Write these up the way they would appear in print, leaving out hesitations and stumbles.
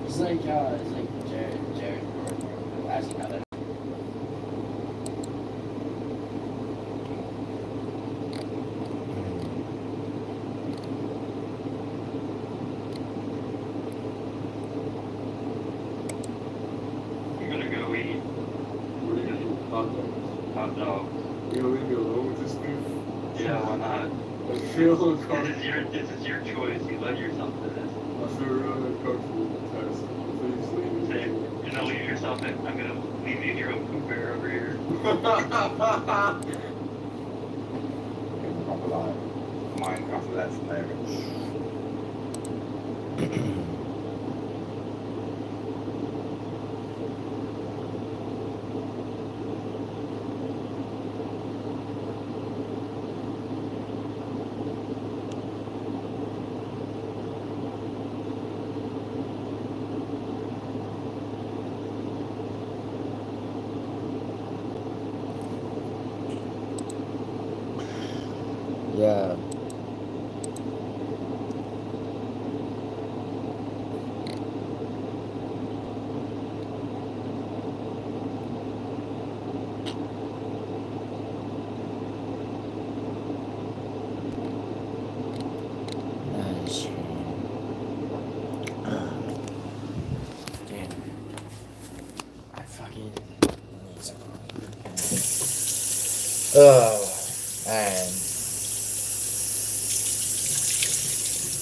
It's like Jared asking how that. I'm gonna go eat What are you gonna eat? Hot dogs. hot dogs. You gonna leave me alone with this thing? Yeah, why not? I feel uncomfortable. This is your choice. You led yourself to this. I feel really uncomfortable with the test. Please leave me. Say, you're gonna leave yourself in. I'm gonna leave you in your own poop bear over here. Mine after that flavor. Yeah. Nice. Dude. I fucking need some. Oh, man.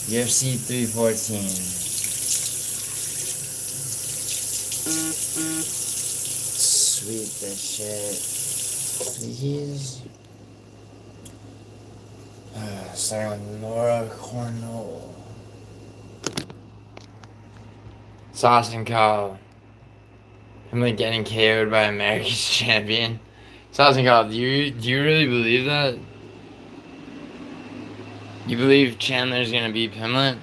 UFC 314. Sweet this shit. Please. Starting with Nora Cornell. Sauce and Kyle. I'm like getting KO'd by America's champion. Sauce and Kyle, do you really believe that? You believe Chandler's gonna beat Pimlet?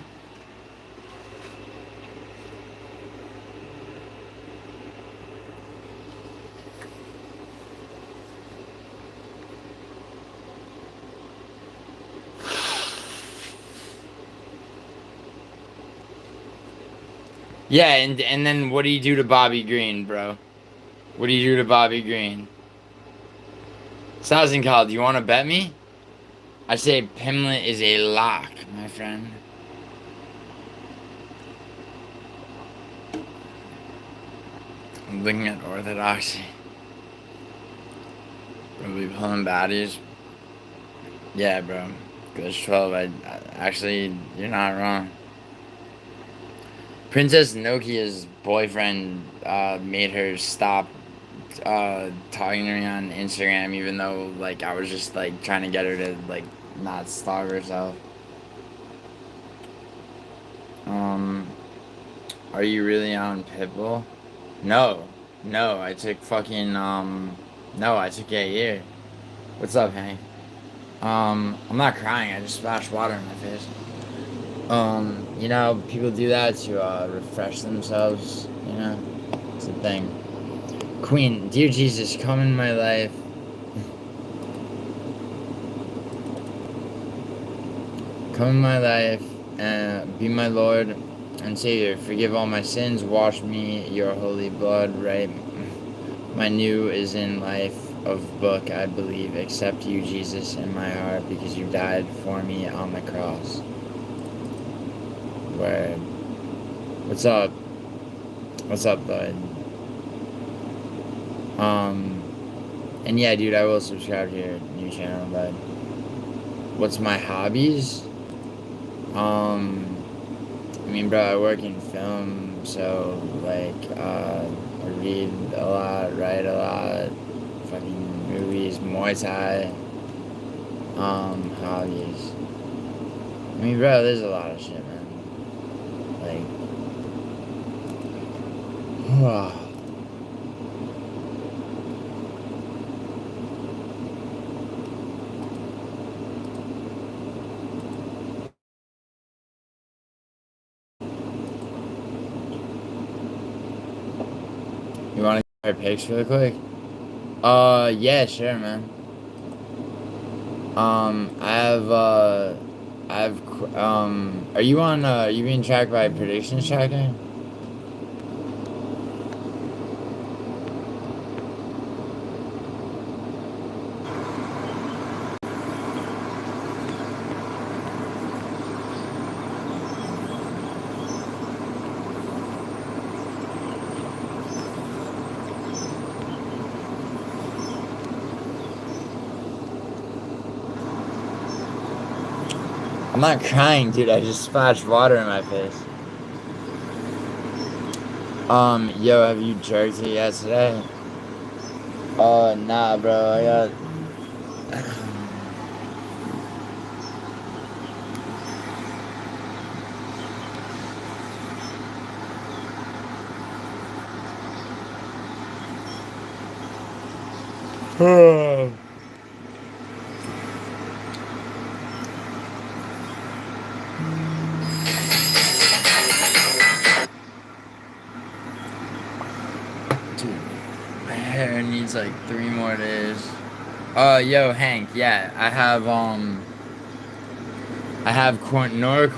Yeah, and then what do you do to Bobby Green, bro? What do you do to Bobby Green? Sauce and Kyle, do you want to bet me? I say Pimlet is a lock, my friend. I'm looking at Orthodoxy. Are we pulling baddies? Yeah, bro. Glitch 12. Actually, you're not wrong. Princess Nokia's boyfriend made her stop talking to me on Instagram, even though like I was just like trying to get her to like not starve herself. Are you really on Pitbull? No, I took fucking no, I took a year. What's up, Hank? I'm not crying. I just splashed water in my face. You know, people do that to refresh themselves. You know, it's a thing. Queen, dear Jesus, come in my life. Come in my life and be my Lord and Savior. Forgive all my sins. Wash me your holy blood. Right, my new is in life of book. I believe. Accept you, Jesus, in my heart because you died for me on the cross. Word. What's up? What's up, bud? And yeah, dude, I will subscribe to your new channel, bud. What's my hobbies? I mean, bro, I work in film, so, like, I read a lot, write a lot, fucking movies, Muay Thai, hobbies. I mean, bro, there's a lot of shit, man. Like, you want to get our pics really quick? Yeah, sure, man. are you on, you being tracked by Predictions Tracker? I'm not crying, dude. I just splashed water in my face. Yo, have you jerked it yet today? Nah, bro. I got. Dude, my hair needs like 3 more days. Yo, Hank, yeah, I have Cornole,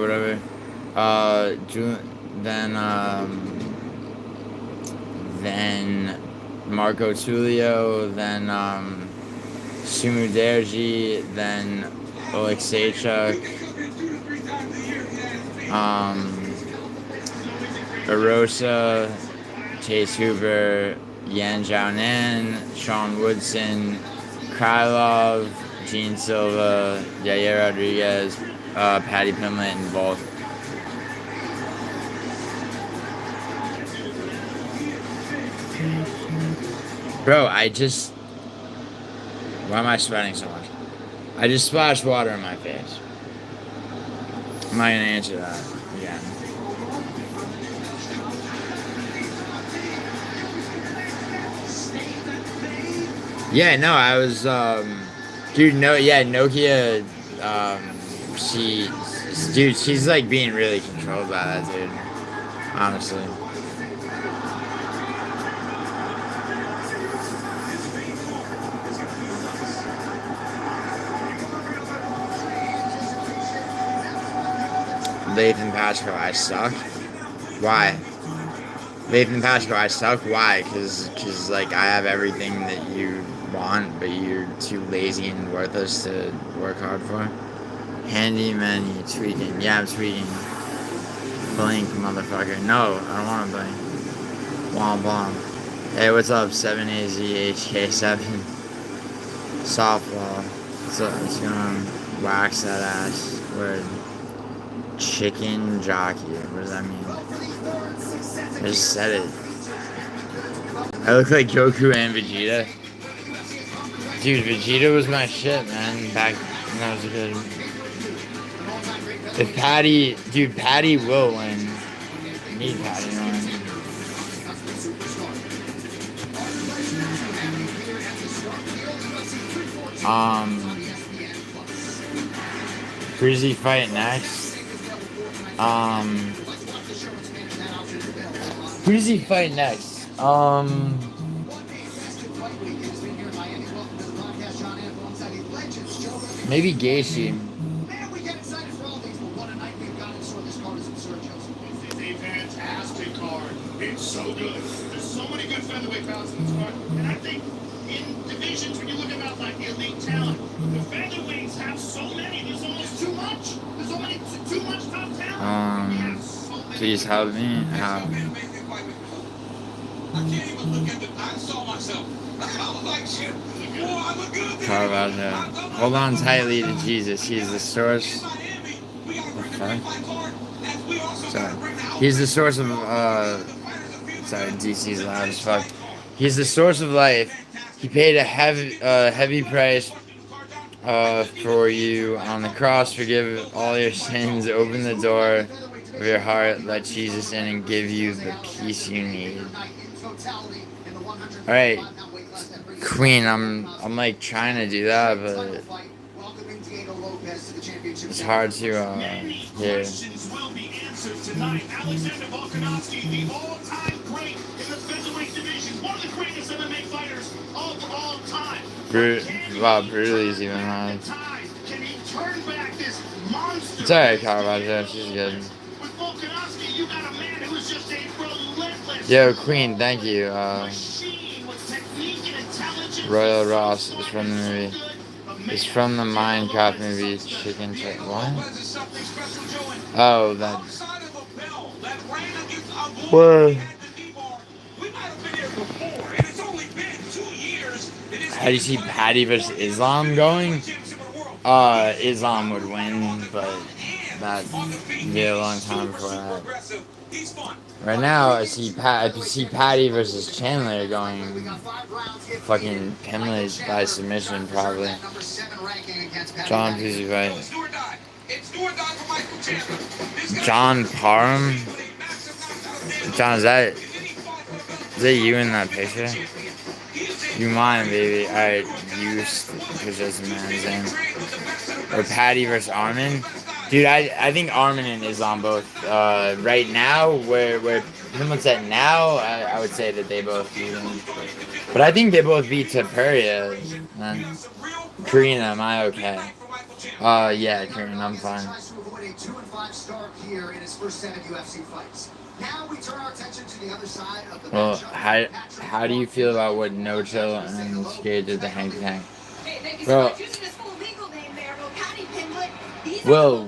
whatever. Then Marco Tullio, then Sumu Derji, then Oleksiejczuk, Arosa, Chase Hoover, Yan Jiaonan, Sean Woodson, Krylov, Gene Silva, Yair Rodriguez, Patty Pimlet, and Volk. Bro, why am I sweating so much? I just splashed water in my face. I'm not gonna answer that again. Yeah, no, I was, dude, Nokia, she's like being really controlled by that, dude. Honestly. Lathan Pachko, I suck. Why? Lathan Pachko, I suck. Why? Cause like I have everything that you want, but you're too lazy and worthless to work hard for. Handy man, you tweaking? Yeah, I'm tweaking. Blink, motherfucker. No, I don't want to blink. Womp womp. Hey, what's up? 7AZHK7. Softball. What's up? It's gonna wax that ass. Word. Chicken jockey. What does that mean? I just said it. I look like Goku and Vegeta. Dude, Vegeta was my shit, man. Back when I was a kid. If Patty will win. I need Patty to win. Who's he fight next? Who does he fight next? Maybe Gaethje. Man, we get excited for all things, but what a night we've got in store. This card is absurd, Joseph. It's a fantastic card. It's so good. There's so many good featherweight bouts in this card, and I think in divisions, when you look about like elite talent, the featherweights have so many. There's almost too much. There's only too much top talent. Please help me. How? I can't even look at the. I saw myself. I was like, shit. Boy, I look good. Carvalho. Hold on tightly to Jesus. He's the source. What the fuck? Sorry. He's the source of, sorry, DC's loud as fuck. He's the source of life. He paid a heavy price for you on the cross. Forgive all your sins. Open the door of your heart. Let Jesus in and give you the peace you need. All right, Queen. I'm like trying to do that, but it's hard to hear. Wow, Brutally's even on. It's alright, Carvalho. She's good. Yo, Queen, thank you. Royal Ross is from the movie. It's from the Minecraft movie Chicken Check. What? Oh, that. Where? How do you see Patty vs. Islam going? Islam would win, but that'd be a long time before that. Right now, I see Patty versus Chandler going fucking pinless by submission, probably. John, please you fight. John Parham? John, is that you in that picture? You mine, baby. Alright, because that's the man's name. Or Patty versus Armin. Dude, I think Armin and Islam both. Right now, where Pinlet's at now, I would say that they both beat him. But I think they both beat Taperia. Karina, am I okay? Yeah, Karina, I'm fine. Well, how do you feel about what No Chill and Skate did to Hank Tank? Bro, Will,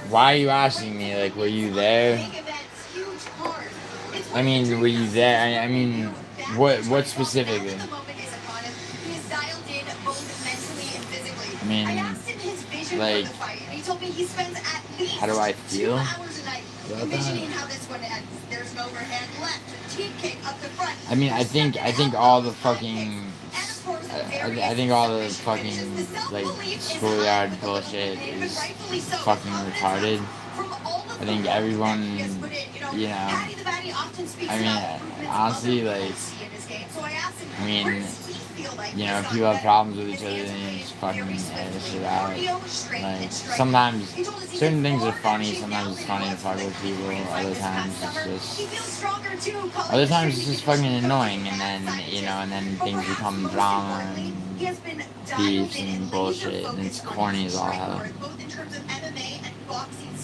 why are you asking me? Like, were you there? I mean, were you there? I mean, what specifically? I mean, like, how do I feel about that? I mean, I think all the fucking, I think all the fucking, like, schoolyard bullshit is fucking retarded. I think everyone, you know, I mean, honestly, like, I mean, you know, if people have problems with each other, then you just fucking air this shit out. Like, sometimes certain things are funny, sometimes it's funny to fuck with people, other times it's just fucking annoying, and then, you know, and then things become drama and beefs and bullshit, and it's corny as all hell.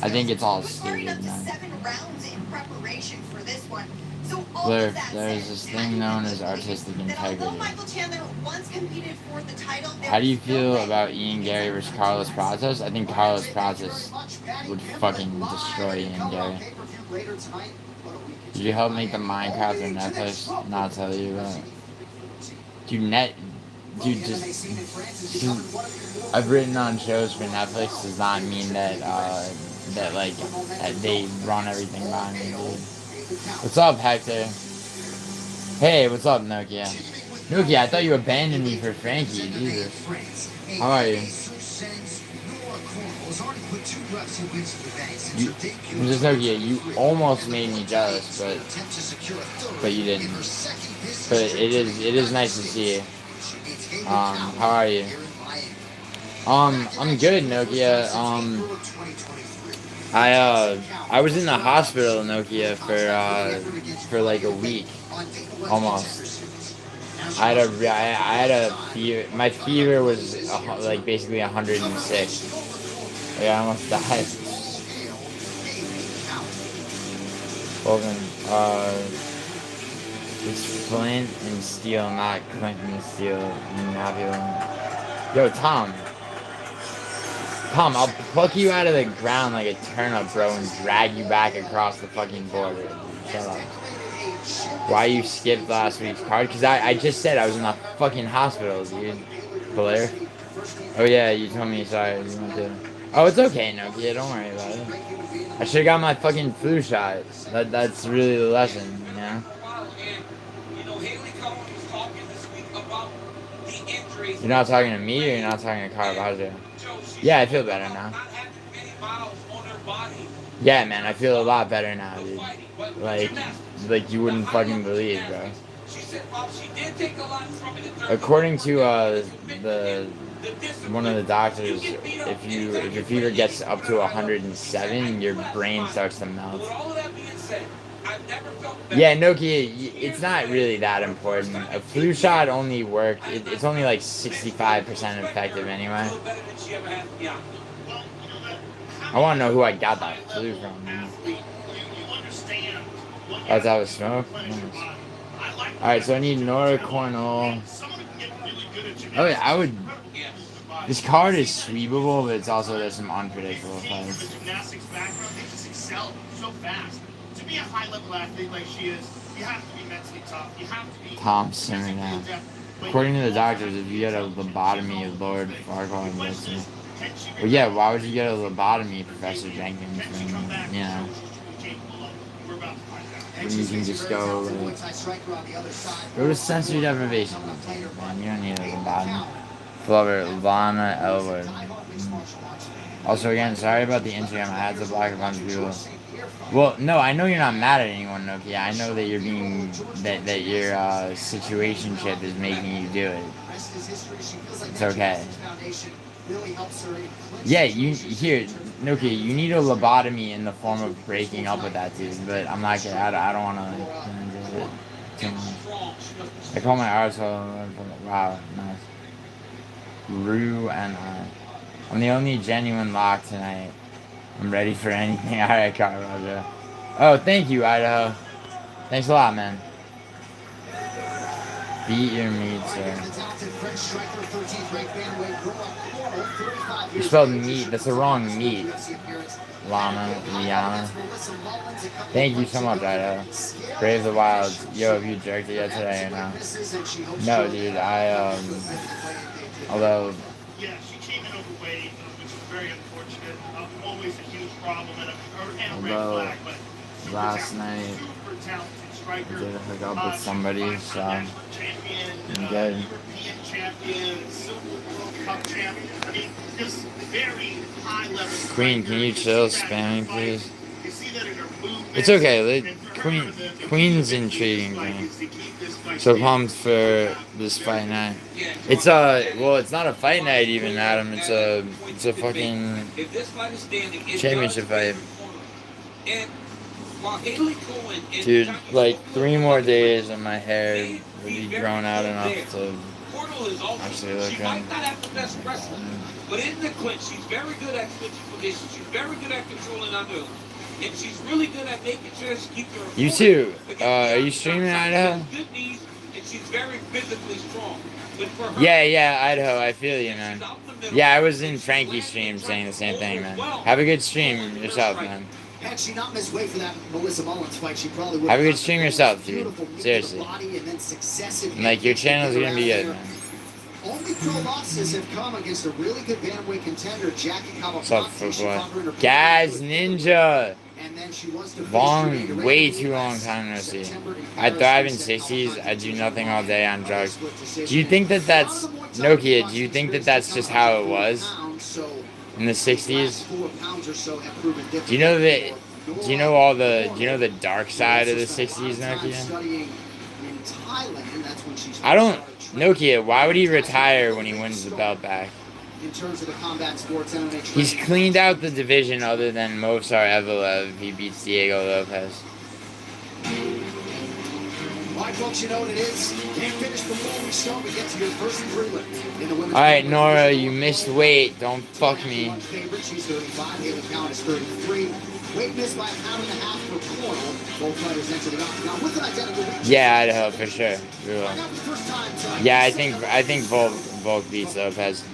I think it's all stupid, man. There's this thing known as artistic integrity. How do you feel about Ian Gary versus Carlos Pratos? I think Carlos Pratos would fucking destroy Ian Gary. Did you help make the Minecraft or Netflix? Not tell you about it. Dude, I've written on shows for Netflix does not mean that that they run everything by me, dude. What's up, Hector? Hey, what's up, Nokia? Nokia, I thought you abandoned me for Frankie. Jesus. How are you? I'm just Nokia. You almost made me jealous, but you didn't. But it is nice to see you. How are you? I'm good, Nokia. I was in the hospital, Nokia, for like a week, almost. I had a fever. My fever was like basically 106. Like, I almost died. Hogan, it's Flint and Steel, not Clinton and Steel. Yo, Tom, I'll pluck you out of the ground like a turnip, bro, and drag you back across the fucking border. Shut up. Why you skipped last week's card? Because I just said I was in the fucking hospital, dude. Blair? Oh, yeah, you told me, sorry. You went to... Oh, it's okay, Nokia, don't worry about it. I should've got my fucking flu shot. That's really the lesson, you know? You're not talking to me, or you're not talking to Caravaggio? Yeah, I feel better now. Yeah, man, I feel a lot better now, dude. Like you wouldn't fucking believe, bro. According to one of the doctors, if your fever gets up to 107, your brain starts to melt. Yeah, Nokia, it's not really that important. A flu shot only worked. It's only like 65% effective anyway. I want to know who I got that flu from. That's how it smoked? Nice. Alright, so I need Norcornol. Oh yeah, I would... This card is sweepable, but it's also there's some unpredictable fights. To be a high-level athlete like she is, you have to be mentally tough. You have to be... Tom Simmer now. According to the doctors, if you get a lobotomy, Lord Farquhar gets it. Well, yeah, why would you get a lobotomy, Professor Jenkins? And, you know, when you can just go, like, go to sensory deprivation. Man, you don't need a lobotomy. Flover, Lana Elwood. Also, again, sorry about the Instagram. I had to block a bunch of people. Well, no, I know you're not mad at anyone, Nokia. I know that you're being that your situationship is making you do it. It's okay. Yeah, you here, Nokia. You need a lobotomy in the form of breaking up with that dude. But I'm not gonna. I don't want to do it too much. I call my arsehole. Wow, nice. Rue and I'm the only genuine lock tonight. I'm ready for anything. Alright, Carl Roger. Oh, thank you, Idaho. Thanks a lot, man. Beat your meat, sir. You spelled meat. That's the wrong meat. Llama, Liana. Thank you so much, Idaho. Brave the Wilds. Yo, have you jerked it yet today or no? No, dude. Although... Yeah, she came in overweight, which is very unfortunate. Always a huge problem and a red flag, but last night super talented striker. I did hook up with somebody, so I'm good. European champion, Silver World Cup champion. I mean, just very high level. Queen, can you chill spamming, please? You see that in her movement. It's okay. Queen's intriguing to me. So pumped for this fight night. It's well, it's not a fight night even, Adam. It's a fucking championship fight. Dude, like 3 more days and my hair will be grown out enough to actually look good. But in the clinch, she's very good at switching positions. She's very good at controlling under. And she's really good at making sure she keeps her. You too. Are you streaming, Idaho? Good knees, and she's very physically strong. But for her, Yeah, Idaho. I feel you, man. Yeah, I was in Frankie's stream saying the same thing, man. Have a good stream yourself, man. Had she not missed weight for that Melissa Mullins fight, she probably would have a good stream yourself, dude. Seriously. Like, your channel's gonna be good, man. Only pro losses have come against a really good bantamweight contender, Jackie Kawakami. What's up, footboy? Gaz Ninja. Way too long time no see. I thrive in 60s. I do nothing all day on drugs. Do you think that that's Nokia? Do you think that that's just how it was in the 60s? Do you know that? Do you know all the? Do you know the dark side of the 60s, Nokia? I don't. Nokia, why would he retire when he wins the belt back? In terms of the combat sports MMA, he's cleaned out the division other than Movsar Evloev. He beats Diego Lopez. Right, folks, you know what it is. Can't finish before we start. We get to your first prelim. Alright, Nora, you missed weight. Don't fuck me. She's 35. Haley Count is 33. Weight missed by 1.5 pounds for Cornell. Both fighters enter the octagon with an identical weight. Yeah, Idaho for sure. Yeah, I think Volk beats Lopez.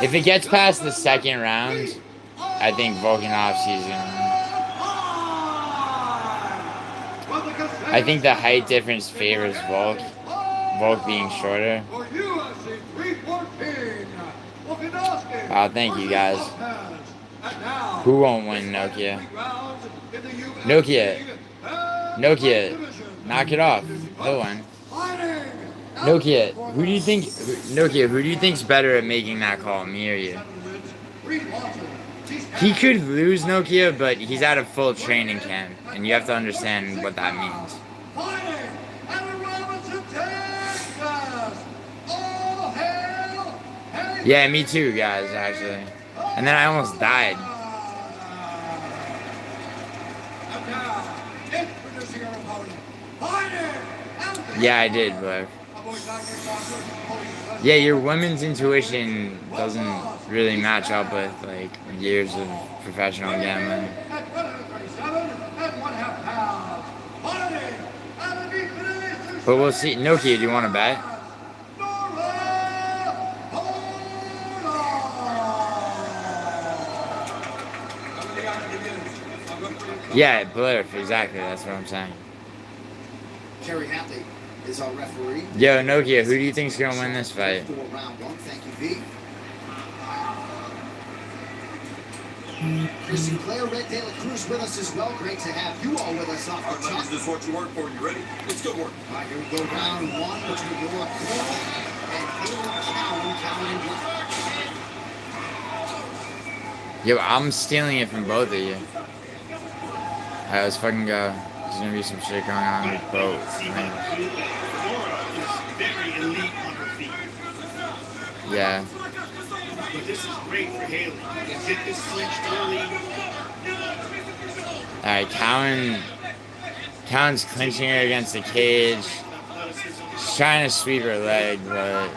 If it gets past the second round, I think Volkanovski's gonna win. I think the height difference favors Volk. Volk being shorter. Wow, thank you guys. Who won't win, Nokia? Nokia, knock it off. No one. Nokia, who do you think's better at making that call, me or you? He could lose, Nokia, but he's at a full training camp, and you have to understand what that means. Yeah, me too, guys, actually. And then I almost died. Yeah, I did, but... Yeah, your women's intuition doesn't really match up with, like, years of professional gambling. But we'll see. Nokia, do you want to bet? Yeah, Blurf, exactly, that's what I'm saying. Kerry Hatley is our referee. Yo, Nokia, who do you think's gonna win this fight? For round one. Thank you, V. Christian Claire, Red De La Cruz with us as well. Great to have you all with us off the top. This is what you work for. You ready? Let's go work. All right, here we go. Round one between your corner and Haley Cowan in black. Yo, I'm stealing it from both of you. Alright, let's fucking go. There's gonna be some shit going on with both. Man. Very elite on her feet. Yeah. But this is great for Haley. Get this clinched early. Alright, Cowan's clinching her against the cage. She's trying to sweep her leg, but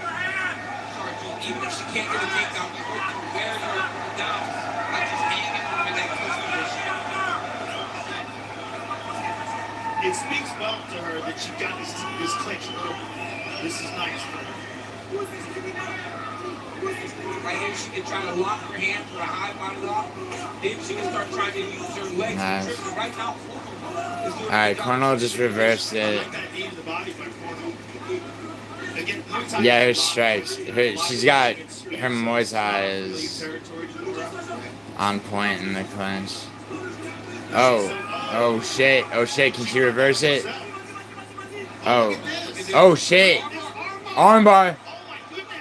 Even if she can't get a takedown, you hope to wear her down. Not just hanging her in that close position. It speaks well to her that she got this clinch early. This is nice for her. Right here, she can try to lock her hand for a high body lock. Then she can start trying to use her legs Nice. to trip her right now. alright, Cornell just reversed I it. like that knee to the body by Cornell. Again, Muay Thai- Yeah, her strikes. She's got her Muay Thai is on point in the clinch. Oh shit, can she reverse it? Oh shit, armbar.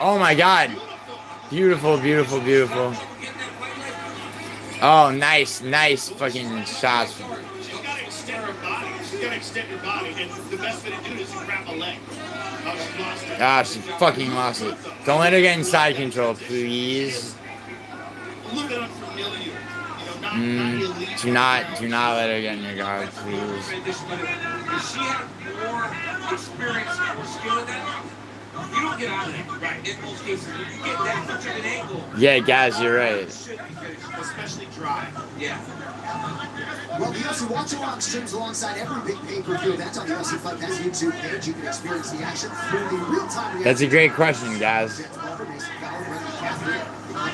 Oh my god, beautiful. Oh, nice fucking shots. She's got to extend her body. She's got to extend her body. And the best way to do it is to grab a leg. Oh, she lost it. Ah, she fucking lost it. Don't let her get inside control, please. A little bit unfamiliar. You know, not elite. Do not let her get in your guard, please. If she had more experience, more skill in that, you don't get out of it. Right. In most cases, when you get that much of an angle, Yeah, guys, you're right. it should be finished. Especially dry. Yeah. Well, the UFC Watch Along streams alongside every big pay-per-view event on the UFC Fight Pass YouTube page. You can experience the action through the real-time. That's a great question, guys. I'm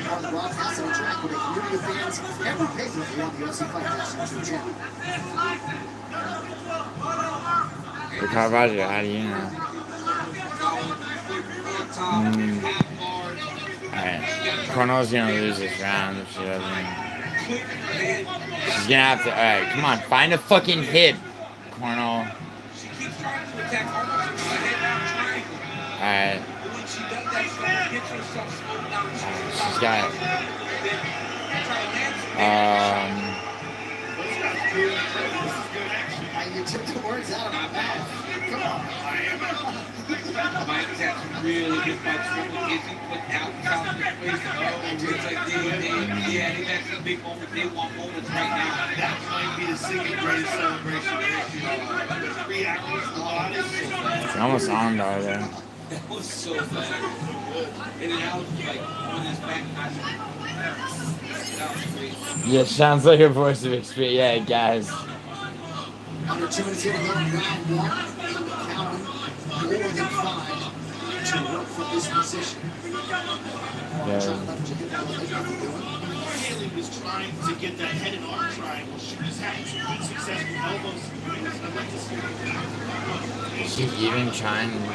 part of the broadcast and interact with a community of fans every pay-per-view on the UFC Fight Pass YouTube channel. The Caravaggio, how do you know? Alright, Cornell's gonna lose this round if she doesn't. She's gonna have to. Alright, come on, find a fucking hip, Cornell. She keeps trying to attack almost into the head triangle. Alright, But when she does that, she gets herself slowed down. she's got it. Those guys really this is good action. You took the words out of my mouth. Come on, Miami's had some really good fights. One with Izzy put out South face. It's like they've had some big moments. They want moments right now. that might be the single greatest celebration of the 3 hours allotted. It's almost on there. That was so bad. And then Alex was like, on his back, that was crazy. Yeah, sounds like a voice of experience. Yeah, guys. Under 2 minutes here to go in round one. Cowan, more than 5 to work from this position. Yeah. Haley was trying to get that head and arm triangle. She was having some good success with elbows. I'd like to see her. Is she even trying to do that?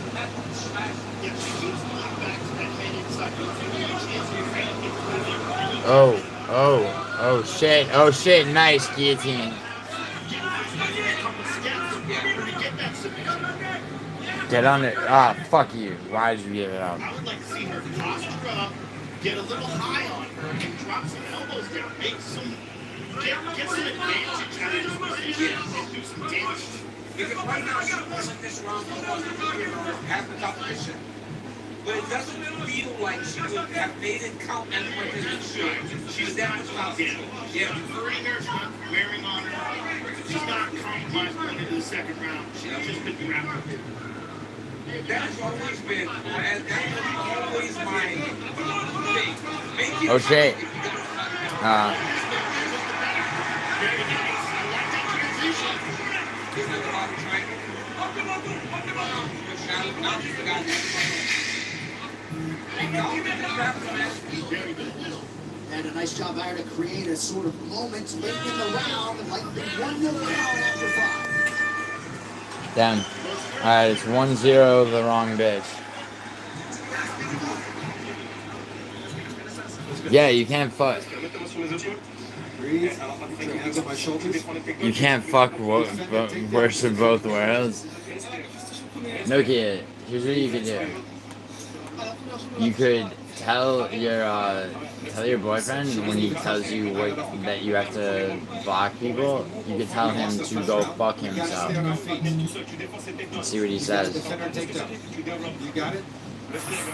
Yeah, she keeps going back to that head inside. Oh shit, nice guillotine. Get on it. Ah, fuck you. Why did you give it up? I would like to see her posture up, get a little high on her, and drop some elbows down. Make some, get some advantage out of this position and do some damage. Because right now she wasn't this round, she wasn't half the competition. But it doesn't feel like she would have made it count as much as it should. She's that much confident. Yeah. Deferring her, she's not wearing on her. She's not compromised going into the second round. She's just been grappling. That has always been, and that was always my thing. Make it Oh shit. Very nice. I like that transition. Now he's the guy. Very good. And a nice job there to create a sort of moment late in the round, like the 1-0 down after 5. Damn. Alright, it's 1-0 the wrong bitch. Yeah, you can't fuck. Breathe. Put your hands on my shoulders. You can't fuck worse of both worlds. No kid. Here's what you could do. You could tell your boyfriend when he tells you that you have to block people. You could tell him to go fuck himself. And see what he says. Defender takedown. You got it?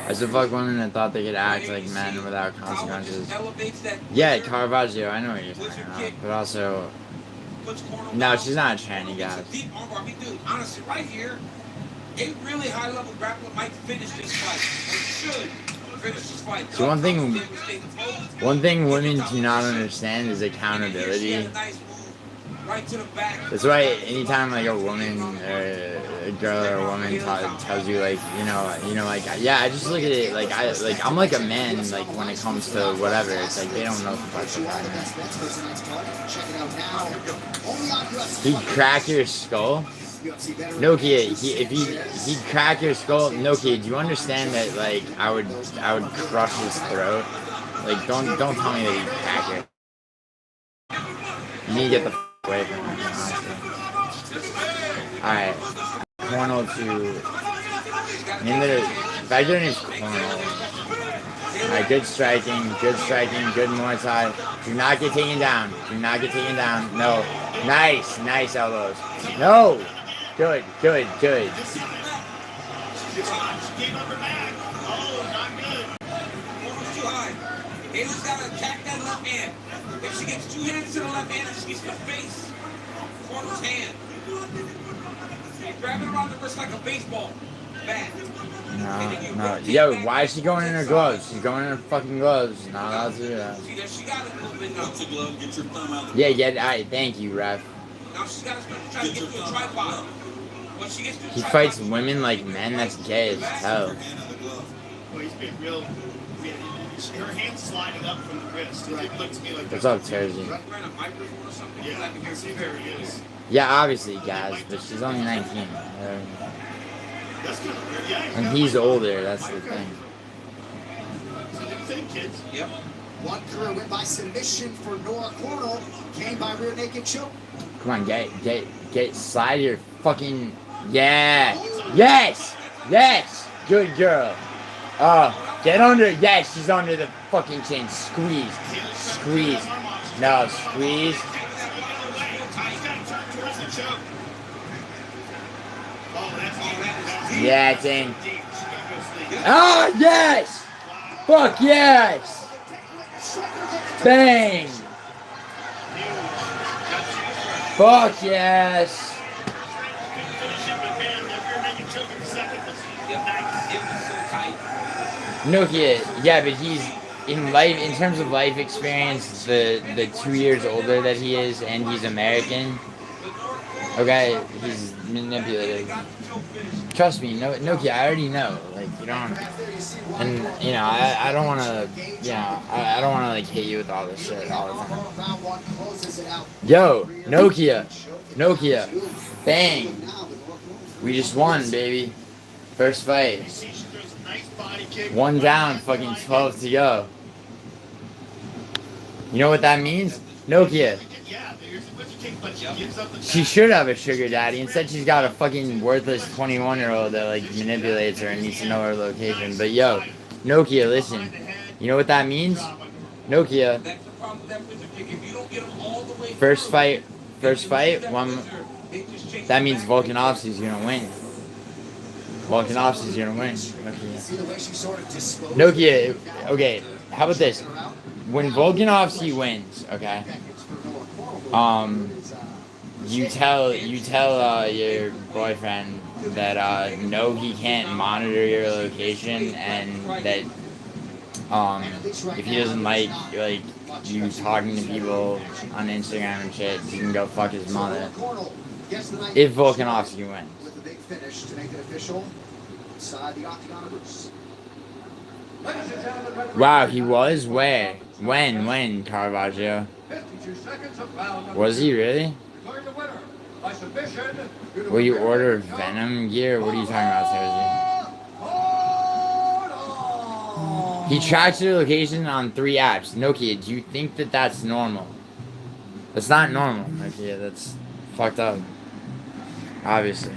I used to fuck women that thought they could act like men without consequences. Elevates that. Yeah, Caravaggio, I know what you're talking about. But also, no, she's not a tranny, guys. It's a deep armbar. I mean, dude, honestly, right here, a really high-level grappler might finish this fight. Or should finish this fight. So one thing women do not understand is accountability. Right to the back. That's why anytime like a woman or a girl or a woman tells you like you know like yeah, I just look at it like I'm like a man like when it comes to whatever. It's like they don't know what the fuck. He'd crack your skull. No kid, if he'd crack your skull. No kid, do you understand that like I would crush his throat? Like don't tell me that he'd crack it. You need to get the away from him, honestly. Alright. Cornel to... I mean, if I get his cornel... Alright, good striking, good Muay Thai. Do not get taken down. Do not get taken down. No. Nice elbows. No! Good. Almost too high. Haley's got to attack that left hand. If she gets 2 hands to the left hand, she gets the face. Corner's hand. You're grabbing around the wrist like a baseball bat. No. Yo, why is she going in her gloves? She's going in her fucking gloves. Not allowed to do that. See, there she got it a little bit now. Get your glove, get your thumb out. Yeah, alright, thank you, ref. Now she's got to try to get to a tripod. When she gets to He fights women like men, that's gay as hell. Well, he's been real. Her hand's sliding up from the wrist. It looks to me like What's up, Terzi? ran a microphone or something. Yeah, I can see there he is. Yeah, obviously, guys, but she's only 19. That's kind of weird. Yeah. And he's older, that's the thing. So good thing, kids. Yep. One career win by submission for Nora Cornell. Came by rear naked choke. Come on, get, slide your fucking, yeah, yes, good girl. Oh, get under, yes, she's under the fucking chin, squeeze, no, squeeze. Yeah, it's in. Oh, yes, fuck yes, bang. Fuck yes. Nokia, yeah, but he's in life, in terms of life experience, the 2 years older that he is, and he's American. Okay, he's manipulative. Trust me, Nokia, I already know. Like, you don't, and you know, I don't want to, you know, I don't want to like hit you with all this shit all the time. Yo, Nokia, bang. We just won, baby. First fight. One down, fucking 12 to go. You know what that means? Nokia. She should have a sugar daddy. Instead, she's got a fucking worthless 21-year-old that like manipulates her and needs to know her location. But yo, Nokia, listen. You know what that means? Nokia. First fight, one. That means Volkanovski's gonna win. Volkanovski's gonna win. Nokia, okay, how about this? When Volkanovski wins, okay, you tell your boyfriend that no, he can't monitor your location, and that if he doesn't like you talking to people on Instagram and shit, he can go fuck his mother. If Volkanovski wins. outside the octagon of Bruce. Wow, he was? Where? When, Caravaggio? 52 seconds of round number Was he really? declaring the winner by submission. Will you order Venom gear? What are you talking about, Sergi? He tracks your location on 3 apps. Nokia, do you think that that's normal? That's not normal, Nokia. That's fucked up. Obviously.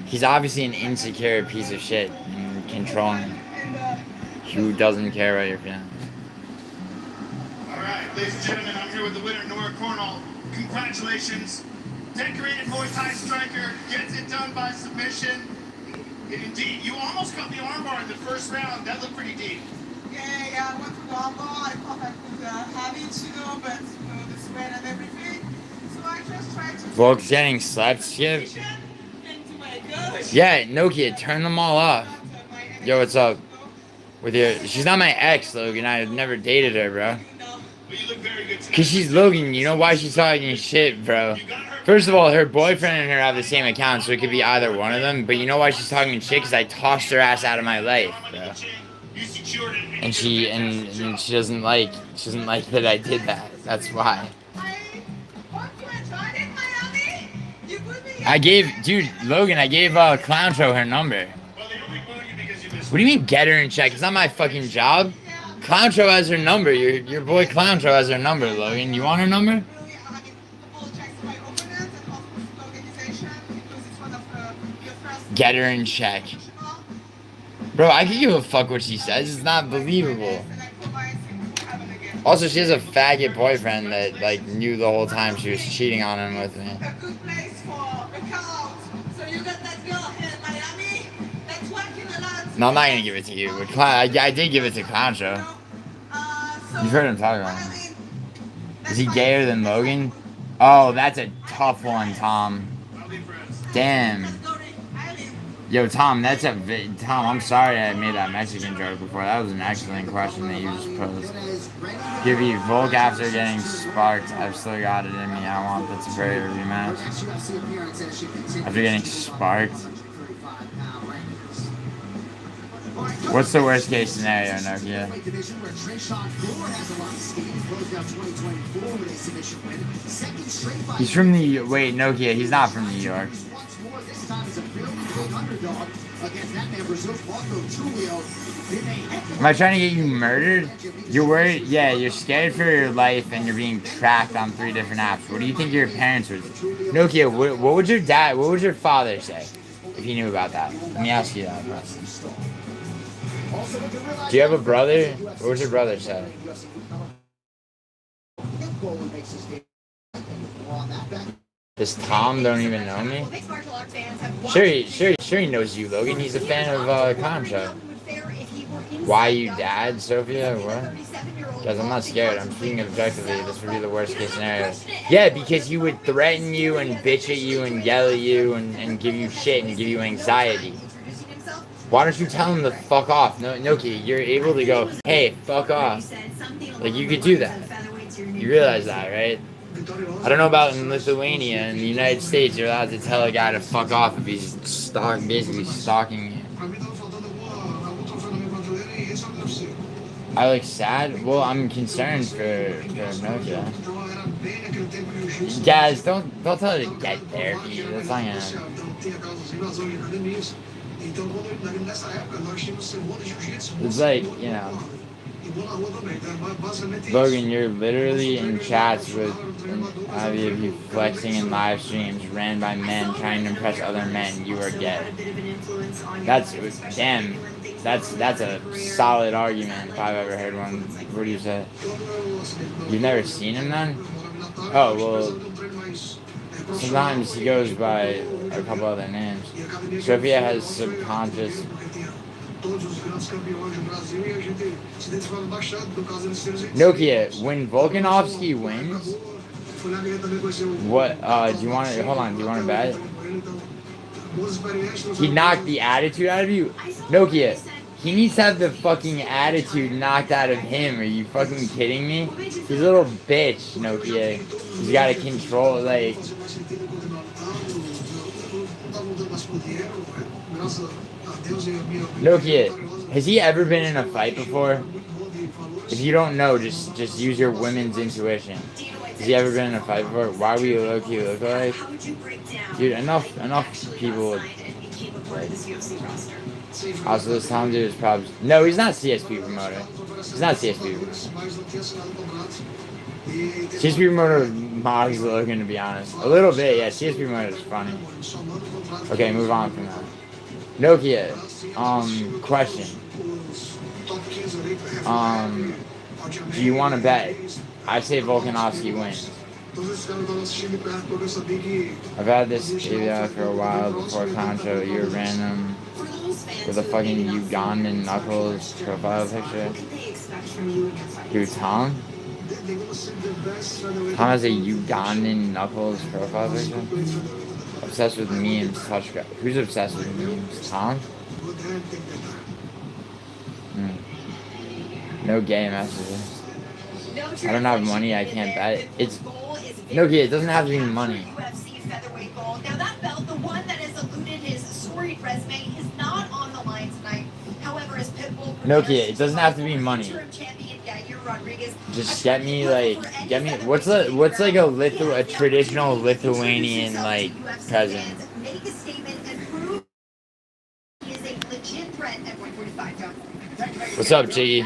He's obviously an insecure piece of shit and controlling. Who doesn't care about your feelings. All right, ladies and gentlemen, I'm here with the winner, Nora Cornell. Congratulations. Decorated Muay Thai striker gets it done by submission. And indeed, you almost got the armbar in the first round. That looked pretty deep. Yeah, I went to Wamba. I thought I could have it, but the sweat and everything. So I just tried to... Volk's getting slept, Skip? Yeah, Nokia, turn them all off. Yo, what's up? With your... She's not my ex, Logan. I've never dated her, bro. But you look very good tonight. Because she's Logan. You know why she's talking shit, bro? First of all, her boyfriend and her have the same account, so it could be either one of them. But you know why she's talking shit? Because I tossed her ass out of my life, bro. And she doesn't like that I did that. That's why. I gave Logan Clown Show her number. What do you mean get her in check? It's not my fucking job. Clown Show has her number. Your boy Clown Show has her number, Logan. You want her number? Get her in check. Bro, I can give a fuck what she says. It's not believable. Also, she has a faggot boyfriend that, like, knew the whole time she was cheating on him with me. No, I'm not gonna give it to you. But I did give it to Clown Show. You've heard him talk about him. Is he gayer than Logan? Oh, that's a tough one, Tom. Damn. Yo, Tom, Tom, I'm sorry I made that Mexican joke before. That was an excellent question that you just posed. Give you Volk after getting sparked. I've still got it in me. I want the Superior rematch. After getting sparked. What's the worst case scenario, Nokia? He's from wait, Nokia, he's not from New York. Am I trying to get you murdered? You're worried? Yeah, you're scared for your life and you're being tracked on 3 different apps. What do you think your parents would... Nokia, what would your father say if he knew about that? Let me ask you that, bro. Do you have a brother? What would your brother say? Does Tom don't even know me? Sure he knows you, Logan. He's a fan of Contra. Why you dad, Sophia? What? Guys, I'm not scared. I'm speaking objectively. This would be the worst case scenario. Yeah, because he would threaten you and bitch at you and yell at you and give you shit and give you anxiety. Why don't you tell him to fuck off? Noki, you're able to go, hey, fuck off. Like, you could do that. You realize that, right? I don't know about in Lithuania. In the United States, you're allowed to tell a guy to fuck off if he's basically stalking you. I look sad? Well, I'm concerned for Nokia. Guys, don't tell her to get therapy. That's not gonna... It's like, you know, Logan, you're literally in chats with Abby of you flexing in live streams ran by men trying to impress other men. You are gay. That's a solid argument if I've ever heard one. What do you say? You've never seen him then? Oh, well, sometimes he goes by a couple other names. Sophia has subconscious... Nokia, when Volkanovski wins, what, do you want to, hold on, do you want to bet? He knocked the attitude out of you? Nokia, he needs to have the fucking attitude knocked out of him. Are you fucking kidding me? He's a little bitch, Nokia. He's got to control, like... Nokia, has he ever been in a fight before? If you don't know, just use your women's intuition. Has he ever been in a fight before? Why we low-key look like? Dude, enough people. Like, also, this Tom dude is probably... No, he's not CSP promoter. He's not CSP promoter. CSP promoter mods Logan, to be honest. A little bit, yeah. CSP promoter is funny. Okay, move on from that. Nokia, question. Do you want to bet? I say Volkanovski wins. I've had this idea for a while before Concho. You were random with a fucking Ugandan Knuckles profile picture. Dude, Tom? Tom has a Ugandan Knuckles profile picture? Obsessed with memes. Who's obsessed with memes? Tom? No gay messages. I don't have money, I can't bet it. It's no kid, it doesn't have to be money. UFC featherweight gold. Now that belt, the one that has eluded his storied resume, is not on the line tonight. However, as Pitbull no kid, it doesn't have to be money. Just get me what's like a traditional Lithuanian like present. Make a statement and prove he is a legit threat at 145. What's up, Jiggy?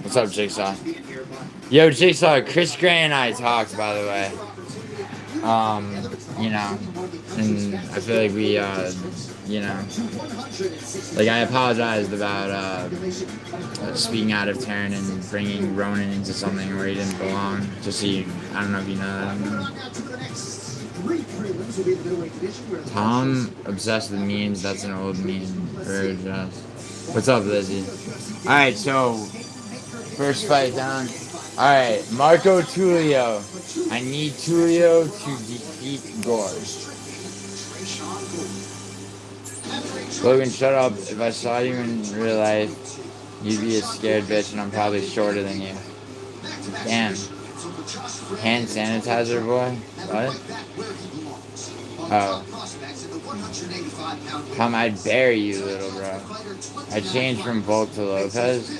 What's up, Jigsaw? Yo, Jigsaw, Chris Gray and I talked, by the way. You know, and I feel like we, you know, like I apologized about speaking out of turn and bringing Ronan into something where he didn't belong. Just so you, I don't know if you know that. Tom obsessed with memes. That's an old meme for just. What's up, Lizzie? All right, so first fight down. All right, Marco Tulio. I need Tulio to defeat Gore. Logan, shut up. If I saw you in real life, you'd be a scared bitch, and I'm probably shorter than you. Damn. Hand sanitizer, boy? What? Oh. Tom, I'd bury you, little bro. I changed from Volk to Lopez.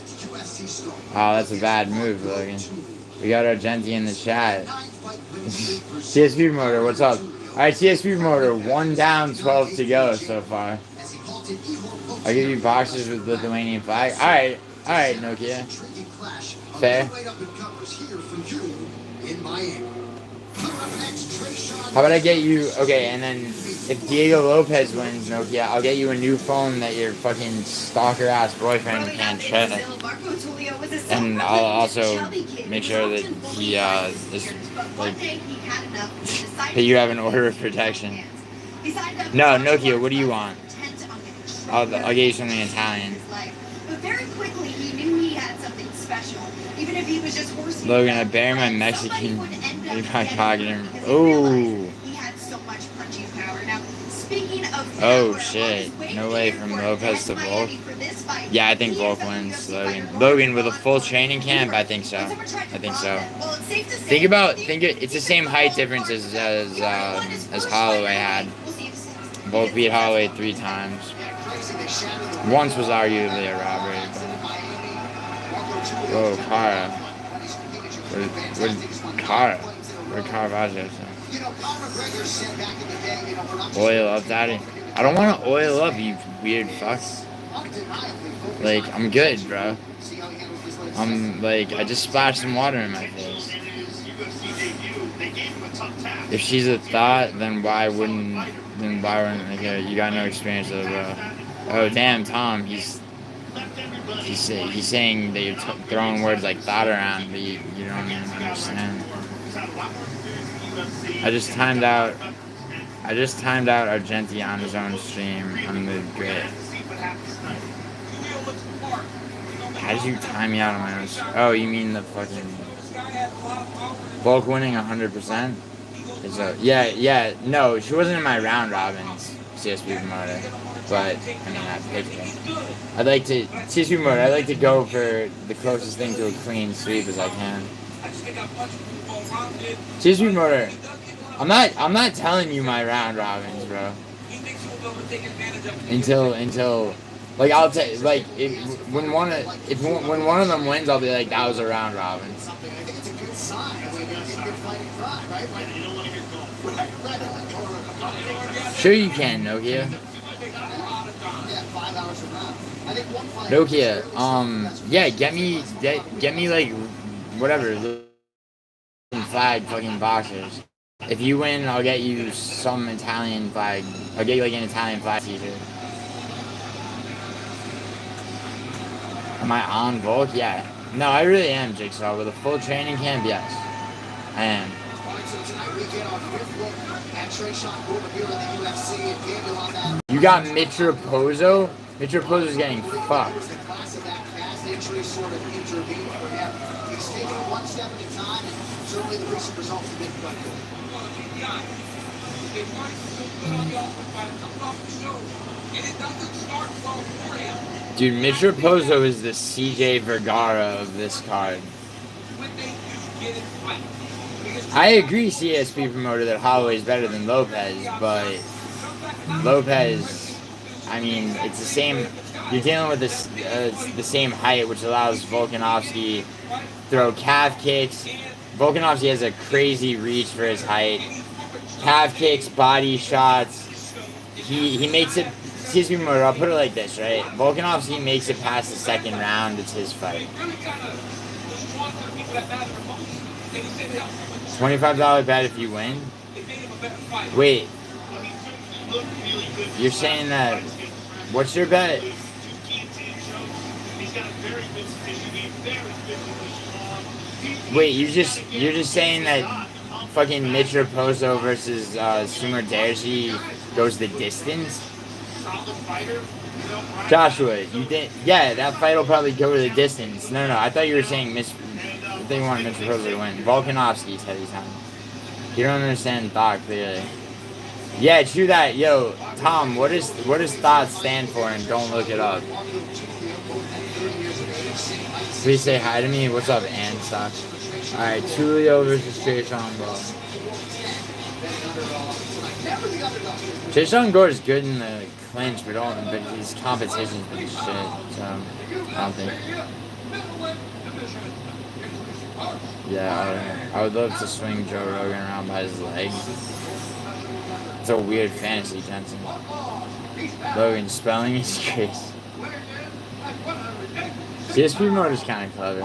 Oh, that's a bad move, Logan. We got Argenti in the chat. CSP promoter, what's up? Alright, CSP promoter, 1 down, 12 to go so far. I'll give you boxers with Lithuanian flag. Alright, Nokia. Fair. How about I get you, okay, and then if Diego Lopez wins, Nokia, I'll get you a new phone that your fucking stalker-ass boyfriend can't share. And I'll also make sure that he, is, like, that you have an order of protection. No, Nokia, what do you want? I'll get you something Italian. But very quickly, he knew he had something special. Even if he was just horsing. Logan, I bury my Mexican in my pocket. Ooh. He had so much punching power. Now, speaking of oh shit! No way from Lopez to Volk. Yeah, I think Volk wins. Logan with a full training camp. I think so. It's the same height difference as Holloway had. Volk beat Holloway 3 times. Once was arguably a robbery. Whoa, Cara. Where'd Cara? Where'd Caravaggio? Oil up, daddy. I don't want to oil up, you weird fucks. Like, I'm good, bro. I'm like, I just splashed some water in my face. If she's a thought, then why wouldn't like, you got no experience with bro. Oh damn, Tom, he's saying that you're throwing words like thought around, but you don't even understand. I just timed out Argenti on his own stream. I'm the great. How did you time me out on my own stream? Oh, you mean the fucking Volk winning 100%? Yeah, no, she wasn't in my round robins CSP promoter. But, I mean, I picked her. I'd like to go for the closest thing to a clean sweep as I can. CSP promoter, I'm not telling you my round robins, bro. Until like I'll take like when one of them wins, I'll be like that was a round robin. Something. I think it's a good sign when you get good fighting pride, right? Like, you don't want to get going. Right. Sure you can, Nokia. Yeah, 5 hours from now. I think one fight. Nokia, yeah, get me like whatever flag fucking boxers. If you win, I'll get you some Italian flag. I'll get you like an Italian flag t-shirt. Am I on Volk? Yeah. No, I really am, Jigsaw. With a full training camp, yes. I am. So tonight we get our 5th look at Trayshawn Gordon here in the UFC and Daniel on that. You got Mitrapozo? Mitrapozo's getting fucked. The class of that cast injury sort of intervened for him. He's taking it one step at a time, and certainly the recent results have been good. Dude, Mitrapozo is the CJ Vergara of this card. I agree, CSP promoter, that Holloway's better than Lopez, but Lopez, I mean, it's the same. You're dealing with this the same height, which allows Volkanovski throw calf kicks. Volkanovski has a crazy reach for his height. Calf kicks, body shots. He makes it. CSP promoter, I'll put it like this, right? Volkanovski makes it past the second round. It's his fight. $25 bet if you win? Wait. You're saying that... What's your bet? Wait, you're just saying that fucking Mitrapozo versus Sumer Derji goes the distance? Joshua, you think... Yeah, that fight will probably go to the distance. No, I thought you were saying they want Mitrapozo to win. Volkanovski's heavy time. You don't understand thought clearly. Yeah, true that. Yo, Tom, what does thought stand for? And don't look it up. Please say hi to me. What's up, Anstock? Alright, Giuliano versus Trayshawn Gore. Trayshawn Gore is good in the clinch, but his competition's been shit. So I don't think. Yeah, I would love to swing Joe Rogan around by his legs. It's a weird fantasy, Jensen. Logan, spelling is crazy. CSP mode is kind of clever.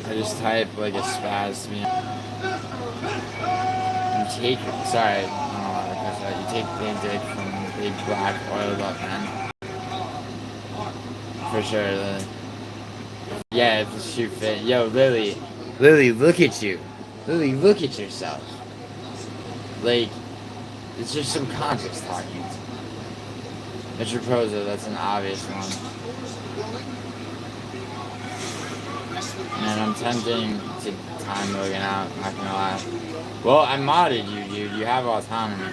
I just type like a spaz to me. You take, sorry, I don't know how to push that. You take big dick from big black oiled up men. For sure. Yeah, if the shoe fit. Yo, Lily, look at you. Lily, look at yourself. Like, it's just subconscious talking. Mitrapozo, that's an obvious one. Man, I'm tempting to time Logan out, not gonna lie. Well, I modded you, dude. You have autonomy.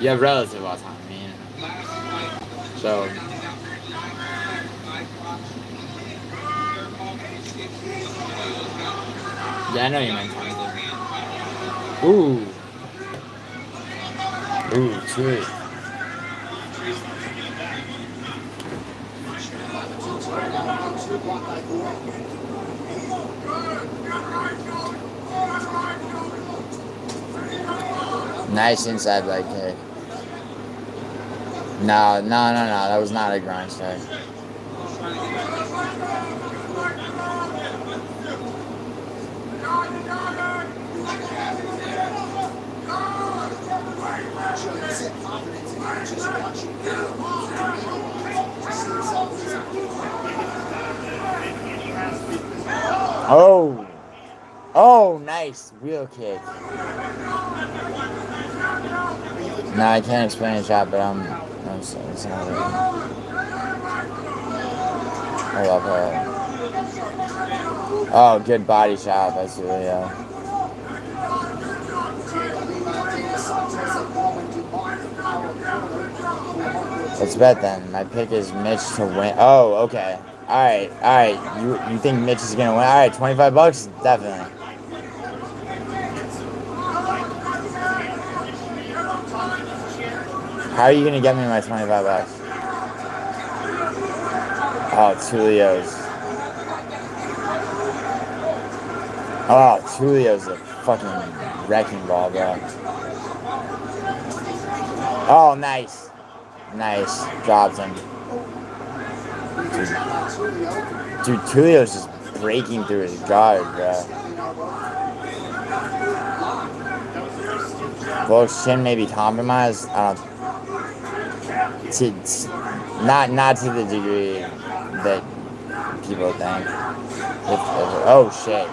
You have relative autonomy, you know. So... Yeah, I know you meant tempting. Ooh, sweet. Nice inside leg kick. No, that was not a grind strike. Oh, nice wheel kick. No, I can't explain the shot, but it's not it. I love her. Oh, good body shot by Giuliano. Let's bet then. My pick is Mitch to win. Oh, okay. Alright, alright. You think Mitch is gonna win? Alright, $25? Definitely. How are you gonna get me my $25? Oh, Tulio's. Oh, Tulio's a fucking wrecking ball, bro. Oh, nice. Nice. Drops him. Dude, Tulio's just breaking through his guard, bro. Volk's chin may be compromised. I don't. Not to the degree that people think. Oh shit.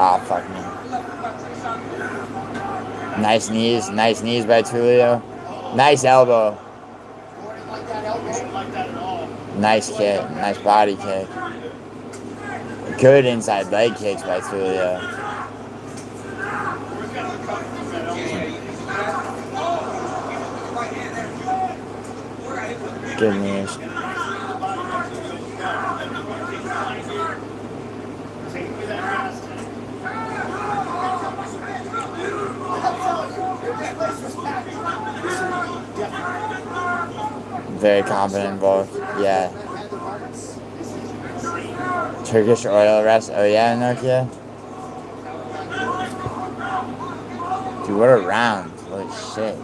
Ah, fuck me. Nice knees by Tulio. Nice elbow. Nice kick, nice body kick. Good inside leg kicks by Giuliano. Good news. Very confident both. Yeah. Turkish oil rest. Oh yeah, Nokia. Dude, what a round. Holy shit.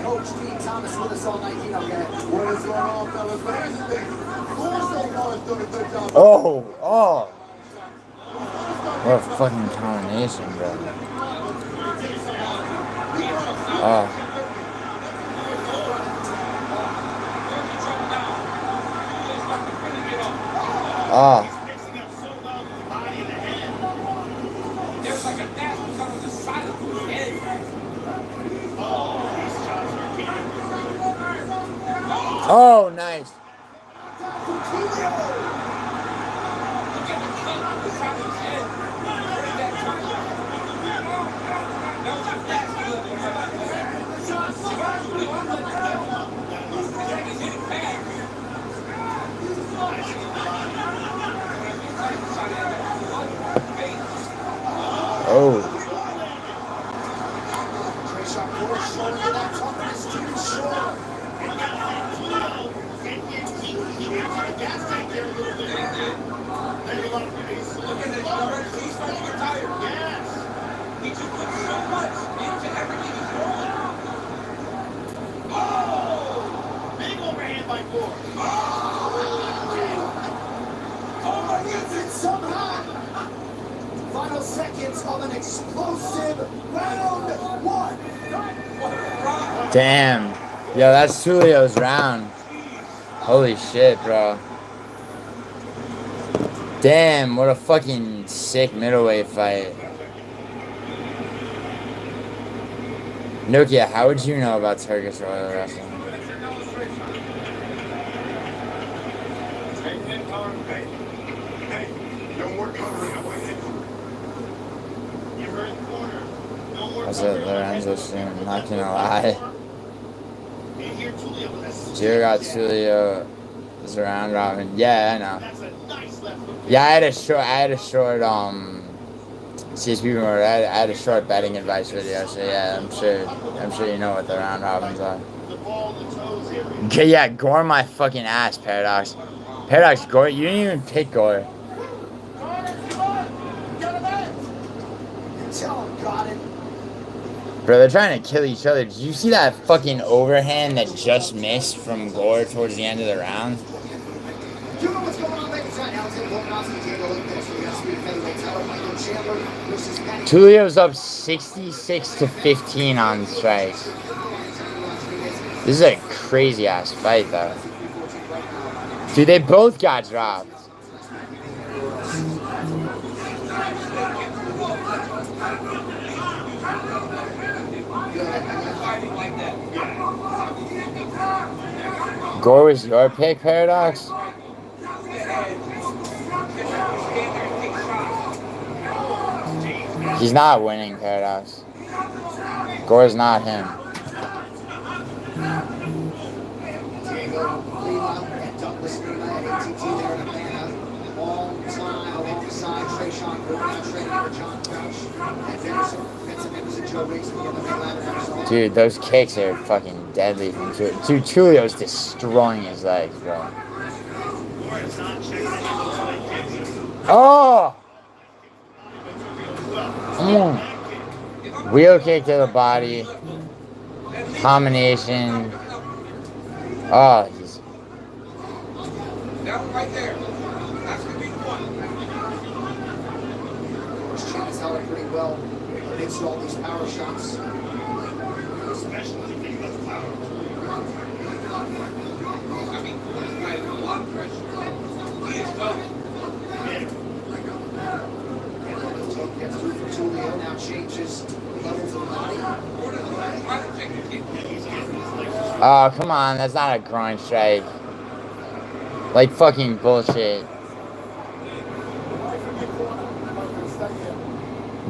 Coach Dean Thomas with us all night. What is going on, fellas? But here's the thing. Corey so far has done a good job. Oh. What a fucking combination, bro. Oh, nice. Oh. Final seconds of an explosive round one. Damn. Yo, that's Tulio's round. Holy shit, bro. Damn, what a fucking sick middleweight fight. Nokia, how would you know about Turkish oil wrestling? I said Lorenzo soon, not gonna lie. Gio got Tulio as a round robin. Yeah, I know. Yeah, I had a short CSP remote. I had a short betting advice video, so yeah, I'm sure you know what the round robins are. Okay, yeah, gore my fucking ass, Paradox. Paradox, gore, you didn't even pick gore. Bro, they're trying to kill each other. Did you see that fucking overhand that just missed from Gore towards the end of the round? Tulio's up 66-15 on strikes. This is a crazy ass fight, though. Dude, they both got dropped. Gore was your pick, Paradox? He's not winning, Paradox. Gore's not him. Diego Lima and Douglas Lima at ATT there in Atlanta. Long time alongside Trayshawn Gordon, training for John Crouch and Vincent Nichols and Joe Riggs in the MMA ladder. Dude, those kicks are fucking deadly from Tulio. Dude, Tulio's destroying his legs, bro. Oh! Wheel kick to the body. Combination. Oh, he's... That one right there. That's going to be the one. Chin has held it pretty well amidst all these power shots. Especially when you think about the power. I mean, this guy has a lot of pressure. He is tough. Gets through for Tulio, now changes levels of the body. Oh, come on. That's not a groin strike. Like fucking bullshit.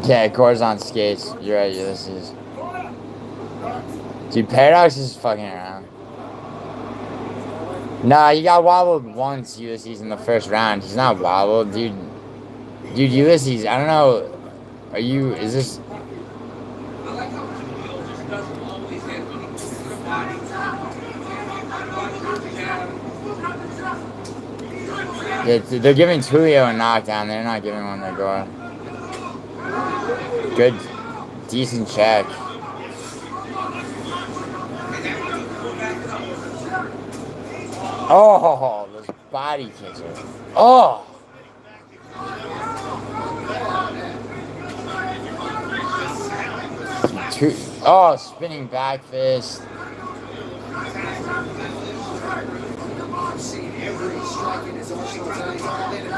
Yeah, Gore's on skates. You're right, Ulysses. Dude, Paradox is fucking around. Nah, he got wobbled once, Ulysses, in the first round. He's not wobbled, dude. Dude, Ulysses, I don't know. Are you, is this... I like how Julio just doesn't always have any to the body. Yeah, they're giving Tulio a knockdown. They're not giving one to Gore. Good, decent check. Oh, those body kicks are... Oh! Oh, spinning back fist.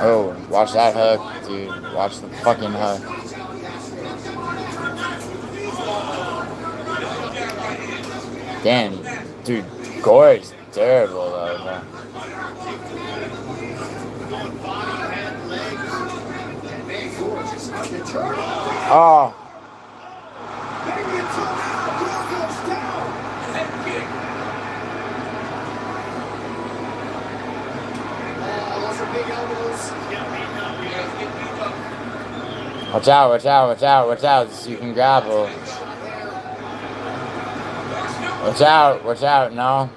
Oh, watch that hook, dude. Watch the fucking hook. Damn, dude, Gore is terrible though, bro. Oh. Watch out, watch out, watch out, watch out, so you can grapple. Watch out, no.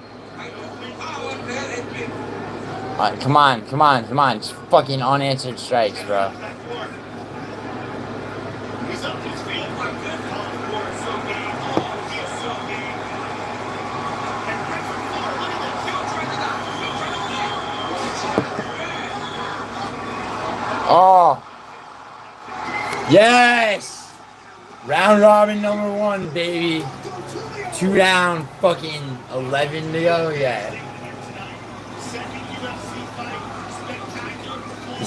Come on, come on, come on. It's fucking unanswered strikes, bro. Oh. Yes! Round robin number 1, baby. 2 down, fucking 11 to go, yeah.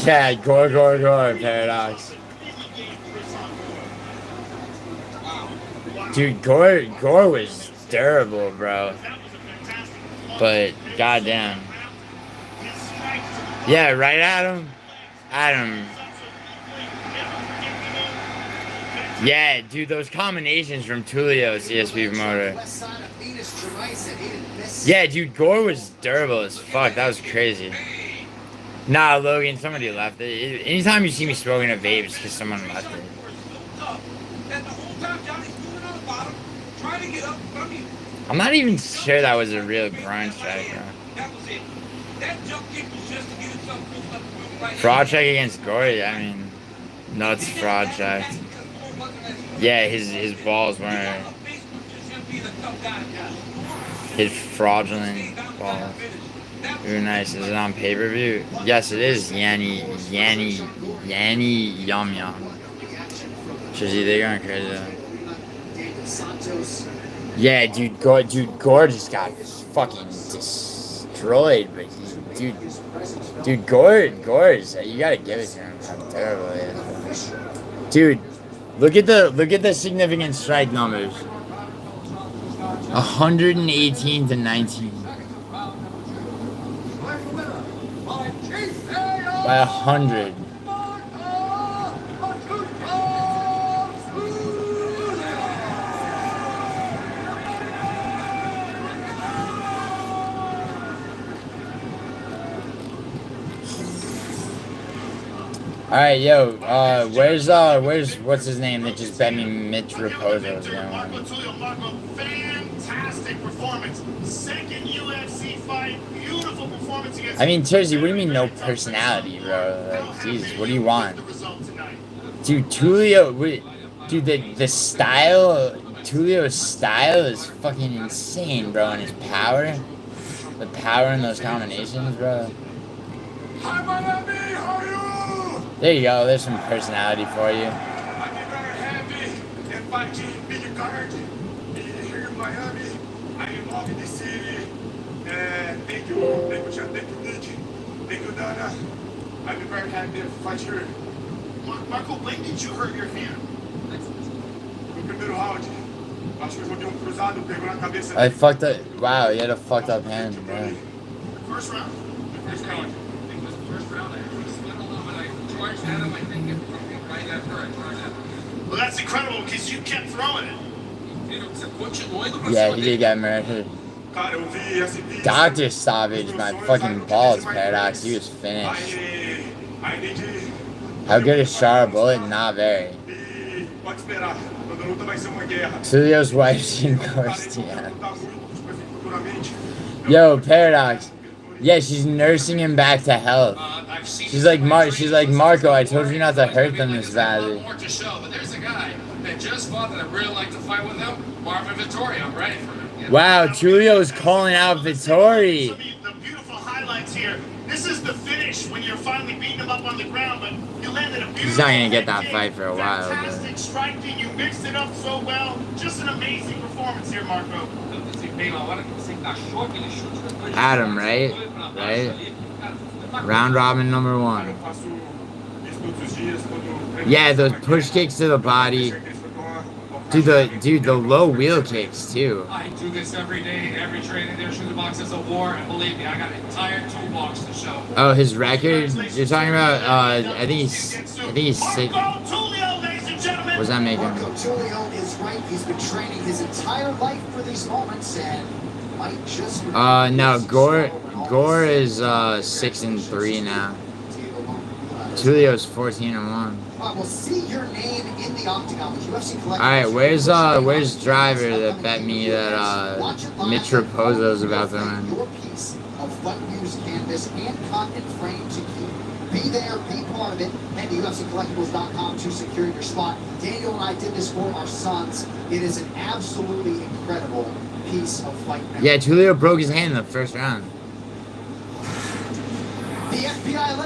Yeah, Gore, Paradox. Dude, Gore was durable, bro. But, goddamn. Yeah, right at him. Yeah, dude, those combinations from Tulio, CSP promoter. Yeah, dude, Gore was durable as fuck. That was crazy. Nah, Logan, somebody left it. Anytime you see me smoking a vape, it's because someone left it. I'm not even sure that was a real groin strike, bro. Fraud check against Gore, I mean, nuts fraud check. Yeah, his balls weren't. His fraudulent balls. Ooh, nice. Is it on pay-per-view? Yes, it is. Yanny Yum Yum. Shizzy, they're going crazy. Yeah, dude, Gore just got fucking destroyed, but dude, Gore's, you gotta give it to him. How terrible it is. Dude, look at the significant strike numbers. 118 to 19. By 100. Alright, yo, where's what's his name that just bet me Mitch Raposo's Marco Tulio, Marco, fantastic performance. Second UFC fight, beautiful performance against. I mean, Tersey, what do you mean no personality, bro? Like, Jesus, what do you want? Dude, Tulio, dude, the style, Tulio's style is fucking insane, bro, and his power. The power in those combinations, bro. There you go, there's some personality for you. I'd be very happy if I can be the guard here in Miami. I love the city. Thank you, Chad. Thank you, Nick. Thank you, Dana. I'd be very happy if I fight here. Marco, when did you hurt your hand? No primeiro round. Acho que eu joguei cruzado, pegou na cabeça. I fucked up. Wow, you had a fucked up hand, bro. First round? The first round. I think it was the first round. I actually split a little bit. I charged at him. I think it was right after I charged at him. Well, that's incredible because you kept throwing it. Yeah, he did get murdered. Dr. Savage, my fucking balls, Paradox. He was finished. How good is Char Bullet? Not very. Tulio's wife's in course, yeah. Yo, Paradox. Yeah, she's nursing him back to health. She's like Marco, I told you not to hurt them this badly. That just fought that I really like to fight with him, Marvin Vittori. I'm ready for him. Wow, Julio's calling out Vittori. The beautiful highlights here. This is the finish when you're finally beating him up on the ground, but you landed a beautiful. He's not gonna get that fight for a while. Fantastic striking. You mixed it up so well. Just an amazing performance here, Marco. Adam, right? Right? Round robin number 1. Yeah, those push kicks to the body. Dude, the low wheel kicks too. I do this every day, every training. Their shoebox is a war, and believe me, I got an entire toolbox to show. Oh, his record? You're talking about? I think he's sick. What does that make him? Marco Tulio is right. He's been training his entire life for these moments, and might just. No, Gore is 6-3 now. Tulio's 14-1. We'll see your name in the octagon with UFC Collective. Alright, where's Driver that bet me that Mitch Raposo's about to win? Your piece of fight news canvas and content frame to keep. Be there, be part of it. Head to UFCcollectibles.com to secure your spot. Daniel and I did this for our sons. It is an absolutely incredible piece of fight. Yeah, Tulio broke his hand in the first round.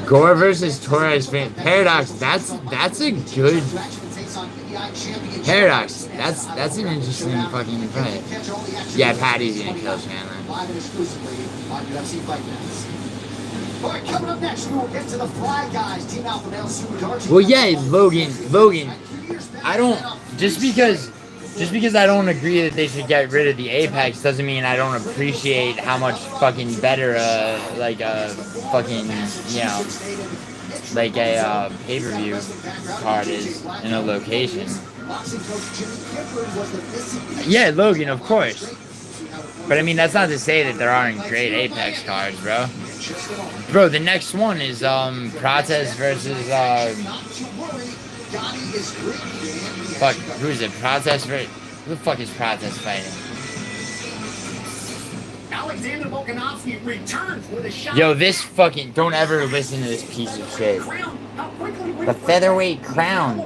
Gore versus Torres Paradox. That's a good Paradox. That's an interesting fucking fight. Yeah, Patty's gonna kill Chandler. Alright, coming up next, we will get to the Fly Guys, Team Alpha Male Super Dark. Well, yeah, Logan. I don't just because I don't agree that they should get rid of the Apex doesn't mean I don't appreciate how much fucking better like a fucking, you know, like a pay-per-view card is in a location. Yeah, Logan, of course. But I mean, that's not to say that there aren't great Apex cards, bro. Bro, the next one is Protest versus fuck, who is it? Protest versus who the fuck is Protest fighting? Alexander Volkanovski returns with a shot. Yo, this fucking don't ever listen to this piece of shit. The featherweight crown.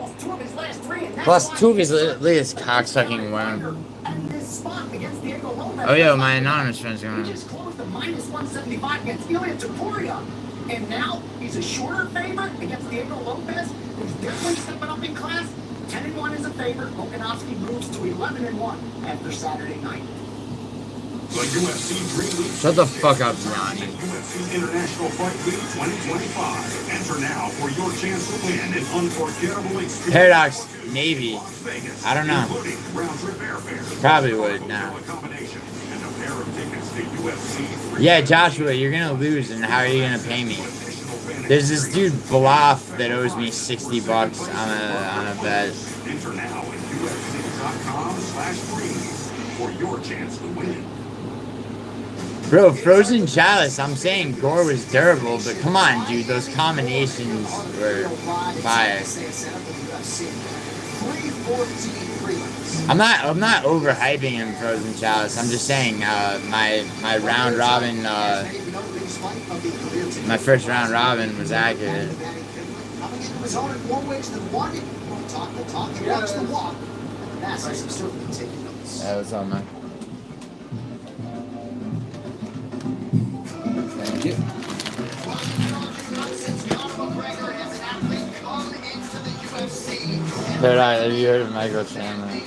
Plus 2 of his latest cocksucking worm. Oh, yo, my anonymous friend's going. He just closed the -175 against Ilya Topuria. And now he's a shorter favorite against Diego Lopez, who's definitely stepping up in class. 10-1 is a favorite. Volkanovski moves to 11-1 after Saturday night. Shut the fuck up, Johnny. UFC International Fight Week 2025. Enter now for your chance to win an unforgettable experience. Paradox, maybe. I don't know. Probably would now. And a pair of tickets the UFC. Yeah, Joshua, you're gonna lose, and how are you gonna pay me? There's this dude Bluff that owes me $60 on a bet. Enter now at UFC.com/freeze for your chance to win. Bro, Frozen Chalice, I'm saying Gore was durable, but come on, dude, those combinations were fire. I'm not overhyping him, Frozen Chalice. I'm just saying, my round robin, my first round robin was accurate. Yeah, what's up, man? Thank you. Alright, have you heard of Michael Chandler?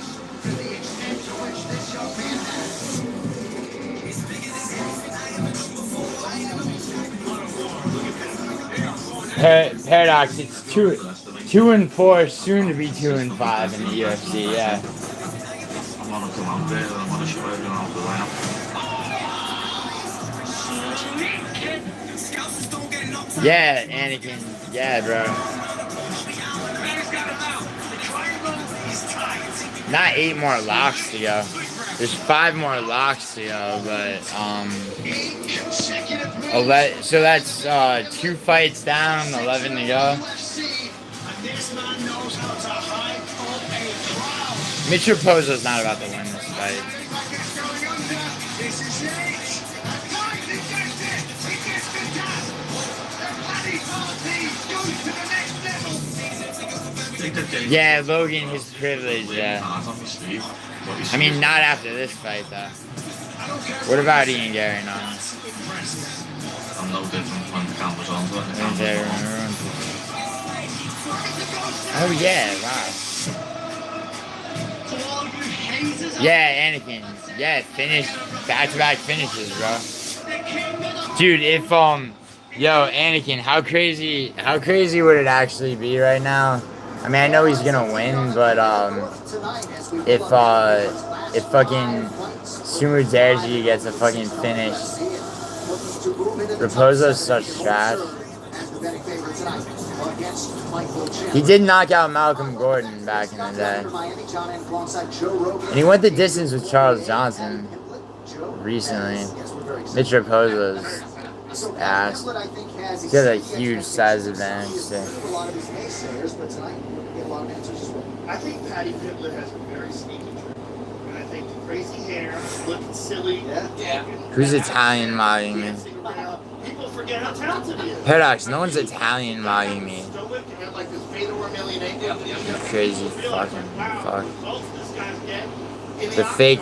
Paradox, it's 2-4, soon to be 2-5 in the UFC, yeah. I'm gonna come up there and I'm gonna show everyone off the ramp. Yeah, Anakin. Yeah, bro. Not 8 more locks to go. There's 5 more locks to go, but so that's 2 fights down, 11 to go. Mitch Raposo's not about to win this fight. Yeah, Logan, his privilege, yeah. I mean, not after this fight, though. What about Ian Gary now? I'm no different when the camera's on, but oh, yeah, wow. Yeah, Anakin. Yeah, finish, back-to-back finishes, bro. Dude, if, yo, Anakin, how crazy would it actually be right now? I mean, I know he's gonna win, but, if fucking Sumu Derji gets a fucking finish, Raposo's such trash. He did knock out Malcolm Gordon back in the day. And he went the distance with Charles Johnson recently. Mitch Raposo's ass. He has a huge size advantage too. I think Patty Pittler has a very sneaky trick. And I think the crazy hair, looking silly. Yeah. Who's Italian modding me? People forget how talented he is. Paradox, no one's Italian modding me. Crazy fucking fuck. The fake.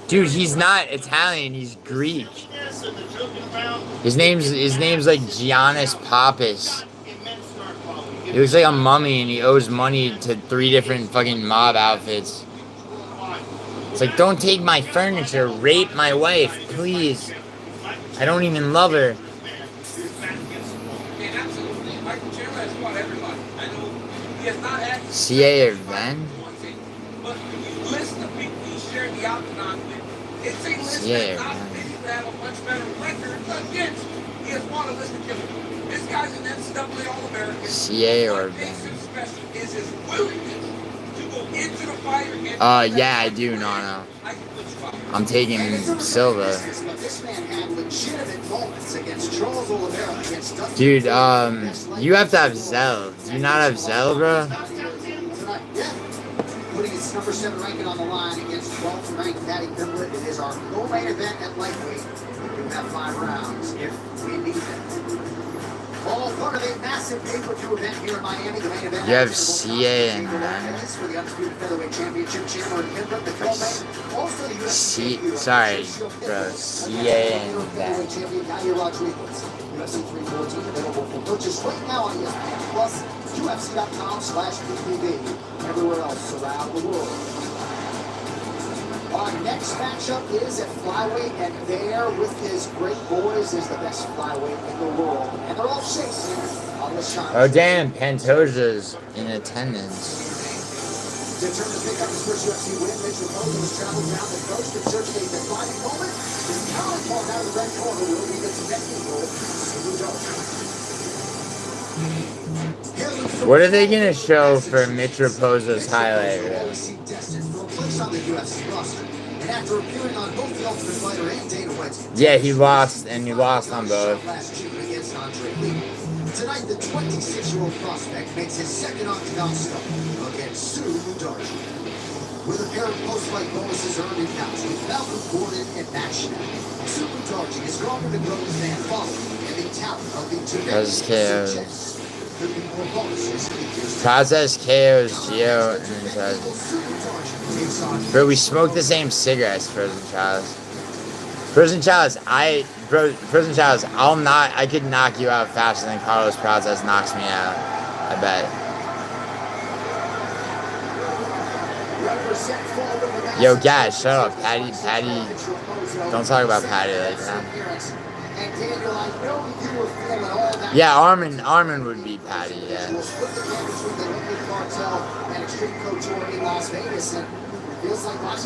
Dude, he's not Italian, he's Greek. His name's like Giannis Pappas. He looks like a mummy and he owes money to 3 different fucking mob outfits. It's like, don't take my furniture, rape my wife, please. I don't even love her. CA or Ven? CA or Ven? CA or Ven? Yeah, I do, no. I'm taking Silva. Dude, you have to have Zell. Do you not have Zell, bro? Putting its number 7 ranking on the line against 12th ranked Patty Pittler. It is our co-main event at lightweight. We do have 5 rounds if we need them. All part of a massive pay-per-view event here in Miami. The main event. You have CA and Ven. For the undisputed featherweight championship, Chandler and Pittler, the co-main. Also the UFC. Sorry, bro. CA and Ven. UFC 314 available for purchase right now on ESPN Plus, UFC.com/PPV. Everywhere else around the world. Our next matchup is at flyweight, and there with his great boys is the best flyweight in the world. And they're all chasing on the shot. Oh damn, Pantoja's in attendance. Determined to pick up his first UFC win, Mitch Raposo has traveled down the coast in search of a defining moment. His counterpart out of the red corner will be the Tibet Eagle, Subu Darji. What are they gonna show for Mitch Raposo's highlight reel? Yeah, he lost, and he lost on both. Tonight, the 26-year-old prospect makes his second octagon start against Subu Darji. With a pair of post-fight bonuses earned in bouts with Malcolm Gordon and Matt Schnell, Subu Darji is stronger to grow his fan following and the talent of the Tibetan. Process KOs Gio and says, bro, we smoked the same cigarettes, Frozen Chalice. Frozen Chalice, I could knock you out faster than Carlos Process knocks me out. I bet. Yo, guys, shut up. Patty, don't talk about Patty like that. Yeah, Armin would be Patty, yeah.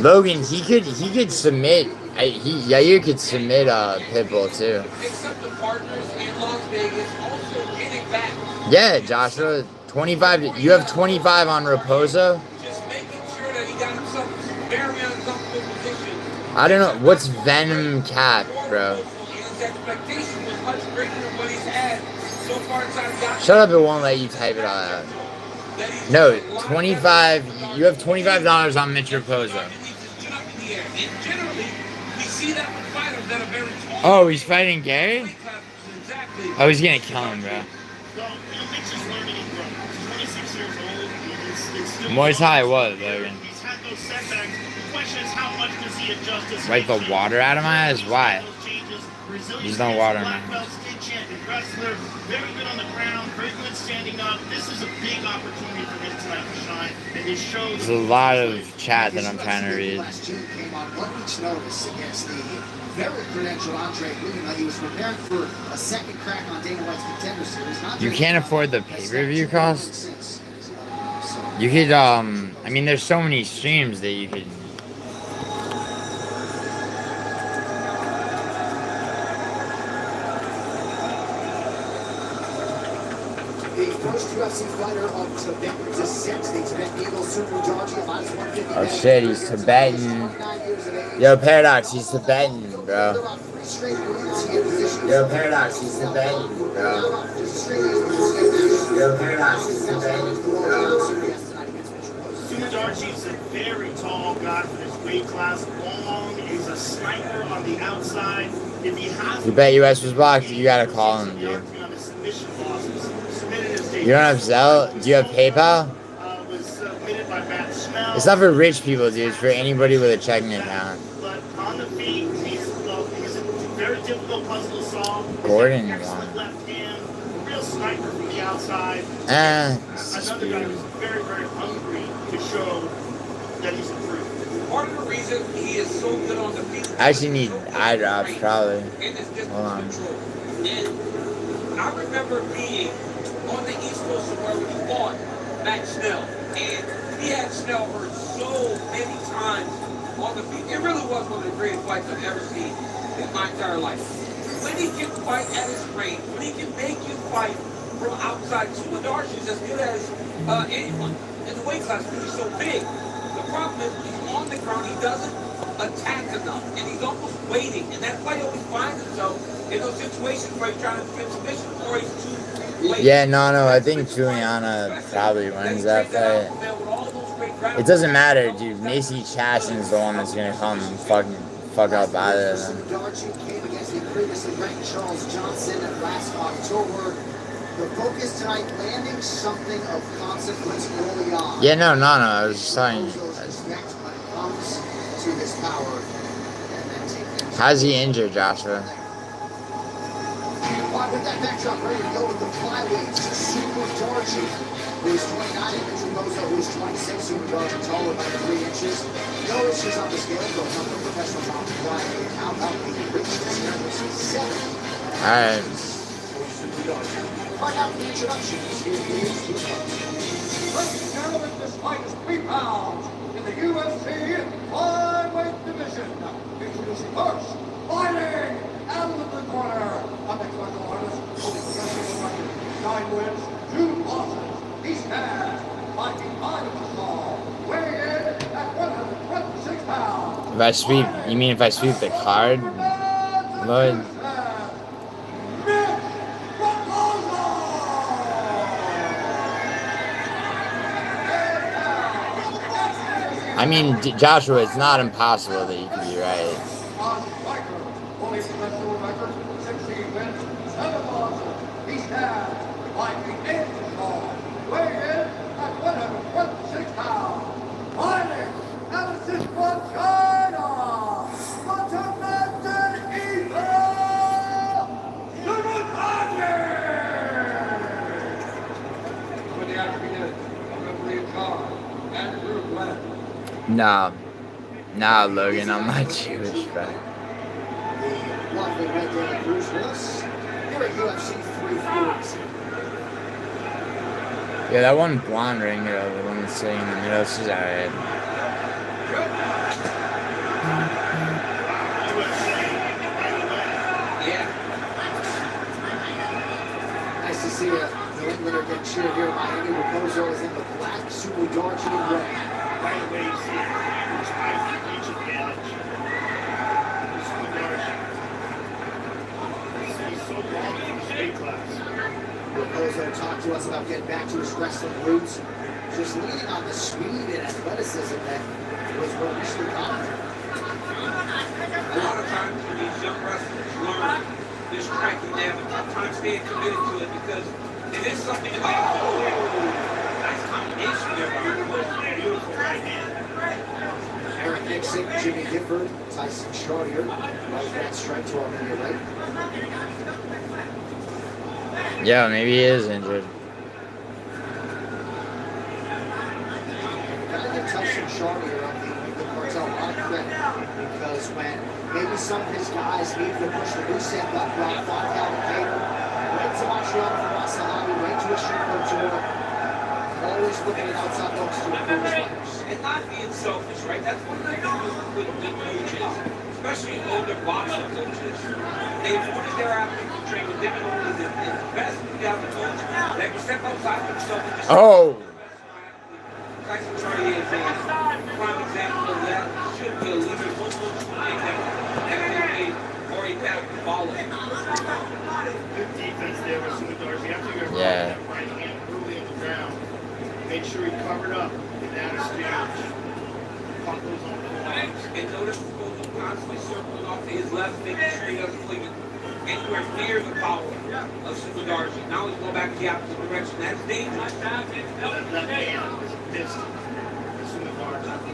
Logan, he could submit. Yair could submit Pitbull too. Yeah, Joshua, 25. You have 25 on Raposo. I don't know what's Venom Cap, bro. Shut up! It won't let you type it all out. No, 25. You have $25 on Mitch Raposo. Oh, he's fighting Gary? Oh, he's gonna kill him, bro. Muay Thai what, Logan? Wipe the water out of my eyes? Why? There's no water in my eyes. Very good on the ground, very good standing up. This is a big opportunity for him tonight to shine. And this shows. There's a lot of chat that I'm trying to read. Came on 1 week's notice against the very credentialed Andre Luna. He was preparing for a second crack on Dana White's Contender Series. You can't afford the pay-per-view cost? You could, I mean, there's so many streams that you could. Oh shit, he's Tibetan. Yo, Paradox, he's Tibetan, bro. Yo, Paradox, he's Tibetan, bro. Yo, Paradox, he's Tibetan, bro. Subu Darji is a very tall guy for this weight class. Long, he's a sniper on the outside. If he has You bet US was blocked, you gotta call him, dude. You don't have Zelle? Do you have PayPal? It's not for rich people, dude. It's for anybody with a checking account. But on the feet, he's a very difficult puzzle to solve. Gordon Excellent won. left hand, real sniper from the outside. Eh. Another guy who's very, very hungry to show that he's improved. Part of the reason he is so good on the feet. I actually need eye drops, probably. Hold on. And I remember being on the East Coast where we fought Matt Schnell, and he had Schnell hurt so many times on the feet. It really was one of the greatest fights I've ever seen in my entire life. When he can fight at his range, when he can make you fight from outside, Subu Darji is as good as anyone in the weight class because he's so big. The problem is he's on the ground, he doesn't attack enough, and he's almost waiting, and that's why he always finds himself in those situations where he's trying to defend submission or he's too late. Yeah, no, I think Giuliano probably wins that fight. It doesn't matter, dude. Macy Chaston's the one that's gonna come and fuck up either of them. Darji came against the previously ranked Charles Johnson last October. The focus tonight, landing something of consequence early on. Yeah, no, I was just saying. How's he injured, Joshua? With that backdrop, ready to go with the flyweights. Subu Darji, who's 29, and Mitch Raposo, who's 26. Subu Darji taller by 3 inches. No issues on the scale, though some of the professionals on the flyweight count up. He reached his number 7. Alright. Subu Darji. Find out the introductions. Here is your host. Ladies and gentlemen, this fight is 3 pounds in the UFC flyweight division. Introducing first, fighting out of the corner, a mixed martial artist holding professional record, 9 wins, 2 losses. He stands fighting 5 of the small, weighing in at 126 pounds. If I sweep, you mean if I sweep the card? Lord. I mean, Joshua, it's not impossible that you could be right. Only professional record, 16 wins, 7 losses. He stands fighting 8 of the small, weighing in at 126 pounds. Fighting Allison from China, Mountain With the African, a referee in charge, and group led. Nah, Logan, I'm not Jewish, bro. The lovely Red Day Cruz with us here at UFC 340. Yeah, that one blonde ring girl, the one that's sitting in the middle, she's alright. Nice to see a New Englander get cheered here. Miami Raposo is in the black, Super Darchi in red. Right away, you see which height each advantage. Super Darchi. He's so long in his weight class. Raposo talked to us about getting back to his wrestling roots, just leaning on the speed and athleticism that was what initially caught him. A lot of times when these young wrestlers learn this striking, they have a tough time staying committed to it because it is something to like, oh, nice combination there by Raposo. Beautiful right hand. Eric Nixon, Jimmy Gifford, Tyson Chartier, right that strike to our media right. Yeah, maybe he is injured. Gotta give Tyson Chartier of the New England Cartel a lot of credit because when maybe some of his guys needed to push the reset button, brought Calvin Cater, right to Montreal from Wasalabi, right to a Chicago tour, always looking at outside looks to improve his players. And not being selfish, right? That's one of the things with coaches, especially older boxing coaches. They wanted their athletes to train with different only the best you have a coach that can step outside themselves and just Tyson Chartier is a prime example of that. Should be a leader. One coach would make that they already had to follow. Good defense there with Super Darchi. After you got that right hand early on the ground, made sure he covered up in that exchange. Caught those on the lines. And notice Raposo constantly circling off to his left, making sure he doesn't fling it anywhere near the power of Super Darchi. Now he's going back in the opposite direction. That's dangerous. That left hand was pissed. Super Darchi.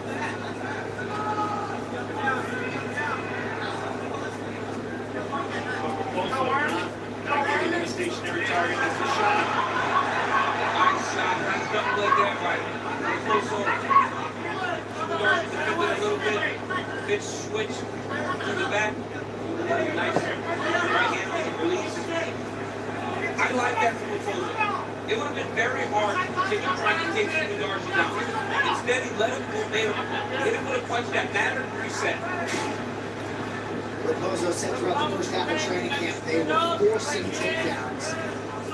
Not giving him a stationary target. That's the shot. Nice shot. Nice double leg there by Raposo. Super Darchi defended a little bit. Pitch switch to the back. Nice right hand release. I like that from Raposo. It would have been very hard to continue trying to take Super Darchi down. Instead, he let him move, hit him with a punch that mattered, reset. Raposo said throughout the first half of training camp, they were forcing takedowns,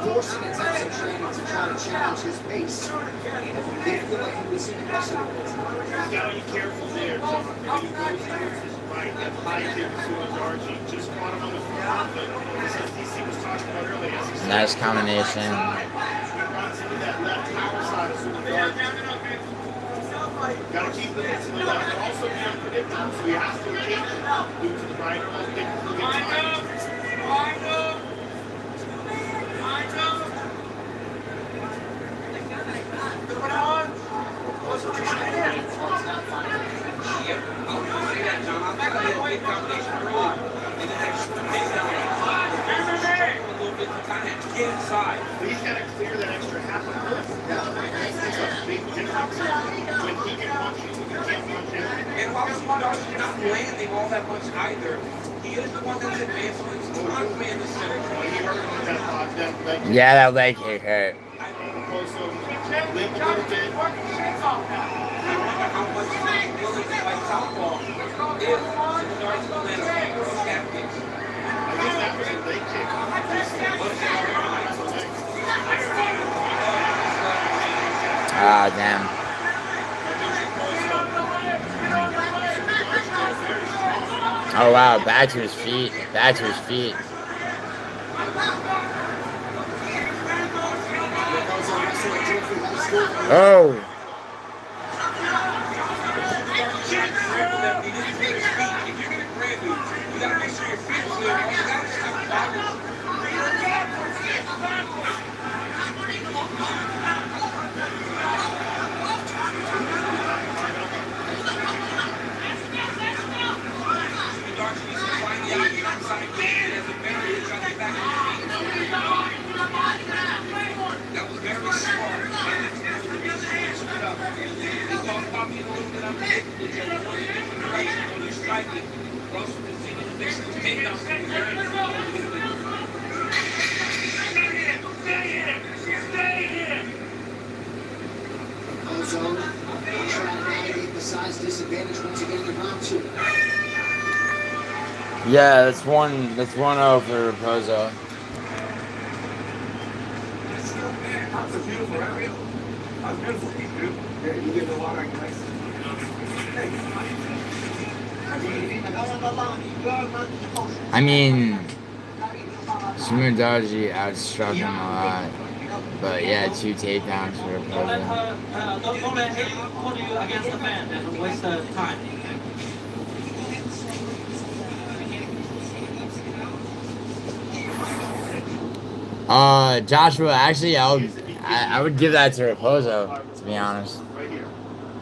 forcing attempts in training to try to challenge his pace. They feel like he was in the wrestling world. You gotta be careful there, John. He goes towards his right, that high kick to Super Darchi. Just caught him on the front, but as DC was talking about earlier, as he said, nice combination. he runs into that left power side of Super Darchi. Gotta keep the hits to the left, but also be unpredictable, so he has to occasionally move to the right or else get time. Inside. But he's got to clear that extra half a foot. It's a big difference when he can punch you, you can't punch him. And while Super Darchi's not landing all that much either, he is the one that's advancing Yeah, that leg kick hurt. Ah, damn. Oh, wow. Back to his feet. Back to his feet. Oh. Yeah, that's 1-0 for Raposo. That's a beautiful area. That's beautiful. Yeah, you get the water and nice. I mean, Sumodaji outstruck him a lot. But yeah, 2 takedowns for Raposo. Don't let him put you against the fan and waste the time. Joshua, actually, I would give that to Raposo, to be honest. Right here.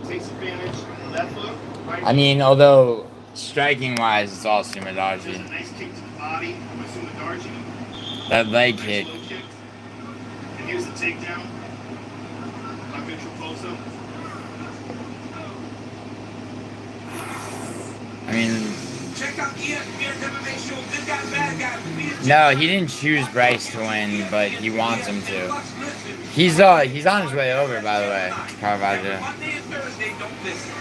Takes advantage. Left hook. Right. I mean, although striking-wise, it's all Sumodaji. There's a nice kick to the body from Sumodaji. That leg kick. And here's the takedown by Mitch Raposo. I mean, check out ESPN's MMA show, Good Guy, Bad Guy. No, he didn't choose Bryce to win, but he wants him to. He's on his way over, by the way, Caravaggio. Monday and Thursday, don't miss it.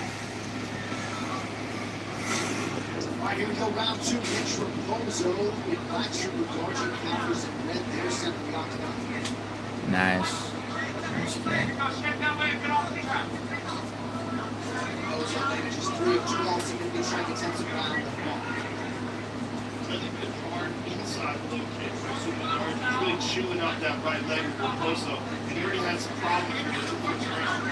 All right, here we go, round 2. Mitch Raposo in black shirt with Argent counters in red there, center of the octagon. Nice. Nice kick. Raposo manages 3 of 2 ultimate strike attempts around the ball. Really good hard inside low kick from Sumodaji. He's really chewing up that right leg with Raposo, and he already had some problems with the first round.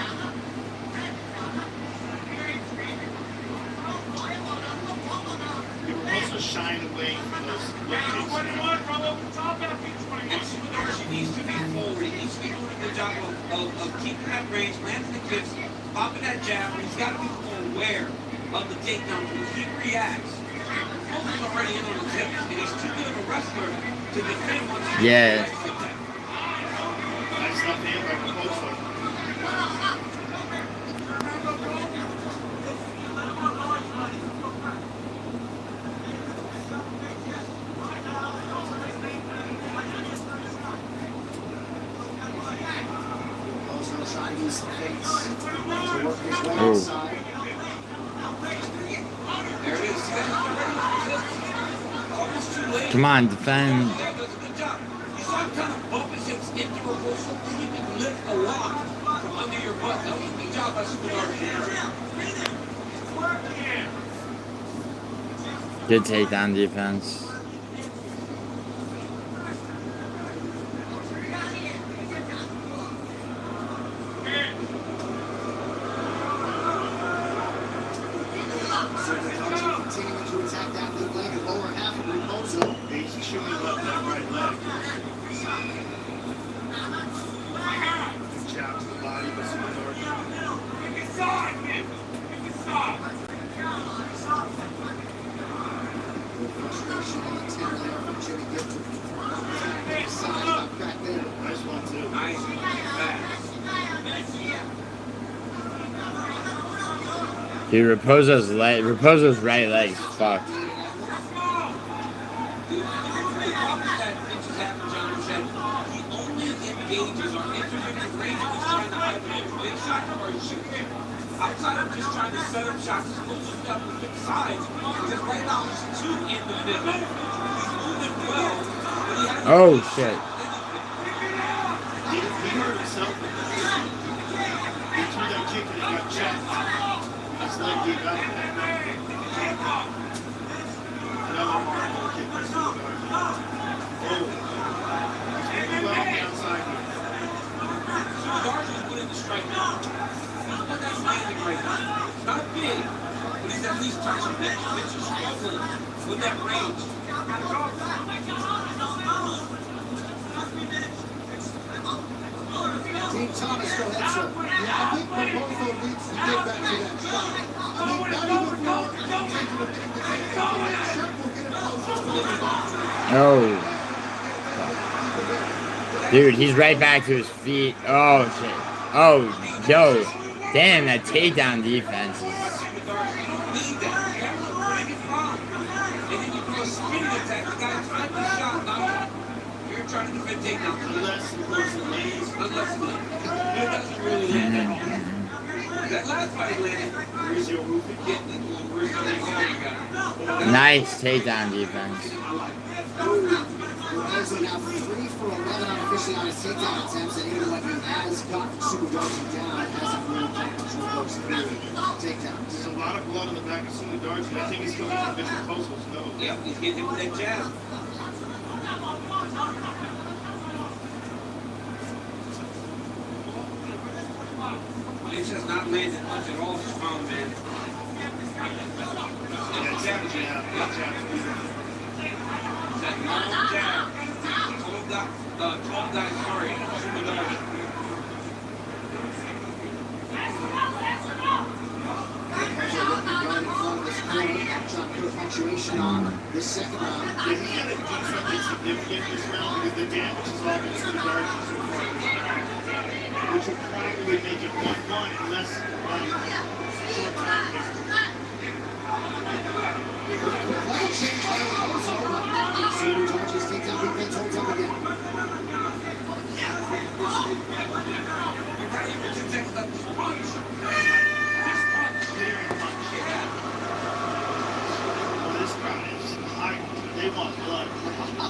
Raposo shying away from those low kicks. Sumodaji needs to be forward. He needs to be doing a good job of keeping that range, landing the kicks, popping that jab. He's got to be more aware of the takedown when he reacts. Raposo's already in on his hip, and he's too good of a wrestler to defend once he Yeah. Nice left hand by Raposo. Trying to use the face to work his way outside. There it is. Almost too late. Come on, defend. That does a good job. You saw him kind of bump his hips into Raposo, so you can lift a lot from under your butt. That was a good job by Sumodaji. Good takedown defense. Continuing to attack that mid leg and lower half of Raposo. He's chewing up that right leg. Good jab to the body by Sumodaji. Inside, man. Inside. Frustration on the 10 there from Jimmy Gibson. Side up back there. Nice one, too. Nice. Fast. Dude, Raposo's right leg is fucked. gauges are intermittent range of trying to either make a big shot or shoot it. Outside of just trying to set up shots, he's moving up the big sides. Because right now he's 2 in the middle. He's moving well, but he has Oh shit. He hurt himself. He threw that kick and he got checked. His leg gave out. Another hard kick. Oh. He's moving well on the outside here. Darcy's putting the strike now. But that's landing right now. It's not big, but he's at least touching Mitch. Mitch is struggling with that range. Team Thomas, go ahead, sir. Yeah, I think Raposo needs to get back to that shot. I mean, not even for taking a big shot will get it closer to the box. Oh. Dude, he's right back to his feet. Oh shit. Oh, yo. Damn, that takedown defense is... You're trying to defend takedown. Unless it doesn't really land. That last fight landed. Where's your roof? Where's your Nice takedown defense. Burmese now 3 for 11 on officially on his takedown attempts, and even when he has gotten Super Darcy down, hasn't really done much of those takedowns. There's a lot of blood on the back of Super Darcy. I think he's coming from Bishop Coastal's nose. Yeah, he's getting him with that jab. Mitch has not landed much at all this round, man. Yeah, jab. That long jab. Tall guy, sorry. Super Darcy. Punctuation on this second round. Yeah, he's going to do something significant this round because the damage is all been Super Darcy so far this round, which would probably make it 1-1 unless short time history. Super Darcy's takedown defense holds up again. They want blood.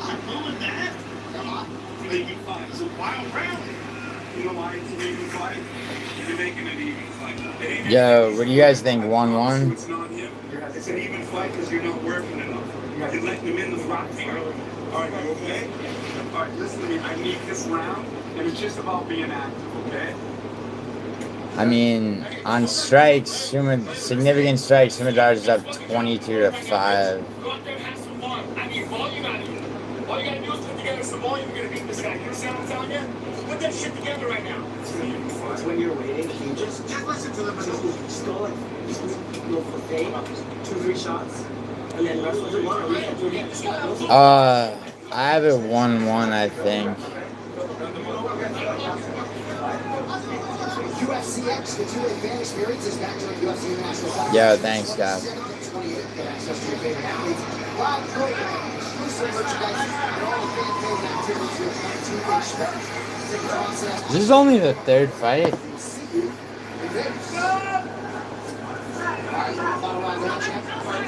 They're doing that. It's a wild round. You know why it's an even fight? You're making an even fight. Yo, what do you guys think? 1-1? It's not him. It's an even fight because you're not working enough. You're letting him in the rock field. All right, you okay? All right, listen to me. I need this round, and it's just about being active, okay? I mean, on strikes, significant strikes, Super Darcy's up 22-5. I need volume out of you. All you gotta do is put together some volume. You're gonna beat this guy. You understand what I'm telling you? Put that shit together right now. It's when you're waiting, you just listen to them. Just go for fade, 2-3 shots, and then rest with the one. I have it 1-1, I think. UFC X, the 2-day fan experience is back to the UFC International Fight. Yo, thanks, guys. 28 get access to your favorite athletes, live programming, exclusive merchandise, and all the fan favorite activities you'll come to expect. Ticket process. This is only the third fight.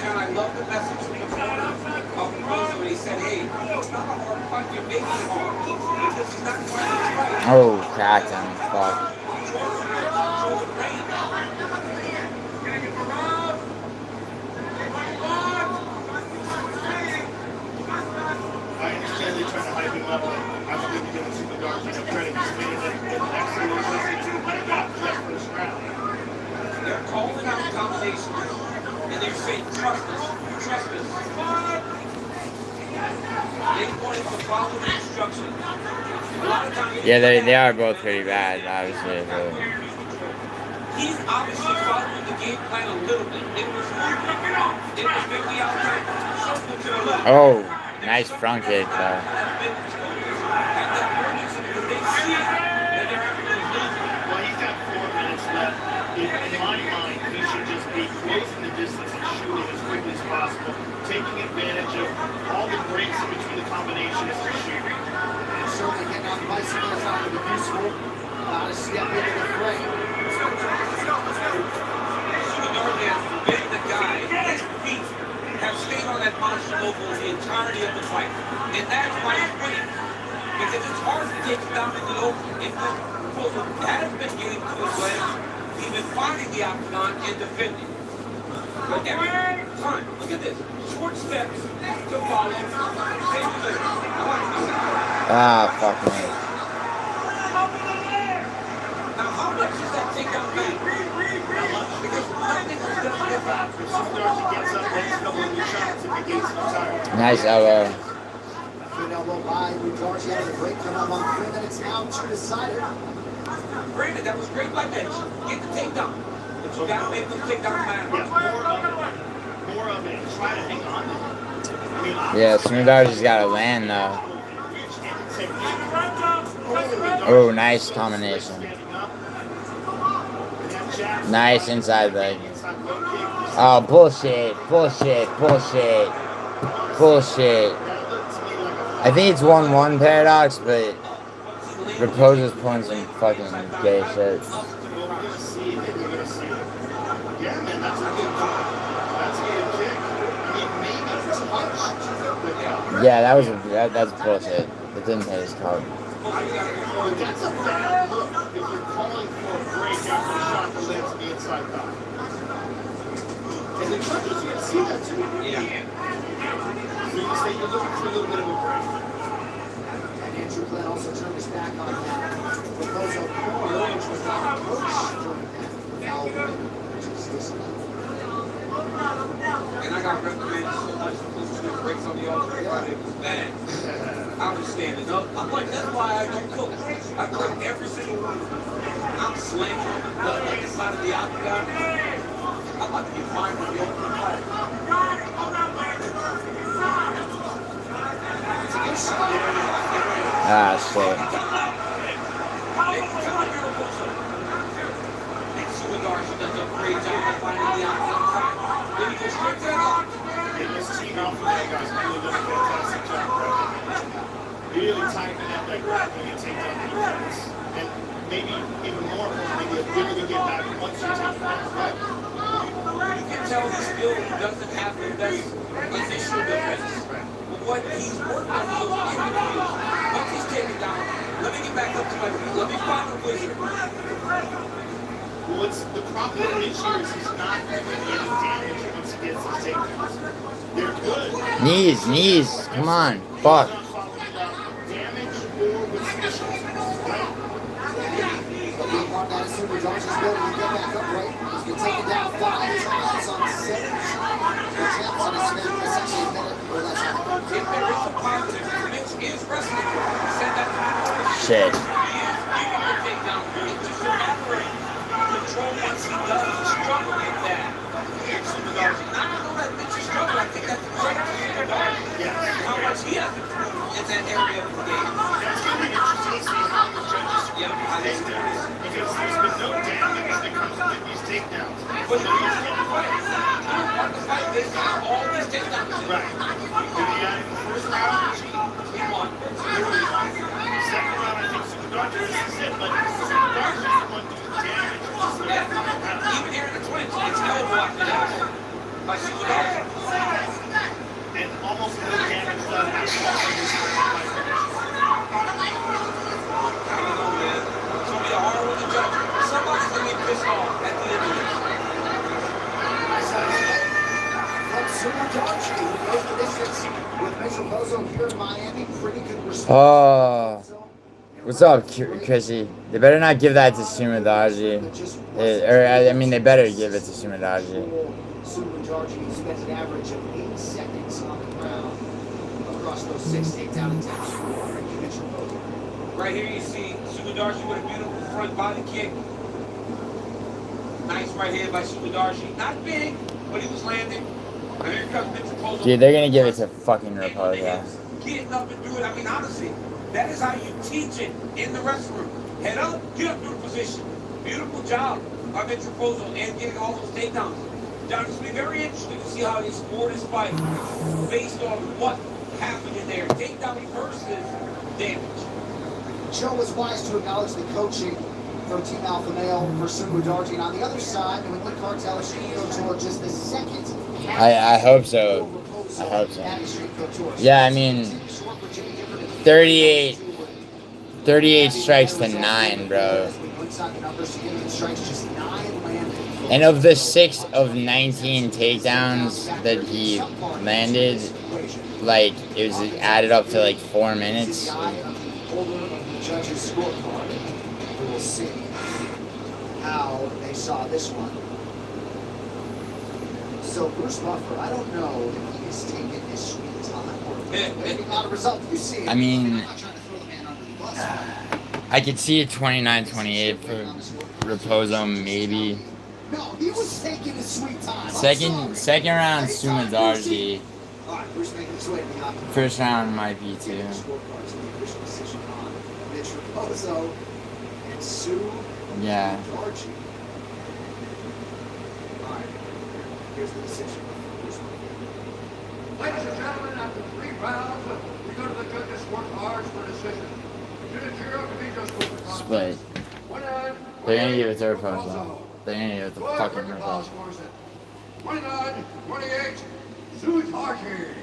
I love the message from the corner of Rose when he said, hey, it's not a hard fight, you're making it hard. This is not quite right. Oh, cracked him. Fuck. I understand they're trying to hype him up, but I don't think they're giving Super Darcy enough credit. He's made it an excellent lesson to that first round. They're calling out combinations, and they're saying, trust us, trust us. They wanted to follow the instructions. A lot of times, Yeah, they are both pretty bad, obviously. But... he's obviously following the game plan a little bit. It was maybe outside, something to the left. Oh, nice front kick, though. Well, he's got 4 minutes left. In my mind, he should just be closing the distance and shooting as quickly as possible, taking advantage of all the breaks in between the combinations to shoot. certainly getting on bicycles out of the useful. Not a step into the fray. Giuliano has forbidden the guy, his feet have stayed on that monster local the entirety of the fight. And that's why he's winning. Because it's hard to take him down in the open. If the proposal has been getting to his legs, he's been finding the octagon and defending. But every time, look at this, short steps to follow, same position. Ah, fuck me. Now, how much does that take out me? Because nothing was done different. Darcy gets up, then he's couple of new shots and begins to retire. Nice elbow. Good elbow by Darcy out of the break. Come up on 3 minutes now to decide it. Granted, that was great by Mitch. Get the takedown. But you got to make them take down the man. More of it. Try to hang on to it. Yeah, Sumidarji's got to land though. Oh, nice combination. Nice inside leg. Oh, bullshit, bullshit, bullshit, bullshit. I think it's 1-1 Paradox, but Raposa's pulling some fucking gay shit. Yeah, that's bullshit. It didn't hit his card. That's a bad look if you're calling for a break after a shot that lands on the inside thigh. And the judges, you can see that too. Yeah. So you say you're looking for a little bit of a break. And Andrew Glenn also turned his back on that. Raposo corner, which was not approached during that foul, which is disallowed. And I got recommended so much for listening breaks on the altar. It was bad. I was standing up. I'm like, that's why I don't cook. I cook every single one. I'm slamming on the blood like inside of the octagon. I'm about to get fined on the open fight. Ah, shit. And Sumidarji does a great job of finding the octagon fight. Then he goes straight to the lock. This team out for you guys really does a fantastic job right now. Really tightening up that grappling and take down defense. And maybe even more importantly, the ability to get back once you take down the fight. You can tell he still doesn't have the best initial defense. But what he's working on those individuals, once he's taken down, let me get back up to my feet. Let me find the wizard. Well, the problem with this year is he's not doing any damage once he gets his takedowns. They're good. Knees, come on, fuck. Damage or with submissions, right? That is Sumidarji's ability to get back upright. He's been taken down 5 times on 7 attempts and has spent essentially a minute or less on it. If there is a positive, Mitch is wrestling. He said that to me. Shit. He is giving the takedown. It's just a matter of control once he does. He's struggling with that. Sumidarji, I don't know that Mitch is struggling. I think that's the credit to Sumidarji. How much he has to prove in that area of the game. That's going to be interesting to see how the judges take this. Because there's been no damage that comes with these takedowns. But he's getting fight. I don't want to fight this time. All these takedowns. Right. If he got in the first round, he won. Second round, I think Sumidarji, this is it. But Sumidarji is the one doing damage. Even here in the clinch, it's elbow after that. By Giuliano. And almost no damage done at all in this fight. I don't know, man. It's going to be a hard one to judge. Somebody's going to get pissed off at the end of this. From Sumidarji, who goes the distance with Mitch Raposo here in Miami. Pretty good response. Oh. What's up, Chrissy? They better not give that to Sumidarji. I mean, they better give it to Sumidarji. Sumidarji spent an average of 8 seconds on the ground across those 6 takedown attempts for Mitch Raposo. Right here you see Sumidarji with a beautiful front body kick. Nice right hand by Sumidarji. Not big, but he was landing. And here comes Mitch Raposo. Dude, they're gonna give it to fucking Raposo. Getting up and do it. I mean, honestly, that is how you teach it in the restroom. Head up, get up to the position. Beautiful job by Mitch Raposo and getting all those takedowns. John, it's going to be very interesting to see how they score this fight based on what happened in there. Takedown versus damage. Joe was wise to acknowledge the coaching from Team Alpha Male for Sumu Darty. And on the other side, New England Cartel Extreme Couture, just the second. I hope so. I hope so. Yeah, I mean, 38 strikes to 9, bro. And of the 6 of 19 takedowns that he landed, like, it was added up to like 4 minutes. We will see how they saw this one. So Bruce Buffer, I don't know if he's taken his sweet time or maybe not a result you see. I mean, I could see a 29-28 for Raposo, maybe. No, he was taking his sweet time. Second round, Sumadarji. First round might be too. Raposo and Sue. Yeah. Here's the decision. Ladies and gentlemen, after 3 rounds, we go to the judges' scorecards for decision. Split. They're gonna give it to Raposo. They're gonna give it to fucking Raposo. 29-28, Sue Tarky.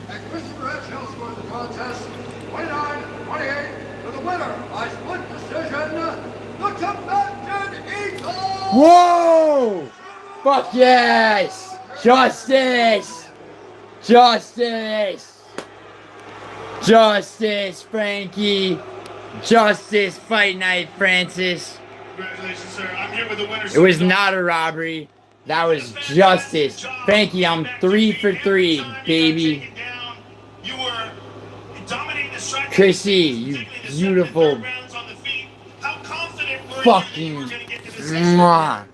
And Christopher Edgehill scored the contest 29-28 for the winner by split decision, the Tibetan Eagle! Whoa! Fuck yes! Justice! Justice! Justice, Frankie! Justice, Fight Night, Francis! Congratulations, sir. I'm here with the winner. It was not a robbery. That was justice. Frankie, I'm 3 for 3, baby. You were dominating the strike. Chrissy, you beautiful fucking mwah.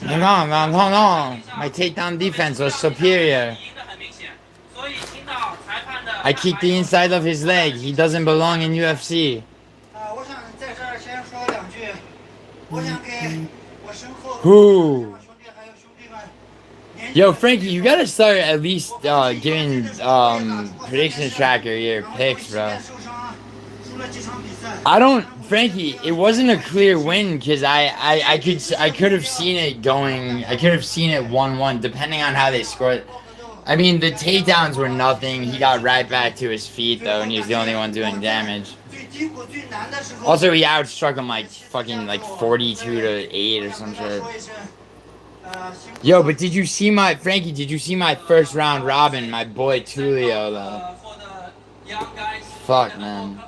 No. My takedown defense was superior. I kicked the inside of his leg. He doesn't belong in UFC. Who? Yo, Frankie, you gotta start at least giving prediction tracker your picks, bro. Frankie, it wasn't a clear win because I could have seen it going. I could have seen it 1-1 depending on how they scored. I mean, the takedowns were nothing. He got right back to his feet though, and he was the only one doing damage. Also, he outstruck him like fucking like 42-8 or some shit. Yo, but did you see my Frankie? Did you see my first round Robin, my boy Tulio though? Fuck, man.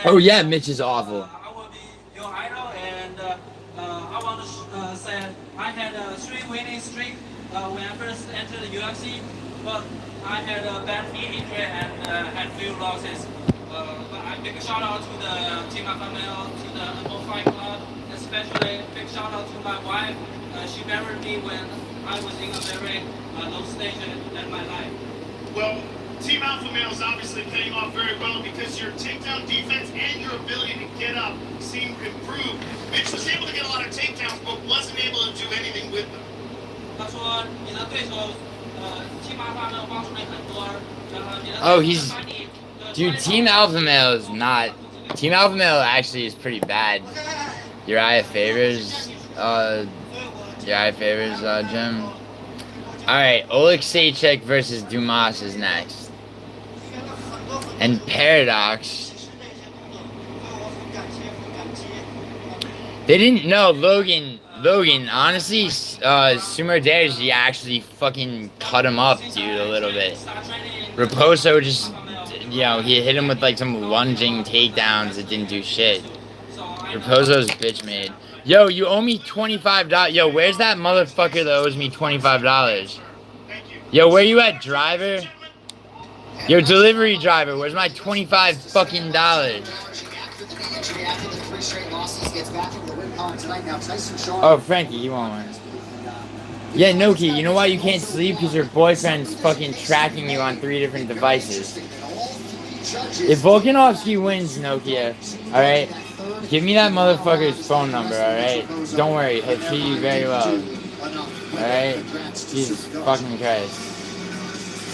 Oh yeah, Mitch is awful. I will be your idol, and I want to say I had a 3 winning streak when I first entered the UFC, but I had a bad knee injury and had few losses. But I big shout out to the Team Alpha Male, to the Uncle Fight Club, especially big shout out to my wife. She married me when I was in a very low stage in my life. Well, Team Alpha Male is obviously paying off very well because your takedown defense and your ability to get up seem improved. Mitch was able to get a lot of takedowns, but wasn't able to do anything with them. 他说你的对手Team Alpha Male帮助你很多，你的 Oh, dude, Team Alpha Male is not. Team Alpha Male actually is pretty bad. Uriah Favors, Jim. Alright, Oleksiejczuk versus Dumas is next. And Paradox. They didn't know Logan, honestly, Sumerderji actually fucking cut him up, dude, a little bit. Raposo just, you know, he hit him with like some lunging takedowns that didn't do shit. Raposo's bitch made. Yo, you owe me $25. Yo, where's that motherfucker that owes me $25? Yo, where you at, driver? Yo, delivery driver, where's my $25 fucking dollars? Oh, Frankie, you want one? Yeah, Noki, you know why you can't sleep? Because your boyfriend's fucking tracking you on 3 different devices. If Volkanovski wins, Nokia, alright? Give me that motherfucker's phone number, alright? Don't worry, he'll treat you very well. Alright? Jesus fucking Christ.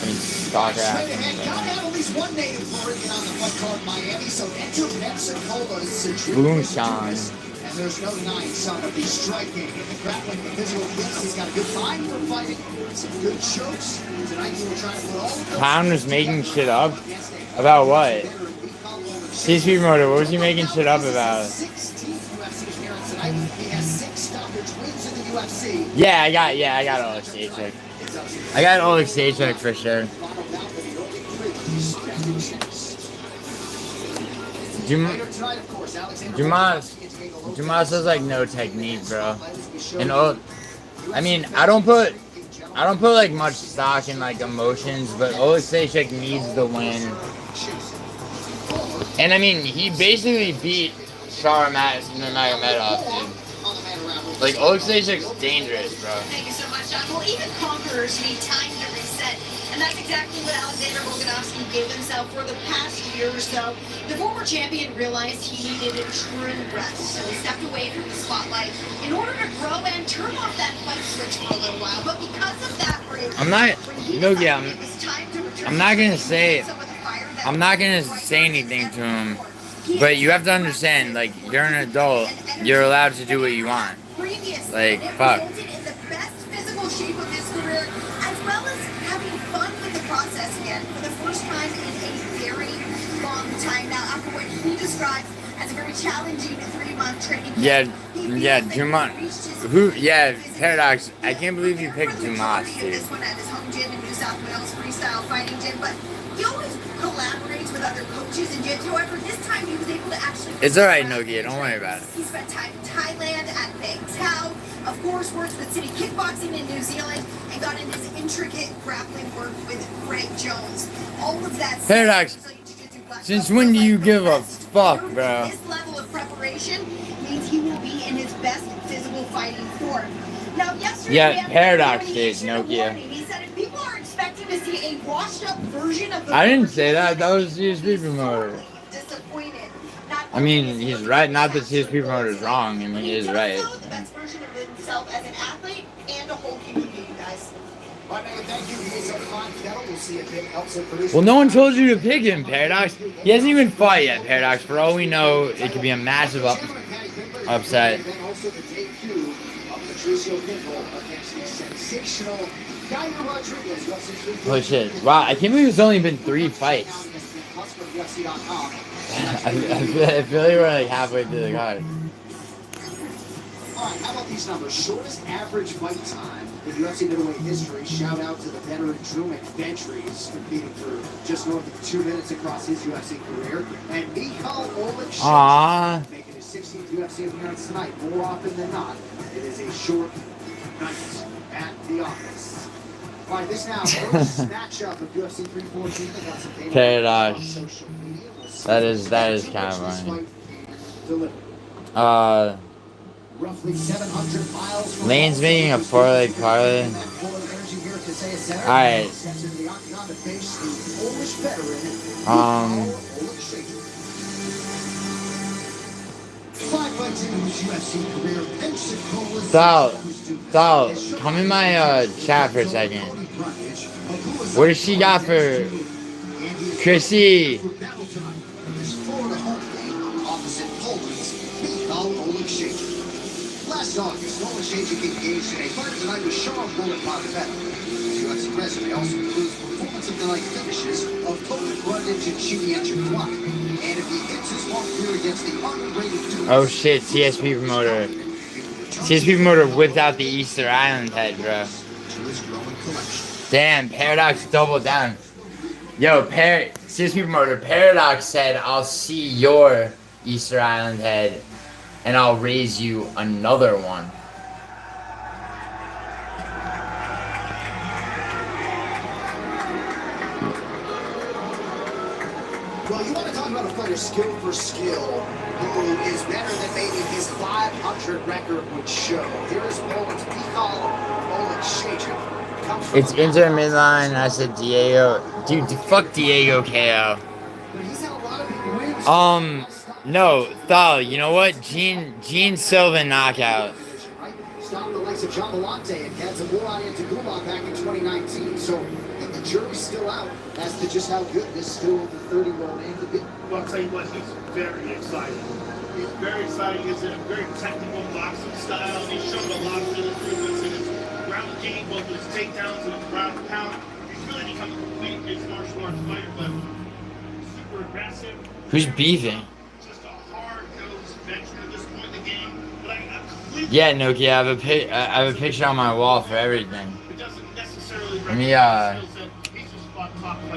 fucking stalker Straight ass. ahead, gotta have at least one native Floridian on the fight card in Miami, so enter Pensacola's Moonshine. And there's no denying some of the striking, the grappling, the physical gifts. He's got a good mind for fighting, some good chokes. Tonight he will try to put all of those... Pound was making shit up? About what? CSP promoter, what was he making shit up about? 16th UFC appearance tonight. He has 6 stoppage wins in the UFC. Yeah, I got Oleg Stachek. I got Oleg Stachek for sure. Dumas has like no technique, bro. And I mean, I don't put like much stock in like emotions, but Oleg Stachek needs the win. And I mean, he basically beat Nurmagomedov, dude. Like, Oleg Stachek's dangerous, bro. Thank you so much, John. Well, even conquerors need time to reset. And that's exactly what Alexander Volkanovski gave himself for the past year or so. The former champion realized he needed a true rest, so he stepped away from the spotlight in order to grow and turn off that fight switch for a little while. But because of that break, I'm not gonna say anything to him. But you have to understand, like, you're an adult, you're allowed to do what you want. Like, fuck. In the best physical shape of his career, as well as having fun with the process again for the first time in a very long time now, after what he describes as a very challenging 3-month training camp. Yeah, Dumas. Paradox. I can't believe you picked Dumas, dude. This one at his home gym in New South Wales, freestyle fighting gym, but he always collaborates with other coaches in jiu-jitsu. However, this time he was able to actually... It's alright, Nokia. Don't worry about it. He spent time in Thailand at Bang Tao, of course, works with City Kickboxing in New Zealand, and got in his intricate grappling work with Greg Jones. All of that... Paradox, since when do you give a fuck, bro? This level of preparation means he will be in his best physical fighting form. Now, yesterday... Yeah, Paradox did, Nokia. He said if people are expecting to see a washed-up version of the... I didn't say that. That was CSP promoter. Disappointed. I mean, he's right. Not that CSP promoter is wrong. I mean, he is right. The best version of himself as an athlete and a whole human being, guys. Well, no one told you to pick him, Paradox. He hasn't even fought yet, Paradox. For all we know, it could be a massive upset. Holy shit. Wow, I can't believe it's only been 3 fights. I feel like we're like halfway through the card. Alright, how about these numbers? Shortest average fight time in UFC middleweight history. Shout out to the veteran Drew McVentry, who's competing for just north of 2 minutes across his UFC career. And Mikhail Oleg making his 16th UFC appearance tonight. More often than not, it is a short night at the office. Alright, this now first matchup of UFC 314. They got some data Paradox. on social media. That is kind of funny. Roughly 700 miles. Lane's making a 4-leg parlay. Alright. Thal, come in my chat for a second. What does she got for Chrissy? Last August, Oleg Stachek engaged in a fight tonight with Sean Bullet Pontevedra. His UFC resume also includes performance of the night finishes of Poland Brundage and Giuliano. And if he hits his long career against the underrated dude... Oh shit, CSP promoter. CSP promoter whipped out the Easter Island head, bro. Damn, Paradox doubled down. Yo, CSP promoter, Paradox said, I'll see your Easter Island head and I'll raise you another one. Well, you want to talk about a fighter skill for skill who is better than maybe his 500 record would show. Here is Poland's Mikhail Oleg Stachek. It's Inter midline. I said Diego. Dude, fuck Diego KO. No, Thal, you know what? Gene Silva knockout. Stopped the likes of John Malante and Kazabura into Gulak back in 2019. So the jury's still out as to just how good this still the 30-year-old man could be. Well, I'll tell you what, he's very exciting. He's very exciting. He's a very technical boxing style. He's shown a lot of improvements in his ground game, both his takedowns and his ground and pound. He's really become a complete mixed martial arts fighter, but super aggressive. Who's beefing? Just a hard-nosed veteran at this point in the game. But I'm completely... Yeah, Nokia, I have a picture on my wall for everything. It doesn't necessarily Let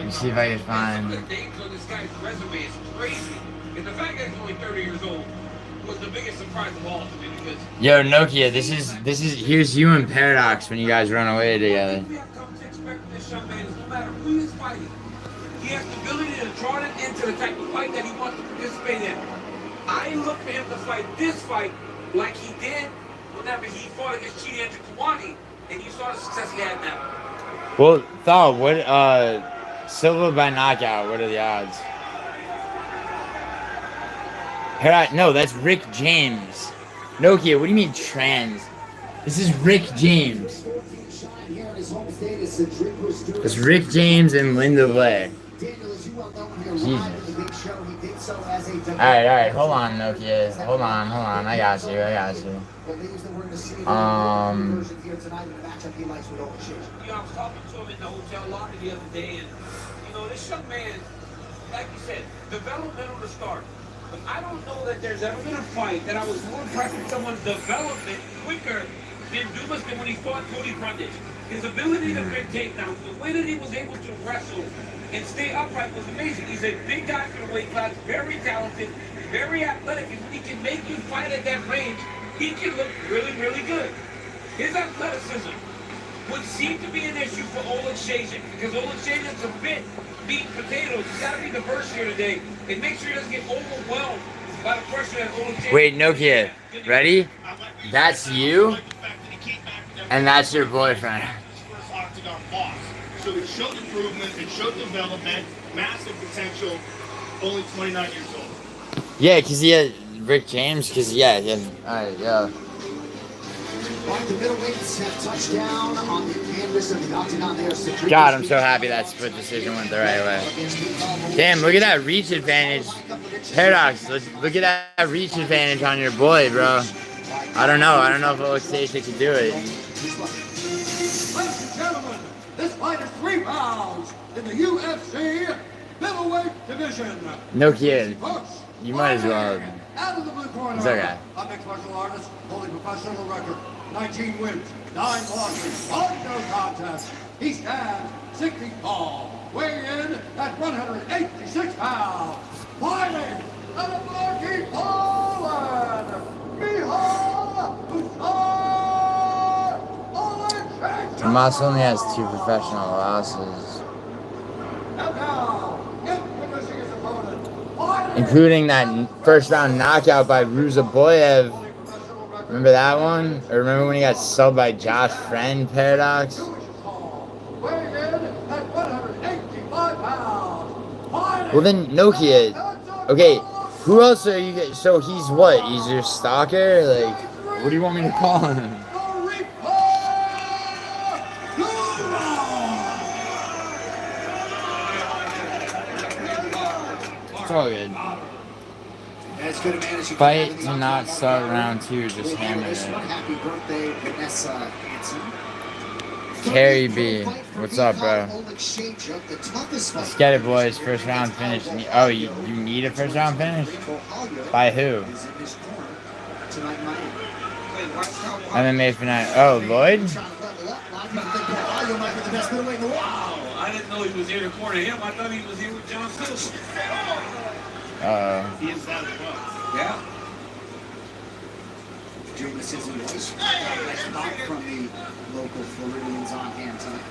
me see if I can find. The dates on this guy's resume is crazy. And the fact that he's only 30 years old was the biggest surprise of all to me because... Yo, Nokia, this is here's you and Paradox when you guys run away together. We have come to expect from this young man is no matter who he's fighting, he has the ability to draw it into the type of fight that he wants to participate in. I look for him to fight this fight like he did whenever he fought against Chidi Njokuani, and you saw the success he had now. Well, Thal, what Silva by knockout, what are the odds? No, that's Rick James. Nokia, what do you mean trans? This is Rick James. It's Rick James and Linda Blair. Jesus. Alright, hold on, Nokia. Hold on, I got you. You know, I was talking to him in the hotel lobby the other day, and you know, this young man, like you said, developmental to start. But I don't know that there's ever been a fight that I was more impressed with someone's development quicker than Dumas than when he fought Cody Brundage. His ability to break takedowns, the way that he was able to wrestle and stay upright was amazing. He's a big guy for the weight class, very talented, very athletic, and when he can make you fight at that range, he can look really, really good. His athleticism would seem to be an issue for Oleg Shazin because Oleg Shazin's a bit meat and potatoes. He's got to be diverse here today and make sure he doesn't get overwhelmed by the pressure that Oleg Shazin... Wait, Nokia, ready? That's you, and that's your boyfriend. So it showed improvement, it showed development, massive potential, only 29 years old. Yeah, because he had Rick James, because, yeah. Alright, yeah. The middleweights have touchdown on the canvas of the octagon there. God, I'm so happy that split decision went the right way. Damn, look at that reach advantage. Paradox, look at that reach advantage on your boy, bro. I don't know if Alexei can do it. Ladies and gentlemen, this fight is 3 pounds in the UFC middleweight division. No kid. You might as well. Out of the blue corner, it's okay. A mixed martial artist holding professional record, 19 wins, 9 losses, 1 no contest. He stands 6 feet tall, weighing in at 186 pounds. Fighting out of Argenti, Poland, Tomas only has 2 professional losses, including that first round knockout by Ruzaboyev. Remember that one? Or remember when he got subbed by Josh Friend, Paradox? Well then, Nokia. Okay, who else are you? So he's what? He's your stalker? Like, what do you want me to call him? It's all good. Fight to not start round 2, just hammer it. Happy birthday, Vanessa Hansen. Carrie B, what's up, bro? Let's get it, boys. First round finish. Oh, you need a first round finish? By who? MMA for night. Oh, Lloyd? Wow, I didn't know he was here to corner him. I thought he was here with John Silver. He is that as well. Yeah. Doing this is a nice knock from the local Floridians on hand tonight.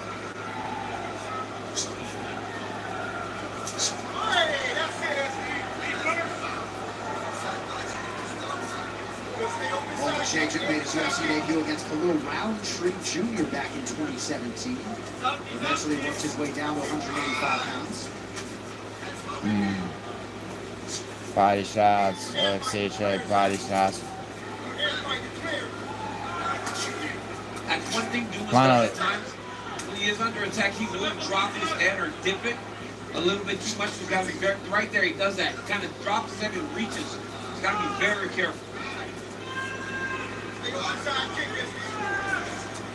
Oleg Shazin made his UFC debut against Khalil Roundtree Jr. back in 2017. Eventually worked his way down to 185 pounds. Body shots, Alexei check, body shots. That's one thing Dumas Come on, does at times when he is is under attack, he will drop his head or dip it a little bit too much. He's got to be very, right there. He does that. He kind of drops his head and reaches. He's got to be very careful.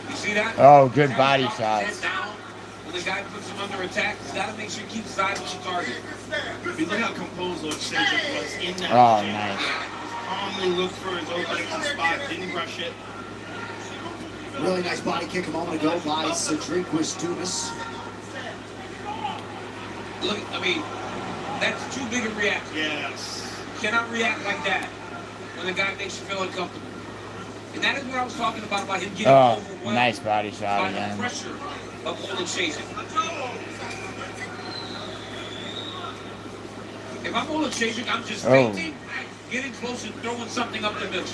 You see that? Oh, good body shots. When the guy puts him under attack, he's got to make sure he keeps his eyes on the target. Look how composed Oxenchuk was in that. Oh, nice. Calmly looked for his open spot, didn't rush it. Really nice body kick a moment ago by Cedric Dumas. Look, I mean, that's too big a reaction. Yes. You cannot react like that when the guy makes you feel uncomfortable. And that is what I was talking about him getting overwhelmed. Nice body shot by again. the pressure of Oleksiejczuk. If I'm Oleksiejczuk, I'm just fainting, getting close and throwing something up the middle.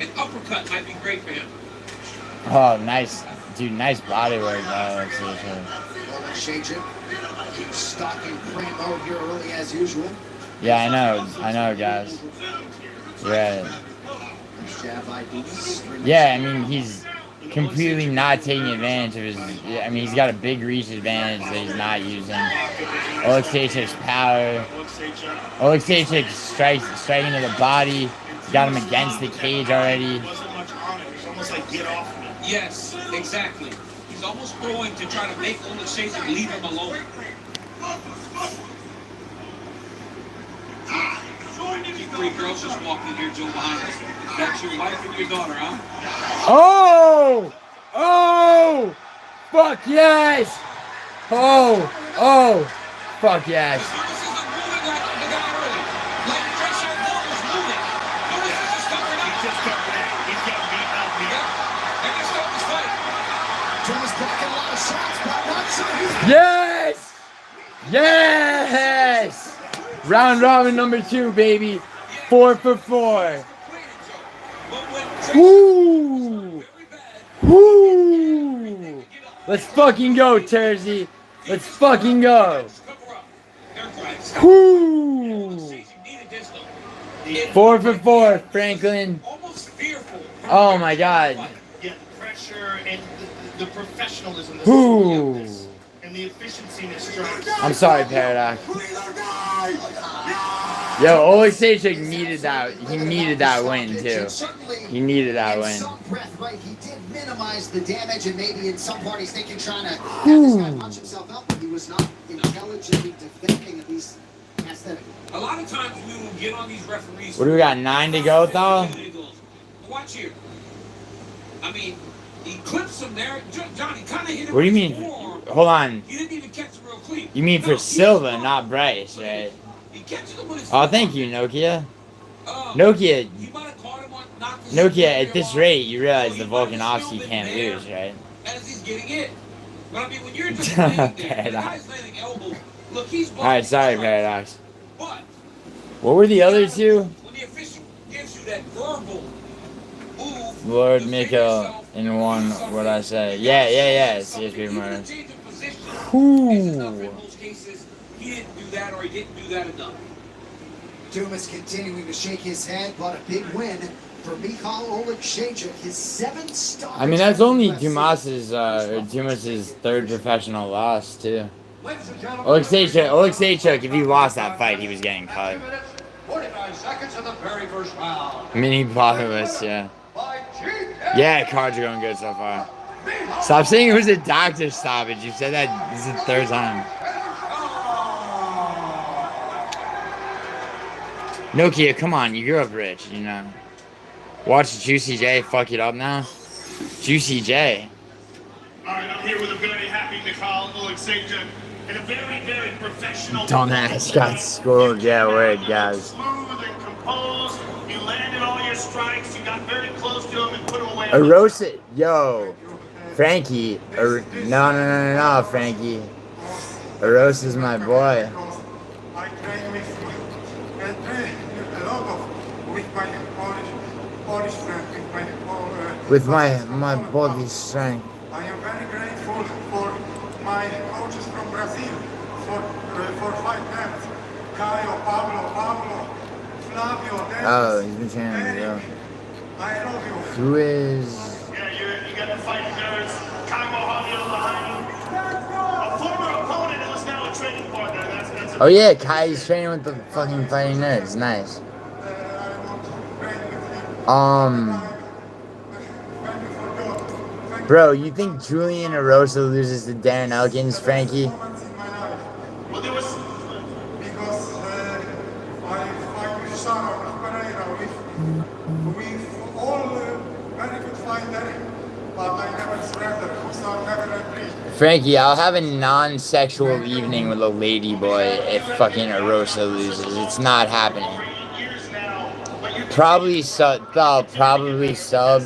An uppercut might be great for him. Oh, nice. Dude, nice body work, Oleksiejczuk keeps stalking Primo here early as usual. Yeah, I know, guys. Yeah. Yeah, I mean, he's completely not taking advantage of his. I mean, he's got a big reach advantage that he's not using. Oleksiejczuk's power. Oleksiejczuk striking to the body. He's got him against the cage already. Yes, exactly. He's almost throwing to try to make Oleksiejczuk leave him alone. You three girls just walked in here, Joe, behind us. That's your wife and your daughter, huh? Oh! Oh! Fuck yes! Oh! Fuck yes! Yes! Yes! Round robin number 2, baby. 4 for 4. Woo! Woo! Let's fucking go, Tersey. Let's fucking go. Woo! 4 for 4, Franklin. Oh my God. Yeah, pressure and the professionalism. Woo! And the efficiency in his strikes. I'm sorry, Paradox. Yo, Oleksiejczuk needed that. He needed that win too. He needed that win. He did minimize the damage, and maybe in some part he's thinking trying to have this guy punch himself out, but he was not intelligently defending, at least aesthetically. A lot of times we will get on these referees. What do we got? 9 to go, though. Watch here. I mean, he clips him there. Johnny kind of hit him. What do you mean? Hold on. He didn't even catch him real clean. You mean for Silva, not Bryce, right? Oh, thank you, Nokia. Nokia. Nokia, at this rate, you realize the Volkanovski can't lose, right? As he's getting it. But I mean, when you're just laying there, the guy's landing elbows. Look, he's Alright, sorry, Paradox. But What were the other two? when the official gives you that verbal move, Lord Miko in one, what I say. Yeah, CSP murder. in most cases, he didn't do that or he didn't do that enough. Dumas continuing to shake his head, but a big win for Michal Oleksiejczuk, his 7th start. I mean, that's only Dumas's third professional loss, too. Oleksiejczuk, if he lost that fight, he was getting cut. 49 seconds in the very first round. I mean, he probably was, yeah. Yeah, cards are going good so far. Stop saying it was a doctor's stoppage. You said that this is the 3rd time. Nokia, come on, you grew up rich, you know. Watch Juicy J fuck it up now. Juicy J. Alright, I'm here with a very happy Michal Oleksiejczuk and a very, very professional. Dumbass got scored. Yeah, word, guys. Smooth and composed. You landed all your strikes. You got very close to him and put him away. Arosa, yo, Frankie. No, Frankie. Arosa's my boy. I train a lot with my body strength, With my body strength. I am very grateful for my coaches from Brazil for 5 months. Caio, Pablo, Flavio, Dennis, Oh, he's been training, yo. I love you. Who is? Yeah, you got the fight nerds. Caio Javier behind Oh yeah, Kai's training with the fucking Fighting Nerds. Nice. Bro, you think Julian Erosa loses to Darren Elkins, Frankie? Well, there was because I fight with Sarah, with Pereira, with all very good fighter, but I never surrender. So never agree. Frankie, I'll have a non-sexual evening with a lady boy if fucking Erosa loses. It's not happening. Probably sub. Probably sub.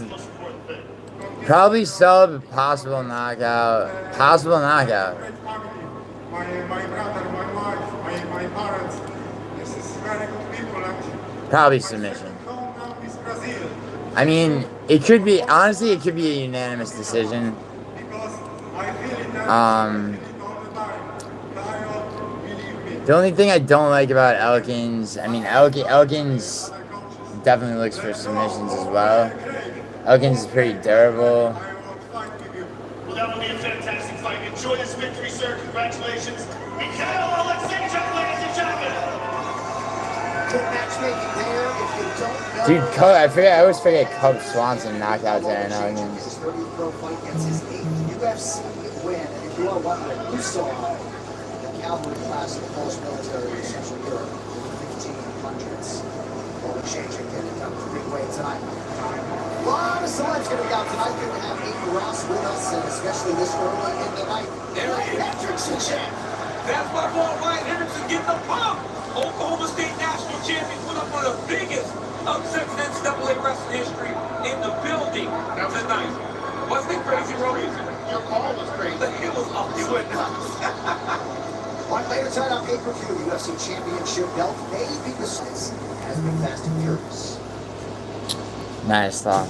Probably sub. Possible knockout. Possible knockout. My brother, my wife, my parents. This is very good people. And Probably submission. hometown is Brazil. I mean, it could be, honestly, it could be a unanimous decision. Because I feel it that Um, all the time. Kyle, believe me. The only thing I don't like about Elkins, I mean, Elkins definitely looks for submissions as well. Elkins is pretty durable. Well, that will be a fantastic fight. Enjoy this victory, sir. Congratulations. Mikhail Alexeychuk, ladies and gentlemen. Good matchmaking there. If you don't know, Dude, I always forget Cub Swanson knocked out Darren Elkins. his 30th pro fight gets his 8th UFC win. And if you are wondering, you saw the cavalry class of the Polish military in Central Europe in the 1500s. Well, we're changing it up to big weight tonight. A lot of celebs going to be out tonight. Good to have Aiden Ross with us, and especially this early in the night. There he is. Hendrickson champ. That's my boy Ryan Hendrickson getting the pump. Oklahoma State National Champion put up one of the biggest upsets in NCAA wrestling history in the building tonight. Wasn't it crazy, Rory? Your call was crazy. It was up. It went nuts. On later tonight on pay-per-view, UFC Championship belt may be the size as Big Fast and Furious. Nice thought.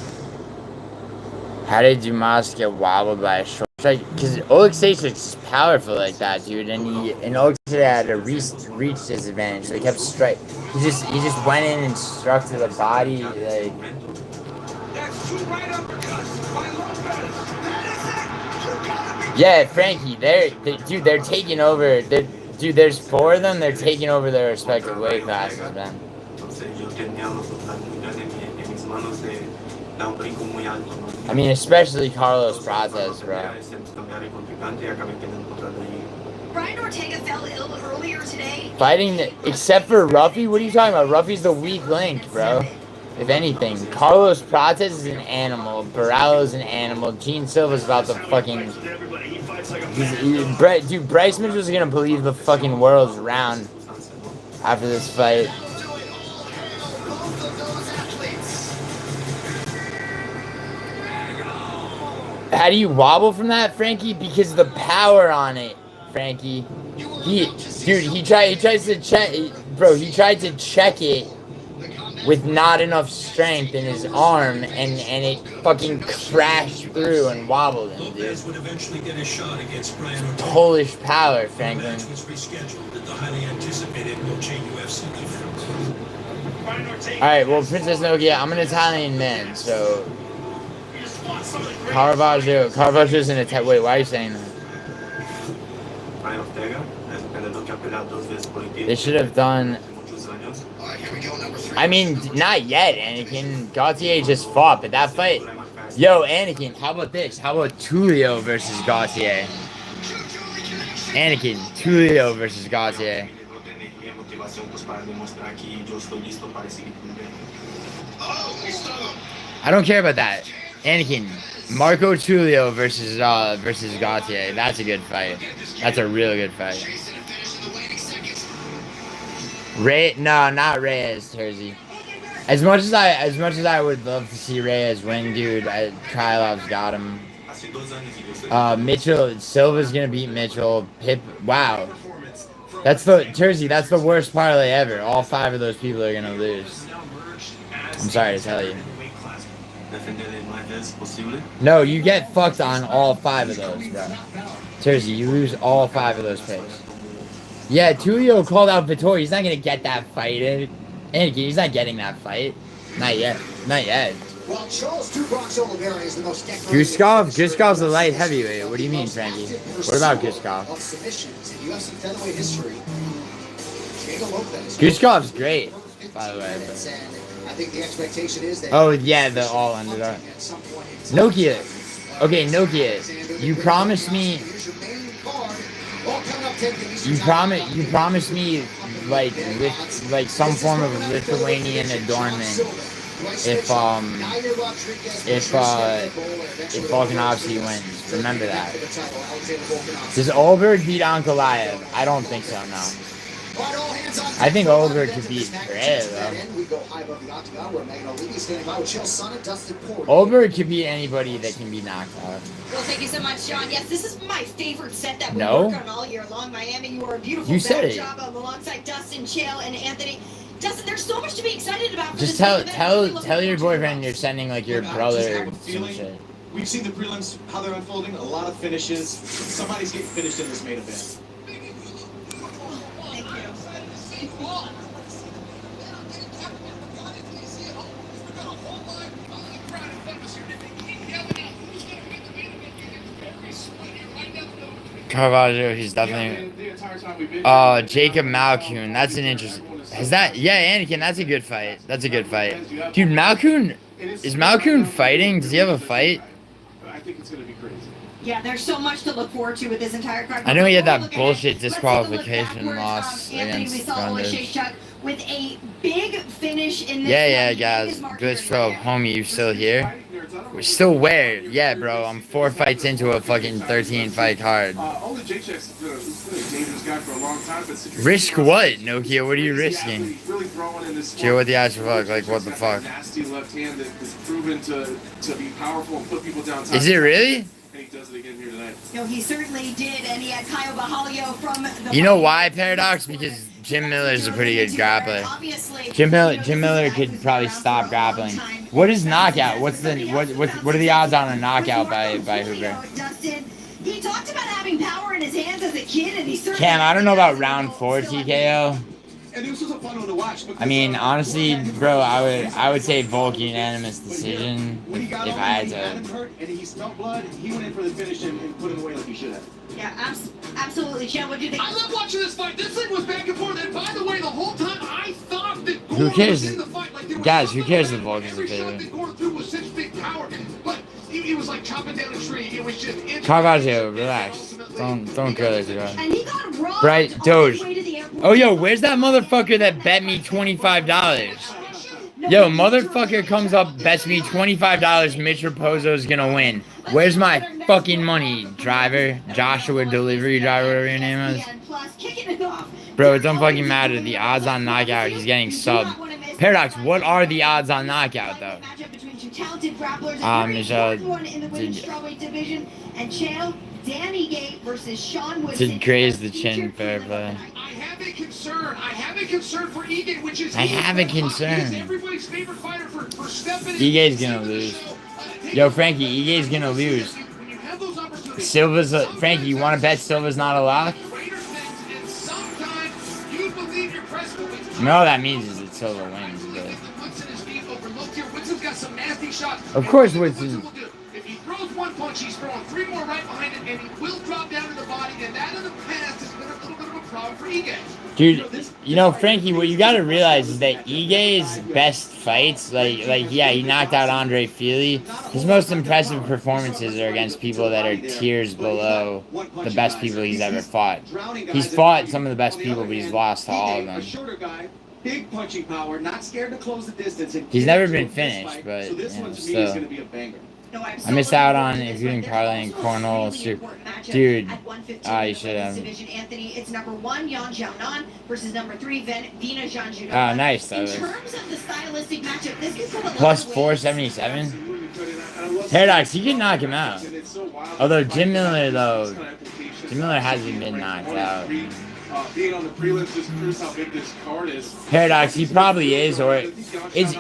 How did Dumas get wobbled by a short strike? Because Oleksiejczyk's powerful like that, dude, and Oleksiejczyk had a reach disadvantage, so he kept strike. He just went in and struck to the body, like. That's two right uppercuts by Lopez. Yeah, Frankie, they're taking over. Dude, there's 4 of them. They're taking over their respective weight classes, man. I mean, especially Carlos Prates, bro. Brian Ortega fell ill earlier today. Fighting, except for Ruffy? What are you talking about? Ruffy's the weak link, bro. If anything, Carlos Prates is an animal. Baralo's an animal. Gene Silva's about to fucking... Dude, Bryce Mitchell's gonna believe the fucking world's round after this fight. How do you wobble from that, Frankie? Because of the power on it, Frankie. He tried to check it with not enough strength in his arm, and it fucking crashed through and wobbled him, dude. Polish power, Franklin. Alright, well, Princess Nokia, I'm an Italian man, so... Caravaggio's an Italian... Wait, why are you saying that? They should have done... I mean, not yet, Anakin. Gauthier just fought, but that fight... Yo, Anakin, how about this? How about Tulio versus Gauthier? Anakin, Tulio versus Gauthier. I don't care about that. Anakin, Marco Tulio versus Gauthier. That's a good fight. That's a really good fight. No, not Reyes, Tersey. As much as I would love to see Reyes win, dude, Krylov's got him. Mitchell, Silva's gonna beat Mitchell. Wow. That's the worst parlay ever. All 5 of those people are gonna lose. I'm sorry to tell you. No, you get fucked on all 5 of those, bro. Seriously, you lose all 5 of those picks. Yeah, Tulio called out Vittori. He's not gonna get that fight. And he's not getting that fight. Not yet. Not yet. Well, Charles Dubois Oliveira is the most Guskov's a light heavyweight. What do you mean, Frankie? What about Guskov? Of submissions in UFC featherweight history. Diego Lopez. Gushkov's great, by the way. And I think the expectation is that. Oh yeah, the all ended up. Nokia. Okay, Nokia. You promised me. You promised me like some form of Lithuanian adornment if Volkanovski wins. Remember that. Does Olberg beat Ankalaev? I don't think so. No. I think Olberg could beat Pereira though. Olberg could beat anybody that can be knocked out. Well, thank you so much, John. Yes, this is my favorite set that we No? work on all year long. Miami, you are a beautiful You said it. job alongside Dustin, Chael, and Anthony. Dustin, there's so much to be excited about. For Just this main event. tell your boyfriend you're sending like your brother some shit. We've seen the prelims, how they're unfolding, a lot of finishes. Somebody's getting finished in this main event. Carvalho, he's definitely. Jacob Malkoon. That's an interesting. Is that? Yeah, Anakin. That's a good fight. That's a good fight, dude. Malkoon is Malkoon fighting? Does he have a fight? I think it's gonna be crazy. Yeah, there's so much to look forward to with this entire card. I know he had that Before we look bullshit ahead, let's disqualification take a look backwards. loss Anthony, we against saw Ronda. Shaychuk with a big finish in this Yeah, fight. guys. Glitch 12, homie, you still here? We're still where? Yeah, bro. I'm 4 fights into a fucking 13 fight card. Only Jacek's been a dangerous guy for a long time, but Risk what, Nokia? What are you risking? really throwing in this Chill with the ass fuck. Like, what the fuck? nasty left hand that is proven to be powerful and put people down. Is it really? And he does it again here tonight. No, he certainly did, and he had Caio Bahalio from the. You know why, Paradox? Because Jim Miller's a pretty good grappler. Jim Miller could probably stop grappling. What is knockout? What are the odds on a knockout by Hoover? He talked about having power in his hands as a kid, and he certainly. Cam, I don't know about round 4 TKO. And this was a fun one to watch. I mean, honestly, bro, I would say Volk unanimous decision if I had to. And he smelled blood. He went in for the finish and put him away like he should have. Yeah, absolutely. Chad, what do you think? I love watching this fight. This thing was back and forth. And by the way, the whole time I thought that Who cares? Guys, who cares if Volk is a favorite? was such big power, but he was like chopping down a tree. It was just Carvalho, relax. Don't go there, bro. And he got robbed Right, on Doge. his way to the airport. Oh, yo, where's that motherfucker that bet me $25? Yo, motherfucker comes up, bets me $25 Mitch Raposo's gonna win. Where's my fucking money, driver? Joshua Delivery Driver, whatever your name is. Bro, it don't fucking matter. The odds on knockout, he's getting subbed. Paradox, what are the odds on knockout, though? Michelle, to graze the chin, fair play. I have a concern for Ige, which is. I have a concern. Everybody's favorite fighter for stepping. Ige's gonna lose. Yo, Frankie, Ige's gonna lose. Silva's Frankie, you wanna bet Silva's not a lock? No, that means is that Silva wins, but. Of course, Woodson. If he throws one punch, he's throwing 3 more right behind it, and he will drop down in the body, and that in the past has been a little bit of a problem for Ige. Dude, you know, Frankie, what you gotta realize is that Ige's best fights, yeah, he knocked out Andre Fili. His most impressive performances are against people that are tiers below the best people he's ever fought. He's fought some of the best people, but he's lost to all of them. Big punching power, not scared to close the distance. He's never been finished, but so this you know, one to me is still. going to be a banger. I missed out on including parlay and Cornell. Dude, you should have. Anthony, it's number 1, Yan Xiaonan versus number 3, Vina Zhang. Oh, nice, though. In terms of the stylistic matchup, this could go a Plus 477. Paradox, you can knock him out. Although Jim Miller, Jim Miller hasn't been knocked out. Being on the prelims just proves how big this card is. Paradox, he probably is, or is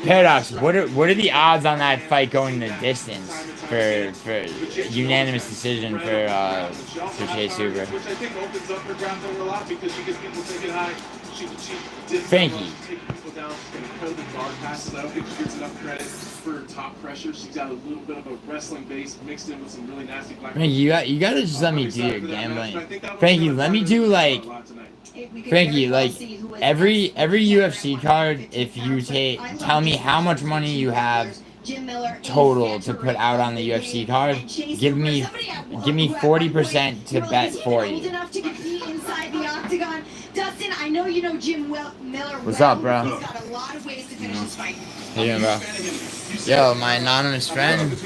Paradox. What are the odds on that fight going the distance for unanimous decision for Chase Hoover? Which I think opens up her grappling a lot because she gets people thinking high. She did Frankie. Take people down and hold the guard passes. I don't think she gets enough credit for top pressure. She's got a little bit of a wrestling base mixed in with some really nasty black. Frankie, you gotta just let me do your gambling. Frankie, let me do like Frankie, like every UFC card, if you tell me how much money you have total to put out on the UFC card, give me 40% to bet for you. Dustin, I know you know Jim Miller. What's up, bro? He's got a lot of ways to finish this fight. How you doing, bro? Yo, my anonymous friend. But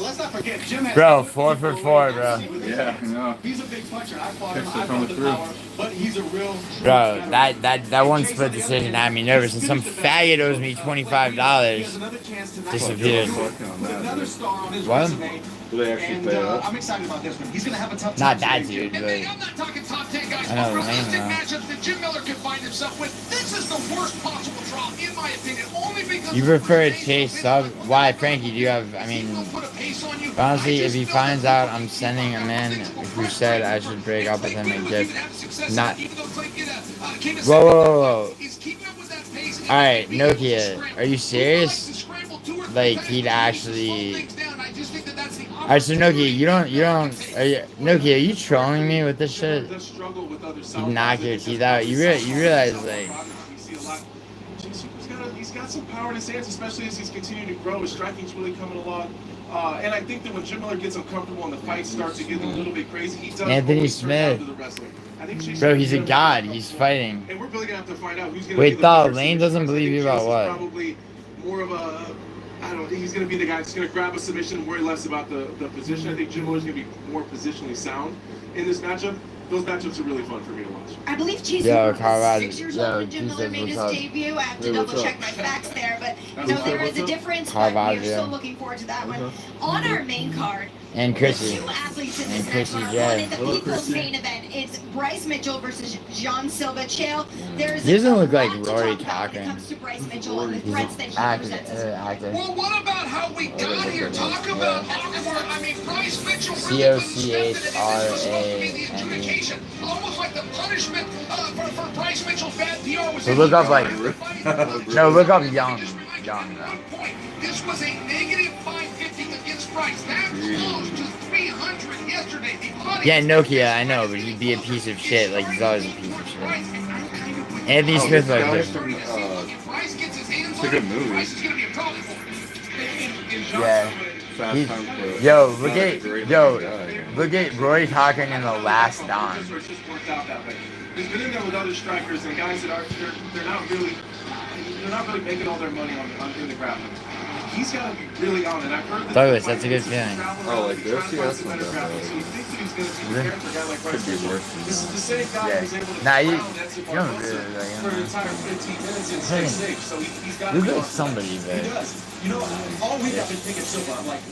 let's not forget, Jim has Bro, 4 for 4, bro. Yeah, I know. He's a big puncher. I fought him. I fought the power, but he's a real. Bro, that one split decision had me nervous, and some faggot owes me $25. Disappeared. What? Do they actually pay up? I'm excited about this one. He's gonna have a tough time. Not that dude, but I'm not talking top 10 guys. I know the Realistic name, though. matchups that Jim Miller could find himself with. This is the worst possible draw, in my opinion, only because You prefer a chase sub? Why, Frankie? Do you have? I mean, honestly, if he finds out I'm sending him in, who said I should break up with him and just not. Whoa. All right, Nokia, are you serious? Like he'd actually. All right, so Nokia, Nokia, are you trolling me with this shit? You knock your teeth out. You realize like. He's got some power in his hands, especially as he's continuing to grow. His striking's really coming along. And I think that when Jim Miller gets uncomfortable and the fights start to get a little bit crazy, he does. Anthony Smith. Bro, he's a god. He's fighting. And we're really gonna have to find out who's gonna Wait, Thal, Lane doesn't believe you about what? Probably more of a. I don't know. He's going to be the guy that's going to grab a submission and worry less about the position. I think Jim Miller's going to be more positionally sound in this matchup. Those matchups are really fun for me to watch. I believe Chase Yo, was Colorado. 6 years Yo, old when Jim Miller made his debut. I have to double check my facts there, but you know, there is a difference, but we're still looking forward to that one. On our main card, And Chrissy. two athletes in And this Chrissy match. J. In the people's main event, it's Bryce Mitchell versus John Silva. Chael, there's He doesn't look a like lot to Rory talk about when it Cochran. comes to Bryce Mitchell and the He's threats that he active. presents. Well, what about how we got here? Talk about awkward. I mean, Bryce Mitchell COCHRANE. almost like the punishment for Bryce Mitchell's bad PR was. So look up like. No, look up Young. Young, bro. This was a negative 550 against Bryce. That close to 300 yesterday. Yeah, Nokia, I know, but he'd be a piece of shit. Like he's always a piece of shit. Anthony Smith like this. It's a good movie. Yeah. Yo, look at Rory Cochran in The Last Don. He's been in there with other strikers and guys that are they're not really making all their money on in the ground. He's got to be really on it. I've heard that. Douglas, that's a good feeling. Oh, like this? Yeah, that's not that bad. Could be worse. This is the same guy who's able to Nah, you pound that don't support really like for an him. entire 15 minutes and stay safe. So he's got to You be like on. somebody, He but does. You know, all week I've been thinking Silva. I'm like,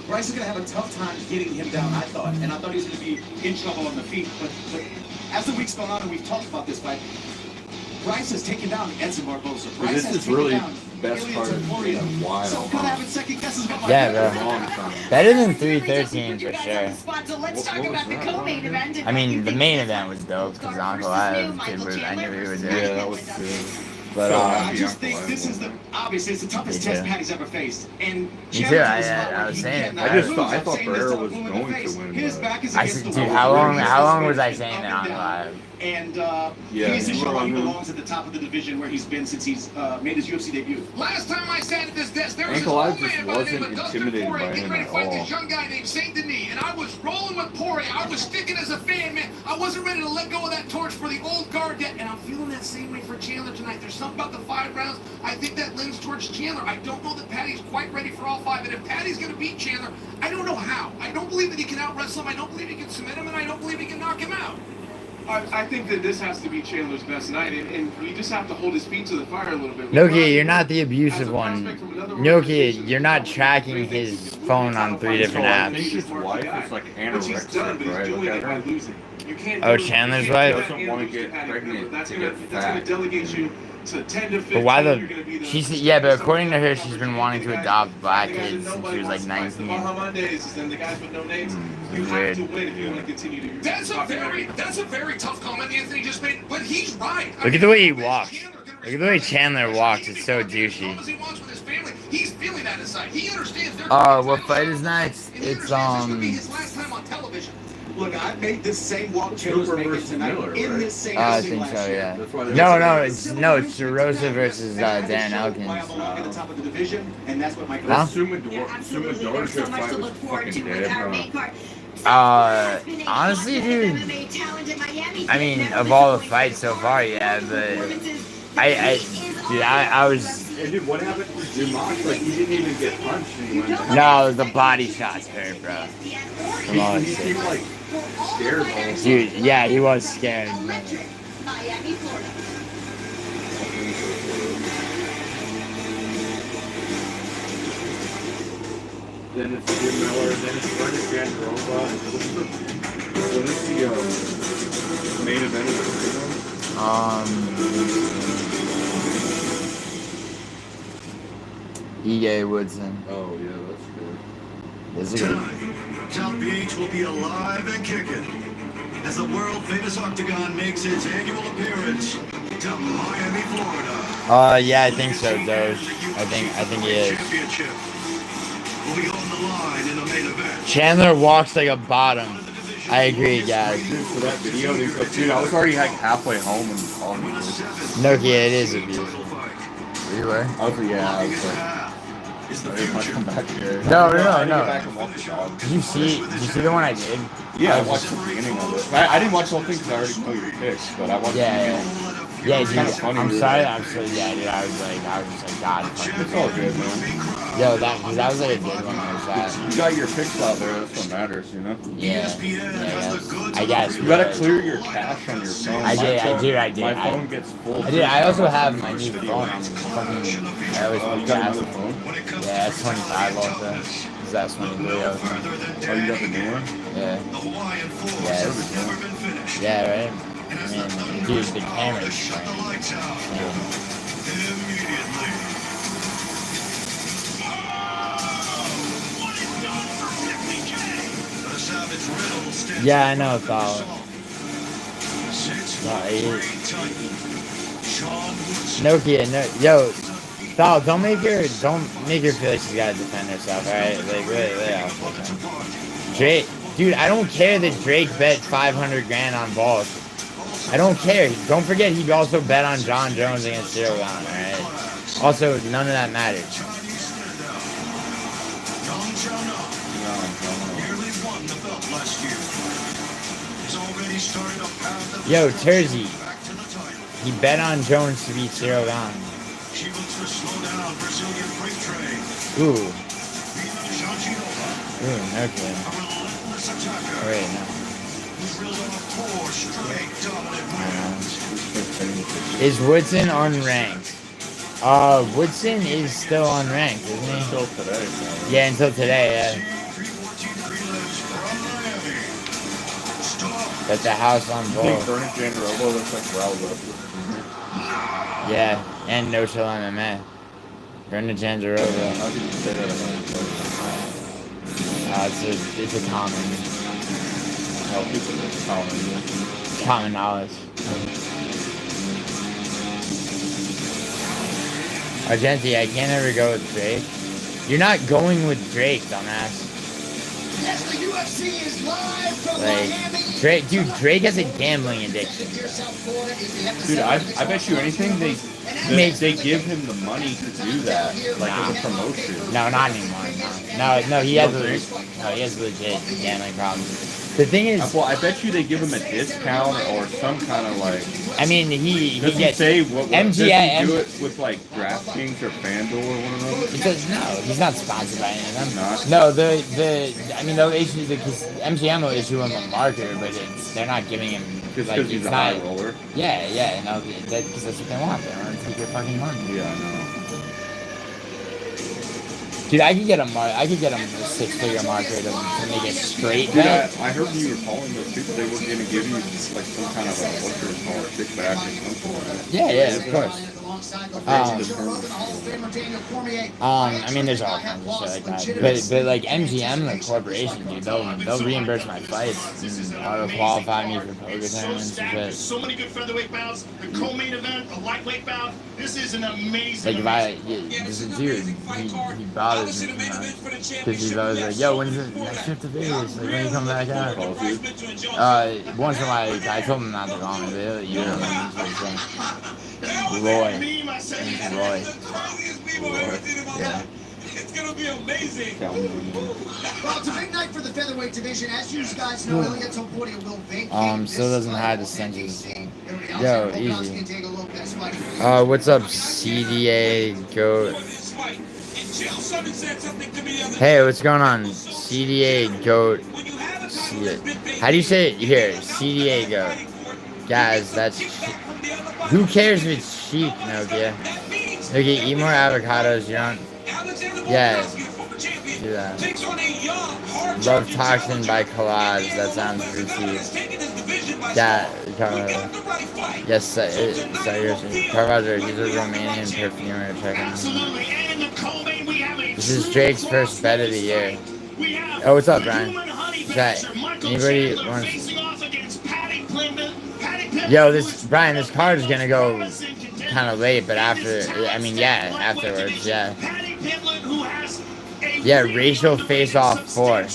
Bryce is going to have a tough time getting him down, I thought. And I thought he was going to be in trouble on the feet. But as the week's gone on and we've talked about this fight, Bryce has taken down Edson Barboza. Bryce This has is taken really down best Ilya part of Topuria. a while. So I'm kind of having second guesses about my yeah, pick. bro. Better than 313 for sure. So let's talk about the co-main event. I mean, the main event was dope because Uncle Live, I knew he would do Yeah, it. that was good. But I just think this is obviously it's the toughest Me test too. Patty's ever faced. And Me too, I was saying it. I thought Barrera was going to win. His back is I against said, the dude, wall. how long was I saying that on Live? And Yeah, he's you were showing he on him. belongs at the top of the division where he's been since he's made his UFC debut. Last time I sat at this desk, there was this Ankle old Live just man by the name wasn't of Dustin intimidated Poirier by getting him ready at to fight all. this young guy named Saint Denis, and I was rolling with Poirier. I was sticking as a fan, man. I wasn't ready to let go of that torch for the old guard yet, and I'm feeling that same way for Chandler tonight. There's something about the 5 rounds. I think that lends towards Chandler. I don't know that Patty's quite ready for all 5, and if Patty's going to beat Chandler, I don't know how. I don't believe that he can out-wrestle him. I don't believe he can submit him, and I don't believe he can knock him out. I think that this has to be Chandler's best night, and you just have to hold his feet to the fire a little bit. Nokia, you're not the abusive one. Nokia, you're not tracking his phone on 3 different I think apps. his wife is like anorexic, right? Look at her. Oh, Chandler's wife? She doesn't want to get pregnant That's to gonna get that's gonna fat. delegate you to 10 to 15. But why You're gonna be the... She's... Yeah, but according to her, she's been wanting to adopt black kids since she was like The 19. Bahamondes and the guys with no names. You Weird. have to win if you want to continue to. That's a very tough comment Anthony just made, but he's right. Look at the way he walks. Look at the way Chandler walks. It's so douchey. He's feeling that inside. He understands. What fight is next? It's his last time on television. Look, I made this same walk Chase making tonight in this same I ring think last so, year. yeah. That's why they- It's DeRosa versus Dan Elkins. At the top of the division, and that's what Michael. Huh? Sumadorja fight was fucking dead, Honestly, dude, I mean, of all the fights so far, yeah, but I was. Hey, dude, what happened to Dumas? Like, he didn't even get punched and he went down. No, the body shots hurt, bro. Come on, He seemed like scared all the dude. Yeah, he was scared. Miami, Florida. Then it's Jim Miller, then it's Bernard Jandarova. What is the main event of the E.A. Woodson. Oh, yeah, that's good. Is it good? Tonight, South Beach will be alive and kicking as the world-famous Octagon makes its annual appearance to Miami, Florida. Yeah, I think so, Doge. I think he is. Championship will be on the line in the main event. Chandler walks like a bottom. I agree, guys. Dude, for that video, dude, I was already like halfway home when you called me. No, yeah, it is a beautiful. You were? I was like, yeah, I was like, I didn't want to come back here. No. Get back and walk the dog. Did you see the one I did? Yeah, I watched the beginning of it. I didn't watch the whole thing because I already know your picks, but I watched the beginning. Yeah, dude, kind of funny. I'm sorry, dude, I was just like, God, fuck. It's all good, man. Yo, that was like a good one. You got your picks out there, that's what matters, you know? Yeah, I guess. You gotta clear your cache on your phone. I did. My phone gets full. I did. I also have my new phone. I always put gas. Phone? Yeah, it's 25 also. Because that's 23 also. Oh, you got the new one? Yeah. Yeah, right? I mean, dude, the camera's fine. Yeah, I know, Thal. Nokia, no, yo, Thal, don't make her feel like she's gotta defend herself, alright? Like, really off. Drake, dude, I don't care that Drake bet 500 grand on Bulk. I don't care. Don't forget he also bet on John Jones against Cyril Gane, alright? Also, none of that matters. Yo, Terzi, he bet on Jones to beat Cyril Gane. Ooh, okay. Wait, no. Is Woodson unranked? Woodson is still unranked, isn't he? Until today. Yeah, until today, yeah. That's the house on I Bull. think Bernard Jandarova looks like Raul. Yeah, and No Chill MMA. Bernard Jandarova. How did you say that? It's a common knowledge. Argenti, I can't ever go with Drake. You're not going with Drake, dumbass. Yes, the UFC is live from Like, Miami. Drake has a gambling addiction. Dude, I bet you anything they give him the money to do that, like as a promotion. No, not anymore. No, he has legit gambling problems. The thing is, well, I bet you they give him a discount or some kind of like. I mean, he gets say what does he MGM. do it with like DraftKings or FanDuel or one of those? Because no, he's not sponsored by any of them. Not? No, they'll issue MGM will issue him a marker, but they're not giving him because he's a high roller. Yeah, no, because that's what they want. They want to take your fucking money. Yeah, I know. Dude, I could get him a 6-figure marker to make it straight. Dude, I heard when you were calling those people, they were gonna give you like some kind of a kickback or something like that. Yeah, of course. I mean, there's all kinds of shit like that. But like MGM, the corporation, dude, they'll reimburse my fights and auto qualify me for poker tournaments and shit. So many good featherweight bouts, the co-main event, the lightweight bout. This is an amazing. Like if this is a dude, he bought bothers me because he's always like, yo, when's the next trip to Vegas? Like, when you come back out? Once in a while, I told him not to call me, but you're Roy. It's Roy. Yeah. It's gonna be amazing. Well, it's a big night for the featherweight division. As you guys know, Ilya Topuria will vacate. Still doesn't hide the stenches. Yo, easy. What's up, CDA Goat? Hey, what's going on? CDA Goat. How do you say it here? CDA Goat. Guys, that's... Who cares if it's sheep, Nokia? Nokia, eat more avocados, you don't... Yeah, do that. Love Toxin by Collage, that sounds routine. Yeah, yes, seriously. Carvaggio, he's a Romanian perfumer, check him out. This is Drake's first bet of the year. Oh, what's up, Brian? Chat, anybody wants... Yo, Brian, this card is gonna go kind of late, but afterwards, yeah. Yeah, racial face-off 4.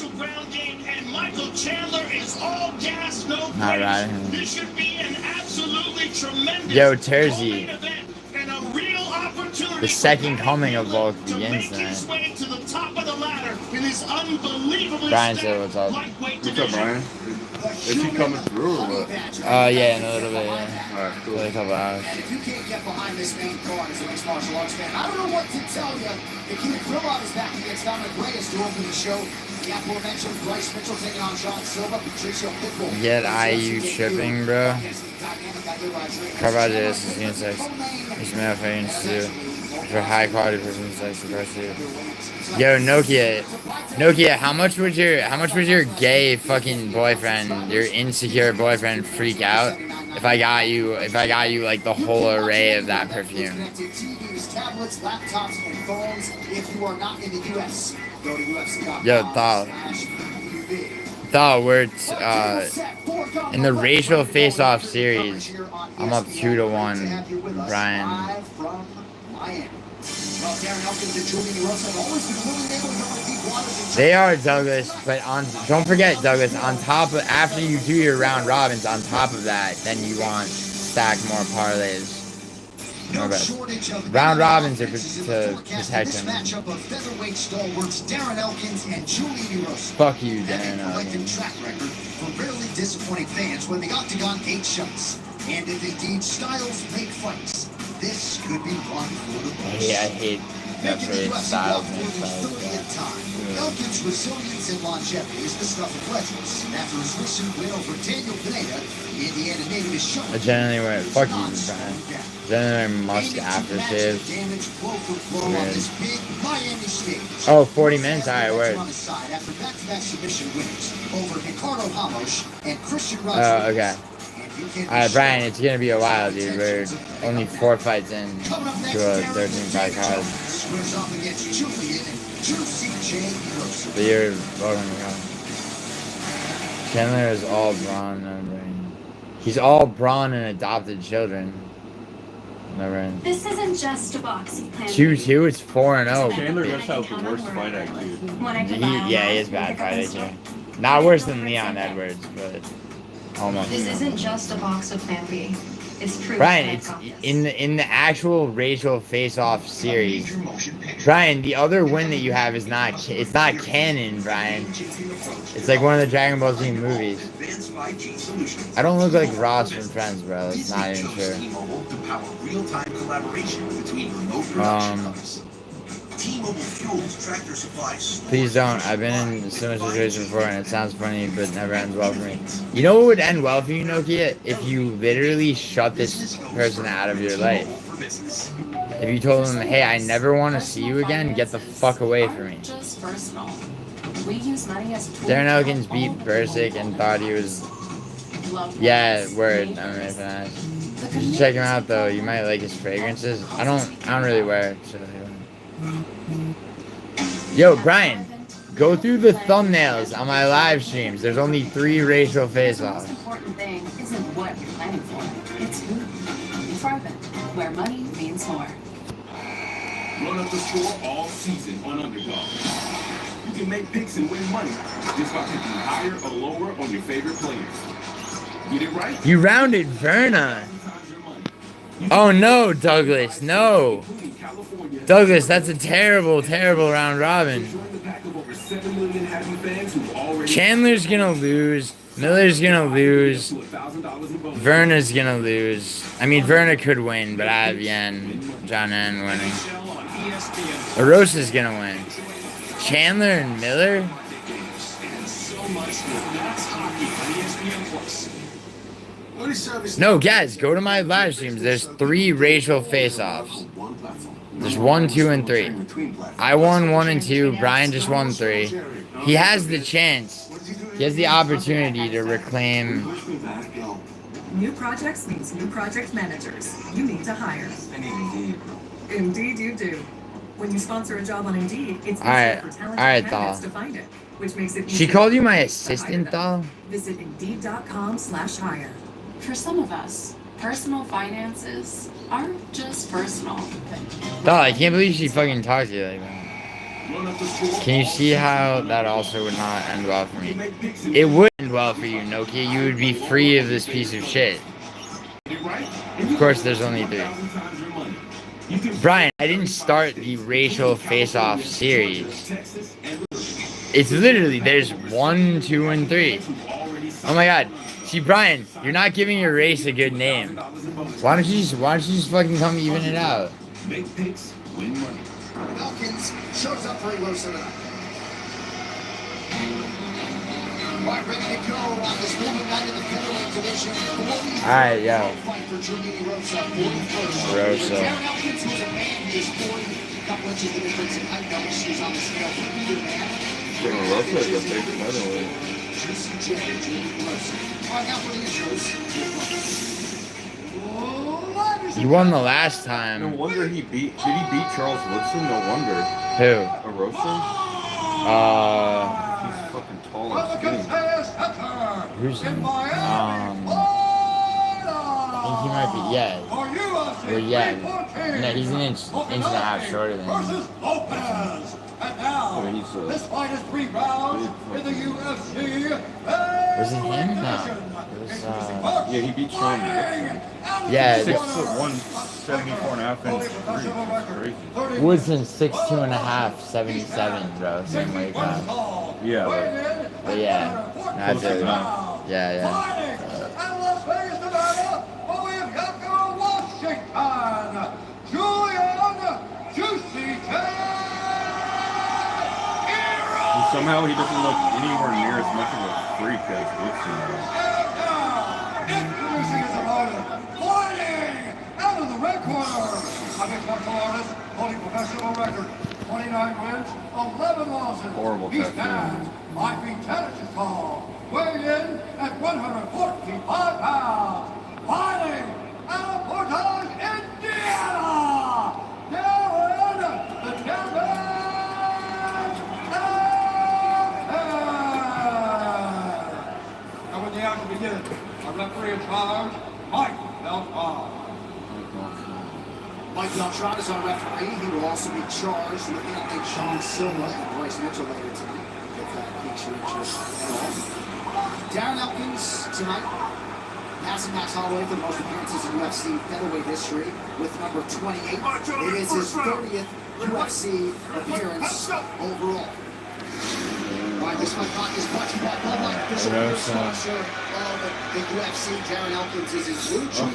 Not right. Yo, Terzi. The second coming of Volk begins tonight. Brian said what's up. What's up, Brian? Is he coming through or what? Yeah, in a little bit, yeah. Alright, cool. Like a couple hours. And if you can't get behind this main card as a mixed martial arts fan, I don't know what to tell you. The King Krillov is back against Dominic Reyes to open the show. The aforementioned Bryce Mitchell taking on John Silva. Patricio Pitbull. Get IU shipping, bro. Carvaggio is unisex. He's male for institute. For high quality person sex diversity. Yo, Nokia, how much would your gay fucking boyfriend, your insecure boyfriend, freak out if I got you like the whole array of that perfume? Yo, thought we're in the racial face-off series. I'm up 2-1, Brian. They are, Douglas, but don't forget, Douglas, on top of, after you do your round robins, on top of that, then you want stack more parlays. More bets. Round robins are to protect him. Fuck you, Darren Elkins. Disappointing fans when the Octagon 8 shots. And if indeed styles make fights, this could be one for the books. I hate that phrase, styles make fights. Elkin's resilience and longevity is the stuff of legends. After his recent win over Daniel Pineda, Indiana native is shown. I generally wear, fuck you, Brian. Generally wear Musk aftershave. Oh, 40 minutes? Alright, word. Oh, okay. Alright, Brian, it's gonna be a while, dude. We're only 4 fights in to a 13-fight card. But you're welcome to come. Chandler is all brawn, no brain. He's all brawn and adopted children. No brain. This isn't just a boxing plan. 2-2, it's 4-0. Chandler does have the worst fight IQ. He is bad fight IQ. Not worse than Leon Edwards, but almost. This isn't just a box of Plan B. It's true. Brian, it's in the actual racial face-off series. Brian, the other win that you have is not canon, Brian. It's like one of the Dragon Ball Z movies. I don't look like Ross from Friends, bro. It's not even true. Please don't. I've been in similar situations before and it sounds funny but never ends well for me. You know what would end well for you, Nokia? If you literally shut this person out of your life. If you told them, hey, I never want to see you again, get the fuck away from me. Darren Elkins beat Bersic and thought he was... Yeah, word. I'm really nice. You should check him out though. You might like his fragrances. I don't really wear it, so... Yo, Brian, go through the thumbnails on my live streams. There's only 3 racial face-offs. The most important thing isn't what you're planning for. It's who. Farben, where money means more. Run up the score all season on Underdog. You can make picks and win money just by picking higher or lower on your favorite players. Get it right? You rounded Verna. Oh no, Douglas, no. Douglas, that's a terrible, terrible round robin. Chandler's gonna lose. Miller's gonna lose. Verna's gonna lose. I mean, Verna could win, but I have John N winning. Arosa's gonna win. Chandler and Miller? No, guys, go to my live streams. There's 3 racial face-offs. There's 1, 2, and 3. I won 1 and 2. Brian just won 3. He has the chance. He has the opportunity to reclaim. New projects means new project managers. You need to hire. I need Indeed. Indeed you do. When you sponsor a job on Indeed, it's Alright, easier for talented alright, candidates Thal. to find it, which makes it She easier called you my to hire assistant, them. Thal? Visit Indeed.com/hire. For some of us, personal finances aren't just personal. Thal, I can't believe she fucking talked to you like that. Can you see how that also would not end well for me? It would end well for you, Nokia. You would be free of this piece of shit. Of course, there's only 3. Brian, I didn't start the racial face-off series. It's literally, there's 1, 2, and 3. Oh my god. See, Brian, you're not giving your race a good name. Why don't you just fucking come even it out? Make picks, win money. Elkins shows up for Rosa. Right, ready to go on this moving night in the featherweight division. Alright, yo. Fight for Giuliano Rosa, 41st. Rosa. Darren Elkins, who's a man, he is 40. A couple inches the difference in height, double shoes on the scale for either man. Rosa is a big featherweight. Juicy J, Giuliano Rosa. All right, now for the intros. You won the last time. No wonder he beat Charles Woodson? No wonder. Who? Arosa? He's fucking tall and skinny. Who's I think he might be, yeah. Well, yeah. No, he's an inch and a half shorter than me. This fight is 3 rounds in the UFC. Was it him? No. It was, yeah, he beat Sean Woodson. Yeah. 6'1", 74.5 inches. Woodson's 6'2.5", 77, bro. Same weight class. Yeah, but yeah. That's it. Yeah. And Las Vegas, Nevada, well, we've got to Washington. Juliano Juicy J. Somehow he doesn't look anywhere near as much of a freak as Woodson does. Introducing his opponent, fighting out of the red corner, a mixed martial artist holding professional record, 29 wins, 11 losses. Horrible He tattoo. stands 5 feet 10 inches tall, weighing in at 145 pounds, fighting out of Portage, Indiana, Darren the Champion. The action begins. Our referee in charge, Mike Beltran. Mike Beltran is our referee. He will also be charged with Anthony Sean Silva and Bryce Mitchell later tonight, if that piques your interest at all. Darren Elkins tonight, passing Max Holloway for the most appearances in UFC featherweight history with number 28. It is his 30th UFC appearance overall. Right, this fight is brought to you by Bud Light, official sponsor of the UFC. Darren Elkins is his lucha.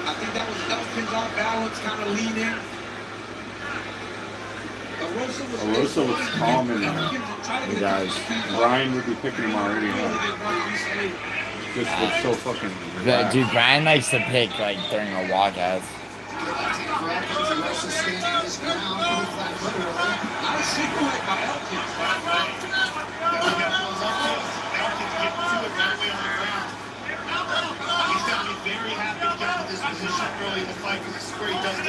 I think that was Elkins off balance, kind of leaning. Arosa was calm in there. He does. Brian would be picking him already up. Just was so fucking Yeah, dude, Brian likes to pick, like, during a walkout. Very happy to get to this position early in the fight because this is where he does the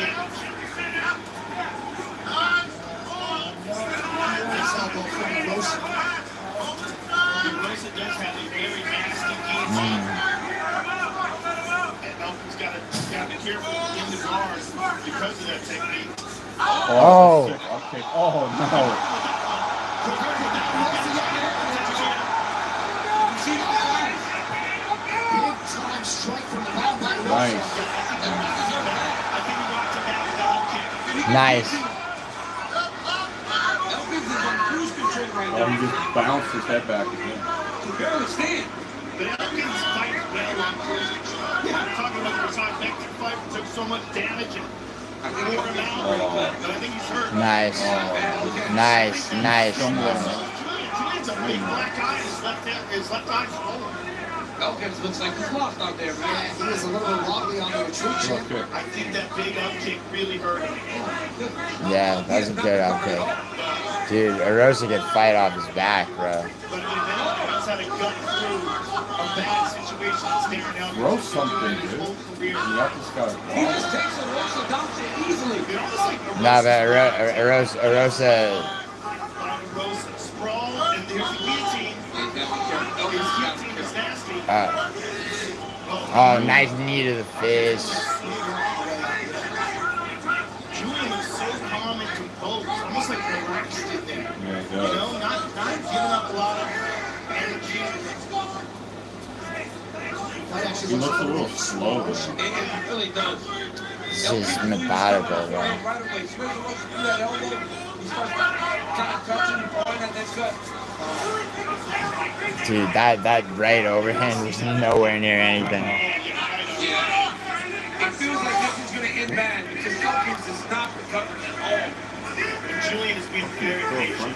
Rosa does have a very nasty game. And Elkins got to be careful in the guard. because of that technique. Oh. Okay. Oh no. Nice. Oh, he just bounced his head back again. Barely stand. But Elkins fights well on cruise control. I'm talking about the trifecta fight, took so much damage and wore him out. But I think he's hurt. Nice. Nice. Nice. Julian's a big black eye. His left eye's swollen. Elkins looks like he's lost out there, man. Yeah, he was a little bit wobbly on the retreat chip. I think that big up kick really hurt him. Yeah, that's a good up kick. Dude, Erosa could fight off his back, bro. But I mean, Elkins had a gut through a bad situation staring out. Throw something, dude. You have to start. He just takes Erosa down so easily. Nah, but Erosa. Erosa sprawl, and there's the guillotine. His guillotine is nasty. Oh, nice knee to the face. Julian is so calm and composed, almost like relaxed in there. Yeah, he You does. know, not giving up a lot of energy. He looks a little slow. It really does. This is methodical, bro. Right away. As soon as Erosa threw that elbow, he starts kind of touching and pulling at that gut. Dude, that right overhand was nowhere near anything. Yeah. It feels like this is going to end bad because Elkins is not recovering at all. And Julian has been very patient.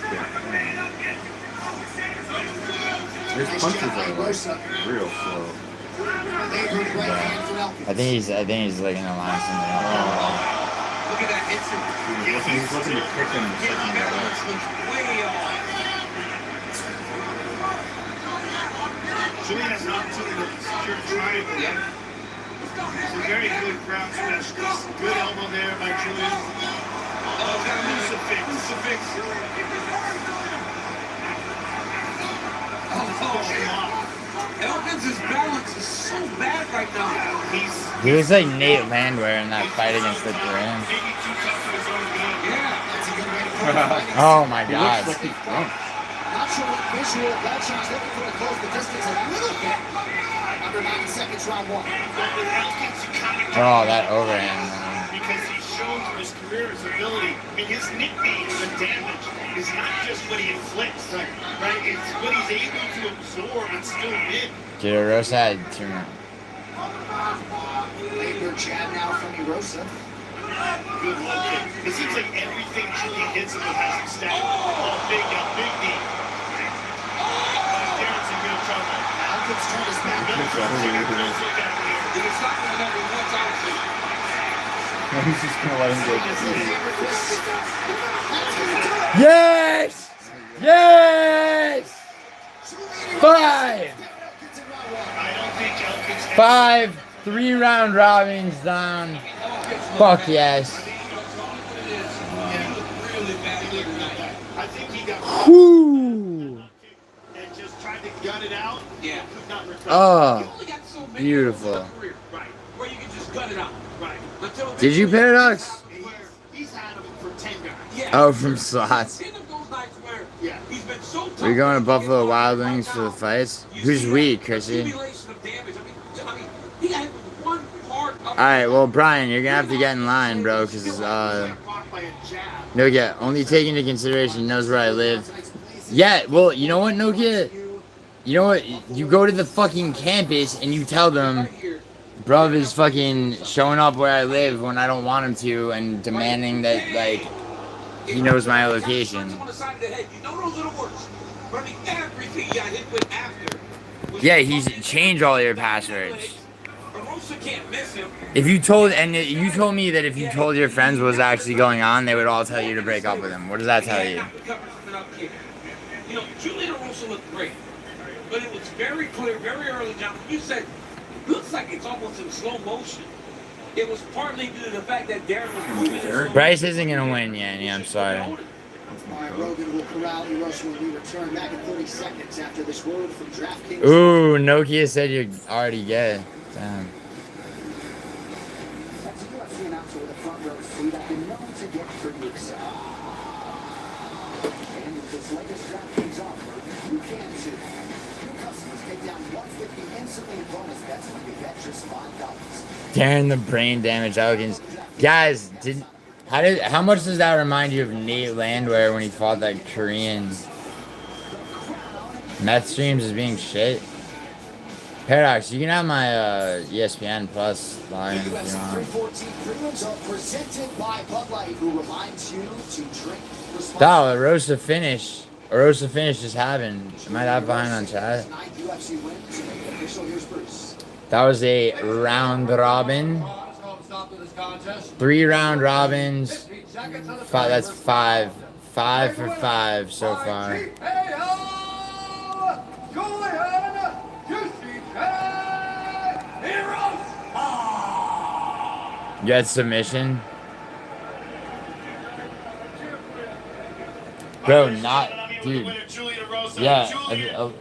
His punches are like real slow. I think he's looking to line something up. Look at that instant. He's looking to kick him. His balance looks way off. Julian has an opportunity to secure a triangle. He's a very good ground specialist. Good elbow there by Julian. Oh, got a crucifix. Push him off. Elkins' balance is so bad right now. He was like Nate Landwehr in that fight against the Duran. Oh my He god. looks like he's drunk. Not sure what visual Belcham's looking for to close the distance a little bit. Under 9 seconds, round 1. Oh, that overhand, man. Because he's shown through his career his ability. I mean, his nickname, the damage, is not just what he inflicts, right? It's what he's able to absorb and still win. Dude, Erosa had two. Labour jab now from Erosa. Good low kick. It seems like everything Julian hits him with has him stacked. Oh, big knee. Darren's in real trouble. Elkins turned his back. It's not going to let him once out. He's just gonna let him go. Yes! Yes! 5! 5 3-round robins down. Fuck yes. I think he got Whoo! and just tried to gut it out. Yeah. Could not recover. Oh, beautiful. Right. Where you can just gut it out. Right. Did you paradox? He's had him for 10 guys. Yeah. Oh, from slots. He's been so tough. We're going to Buffalo Wild Wings for the fights. Who's we, Chrissy? Accumulation of damage. I mean, he had one part of Alright, well, Brian, you're gonna have to get in line, bro, because, Nokia, only take into consideration he knows where I live. Yeah, well, you know what, Nokia? You know what? You go to the fucking campus and you tell them, bruv is fucking showing up where I live when I don't want him to and demanding that, like, he knows my location. Yeah, he's changed all your passwords. If you told, and you told me that if you told your friends what was actually going on, they would all tell you to break up with him. What does that tell you? You know, Giuliano also looked great, but it was very clear, very early down. You said, looks like it's almost in slow motion. It was partly due to the fact that Darren was moving. Bryce isn't gonna win, Yanni. I'm sorry. All right, Rogan will corral Erosa when we return back in 30 seconds after this word from DraftKings. Ooh, Nokia said you're already gay. Damn. UFC announcer with a front row seat. I've been known to get pretty excited. And with this latest DraftKings offer, you can too. New customers take down $150 instantly in bonus bets when you bet just $5. Darren the brain damage Elkins. Guys, how much does that remind you of Nate Landwehr when he fought that Korean? Meth streams as being shit. Paradox, you can have my ESPN Plus line if you want. 314 premiums are presented by Bud Light, who reminds you to drink responsibly. Wow, Arosa finish. Arosa finish just happened. Am I that behind on chat? That was a round robin. 3 round robins. That's 5. 5 for 5 so far. You got submission? Bro, not dude. Yeah,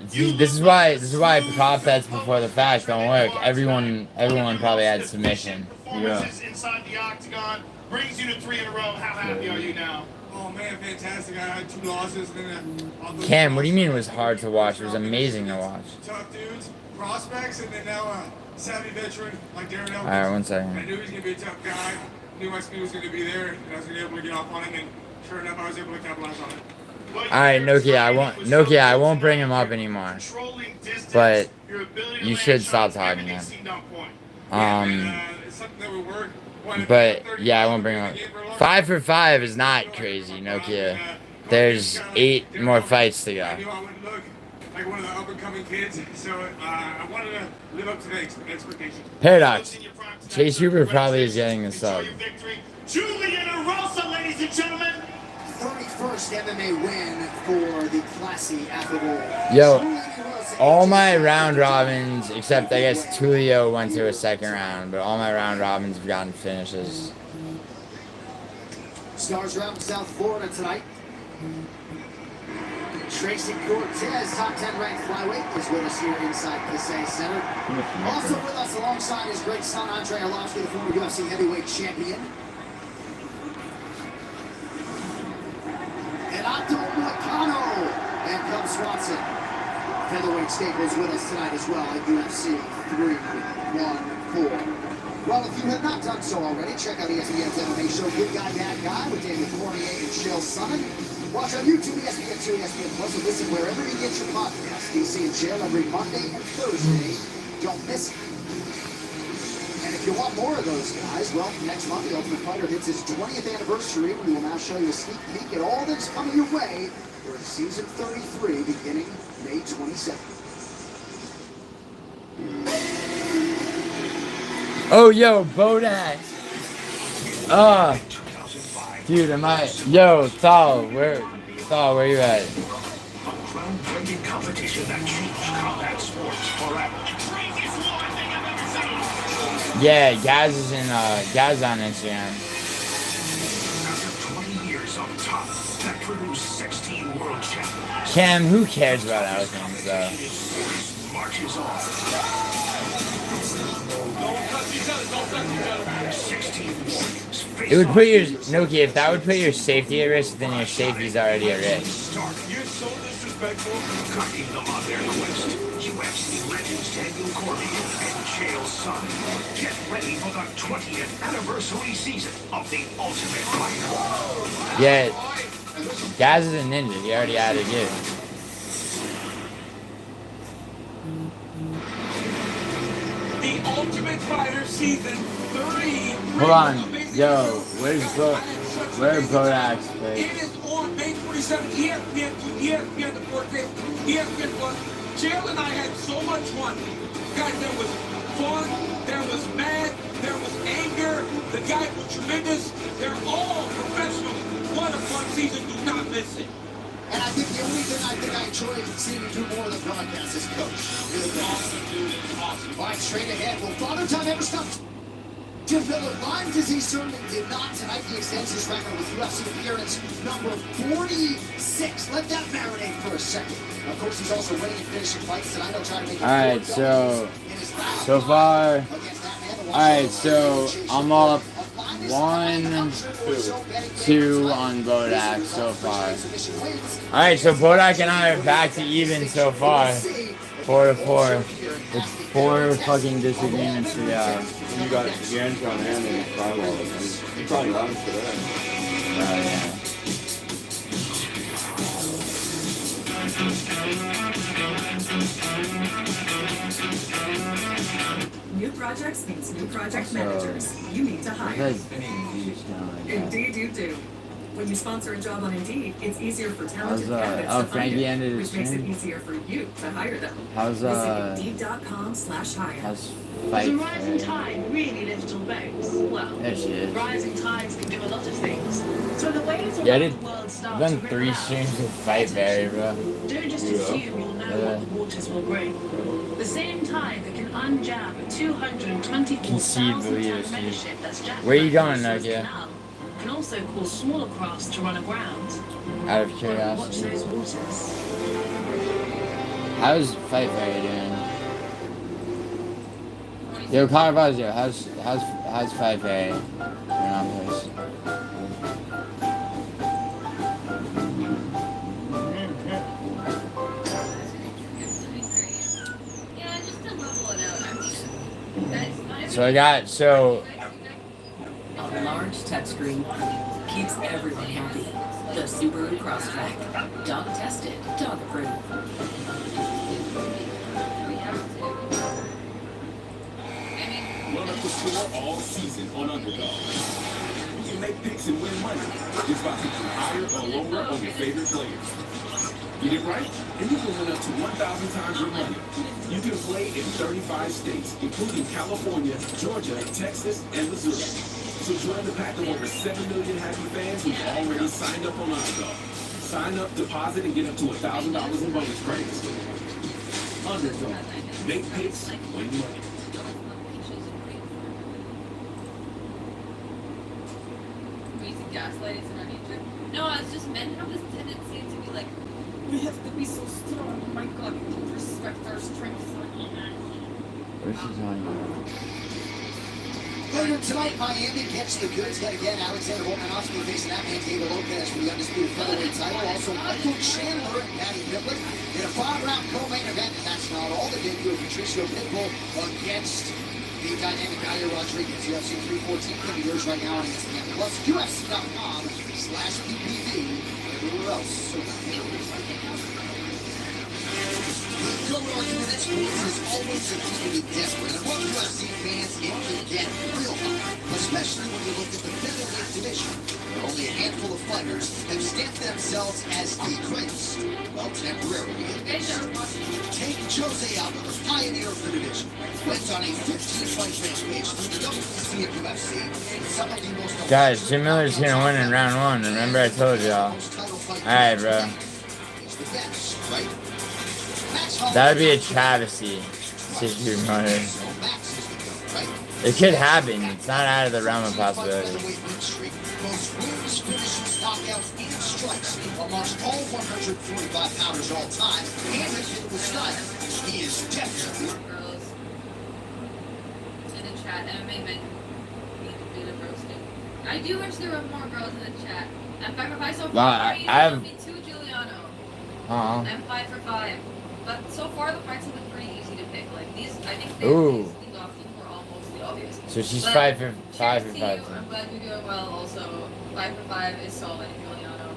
this is why prop bets before the fact don't work. Everyone probably had submission. Yeah. Inside the octagon brings you to 3 in a row. How happy are you now? Oh man, fantastic! I had 2 losses. And then Cam, what do you mean it was hard to watch? It was amazing to watch. Tough dudes, prospects, and then now a savvy veteran like Darren Elkins. All right, 1 second. I knew he was gonna be a tough guy. Knew my speed was gonna be there, and I was gonna be able to get off on him. And sure enough, I was able to capitalize on it. All right, Nokia, I won't bring him up anymore. But you should stop talking now. But yeah, I won't bring him up. 5 for 5 is not crazy, Nokia. There's 8 more fights to go. I knew I wouldn't look like one of the up-and-coming kids, so I wanted to live up to the expectations. Paradox. Chase Huber probably is getting this up. Giuliano, ladies and gentlemen. 31st MMA win for the classy affable. Yo, all my round robins, except I guess Tulio went to a 2nd round, but all my round robins have gotten finishes. Stars round in South Florida tonight. Tracy Cortez, top 10 ranked flyweight, is with us here inside Passay Center. Also with us alongside his great son, Andre Arlovsky, the former UFC heavyweight champion. And Otto Moicano and Cub Swanson. Featherweight staples with us tonight as well at UFC 314. Well, if you have not done so already, check out ESPN's MMA show, Good Guy, Bad Guy, with David Cormier and Chael Sonnen. Watch on YouTube, ESPN 2, ESPN Plus, and listen wherever you get your podcasts. DC and Chael every Monday and Thursday. Don't miss it. And if you want more of those guys, well, next month, The Ultimate Fighter hits its 20th anniversary. We will now show you a sneak peek at all that's coming your way during season 33, beginning May 27th. Oh, yo, Bodak. Dude, am I? Yo, Thal, where you at? Groundbreaking competition that changed combat sports forever. Yeah, Gaz is Gaz on Instagram. After 20 years on top, that produced 16 world champions. Cam, who cares about Elkins though? Marches on. 16 warriors. It would put your Nokia. If that would put your safety at risk, then your safety's already at risk. You're so disrespectful. Guiding them on their quest. UFC legends Daniel Cormier and Chael Sonnen. Get ready for the 20th anniversary season of The Ultimate Fighter. Yeah, Gaz is a ninja. He already had it good. The Ultimate Fighter season 3. Hold on, yo, where's Bodak's It face? is on May 27th, ESPN 2, ESPN the 14th, ESPN Plus. Chael and I had so much fun. Guys, there was fun, there was mad, there was anger. The guys were tremendous. They're all professionals. What a fun season. Do not miss it. And I think the only thing I enjoyed seeing you do more than broadcast is coach. Really awesome, dude. Awesome. All right, straight ahead. Will Father Time ever stop? Jim Miller, Lyme disease certainly did not. Tonight he extends his record with UFC appearance number 46. Let that marinate for a second. Of course, he's also ready to finish fights tonight. He'll try to make it. Alright, so far. Alright, so I'm up 1, 2 on Bodak so far. Alright, so Bodak and I are back to even so far. 4-4. With 4 fucking disagreements to go. You got Giuliano on hand and Carlo. You probably lost for that. Yeah. New projects means new project managers. You need to hire. Indeed you do. When you sponsor a job on Indeed, it's easier for talented candidates to find Frankie you, ended his which makes it stream? easier for you to hire them. How's Visit Indeed.com/hire. How's Does a fight? rising tide really lift all boats? Well, There she is. rising tides can do a lot of things. So the waves Yeah, I around did. the world I've start done to ripple 3 out. streams with Fight Berry, bro. Don't just assume you'll know what the waters will bring. The same tide that can unjam a 224,000 ton Conceivably, mega ship that's jacked where you around going, the Suez Nokia? Canal can also cause smaller crafts to run aground. Out of Watch curiosity. those waters. How's Fight Berry doing? Yo, Carvazio, how's Fight Berry doing on this? So I got, so A large touchscreen keeps everyone happy. The Subaru Crosstrek. Dog tested, dog approved. Run up the score all season on Underdog. You can make picks and win money just by picking higher or lower on your favorite players. Get it right, and you can win up to 1,000 times your money. You can play in 35 states, including California, Georgia, Texas, and Missouri. So join the pack of over 7 million happy fans who've already signed up on Underdog. Sign up, deposit, and get up to $1,000 in bonus credits. Underdog. Make picks, win money. Gaslighting in our nature. No, it's just men have this tendency to be like, we have to be so strong. Oh my god, we can respect our strengths. Where's she on? Later tonight, Miami gets the goods yet again. Alexander Volkanovski facing that man Diego Lopez for the undisputed featherweight title. Also, Michael Chandler and Matty Pittman in a 5-round co-main event. And that's not all. The debut of Patricio Pitbull against the dynamic Yair Rodriguez. UFC 314 can be yours right now on ESPN Plus, UFC.com/PPV, everywhere else. So the goat argument in sports is always a team to be desperate. And what UFC fans, it can get real hot, especially when you look at the featherweight division, where only a handful of fighters have stamped themselves as the greatest. Well, temporarily at least. Take Jose Aldo, the pioneer of the division, went on a 15-fight rampage through the WBC and UFC. Some of the most Guys, Jim Miller's gonna win in round 1. Remember I told y'all. Alright, bro. That'd be a travesty to Jim Miller. It could happen. It's not out of the realm of possibility. Most wins, finishes, knockouts, and strikes amongst all 145 pounders all time. And if it was style, he is definitely. Girls in the chat, MMA men need to be the roasting. I do wish there were more girls in the chat. I'm 5 for 5 so far. Well, I have. Me too, Giuliano. Uh-huh. I'm 5 for 5. But so far the fights have been pretty easy to pick. Like these, I think Ooh. these options were all mostly obvious. So she's But 5 for 5 for cheers to 5. you. I'm glad you're doing well. Also, 5 for 5 is solid, Giuliano. I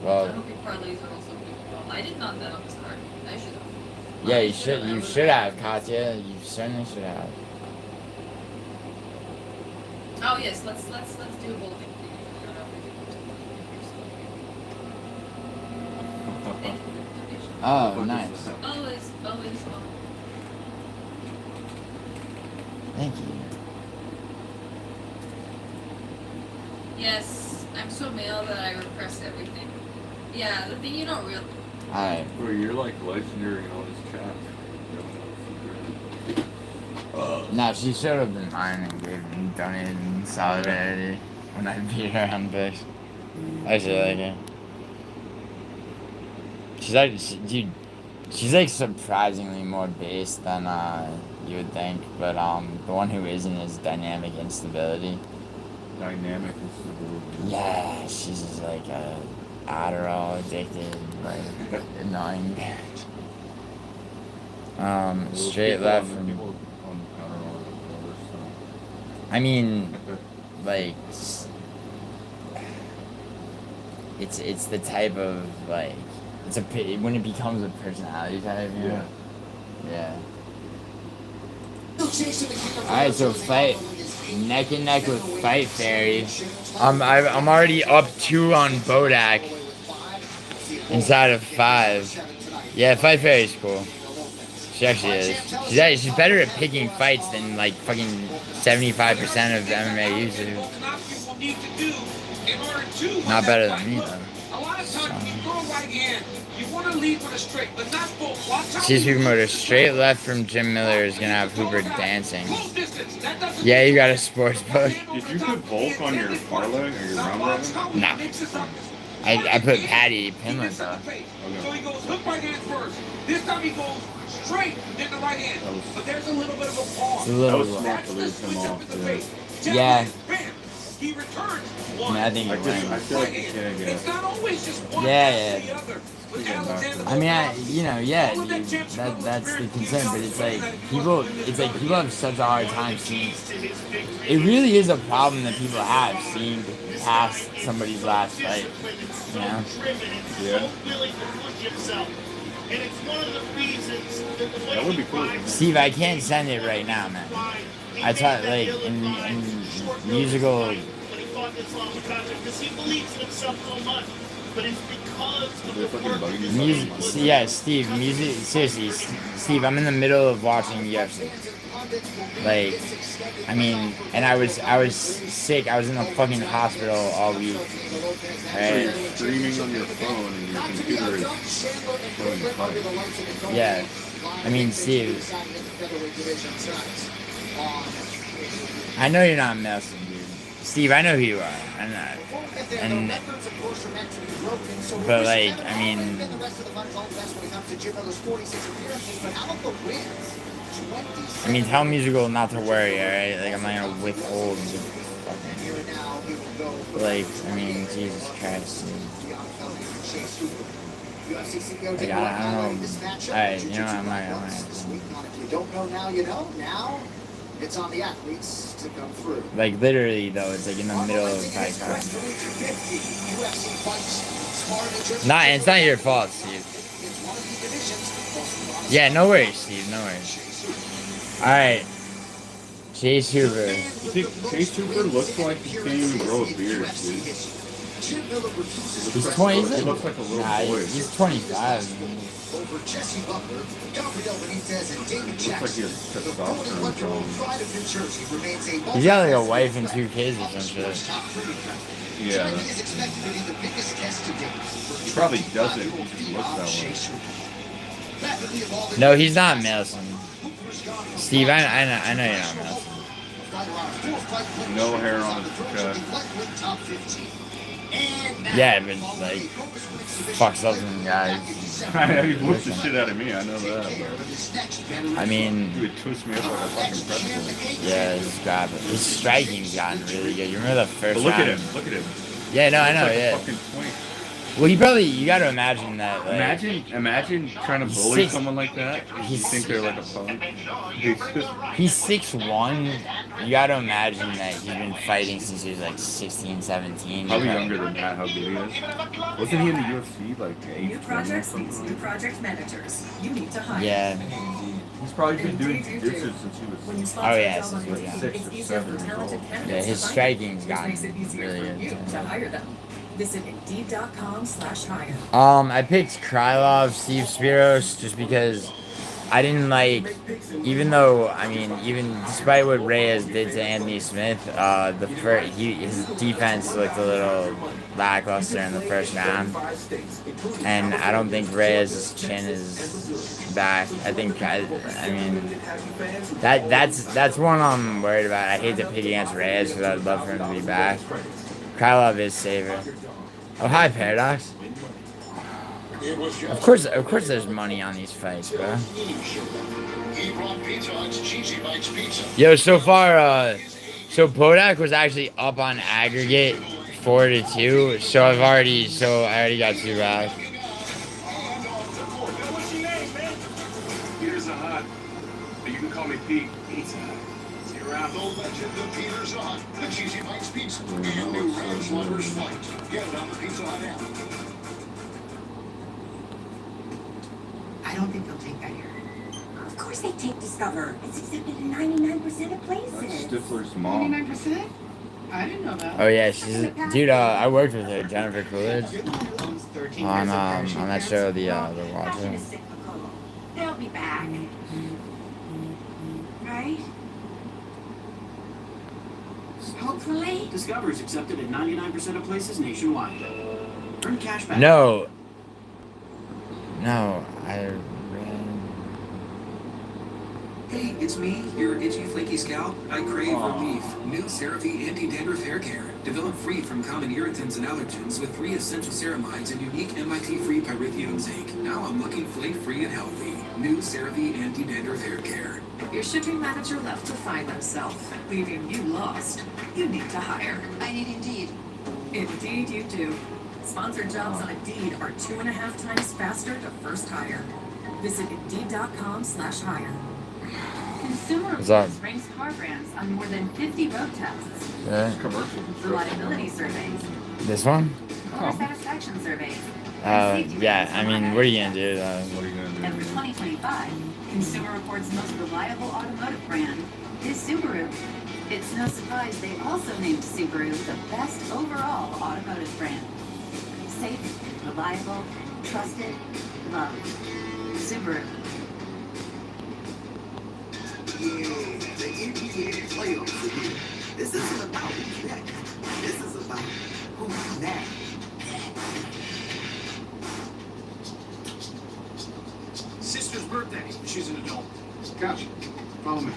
Well, hope your parlays are also doing well. I did not bet on this card. I should have. yeah, you should. You should have, Katya. You certainly should have. Oh yes, let's do a bold thing. Oh, nice. Always. Thank you. Yes, I'm so male that I repress everything. Yeah, the thing you don't realize. Alright. Bro, you're like legendary in all this chat. Nah, she showed up in mine and gave me donated in solidarity when I beat her on picks. I actually like her. She's like, dude, she's like surprisingly more base than you would think, but the one who isn't is dynamic instability. dynamic and stability. Yeah, she's just like a Adderall addicted, like annoying bitch. Straight left from. I mean, like, it's the type of like when it becomes a personality type. You know? Yeah. Alright, so fight neck and neck with Fight Fairy. I'm already up 2 on Bodak inside of 5. Yeah, Fight Fairy's cool. She actually is. She's better at picking fights than like fucking 75% of MMA users. Not better than me though. She's Hooper Motor. Straight left from Jim Miller is gonna have Hooper dancing. Yeah, you got a sports book. Did you put Volk on your parlay or your round robin? Nah. I put Patty Pinland though. So he goes hook right hand first. This time he goes straight in the right hand. But there's a little bit of a pause. That was smart to leave him off. Yeah. He returns I mean, I think you're I right. feel like you can't get It's not always just one Yeah. the other. I mean, that's the concern, but it's like people have such a hard time seeing. It really is a problem that people have seeing past somebody's last fight. You know? Yeah. That would be cool. Steve, I can't send it right now, man. I thought like in musical. But it's because of the Yeah, Steve, seriously, Steve, I'm in the middle of watching UFC. Like, I mean, and I was sick. I was in a fucking hospital all week. Right? So you're streaming on your phone and your computer is showing the fight. Yeah. I mean, Steve, I know you're not messing, dude. Steve, I know who you are. I'm not. But like, I mean, tell Musical not to worry, alright? Like, I'm not gonna withhold. Like, I mean, Jesus Christ. Like, I don't know. Alright, you know what? I'm not. If you don't know now, you know. Now, it's on the athletes to come through. Like, literally, though, it's like in the middle of the fight. It's not your fault, Steve. Yeah, no worries, Steve, no worries. Alright. Chase Hoover. You think Chase Hoover looks like he can't even grow a beard, dude? He's 20, He looks like a little boy. He's 25. Looks like he has testosterone going. He's got like a wife and 2 kids or some shit. Yeah. He probably doesn't. He just looks that way. No, he's not Melson. Steve, I know you're not Melson. No hair on his chest. Yeah, but like, fucks up some guys. He whoops the shit out of me, I know that. But I mean, he would twist me up like a fucking pretzel. Yeah, his striking's gotten really good. You remember the first But look round? at him, look at him. Yeah, no, I know, He's like yeah. a fucking twink. Well, you gotta imagine that. Like, Imagine trying to bully someone like that. You think they're like a punk. He's 6'1". You gotta imagine that he's been fighting since he was like 16, 17. Probably younger than that, how good he is. Wasn't he in the UFC like New 8? projects needs new project managers. You need to hire. Yeah. He's probably been doing jiu-jitsu since he was Oh yeah, since it's we're young. 6 or 7 years old. Yeah, his striking's Which makes it gotten easier really for you good. to hire them. Visit Indeed.com/hire. I picked Krylov, Steve Spiros, just because I didn't like, even despite what Reyes did to Anthony Smith, his defense looked a little lackluster in the first round, and I don't think Reyes' chin is back. That's one I'm worried about. I hate to pick against Reyes because I'd love for him to be back. Krylov is saver. Oh, hi, Paradox. Of course there's money on these fights, bro. Yo, so far, So Bodak was actually up on aggregate 4-2. So I already got 2 back. Peter's a hot. But you can call me Pete. Pizza. See you around. The legend of Peter's Hut, the Cheesy Bites Pizza, and new Rams Lovers Fight. Get it on the Pizza Hut app. I don't think they'll take that here. Of course they take Discover. It's accepted in 99% of places. That's Stifler's mom. 99%? I didn't know that. Oh yeah, dude. I worked with her, Jennifer Coolidge, on that show, the Watcher. They'll be back. Right? Hopefully. Discover is accepted in 99% of places nationwide. Earn cash back. No, Hey, it's me, your itchy, flaky scalp. I crave relief. New CeraVe Anti-Dandruff Hair Care. Developed free from common irritants and allergens with 3 essential ceramides and unique MIT-free pyrithium zinc. Now I'm looking flake-free and healthy. New CeraVe Anti-Dandruff Hair Care. Your shipping manager left to find themselves, leaving you lost. You need to hire. I need Indeed. Indeed you do. Sponsored jobs on Indeed are 2.5 times faster to first hire. Visit Indeed.com/hire. Consumer What's up? Reports ranks car brands on more than 50 road tests. Yeah. Reliability surveys. This one? Owner satisfaction surveys. Yeah. I mean, what are you gonna do? And for 2025, Consumer Reports' most reliable automotive brand is Subaru. It's no surprise they also named Subaru the best overall automotive brand. Safe, reliable, trusted, loved. Subaru. Yeah, the NBA playoffs for you. This isn't about who's next. This is about who's next. Sister's birthday. She's an adult. Gotcha. Follow me.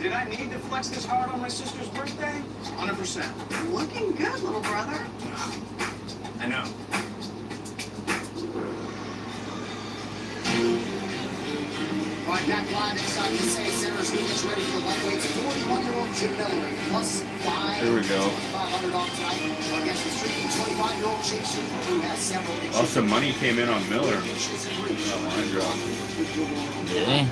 Did I need to flex this hard on my sister's birthday? 100%. Looking good, little brother. I know. Right back live inside the Say Center's League is ready for lightweights. 41-year-old Jim Miller plus 5. Here we go. 500 on tonight against the streaking 25-year-old Chase Hooper, who has several. Oh, some money came in on Miller. Really?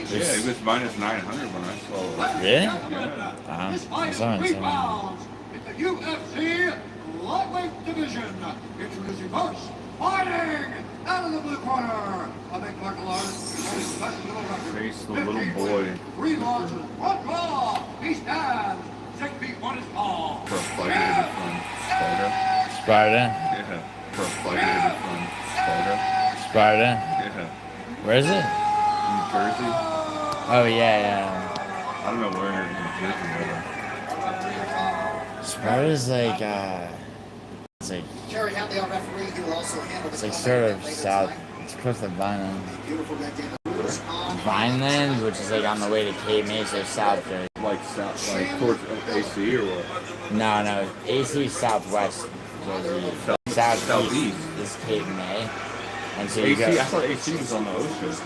Yeah, he was minus 900 when I saw it. Really? Yeah. This fight is 3 pounds in the UFC lightweight division. Introducing first, fighting out of the blue corner, a big martial artist, Face the little boy. 3 launches, 1 draw. He stands 6 feet 1 is tall. For a fighter to be from Sparta. Sparta? Yeah. For a fighter to be from Sparta. Sparta? Yeah. Where is it? New Jersey. Oh yeah. I don't know where in New Jersey. Sparta's like it's like Jerry Hadley, our referee, who will also handle it's the like sort of later south. tonight. It's close to Vineland. Beautiful red day. Vineland, which is like on the way to Cape Mesa, South Jersey. Like south, like towards AC or what? No, AC Southwest Jersey. Southeast is Cape May, and so you AC, go. I thought AC was on the ocean.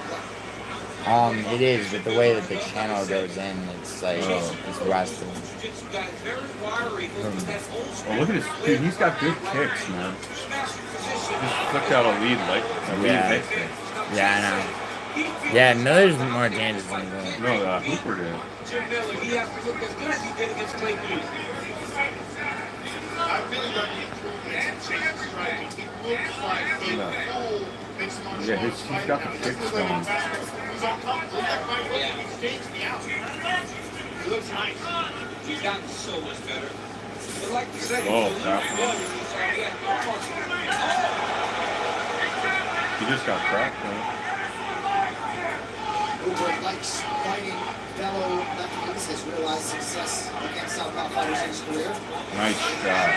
It is, but the way that the channel goes in, it's like it's west. Oh, look at this dude. He's got good kicks, man. Just took out a lead Yeah. kick. Yeah, I know. Yeah, Miller's more dangerous than that. No, Hooper did. Jim Miller, he has to look as good as he did against Clay Bean. I really like the improvements in Chase striking. He looks like a full mixed martial Yeah, arts he's got the fighter. kicks going. He's uncomfortable. That fight wasn't even staged me out. He looks nice. He's gotten so much better. But like you said, Oh, crap. He just got cracked, man. Hooper likes fighting fellow lefties, has realized success against Southpaw fighters in his career. Nice shot.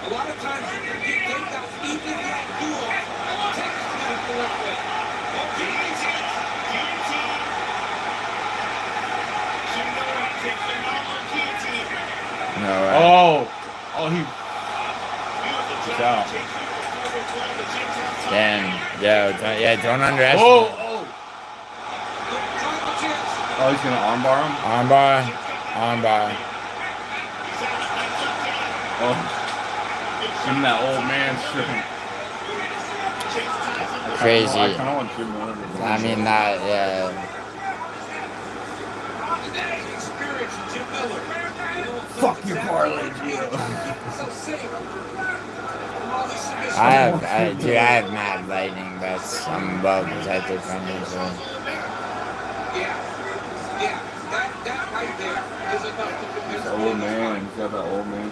A lot of times you can get kicked out even that duo technically the correct way. No, right. Oh, he. He's out. Damn, don't underestimate. Oh. Oh, he's gonna armbar him? Armbar. Oh. Give him that old man shit. Crazy. I kinda want Jim Miller to I mean, that, yeah. Fuck your parlay, Gio. I have mad lightning, but I'm well protected from it, so. Old man, he's got that old man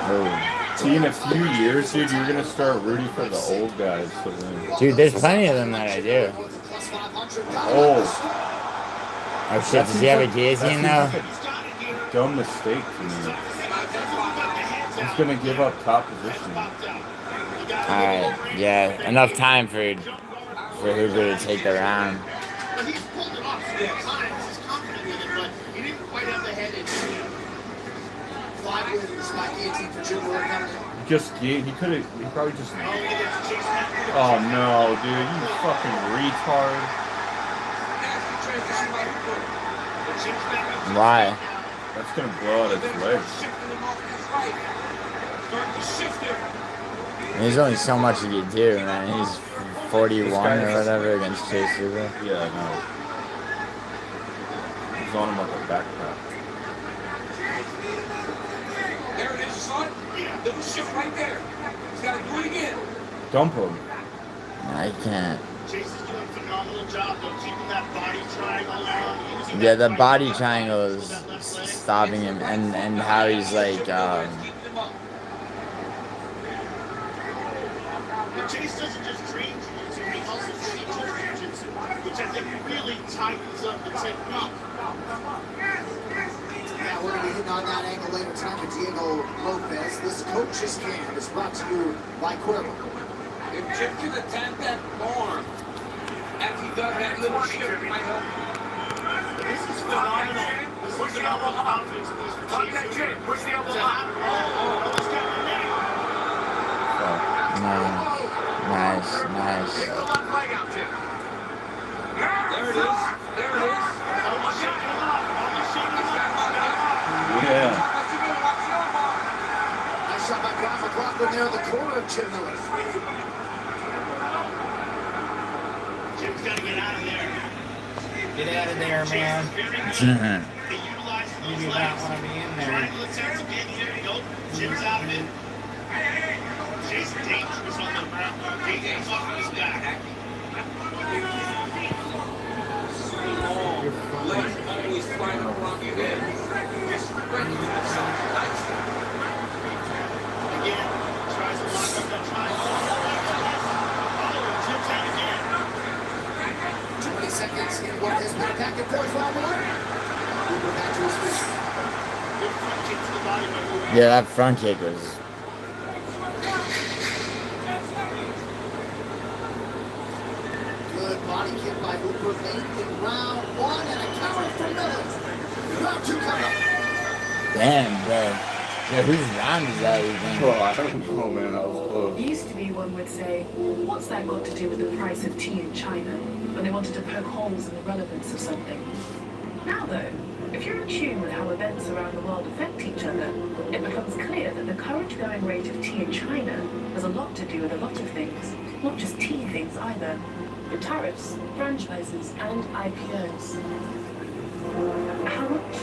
Oh. See, in a few years, dude, you're gonna start rooting for the old guys to win. Dude, there's plenty of them that I do. Old. Oh shit, does he have a guillotine now? Dumb mistake to me. He's gonna give up top position. Alright, yeah, enough time for Hoover to take the round. He probably just. Oh no, dude, you fucking retard. Why? That's gonna blow out his legs. There's only so much you can do, man. He's 41 or whatever against Chase Hoover. Yeah, I know. He's on him like a backpack. There it is, son. Little shift right there. He's got to do it again. Dump him. I can't. Chase is doing a phenomenal job of keeping that body triangle on. Yeah, the body triangle is stopping him, and how he's like, But Chase doesn't just train jiu-jitsu, he also teaches jiu-jitsu, which I think really tightens up the technique. Yeah, we're going to be hitting on that angle later tonight with Diego Lopez. This Coach's Camp is brought to you by Cuervo. If Jim can attack that arm, after he does that little shift, it might help. This is phenomenal. This is phenomenal confidence in these Chase. Push the elbow out. no. Nice. There it is. There it is. Yeah. Nice shot by Brown McLaughlin there in the corner of Jim Miller. Jim's got to get out of there. Get out of there, man. You do not want to be in there. Triangle attempts again. There you go. Jim's out of it. Chase dangerous on the ground. Jason's off his back. Legs always flying around your head. Again, tries to lock up that triangle. Jim's out again. 20 seconds in what has been a back and forth round one. Hoover back to his feet. Good front kick to the body by Hoover. Yeah, that front kick was. Good body kick by Hoover late in round one and a counter from Miller. Round two coming. Damn, bro. Yeah, whose round is that even? Oh, I don't know, man. That was close. Used to be one would say, what's that got to do with the price of tea in China? When they wanted to poke holes in the relevance of something. Now though, if you're in tune with how events around the world affect each other, it becomes clear that the current going rate of tea in China has a lot to do with a lot of things. Not just tea things either. The tariffs, franchises, and IPOs. How much?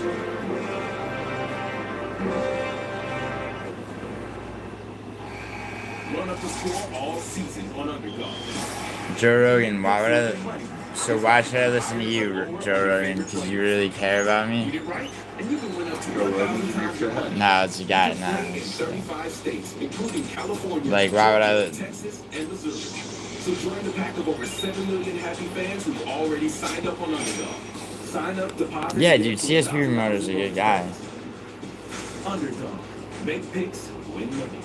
Run up the score all season on Underdog. Joe Rogan, why should I listen to you, Joe Rogan? Because you really care about me? No, it's a guy, Like, why would I... So join the pack of over 7 million happy fans who've already signed up on Underdog. Sign up, deposit... Yeah, dude, CSP Promoter's a good guy. Underdog. Make picks, win money.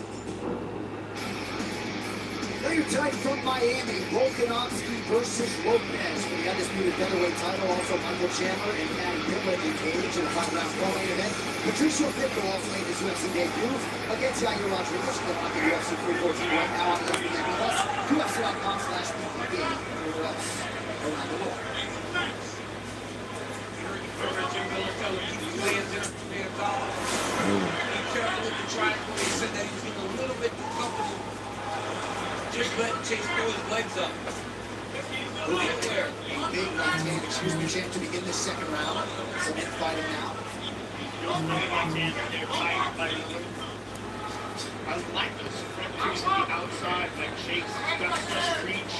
Later tonight from Miami, Volkanovski versus Lopez for the undisputed featherweight title. Also, Michael Chandler and Paddy Pimblett engaged in a 5-round co-main event. Patricio Pitbull also made his UFC debut against Yair Rodriguez. They're on the UFC 314 right now on ESPN Plus, UFC.com/PPV, everywhere else around the world. legs up. A big left hand, excuse me, champ, to begin the second round. So men fighting now. I like those front kicks to the outside, like Chase got such reach.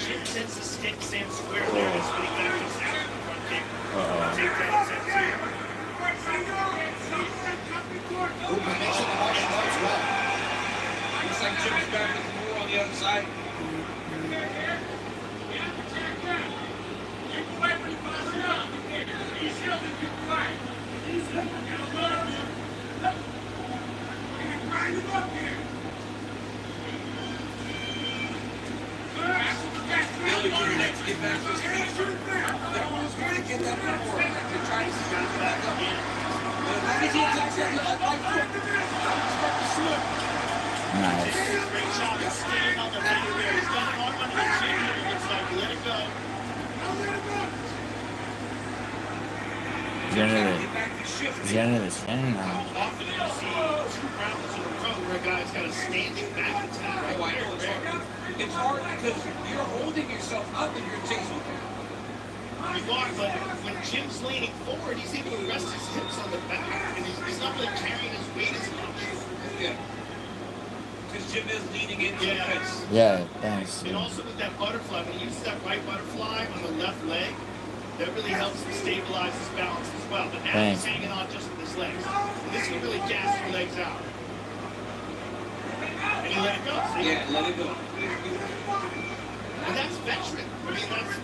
Jim tends to stand square there and spinning back to second front kick. Take that set two. Looks like Jim's back with more on the other side. Billy Jr. next to get back to his feet. Everyone was going to get that before. They're trying to get back up. But as long as he attacks that right foot, start to slip. Nice. Great job of staying on the finger there. He's got an arm under the chin here. It's like, let it go. He's under the chin now. Often you see 2 rounds in a row where a guy's got a standing back attack. Oh, I know it's hard. It's hard because you're holding yourself up and you're chasing. You are, but when Jim's leaning forward, he's able to rest his hips on the back, and he's not really carrying his weight as much. Yeah. Because Jim is leaning into the fence. Yeah, thanks. And also with that butterfly, when he uses that right butterfly on the left leg, that really helps him stabilize his balance as well. But now he's hanging on just with his legs. And this can really gas your legs out. And he let it go. See? Yeah, let it go. And that's veteran. I mean, that's,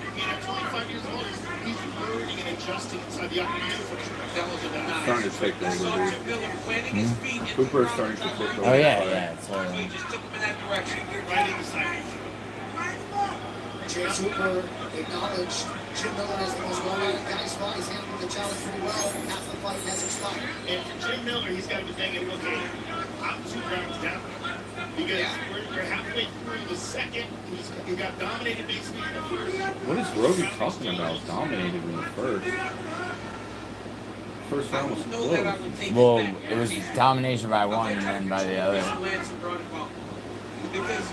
25 years old. He's learning and adjusting inside the octagon. That was a nice. Starting to take over, dude. Cooper is starting to take over. Oh, yeah. He just took him in that direction. Right in the side. Chase Hooper acknowledged Jim Miller as the most well-rated guy. He's handled the challenge pretty well. Half the fight has expired. And for Jim Miller, he's got to be thinking, okay, I'm 2 rounds down. Because we're halfway through the second. He got dominated basically in the first. What is Roby talking about? Dominated in the first. First round was close. Well, it was domination by one and then by the other. Because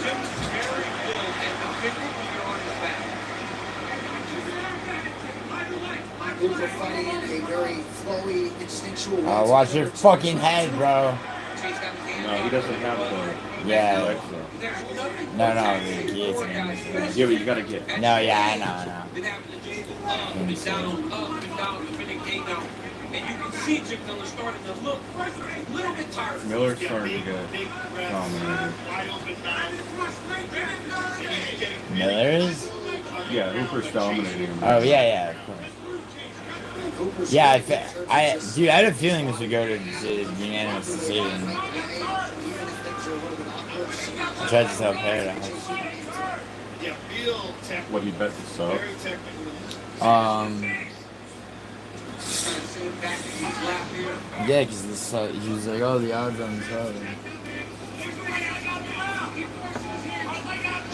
Jim's very good at the bigger when you're on his back. Hooper fighting in a very flowy, instinctual way. Watch your fucking head, bro. No, he doesn't have the Yeah. legs though. No, the guillotine. Yeah, but you gotta get. No, yeah, I know. And you can see Jim Miller starting to look a little bit tired. Miller's starting to get dominated. Miller is? Yeah, Hooper's dominating him. Oh, yeah, of course. Yeah, dude, I had a feeling this would go to unanimous decision. I tried to tell Paradise. What, he bet the sub? Yeah, because he was like, oh, the odds on the sub.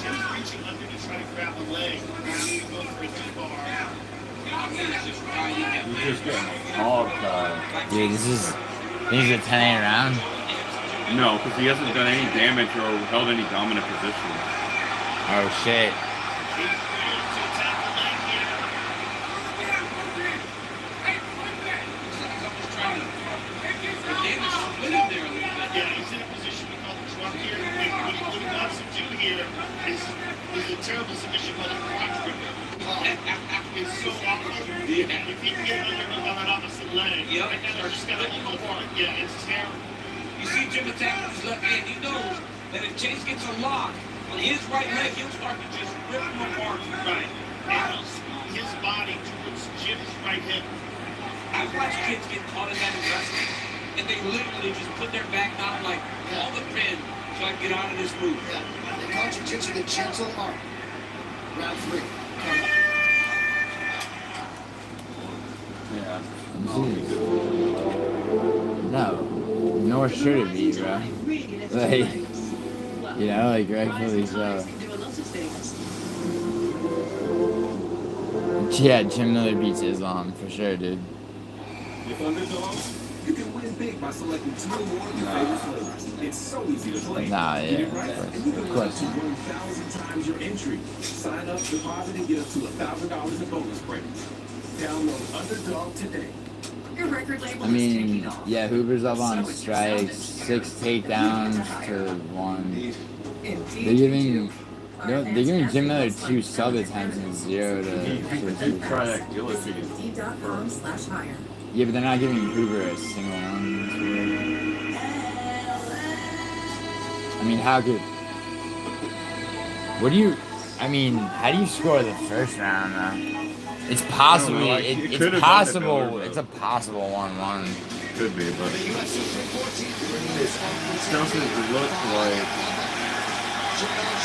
Jim's reaching under to try to grab the leg. He's going for a T-bar. He's just getting hog Dude, this is a 10-8 round. No, because he hasn't done any damage or held any dominant position. Oh, shit. Yeah, he's in a position to call the truck here. What he wants to do here is a terrible submission by the crotch gripper. It's so awful. If he can get under on that opposite leg, right now they're just going to go for it. Yeah, it's terrible. You see Jim attacking his left hand. He knows that if Chase gets a lock on his right leg, he'll start to just rip him apart. Right. And he'll scoot his body towards Jim's right hip. I've watched kids get caught in that in wrestling, and they literally just put their back down like, all the pin, so I can get out of this move. Yeah. They call jiu-jitsu the gentle arm. Round 3. Yeah. No. Nor should it be, bro. Like, you know, like, rightfully so. Yeah, Jim Miller beats Islam, for sure, dude. You can win big by selecting 2 or more of your favorite flavors. It's so easy to play. Nah, Get it yeah, right, and you can collect 1,000 times your entry. Sign up, deposit, and get up to $1,000 in bonus credits. Download Underdog today. Your record label I mean, yeah, Hoover's up on strikes, 6 takedowns to 1. They're giving Jim Miller 2 sub attempts and 0 to Try that guillotine. D.com/hire. Yeah, but they're not giving Hoover a single one. It's weird. I mean, how could... What do you... I mean, how do you score the first round, though? It's possible. It's possible. It's a possible 1-1. Could be, but it doesn't look like.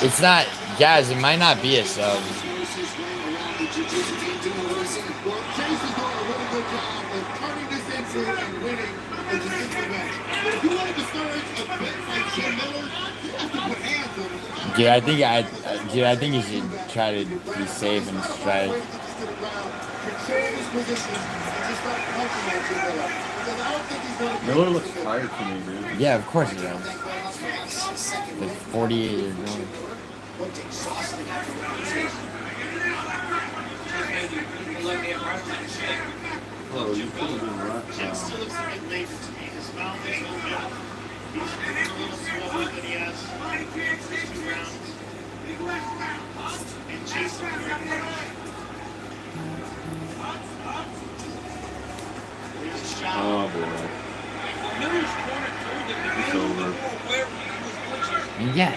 It's not, guys. It might not be a sub. Dude, I think you should try to be safe and strike. Miller looks tired to me, dude. Yeah, of course he does. Like 48 years old. Oh, you could have been right. Jim still looks a bit later to me. His mouth is open. He's a little swollen, but he has 2 rounds. And Jason Oh boy. It's over. Yeah.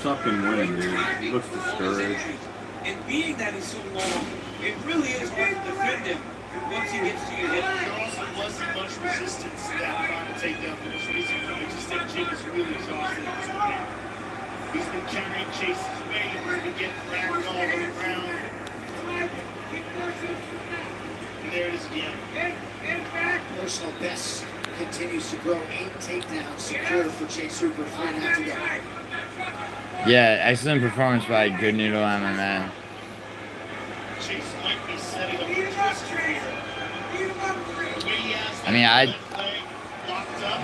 Fucking winning, dude. He looks discouraged. And being that he's so long, it really is hard to defend him once he gets to your hip. There also wasn't much resistance to that final takedown for this reason. I just think Jim is really exhausted at this point. He's been carrying Chase's weight. He's been getting racked all over the ground. And there it is again. Personal best continues to grow. 8 takedowns secured for Chase Hooper. 3.5 to go. Yeah, excellent performance by Good Noodle MMA. Chase might be setting up a twister here. I mean, locked up,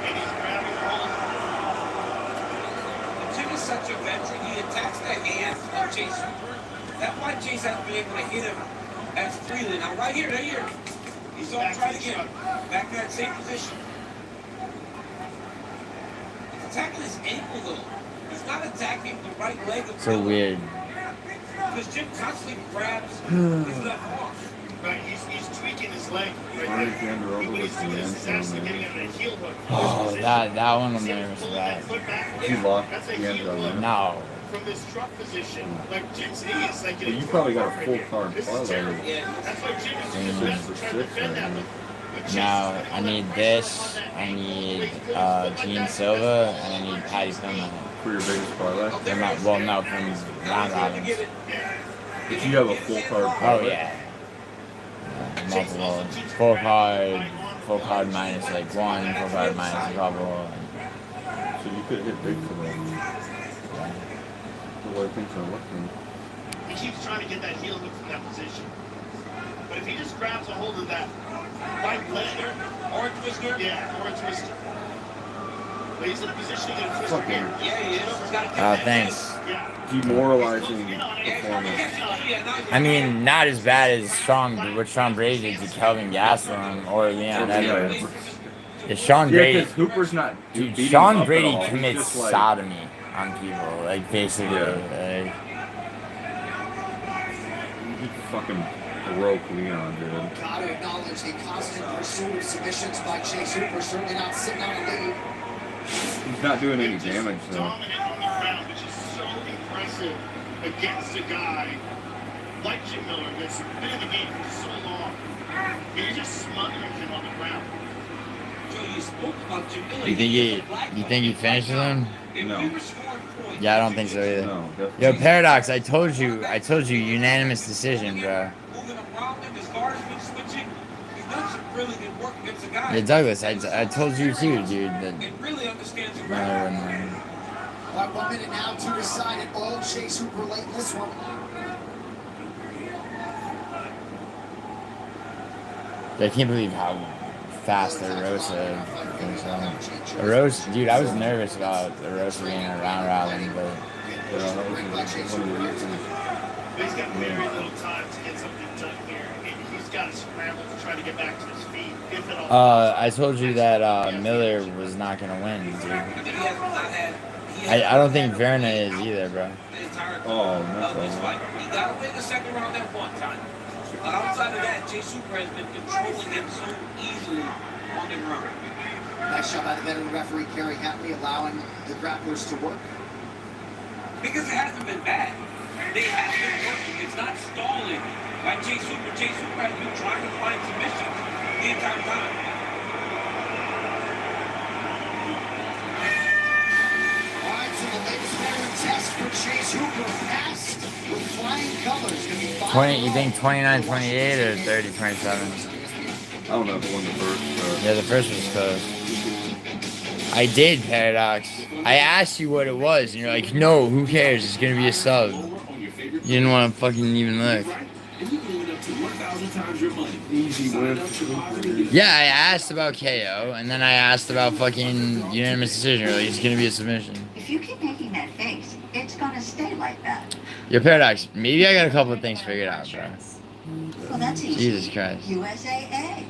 and he's grabbing the hold. Jim is such a veteran. He attacks the hands of Chase Hooper. That's why Chase hasn't been able to hit him as freely. Now, right here. He's all trying to get back to that same position. He's attacking his ankle, though. He's not attacking the right leg of So weird. Because Jim constantly grabs his left arm. Right, he's tweaking his leg right Alexander there. over What he's with doing the is he's actually end getting him in a heel hook. Oh, that one I'm nervous about. He locked the end on there. No. From this truck position, like Jim's knee is like Well, you probably got a full card parlay. Yeah, that's why Jim is doing his best to try to defend that. Now, I need this, I need Gene Silva, and I need Patty Finley. For your biggest parlay? From round robins. If you have a full card Oh, parlay. yeah. Multiple. Full card minus like 1, full card minus a couple. So you could hit big for that. The way things are looking. He keeps trying to get that heel hook from that position. But if he just grabs a hold of that right leg, or a twister, or a twister. But he's in a position to get a twister here. Yeah, he is. He's got to get Thanks. Demoralizing performance. I mean, not as bad as what Sean Brady did to Kelvin Gastelum or Leon Edwards. Yeah, Sean Brady. because Hooper's not. Dude, beating Sean him up Brady at all. He's commits just like- sodomy on people, like basically. Yeah. He fucking broke Leon, dude. Gotta acknowledge the constant pursuit of submissions by Chase Hooper. Certainly not sitting on a lead. He's not doing any damage though. Dominant on the ground, which is so impressive against a guy like Jim Miller that's been in the game for so long. And you're just smothering him on the ground. So you spoke about Jim Miller. You think he finishes him? No. Yeah, I don't think so either. No, definitely. Yo, Paradox, I told you, unanimous decision, bro. Moving around him, his guard's been switching. He's done some really good work against the guy. Yeah, Douglas, I told you too, dude. That And really understands the Miller ground. wouldn't win. About 1 minute now to decide it all. Chase Hooper late in this one. I can't believe how fast the Rosa finished out. The Rosa, dude, I was nervous about the Rosa being a round robin, but But he's got very little time to get something done here. He's got to scramble to try to get back to his feet, if at all. I told you that Miller was not gonna win, dude. I don't think Verna is either, bro. Oh, no. He got away the second round at one time. But outside of that, Jay Super has been controlling him so easily on the ground. Nice shot by the veteran referee, Kerry Hatley, allowing the grapplers to work. Because it hasn't been bad. They have been working. It's not stalling like Jay Super. Jay Super has been trying to find submission the entire time. All right, so the latest veteran test for Chase Hooper passed with flying colors. Gonna be 20, you think 29-28 or 30-27? I don't know who won the first. Yeah, the first was close. I did, Paradox. I asked you what it was, and you're like, no, who cares? It's gonna be a sub. You didn't want to fucking even look. Easy win. Yeah, I asked about KO, and then I asked about fucking unanimous decision. Like, it's gonna be a submission. If you keep making that face, it's gonna stay like that. Yo, Paradox, maybe I got a couple of things figured out, bro. Well, that's easy. Jesus Christ. USAA.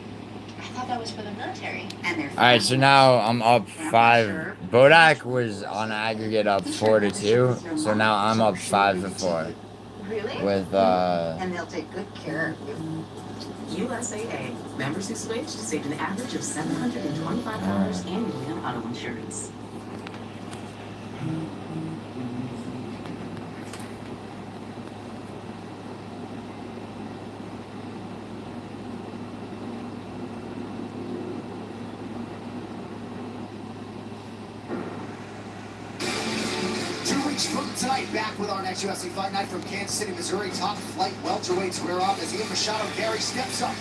I thought that was for the military. And they're Alright, so now I'm up 5. Bodak was on aggregate up 4-2, so now I'm up 5-4. Really? With, And they'll take good care of you. USAA. Members who switched saved an average of $725 annually on auto insurance. From tonight, back with our next UFC Fight Night from Kansas City, Missouri. Top flight welterweight square off as Ian Machado Gary steps up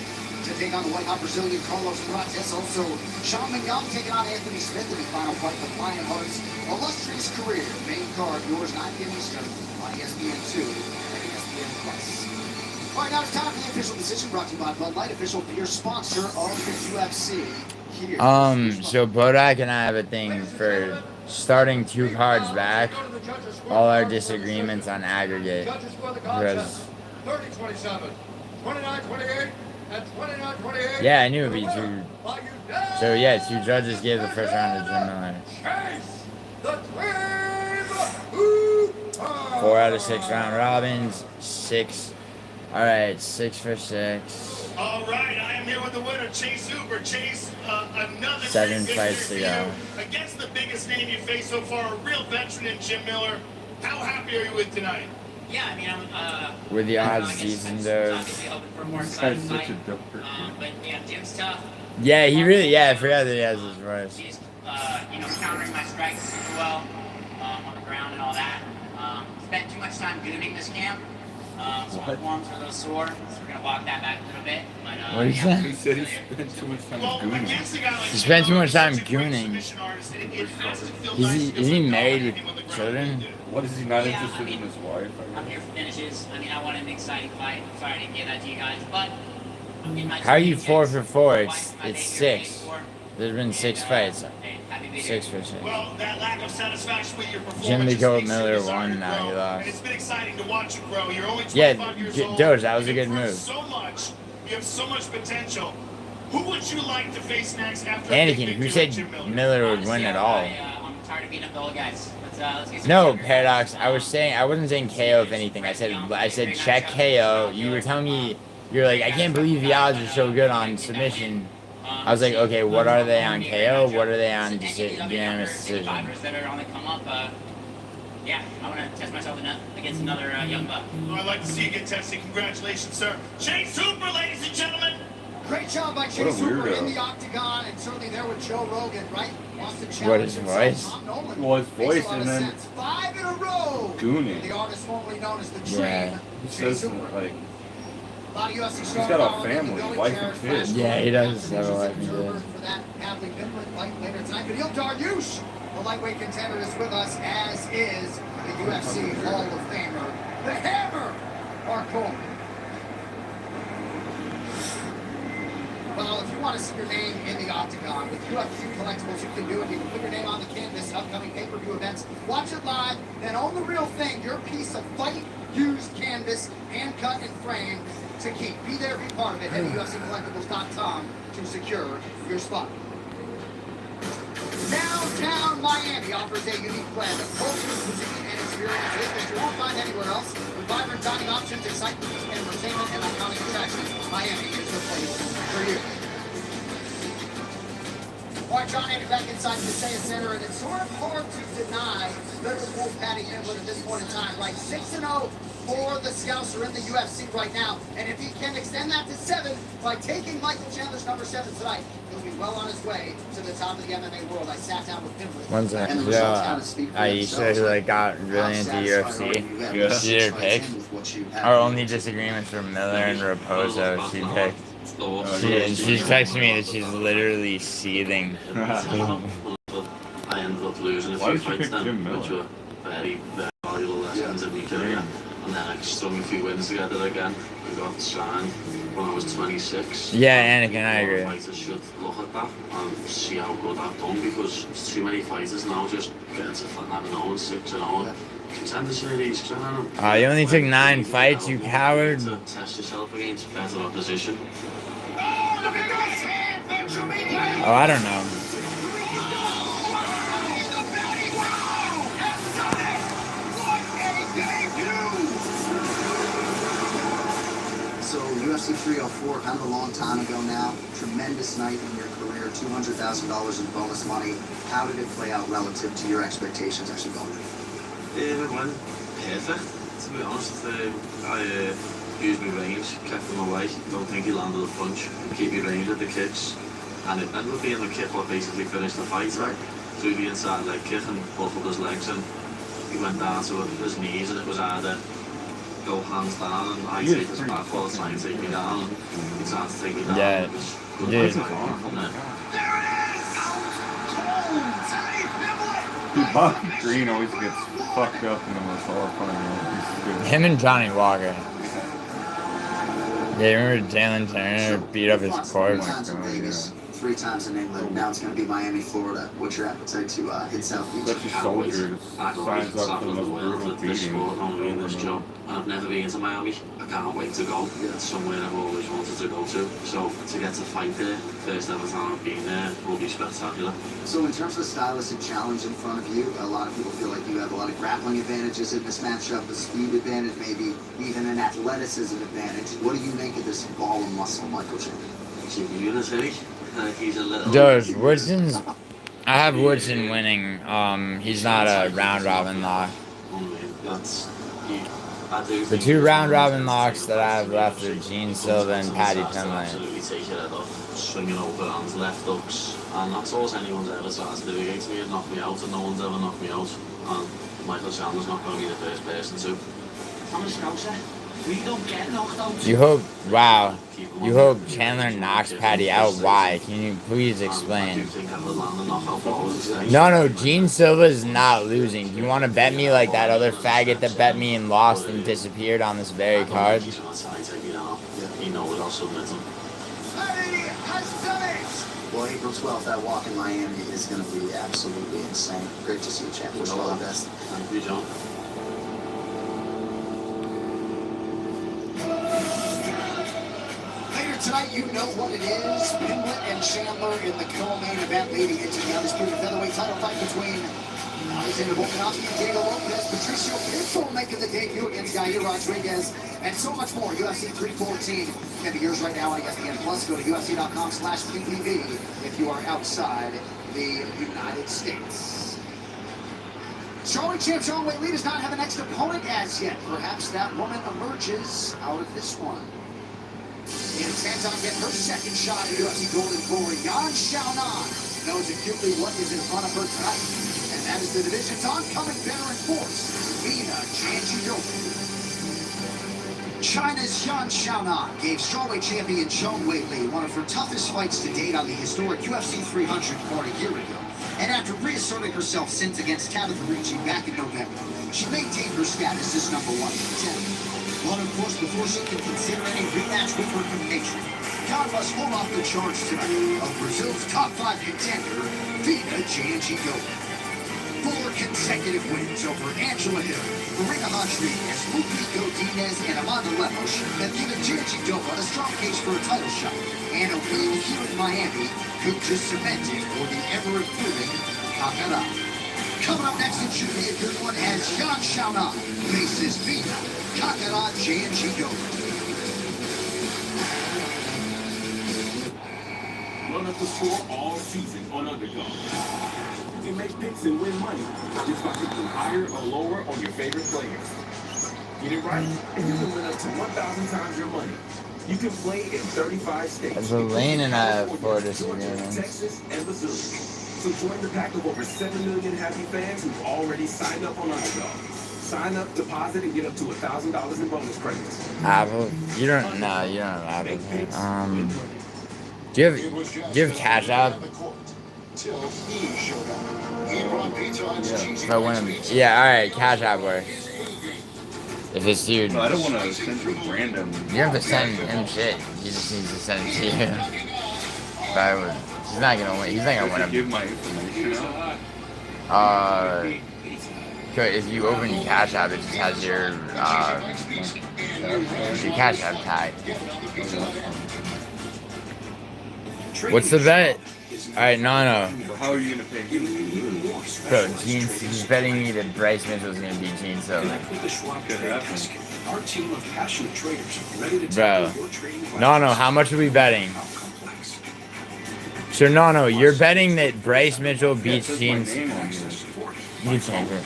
to take on the white-hot Brazilian Carlos Prates. Also, Sean McGowan taking on Anthony Smith in the final fight of Lionheart's illustrious career. Main card, yours 9 p.m. Eastern on ESPN2 and ESPN+. All right, now it's time for the official decision brought to you by Bud Light, official beer sponsor of the UFC. Here. So Bodak and I have a thing for starting 2 cards back, all our disagreements on aggregate. Because 30-27, 29-28, and 29-28. yeah, I knew it'd be 2. So yeah, 2 judges gave the first round to Jim Miller. The 4 out of 6 round robins, 6. All right, 6 for 6. All right, I am here with the winner, Chase Hooper. Chase, another 7 great fights to go. against the biggest name you faced so far, a real veteran in Jim Miller. How happy are you with tonight? Yeah, I mean, I'm, Were the odds decent, though? obviously hoping for a more This exciting guy's such fight. a doper. But yeah, Jim's tough. Yeah, he really, yeah, I forgot that he has his voice. He's, countering my strikes super well on the ground and all that. Spent too much time gooning this camp. So my forearms are a little sore, so we're going to walk that back a little bit. But, What did he say? He said he spent too much time gooning. He spent too much time gooning. Is he married with children? What, is he not interested in his wife? I'm here for finishes. I mean, I wanted an exciting fight. I'm sorry I didn't give that to you guys. But How are you 4 for 4? It's 6. There's been 6 fights. 6 for 6. Well, that lack of satisfaction with your performance. Jim Nicole Miller won, now he And lost. it's been exciting to watch you grow. You're only 25 Yeah, years old. Doge, that was a You've good improved move. So much. You have so much potential. Who would you like to face next after Anakin, who said Miller would win at all? I'm tired of beating up the old guys. Let's get some No, sugar. Paradox. I wasn't saying KO if anything. I said check KO. You were telling me, you're like, I can't believe the odds are so good on submission. I was like, okay, what are they on KO? What are they on unanimous decision? Fighters that are on the come up. Yeah, I want to test myself against another young buck. Oh, I'd like to see you get tested. Congratulations, sir. Chase Hooper, ladies and gentlemen. Great job by Chase Hooper in the octagon, and certainly there with Joe Rogan, right? What is his voice? Well, his voice and then 5 in a row. gooning. The artist formerly known as the Yeah. Train. He says, like, He's got a family, wife and kids. Yeah, he does have a wife and kids. For that Hadley Finland fight later tonight. But Neil Dariush, the lightweight contender, is with us, as is the UFC Hall of Famer, the Hammer, Mark Coleman. Well, want to see your name in the octagon. With UFC collectibles, you can do it. You can put your name on the canvas at upcoming pay-per-view events. Watch it live, then own the real thing, your piece of fight-used canvas, hand-cut and framed to keep. Be there, be part of it. Head to UFCcollectibles.com to secure your spot. Downtown Miami offers a unique blend of culture, cuisine, and experiences that you won't find anywhere else. With vibrant dining options, excitement, entertainment, and iconic attractions, Miami is the place for you. All right, John, Andy, back inside the Paseo Center, and it's sort of hard to deny Little Wolf Patty Pimblett at this point in time, right? 6-0 for the Scouser in the UFC right now, and if he can extend that to 7 by taking Michael Chandler's number 7 tonight, he'll be well on his way to the top of the MMA world. I sat down with Pimblett. One second. Aisha, who like got really into UFC. Yeah. She did her pick. Our only disagreements were Miller and Raposo. She picked. She texted me that she's literally seething. I ended up losing a few fights then, which were very, very valuable lessons in my career. And then I strung a few wins together again. I got signed when I was 26. Yeah, Anakin, I agree. Fighters should look at that and see how good I've done, because there's too many fighters now just getting to 11-0, 6-0. Contender series, You only took 9 fights, you coward. To test yourself against better opposition. Oh, I don't know. So UFC 304, kind of a long time ago now. Tremendous night in your career, $200,000 in bonus money. How did it play out relative to your expectations actually going in? It went perfect, to be honest. I used my range, kept him away. Don't think he landed a punch. Keep your range at the kicks. And it ended up being the kick what basically finished the fight. Right. Threw the inside leg kick and buckled his legs, and he went down to his knees, and it was either go hands down and I take his back or try and take me down. And he tried to take me down. Yeah. Bobby Green always gets fucked up in the most horrifying ways. Him and Johnny Walker. Yeah, you remember Jalen Turner beat up his corpse? 3 times in England. Now it's going to be Miami, Florida. What's your appetite to hit South Beach? Such a soldier signs up for the most brutal beating. I've never been to Miami. I can't wait to go. It's somewhere I've always wanted to go to. So to get to fight there, first ever time I've been there, will be spectacular. So in terms of the stylistic challenge in front of you, a lot of people feel like you have a lot of grappling advantages in this matchup, a speed advantage, maybe even an athleticism advantage. What do you make of this ball of muscle, Michael Chandler? He's a unity. He's a little... Dude, Woodson's... I have Woodson winning. He's not a round robin lock. The 2 round robin locks that I have left are Gene Silva and Patty Pimblett. Absolutely take your head off, swinging over hands, left hooks, and that's all anyone's ever tried to do against me. It knocked me out, and no one's ever knocked me out. And Michael Chandler's not going to be the first person to. I'm a scouser. We don't get knocked out. You hope, wow, you hope Chandler knocks Patty out. Why? Can you please explain? No, Gene Silva is not losing. Do you want to bet me like that other faggot that bet me and lost and disappeared on this very card? He knows I'll submit him. Well, April 12th, that walk in Miami is going to be absolutely insane. Great to see you, champ. Wish you all the best. Thank you, John. Later tonight, you know what it is. Pimblett and Chandler in the co-main event leading into the undisputed featherweight title fight between Alexander Volkanovski and Diego Lopez. Patricio Pitbull making the debut against Yair Rodriguez, and so much more. UFC 314 can be yours right now on ESPN Plus. Go to UFC.com/PPV if you are outside the United States. Strawweight champ Sean Whaley does not have an next opponent as yet. Perhaps that woman emerges out of this one. Intends on getting her second shot at UFC Golden Glory. Yan Xiaonan knows acutely what is in front of her tonight, and that is the division's oncoming veteran force, Mina Janjiroku. China's Yan Xiaonan gave strawweight champion Zhang Weili one of her toughest fights to date on the historic UFC 300 card a year ago. And after reasserting herself since against Tabitha Ricci back in November, she maintained her status as #1 contender. But of course, before she can consider any rematch with her compatriot, God must hold off the charge tonight of Brazil's top 5 contender, Vina Jandiroba. 4 consecutive wins over Angela Hill, Marina Rodriguez, Lupi Godinez, and Amanda Lemos that Vina Jandiroba a strong case for a title shot. And a win here in Miami could just cement it for the ever-improving Kakara. Coming up next, it should be a good one as Jan Shauna faces Vina Kakara Jandiroba. Run up the score all season on Underdog. You can make picks and win money just by picking higher or lower on your favorite players. Get it right, and you can win up to 1,000 times your money. You can play in 35 states. There's a lane in Florida disagreement. Texas, and Missouri. So join the pack of over 7 million happy fans who've already signed up on Underdog. Sign up, deposit, and get up to $1,000 in bonus credits. Apple? You don't have Apple. Do you have Cash App? If I win, yeah, alright, Cash App works. If this dude... No, I don't want to send you random... You don't have to send him shit. He just needs to send it to you. If I would... He's not gonna win. He's not gonna win him. Give my information out. If you open your Cash App, it just has your Cash App tag. What's the bet? Alright, no. How are you gonna pay him? Bro, he's betting me that Bryce Mitchell's gonna beat Gene Silver. Our team of passionate traders ready to Bro, no, how much are we betting? So no, you're betting that Bryce Mitchell beats Gene Silver. You change it.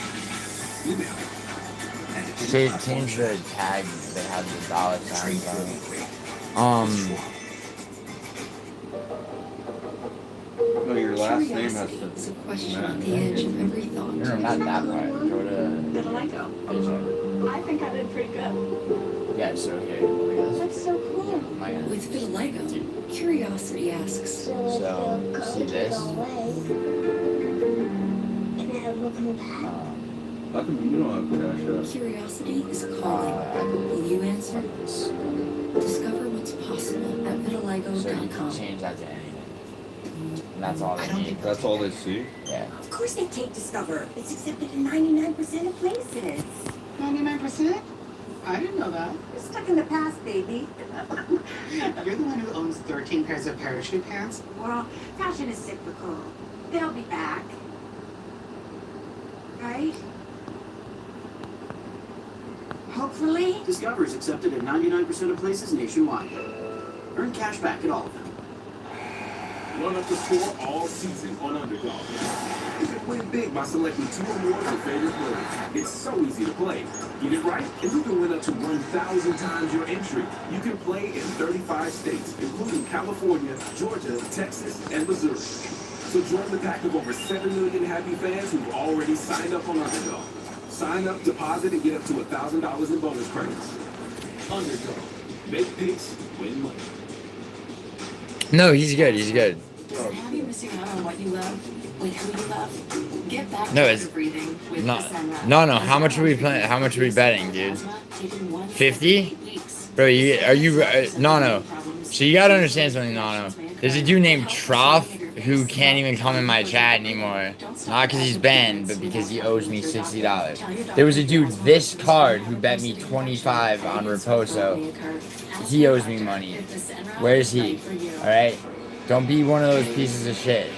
Change the tag that has the dollar signs on it. No, your last name has to... It's a question on the edge of every thought. No, not that part. Go to... Vitiligo. I think I did pretty good. Yeah, so okay. That's so cool. With vitiligo, curiosity asks. So, see this? How come you don't have Cash App? Curiosity is calling. Will you answer? Discover what's possible at vitiligo.com. So change that to anything. And that's all they need. That's all they see? Yeah. Of course they take Discover. It's accepted in 99% of places. 99%? I didn't know that. You're stuck in the past, baby. You're the one who owns 13 pairs of parachute pants? Well, fashion is cyclical. They'll be back. Right? Hopefully. Discover is accepted in 99% of places nationwide. Earn cash back at all of them. Run up the score all season on Underdog. You can win big by selecting 2 or more of your favorite players. It's so easy to play. Get it right, and you can win up to 1,000 times your entry. You can play in 35 states, including California, Georgia, Texas, and Missouri. So join the pack of over 7 million happy fans who've already signed up on Underdog. Sign up, deposit, and get up to $1,000 in bonus credits. Underdog. Make picks, win money. No, he's good. He's good. Have you missing out on what you love? With who you love? Get back No, to it's breathing with no. Fasenra. No. How much are we playing? How much are we betting, dude? 50? Bro, are you? No. So you gotta understand something, no. There's a dude named Troff who can't even come in my chat anymore. Not because he's banned, but because he owes me $60. There was a dude this card who bet me 25 on Raposo. He owes me money. Where is he? All right. Don't be one of those pieces of shit.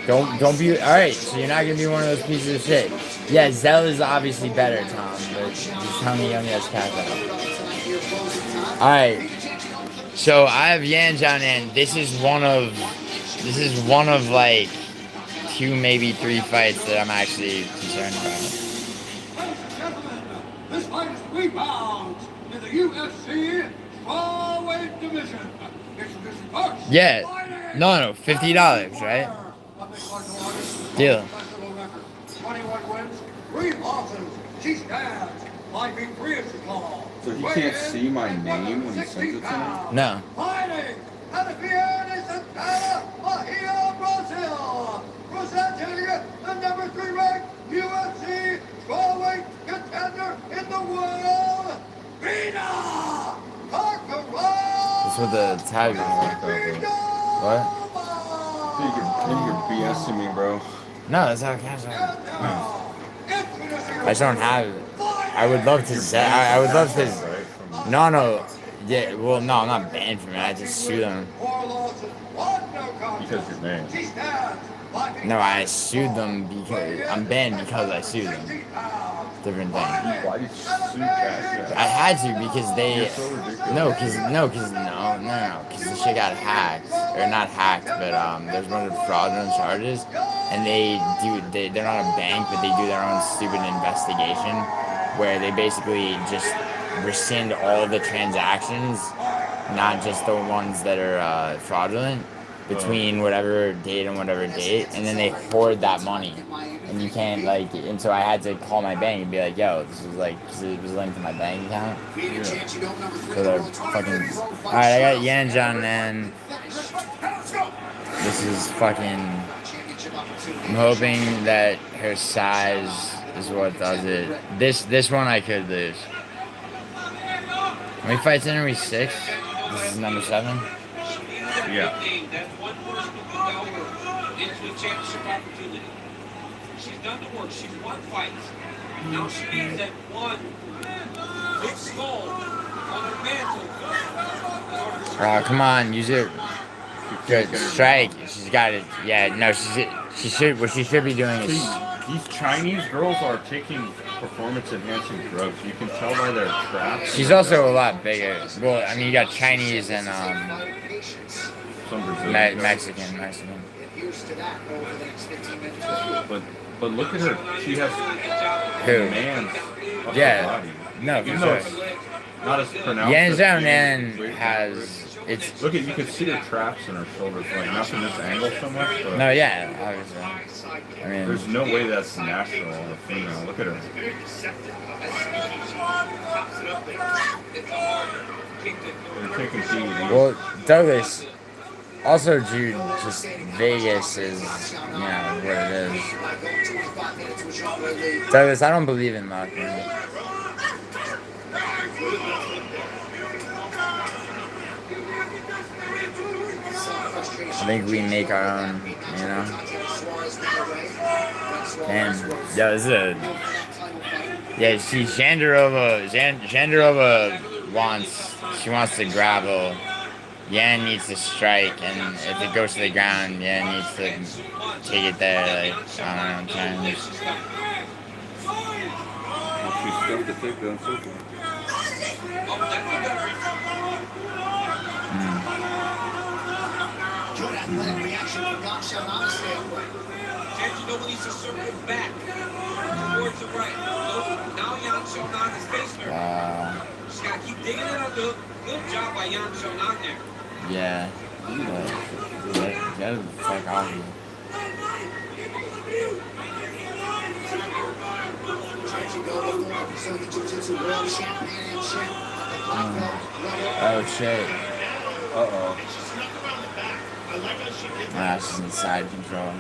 Don't be. All right. So you're not gonna be one of those pieces of shit. Yeah, Zell is obviously better, Tom. But just tell me he only has cash out. All right. So I have Yanjan, and this is one of like 2, maybe 3 fights that I'm actually concerned about. This fight is 3 pounds in the UFC strawweight division. Introducing first. Yeah. No. $50, right? Deal. 21 wins, 3 losses. She stands 5 feet 3 inches tall. So he can't see my name when he sends it to me? No. Fighting out of Viana, Santana, Bahia, Brazil. Presenting the number 3 ranked UFC strawweight contender in the world, Vina Kakara. This what the tag is. What? You're BSing me, bro. No, that's how Cash App. I just don't have it. I would love to say. I would love to. No. Yeah, well, no, I'm not banned from it. I just sue them. Because you're banned. No, I sued them because I'm banned because I sued them. Different thing. Why did you sue Cash App? I had to because they. You're so ridiculous. No, because the shit got hacked, or not hacked, but there's one of the fraudulent charges, and they're not a bank, but they do their own stupid investigation, where they basically just rescind all the transactions, not just the ones that are fraudulent, between whatever date and whatever date, and then they hoard that money, and you can't and so I had to call my bank and be like, yo, this was cause it was linked to my bank account. Yeah. So they're fucking. All right, I got Yan John, and this is fucking. I'm hoping that her size is what does it. This one I could lose. How many fights in? Are we 6? This is number 7. Yeah. That's one person who got her into a championship opportunity. She's done the work. She's won fights. Now she needs that one big skull on her mantle. Oh, come on, use it. Good strike. She's got it. Yeah, no, she should. What she should be doing is. These Chinese girls are taking performance-enhancing drugs. You can tell by their traps. She's also a lot bigger. Well, I mean, you got Chinese and some Brazilian. Mexican. But look at her. She has Who? man's upper Yeah. body. No, Even for though sure. it's not as pronounced. Yan as Zhao weight has. It's look at you can see her traps in her shoulders, not from this angle so much. But No, yeah, obviously. I mean, there's no way that's natural on a female. Look at her. They're taking feed. Well, Douglas. Also, Jude, just Vegas is, what it is. Douglas, I don't believe in luck, man. I think we make our own, Damn. Yeah, this is a... Yeah, see, Shandarova wants to grapple. Yan needs to strike, and if it goes to the ground, Yan needs to take it there, I don't know, times. She's stuck to take down so far. Good athletic reaction from Yan Xiaonan to stay away. Janji needs to circle back towards the right. Now Yan Xiaonan is facing her. She's got to keep digging it on the hook. Good job by Yan Xiaonan there. Yeah. Get the fuck off of you. Oh shit. Uh-oh. Nah, she's inside control.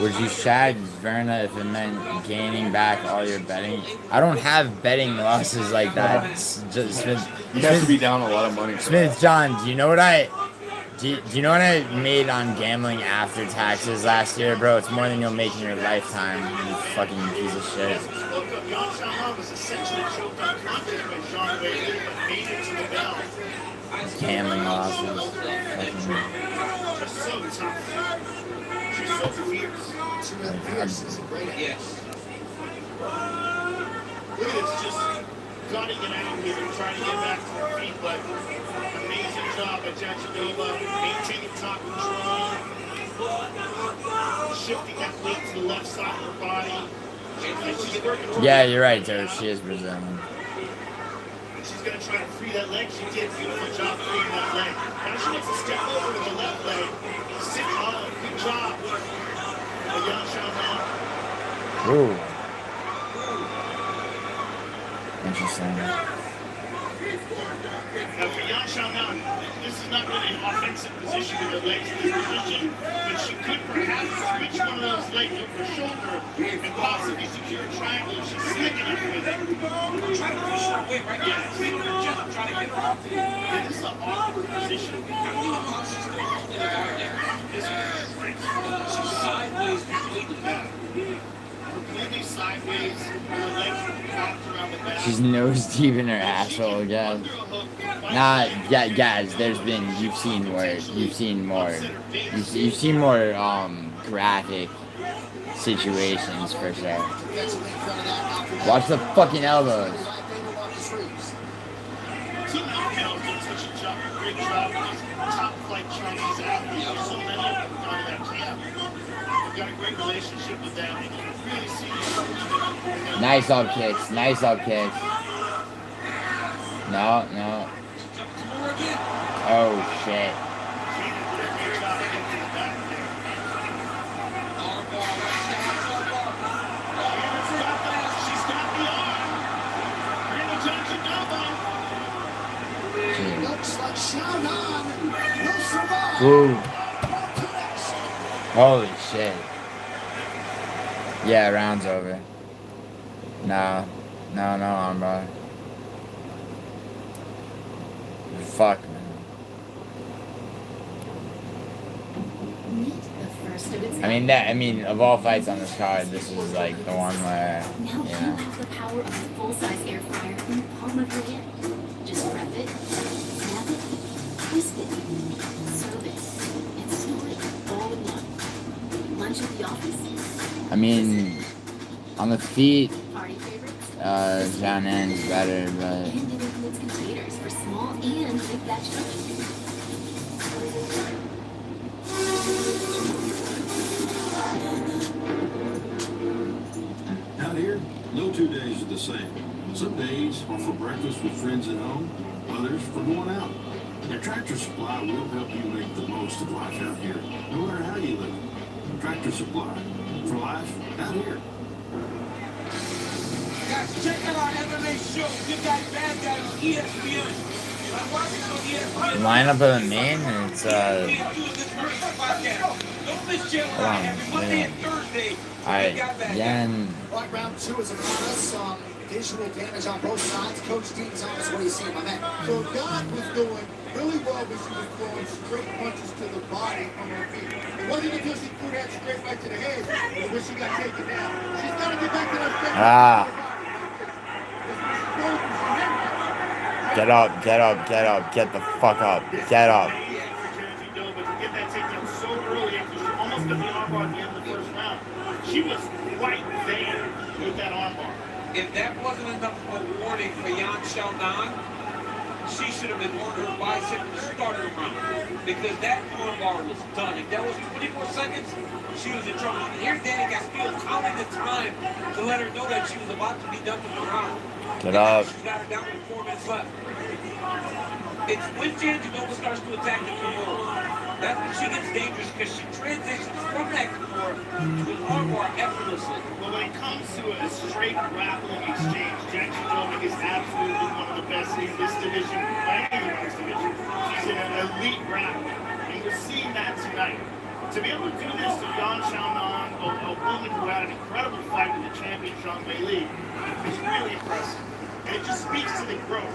Would you shag Verna if it meant gaining back all your betting? I don't have betting losses like that. You have to be down a lot of money. Smith John, do you know what I made on gambling after taxes last year, bro? It's more than you'll make in your lifetime, you fucking piece of shit. Gambling losses. Yes. Look at this, just gutting it out here and trying to get back to her feet, but amazing job by Janjanova, maintaining top control, shifting that weight to the left side of her body. She's working Yeah, you're right, Joe. She is Brazilian. She's going to try to free that leg. She did. Beautiful job freeing that leg. Now she wants to step over with the left leg. Sit on. Good job. Yan Xiaonan. Ooh. Interesting. Now for Yan Xiaonan, this is is not really an offensive position with her legs in this position, but she could perhaps switch one of those legs over her shoulder and possibly secure a triangle if she's slick enough with it. I'm trying to push her away, right? Yeah, I'm trying to get her off. Yeah, this is an awkward position. She's still holding the guard there. She's sideways completely. Completely sideways, her legs wrapped around the back. She's nose deep in her asshole again. Nah, yeah, guys, you've seen more, graphic situations for sure. Watch the fucking elbows. Team Alpine doing such a great job with these top flight Chinese athletes. There's so many of them out of that camp. We've got a great relationship with them. Really see them. Nice up kicks. No. Oh shit. Looks like Xiaonan will survive. Woo. Holy shit. Yeah, round's over. No, armbar. Fuck, man. I mean, of all fights on this card, this is like the one where, Now you have the power of a full-size air fryer in the palm of your hand. Just grab it, snap it, twist it, serve it, and store it all in one. Lunch at the office. I mean, on the feet, Party favorites? Xiaonan's better, but... And it includes containers for small and big batch cooking. Out here, no 2 days are the same. Some days are for breakfast with friends at home, others for going out. At Tractor Supply, we'll help you make the most of life out here, no matter how you live. Tractor Supply, for life out here. Guys, check out our MMA show. You got bad guys on ESPN. I'm watching on ESPN. Lineup of the main, it's, hold on, Alright, Yan. Right, round two is upon us. Visual damage on both sides. Coach Dean's on us. What do you see, my man? So Don was doing really well, but she was throwing straight punches to the body from her feet. It wasn't until she threw that straight right to the head when she got taken down. She's got to get back to that straight. Get up, get the fuck up, get up. But to get that takedown so early after she almost got the armbar at the end of the first round, she was right there with that armbar. If that wasn't enough of a warning for Yan Xiaonan, she should have been on her bicep and started around. Because that armbar was done. If that was 24 seconds, she was in trouble. And here's Danny Castillo calling the time to let her know that she was about to be done with the round. Get up. She's got her down with 4 minutes left. It's when Giuliano starts to attack the Kimura. That's when she gets dangerous because she transitions from that Kimura to an armbar effortlessly. But when it comes to a straight grappling exchange, Giuliano is absolutely one of the best in this division, any of this division. She's an elite grappler, and we're seeing that tonight. To be able to do this to Yan Xiaonan, a woman who had an incredible fight with the champion Zhang Weili, is really impressive. And it just speaks to the growth.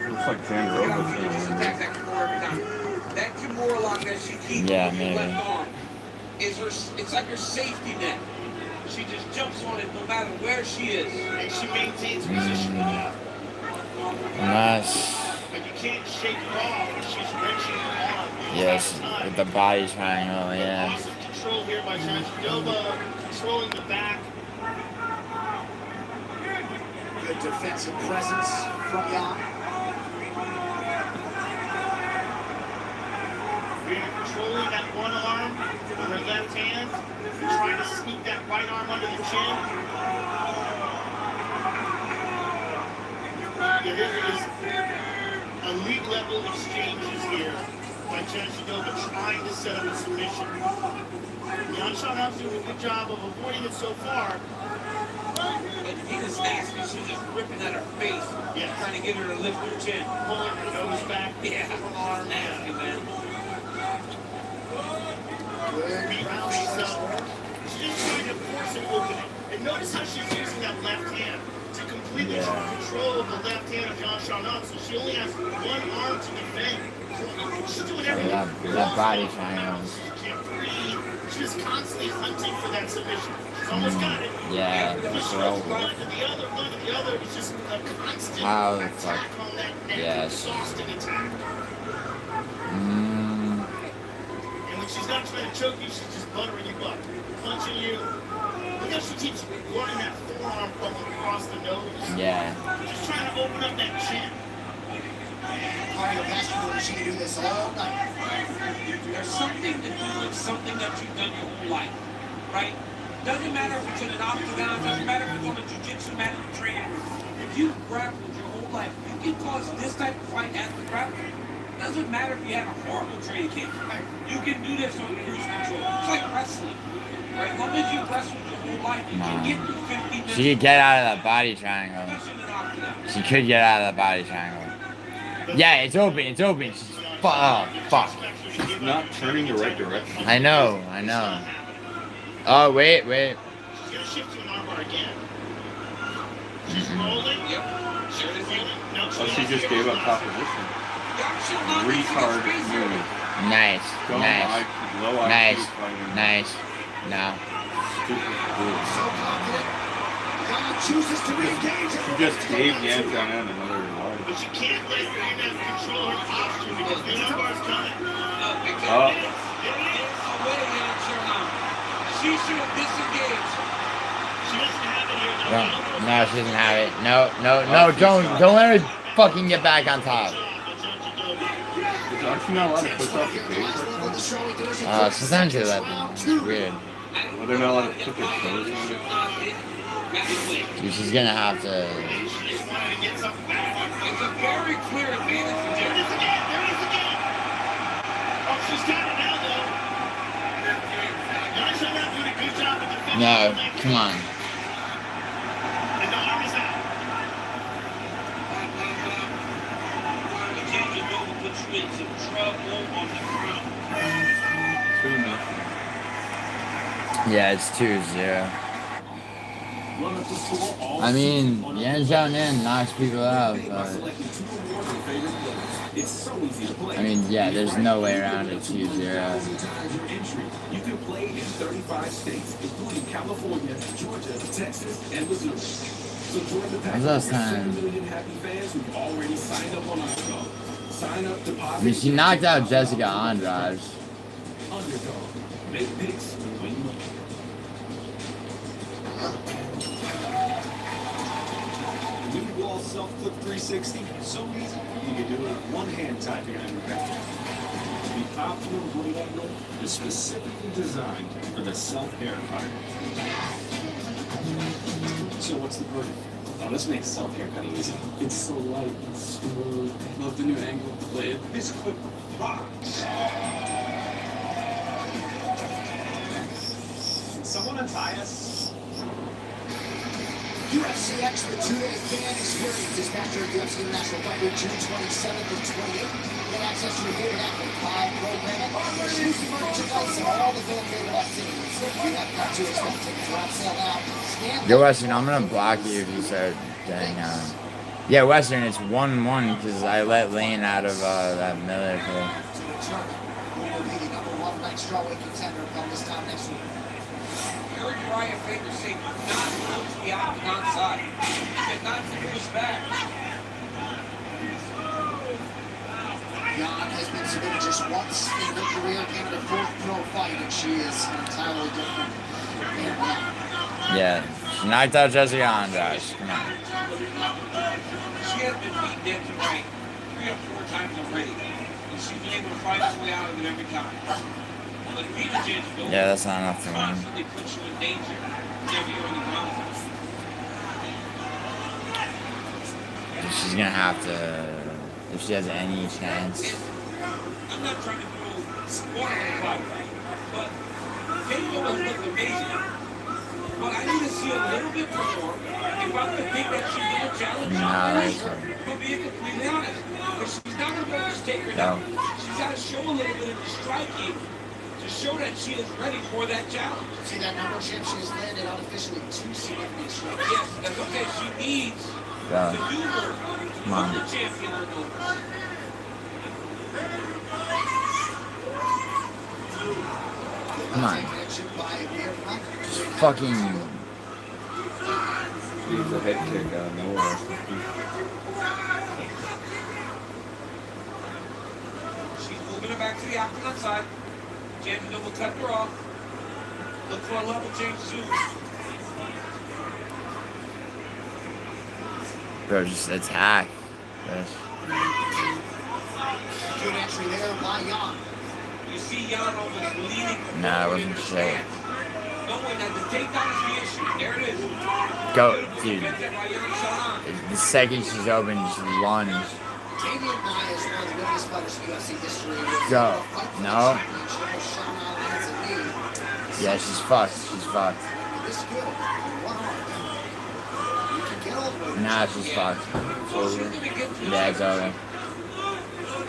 Looks like Sandra That Kimura lock that she keeps Yeah, on her maybe. left arm is her. It's like her safety net. She just jumps on it no matter where she is, and she maintains position with that. Nice. But you can't shake it off when she's wrenching it on. Yes, with the body triangle, yeah. Awesome control here by Giuliano, controlling the back. Good defensive presence from Yan. Really controlling that one arm with her left hand, and trying to sneak that right arm under the chin. Yeah, there is elite level exchanges here by Giuliano trying to set up a submission. Yan Xiaonan's doing a good job of avoiding it so far. But he was nasty. She was just ripping at her face, trying to get her to lift her chin. Pulling her nose back. Yeah, Arm. nasty, man. She's just trying to force an opening. And notice how she's using that left hand to completely take control of the left hand of Jean Charnot. So she only has one arm to defend. So she's doing everything. That body triangle. She can't breathe. She's constantly hunting for that submission. She's almost got it. Yeah, But that's she what goes one to the other, one to the other. It's just a constant How the attack fuck? on that neck. Yes. Exhausting attack. Mm, And when she's not trying to choke you, she's just buttering you up, punching you. Look how she keeps running that forearm up across the nose. yeah. Just trying to open up that chin. Cardiovascular machine do this all night. There's something to doing something that you've done your whole life, right? Doesn't matter if it's in an octagon, doesn't matter if it's on a jiu-jitsu mat in the training room. If you've grappled your whole life, you can cause this type of fight as the grappler. Doesn't matter if you had a horrible training camp. You can do this on cruise control. It's like wrestling. Right? As long as you wrestle your whole life, you can get through 15 minutes. She could get out of that body triangle. She could get out of that body triangle. Yeah, it's open. It's open. She's oh, fuck. She's not turning the right direction. I know. Oh, wait. She's going to shift to an armbar again. She's rolling. Yep. She's rolling. No, Oh, she just gave up top position. Retard move. Nice. Go Nice. low IQ Nice. fighting. Nice. No. Stupid move. So confident. God chooses to re-engage She just gave Yan Xiaonan another life. But you can't let Rena control her posture because the armbar's coming. Oh. She should have disengaged. She doesn't have it here. No, she doesn't have it. No. Don't let her fucking get back on top. Aren't you not allowed to push off the cage? Sometimes they let them. It's weird. Well, they're not allowed to put their toes on it. Dude, she's gonna have to. It's a very clear advantage for Jerry. Oh, she's got it now, though. Nice enough doing a good job of defending. No, come on. And the arm is out. Puts you in some trouble on the ground. 2-0. Yeah, it's 2-0. I mean, Yan Xiaonan knocks people out, but I mean, yeah, there's no way around it. 2-0. You can play in 35 states, including California, Georgia, Texas, and Missouri. So join the pack of 7 million happy fans who've already signed up on Underdog. Sign up, deposit. I mean, she knocked out Jessica Andrade. Underdog. Make picks, win money. New wall self-clip 360. So easy. You can do it with one hand typing on your back. The optimum blade angle is specifically designed for the self-hair cutter. So what's the verdict? Oh, this makes self-hair cutting easy. It's so light and smooth. Love the new angle of the blade. This clip rocks. Can someone untie us? UFC X, the two-day fan experience is back during UFC International Fight Week, June 27th and 28th. Get access to your favorite athlete live programming, exclusive merchandise, and all the fan favorite activities. You have got to expect tickets are on sale now. Yo, Western, I'm gonna block you if you start getting, yeah, Western, it's 1-1 because I let Lane out of, that Miller Who play. will be the number one ranked strawweight contender come this time next week. I heard Uriah Faber say, do not go to the octagon side. He said not to push back. Jan has been submitted just once in her career, came in her fourth pro fight, and she is entirely different. And Yeah, she knocked out Jessica Andrade. Come on. She has been beaten dead to right 3 or 4 times already. And she's been able to fight her way out of it every time. But if you don't Yeah, that's not enough for me. constantly puts you in danger whenever you're on the ground. She's gonna have to, if she has any chance. I'm not trying to throw sport on the fight, but Faber has looked amazing. But I need to see a little bit more. If about the thing that she's going to challenge Nah, John that's Bruce. To be completely honest. But she's not going to be able to take her No. down. She's got to show a little bit of the striking to show that she is ready for that challenge. See that number, Chip? She has landed unofficially 2 significant strikes. Yes, that's okay. She needs Yeah. to do her. Come on. The champion or no. Come on. Just fucking. He's a head kick out of nowhere. She's moving her back to the octagon side. Champion double cut her off. Look for a level change soon. Bro, just attack. Yes. Good entry there by Jan. You see Jan almost leaning. Nah, I wasn't shit. Knowing that the takedown is the issue. There it is. Go, dude. The second she's open, just lunge. Damian Maya is one of the winningest fighters in UFC history. Go. No. Yeah, she's fucked. She's fucked. This good. One arm. You can get all the way. Nah, she's fucked. It's over. Yeah, it's over.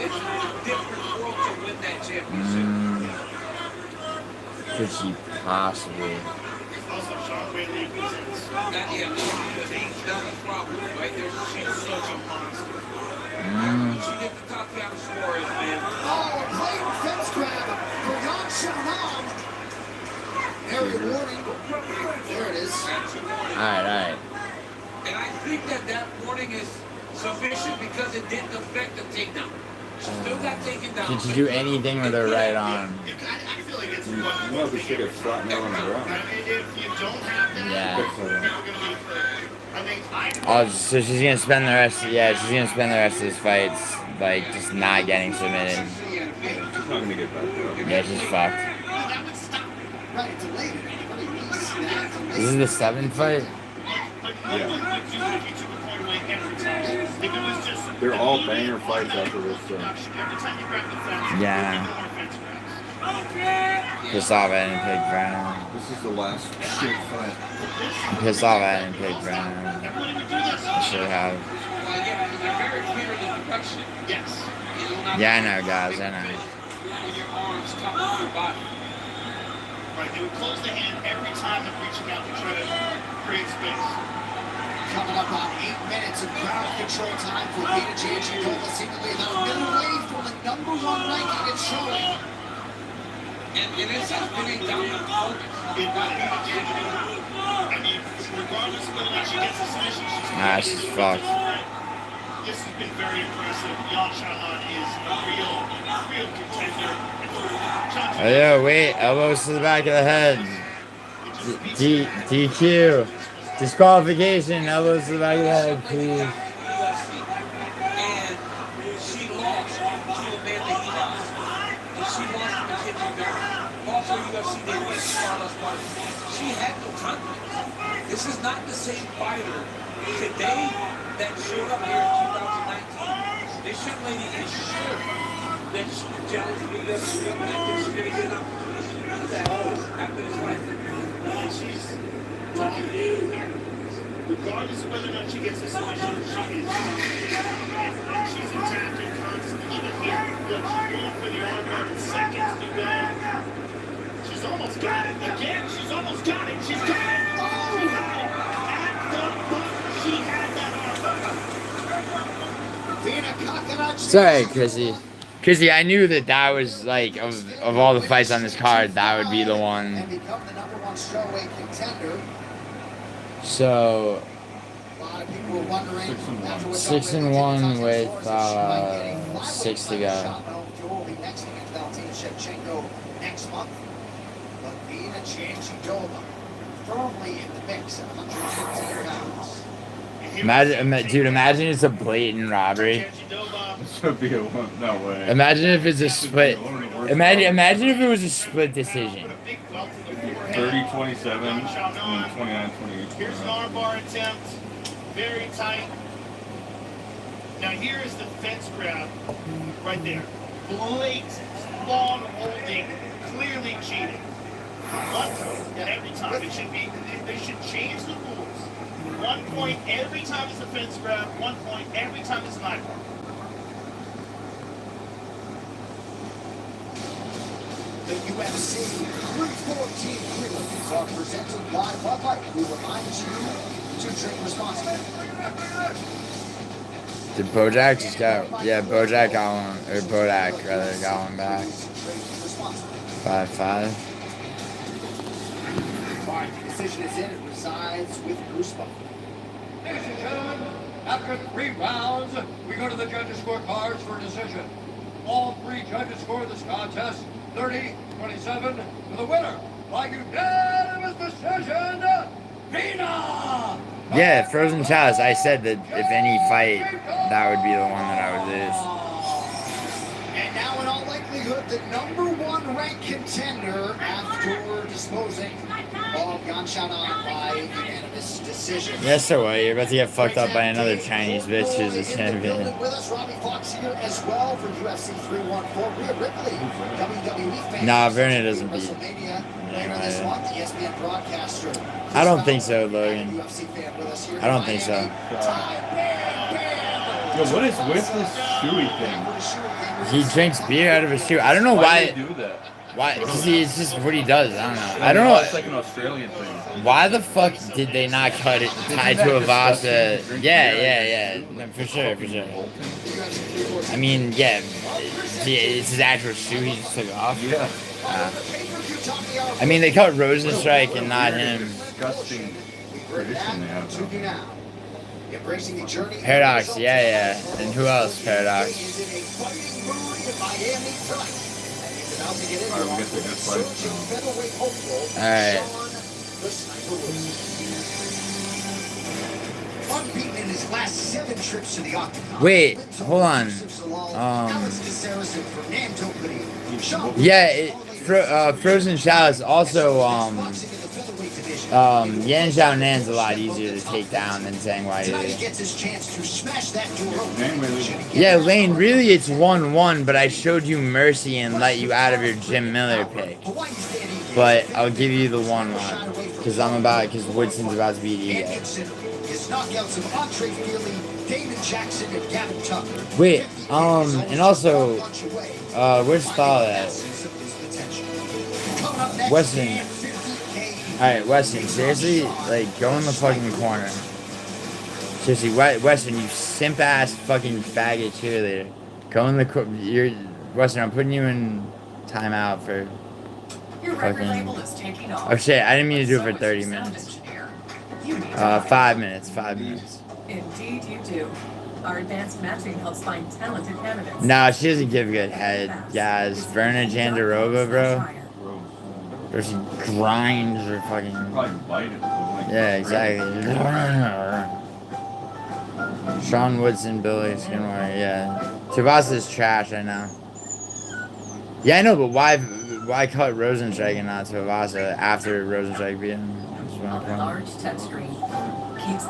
It's a different world to win that championship. Could she possibly? That, yeah, that's the problem, right there. She's such a monster. She gets the top down score, man. Oh, a blatant fence grab for Yan Xiaonan. Area warning. There it is. Alright. And I think that warning is sufficient because it didn't affect the takedown. She still got taken down. Did she do anything with her right arm? You know the shit is flattening on the ground. Yeah. Oh, so she's gonna spend the rest. Yeah, she's gonna spend the rest of this fight like just not getting submitted. She's not gonna get back up. Yeah, she's fucked. This is the 7th fight. Yeah. They're all banger fights after this. Yeah. Pissed off I didn't pick Brown. This is the last shit fight. I'm pissed off I didn't pick Brown. I should have. Yeah, I know, guys. I know. Right, they would close the hand every time they're reaching out to try to create space. Coming up on 8 minutes of crowd control time for Vita Janchikova, seemingly about a minute away from the #1 ranking and showing. And this has been a dominant performance. I mean, regardless of whether or not she gets a submission, She's fucked. This has been very impressive. Yan Xiaonan is a real contender. Oh, yeah, wait. Elbows to the back of the head. DQ. Disqualification. Elbows to the back of the head, please. And she lost to Amanda Enoch. And she lost to Mackenzie Barron. Also, UFC, they went Charles Barton. She had no confidence. This is not the same fighter today that showed up here in 2019. This young lady is sure that she can challenge the UFC. I think she's going to get up. After this fight. She's regardless of whether or not she gets a submission, she's attacking constantly. Even here, look, she's going for the armbar in seconds to go. She's almost got it. Again, she's almost got it. She's got it. Oh, she had it. At the button, she had that armbar. Sorry, Chrissy. Chrissy, I knew that was like of all the fights on this card, that would be the one. And become the #1 strawweight contender. So, A lot of people were wondering. 6-1 with 6 to go. Will be next against Valentina Shevchenko next month. But Vita Janchikova firmly in the mix at 115 pounds. Imagine it's a blatant robbery. This would be a one. No way. Imagine if it's a split. Imagine if it was a split decision. 30-27 and 29-28. Here's an armbar attempt. Very tight. Now here is the fence grab. Right there. Blatant. Long holding. Clearly cheating. But every time it should be. They should change the rules. 1 point every time it's a fence grab, 1 point every time it's an eye bar. The UFC 314 prelims are presented by Bud Light, who reminds you to drink responsibly. Did Bojack just go? Yeah, Bojack got one, or Bodak rather got one back. 5-5. Fine, the decision is in. It resides with Bruce Buffer. Ladies and gentlemen, after 3 rounds, we go to the judges' scorecards for a decision. All 3 judges scored this contest 30-27 for the winner by unanimous decision, Pina! Yeah, Frozen Chalice. I said that if any fight, that would be the one that I would lose. And now, in all likelihood, the #1 ranked contender after disposing of Yan Xiaonan by unanimous decision. Yeah, so what? You're about to get fucked up by another Chinese bitch who's a champion. With us, Robbie Fox here as well for UFC 314. Rhea Ripley, WWE fan. Nah, Verna doesn't beat. Later this month, ESPN broadcaster. I don't think so, Logan. I don't think so. Yo, what is with this shoey thing? He drinks beer out of a shoe. I don't know Why why. do they do that? Why? Because it's just what he does. I don't know. I don't know. It's like an Australian thing. Why the fuck did they not cut it tied to a Vasa? Yeah. No, for sure. I mean, yeah. It's his actual shoe. He just took it off. Yeah. I mean, they cut Rosenstrike and not him. Disgusting tradition they have. Paradox, yeah. And who else? Paradox. Alright, we'll get to a good fight. Alright. Unbeaten in his last 7 trips to the octagon. Wait, hold on. Yeah, Frozen Chalice also, Yan Xiaonan's a lot easier to take down than Zhang Weili. Yeah, Lane, really it's 1-1, but I showed you mercy and let you out of your Jim Miller pick. But I'll give you the 1-1, because Woodson's about to beat Ego. Wait, and also, where's Thal at? Weston. Alright, Weston, seriously? Like, go in the fucking corner. Seriously, Weston, you simp-ass fucking faggot cheerleader. Go in the Weston, I'm putting you in timeout for Your record label is taking off. Oh shit, I didn't mean to do it for 30 minutes. 5 minutes. Indeed you do. Our advanced matching helps find talented candidates. Nah, she doesn't give good head, guys. Verna Jandarova, bro. Or she grinds her fucking... Yeah, exactly. Sean Woodson, Billy Skinwar, yeah. Tuivasa's trash, I know. Yeah, I know, but why cut Rosenstrike and not Tuivasa after Rosenstrike beat him? Large touchscreen.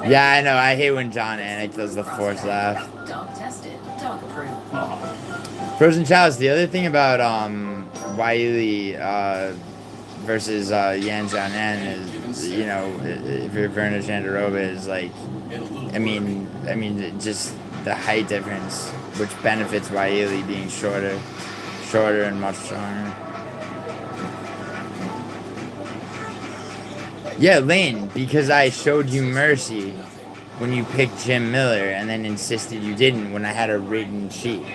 Yeah, I know. I hate when John Anik does the forced laugh. Dog tested, dog approved. Frozen Chalice, the other thing about Weili versus Yan Xiaonan is, you know, if you're Verna Jandarova is like, I mean, just the height difference, which benefits Weili being shorter and much stronger. Yeah, Lane, because I showed you mercy when you picked Jim Miller and then insisted you didn't when I had a written sheet.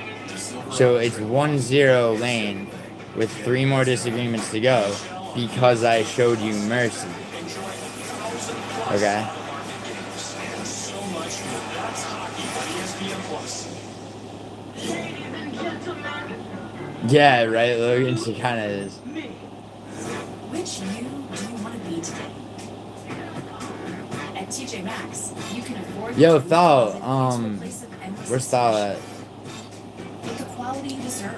So it's 1-0 Lane with 3 more disagreements to go because I showed you mercy. Okay? Yeah, right, Logan? She kind of is. Which you do you want to be today? At TJ Maxx, you can afford Yo, Thal, where's Thal at? With the quality you deserve,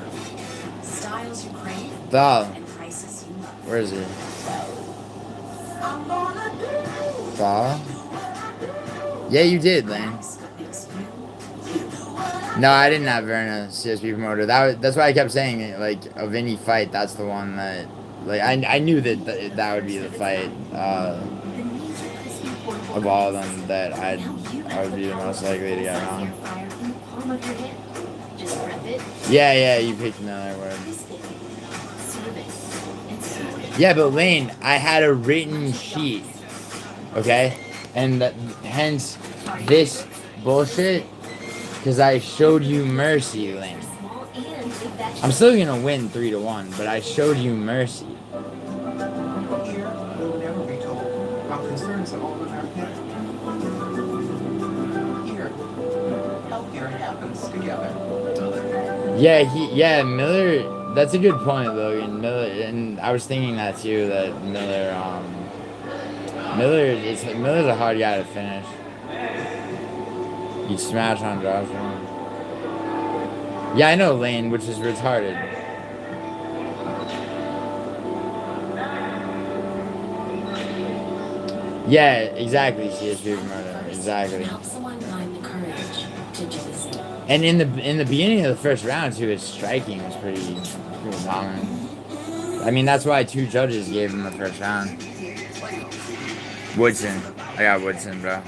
styles you crave, Thal, and prices you love. where is he? Thal? Yeah, you did, Lane. No, I didn't have Verna CSP promoter. That's why I kept saying it, like, of any fight, that's the one that, like, I knew that would be the fight. of all of them that I would be the most likely to get wrong. Fire from the palm of your hand. Just prep it, Yeah, you picked another word. twist it, serve it, and store it. Yeah, but Lane, I had a written sheet, okay? And hence this bullshit, because I showed you mercy, Lane. Small and big batch. I'm still gonna win 3-1, but I showed you mercy. Here, we'll never be told about concerns of all of America. Here, healthcare happens together. Yeah, Miller, that's a good point, Logan. Miller, and I was thinking that too, that Miller's a hard guy to finish. You'd smash on Joshua. Yeah, I know Lane, which is retarded. Yeah, exactly, CSP murder. Exactly. Help someone find the courage to do the same. And in the beginning of the first round too, his striking was pretty dominant. I mean, that's why 2 judges gave him the first round. Woodson. I got Woodson, bro.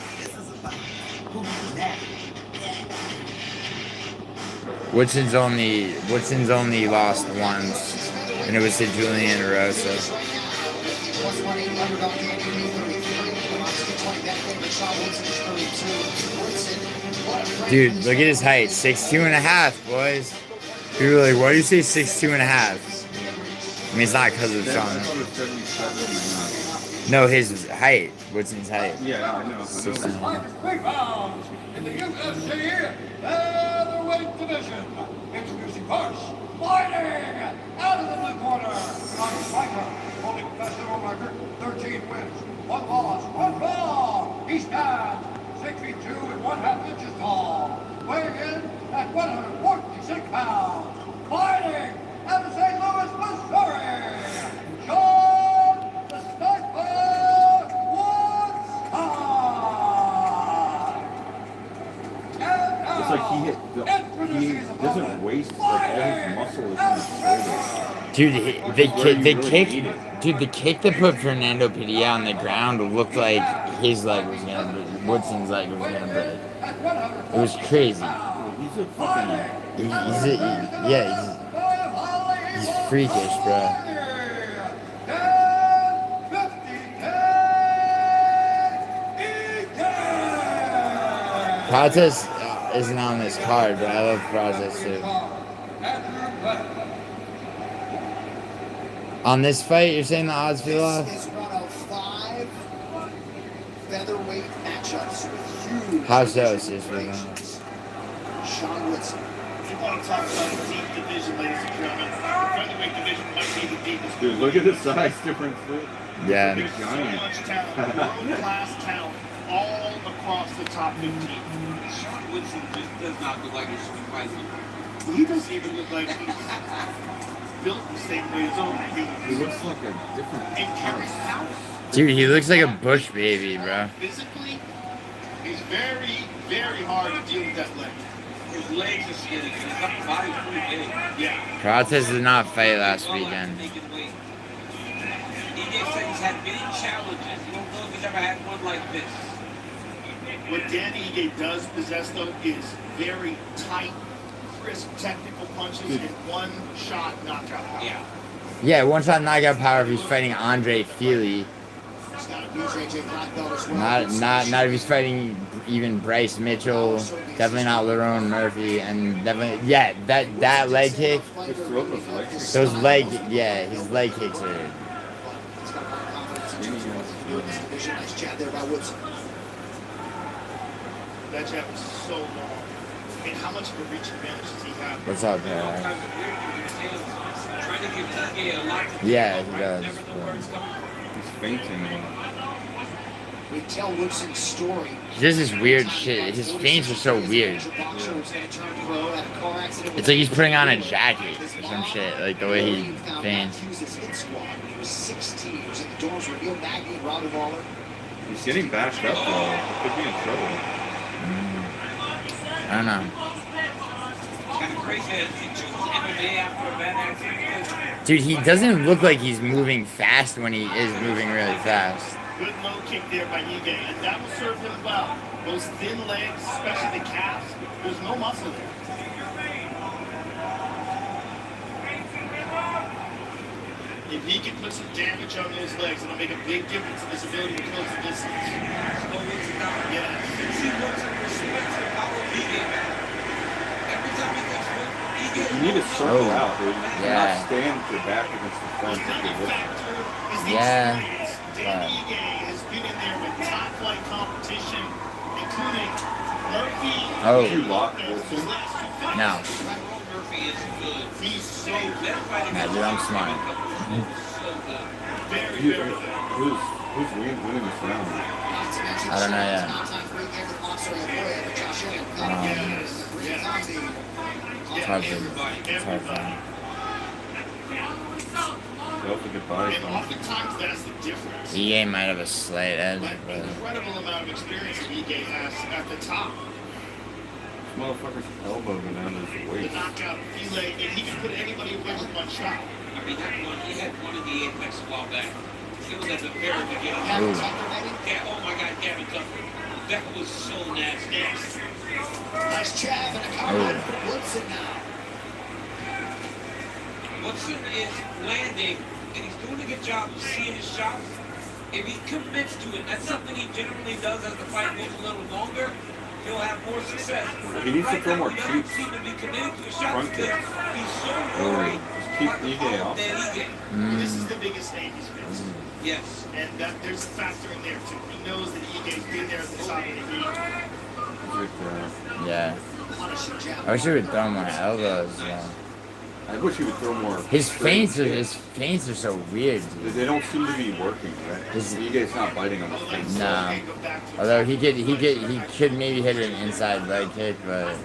Woodson's only lost once, and it was to Giuliano Rosa. Dude, look at his height. 6'2.5", boys. People are like, why do you say 6'2.5"? I mean, it's not because of Sean. No, his height. Woodson's height. Yeah, I know. 6'2". 3 pounds in the UFC featherweight division. Introducing first, fighting out of the blue corner, a striker holding professional record, 13 wins, 1 loss, 1 draw. He stands 62½ inches tall, weighing in at 146 pounds. Fighting out of St. Louis, Missouri, John the Sniper It's like he doesn't waste, like all his muscle is in his shoulders. Dude, the kick that put Fernando Padilla on the ground looked like his leg was gonna break. Woodson leg was gonna break. It was crazy. He's a fucking. He's freakish, bro. Process isn't on this card, but I love Process too. On this fight, you're saying the odds feel off? This is one of 5 featherweight matchups with huge. How so, sis? Sean Woodson. If you want to talk about the deep division, ladies and gentlemen, the featherweight division might be the deepest. Dude, look at the size difference. Yeah. There's so much talent, world-class talent, all across the top 15. Sean Woodson just does not look like he should be fighting. He doesn't even look like he's built the same way his own He looks like a different and carries power. Dude, he looks like a bush baby, bro. Physically, he's very, very hard to deal with that leg. His legs are skinny. His body's pretty big. Yeah. Process did not fight last weekend. EJ said he's had many challenges. You don't know if he's ever had one like this. What Danny Ige does possess, though, is very tight, crisp technical punches and one-shot knockout power. Yeah. Yeah, one-shot knockout power if he's fighting Andre Feely. He's got a BJJ black belt as well. Not if he's fighting even Bryce Mitchell. Definitely not Lerone Murphy, and definitely that leg kick. Those his leg kicks are. Nice jab there by Woodson. That jab is so long. I mean, how much of a reach advantage does he have? What's up, man? Trying to give TJ a lot to do. Yeah, he does. He's fainting. We tell Woodson's story. He does this weird shit. His feints are so weird. It's like he's putting on a jacket or some shit, like the way he feints. He was 16. He was in the dorms with Neil Magny and Robbie Waller. He's getting bashed up though. He could be in trouble. I don't know. Kind of crazy that he chooses MMA after a bad accident. Dude, he doesn't look like he's moving fast when he is moving really fast. Good low kick there by Ige, and that will serve him well. Those thin legs, especially the calves, there's no muscle there. If he can put some damage on those legs, it'll make a big difference in his ability to close the distance. Slow it down. Yes. She looks and respects the power of Ige. Every time he thinks Ige, You need to circle out, dude. You Yeah. cannot stand your back against the front of your wrist. Yeah. Dan Ige has been in there with top flight competition, including Murphy. Oh. Did you lock Wilson? No. Murphy is good. He's so good. Yeah, dude, I'm smart. Very, You- very good. Who's winning this round? I don't know yet. It's hard to. It's hard to. Delta good body And punch. oftentimes that's the difference. EA might have a slight edge, but Incredible amount of experience Ige has at the top. This motherfucker's elbow go down to his The waist. knockout, and he can put anybody away with one shot. I mean, that one, he had one in the Apex a while back. It was at the very beginning. Ooh. Yeah, oh my God, Gavin Tucker. That was so nasty. Nice jab and a counter for Woodson now. Woodson is landing, and he's doing a good job of seeing his shots. If he commits to it, that's something he generally does as the fight goes a little longer. He'll have more success. He needs to Right throw now, more he doesn't cheeks. seem to be committed to his shots Front because kick. he's so worried. Just keep Ige off. That Ige. This is the biggest name he's faced. Yes. And that there's a factor in there too. He knows that Ige's been there at the top of the heat. yeah. I wish he would throw more elbows. Yeah. I wish he would throw more. His feints are so weird, dude. They don't seem to be working, right? Ige's not biting on his feints. No. Although he could maybe hit an inside leg kick, but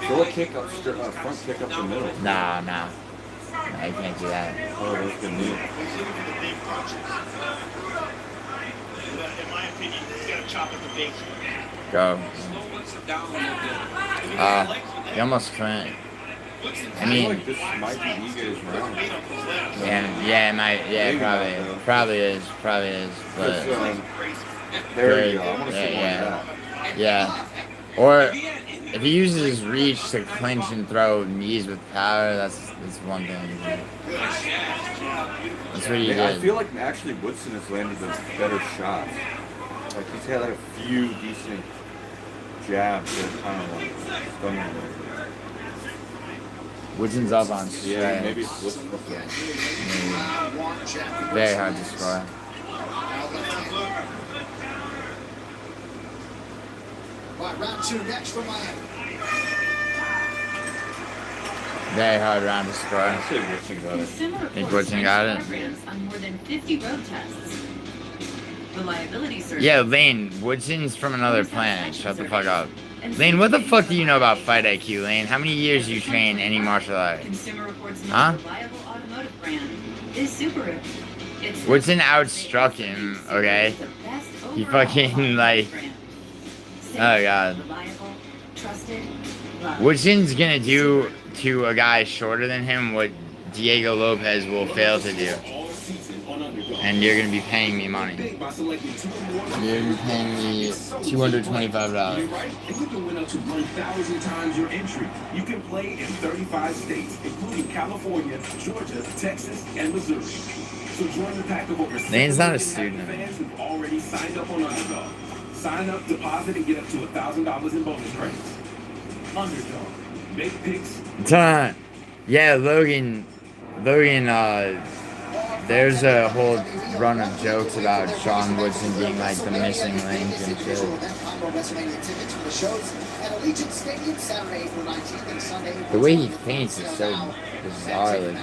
Throw a kick up, front kick up the middle. nah. No, I can't do that. Oh, that's good knee. He's looking for the big punches. But in my opinion, he's got to chop at the base. Go. Slow Woodson down a little bit. He almost couldn't. I I feel mean, like this might be Ige's round. yeah, it might, yeah, Maybe probably is, but There you go. I want to see more of that. yeah. Or if he uses his reach to clinch and throw knees with power, that's one thing. That's what he I did. feel like actually Woodson has landed the better shots. Like he's had a few decent jabs that kind of like stunning him. Woodson's up on Yeah, strike. maybe it's Woodson. Very hard to score. Right, round two next for Miami. Very hard round to score. I say Woodson got it. Think Woodson got it? Programs on more than 50 road tests. Reliability surgery. Yeah, Lane, Woodson's from another planet. Shut the fuck up. Lane, what the fuck do you know about Fight IQ, Lane? How many years do you train any martial art? Consumer Reports' most Huh? reliable automotive brand is Subaru. It's Woodson outstruck him, okay? the best He overall fucking, automotive like... brand. Oh, God. Reliable, trusted, loved. Woodson's gonna do to a guy shorter than him what Diego Lopez will fail to do. And you're gonna be paying me money. You're gonna be paying me $225. And you can win up to 1,000 times your entry. You can play in 35 states, including California, Georgia, Texas, and Missouri. So join the pack of over Lane's not a 7 million student. fans who've already signed up on Underdog. Sign up, deposit, and get up to $1,000 in bonus credits. Underdog. Make picks. Yeah, Logan, there's a whole run of jokes about Sean Woodson being like the missing link and shit. The way he paints is so bizarre looking.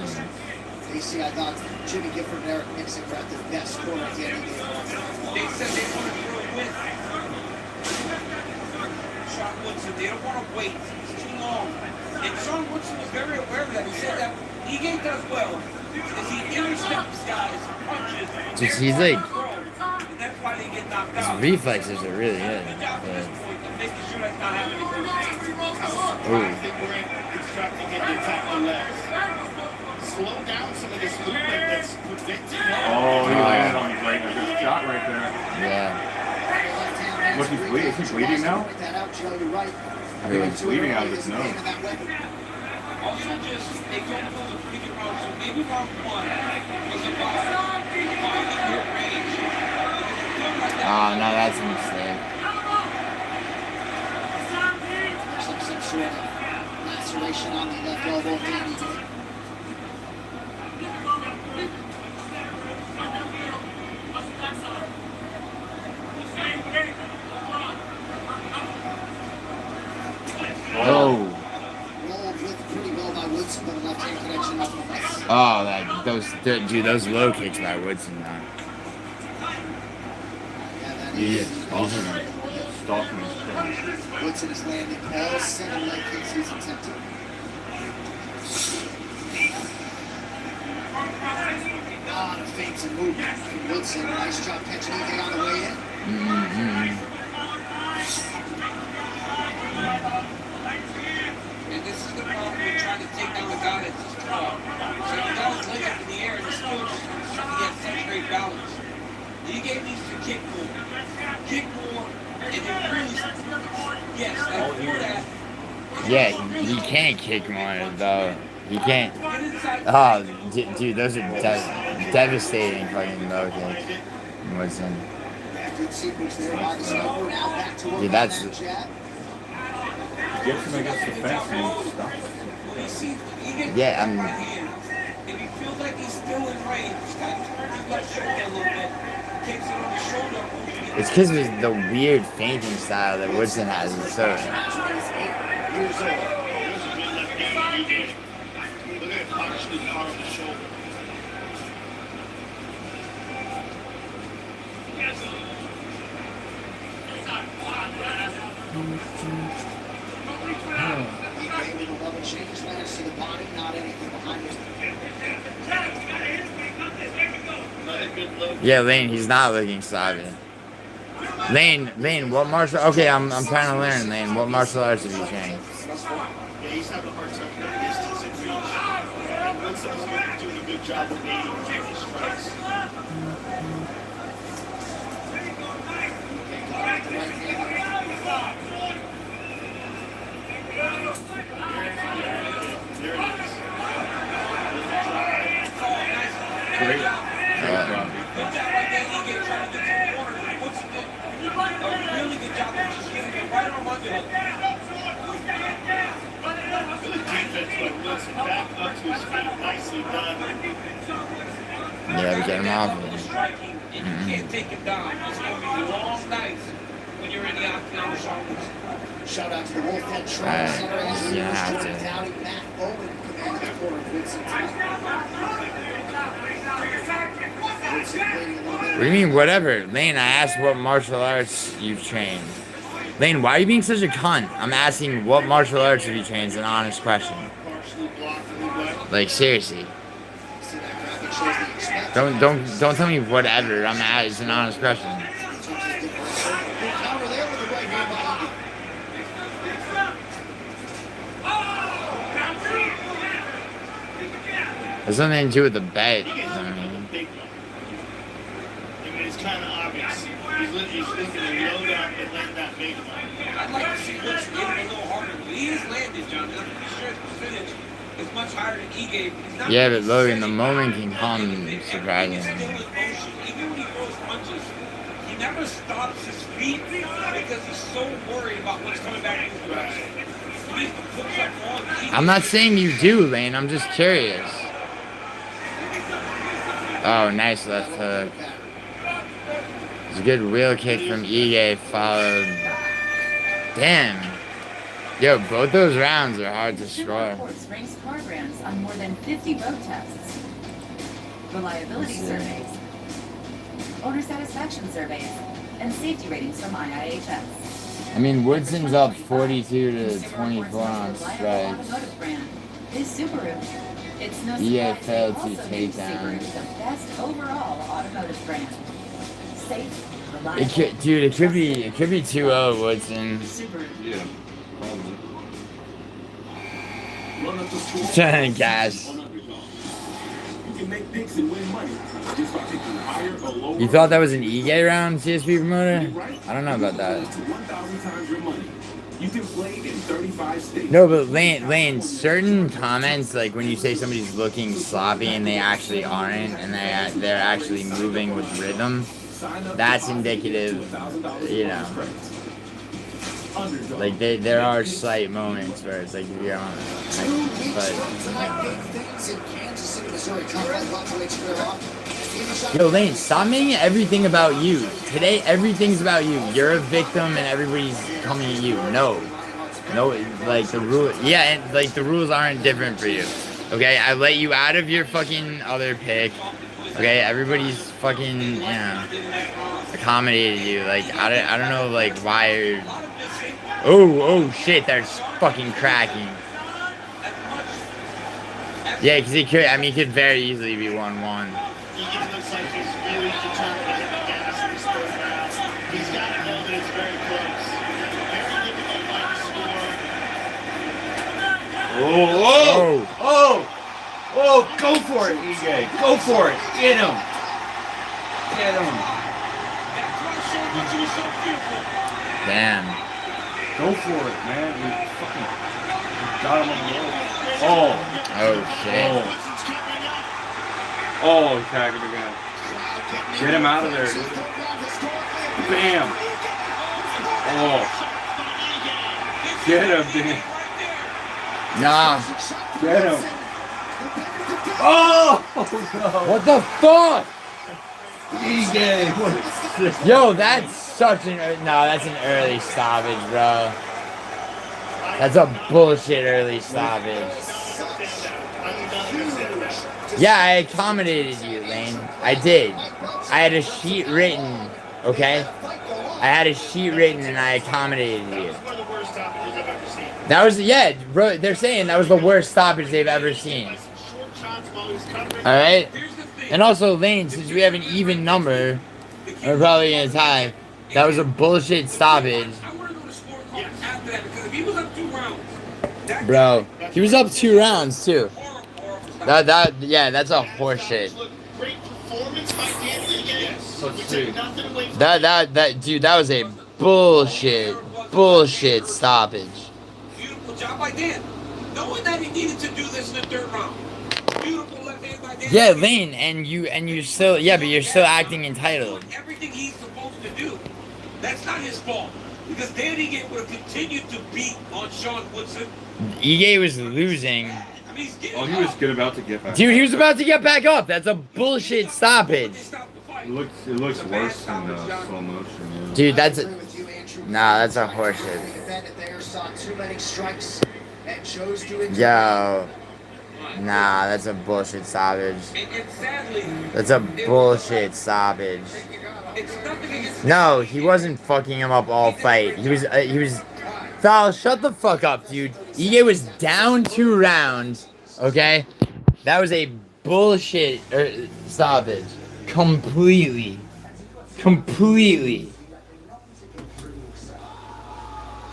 AC, I thought Jimmy Gifford and Eric Nixon grabbed the best score at the end of the game. They said they want to throw with Sean Woodson. They don't want to wait. It's too long. And Sean Woodson was very aware of that. He said that Ige does well is he intercepts guys, punches. Just he's like, And that's why they get knocked his out. reflexes are really good. Good job at this point of making sure that's not happening. I think we're instructing him to attack the legs. slow down some of this movement that's predicting. Oh, he landed on a good shot right there. Yeah. Look, he's bleeding. Is he bleeding now? Really? He's bleeding out of his nose. Also, just they don't know the bigger round, so maybe round one was about finding your range. Oh, no, that's a mistake. Looks like some sort of laceration on the left elbow of Danny. Oh. Rolled with pretty well by Woodson, but a left-hand connection up with us. Oh, those low kicks by Woodson, man. He's stalking his friend. Woodson has landed all 7 leg kicks he's attempted. A lot of feints and movement from Woodson. Nice job catching Ige on the way in. And this is the problem with trying to take down the guy that's just tall. So you got his leg up in the air and he's still just he has such great balance. He needs to kick more, and then really, yes, like before that. Yeah, he can't kick more, though. He can't. Oh, dude, those are devastating fucking low kicks. Woodson. Dude, that's... Gets him against the fence and stuff. Yeah, I mean... If he feels like he's still in range, just kind of turn his left shoulder a little bit, kicks it on the shoulder. It's because of the weird fainting style that Woodson has. It's so... Look at him punch the car on the shoulder. Yeah, Lane, he's not looking sloppy. Lane, what martial... Okay, I'm trying to learn, Lane. What martial arts have you trained? Yeah, he's having a hard time getting distance and reach. And Woodson's doing a good job of evading his strikes. Great. Really good job of just getting it right on under him. Good defense by Woodson. Back up to his feet. Nicely done. Yeah, we get him off. Striking, and you can't take him down. It's going to be long nights when you're in the octagon with Sean Woodson. Shout out to the Wolfhead Training Center as he yeah, was have joined to. Dowdy Matt Bowman commanding the corner of Woodson tonight. Woodson waiting a little bit. What do you mean, whatever? Lane, I asked what martial arts you've trained. Lane, why are you being such a cunt? I'm asking what martial arts have you trained. It's an honest question. Like, seriously. Don't tell me whatever. It's an honest question. There's nothing to do with the bet. I mean, It's kind of obvious. He's looking to load up and let that big one. I'd like to see Woodson get it a little harder. He is landed, John. I'm pretty sure his percentage is much higher than he gave. yeah, but Logan, the moment can come surprisingly. Still in motion. Even when he throws punches, he never stops his feet because he's so worried about what's coming back in his direction. He needs to put something on. I'm not saying you do, Lane. I'm just curious. Oh, nice left hook. It's a good wheel kick from Ige followed. Damn. Yo, both those rounds are hard to score. Reports ranks car brands on more than 50 road tests, reliability surveys, owner satisfaction surveys, and safety ratings from IIHS. I mean, Woodson's up 42 to 24 on strikes. Automotive brand is Subaru. It's no EA surprise failed they to also take make down. Subaru the best overall automotive brand. Safe, reliable. It could be 2-0 Woodson. Subaru. Yeah, probably. Turn gas. can make picks and win money just by picking higher or lower. You thought that was an E-Gay round, CSP promoter? I don't know about that. 1,000 times your money. You can play in 35 states. No, but Lane, certain comments, like when you say somebody's looking sloppy and they actually aren't, and they're actually moving with rhythm, that's indicative, you know. Like there are slight moments where it's like you're on, but yo, Lane, stop making everything about you. Today, everything's about you. You're a victim, and everybody's coming at you. No, like the rule, yeah, and like the rules aren't different for you. Okay, I let you out of your fucking other pick. Okay, everybody's fucking, you know, accommodated you. Like I don't know, like why you're. Oh shit, that's fucking cracking. Yeah, because he could, I mean, he could very easily be 1-1. He looks like he's really determined to hit the gas in this third round. He's got to know that it's very close. Very difficult fight to score. Oh, go for it, EJ. Go for it. Get him. Damn. Go for it, man. You fucking got him on the road. Oh shit. Oh, he's tagging again. Get him out of there, dude. Bam. Oh. Get him, dude. Nah. Get him. Oh, no. What the fuck? EJ. Yo, that's such an that's an early stoppage, bro. That's a bullshit early stoppage. Yeah, I accommodated you, Lane. I did. I had a sheet written, okay? I had a sheet written and I accommodated you. That was, yeah, bro, they're saying that was the worst stoppage they've ever seen. Alright? And also, Lane, since we have an even number, we're probably gonna tie. That was a bullshit stoppage. Bro, he was up 2 rounds too. Yeah, that's a horseshit. Dude, that was a bullshit stoppage. Beautiful job by Dan. Knowing that he needed to do this in the third round. Beautiful left hand by Dan. Yeah, Lane, and you still, yeah, but you're still acting entitled. Everything he's supposed to do. That's not his fault. Because Dan Ige would have continued to beat on Sean Woodson. Ige was losing. Oh, he was good about to get back. Dude, he was about to get back up. That's a bullshit stoppage. It looks worse than slow motion. Yeah. Dude, that's a that's a horseshit. Yo, that's a bullshit stoppage. That's a bullshit stoppage. No, he wasn't fucking him up all fight. He was. Thal, shut the fuck up, dude. Ige was down 2 rounds, okay? That was a bullshit stoppage. Completely.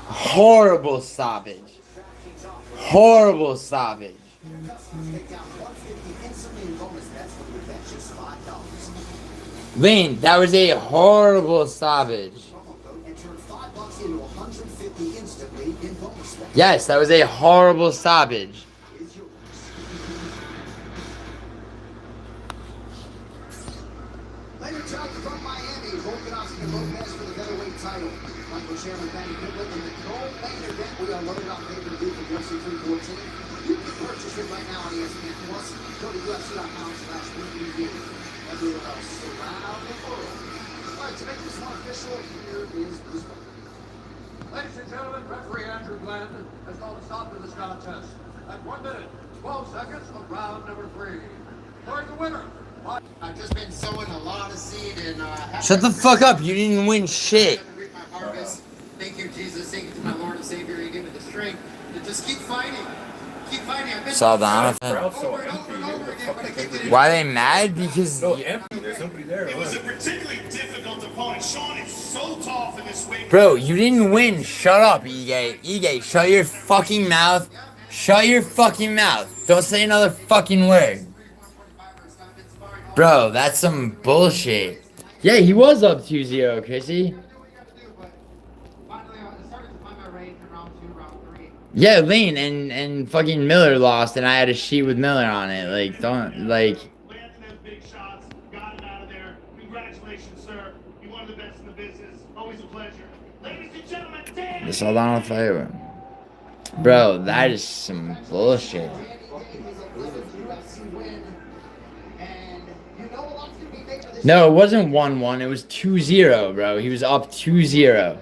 Horrible stoppage. Lane, that was a horrible stoppage. Yes, that was a horrible stoppage. Later tonight from Miami, Volkanovski and BURMESE for the featherweight title. Michael Chairman Benny Goodwin in the co-main event. We are loaded on pay-per-view for UFC 314. You can purchase it right now on ESPN Plus. Go to UFC.com/PPV. Everywhere else around the world. All right, to make this one official, here is this one. Ladies and gentlemen, referee Andrew Glenn has called a stop to this contest at 1 minute, 12 seconds of round number 3. For the winner. I've just been sowing a lot of seed and Shut the fuck up, you didn't win shit. Thank you, Jesus. Thank you to my Lord and Savior. You give me the strength to just keep fighting. Saldana. Why are they mad? Because It was a particularly difficult opponent. Sean is so tough in this weight. bro, you didn't win. Shut up, Ige. Ige, shut your fucking mouth. Shut your fucking mouth. Don't say another fucking word. Bro, that's some bullshit. Yeah, he was up 2-0, Chrissy. Yeah, Lane and fucking Miller lost, and I had a sheet with Miller on it. Like, don't, like... This all down the fire. Bro, that is some bullshit. No, it wasn't 1-1. It was 2-0, bro. He was up 2-0.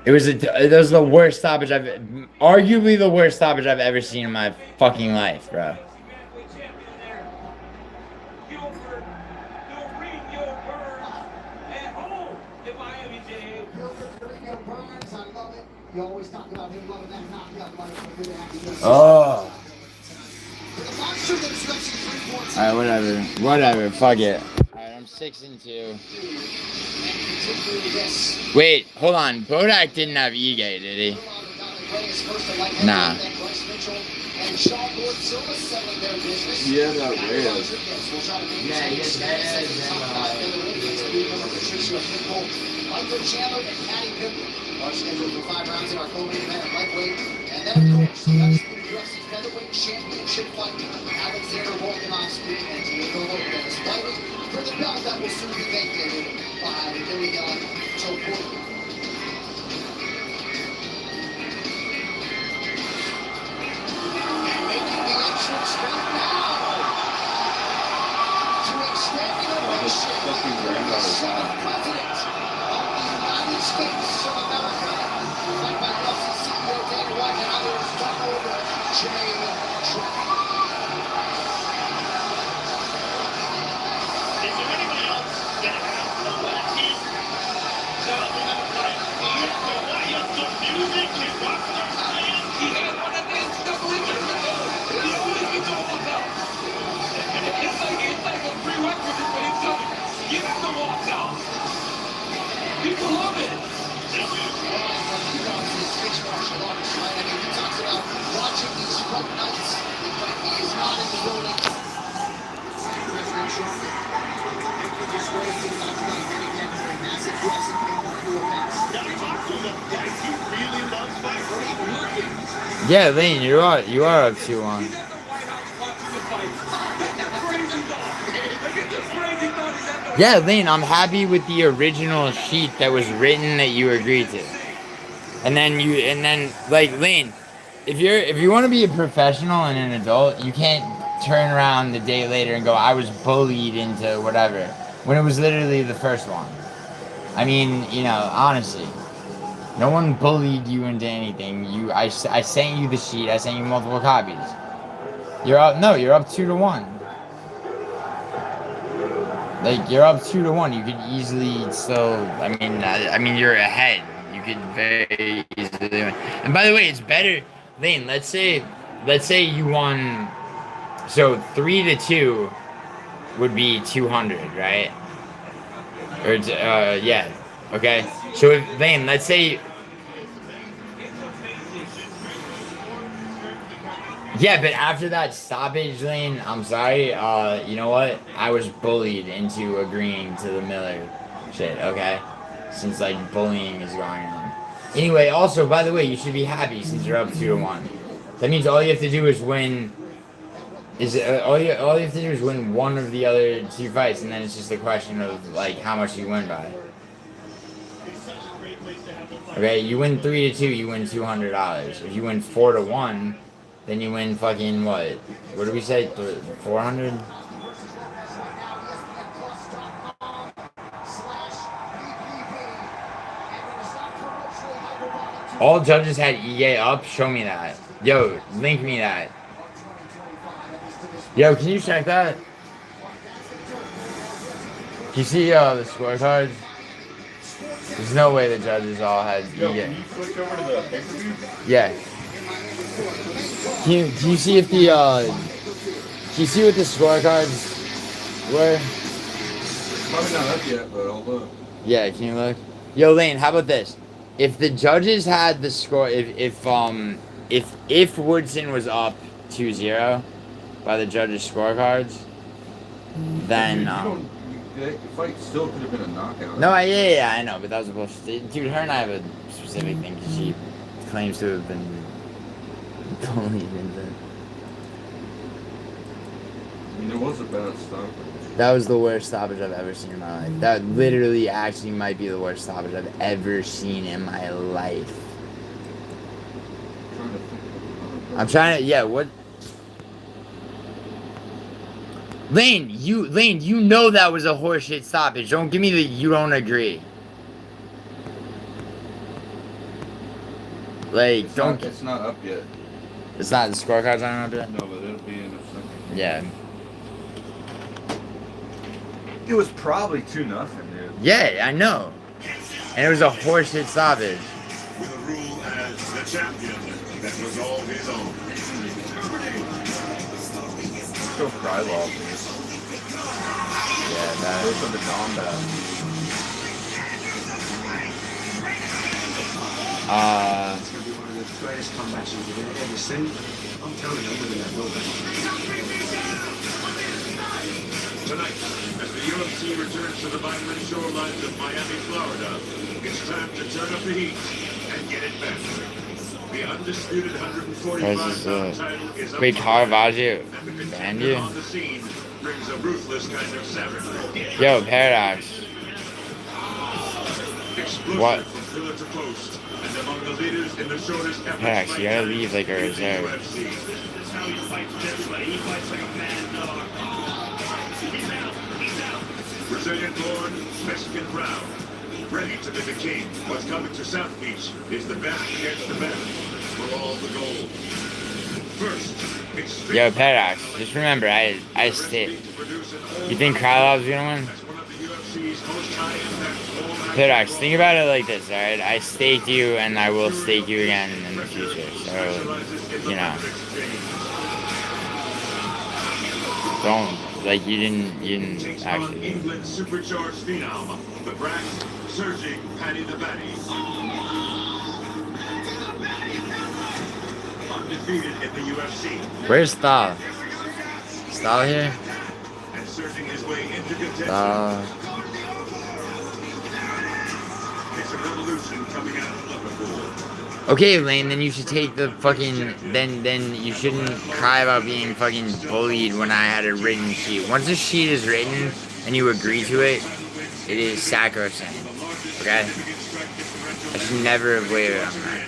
It was that was the worst stoppage arguably the worst stoppage I've ever seen in my fucking life, bro. Oh. Alright, whatever. Whatever. Fuck it. Alright, I'm 6-2. Wait, hold on. Bodak didn't have E-Gate, did he? Nah. Yeah, that Reyes. Yeah, he has Our schedule for 5 rounds in our co-main event at lightweight. And then, of course, the undisputed UFC featherweight championship fight. Alexander Volkanovski and Diego Lopez fighting for the belt that will soon be vacated by Giuliano. Making the entrance right now to extend the ovation. The president of the United States of America, led by UFC CEO Dana White and others, Donald J. Trump. Is there anyone else that has the last hit? No, why you some music and rock stars playing? He had one of them stuff with him. You know what we talking about? It's like a prerequisite for himself. Get him the walk down. People love it. Watching these fight nights, but he is not in the building. Yeah, Lane, you are up 2-1. Yeah, Lane, I'm happy with the original sheet that was written that you agreed to. And then like Lane, if you want to be a professional and an adult, you can't turn around the day later and go, I was bullied into whatever, when it was literally the first one. I mean, you know, honestly, no one bullied you into anything. I sent you the sheet. I sent you multiple copies. You're up 2-1. Like, you're up 2-1. You could easily still, I mean, you're ahead. You could very easily win. And by the way, it's better, Lane, let's say you won, so 3-2 would be 200, right? Or, yeah, okay. So, if, Lane, let's say, yeah, but after that stoppage, Lane, I'm sorry, you know what? I was bullied into agreeing to the Miller shit, okay? Since, like, bullying is going on. Anyway, also, by the way, you should be happy since you're up 2-1. That means all you have to do is win... all you have to do is win one of the other 2 fights, and then it's just a question of, like, how much you win by. Okay, you win 3-2, you win $200. If you win 4-1... then you win fucking what? What did we say? 400? All judges had EA up? Show me that. Yo, link me that. Yo, can you check that? Can you see the scorecards? There's no way the judges all had EA. Yo, can you click over to the pay-per-view? Yeah. Can you see if the can you see what the scorecards were? Probably not up yet, but I'll look. Yeah, can you look? Yo, Lane, how about this? If the judges had the score, if Woodson was up 2-0, by the judges' scorecards, then The fight still could have been a knockout. no, yeah, I know, but that was a bullshit. Dude, her and I have a specific thing. 'Cause she claims to have been bullied into. I mean, there was a bad stoppage. That was the worst stoppage I've ever seen in my life. That literally actually might be the worst stoppage I've ever seen in my life. I'm trying to, yeah, what? Lane, you know that was a horseshit stoppage. Don't give me the you don't agree. Like, It's not up yet. It's not, the scorecards aren't up yet? No, but it'll be in a second. Yeah. It was probably 2-0, dude. Yeah, I know. And it was a horseshit stoppage. With a rule as the champion that was all his own. Still cry law. Yeah, that. Those are the combat. It's going to be one of the greatest comebacks you've ever seen. I'm telling you, I'm winning that building. Tonight, as the UFC returns to the vibrant shorelines of Miami, Florida, it's time to turn up the heat and get it back. The undisputed 145-pound title is up. Wait, Caravaggio and the banned contender you? on the scene brings a ruthless kind of savagery. Yo, Paradox. Explosive What? from pillar to post, and among the leaders in the shortest ever Paradox, fight you gotta time leave like a in the reserve. UFC. That's how he fights everybody. He fights like a mad dog. He's out. He's out. Brazilian-born, Mexican-proud. Ready to be the king. What's coming to South Beach is the best against the best for all the gold. First, it's Yo, Paradox, just remember, I stayed. You think Krylov's gonna win? Paradox, think about it like this, alright? I staked you and I will stake you again in the future, so, you know. Don't, like, you didn't actually. England's supercharged phenom, the brass surging Paddy the Batty. Undefeated in the UFC. Where's Stahl? Stahl here? And surging his way into contention. It's a revolution coming out of Liverpool. Okay, Lane, then you should take the fucking, then you shouldn't cry about being fucking bullied when I had a written sheet. Once a sheet is written and you agree to it, it is sacrosanct, okay? I should never have wavered on that.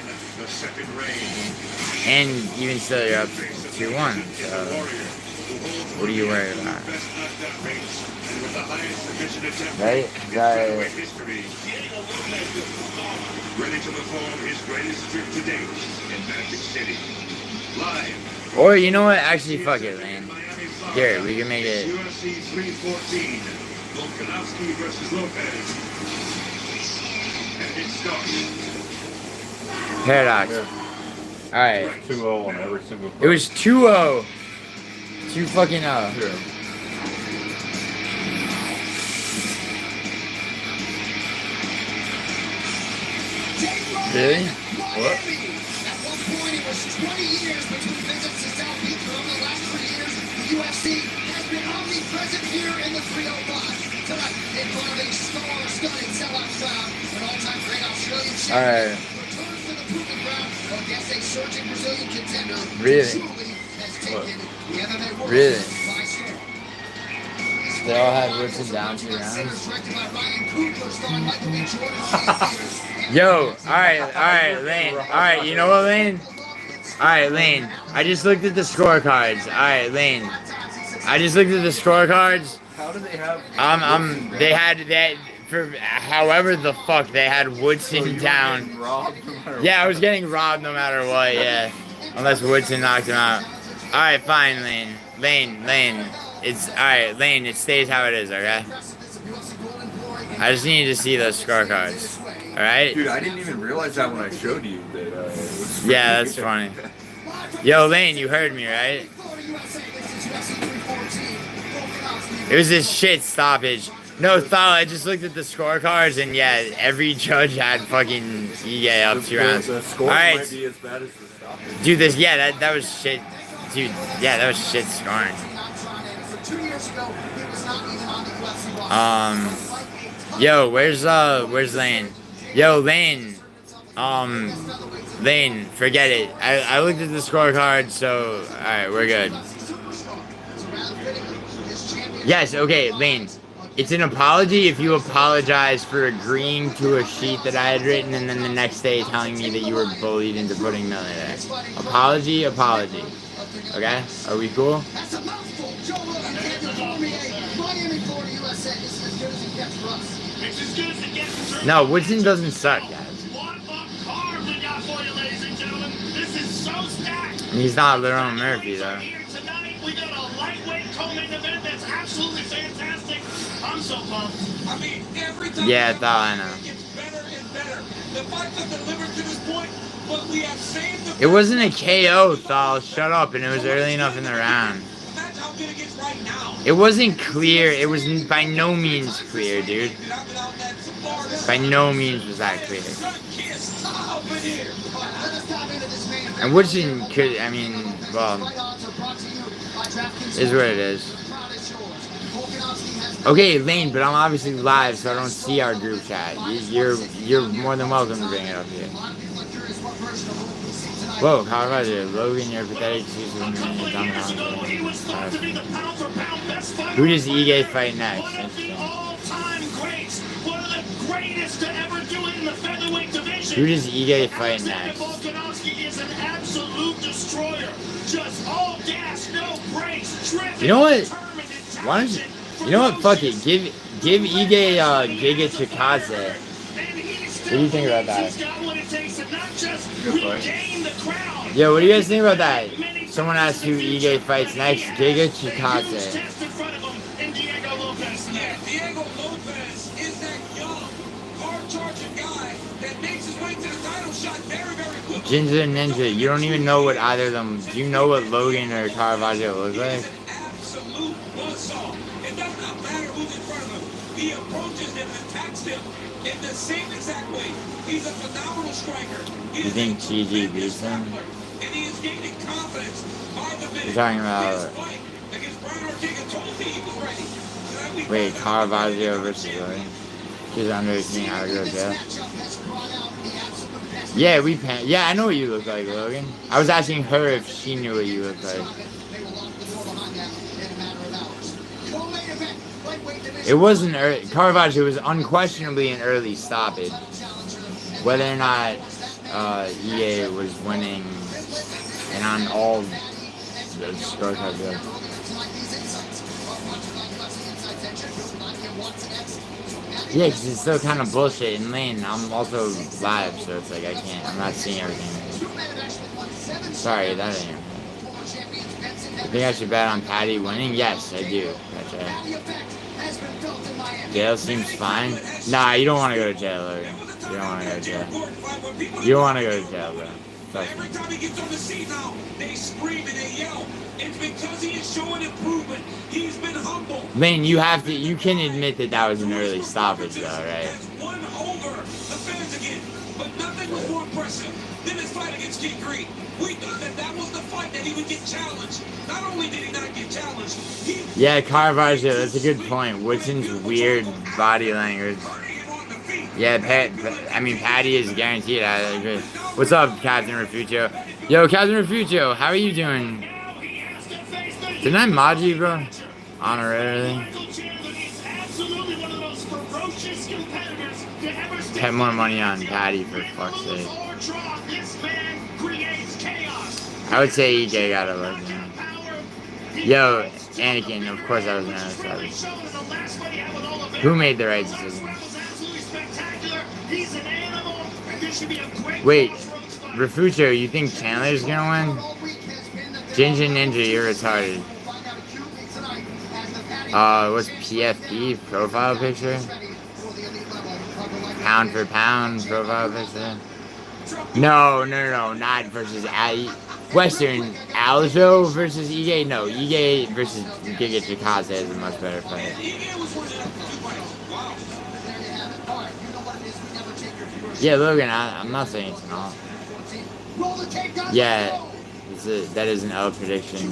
And even still, you're up 2-1, so what are you worried about? Right? Ready to perform his greatest trip to date in Magic City. Live. Or, you know what? Actually, fuck it, man. Here, we can make it. UFC 314. Volkanovski versus Lopez. And it starts. Paradox. Alright. 2-0 on every single fight. It was 2-0. 2 fucking 0. Sure. Really? What? At one point, it was 20 years between visits to South Beach, but over the last 3 years, the UFC has been omnipresent here in the 305. Tonight, in front of a star-studded sellout crowd, an all-time great Australian champion returns to the proving ground against a surging Brazilian contender who Really? truly has taken the MMA world Really? by storm. They all had Woodson down 2 rounds. Yo, alright, Lane. Alright, you know what, Lane? Alright, Lane. I just looked at the scorecards. Alright, Lane. I just looked at the scorecards. How do they have? They had that for however the fuck they had Woodson down. Yeah, I was getting robbed no matter what. Yeah, unless Woodson knocked him out. All right, fine, Lane. Lane. It's all right, Lane. It stays how it is. Okay. I just need to see those scorecards. All right. Dude, I didn't even realize that when I showed you that. It was Yeah, that's funny. Yo, Lane, you heard me, right? It was this shit stoppage. No, Thal, I just looked at the scorecards and yeah, every judge had fucking EA up 2 rounds. The score All right, might be as bad as the stoppage. dude, that was shit. dude, yeah, that was shit scoring. Yo, where's Lane? Yo, Lane. Lane, forget it. I looked at the scorecard, so alright, we're good. Yes, okay, Lane. It's an apology if you apologize for agreeing to a sheet that I had written and then the next day telling me that you were bullied into putting Millie there. Apology. Okay? Are we cool? No, Woodson doesn't suck, guys. And he's not Lerone Murphy, though. Yeah, I thought I know. It wasn't a KO, Thal. Shut up, and it was early enough in the round. It wasn't clear. It was by no means clear, dude. By no means was that clear. And Woodson could, I mean, well, is what it is. Okay, Lane, but I'm obviously live, so I don't see our group chat. You're more than welcome to bring it up here. Whoa, Colorado, Logan, you're pathetic. Who does Ige fight next? Who does Ige fight next? You know what? Why don't you? You know what? Fuck it. Give Ige Giga Chikadze. What do you think about that? Yo, what do you guys think about that? Someone asked who Ige fights next. Giga Chikadze. Diego Lopez is that young, hard-charging guy that makes his way to the title shot very, very quickly. Ginger and Ninja, you don't even know what either of them. Do you know what Logan or Caravaggio look like? Absolute buzzsaw. It does not matter who's in front of him. He approaches them and attacks them in the same exact way. He's a phenomenal striker. You think GG beats him? And he is gaining confidence by the minute. You're talking about... Wait, Caravaggio versus Logan? She's under 18, how to go to jail. Yeah, yeah, I know what you look like, Logan. I was asking her if she knew what you looked like. It wasn't early. Caravaggio was unquestionably an early stoppage. Whether or not EA was winning and on all the scorecards. Yeah, because it's still kind of bullshit in lane. I'm also live, so it's like I'm not seeing everything. Sorry, that ain't. I think I should bet on Patty winning? Yes, I do. Gotcha. Jail seems fine. Nah, you don't want to go to jail, Logan. You don't want to go to jail. You don't want to go to jail, bro. Every time he gets on the scene now, they scream and they yell. It's because he is showing improvement. He's been humble. Man, you can admit that was an early stoppage, though, right? Won over the fans again, but nothing was more impressive than his fight against King Green. We thought that was the fight that he would get challenged. Not only did he not get challenged, yeah, Caravaggio, that's a good point. Woodson's weird body language. Yeah, Patty is guaranteed. I agree. What's up, Captain Refugio? Yo, Captain Refugio, how are you doing? Didn't I mod you, bro? Honorarily. Put more money on Patty, for fuck's sake. I would say EJ got a look. Yo, Anakin, of course I was nervous. Who made the right decision? Wait, Refugio, you think Chandler's gonna win? Ginger Ninja, you're retarded. What's PFP? Profile picture? Pound for pound profile picture? No, not versus Western. Aljo versus Ige? No, Ige versus Giga Chikadze is a much better fight. Yeah, Logan, I'm not saying it's not. Yeah, That is an L prediction.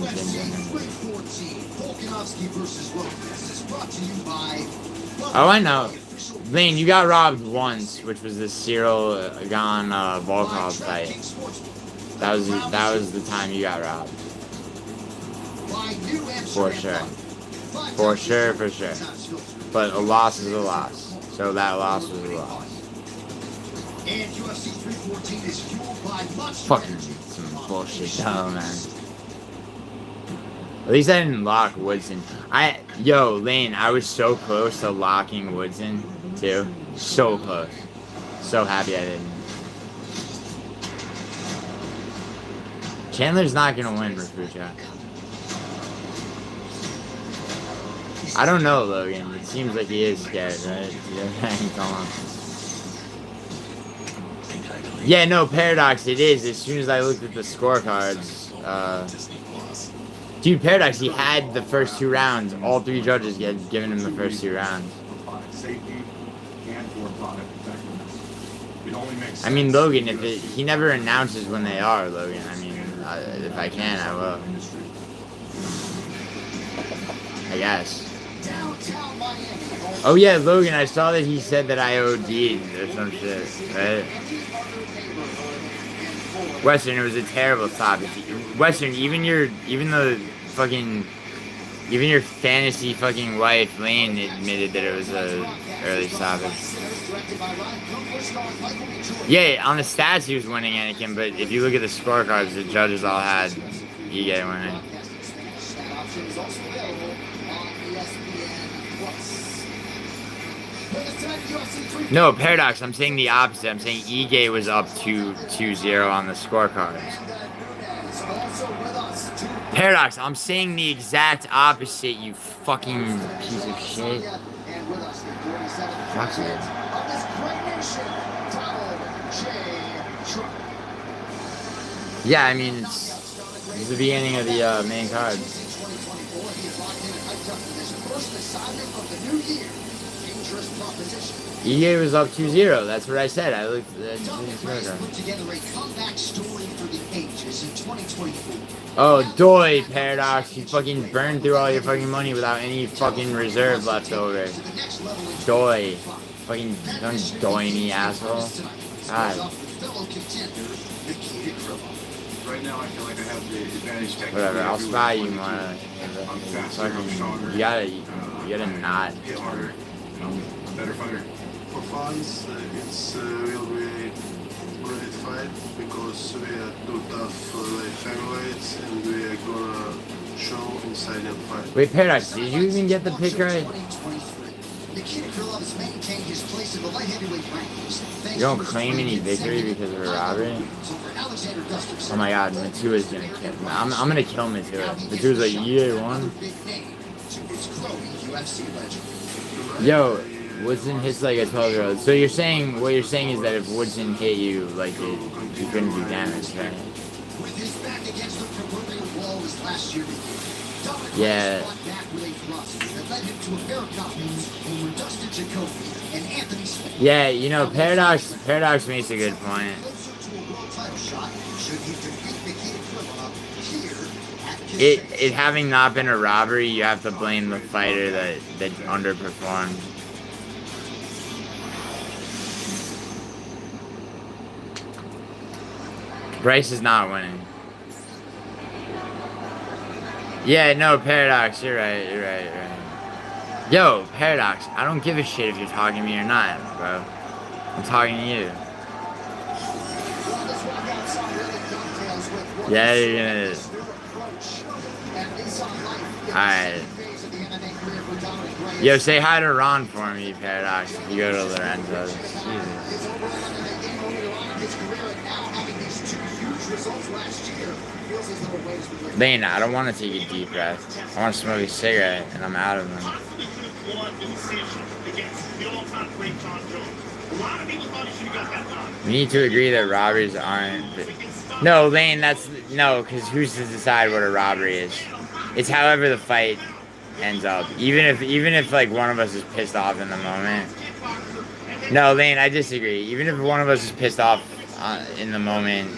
Oh, I know. Lane, you got robbed once, which was the Cyril Gon Volkov fight. That was the time you got robbed. For sure. For sure. But a loss is a loss. So that loss was a loss. And UFC 314 is fueled by much Fucking some bullshit though, man. At least I didn't lock Woodson. Yo, Lane, I was so close to locking Woodson, too. So close. So happy I didn't. Chandler's not gonna win, Rafuja. I don't know, Logan. It seems like he is scared, right? Yeah, no, Paradox, it is. As soon as I looked at the scorecards, dude, Paradox, he had the first 2 rounds. All 3 judges had given him the first 2 rounds. I mean, Logan, he never announces when they are, Logan. I mean, if I can, I will. I guess. Oh yeah, Logan, I saw that he said that I OD'd or some shit, right? Western, it was a terrible stop. Western, even your fantasy fucking wife, Lane, admitted that it was a early stoppage. Yeah, on the stats he was winning Anakin, but if you look at the scorecards, the judges all had Ige winning. No, Paradox, I'm saying the opposite. I'm saying Ige was up 2-0 on the scorecards. Paradox, I'm saying the exact opposite, you fucking piece of shit. Fuck it. Yeah, I mean, it's the beginning of the main card. EA was up 2-0. That's what I said. I looked at Oh, Doi, Paradox. You fucking burned through all your fucking money without any fucking reserve left over. Doi. Fucking don't doi me, asshole. God. Right now, I feel like I have the advantage technically. Whatever, I'll spy you more. You gotta not. Hit harder. Better fighter. For fans, it's will be great fight because we are 2 tough heavyweights and we are gonna show inside the fight. Wait, Paradox, did you even get the pick right? You don't claim any victory because of a robbery? Oh my god, Matua's gonna kill me. I'm gonna kill Matua. Matua's like, EA won? Yo, Woodson hits like a 12-year-old. So what you're saying is that if Woodson hit you, like, you couldn't do damage, right? Yeah. Yeah, you know, Paradox makes a good point. It having not been a robbery, you have to blame the fighter that underperformed. Bryce is not winning. Yeah, no, Paradox, you're right. Yo, Paradox, I don't give a shit if you're talking to me or not, bro. I'm talking to you. Yeah, you're gonna... Alright. Yo, say hi to Ron for me, Paradox, if you go to Lorenzo's. Jesus. Lane, I don't want to take a deep breath. I want to smoke a cigarette, and I'm out of them. We need to agree that robberies aren't... No, Lane, no, because who's to decide what a robbery is? It's however the fight ends up. Even if like one of us is pissed off in the moment. No, Lane, I disagree. Even if one of us is pissed off in the moment,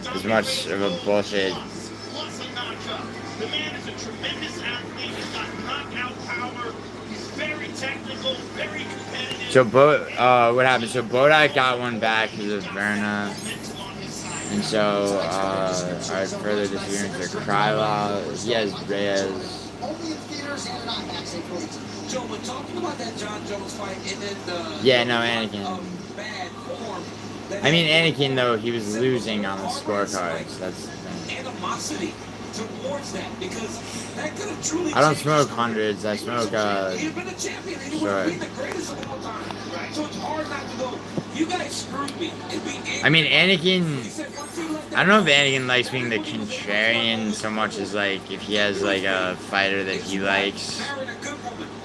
as much of a bullshit. Plus a knockout. The man is a tremendous athlete. He's got knockout power. He's very technical, very competitive. So what happened? So Bodak got one back because of Verna. And so, our further disagreements are Krylov. He has Reyes. Joe, when talking about that John Jones fight and then the Yeah, no, Anakin. bad form, I mean, Anakin, though, he was losing on the scorecards. That's the thing. animosity towards that because that could have truly. I don't smoke hundreds. I smoke, He'd been a champion and he would have sure. been the greatest of all time. So it's hard not to go, you guys screwed me and be angry. I mean, Anakin, I don't know if Anakin likes being the contrarian so much as, like, if he has, like, a fighter that he likes,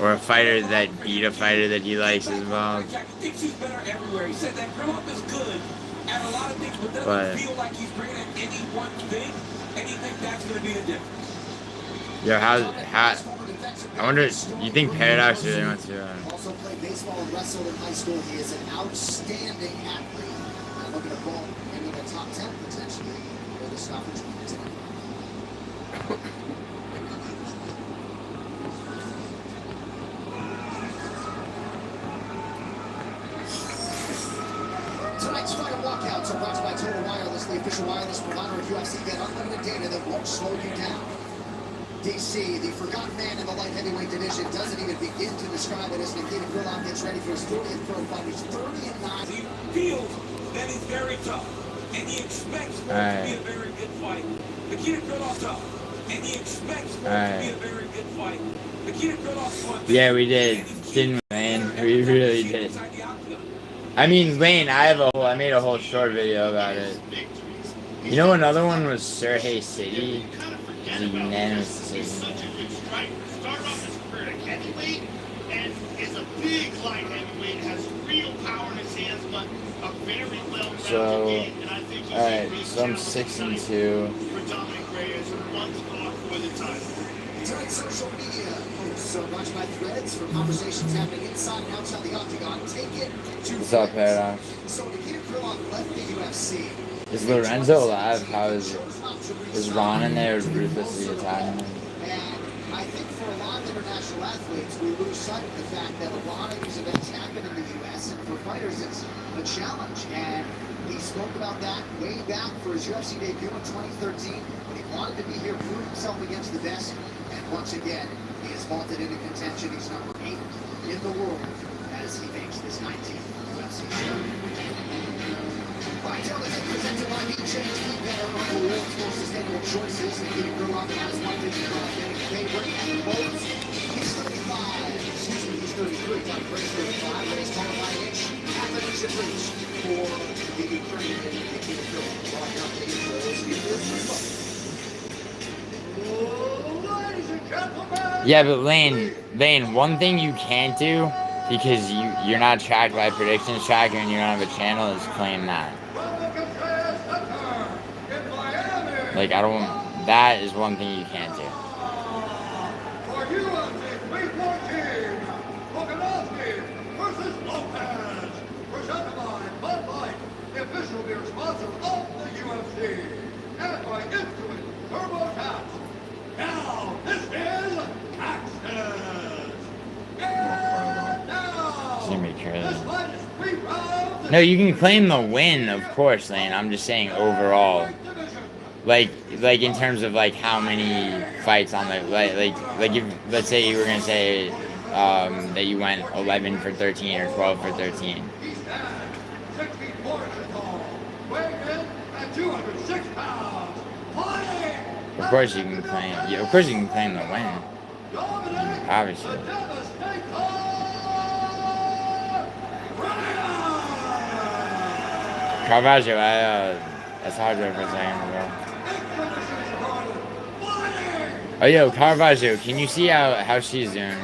or a fighter that beat a fighter that he likes as well. He thinks he's better everywhere. He said that Krylov is good at a lot of things, but doesn't But- feel like he's great at any one thing, and he thinks that's going to be the difference. Yo, how, I wonder, you think Paradox really wants to, Also played baseball and wrestled in high school. He is an outstanding athlete. Looking to fall into the top 10 potentially for the stoppage tonight. Tonight's fight and walkouts are brought to you by Total Wireless, the official wireless provider of UFC. Get unlimited data that won't slow you down. DC, the forgotten man in the light heavyweight division, doesn't even begin to describe it as Nikita Krylov gets ready for his 40th pro fight. He's 30-9. He feels that he's very tough, and he expects for it to be a very good fight. Nikita Krylov tough, and he expects for it to be a very good fight. Nikita Krylov's fun. Yeah, we did, didn't we, Lane? We really did. I mean, Lane, I made a whole short video about it. You know, another one was Sergey City. It was a unanimous decision. Such a good striker. Started off his career at heavyweight and is a big light heavyweight. Has real power in his hands, but a very well-rounded game. And I think he's a great So I'm 6-2. for Dominic Reyes, who once fought for the title. Tonight's social media posts are watched by threads for conversations happening inside and outside the octagon. Take it to What's up, Paradox? So Nikita Krylov left the UFC. Is Lorenzo alive? How is it? Is Ron in there ruthlessly attacking him? And I think for a lot of international athletes, we lose sight of the fact that a lot of these events happen in the U.S. and for fighters, it's a challenge. And he spoke about that way back for his UFC debut in 2013 when he wanted to be here, prove himself against the best. And once again, he is vaulted into contention. He's number 8 in the world as he makes this 19th UFC show. Right, television presented by BJ. Keep better on the world's most sustainable choices. Nikita Krylov has one getting favorite and votes. He's 35. Excuse me, he's 33. Tom Brady's 35. Raised taller by an inch. Half an inch at least for the Ukrainian Nikita Krylov. Right now, the Israelis. He is Yeah, but Lane, one thing you can't do, because you're not tracked by predictions tracker and you don't have a channel, is claim that. Like, that is one thing you can't do. For UFC 314, Volkanovski versus Lopez. Presented by Bud Light, the official beer sponsor of the UFC. And by Instrument Turbo Taps. Now, this is Axis. And now, this fight is 3 rounds. No, you can claim the win, of course, Lane. I'm just saying overall. Like in terms of like how many fights on the like if let's say you were gonna say that you went 11 for 13 or 12 for 13. He stands 6 feet 4 inches tall, weighing in at 206 pounds. Fighting Of course you can claim. Yeah, of course you can claim the win. Obviously. Caravaggio, that's hard for a second ago. Oh, yo, Caravaggio, can you see how she's doing?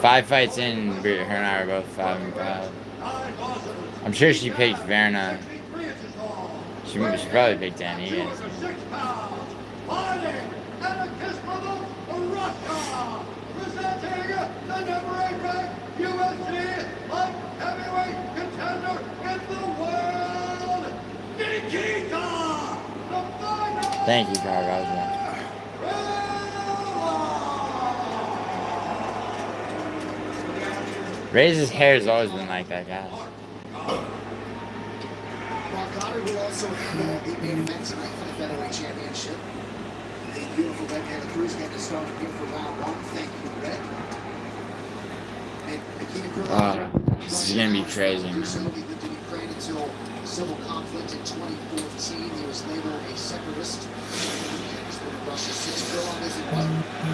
5 fights in, her and I are both 5-5. I'm sure she picked Verna. She probably picked Danny. Presenting the number 8 ranked UFC light heavyweight contender in the world, Nikita Thank you, Carl. Reyes' hair has always been like that, guys. Goddard will also handle the main event tonight for the featherweight championship. The beautiful red hair Cruz getting us started here for round one. Thank you, Red. This is gonna be crazy, man. He lived in Ukraine until civil conflict in 2014. He was later a separatist. Russia 6 Krylov is in white.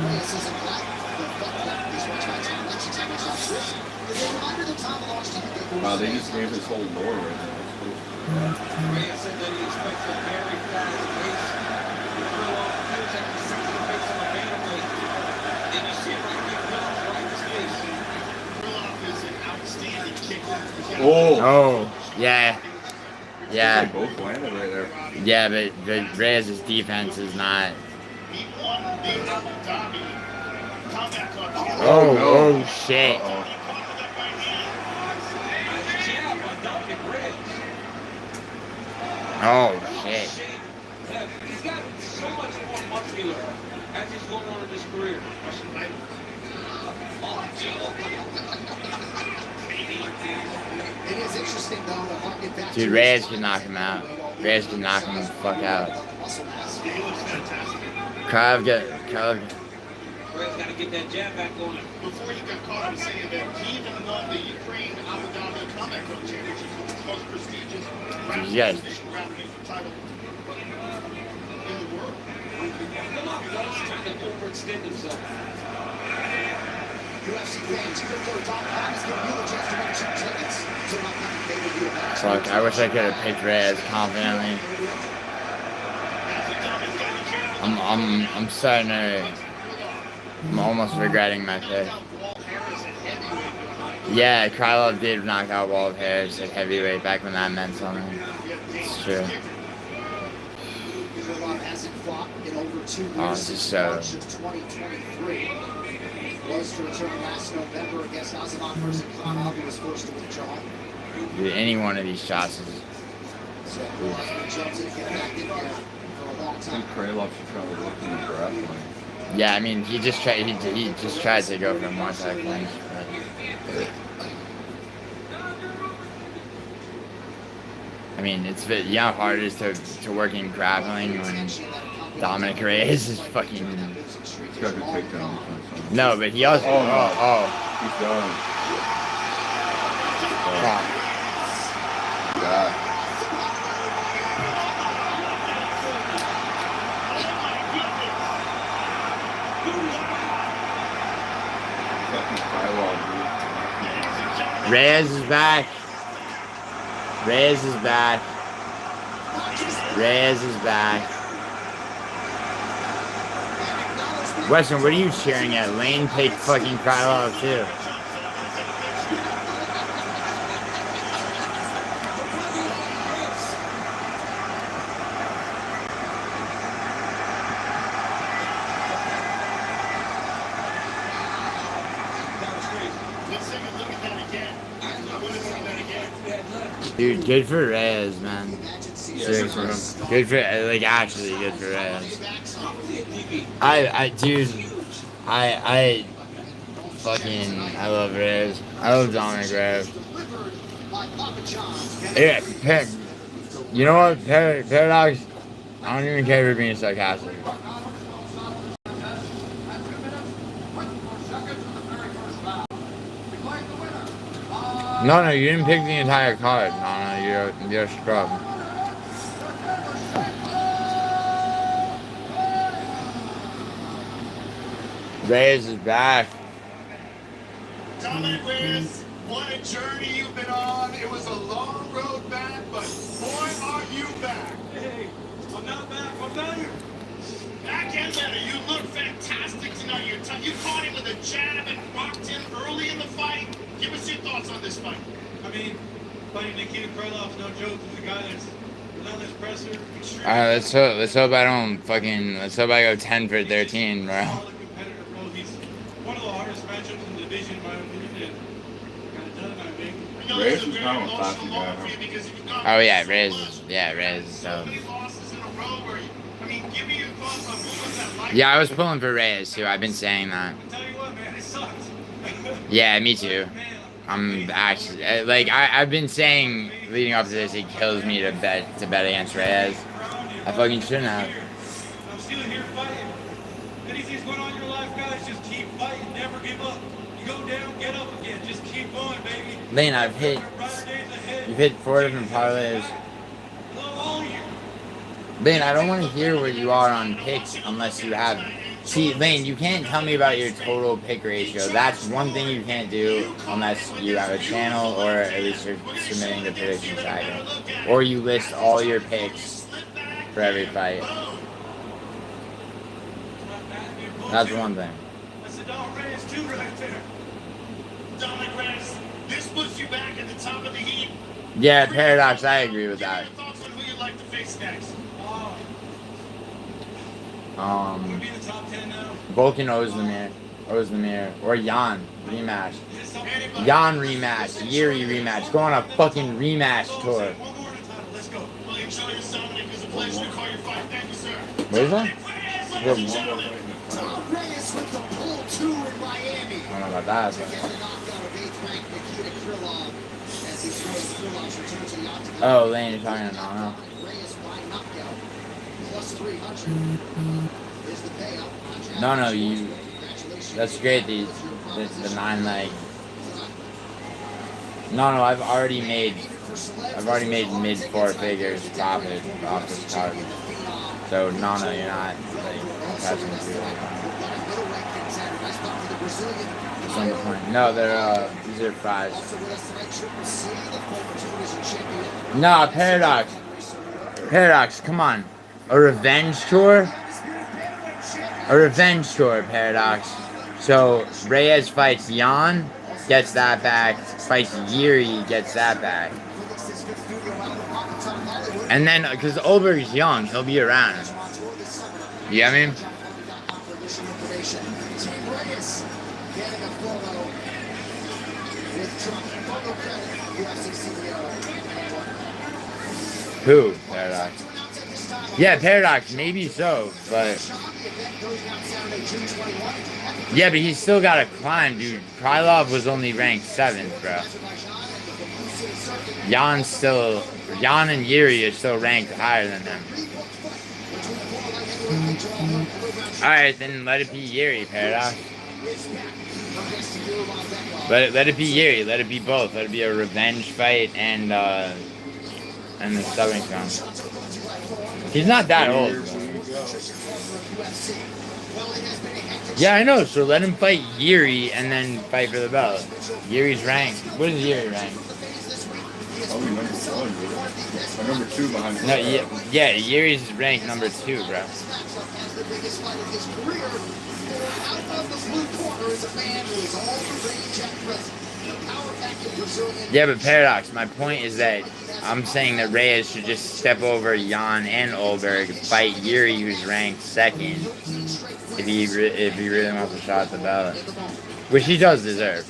Reyes is in black. The butt plug is watched by Tom Lexington. Is on Chris. Is a reminder that Tom belongs to you. Wow, they just gave his whole lore right now. Reyes said that he expects a very fast pace. Krylov feels like he's second to pace on a bantamweight. And you see it right here, Krylov right in his face. Krylov is an outstanding kicker. Oh, yeah. Yeah. They both landed right there. Yeah, but Reyes' defense is not. Oh shit. Oh shit. He's got so much more muscular as he's going on in his career. It is interesting though to harken back. Dude, Reyes can knock him out. Reyes can knock him the fuck out. Krav Reyes got to get that jab back on him. Before you got caught up saying that he even won the Ukraine Abu Dhabi Combat Club Championship, which is the most prestigious Yes. grappling title in the world. He's trying to overextend himself. UFC fans, Crypto.com is giving you the chance to win cheap tickets to my pay-per-view event. Fuck, I wish I could have picked Reyes confidently. I'm starting to. I'm almost regretting my pick. Yeah, Krylov did knock out Walt Harris at heavyweight back when that meant something. It's true. Krylov hasn't fought in over 2 years Oh, this is so. March of 2023. Was to return last November against Azamat versus Khanov, who was forced to withdraw. Dude, any one of these shots is. So Krylov jumped in to get back in there for a long I time. think Krylov should try to look in the grappling. Yeah, I mean, he just tried. He just tried to go for more seconds. I mean, it's you know how hard it is to work in grappling when Dominic Reyes is fucking. He's got good takedown. No, but he also. Oh, no. Oh. He's done. Fuck. Yeah. Reyes is back. Reyes is back. Reyes is back. Weston, what are you cheering at? Lane picked fucking Krylov too. Dude, good for Reyes, man. Seriously. Good for, like, actually good for Reyes. I fucking, I love Reyes. I love Dominic Reyes. Yeah, you know what, Paradox? I don't even care for being sarcastic. No, you didn't pick the entire card. No, you're a scrub. Reyes is back. Dominic Reyes, what a journey you've been on. It was a long road back, but boy, are you back. Hey, I'm not back. I'm better. Back and better. You look fantastic tonight. You caught him with a jab and rocked him early in the fight. Give us your thoughts on this fight. I mean, fighting Nikita Krylov is no joke. He's a guy that's relentless presser. Alright, let's hope I don't fucking, let's hope I go 10 for 13, bro. He's one of the hardest matchups in the division, in my opinion. Got it done, I think. Reyes is kind of a classy guy, huh? Oh yeah, Reyes is dope. Losses in a row where, I mean, mean, give me your thoughts on what was that like? Yeah, I was pulling for Reyes too. I've been saying that. Tell you what, man, it sucked. Yeah, me too. I'm actually like I've been saying leading up to this, it kills me to bet against Reyes. I fucking shouldn't have. I'm still here fighting. Anything's going on in your life, guys, just keep fighting, never give up. You go down, get up again, just keep going, baby. Lane, you've hit 4 different parlays. Lane, I don't want to hear where you are on picks unless you have. See, Lane, you can't tell me about your total pick ratio. That's one thing you can't do unless you have a channel or at least you're submitting the prediction tracker. Or you list all your picks for every fight. That's one thing. That's the Don Reyes too right there. Dominic Reyes, this puts you back at the top of the heap. Yeah, Paradox, I agree with that. Thoughts on who you'd like to face next? Vulcan Ozdemir, or Jan rematch. Jan rematch, Yuri rematch. Go on a fucking rematch tour. What is that? I don't know about that. But... Oh, Lane, you're talking to Nano. No, you. That's great. The 9 leg. No, I've already made mid 4 figures profit off this card. So no, you're not like catching me through. That's on the point. No, they're these are fries. No, Paradox, come on. A revenge tour? Paradox. So, Reyes fights Jan, gets that back. Fights Yuri, gets that back. And then, because Olberg's young, he'll be around. You know what I mean? Who? Paradox. Yeah, Paradox, maybe so, but... Yeah, but he's still got to climb, dude. Krylov was only ranked 7th, bro. Jan and Yuri are still ranked higher than him. Alright, then let it be Yuri, Paradox. Let it be Yuri, let it be both. Let it be a revenge fight and the stepping stone. He's not that old, bro. Yeah, I know, so let him fight Yuri and then fight for the belt. Yuri's ranked. What is Yuri ranked? Probably number 1, dude. Or number 2 behind him. No, yeah, Yuri's ranked number 2, bro. Yeah, but Paradox, my point is that I'm saying that Reyes should just step over Jan and Olberg, fight Yuri, who's ranked 2nd, if he really wants a shot at the belt, which he does deserve.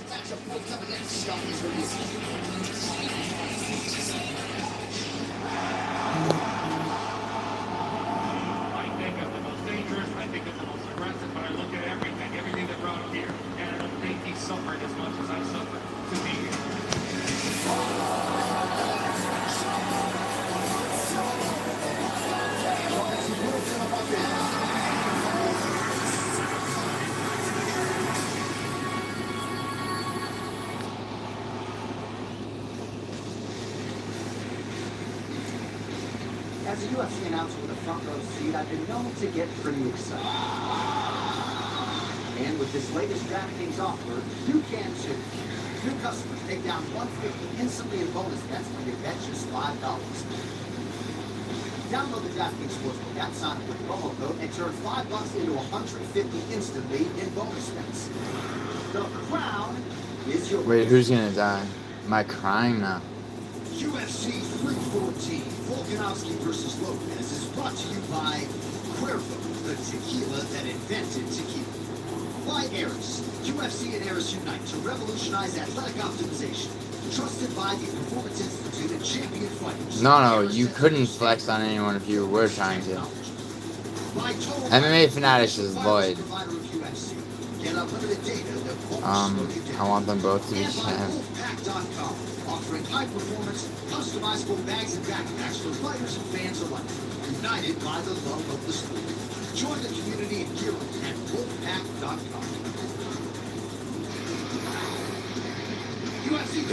As a UFC announcer with a front row seat, I've been known to get pretty excited. And with this latest DraftKings offer, you can too. New customers take down $150 instantly in bonus bets when they bet just $5. Download the DraftKings Sportsbook app, sign up with promo code, and turn $5 into $150 instantly in bonus bets. The crown is yours. Wait, who's gonna die? Am I crying now? UFC 314, Volkanovski versus Lopez is brought to you by Cuervo, the tequila that invented tequila. By Eris, UFC and Eris unite to revolutionize athletic optimization. Trusted by the Performance Institute and champion fighters. No, you couldn't flex on anyone if you were trying to. MMA Fanatics is Lloyd. I want them both to be champ. Offering high performance, customizable bags and backpacks for fighters and fans alike. United by the love of the sport. Join the community in Europe at wolfpack.com.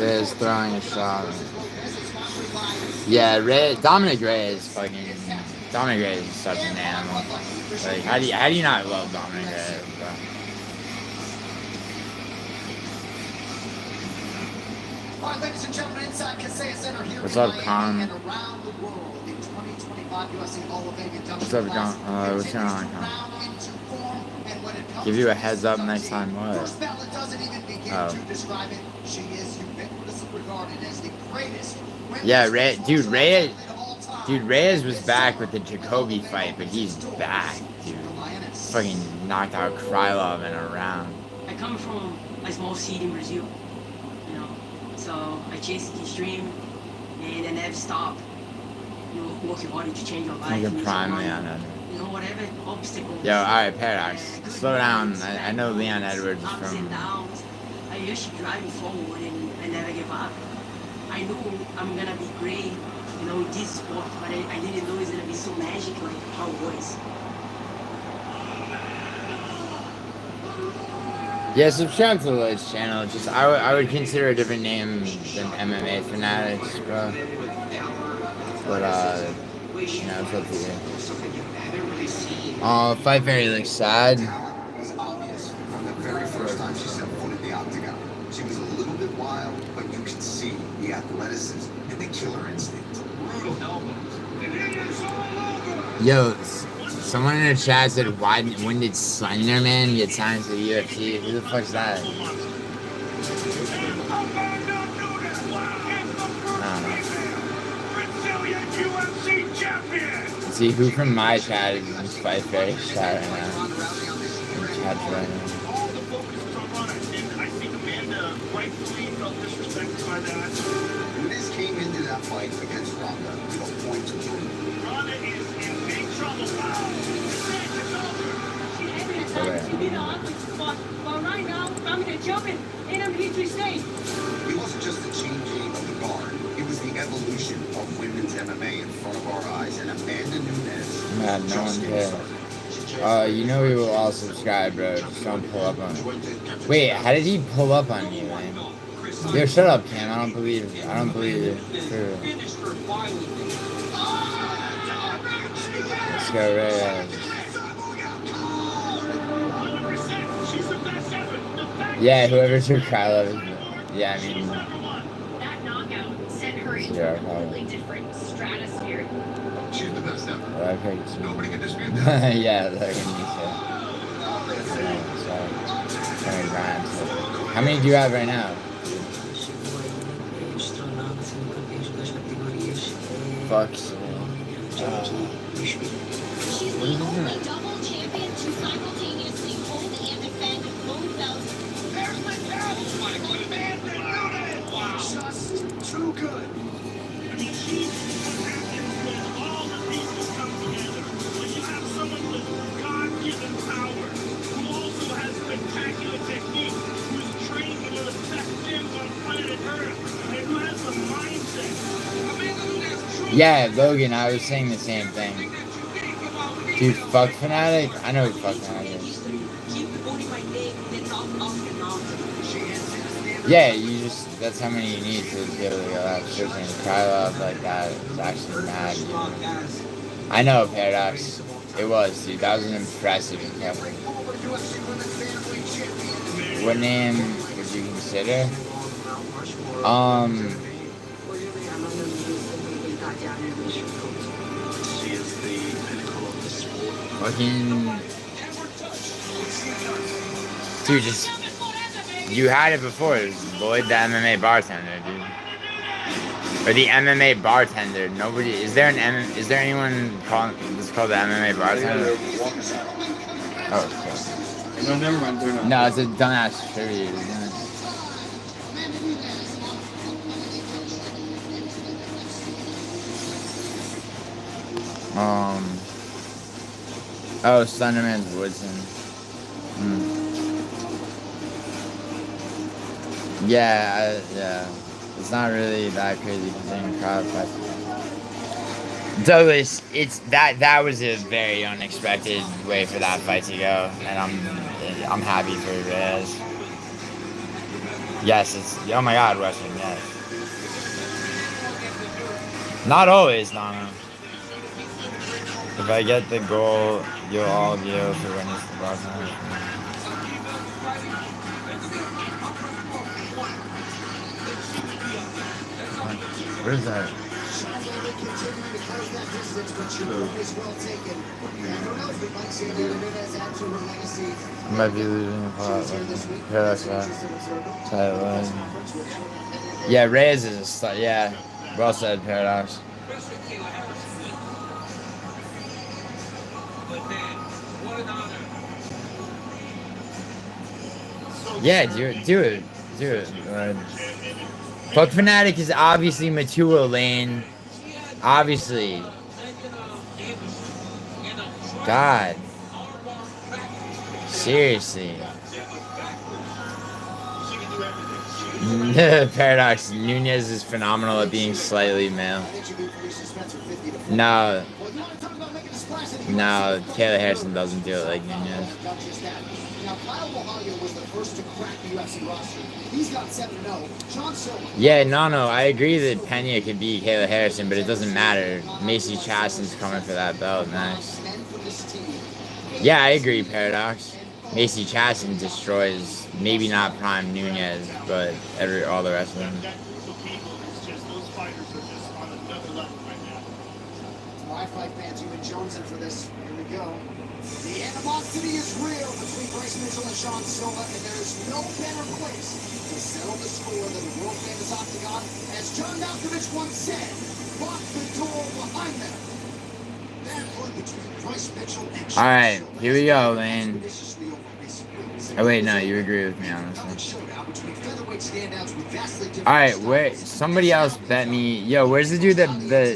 Reyes throwing a shot. Yeah, Dominic Reyes fucking. Dominic Reyes is such an animal. Like, how do you not love Dominic Reyes, bro? Alright, ladies and gentlemen, inside Kaseya Center here What's in up, Miami Con? and around the world, the 2025 UFC Hall of Fame induction What's up, class John? What's going on, continues to Con? round into form, and when it comes Give you a to heads up next time, what? First ballot doesn't even begin to describe it. She is ubiquitously regarded as the greatest women's Yeah, mixed dude, martial arts athlete of all time. Dude, Reyes was back with the Jacoby fight, but he's back, dude. Fucking knocked out Krylov in a round. I come from a small city in Brazil, you know, so I chased this dream and I never stopped, you know, working hard to change your life. You can and prime so on. Leon Edwards. You know, whatever obstacle. Yo, alright, Paradox. Slow down. I know Leon Edwards is Ups and from. downs. I used to drive forward and I never give up. I knew I'm gonna be great, you know, in this sport, but I didn't know it's gonna be so magic like how it was. Yeah, subscribe to the Lloyd's channel. Just I would consider a different name than MMA Fanatics, bro. But you know, it's up to you. Oh, Fight Fairy looks sad. was obvious from the very first time she stepped foot in the octagon. She was a little bit wild, but you could see the athleticism and the killer instinct. Brutal elbows. Yo, someone in the chat said, when did Slenderman get signed to the UFC? Who the fuck's that? See, who from my chat is in this Fight Fairy chat right now? In chat right now. When this came into that fight against Ronda with a point to prove. Ronda is in big trouble. It wasn't just the changing of the guard. It was the evolution of women's MMA in front of our eyes. And Amanda Nunes. Man, no one cares. You know we will all subscribe, bro. Just don't pull up on it. Wait, how did he pull up on you, man? Yo, shut up, Cam. I don't believe it. True. Let's go, Ray. Yeah, whoever took Krylov is. Yeah, I mean. That knockout sent her into a completely different stratosphere. She's the best ever. Okay. Nobody can dispute that. Yeah, like when you said. How many do you have right now? Fuck. She's the only double champion to simultaneously hold and defend both belts. There's the count! Just too good. I mean, she's when all the pieces come together. When you have someone with God-given power, who also has spectacular technique, who's trained in one of the best gyms on planet Earth, and who has the mindset. Yeah, Logan, I was saying the same thing. Dude, fuck Fanatic? I know who fuck Fanatic is. Yeah, you just, that's how many you need to be able to go out shooting Krylov like that. It's actually mad, dude. I know, Paradox. It was, dude. That was an impressive encounter. What name would you consider? Fucking... Dude, just... You had it before. It was Lloyd the MMA bartender, dude. Or the MMA bartender. Nobody... Is there anyone that's called the MMA bartender? Oh, okay. No, never mind. They're not. No, it's a dumbass trivia, isn't it? Oh, Slenderman's Woodson. Yeah, yeah. It's not really that crazy considering crowd fight. Douglas, it's that was a very unexpected way for that fight to go, and I'm happy for Reyes. Yes, it's oh my God, Western. Yes. Not always, Nana. If I get the goal, you'll all be able to witness the broadcast. What is that? I might be losing a pot. Paradox title. Yeah, Reyes is a slut. Yeah, well said, Paradox. Yeah, do it. Fuck Fanatic is obviously Matua Lane. Obviously. God. Seriously. Paradox. Nunez is phenomenal at being slightly male. No, Taylor Harrison doesn't do it like Nunez. Yeah, no, I agree that Pena could beat Taylor Harrison, but it doesn't matter. Macy Chasten's coming for that belt next. Yeah, I agree, Paradox. Macy Chasten destroys, maybe not Prime Nunez, but all the rest of them. My fight fans, you've been jonesing for this. Here we go. The animosity is real between Bryce Mitchell and Sean Silva, and there is no better place to settle the score than the world-famous Octagon. As John Malkovich once said, lock the door behind them. That one between Bryce Mitchell and Sean Alright, here we go, Lane. Oh wait, no, you agree with me on this one. Alright, wait, somebody else bet me. Yo, where's the dude that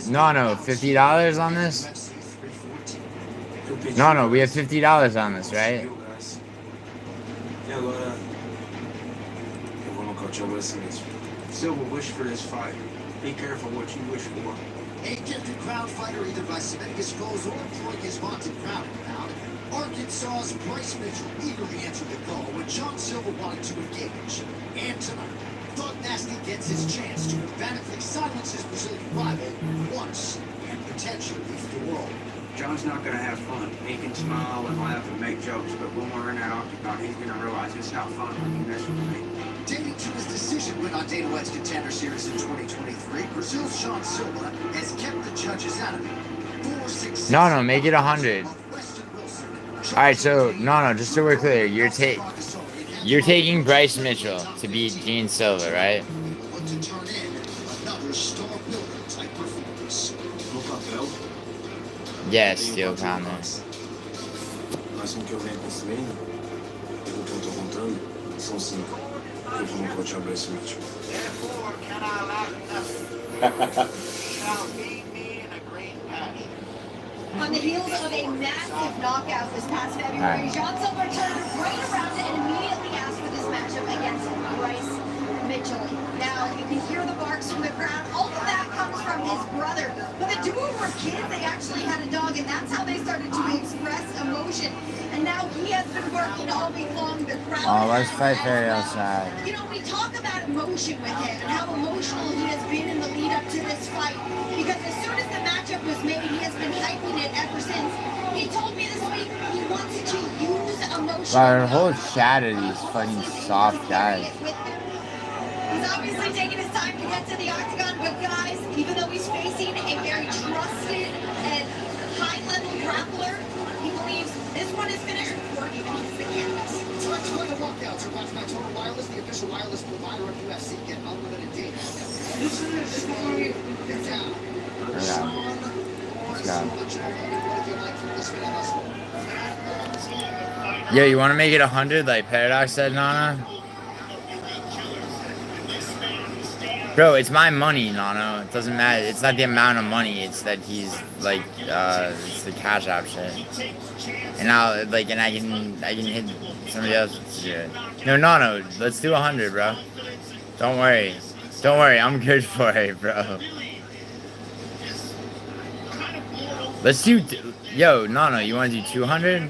no, $50 on this? No, we have $50 on this, right? Silva wished for this fight. Be careful what you wish for. A gifted crowd fighter either by submitting his goals or employing his vaunted crowd pound. Arkansas's Bryce Mitchell eagerly answered the call when John Silva wanted to engage. And tonight, Thug Nasty gets his chance to emphatically silence his Brazilian rival once and potentially for the world. John's not going to have fun. He can smile and laugh and make jokes, but when we're in that octagon, he's going to realize it's not fun when you mess with me. Dating to his decision win on Dana White's Contender Series in 2023, Brazil's Sean Silva has kept the judges out of it. No, make it 100. Alright, so no, just so we're clear, you're taking Bryce Mitchell to beat Gene Silva, right? Yeah, steel counter. Mas com o que eu venho construindo, pelo que eu tô contando, são 5. Eu vou nocautear o Bryce Mitchell. On the heels of a massive knockout this past February, John Silva turned right around and immediately asked for this matchup against Bryce Mitchell. Now, you can hear the barks from the crowd. All of that comes from his brother. When the duo were kids, they actually had a dog, and that's how they started to express emotion. And now he has been working all week long. The crowd. Oh, let's fight Ferry outside. You know, we talk about emotion with him and how emotional he has been in the lead up to this fight. Because as soon as the matchup was made, he has been hyping it ever since. He told me this week he wants to use emotion. Wow, the whole chat of these fucking soft guys. He's obviously taking his time to get to the octagon, but guys, even though he's facing a very trusted and high-level grappler, he believes this one is finished before he even hits the canvas. So let's go to walkouts or watch my Total Wireless, the official wireless provider of UFC. Get unlimited data. Get down. Yo, you want to make it 100 like Paradox said, Nana? Bro, it's my money, Nano. It doesn't matter. It's not the amount of money. It's that he's like, it's the cash app shit. And I'll like, and I can hit somebody else to do it. No, Nano. Let's do 100, bro. Don't worry. Don't worry. I'm good for it, bro. Let's do. Yo, Nano. You want to do 200?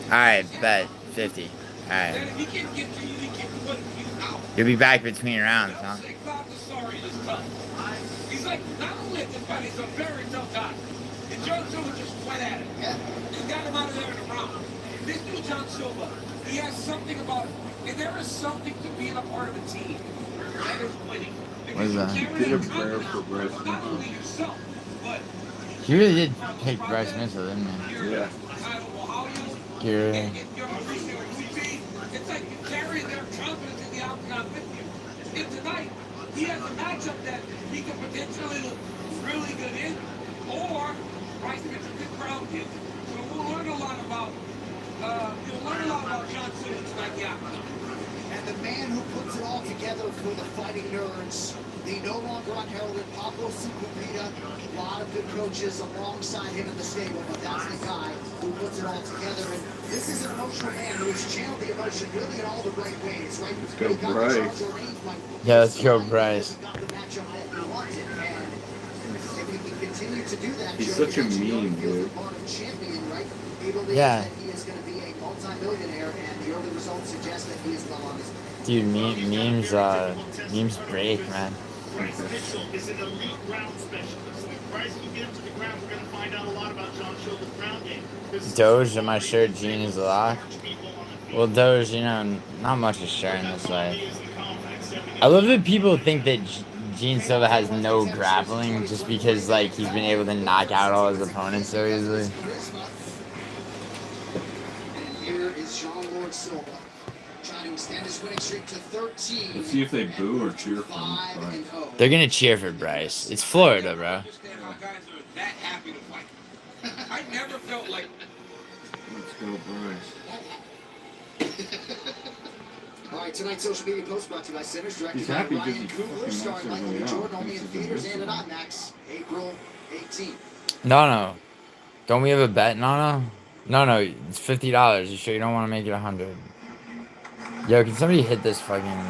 Alright, bet. 50. Alright. You'll be back between rounds, huh? He's like, not only at the fight, he's a very tough guy. And John Silva just went at it. He got him out of there in a round. This dude, John Silva, he has something about him. And there is something to being a part of a team. That is winning. What is that? Did a prayer for Bryce Mitchell. He really did pick Bryce Mitchell, didn't he? Yeah. Gary. It's like you carry their confidence in the octagon with you. And tonight, he has a matchup that he could potentially look really good in, or Bryce Mitchell could ground him. So we'll learn a lot about, you'll learn a lot about John Silva tonight, yeah. And the man who puts it all together for the fighting nerds, the no longer unheralded Pablo Supervita. A lot of good coaches alongside him in the stable, but that's the guy who puts it all together. And this is an emotional man who's channeled the emotion really in all the right ways, right? Let's go, Bryce. Yeah, let's go, Bryce. He's such a meme, dude. Yeah. He is going to be a multi-millionaire, and the early results suggest that he is well on his way. Dude, memes break, man. Bryce Mitchell is an elite ground specialist. If Bryce can get him to the ground, we're going to find out a lot about John Silva's ground game. Doge on my shirt, Gene is a lock. Well, Doge, you know, not much is sharing this way. I love that people think that Gene Silva has no grappling just because, like, he's been able to knock out all his opponents so easily. Here is Jean Lord Silva, trying to extend his winning streak to 13. Let's see if they boo or cheer for him. They're gonna cheer for Bryce. It's Florida, bro. That happy to fight. I never felt like. Let's go, Bryce. All right, tonight's social media post brought to you by Sinners, directed He's by happy Ryan because Coogler, he's starring fucking Michael B. knocks Jordan, only in everybody theaters out. and at IMAX, April 18th. No. Don't we have a bet, No. It's $50. You sure you don't want to make it 100? Yo, can somebody hit this fucking...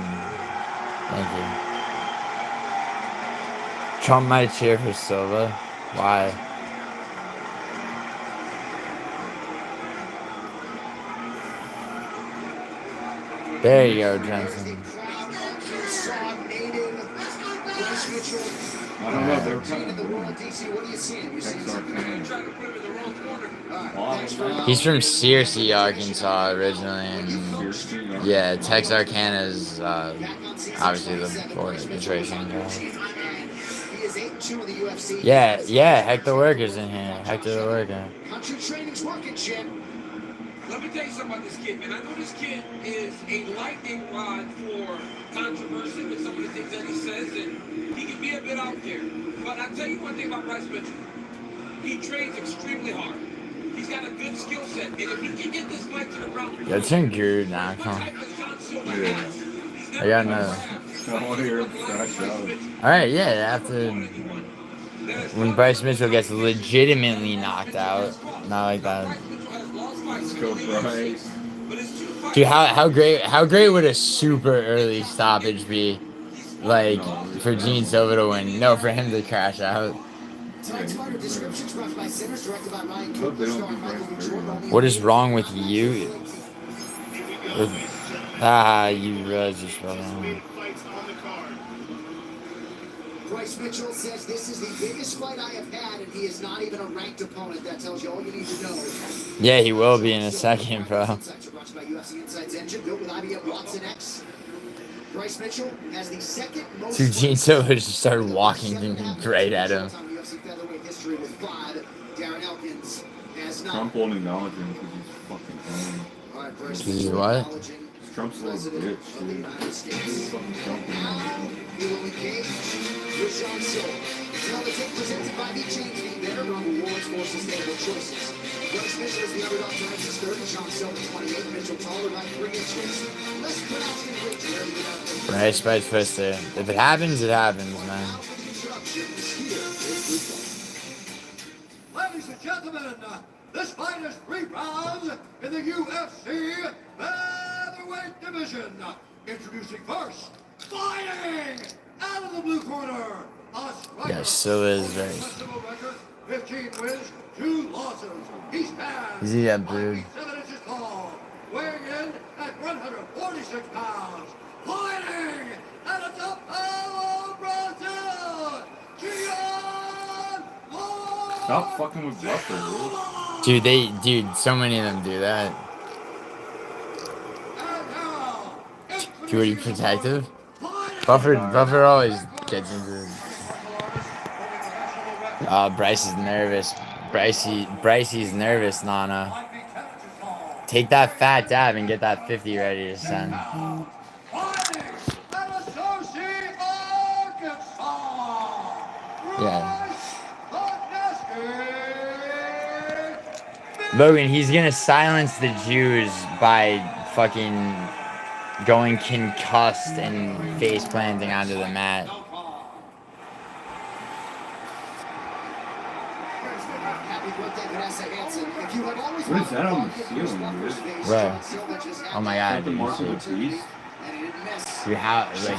Thank you. Trump might cheer for Silva. Why? There you go, Jensen. I don't know, they were kind of He's from Searcy, Arkansas originally, and yeah, Texarkana's obviously the Tracy guy. Yeah, Hector Worker's in here. Hector the Worker. Country training's working, Chip. Let me tell you something about this kid, man. I know this kid is a lightning rod for controversy with some of the things that he says, and he can be a bit out there. But I'll tell you one thing about Bryce Mitchell. He trains extremely hard. He's got a good skill set, and if he can get this fight to the ground, Yeah, it's in good now. Come on. I got another. Alright, yeah, after when Bryce Mitchell gets legitimately knocked out. Not like that. Let's go, Bryce. Dude, how great would a super early stoppage be? Like, for Gene Silva to win. No, for him to crash out. What is wrong with you? You realize you're spelling wrong. Bryce Mitchell says this is the biggest fight I have had, and he is not even a ranked opponent. That tells you all you need to know. Yeah, he will be in a second, bro. Brought to you by UFC Insights Engine, built with IBM Watson X. Bryce Mitchell has the second most. So Gene Silva just started walking right at him. Trump won't acknowledge him because he's fucking home. Because he's what? Trump's a little bitch, dude. He will engage with John Silva. It's another take presented by the Change Team, their awards for sustainable choices. Bryce Mitchell is the underdog tonight. He's 30. John Silver 28. Mitchell taller by 3 inches. Less pronounced in reach. Very good. Right, Spice Twister. If it happens, it happens, man. Ladies and gentlemen, this fight is 3 rounds in the UFC featherweight division. Introducing first, fighting out of the blue corner, a striker. Yeah, so is very. Festival record, 15 wins, 2 losses. He stands Is he that big? 7 inches tall, weighing in at 146 pounds. Fighting out of Sao Paulo, Brazil, Giuliano. Stop fucking with Buffer, dude. Dude, so many of them do that. Too already protective? Buffer always gets into. Bryce is nervous. Brycey's nervous, Nana. Take that fat dab and get that 50 ready to send. Yeah. Logan, he's gonna silence the Jews by fucking going concussed and face planting onto the mat. What is that on the ceiling, dude? Right. Oh my god. The mark of the beast? Dude, how, like,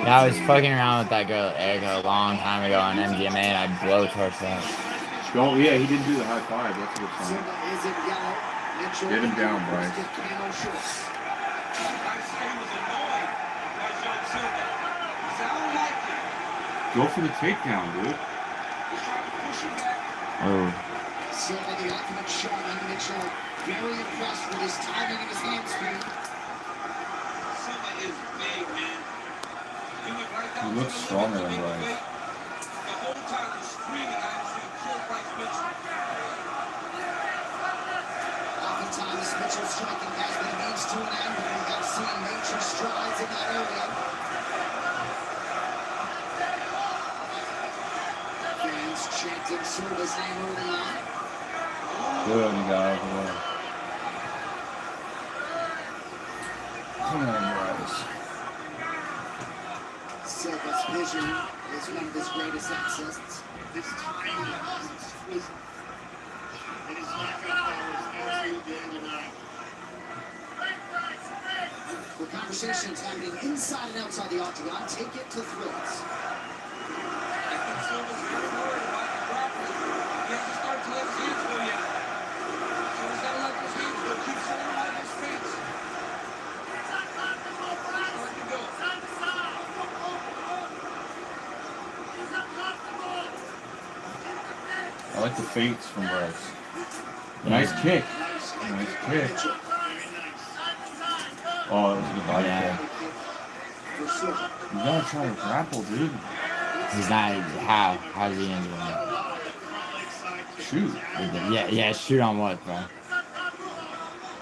I was fucking around with that girl, Erica, a long time ago on MDMA, and I blowtorched that. Oh, yeah, he didn't do the high five. That's a good sign. Get him down, Bryce. Go for the takedown, dude. Oh. Silva, the ultimate showman. Mitchell, very impressed with his timing and his hand speed. Silva is big, man. He went right down. He looks stronger than Bryce. The whole time he's screaming, I actually killed Bryce Mitchell. Oftentimes, Mitchell's striking has been a means to an end, but we have seen major strides in that area. Fans chanting Silva's name early on. Good, he got out of the way. Come on, Bryce. Silva's vision is one of his greatest assets. This time is exquisite. And his knockout power is absolutely undeniable. The conversations happening inside and outside the octagon take it to thrills. I think Silva's very worried about the grappling. He has to start to let his hands go yet. So he's got to let his hands go. Keep sitting right in his face. Start to go. I like the feints from Bryce. Nice kick. Nice kick. Oh, that was a good body kick. You gotta try to grapple, dude. He's not. How's he into that? Shoot. Yeah, shoot on what, bro?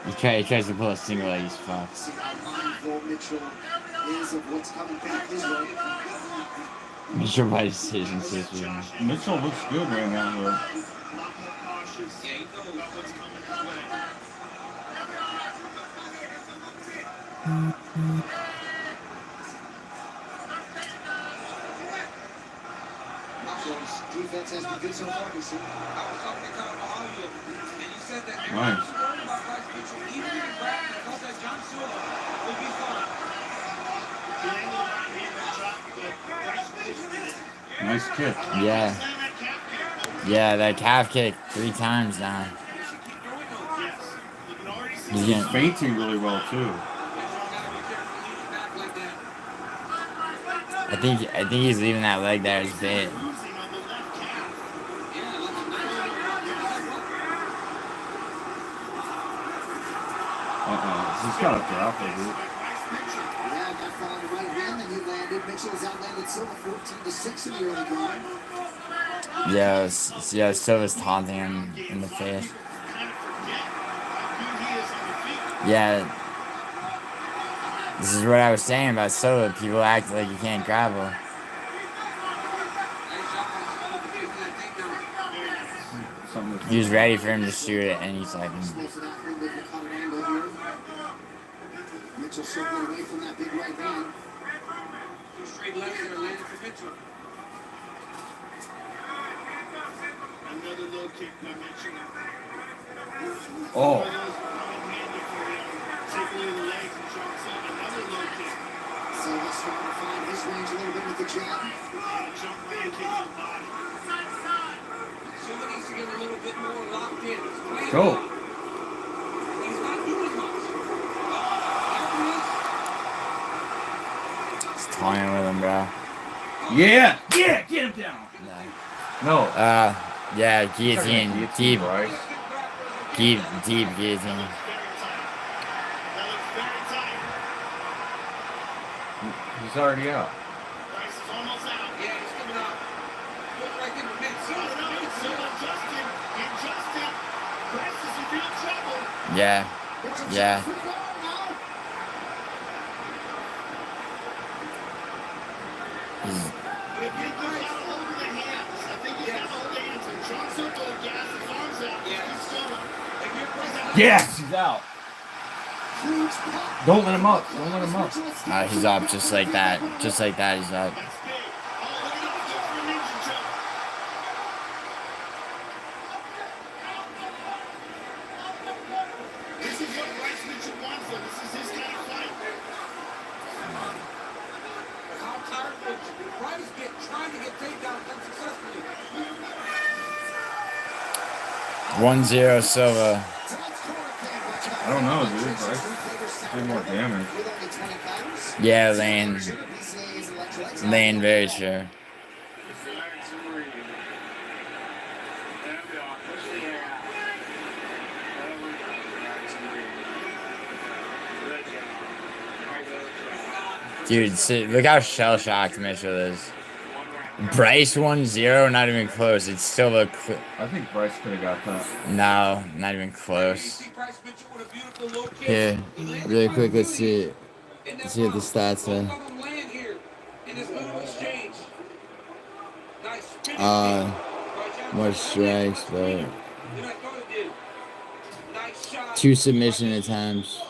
He tries to pull a single leg, he's fucked. Mitchell by decision, Mitchell looks good right now, though. Defense has been good so far this year. I was talking to Kyle behind you, and you said that Nice. everyone's worried about Bryce Mitchell. Even if he grabbed and caught that John Silva, would be fine. Nice kick. Yeah, that calf kick 3 times now. He's feinting really well, too. I think he's leaving that leg there as bait. He's got a grapple, dude. Yeah, got followed the right hand, and he landed. Mitchell has outlanded Silva 14-6 in the early going. Yeah, Silva's taunting him in the face. Yeah. This is what I was saying about Silva. People act like you can't grapple. something. He was ready for him to shoot it any second. Mitchell circling away from that big right hand. Two straight lefts that are landed for Mitchell. Another low kick by Mitchell. Oh. Take away the legs and try to set another low kick. Silva's trying to find his range a little bit with the jab. Jump right kick to the body. Silva needs to get a little bit more locked in. Go. He's not doing much. He's toying with him, bro. Yeah. Yeah. Get him down. No. Yeah, guillotine. Deep. Right. Deep guillotine. He's already out. Price is almost out. Yeah, he's coming out. Look right there with Mitch. Silva Justin. Price is in real trouble. Yeah. Yeah. He's, If he goes out over the hands, I think he's got to hold the hands. And John Silva will gas his arms out. He's Silva. Yes, he's out. Don't let him up. Don't let him up. he's up just like that. Just like that, he's up. This is what Bryce Mitchell wants, though. This is his kind of fight. How tired was Bryce trying to get takedowns unsuccessfully? 1-0 Silva. I don't know, dude. Bryce did more damage. Yeah, Lane very sure. Dude, look how shell-shocked Mitchell is. Bryce 1-0, not even close. It's still a... I think Bryce could have got that. No, not even close. Here, really quick, let's see what the stats say. More strikes, but 2 submission attempts.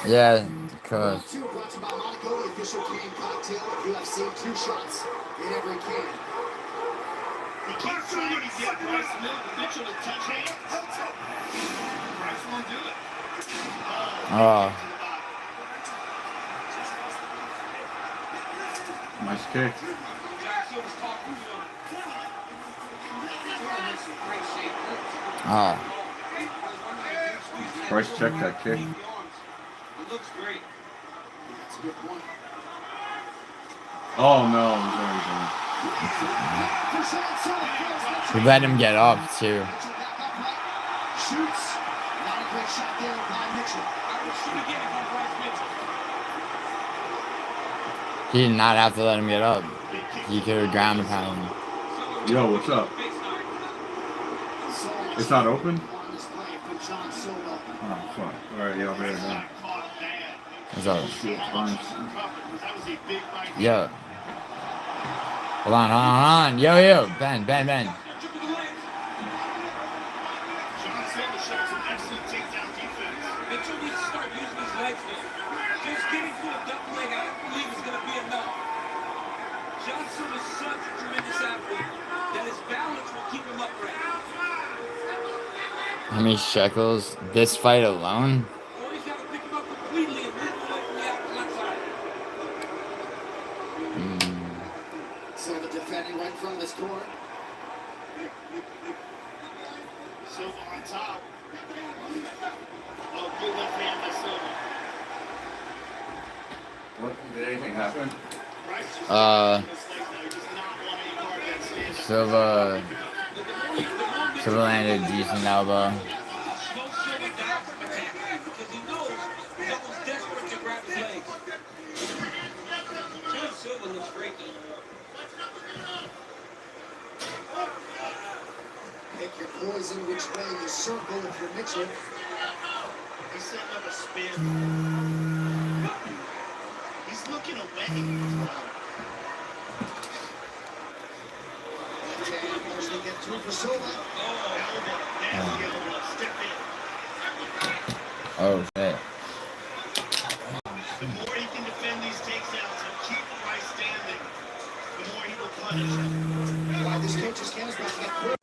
Yeah, close. Two brought to you by Monaco, the official can cocktail of UFC. 2 shots in every can. He keeps trying to get Bryce Mitchell to touch hands. Bryce won't do it. Oh. Nice kick. Oh. Bryce checked that kick. It looks great. Oh no, he's already done. We let him get up, too. Shoots. Not a great shot there by Mitchell. He did not have to let him get up. He could have ground pounded him. Yo, what's up? It's not open? Oh, fuck. Alright, yo, here it is. What's up? Fine. Yo. Hold on. Yo. Ben. John Silva shows an excellent takedown defense. Mitchell needs to start using his legs now. Just getting through a double leg, I don't believe is going to be enough. John Silva is such a tremendous athlete that his balance will keep him upright. How many shekels? This fight alone? Or he's got to pick him up completely and move him away from the outside. Silva defending right from this corner. Silva on top. Oh, good left hand by Silva. What? Did anything happen? Silva landed a decent elbow. Pick your poison which way you circle if you're Mitchell. He's setting up a spin. He's looking away. Oh shit. The more he can defend these takedowns and keep Price standing, the more he will punish him. This coach's cam's about to get clear.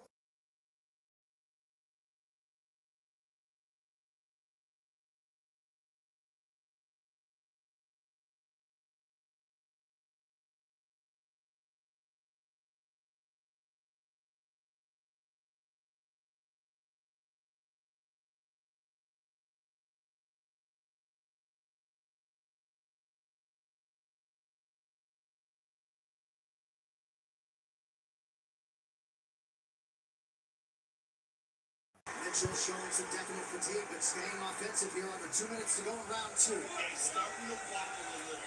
Mitchell showing some definite fatigue, but staying offensive here under 2 minutes to go in round 2. He's starting to wobble a little.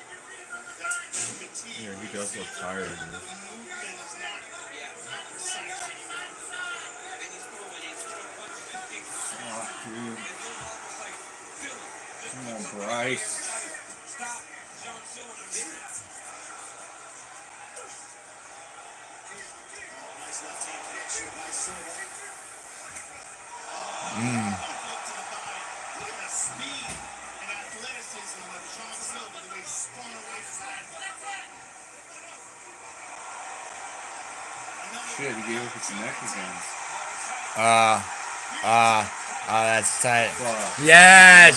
That's fatigue. Yeah, he does look tired, dude. The movement is not precise anymore. Oh, dude. Come on, Bryce. Nice left hand connection by Silva. Mm. Look at the speed and athleticism of John Silva, the way he spun away from that. Shit, he gave up his neck again. That's tight. Fuck. Yes!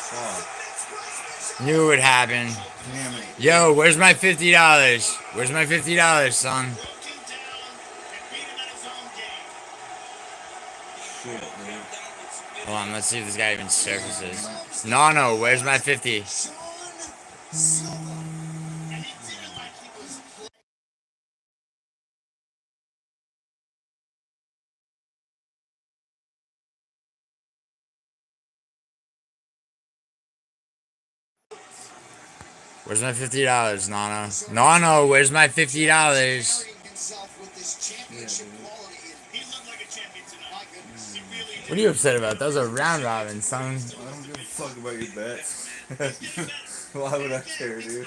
Fuck. Knew it would happen. Damn it. Yo, where's my $50? Where's my $50, son? Shit, dude. Hold on, let's see if this guy even surfaces. No, where's my 50? Where's my $50, Nano? Nano, where's my $50? What are you upset about? That was a round robin, son. I don't give a fuck about your bets. Why would I care, dude?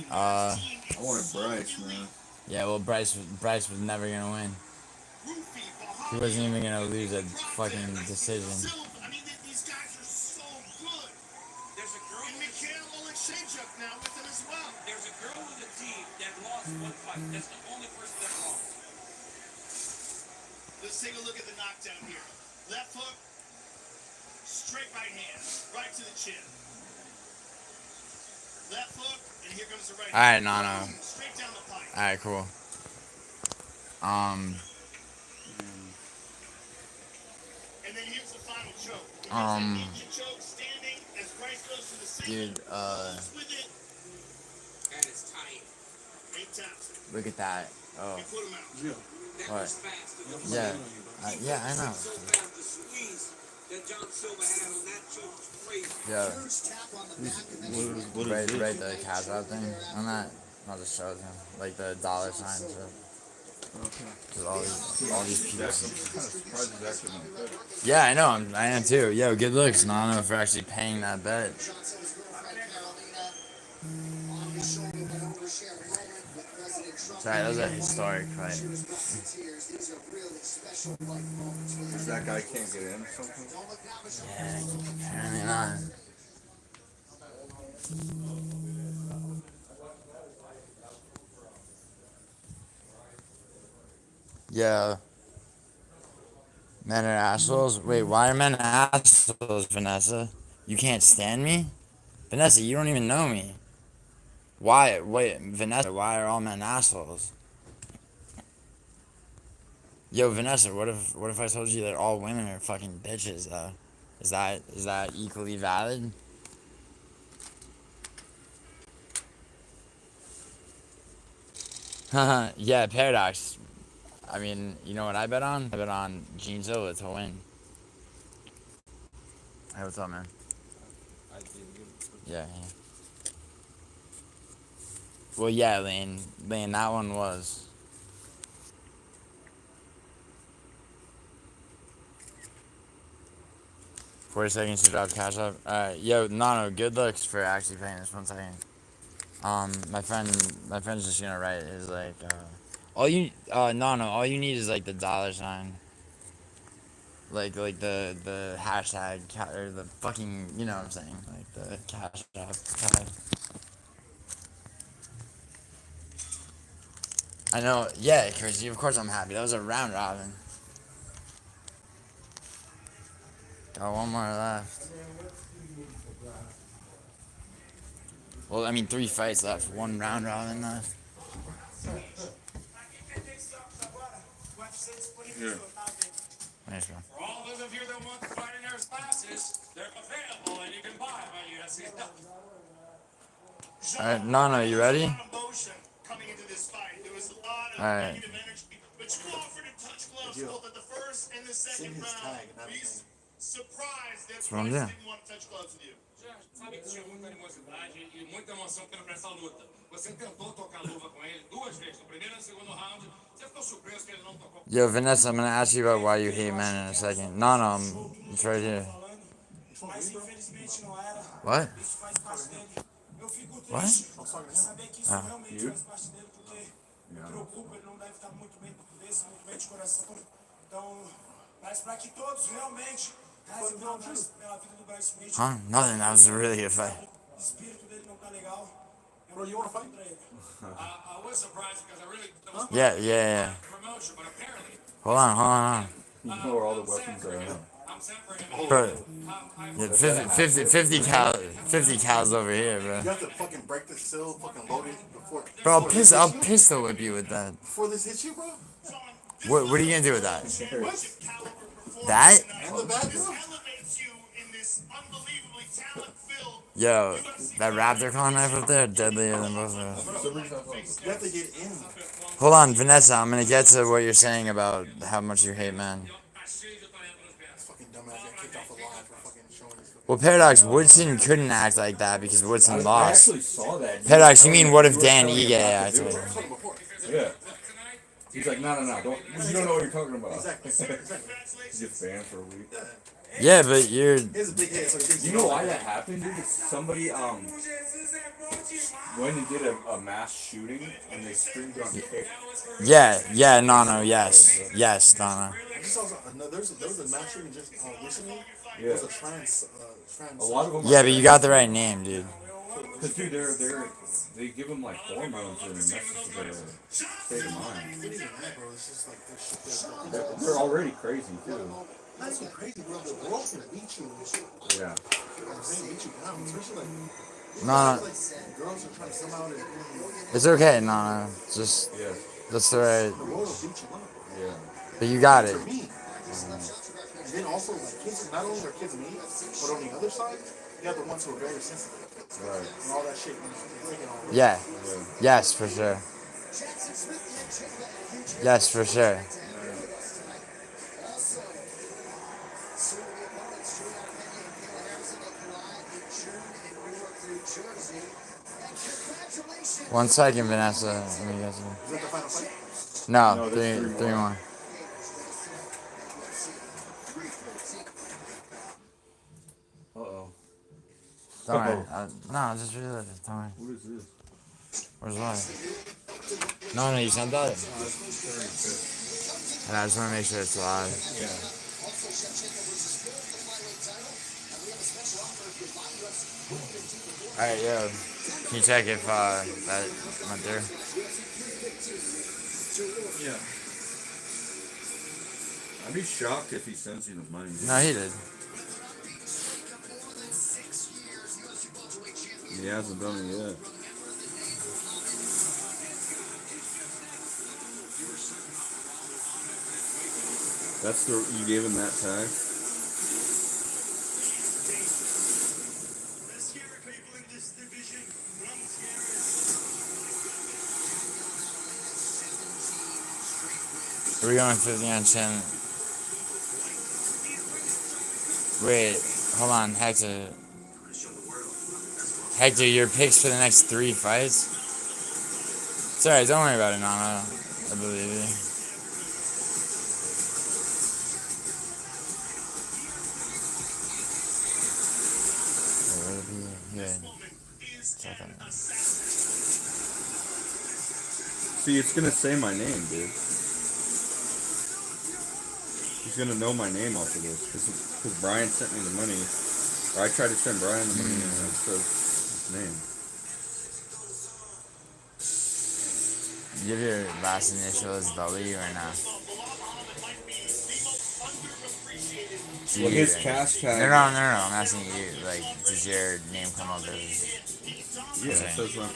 I wanted Bryce, man. Yeah, well, Bryce was never gonna win. He wasn't even gonna lose a fucking decision. I mean, these guys are so good. There's a girl. And Mikhail Oleksiejczuk now with him as well. There's a girl with a team that lost one fight. That's the only person that lost. Let's take a look at the knockdown here. Left hook, straight right hand, right to the chin. Left hook, and here comes the right Alright, hand. Nano. Straight down the pipe. Alright, cool. And then here's the final choke. Choke standing as Bryce goes to the center. Dude, With it. And it's tight. 8 taps. look at that. Oh. And put him out. That What? was fast. Yeah. Yeah, I know. So fast, the squeeze that John Silva had on that choke was crazy. Yeah. What is Right, the cash out thing on that. I'll just show it to him. Like the dollar sign and shit. Cause all these people. I'm surprised he's actually gonna bet. Yeah, I know. I am too. Yo, good looks, Nano, for actually paying that bet. Sorry, that was a historic fight. That guy can't get in or something? Yeah, apparently not. Yeah. Men are assholes? Wait, why are men assholes, Vanessa? You can't stand me? Vanessa, you don't even know me. Why? Wait, Vanessa, why are all men assholes? Yo, Vanessa, what if I told you that all women are fucking bitches, though? Is that equally valid? Haha, yeah, Paradox. I mean, you know what I bet on? I bet on Gene Silva to win. Hey, what's up, man? Yeah. Well, yeah, Lane, that one was. $40 seconds to drop cash up. Alright, yo, Nano, good looks for actually paying this 1 second. My friend's just gonna write is like, all you, no, all you need is like the $sign. Like the hashtag, or the fucking, you know what I'm saying? Like the cash app tag. I know, yeah, crazy. Of course I'm happy. That was a round robin. Got one more left. Well, I mean, 3 fights left, 1 round robin left. Here. Nice, bro. For all those of you that want to fight in their classes, they're available and you can buy them at UFC. Alright, Nano, you ready? Coming into this fight, there was a lot of Alright. negative energy, but you offered to touch gloves both at the first and the second round. Were you surprised that That's what I'm Bryce doing. didn't want to touch gloves with you? Sabe que tinha muita animosidade e muita emoção para essa luta. Você tentou tocar a luva com ele 2 vezes, no primeiro e no segundo round. Você ficou surpreso que ele não tocou. Yo, Vanessa, I'm gonna ask you about why you hate men in a second. No, it's right here. What? What? Oh. You? Huh? Nothing. That was really good fight. Bro, you want to fight? I was surprised because I really Yeah. Hold on. You know where all the weapons are. Bro, yeah, 50 cals over here, bro. You have to fucking break the seal, fucking load it before. Bro, I'll pistol whip you with that. Before this hits you, bro? What are you gonna do with that? That? And the back, bro? Yo, that raptor claw knife up there, deadlier than both of us. You have to get in. Hold on, Vanessa, I'm gonna get to what you're saying about how much you hate men. Well, Paradox, Woodson couldn't act like that because Woodson lost. I actually saw that. Paradox, you mean what if Dan Ige acted like that? Yeah. He's like, no, don't. You don't know what you're talking about. He gets banned for a week. Yeah, but you're. You know why that happened, dude? Somebody went and did a mass shooting and they streamed on tape. Yeah, no, yes, no. I just saw there was a mass shooting just recently. Yeah. It was a trans. A lot of them. Yeah, but you got the right name, dude. Because dude, they give them like hormones and it messes with their state of mind. They're already crazy too. Not even crazy, bro. The world can beat you. Yeah. Beat you down, especially like. No. Girls are trying to come out and. It's okay, no. Just. Yeah. That's the right. The world will beat you up. Yeah. But you got it. For me. And then also, like, kids, not only are kids me, but on the other side, you have the ones who are very sensitive. Right. And all that shit. Yeah. Yes, for sure. Yes, for sure. One second, Vanessa. Let me guess. Is that the final fight? No, three more. Uh-oh. Don't worry. No, just read it. Don't worry. What is this? Where's live? No, you sent that? And I just want to make sure it's live. Yeah. Alright, yo. Can you check if that went through? Yeah. I'd be shocked if he sends you the money. No, he did. He hasn't done it yet. That's you gave him that tag? Are we going 50 on 10? Wait, hold on, Hector. Hector, your picks for the next 3 fights? It's alright, don't worry about it, Nana. I believe you. Good. See, it's gonna say my name, dude. He's gonna know my name off of this because Brian sent me the money, or I tried to send Brian the money, and it says his name. Give your last initial as W or not? Well, his cash tag. No. I'm asking you. Like, does your name come up as? Yeah, it says my.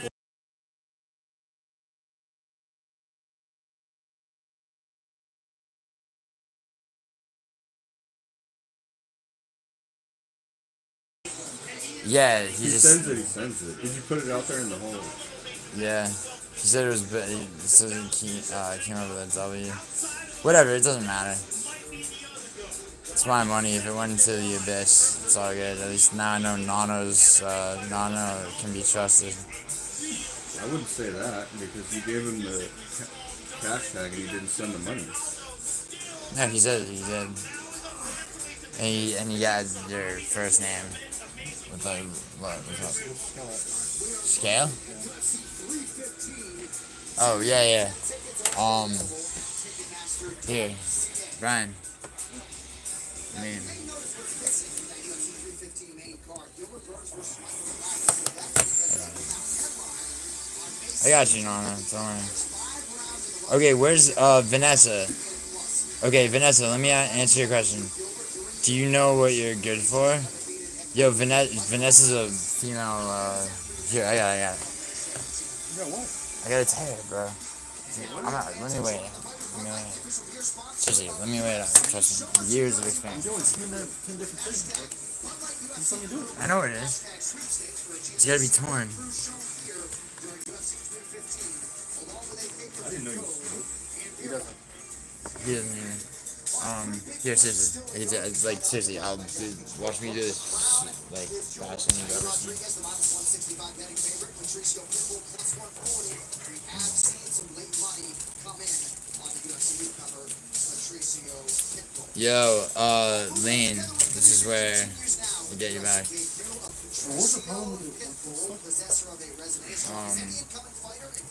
Yeah, He sends it. Did you put it out there in the hole? Yeah. He said it was. It said it came up with a W. Whatever. It doesn't matter. It's my money. If it went into the abyss, it's all good. At least now I know Nano can be trusted. I wouldn't say that because you gave him the cash tag and he didn't send the money. No, he said he did. And he got your first name with like what? Scale? Oh yeah. Here, Brian. I got you, Nana. Don't worry. Okay, where's Vanessa? Okay, Vanessa, let me answer your question. Do you know what you're good for? Yo, Vanessa's a female. Here, I got it. You got what? I got a tear, bro. I'm not. Let me wait. Seriously, let me wait out. Trust me. Years of experience. You're doing 10 different things. Just let me do it. I know what it is. It's gotta be torn. I didn't know you smoked. He doesn't. He doesn't either. Here, seriously. It's like, seriously, watch me do this, like, faster than you've ever seen. Yo, Lane, this is where we get you back. What's the problem with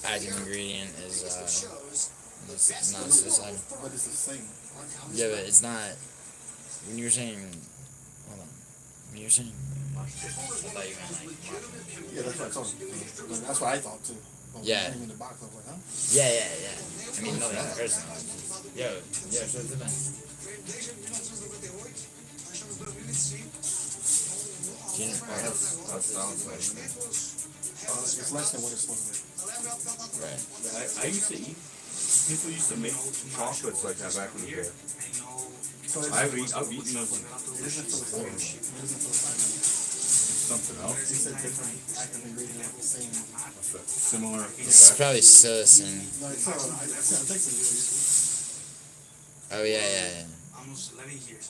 Active ingredient is, it's not suicide. But it's the same. Yeah, but it's not. When you were saying, hold on. When you were saying, I thought you meant like. Yeah, that's what I told you. That's what I thought too. But Yeah. in the box, I was like, huh? Yeah. I mean, no, that's personal. Yo, so it's the thing. That sounds like. It's less than what it's supposed to be. Right. I used to eat. People used to make chocolates like that back in the day. I've eaten those. It isn't psilocybin. Something else. He said different active ingredient with the same. Similar. It's probably psilocin. No, it's not. I texted it to you. Oh, yeah. Almost 11 years.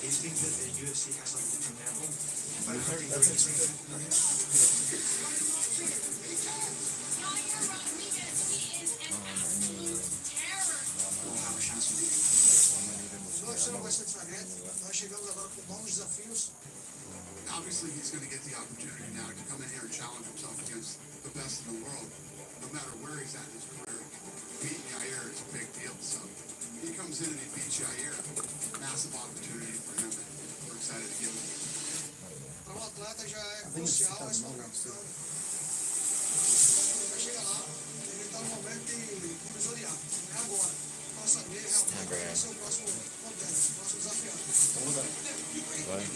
Do you think that the UFC has something from there? That's it. Obviously, he's going to get the opportunity now to come in here and challenge himself against the best in the world, no matter where he's at in his career. Beating Yair is a big deal, so he comes in and he beats Yair. Massive opportunity for him. We're excited to give him. I think it's 6,000 milligrams too. It's temporary. What?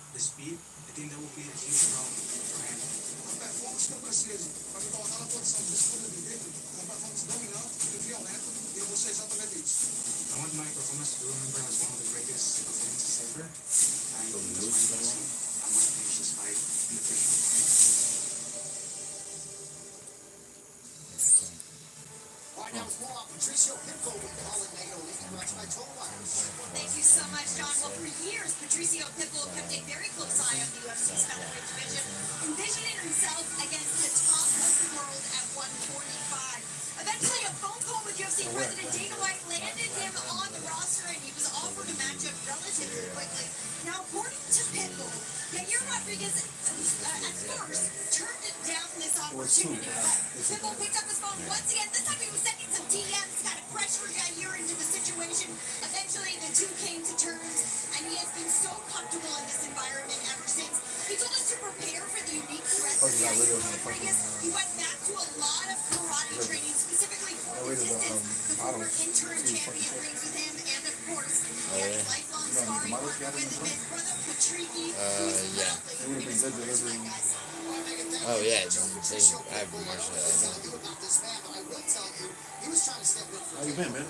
The speed, I think that will be a huge problem for him. I want my performance to be remembered as one of the greatest performances ever. And that's my legacy. I want to finish this fight in the first round. Thank you so much, John. Well, for years, Patricio Pitbull kept a very close eye on the UFC's featherweight division, envisioning himself against the top of the world at 145. Eventually, a phone call with UFC President Dana White landed him on the roster, and he was offered a matchup relatively quickly. Now, according to Pitbull, Yair Rodriguez at first turned down this opportunity. Pitbull picked up his phone once again. This time he was sending some DMs, kind of pressuring Yair into the situation. Eventually, the two came to terms, and he has been so comfortable in this environment ever since. He told us to prepare for the unique threats of Yair Rodriguez. He went back to a lot of karate training, specifically for resistance. The former interim champion trains with him, and of course, he has lifelong sparring partner with his brother Patricky, who's yeah. Oh yeah, I have martial arts. How you been, man?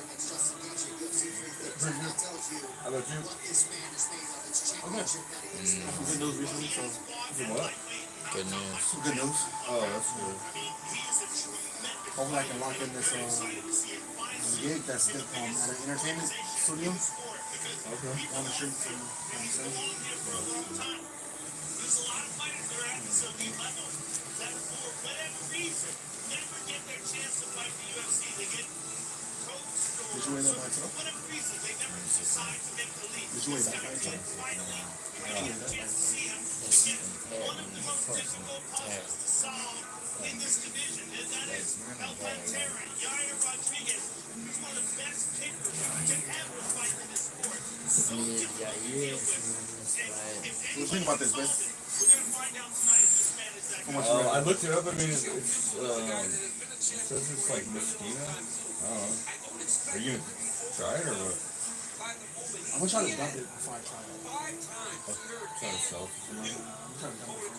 How about you? I'm good. Some good news recently, so. What? Good news. Some good news. Oh, that's good. Hopefully I can lock in this gig that's at an entertainment studio. Okay. On the street, you know what I'm saying? Did you weigh that by yourself? Did you weigh that by yourself? In this division, and that is El Pantera, Yair Rodriguez, who's one of the best kickers to ever fight in this sport. So to deal with. What do you think about this, man? We're going to find out tonight if this man is that I looked it up. I mean, it says it's like Mesquina. I don't know. Are you gonna try it or what? I'm gonna try to dump it before I try it. Try to sell it to somebody. I'm trying to dump it.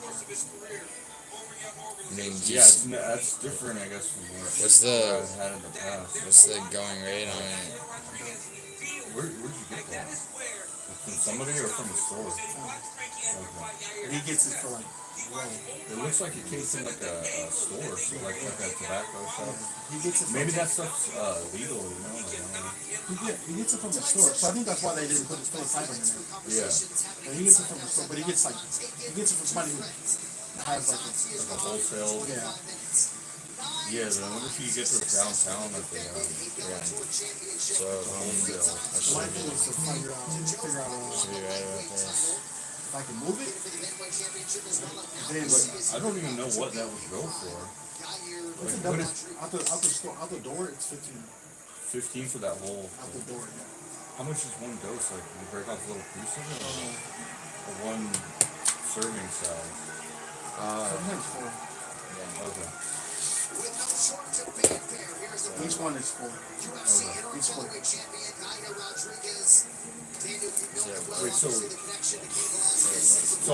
I mean, Yeah, that's different, I guess, from what I've had in the past. What's the going rate on it? Where'd you get that? From somebody or from the store? Okay. And he gets it for like low. It looks like it came from like a store, so like a tobacco shop. He gets it from Maybe that stuff's legal, you know? Like, I don't know. He gets it from the store, so I think that's why they didn't put the psilocybin in there. Yeah. But he gets it from the store, but he gets it from somebody who has like a wholesale. Yeah. Yeah, then I wonder if you get those downtown at the So wholesale. My thing is to figure out should be right about this. if I can move it. Then I don't even know what that would go for. What's it done? Out the door, it's 15. 15 for that whole. Out the door, yeah. How much is one dose? Like, you break off a little piece of it? Or one serving size? Sometimes 4. Yeah, okay. Each one is 4. Okay. Each 4. Wait, so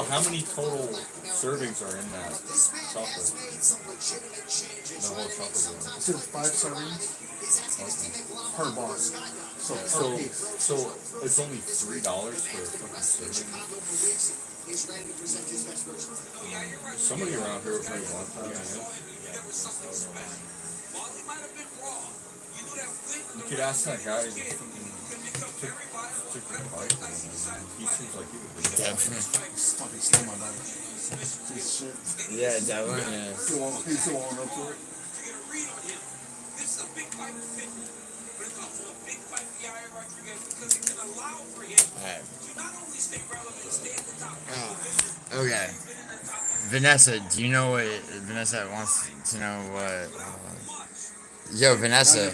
how many total servings are in that chocolate? The whole chocolate bar? It says 5 servings per bar. So it's only $3 for a fucking serving? Somebody around here would probably want that, I guess. You could ask that guy who fucking took the bike. He seems like he would be Definitely. Fucking slow my bike. This shit. Yeah, definitely. Yeah. He's still on up for it. Okay. Vanessa, do you know what Vanessa wants to know what yo, Vanessa.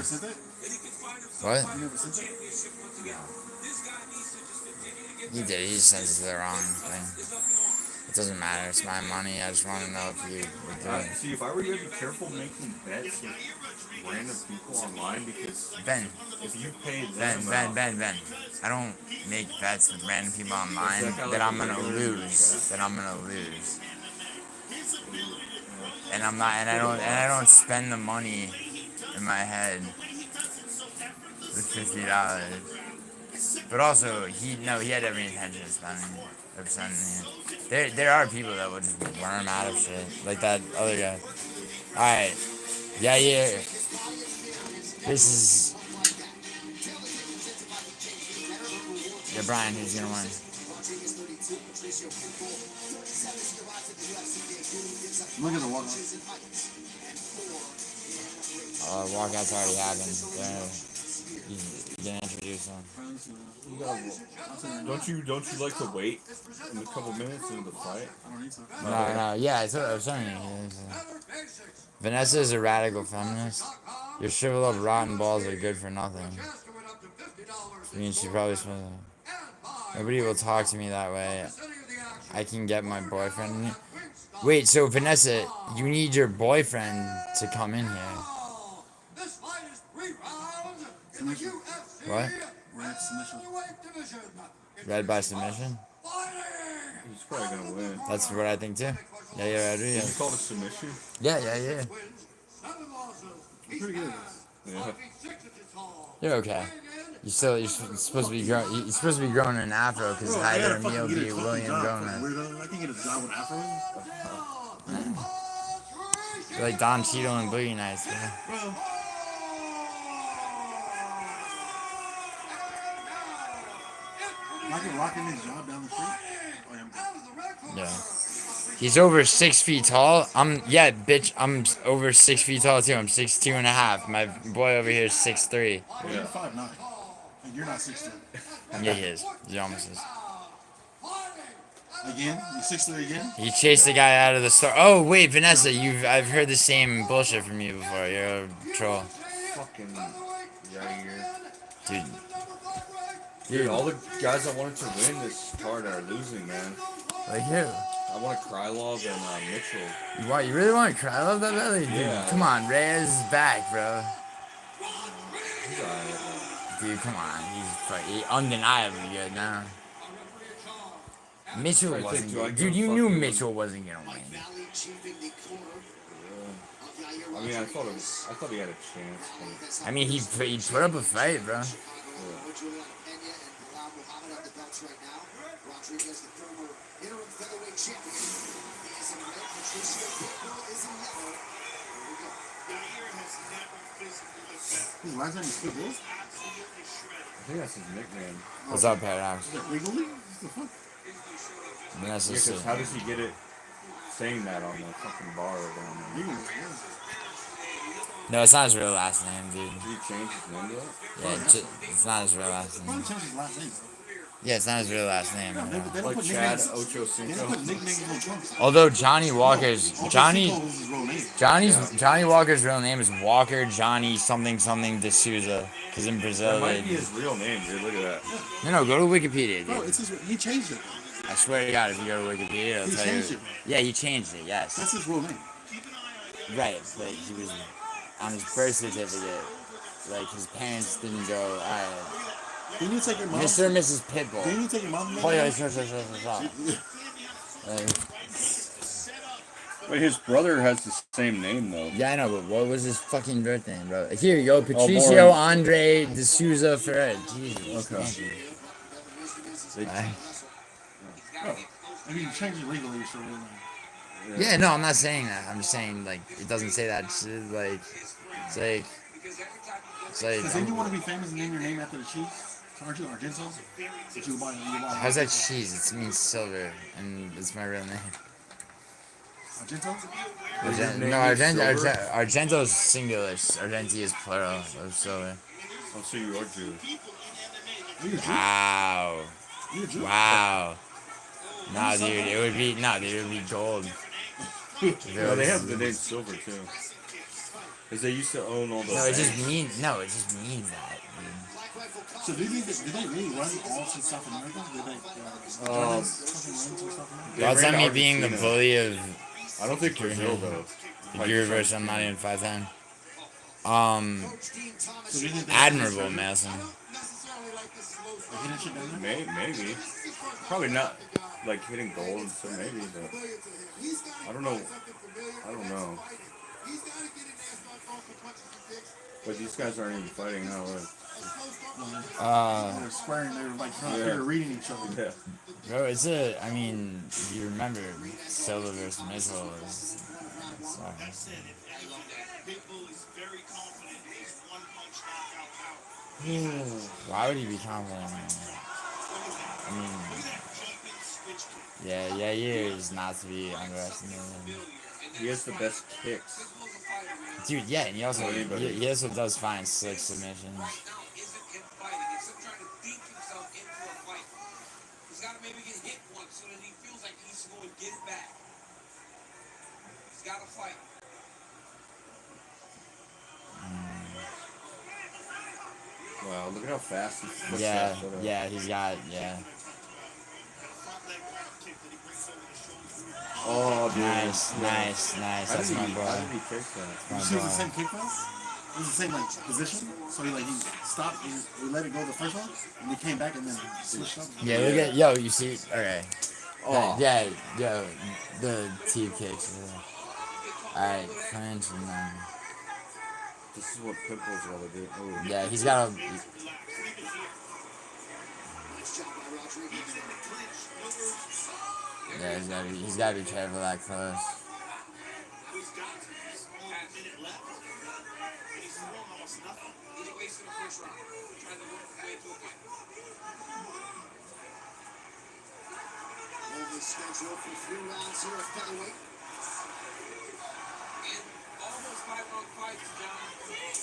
What? He did, he sent it to the wrong thing. It doesn't matter, it's my money, I just want to know if you would do it. See, if I were you, I'd be careful making bets with random people online because Ben, if you pay them Ben. I don't make bets with random people online that I'm gonna lose. And I'm not, and I don't spend the money in my head with $50. But also, he had every intention of spending it. There are people that will just worm out of shit, like that other guy. Alright. Yeah. This is. Yeah, Brian, who's gonna win? Look at the walkout. Walkout's already happened. He's gonna introduce him. Don't you like to wait in a couple minutes into the fight? I don't need to. No. Yeah, I was telling you. Vanessa is a radical feminist. Your shriveled up rotten balls are good for nothing. I mean, she probably smells. Nobody will talk to me that way. I can get my boyfriend. Wait, so Vanessa, you need your boyfriend to come in here. What? Red submission. Red by submission? He's probably gonna win. That's what I think too. Yeah, I do. Did you call it a submission? Yeah. Pretty good. Yeah. You're okay. You're supposed to be growing. You're supposed to be growing an afro because Hyder Emil be William Gomez. I can get a job with afro. You're like Don Cheadle and Boogie Nights, man. I can lock in his job down the street. Oh, yeah, Yeah. He's over 6 feet tall. Bitch, I'm over 6 feet tall too. I'm 6'2.5". My boy over here is 6'3". yeah. You're 5'9". And you're not 6'3". Yeah, he is. He almost is. Again? You're 6'3" again? He chased the guy out of the store. Oh wait, Vanessa, I've heard the same bullshit from you before. You're a troll. Fucking Yair. Dude, all the guys I wanted to win this card are losing, man. Like who? I want Krylov and Mitchell. What, you really want to cry love that badly? Dude, Yeah. come on, Reyes is back, bro. He's alright. Dude, come on. He's undeniably good now. Mitchell wasn't good. Dude, you knew Mitchell wasn't going to win. I mean, I thought he had a chance. I mean, he put up a fight, bro. Last time you split this? I think that's his nickname. What's up, Paradox? Legally? What the fuck? That's Yeah, just 'cause how does he get it saying that on the fucking bar down there? No, it's not his real last name, dude. Did he change his name to that? Yeah, it's not his real last Why name. did he change his last name? Yeah, it's not his real last name. They don't Like put Chad nicknames. Ocho They don't Cinco. put nicknames on trunks. Although Johnny Walker's Johnny Johnny. Johnny Walker's real name is Walker Johnny something D'Souza. Because in Brazil, That might be his real name, dude. Look at that. no, go to Wikipedia, Bro, dude. it's his, he changed it. I swear to God, if you go to Wikipedia, it'll He tell changed you. it. Yeah, he changed it. Yes. That's his real name. Right, but he was on his birth certificate. Like his parents didn't go. All right. Didn't you take your mom? Mr. and Mrs. Pitbull. Didn't you take your mom? Oh, yeah, stop. Like, Wait, his brother has the same name though. yeah, I know, but what was his fucking birth name, bro? Here you go, Patricio Andre D'Souza Ferrer. Jesus. Okay. Thank you. Oh, I mean, you changed it legally, so Yeah, no, I'm not saying that. I'm just saying, like, it doesn't say that shit. Like, it's like. Because then you want to be famous and name your name after the Chiefs? Aren't you Argento? But you buy How's that cheese? It means silver, and it's my real name. Argento? Argento's singular. Argenti is plural of silver. Oh, so you are Jew. Wow. Wow. Nah, dude, it would be gold. No, they have the name Silver too. Because they used to own all those. No, it just means that. So did they really run all to South America? Did they fucking run to South America? That's not me being the bully of. I don't think Brazil though. The universe, I'm not even 5'10". Admirable, Mason. Maybe. Probably not like hitting gold, so maybe, but I don't know. But these guys aren't even fighting now, They're squaring, they're like trying to figure reading each other. Yeah. Bro, I mean, you remember Silva versus Mitchell is. Why would he be confident? I mean, yeah, Yair is not to be underestimated. He has the best kicks. Dude, yeah, and he also does find slick submissions. He's got to maybe get hit once so that he feels like he's going to get it back. He's got to fight. Wow, look at how fast he flips Yeah, that foot up. yeah, he's got, yeah. Oh, dude. Nice. That's my boy. How did he take that? My You see it was the boy. same kick pass? It was the same like position. So he stopped, he let it go the first one, and he came back and then switched up. Yeah, look at, yo, you see, okay. Oh. Yeah, yo, the T kicks. Alright, clinch and then. This is what Pitbull's gotta do. Oh. Yeah, he's got a. Yeah, he's gotta be careful that close. Scheduled for 3 rounds here at featherweight. And almost 5-round fights, John.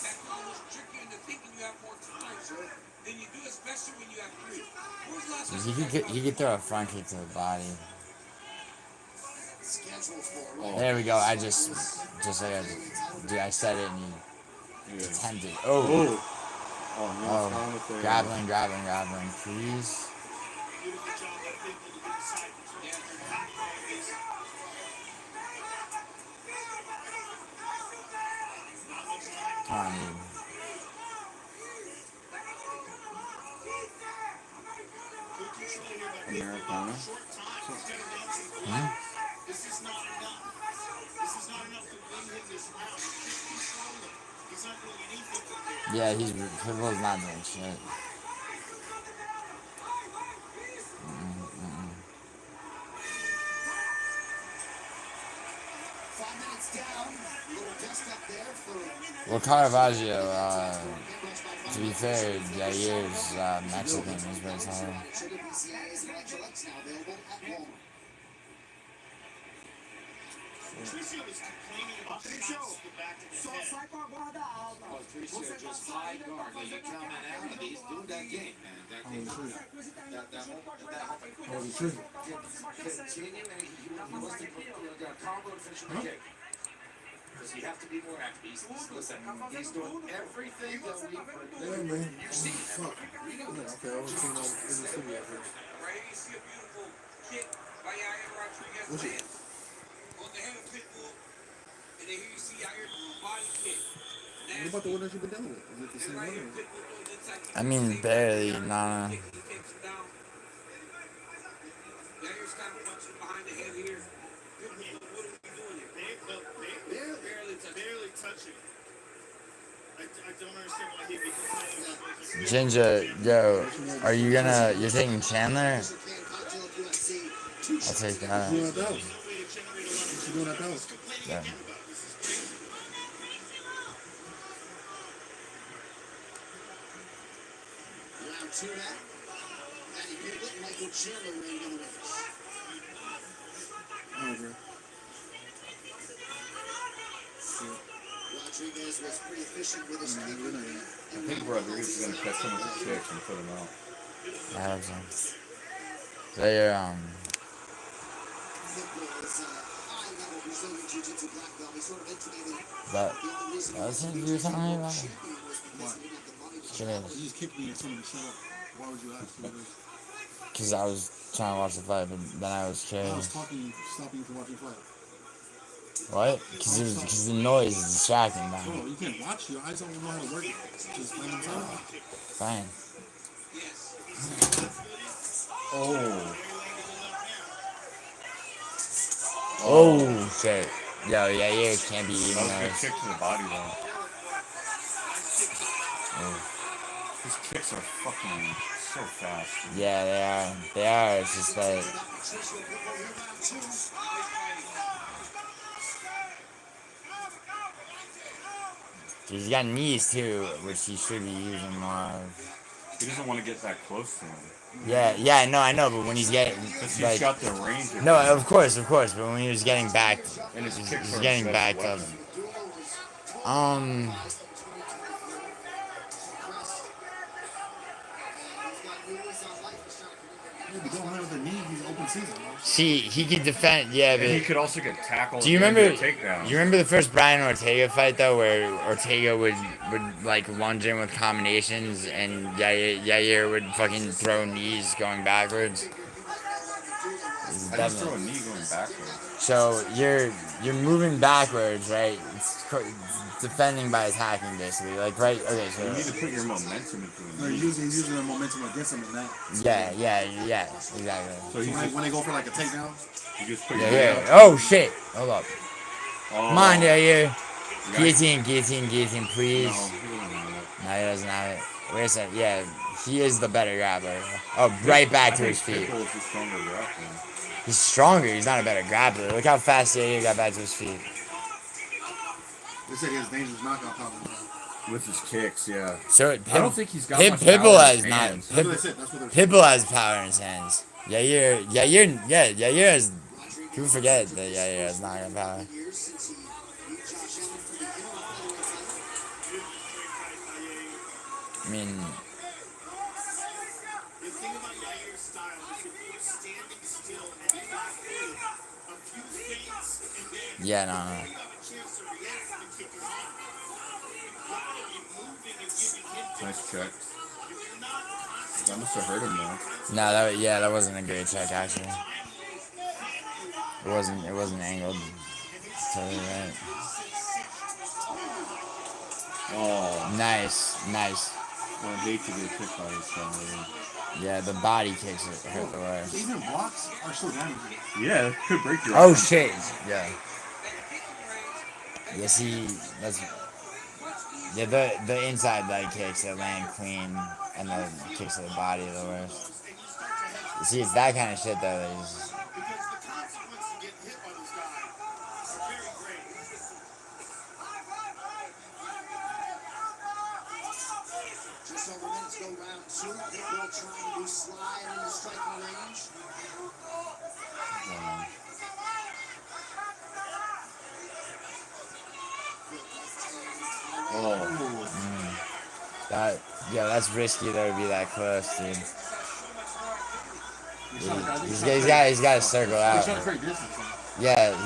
That's almost tricky into thinking you have more time than you do, especially when you have 3. When was the last time He could throw a front kick to the body. Scheduled for There we go. I just like dude, I said it and he attempted. Oh, grappling, please. Americana. This is not enough. This is not enough to win him this round. He's not doing anything. Yeah, Pitbull's not doing shit. Well, Caravaggio, to be fair, Yair's Mexican is very solid. Patricio was complaining about the shots to the back of the head. Patricio just high guard. You come out and he's doing that game, man. That game. Continue and he wants to get a combo and finish the kick. Because you have to be more active. Listen, he's doing everything that we Yeah, man. Fuck. Yeah, okay, I was thinking of in the city at first. Right here you see a beautiful kick by Yair Rodriguez. What's it? On the head of Pitbull. And then here you see Yair body kick. What about the one that you've been dealing with? Is it the same one? I mean, barely, nah. Yair's kind of punching behind the head here. Pitbull, what are we doing here? Barely touching. I don't understand why he'd be complaining. Ginger, yo, you're taking Chandler? I'll take that. Yeah. Round 2 now. Matty Piglet, Michael Chandler ready to win. I agree. Rodriguez was pretty efficient with his kick. I think Rodriguez is gonna catch him with a kick and put him out. I hope so. They're that's what you were telling me about? Sure. You just kicked me and told me to shut up. Why would you ask me this? Because I was trying to watch the fight, but then I was I was curious. stopping you from watching the fight. What? Because the noise is distracting now. Bro, you can't watch. Your eyes don't know how to work. Just find them time. Fine. Oh. Oh, shit. Yo, yeah, can't be even That was a good those. kick to the body, though. Oh. His kicks are fucking so fast. Dude. Yeah, they are. It's just that. He's got knees too, which he should be using more of. He doesn't want to get that close to him. Yeah, no, I know, but when he's getting He's like, got the range. no, of course, but when he was getting back, And his kicks he's are getting his back best up. weapon. He'd be going with the knee. He's open season. See, he could defend. Yeah, And but he could also get tackled. do you and remember? get a takedown. You remember the first Brian Ortega fight though, where Ortega would like lunge in with combinations, and Yair would fucking throw knees going backwards. I just throw a knee going backwards. So you're moving backwards, right? It's defending by attacking, basically. Like right. Okay, so you need to put your momentum into it. No, he's using the momentum against him in that. Yeah, exactly. So when they go for like a takedown, you just put yeah. Oh shit! Hold up. Oh. Come on, Yair. Guillotine, please. No, he doesn't have it. Wait a second. Yeah, he is the better grappler. Oh, right back to his feet. Pitbull is the stronger grappler. He's stronger. He's not a better grappler. Look how fast Yair got back to his feet. they said he has dangerous knockout power. With his kicks, yeah. So I don't think he's got much Pitbull power in has his not. hands. Pitbull has power in his hands. Yair has. People forget that Yair has knockout power. I mean, yeah, no. Nice check. That must have hurt him though. No, that wasn't a great check actually. It wasn't angled. Totally right. Oh. Nice. Well, I hate to get kicked by this guy. Yeah, the body kicks hurt the worst. Even blocks are still damaging. Yeah, it could break your Oh arm. shit! Yeah. Yeah, see, that's the inside leg kicks that land clean, and the kicks to the body are the worst. See, it's that kind of shit though. That is, Just over minutes go round two. Pitbull trying to slide into striking range. That's risky though to be that close, dude. He's got to circle out. Yeah,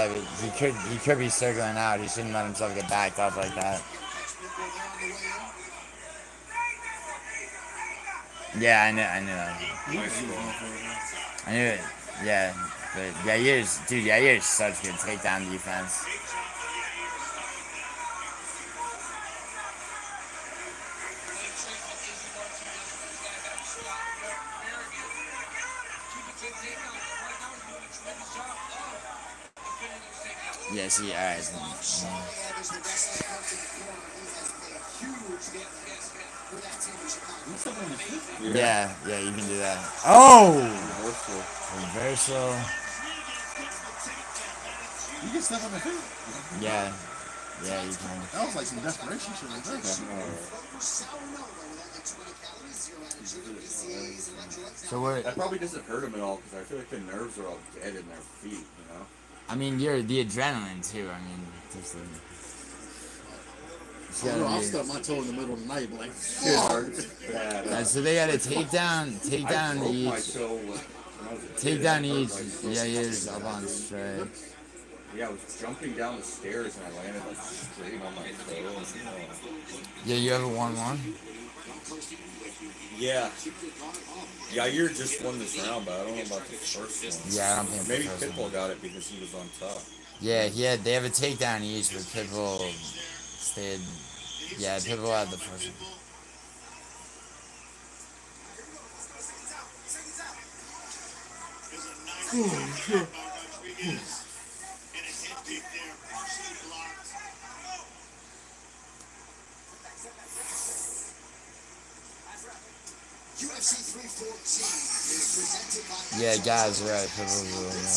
but he could be circling out. He shouldn't let himself get backed up like that. Yeah, I knew that. I knew it. Yeah, but Yair's such good takedown defense. Yeah, see, alright. Yeah, you can do that. Oh! Reversal. You can step on the feet. Yeah, you can. That was like some desperation shit right there. So what? That probably doesn't hurt him at all because I feel like the nerves are all dead in their feet, you know? I mean, you're the adrenaline too. I mean, just the. I'll stub my toe in the middle of the night, like. So they got a takedown each. Yeah, he's up on straight. Yeah, I was jumping down the stairs and I landed like straight on my toe. Yeah, you have a 1-1? Yeah. Yair just won this round, but I don't know about the first one. Yeah, I don't think maybe the first Pitbull one. got it because he was on top. Yeah, they have a takedown each, but Pitbull stayed. Yeah, Pitbull had the first one. Oh, shit. UFC 314 is presented by Yeah, guys, right. Pitbull's really good.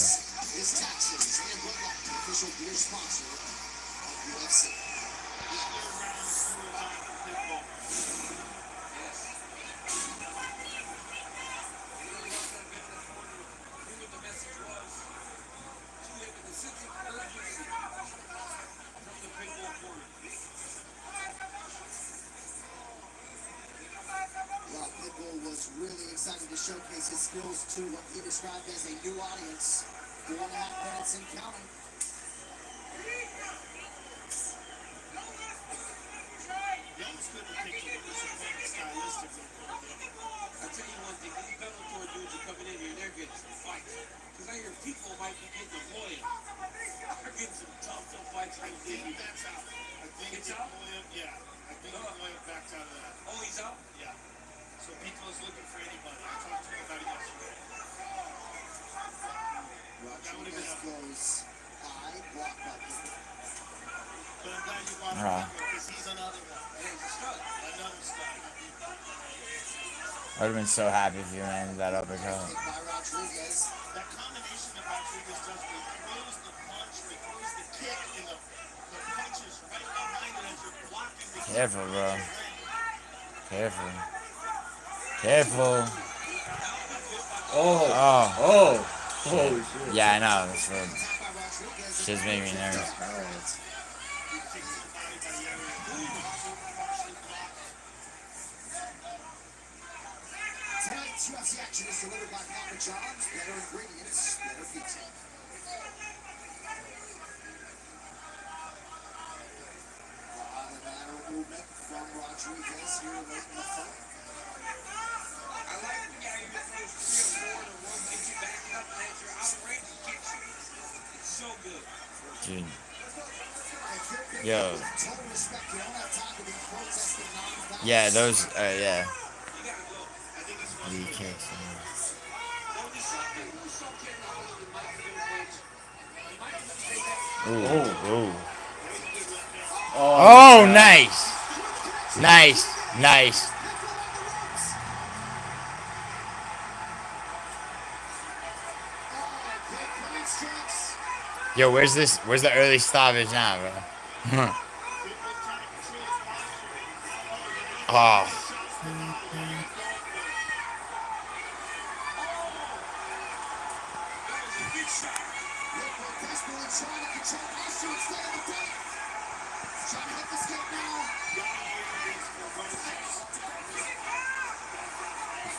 His taxes and the official beer sponsor of UFC. was really excited to showcase his skills to what he described as a new audience. 4.5 minutes and counting. I'll tell you one thing, these Bellator dudes are coming in here, they're getting some fights. Because I hear people might be getting a lawyer. They're getting some tough fights. I think that's out. I think it's out? Yeah. I think William backed out of that. Oh, he's out? Yeah. So Pico is looking for anybody. I talked to him about it yesterday. Rodriguez goes high, blocked by Pico. But I'm glad you watched Alright. Pico because he's another one. He's a stud. Another stud. I would have been so happy if you landed that uppercut. By Rodriguez. That combination that Rodriguez does, the throws the punch, the throws the kick, and the punches right behind it as you're blocking the kick. Careful, bro. Careful. Careful. Oh. Oh. Oh. Holy shit. Yeah, I know. That's what shit's making me nervous. Tonight's UFC action is delivered by Papa John's. Better ingredients, better pizza. The lateral movement from Rodriguez here late in the fight. I like the guy who throws 3 or 4 to one, gets you back up, and as you're out of range, he kicks you. It's so good. Dude. Yo. Total respect. You don't have time to be protesting non-violence. Yeah, those, yeah. You gotta go. I think it's You kicks. Ooh, ooh. Oh, nice. Nice, nice. Yo, where's this? Where's the early stoppage now, bro? Oh.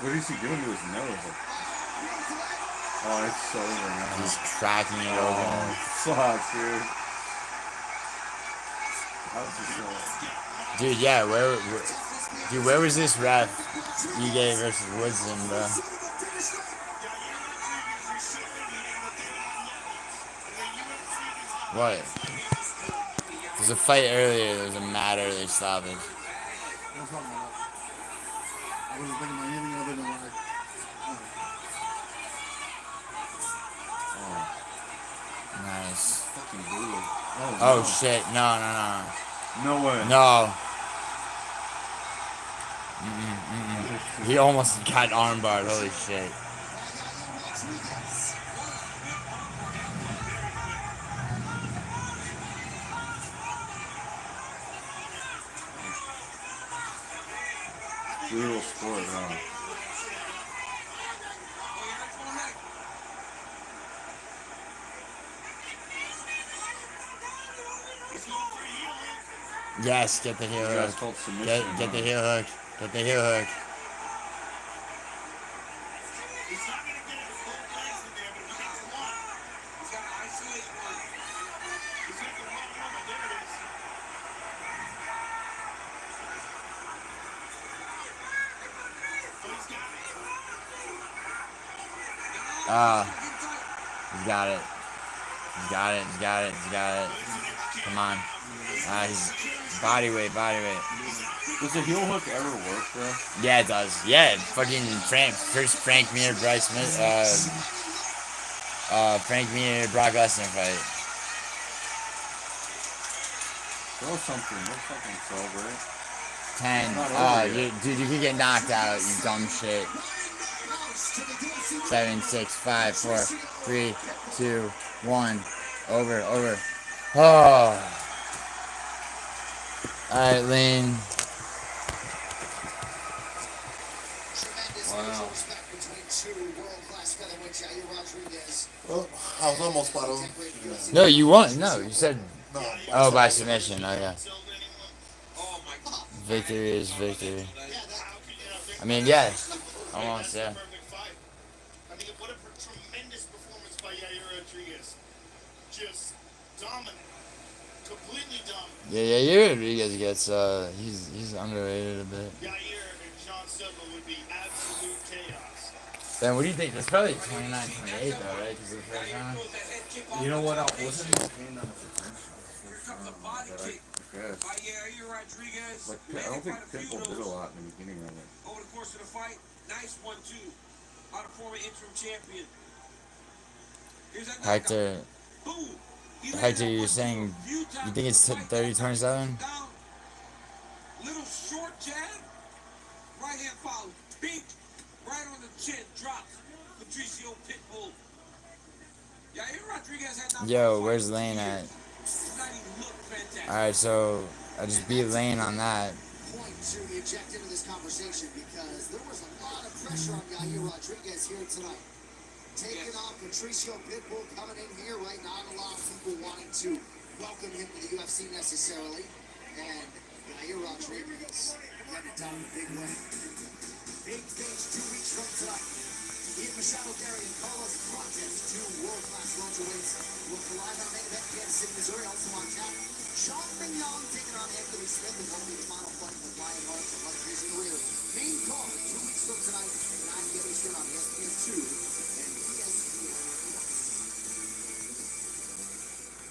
What is he doing to his nose? Oh, it's so over now. He's cracking it open. Oh, fuck, dude. That was just so... Dude, yeah, where was this ref you gave versus Woodson, bro? What? There's a fight earlier, there was a mad early stoppage. I wasn't thinking about anything other than like. Nice. Fucking brutal. Oh, no. shit, no. No way. No. He almost got armbarred, holy shit. Brutal sport, huh? Yes, get the heel That's hook. called submission, Get the huh? heel hook. Get the heel hook. He's got it. He's got it. He's got it. He's got it. Come on. He's body weight. Does a heel hook ever work, bro? Yeah, it does. Yeah, fucking Frank Mir, Bryce Smith, Frank Mir, Brock Lesnar fight. Throw something. Let's fucking celebrate. 10. Not Oh, over yet. dude, you could get knocked out, you dumb shit. 7, 6, 5, 4, 3, 2, 1. Over. Oh. Alright, lean. Wow. Well, I was almost spot on. No, you won. No, you said. No, Oh, by submission. Oh, yeah. Victory is victory. I mean, yeah. Almost, yeah. Perfect fight. I mean, what a tremendous performance by Yair Rodriguez. Just dominant. Completely dominant. Yeah, Rodriguez gets he's underrated a bit. Yair and John Silva would be absolute chaos. Then what do you think? That's probably 29-28 though, right? Because of the first round. You know what? I wasn't paying that much attention. By Yair Rodriguez. Like, I don't think Pitbull did a lot in the beginning of it. Over the course of the fight, nice 1-2 on a former interim champion. Here's that Hector, you're saying you think it's 30-27? Little short jab, right hand follow, big, right on the chin, drops. Patricio Pitbull. Yair Rodriguez had not. Yo, where's Lane at? Alright, so I just beat Lane on that. Point to inject into this conversation because there was a lot of pressure on Yair Rodriguez here tonight. Taking on Patricio Pitbull coming in here right now. Not a lot of people wanting to welcome him to the UFC necessarily. And Yair Rodriguez getting it done in a big way. Big things 2 weeks from tonight. Ian Machado Gary and Carlos Montes, two world-class welterweights, will collide on main event Kansas City, Missouri, also on tap. Sean Mignon taking on Anthony Smith in one of the final fight with Ryan Hart and Mike Hayes in the rear. Main card 2 weeks from tonight, 9 p.m. Eastern on ESPN2 and ESPN+.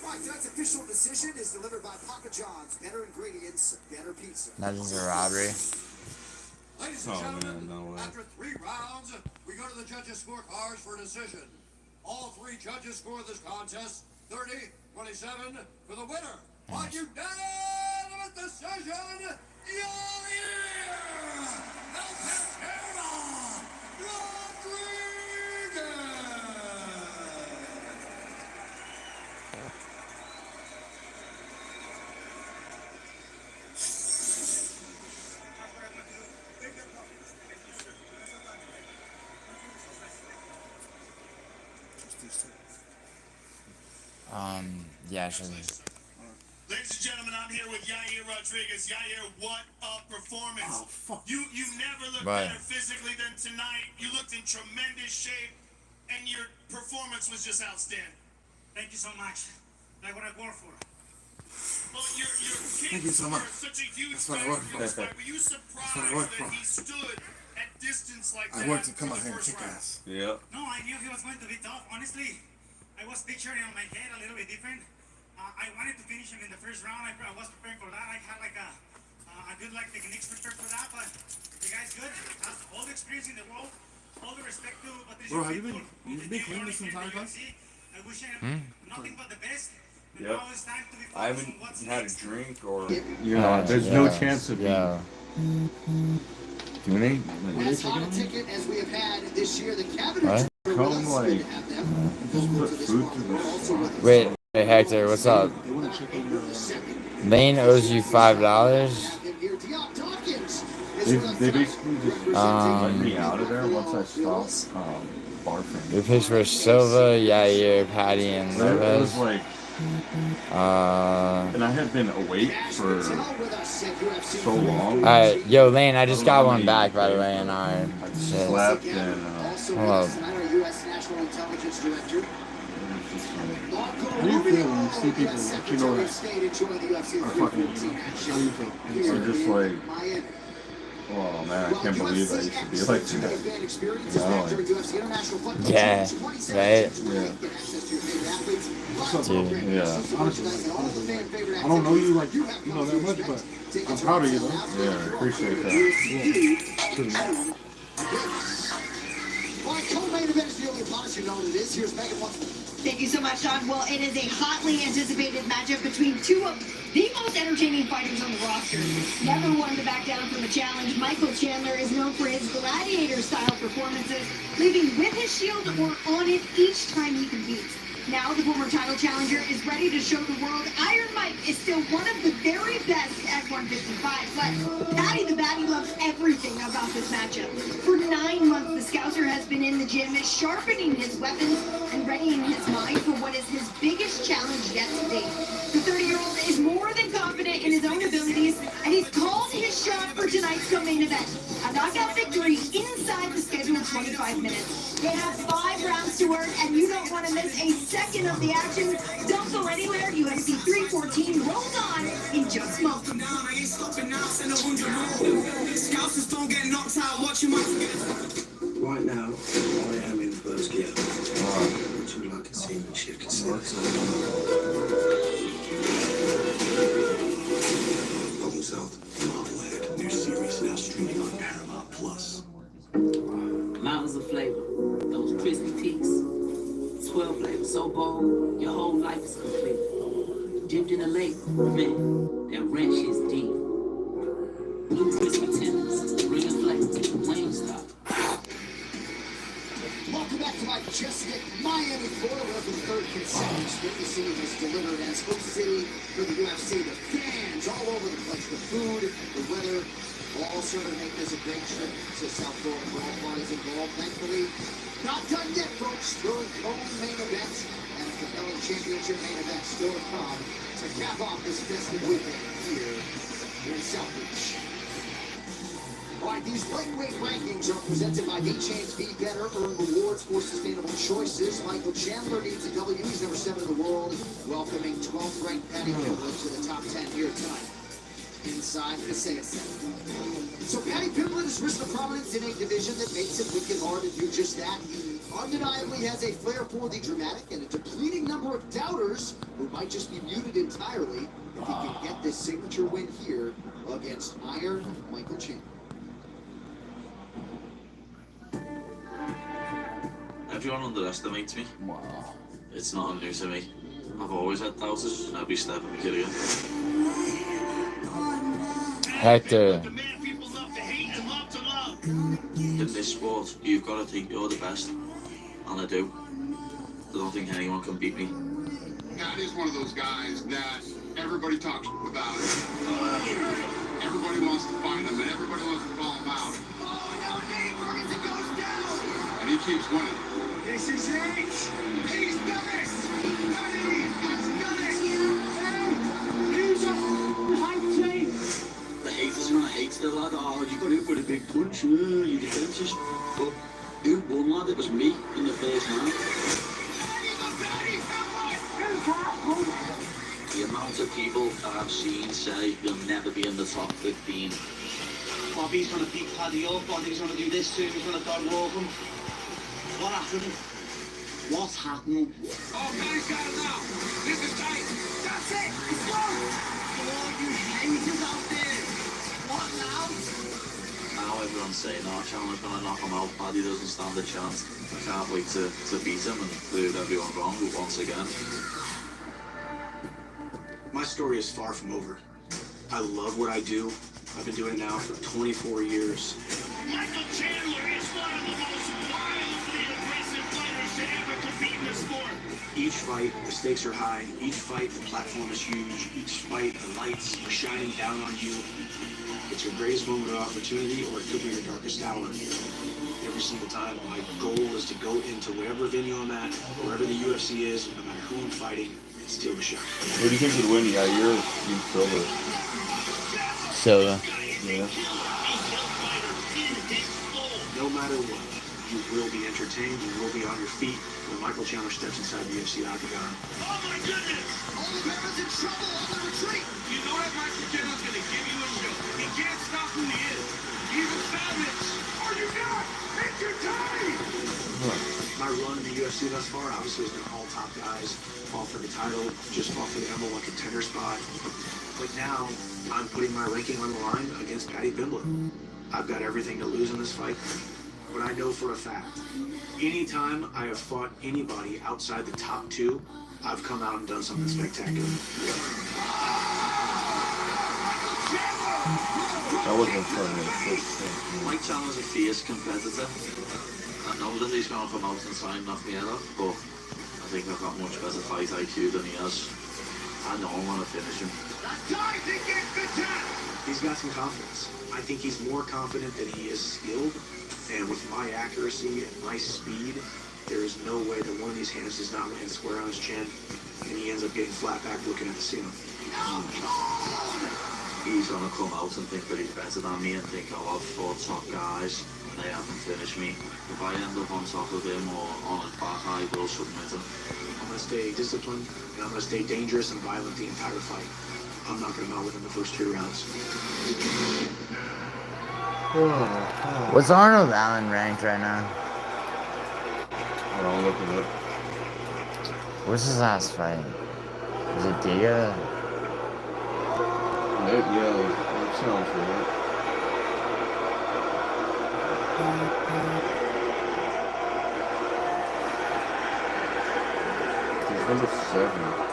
Right, tonight's official decision is delivered by Papa John's. Better ingredients, better pizza. Nothing's a robbery. Ladies and gentlemen, after 3 rounds, we go to the judges' scorecards for a decision. All 3 judges score this contest 30-27 for the winner. On unanimous decision, Yair El Patera Rodriguez. Yeah, sure. Ladies and gentlemen, I'm here with Yair Rodriguez. Yair, what a performance. Oh, fuck. You never looked better physically than tonight. You looked in tremendous shape, and your performance was just outstanding. Thank you so much. Like what I work for. Well, your Thank you kids so were much. such a huge That's what I fan work of for. yours. Were you surprised that he stood at distance like that? I worked to come out here and kick ass. Yeah. No, I knew he was going to be tough. Honestly, I was picturing on my head a little bit different. I wanted to finish him in the first round. I was preparing for that. I had like a good techniques prepared for that. But the guy's good. Has all the experience in the world. All the respect to Patricio. Bro, have you been cleaning this entire class? I wish I had nothing but the best. Yep. Now it's time to be I haven't what's had a next. drink or. Yeah, there's no chance of me. Do they? As hot a ticket as we have had this year, the cabinet. Come like. Just put food through this. Wait, hey Hector, what's up? Lane owes you $5. They basically just let me out of there once I stopped barfing. Your picks were Silva, Yair, Patty, and It Lopez. was like. And I had been awake for so long. Alright, yo Lane, I just got one back by the way in our shit. Slept and. Hold up. U.S. National Intelligence Director. How do you feel when you see people that you know that are fucking How do you feel? Or just like, oh man, I can't believe I used to be like that. Yeah, right? Yeah. What's up, bro? Dude, yeah. Honestly, I don't know you like, you know that much, but I'm proud of you, though. Yeah, I appreciate that. Co-main event is the only opponent you know what it is. Here's Megan once more. Thank you so much, Sean. Well, it is a hotly anticipated matchup between two of the most entertaining fighters on the roster. Never one to back down from a challenge, Michael Chandler is known for his gladiator-style performances, leaving with his shield or on it each time he competes. Now the former title challenger is ready to show the world Iron Mike is still one of the very best at 155. But Patty the Batty loves everything about this matchup. For 9 months, the Scouser has been in the gym, sharpening his weapons and readying his mind for what is his biggest challenge yet to date. The 30-year-old is more than confident in his own abilities, and he's called his shot for tonight's co-main event. A knockout victory inside the schedule. 25 minutes. They have 5 rounds to work, and you don't want to miss a second of the action. Don't go anywhere. UFC 314 rolls on in just moments. Right now, I am in first gear. Would you like to see me shift seats? Golden South, Marblehead. New series now streaming on Paramount Plus. Mountains of flavor, those crispy peaks. 12 flavors so bold, your whole life is complete. Dipped in a lake, man, that ranch is deep. Blue crispy tenders, bringing flavor to the Wingstop. Welcome back to my majestic Miami, Florida, where for the third consecutive split the city has delivered as host city for the UFC. The fans all over the place, the food, the weather, all sort of make this a great trip to South Florida for all parties involved. Thankfully, not done yet, folks. Still co-main event and a compelling championship main event still to come to cap off this festive weekend here in South Beach. All right, these lightweight rankings are presented by Be Changed, Be Better, earn rewards for sustainable choices. Michael Chandler needs a W. He's number 7 in the world, welcoming 12th ranked Patty Pimblett to the top 10 here tonight. Inside the Sega Center. So Patty Pimblett has risen to prominence in a division that makes it wicked hard to do just that. He undeniably has a flair for the dramatic and a depleting number of doubters who might just be muted entirely if he can get this signature win here against Iron Michael Chandler. Everyone underestimates me. Wow. It's not new to me. I've always had doubters in every step of my career. Hector. In this sport, you've got to think you're the best. And I do. I don't think anyone can beat me. Pat is one of those guys that everybody talks about. Everybody wants to find him, and everybody wants to call him out. And he keeps winning. This is it! He's done it! Paddy has done it! He's a hype team! The haters are gonna hate the lad. Oh, you got hit with a big punch. You defensive. But who won, lad? It was me in the first round. The amount of people that I've seen say you'll never be in the top 15. Bobby's gonna beat Paddy up, Bobby's gonna do this too, he's gonna dog walk him. What happened? What's happening? Oh, Paddy's got it now! This is tight! That's it! It's gone! Oh, you haters out there! What now? Now everyone's saying, oh, Chandler's gonna knock him out, Paddy doesn't stand a chance. I can't wait to beat him and prove everyone wrong once again. My story is far from over. I love what I do. I've been doing it now for 24 years. Michael Chandler is one of the most wildly aggressive fighters to ever compete in the sport. Each fight, the stakes are high. Each fight, the platform is huge. Each fight, the lights are shining down on you. It's your greatest moment of opportunity, or it could be your darkest hour. Every single time, my goal is to go into whatever venue I'm at, wherever the UFC is, no matter who I'm fighting, and steal the shot. Who do you think would win? Yeah, you're Silva. Silva. Yeah. No matter what, you will be entertained, you will be on your feet when Michael Chandler steps inside the UFC octagon. Oh my goodness! Oliveira's in trouble on the retreat! You know that Michael Chandler's gonna give you a show. He can't stop who he is. He's a savage! Are you not? It's your time! My run in the UFC thus far obviously has been all top guys, fought for the title, just fought for the #1 contender spot. But now, I'm putting my ranking on the line against Patty Pimblett. I've got everything to lose in this fight, but I know for a fact, anytime I have fought anybody outside the top 2, I've come out and done something spectacular. That wasn't fun. Mike Chandler's a fierce competitor. I know that he's going to come out and try and knock me head off, but I think I've got much better fight IQ than he has. I know I'm going to finish him. He's got some confidence. I think he's more confident than he is skilled, and with my accuracy and my speed, there is no way that one of these hands does not land square on his chin, and he ends up getting flat back looking at the ceiling. He's going to come out and think that he's better than me and think, oh, I've fought top guys. they haven't finished me. If I end up on top of him or on his back, I will submit him. I'm going to stay disciplined, and I'm going to stay dangerous and violent the entire fight. I'm knocking him out within the first 2 rounds. What's Arnold Allen ranked right now? I'll look it up. What's his last fight? Was it Giga? Yeah, that sounds right. He's number 7.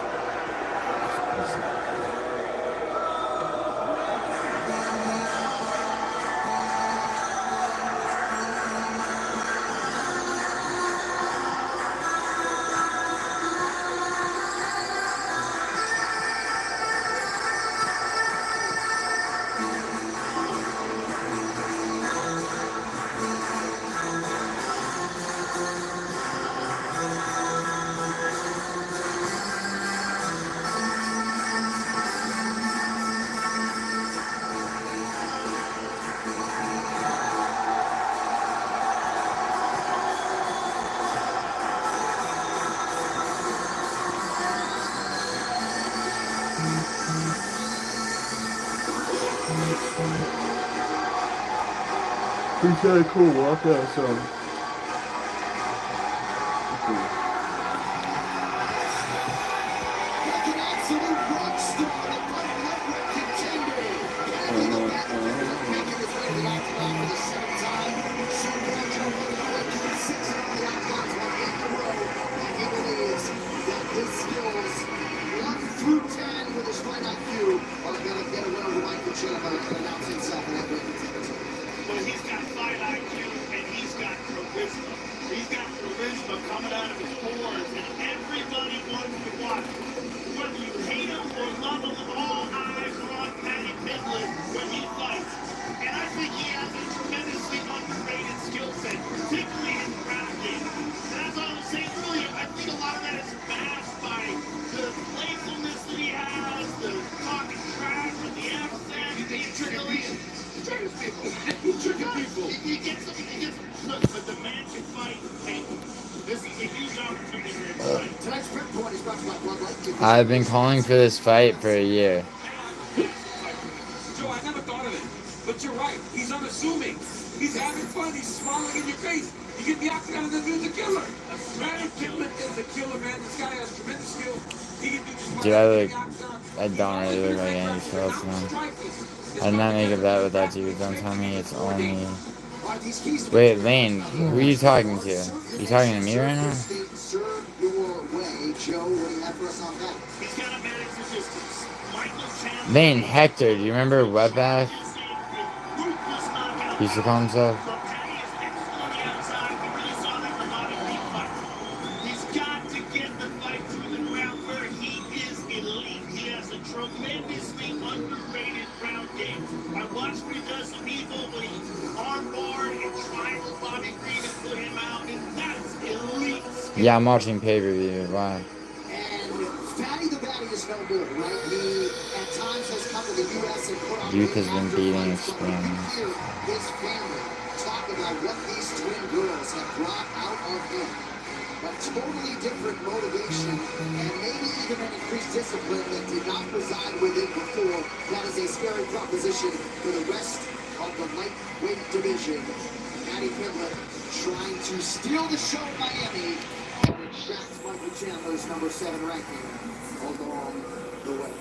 He's got a cool walkout song. Well, he's got fight IQ and he's got charisma. He's got charisma coming out of his pores, and everybody wants to watch. Whether you hate him or love him, all eyes are on Paddy Pimblett when he fights. And I think he has a tremendously underrated skill set, particularly his ground game. And as I was saying earlier, I think a lot of that is masked by the playfulness that he has, the talking trash with the accent. You think you're tricking me? Tricking people. He gets look, but the man can fight, and this is a huge opportunity for him to fight. Tonight's pit point is brought to you by Blood Light. I've been calling for this fight for a year. Joe, I never thought of it. But you're right. He's unassuming. He's having fun. He's smiling in your face. You get the octagon and the dude's a killer. Paddy Pimblett is a killer, man. This guy has tremendous skill. He can do just Dude, I don't really look like Andy Schultz, man. I did not make a bet with that dude. Don't tell me it's only... Wait, Lane, who are you talking to? You talking to me right now? Lane, Hector, do you remember Webback? He used to call himself? He's got to get the fight to the ground where he is elite. He has a tremendously underrated ground game. I watched what he does to people when he's armbarred and trying to Bobby Green to put him out, and that's elite. Yeah, I'm watching pay-per-view. Why? Fatty the Batty is no good, right? He at times has come to the U.S. and put on Duke has been beating Experience. his family talk about what these twin girls have brought out of him. A totally different motivation and maybe even an increased discipline that did not reside within before. That is a scary proposition for the rest of the lightweight division. Paddy Pimblett trying to steal the show in Miami and retract Michael Chandler's number 7 ranking along the way.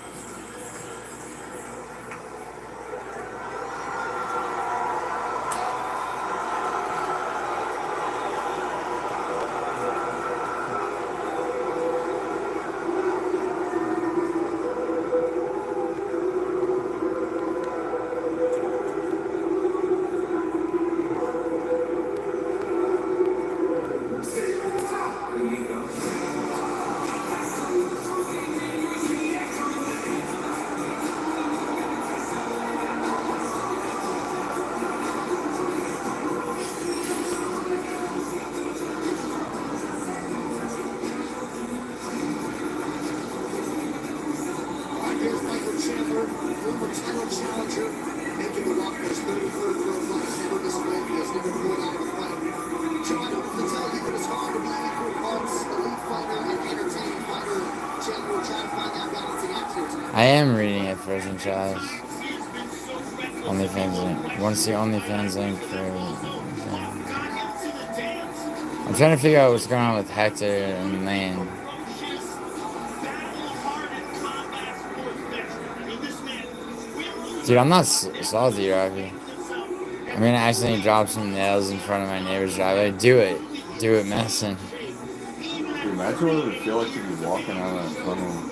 I am reading it first in chat. OnlyFans link. Want to see OnlyFans link for... I'm trying to figure out what's going on with Hector and Lane. Dude, I'm not salty, Robbie. I'm gonna accidentally drop some nails in front of my neighbor's driveway. Do it. Do it, Madison. Dude, imagine what it would feel like to be walking out of that fucking...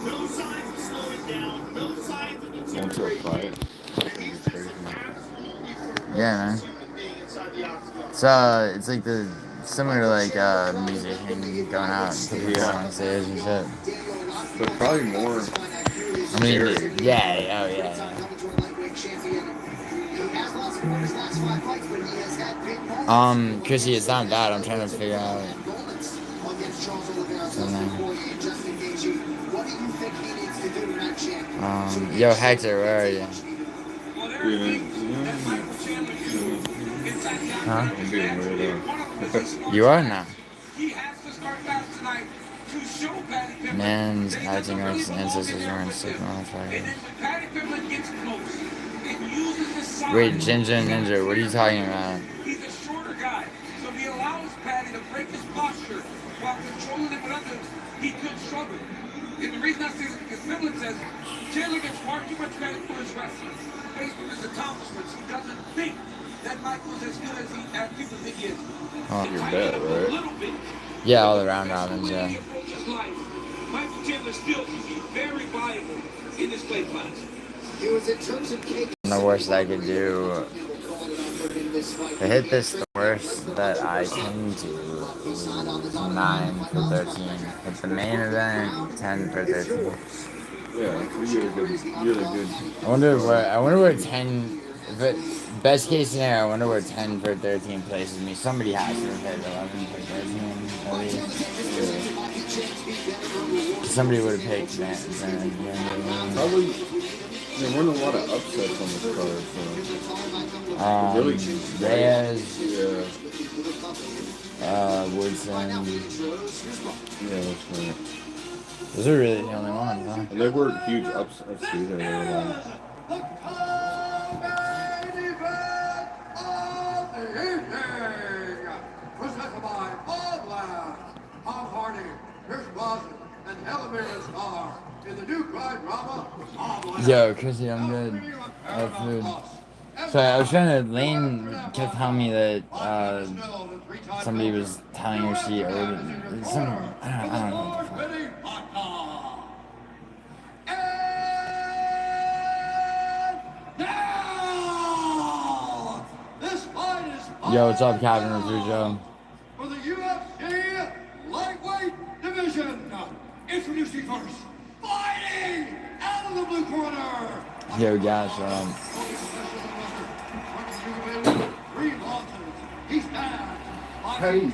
going to a fight. Yeah, man. It's like the... similar to like musician going out and putting on stage and shit. But probably more... I mean, yeah, oh yeah. Chrissy, it's not bad. I'm trying to figure out something. Yo, Hector, where are you? Huh? I'm being weirdo. You are now. Man's acting like his ancestors weren't sick on fire. Wait, Ginger Ninja, what are you talking about? He's a shorter guy, so he allows Patty to break his posture while controlling him with others. He could struggle. And the reason I say this is because Finland says Chandler gets far too much credit for his wrestling. Based on his accomplishments, he doesn't think that Michael's as good as people think he is. Oh, you're bad, right? Yeah, all the round robins, yeah. Michael Chandler still can be very viable in this weight class. The worst I could do to hit this, the worst that I can do is 9 for 13. Hit the main event, 10 for 13. Yeah, you're good. I wonder where 10, if it, best case scenario, I wonder where 10 for 13 places me. Somebody has to have hit 11 for 13 at least. Somebody would have picked that. Probably. There weren't a lot of upsets on this card, so... really? Reyes, Yeah, Woodson. that's right. Those are really the only ones, huh? And there were huge upsets either. Presented by Bob Ladd, Tom Hardy, Chris Boston, and Helen Star in the new crime drama. Yo, Chrissy, I'm good. I have food. Sorry, I was trying to... Lane kept telling me that somebody was telling her she owed it. Some... I don't know what the fuck. Yo, what's up, Captain Refugio? For the UFC lightweight division, introducing first, fighting out of the blue corner. Yo, guys, Hey.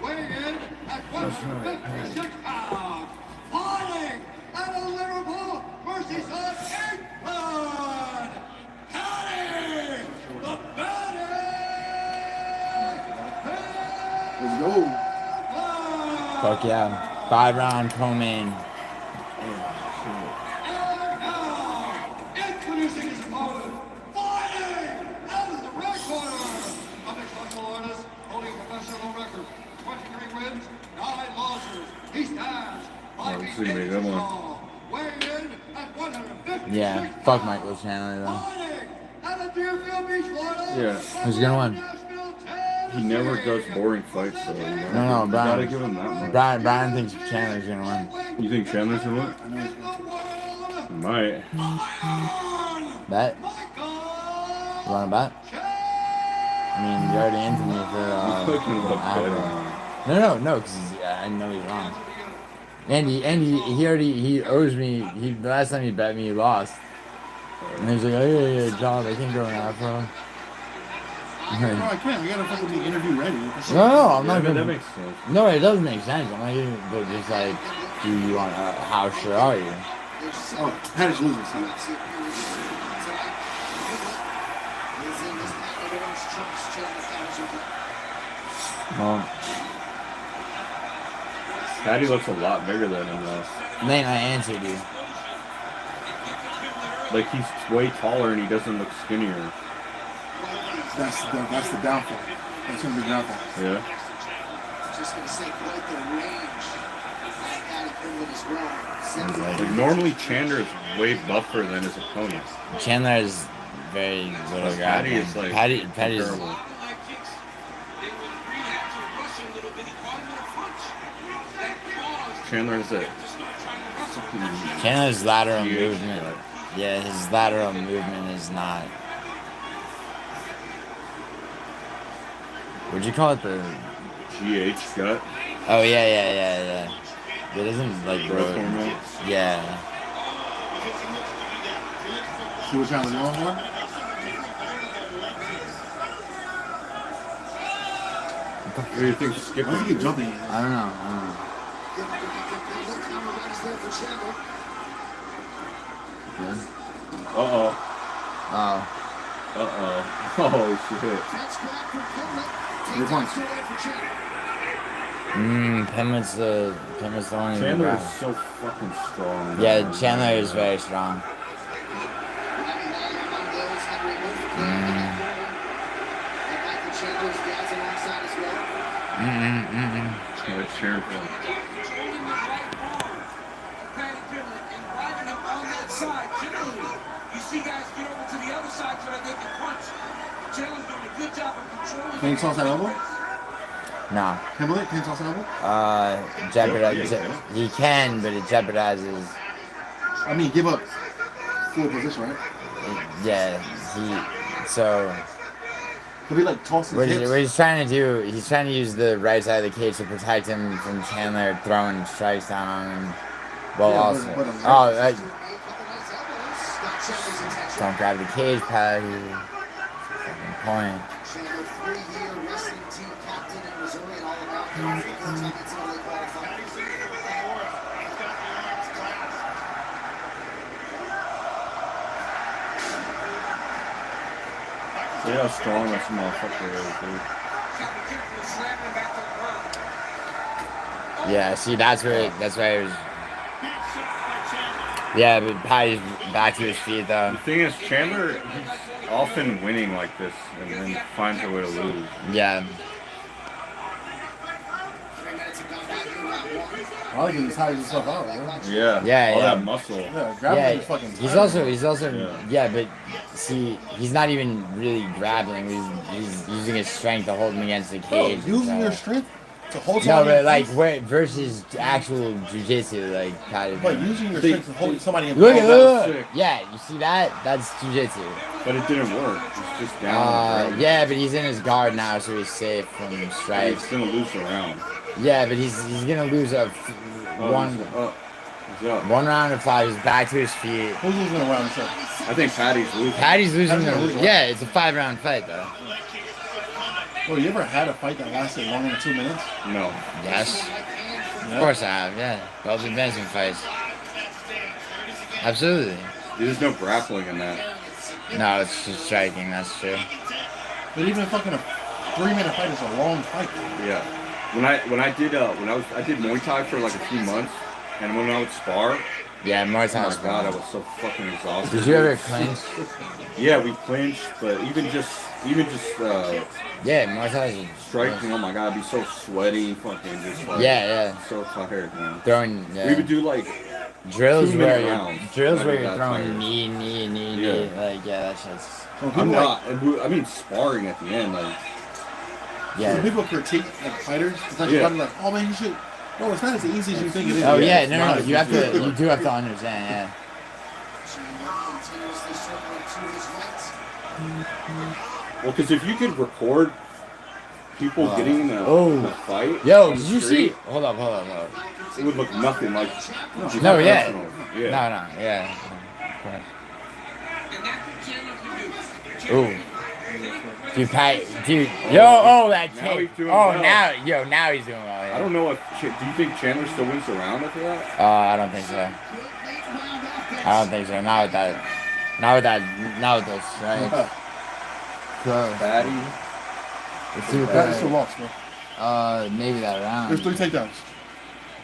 Weighing in at 156 pounds. Fighting out of Liverpool, Merseyside, England. Patty, the baddest. Let's go. Fuck yeah. 5-round co-main. Introducing his opponent, fighting out of the red corner. A mixed martial artist holding a professional record, 23 wins, 9 losses. He stands 5 feet 8 inches tall, weighing in at 150. Yeah, fuck Michael Chandler, though. Fighting out of Deerfield Beach, Florida. Yeah. Who's gonna win? He never does boring fights, so... No, you gotta give him that much. Brian thinks Chandler's gonna win. You think Chandler's gonna win? He might. Bet? You wanna bet? I mean, you already into me for, No, because I know he's wrong. And he owes me, the last time he bet me, he lost. And he's like, oh yeah, John, I can go in Afro. No, I can't. We gotta fucking be interview ready. No, I'm not gonna. That makes sense. No, it does make sense. I'm not gonna, but just like, do you want, how sure are you? Oh, Patty's losing tonight. Well, Patty looks a lot bigger than him, though. Lane, I answered you. Like he's way taller and he doesn't look skinnier. That's the downfall. That's gonna be the downfall. Yeah. Just gonna say quite the range of Paddy Pimblett as well. Like normally Chandler is way buffer than his opponent. Chandler is very little guy. Paddy is like Paddy's comparable. Chandler is a Chandler's lateral movement. Yeah, his lateral movement is not. Would you call it the GH gut? Oh yeah. It isn't like growth hormone. Yeah. See what Chandler's going for? What do you think? Skip? Why does he keep jumping? I don't know. Uh-oh. Oh. Oh, shit. Which one? Pimlett's the one. Chandler is so fucking strong. Yeah, Chandler is very strong. Cheering for him. You see guys get over to the other side so that they can punch. Chandler's doing a good job of controlling. Can you toss that elbow? Nah. Pimblett, can you toss that elbow? He can, but it jeopardizes. I mean, give up full position, right? Yeah, so. Could be like tossing What he's trying to do, he's trying to use the right side of the cage to protect him from Chandler throwing strikes down on him. Well, Yeah, also. Don't grab the cage, Patty. Fucking point. Chandler, 3-year wrestling team captain in Missouri and All-American. 4 times NCAA qualifier. See how strong this motherfucker is, dude. Yeah, see, that's why it was. Yeah, but Patty's back to his feet, though. The thing is, Chandler, he's often winning like this and then finds a way to lose. Yeah. I like it. He tires himself out, right? Yeah. All that muscle. Yeah, grabbing is fucking He's tiring. also, but see, he's not even really grappling. He's using his strength to hold him against the cage. Using your strength to hold No, somebody but like in wait, versus actual jujitsu, like kind of. But using your strength to hold somebody in Look. Yeah, you see that? That's jujitsu. But it didn't work. It's just down. Yeah, but he's in his guard now, so he's safe from strikes. He's gonna lose a round. Yeah, but he's gonna lose one round of 5. He's back to his feet. Who's losing a round? I think Patty's losing. Patty's losing. Yeah, it's a 5-round fight though. Oh, you ever had a fight that lasted longer than 2 minutes? No. Yes. Of course I have. Yeah, both advancing fights. Absolutely. There's no grappling in that. No, it's just striking. That's true. But even fucking a 3-minute fight is a long fight. Yeah. I did Muay Thai for like a few months, and when I would spar. Yeah, Muay Thai. Oh my god, I was so fucking exhausted. Did you ever clinch? Yeah, we clinched, but even just yeah, Muay Thai. Striking. Oh my god, I'd be so sweaty, fucking just like so tired, man. Throwing. Yeah. We would do like drills where rounds. you're throwing knee, like that shit's. I'm not. I mean, sparring at the end, like. Yeah. So people critique like fighters. It's like, like, oh man, you should. No, it's not as easy as you think it is. Oh yeah, no. You do have to understand, yeah. Well, because if you could record people getting in a fight. Yo, did you see? Hold up. It would look nothing like. No, yeah. Ooh. Dude, that kid. Now he's doing well. Yeah. I don't know if. Do you think Chandler still wins the round after that? I don't think so. Not with those strikes. So. Batty. Let's see what Batty still lost, bro. Maybe that round. There's 3 takedowns.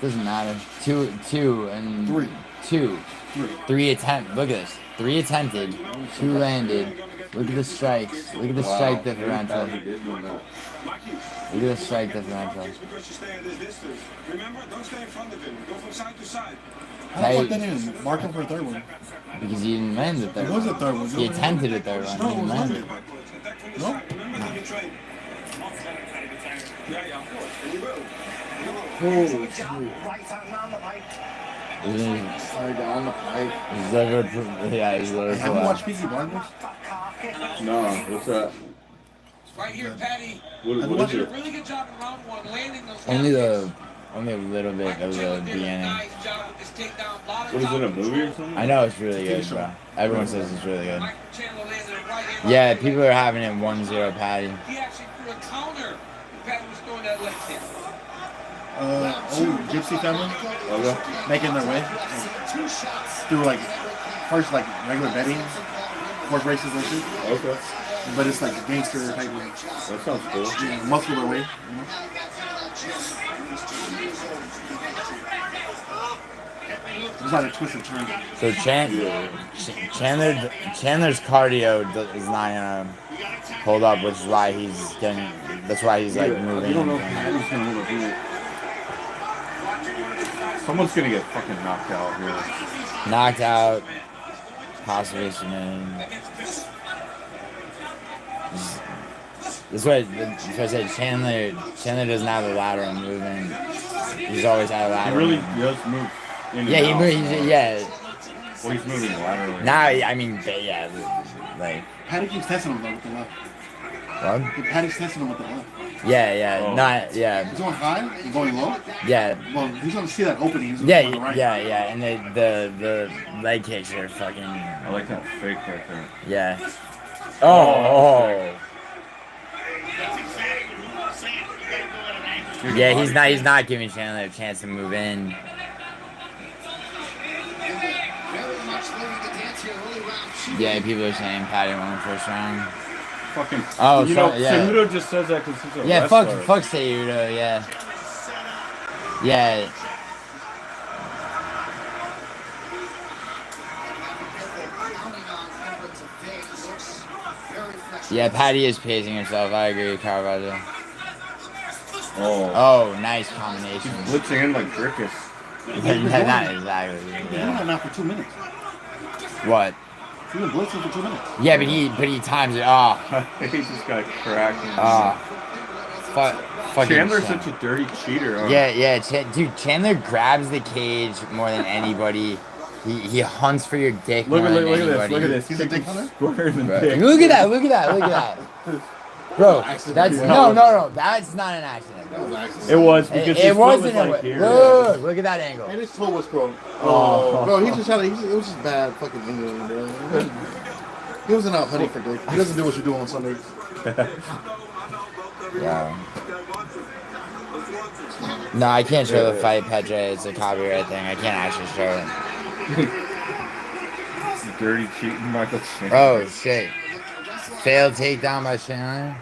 Doesn't matter. Two, and Three. Two. Three. 3 attempt. Look at this. 3 attempted. 2 landed. Look at the strikes. Look at the strike differential. He did win that. Look at the strike differential. Because you stay at this distance. Remember, don't stay in front of him. Go from side to side. How the fuck they didn't mark him for a third one? Because he didn't land the third It was one. a third one. He attempted a third one. No, He it didn't was land not. it. No? Yeah, of course. And you will. Oh, shit. Sorry, on the pipe. He's like, yeah, he's like, Have you watched Peaky Blinders? No, what's that? Right here, Patty. What You is did a it? really good job in round one, landing those Only a little bit of the beginning. What is it, a movie or something? I know it's really good, bro. Everyone says it's really good. Yeah, people are having it 1-0 Patty. He actually threw a counter. Patty was throwing that leg kick. Old gypsy family making their way through like first like regular betting, horse races and shit. Okay. But it's like gangster type of. That sounds cool. Yeah, muscular way. You know? It's like a twist and turn. So Chandler's cardio is not gonna hold up, which is why he's getting. That's why he's like moving. You don't know who's gonna hold up here. Someone's gonna get fucking knocked out here. Knocked out, possibly submitted. That's what I said. Chandler doesn't have a lateral movement. He's always had a He lateral. really movement. does move. In Yeah, and he out. moves. Yeah. Well, he's moving laterally. Now, I mean, yeah, like. Patty keeps testing him though with the left. What? Patty's testing him with the left. Yeah, not yeah. He's going high. He's going low. Yeah. Well, he's gonna see that opening. He's gonna Yeah, go on the right. yeah, and the leg kicks are fucking. I like that fake right there. Yeah. Oh. Yeah, he's not giving Chandler a chance to move in. Yeah, people are saying Patty won the first round. Fucking. Oh, you know, yeah. Cejudo just says that because he's a Yeah, wrestler. fuck Cejudo, yeah. Yeah. Yeah, Patty is pacing herself. I agree with Carvalho. Oh, nice combination. He's blitzing in like Drickus. Not exactly. He's Yeah. doing that now for 2 minutes. What? He's been blitzing for 2 minutes. Yeah, but he times it. Oh. He just got cracked. Fucking Chandler's such a dirty cheater. Huh? Yeah, dude. Chandler grabs the cage more than anybody. He hunts for your dick more than anybody. Look at this. He's a dick hunter. Look at that. Bro, that's no. That's not an accident. It was because it wasn't. Like here. Look at that angle. And his toe was thrown. Bro, he just had it was just bad fucking England, bro. He wasn't out hunting for dick. He doesn't do what you do on Sundays. Yeah. No, I can't show the fight, Pedro. It's a copyright thing. I can't actually show it. Dirty cheating Michael Chandler. Oh shit! Failed takedown by Chandler.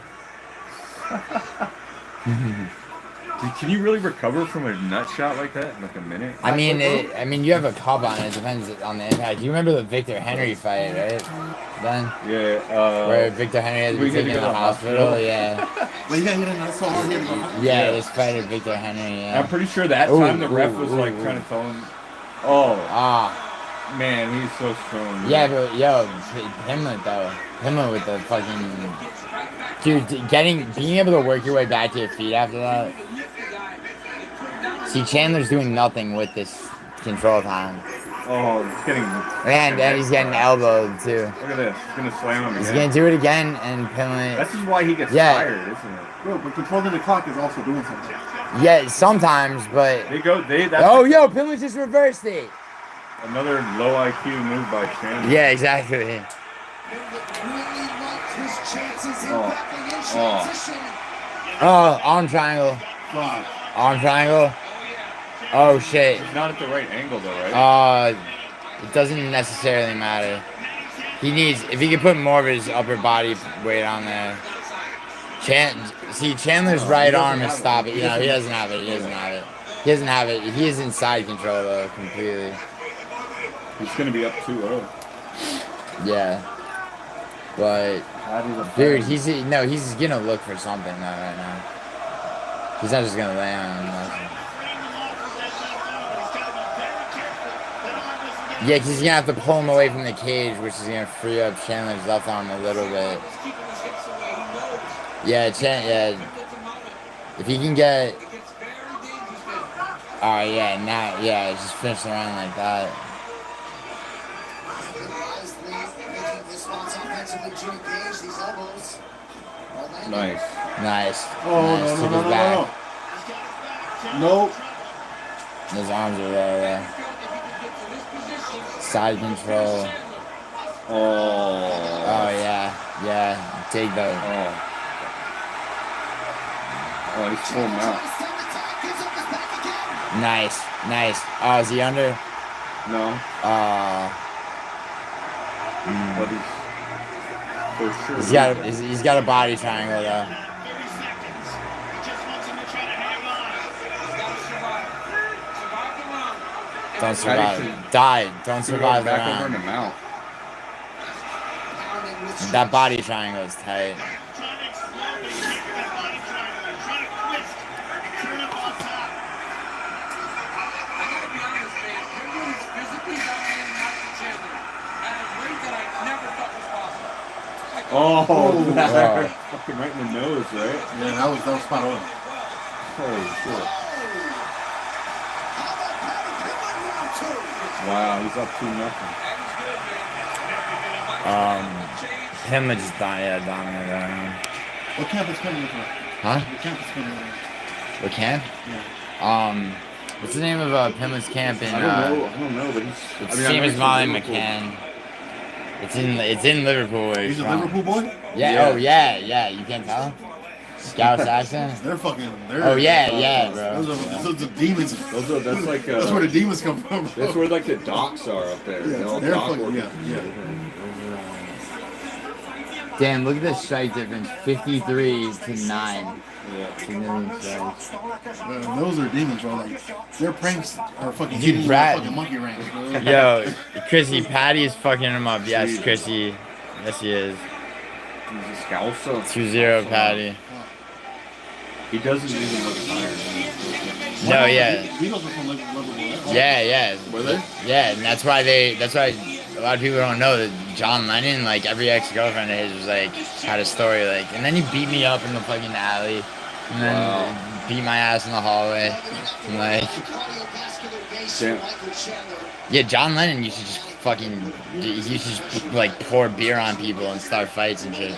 Dude, can you really recover from a nut shot like that in like a minute? I mean, you have a cup on it. It depends on the impact. You remember the Victor Henry fight, right? Then. Yeah. Where Victor Henry had to be taken to the hospital. Yeah. Well, yeah, he didn't so hard. Yeah, this fighter Victor Henry. Yeah. I'm pretty sure that time the ref was like trying to tell him. Oh. Man, he's so strong. Yeah, but yo, Himmler with the fucking dude, being able to work your way back to your feet after that. See, Chandler's doing nothing with this control time. Oh, he's getting. And he's getting elbowed too. Look at this. He's gonna slam him again. He's gonna do it again and Pinley. This is why he gets tired, isn't it? Bro, but controlling the clock is also doing something. Yeah, sometimes, but. That's yo, Pinley just reversed it. Another low IQ move by Chandler. Yeah, exactly. Arm triangle. Arm triangle. Oh shit. It's not at the right angle though, right? It doesn't necessarily matter. If he could put more of his upper body weight on there. Chandler's right arm is stopping. You know, he doesn't have it. He doesn't have it. He is inside control though, completely. He's gonna be up 2-0. Yeah. But dude, he's gonna look for something though right now. He's not just gonna lay on nothing. Yeah, because he's gonna have to pull him away from the cage, which is gonna free up Chandler's left arm a little bit. Yeah, if he can get. Oh yeah, now just finish the round like that. Nice. Oh, nice. no, Took no, his no, back. Nope. His arms are there. Side control. Oh yeah. Take those. Oh, he's pulling him out. Nice. Oh, is he under? No. But he's for sure. He's got a body triangle though. Don't survive. Die. Don't survive the back over in round. the mouth. That body triangle is tight. Oh, wow. Fucking right in the nose, right? Yeah, that was spot on. Holy shit. Wow, he's up 2-0. Him just dominated that round. What camp is coming with? Huh? What camp is coming with? What camp? Yeah. What's the name of Pimlin's camp in? I don't know, but he's. It's the same as Molly McCann. It's in Liverpool. Where He's a from. Liverpool boy? Yeah. Oh yeah. You can't tell. Scouse accent. They're fucking. Oh yeah, bro. Those are demons. That's like. That's where the demons come from. Bro. That's where like the docks are up there. Yeah, they're fucking. Yeah. Damn, look at the strike difference, 53 to 9. Yeah. Those are demons, bro. Like their pranks are fucking Dude, hitting Brad. fucking monkey ranch, bro. Yo, Chrissy, Patty is fucking him up. Yes, Chrissy. Yes, he is. He's a scalzo. 2-0 Patty. He doesn't even look tired. No, yeah. Beatles were from Liverpool. Yeah. Were they? Yeah, and that's why a lot of people don't know that John Lennon, like every ex-girlfriend of his was like, had a story like, and then he beat me up in the fucking alley, and then beat my ass in the hallway, and like, yeah, John Lennon used to just like pour beer on people and start fights and shit.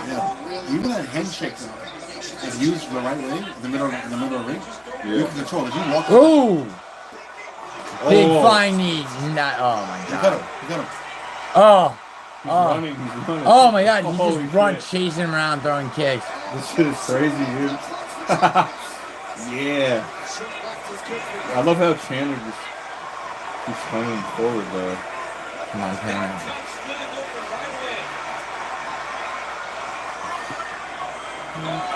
Yeah. Even that handshake though, if used the right way, in the middle of the ring, you can control it. If you walk. Ooh! Big flying knee. Oh my god. You got him. Oh. He's running. Oh my god, he just run chasing him around throwing kicks. This shit is crazy, dude. Yeah. I love how Chandler just keeps running forward though. Come on, Chandler.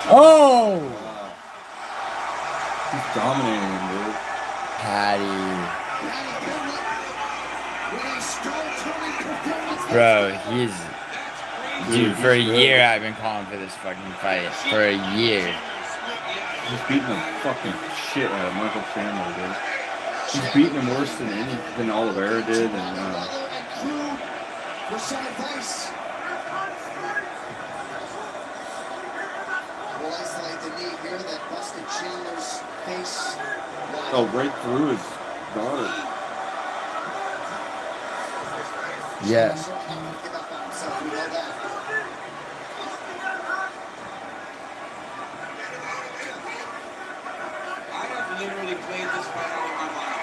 Oh! He's dominating him, dude. Patty. Bro, dude, for a year I've been calling for this fucking fight. For a year. He's beating the fucking shit out of Michael Chandler, dude. He's beating him worse than Oliveira did, and right through his daughter. Yeah. Literally played this fight all in my mind.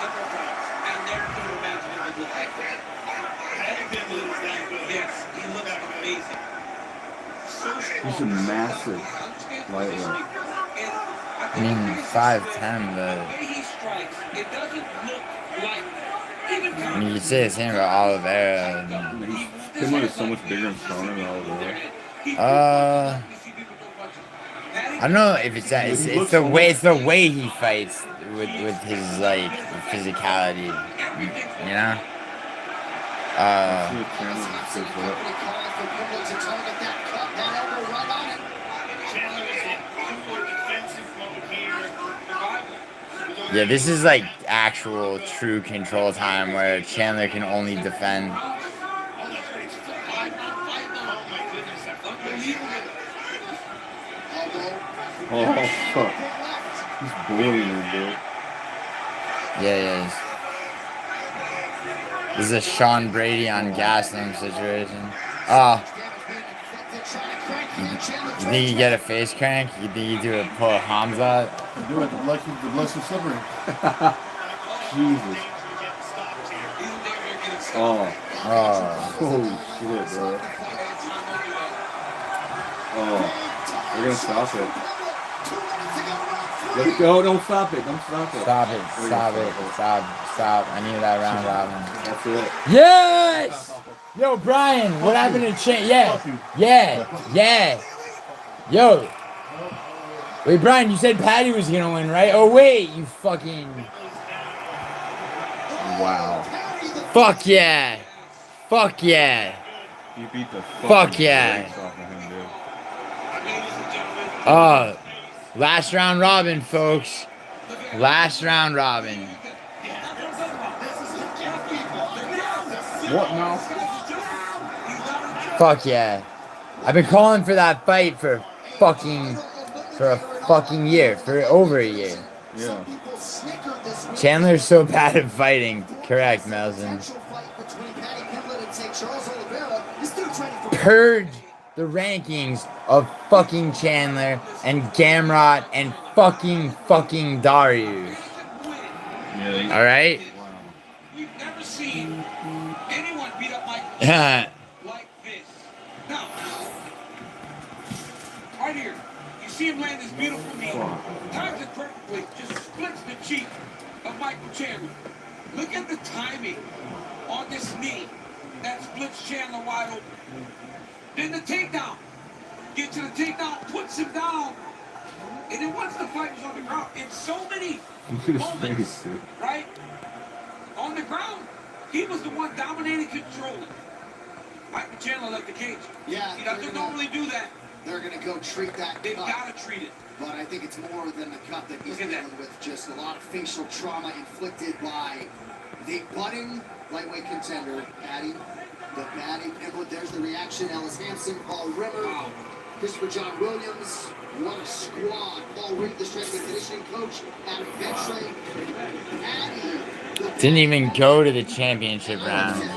Several times. I never could have imagined it would look like that. Yes, he looks amazing. He's a massive lightweight. And I I mean, 5'10", but I mean, you could say the same about Oliveira. Tim is so much bigger and stronger than Oliveira. I don't know if it's that. It's the way. It's the way he fights with his like physicality. You know. Yeah, this is like actual true control time where Chandler can only defend. Oh, fuck. He's bullying him, dude. Yeah. This is a Sean Brady on Gaslam situation. Oh. You think you get a face crank? You think you do a pull Hamza? Do it. The blood's so slippery. Jesus. Oh. Holy shit, bro. Oh. We're gonna stop it. Let it go. Don't stop it. Don't stop it. Stop it. Stop. I need that round robin. That's it. Yes! Yo, Brian, what happened to Yeah. Yo. Wait, Brian, you said Patty was gonna win, right? Oh, wait, you fucking... Wow. Fuck yeah. You beat the Fuck yeah. brakes off of him, dude. Last round robin, folks. Last round robin. What now? Fuck yeah. I've been calling for that fight for a fucking year. For over a year. Yeah. Chandler's so bad at fighting. Correct, Melvin. Purge the rankings of fucking Chandler and Gamrot and fucking Darius. Yeah. Alright? We've never seen anyone beat up Mike like this. Now, right here, you see him land this beautiful knee. Times it perfectly, just splits the cheek of Michael Chandler. Look at the timing on this knee that splits Chandler wide open. Then the takedown. Get to the takedown, puts him down. And then once the fight was on the ground, in so many moments, right? On the ground, he was the one dominating, controlling. Michael Chandler left the cage. Yeah. He doesn't normally do that. They're going to go treat that They've cut. got to treat it. But I think it's more than the cut that he's dealing with. Just a lot of facial trauma inflicted by the budding lightweight contender, Patty. The Patty Pimblett. There's the reaction. Ellis Hansen, Paul Rimmer, Christopher John Williams. What a squad. Paul Reed, the strength and conditioning coach. Adam Betray. Patty. Didn't even go to the championship round. It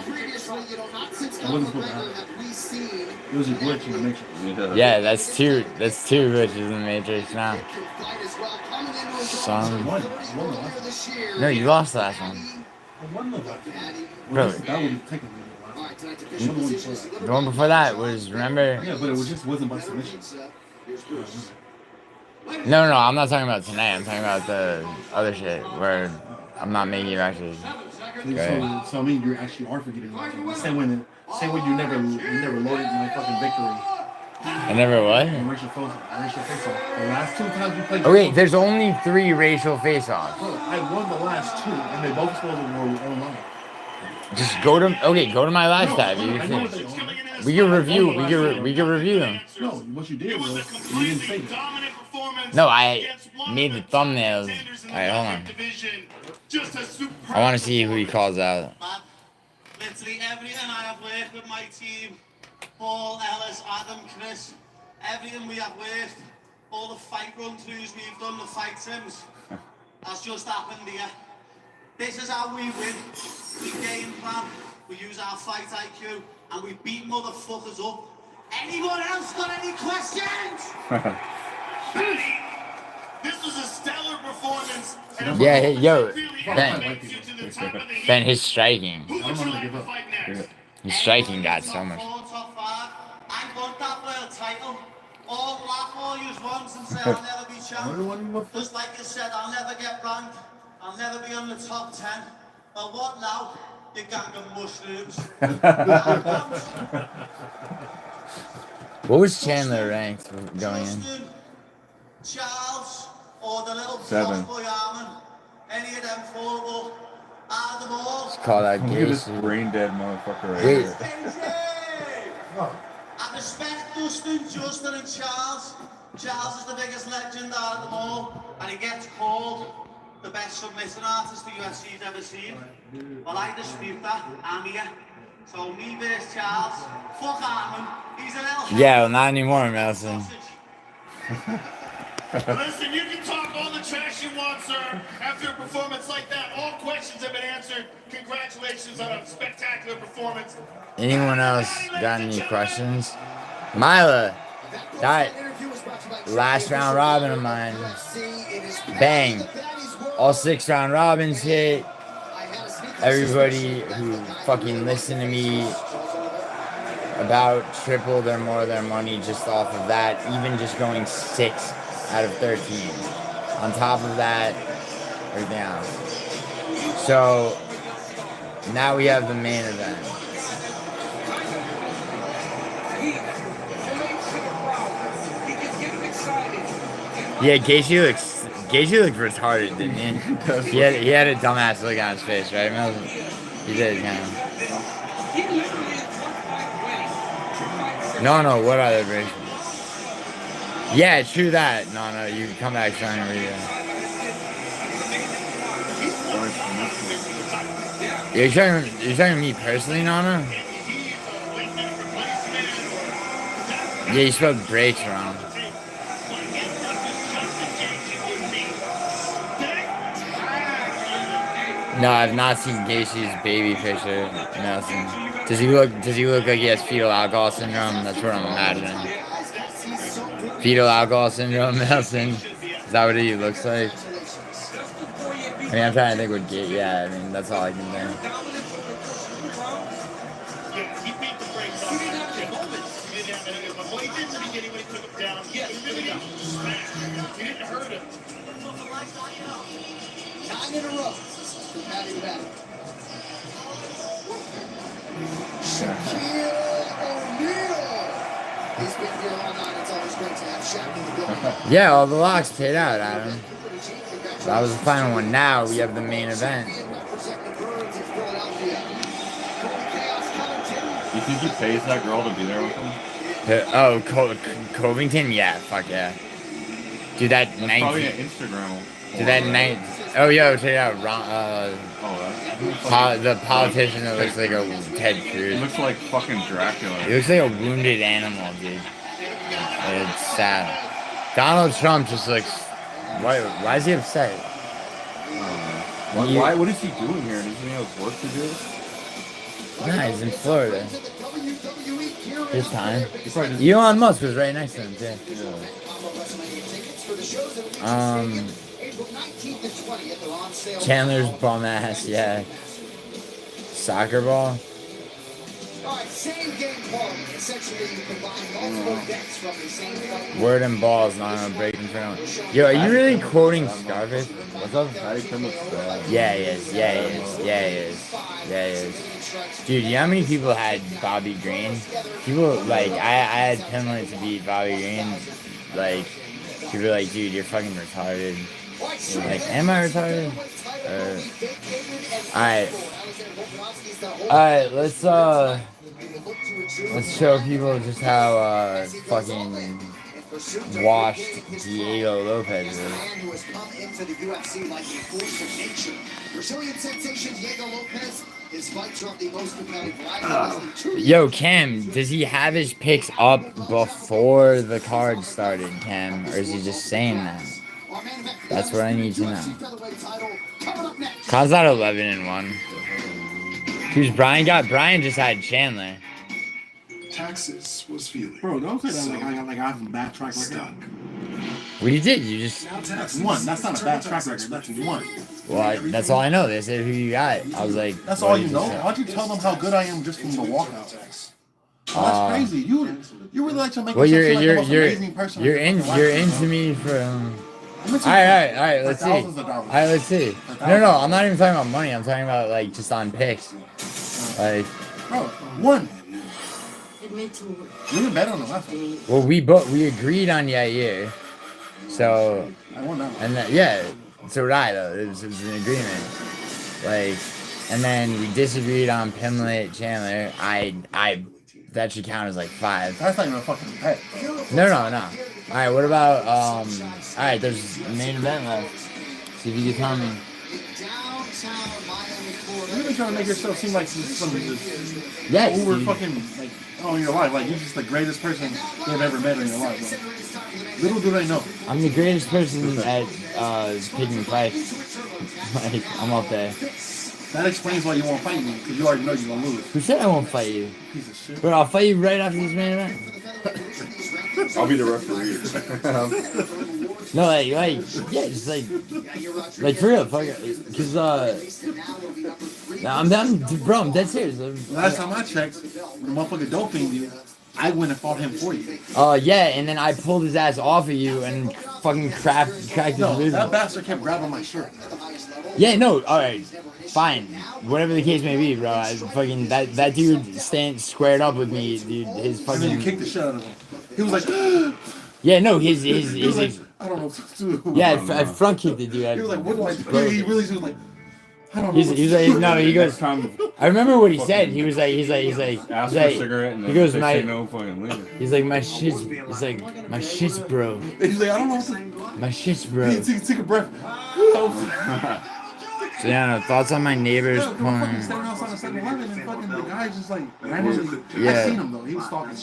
was a glitch in the Matrix. Yeah, that's two glitches in the Matrix now. Son. No, you lost the last one. Bro. That would have taken me. The one before that was, remember? Yeah, but it wasn't by submission. No, I'm not talking about tonight. I'm talking about the other shit where I'm not making you actually. So I mean, you actually are forgetting. Same way you never loaded my fucking victory. I never what? Racial face-off. The last two times you played. Oh wait, there's only 3 racial face-offs. I won the last 2, and they both scored were online. Just go to my live tab. We can review them. No, what you did was you didn't say it. No, I made the thumbnails. Alright, hold on. I want to see who he calls out. Literally everything I have worked with my team, Paul, Ellis, Adam, Chris, everything we have worked, all the fight run-throughs we've done, the fight sims, has just happened here. This is how we win. We game plan, we use our fight IQ, and we beat motherfuckers up. Anyone else got any questions? This was a stellar performance. Yeah, hey, yo, Ben, his striking. His striking got so much. I want that world title. All that all you once and say I'll never be champ. Just like you said, I'll never get ranked. I'll never be on the top 10. Well, what now? You gang of mushrooms. What was Chandler ranked going in? Charles or the little 7. boy Armin. Any of them four will add them all. Let's call that Look gay at this shit. brain dead motherfucker right Wait. here. I respect Dustin, Justin, and Charles. Charles is the biggest legend out of them all, and he gets called the best submission artist the UFC's ever seen. Well, I dispute that. I'm here. So me versus Charles. Fuck Armin. He's a little. Yeah, well, not anymore, Nelson. Listen, you can talk all the trash you want, sir. After a performance like that, all questions have been answered. Congratulations on a spectacular performance. Anyone else got any questions? Mila, that last round robin of mine, bang. All 6 round robins hit. Everybody who fucking listened to me about tripled or more of their money just off of that, even just going 6 out of 13. On top of that, everything else. So now we have the main event. Yeah, Gaethje looked retarded, didn't he? He had a dumbass look on his face, right? He did, kind of. No, what other break? Yeah, true that. No, you can come back trying to read it. You're talking to me personally, Nana? Yeah, you spelled breaks wrong. No, I've not seen Gaethje's baby picture, Nelson. Does he look like he has fetal alcohol syndrome? That's what I'm imagining. Fetal alcohol syndrome, Nelson. Is that what he looks like? I mean, I'm trying to think what Gaethje. Yeah, I mean, that's all I can think. Nine in a row. Patty Patty. Shaquille O'Neal. He's been here all night. It's always great to have Shaq in the building. Yeah, all the locks paid out, Adam. That was the final one. Now we have the main event. You think he pays that girl to be there with him? Oh, Covington? Yeah, fuck yeah. Dude, that That's 19. probably an Instagram. Dude, that 19. Oh, yo, check it out. The politician that looks like a Ted Cruz. He looks like fucking Dracula. He looks like a wounded animal, dude. It's sad. Donald Trump just looks. Why is he upset? Why? What is he doing here? Doesn't he have work to do? Nah, he's in Florida. This time. Elon Musk was right next to him, too. Chandler's bum ass, yeah. Soccer ball. Word and balls, not on breaking film. Yo, are you really quoting Scarface? What's up? Yeah, he is. Yeah, he is. Dude, you know how many people had Bobby Green? People, like, I had Pinlet to beat Bobby Green. Like, people were like, dude, you're fucking retarded. You're like, am I retarded? Alright, let's show people just how fucking washed Diego Lopez is. Who has come into the UFC like a force of nature. Brazilian sensation Diego Lopez. His fights are the most compelling. Yo, Cam, does he have his picks up before the card started, Cam? Or is he just saying that? That's what I need to know. Kyle's at 11-1. Who's Brian got? Brian just had Chandler. Texas was feeling. Bro, don't say that So, like I have a bad track record. What you did? You just. That's one. That's not a bad track record. That's one. Well, that's all I know. They said who you got. I was like. That's all you know. Why don't you tell them how good I am just from the walkout? Oh, that's crazy. You really like to make Well, yourself feel like the most amazing person. you're into me for. All right. Let's see. All right, let's see. No, I'm not even talking about money. I'm talking about like just on picks. Like, bro, one. Admit to it. We were better on the last one. well, we agreed on Yair. So. I won that one. And yeah, so did I though. It was an agreement. Like, and then we disagreed on Pimlet Chandler. That should count as like 5. That's not even a fucking bet. No. Alright, what about alright, there's a main event left. See if you can tell me. You're really trying to make yourself seem like some yes, over fucking like in your life. Like you're just the greatest person they've ever met in your life, bro. Little do they know. I'm the greatest person at picking fights. Like, I'm up there. That explains why you won't fight me, because you already know you're gonna lose. Who said I won't fight you? Piece of shit. Bro, I'll fight you right after this main event. I'll be the referee. No, yeah, just like for real, fuck it. Cause I'm dead serious. Last time I checked, when the motherfucker doping you, I went and fought him for you. Yeah, and then I pulled his ass off of you and fucking cracked his ribs. That bastard kept grabbing my shirt. Yeah, no, alright, fine. Whatever the case may be, bro. Fucking that dude squared up with me, dude. His fucking. And then you kicked the shit out of him. He was like. Yeah, no, his like, I don't know what to do. Yeah, I front kicked the dude. He was like, what do I do? He really was like. I don't know. He's like, no, he goes. I remember what he said. He was like, he's like, ask for a cigarette and he goes, they my, say no fucking leave. He's like, my shit's bro. He's like, I don't know what to. My shit's bro. Take a breath. So yeah, thoughts on my neighbors pulling. Fucking standing outside the 7-Eleven and fucking the guy just like randomly. Yeah. I seen him though. He was talking.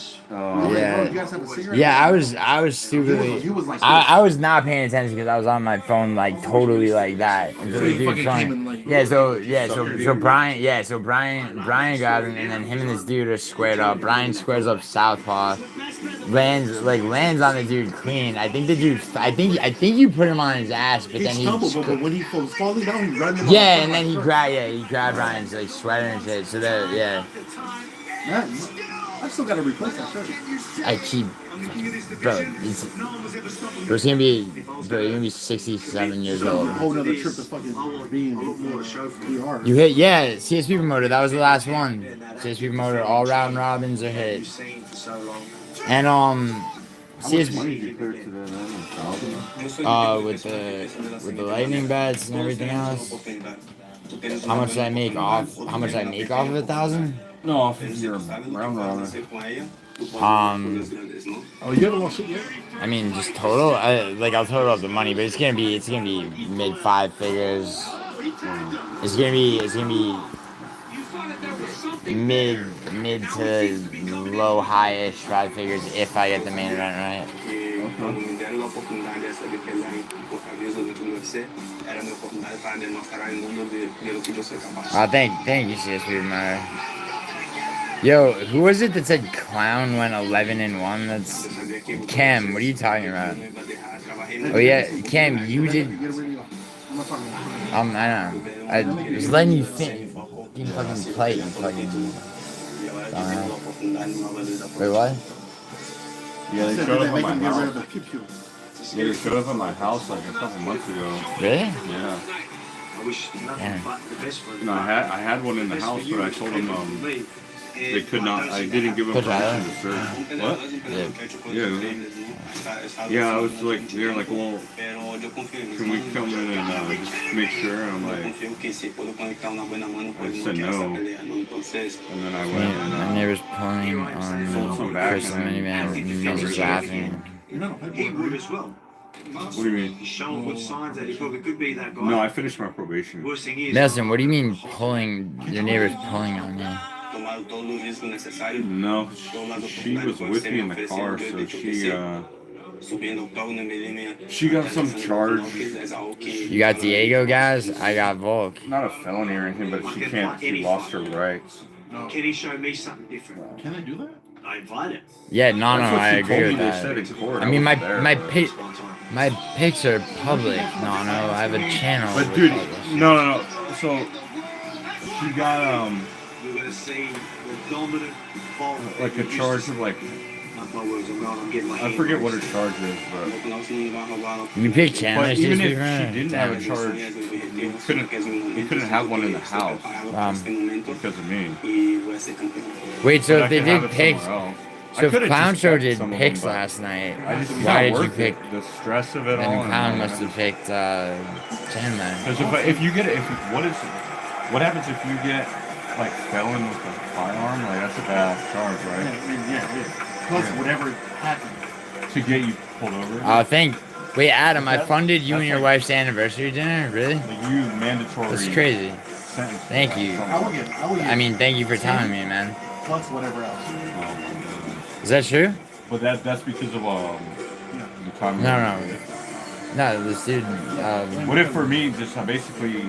Yeah. You guys have a cigarette? Yeah, I was stupidly. He was like. I was not paying attention because I was on my phone like totally like that. So he fucking came and like. So Brian got him, and then him and this dude are squared up. Brian squares up southpaw, lands on the dude clean. I think you put him on his ass, but then he stumbled, but when he was falling down, he ran him. Yeah, and then he grabbed Brian's like sweater and shit. So that Man, I still gotta replace that shirt. I keep, bro. It's gonna be, you're gonna be 67 years old. A whole nother trip to fucking being PR. You hit, CSP promoter. That was the last one. CSP promoter. All round robins are hit. And CSP. With the lightning bets and everything else. How much did I make off? How much did I make off of 1,000? No, off of your round robin. Oh, you haven't lost it yet? I mean, just total. I'll total up the money, but it's gonna be mid 5 figures. It's gonna be mid to low high-ish 5 figures if I get the main event right. Thank you, CSP Matter. Yo, who was it that said Clown went 11-1? That's Cam. What are you talking about? Oh yeah, Cam, you did. I know. I was letting you think. You fucking play. You fucking. Wait, what? Yeah, they showed up at my house. Yeah, they showed up at my house like a couple months ago. Really? Yeah. Yeah. No, I had one in the house, but I told them they could not. I didn't give them permission to search. What? Yeah, I was like, they're like, well, can we come in and just make sure? And I'm like, I said no. And then I went and my neighbor's pulling on Chris and minivan. He's laughing. He would as well. What do you mean? He's shown good signs that he probably could be that guy. No, I finished my probation. Worst thing is, Nelson, what do you mean pulling? Your neighbor's pulling on you? No, she was with me in the car, so she got some charge. You got Diego, guys? I got Volk. Not a felony or anything, but she lost her rights. Can he show me something different? Can I do that? I invite it. Yeah, no, That's what I she agree told with me they that. said in court. I mean, my was pics are public. No, I have a channel. But dude, no. So she got to say the dominant fault. Like a charge of like. I forget what her charge is, but. You picked Chandler. But even if she didn't have a charge, we couldn't have one in the house because of me. Wait, so But if they I could have did it picks, somewhere else. I so if could've Clown just Show kept did some of picks them, but last night, I just why not did you worth pick? it. The stress of it all. Then Clown and must have picked Chandler. Because if you get it, what happens if you get like felon with a firearm? Like that's a bad charge, right? Yeah. Plus whatever happened to get you pulled over. Wait, Adam, I funded you and your wife's anniversary dinner. Really? Like you mandatory. That's crazy. Thank you. I mean, thank you for telling me, man. Plus whatever else. Is that true? But that's because of the time. No, the student. What if for me, just basically,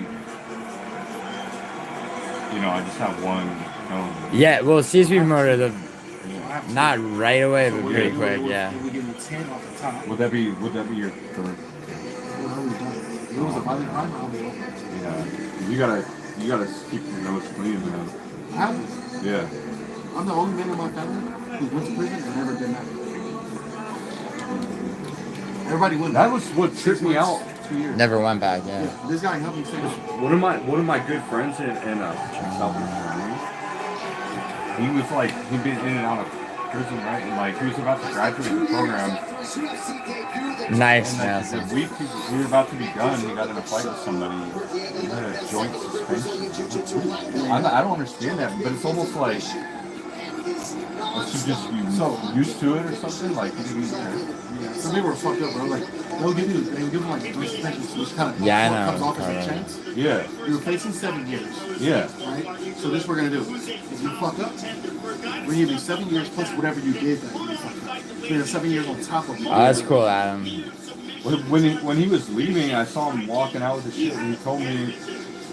I just have one phone. Yeah, well, CSP promoter, not right away, but pretty quick, yeah. Would that be your third? Yeah. You gotta keep your nose clean, man. Yeah. I'm the only man in my family who went to prison and never been back. Everybody went. That was what tripped me out. 2 years. Never went back, yeah. This guy helped me finish. One of my good friends in Southeast Germany. He was like he'd been in and out of prison, right? And like he was about to graduate the program. Nice, man. The week we were about to be done, he got in a fight with somebody. He had a joint suspension. I don't understand that, but it's almost like you just used to it or something. Like you didn't care. Yeah, some people are fucked up, bro. Like they'll give them like joint suspension, which kind of comes off as a chance. Yeah. You're facing 7 years. Yeah. Right. So this we're gonna do. If you fuck up, we're giving you 7 years plus whatever you did that you fucked up. So you have 7 years on top of it. Oh, that's cool, Adam. When he was leaving, I saw him walking out with the shit, and he told me.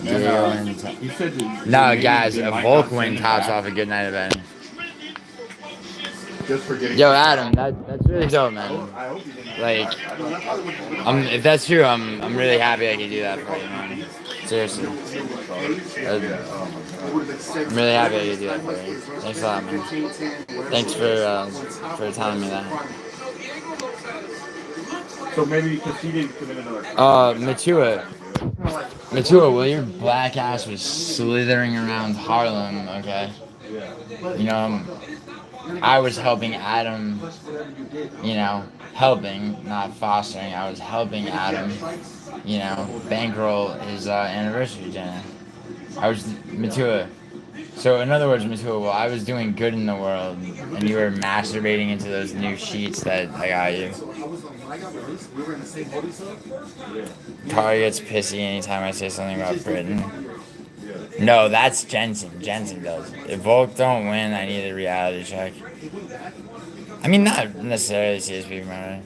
He said no, guys, a Volk win tops off a good night event. Just for getting. Yo, Adam, that's really dope, man. Like, if that's true, I'm really happy I could do that for you, man. Seriously. I'm really happy I could do that for you. Thanks a lot, man. Thanks for telling me that. So maybe because he didn't commit another crime. Matua, while your black ass was slithering around Harlem, okay? I was helping Adam, helping, not fostering. I was helping Adam, bankroll his anniversary dinner. Matua. So in other words, Matua, while I was doing good in the world, and you were masturbating into those new sheets that I got you. Tari gets pissy anytime I say something about Britain. No, that's Jensen. Jensen does. If Volk don't win, I need a reality check. I mean, not necessarily CSP promoter,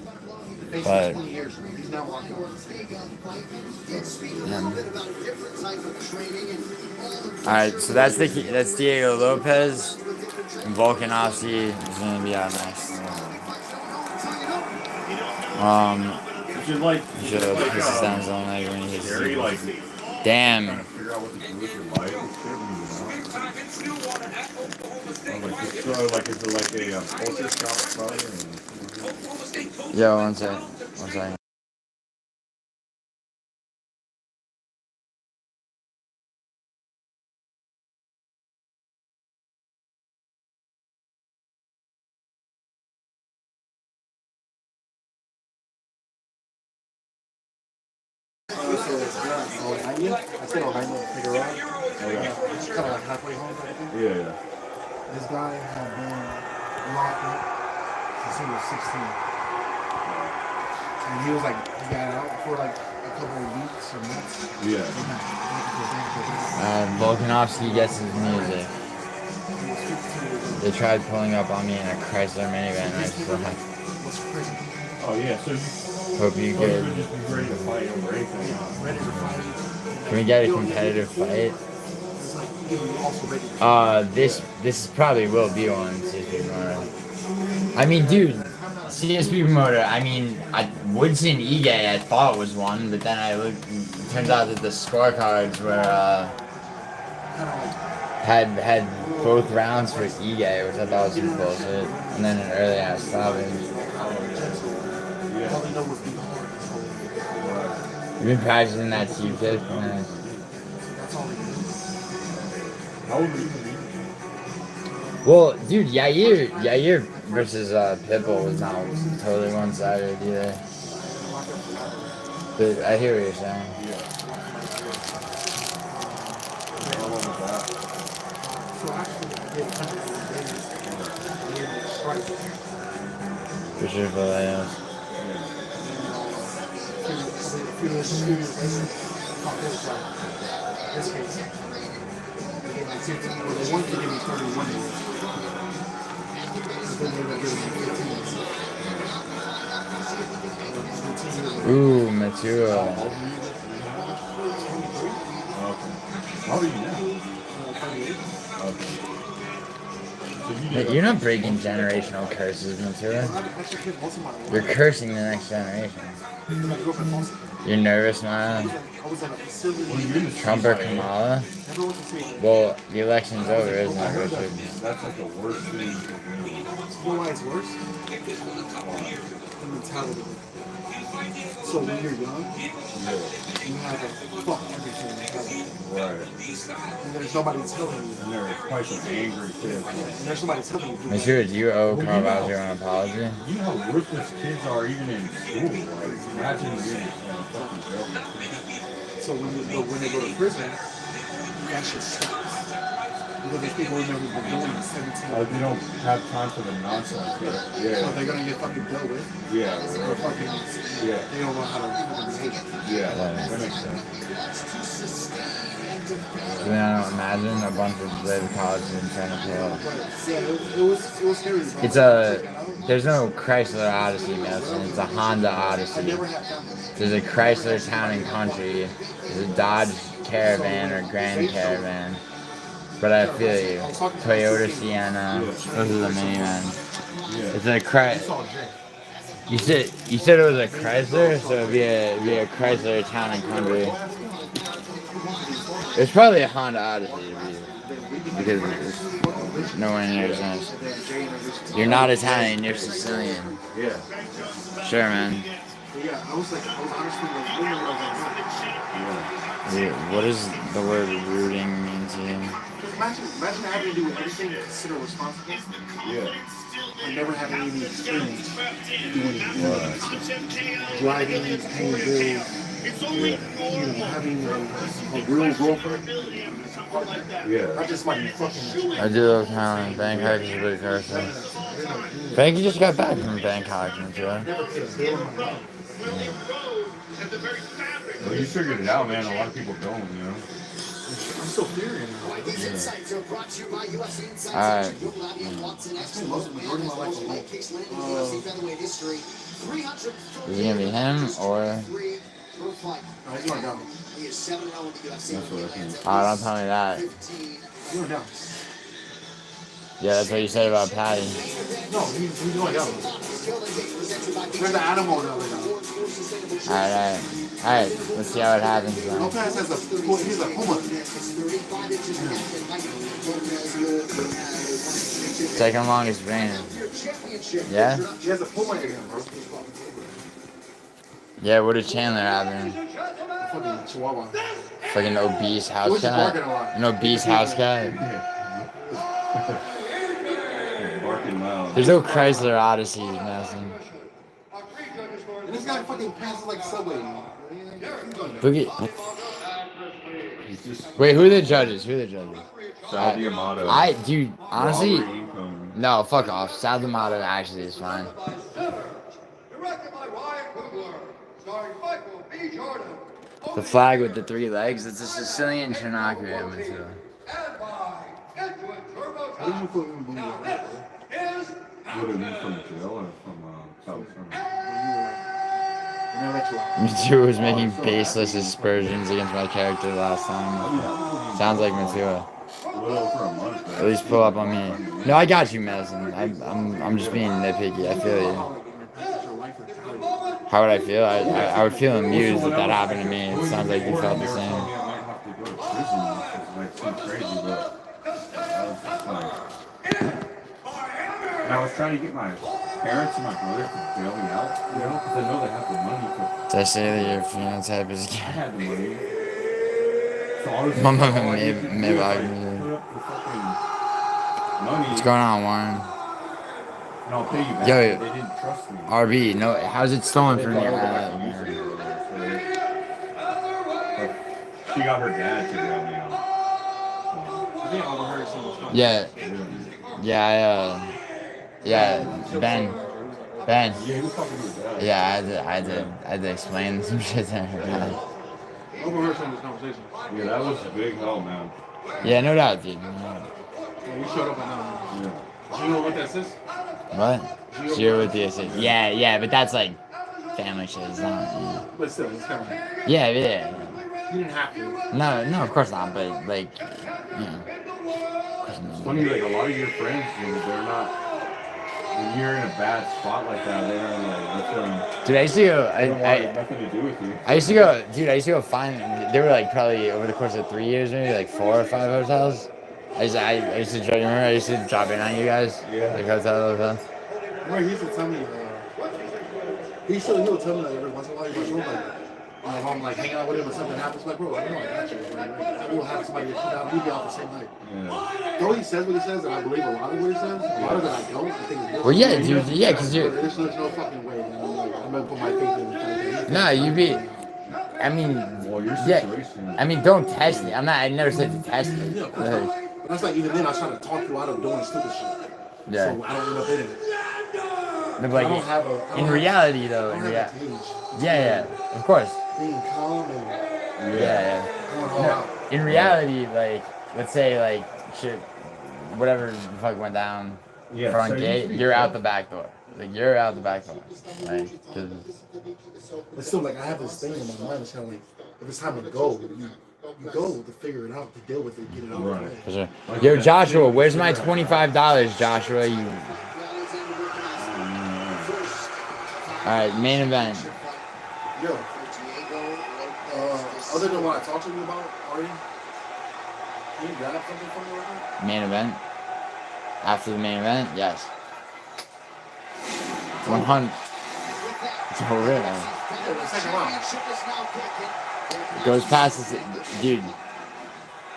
but. Alright, so that's Diego Lopez, and Volkanovski is gonna be out next. You should like. You should have pissed his down his own leg when he hits his. Damn. Figure out what to do with your life and shit, like is it like a culture shock probably? Yo, one second. I said Ohio, Figueroa. It's kind of like halfway home, I think. Yeah. This guy had been locked up since he was 16. And he got out for like a couple of weeks or months. Yeah. Volkanovski gets his music. They tried pulling up on me in a Chrysler minivan. I still have. What's crazy? Oh yeah, so hope you good. Just be ready to fight over anything. Ready to fight. Can we get a competitive fight? This probably will be one CSP promoter. I mean, dude, CSP promoter. I mean, Woodson Ige I thought was one, but then I looked. It turns out that the scorecards were had both rounds for Ige, which I thought was some bullshit, and then an early ass stoppage. You've been practicing that T kick, man. Well, dude, Yair versus Pitbull was not totally one-sided either. But I hear what you're saying. For sure, for that. They wanted to give me 31 days. But then they were giving me 15 days. Ooh, Matua. How old are you now? You're not breaking generational curses, Matua. You're cursing the next generation. You're nervous, man. Trump or Kamala? Well, the election's over, isn't it, Richard? That's like the worst thing. You know why it's worse? The mentality. So when you're young, you have a fuck everything mentality. Right. And there's nobody telling you. And there's probably some angry kids. And there's somebody telling you. Matua, do you owe Carl Bowser an apology? You know how ruthless kids are even in school. Like, imagine being fucking jail. So when they go to prison, that shit stops. Because there's people in there who've been doing it 17 They don't have time for the nonsense. Yeah. So they're gonna get fucking dealt with. Yeah. Or fucking, they don't know how to behave. Yeah, that makes sense. I mean, I don't imagine a bunch of later college students trying to pull up. Yeah, it was scary. It's there's no Chrysler Odyssey, Nelson. It's a Honda Odyssey. There's a Chrysler Town and Country. There's a Dodge Caravan or Grand Caravan. But I feel you. Toyota Sienna. Those are the minivans. It's a Chrysler. You said it was a Chrysler, so it'd be a Chrysler Town and Country. It's probably a Honda Odyssey because it's nowhere near as nice. You're not Italian, you're Sicilian. Yeah. Sure, man. Yeah, I was honestly What does the word rooting mean to you? Imagine having to do anything you consider responsible. Yeah. And never having any experience doing it. Driving, paying bills, having a real girlfriend. Yeah. I just might be fucking. I do love Thailand. Bangkok is a good person. Frankie just got back from Bangkok, Matua. Well, you figured it out, man. A lot of people don't, you know. I'm still figuring it out. These insights are brought to you by UFC Insights. Alright. Majority of my life alone. Is it gonna be him or? He's going down. He is 7-0 in the UFC. Oh, don't tell me that. He's going down. Yeah, that's what you said about Patty. No, he's going down. There's the animal now. Alright. Let's see how it happens then. Lopez has he's a puma. Second longest reign. Yeah? He has a puma in him, bro. Yeah, what did Chandler have in? Fucking chihuahua. Fucking obese house cat? An obese house cat? Barking loud. There's no Chrysler Odyssey, Nelson. And this guy fucking passes like Subway. Look at. Wait, who are the judges? Sal D'Amato. Dude, honestly, no, fuck off. Sal D'Amato actually is fine. The flag with the 3 legs, it's a Sicilian Trinacria. How did you put him in Would it be from jail or from California? Matua was making baseless aspersions against my character last time. Sounds like Matua. At least pull up on me. No, I got you, Madison. I'm just being nitpicky. I feel you. How would I feel? I would feel amused if that happened to me. It sounds like you felt the same. trying to get my parents and my brother to bail me out, you know, because I know they have the money to. Did I say that your phenotype is I had the money. So I was Mama all I needed to do maybe was, I like, can put up the fucking money. What's going on, Warren? And I'll pay you back. Yo, They didn't trust me. RB, no, how's it stolen from you? She got her dad to bail me out. I think I overheard some of the Yeah, Ben. Yeah, I had to explain some shit to her. I overheard some of this conversation. Yeah, that was a big help, man. Yeah, no doubt, dude. Yeah, you showed up on that one. Do you know what that says? What? Zero with the assist. Yeah, but that's like family shit. It's not. Yeah. But still, it's kind of. Yeah. You didn't have to. No, of course not. But like, you know. It's funny, like a lot of your friends, they're not. When you're in a bad spot like that, they don't like. That's when. Dude, I used to go. Nothing to do with you. I used to go find. They were like probably over the course of 3 years, maybe like 4 or 5 hotels. I used to remember I used to drop in on you guys. Yeah. Like hotel. Right, he used to tell me. He'll tell me like every once in a while, he's like, if I'm like hanging out with him and something happens, like, bro, I know I got you. Like, we'll have somebody to come down, we'll be out the same night. Yeah. Though he says what he says, and I believe a lot of what he says, a lot of it I don't. I think it's Well, yeah, dude, yeah, because you're. There's no fucking way, man. I'm gonna put my faith in the No, you be. I mean, yeah. I mean, don't test it. I never said to test it. Yeah, but that's like even then I was trying to talk you out of doing stupid shit. Yeah. So I don't end up in it. No, but like, in reality, though, yeah, of course. Being calm and Yeah. No, in reality, like, let's say, like, shit, whatever the fuck went down, front gate, you're out the back door. Like, you're out the back door. Like, cause. But still, like, I have this thing in my mind. It's kind of like, if it's time to go, you go to figure it out, to deal with it, get it out of the way. For sure. Yo, Joshua, where's my $25, Joshua? You. Alright, main event. Yo, other than what I talked to you about already, can you grab something from me right now? Main event? After the main event? Yes. 100. It's over there. Yeah, the second round. It goes past this. Dude,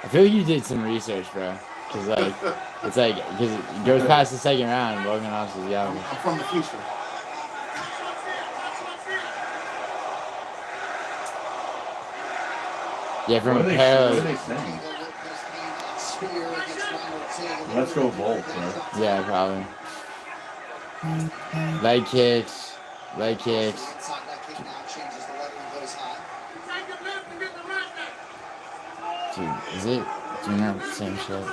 I feel like you did some research, bro. Cause like, it's like, because it goes past the second round, Logan Austin says, yeah. I'm from the future. Yeah, from What are parallel. they saying? Let's go Volt, bro. Yeah, probably. Leg kicks. Dude, is it? Do you know the same shit?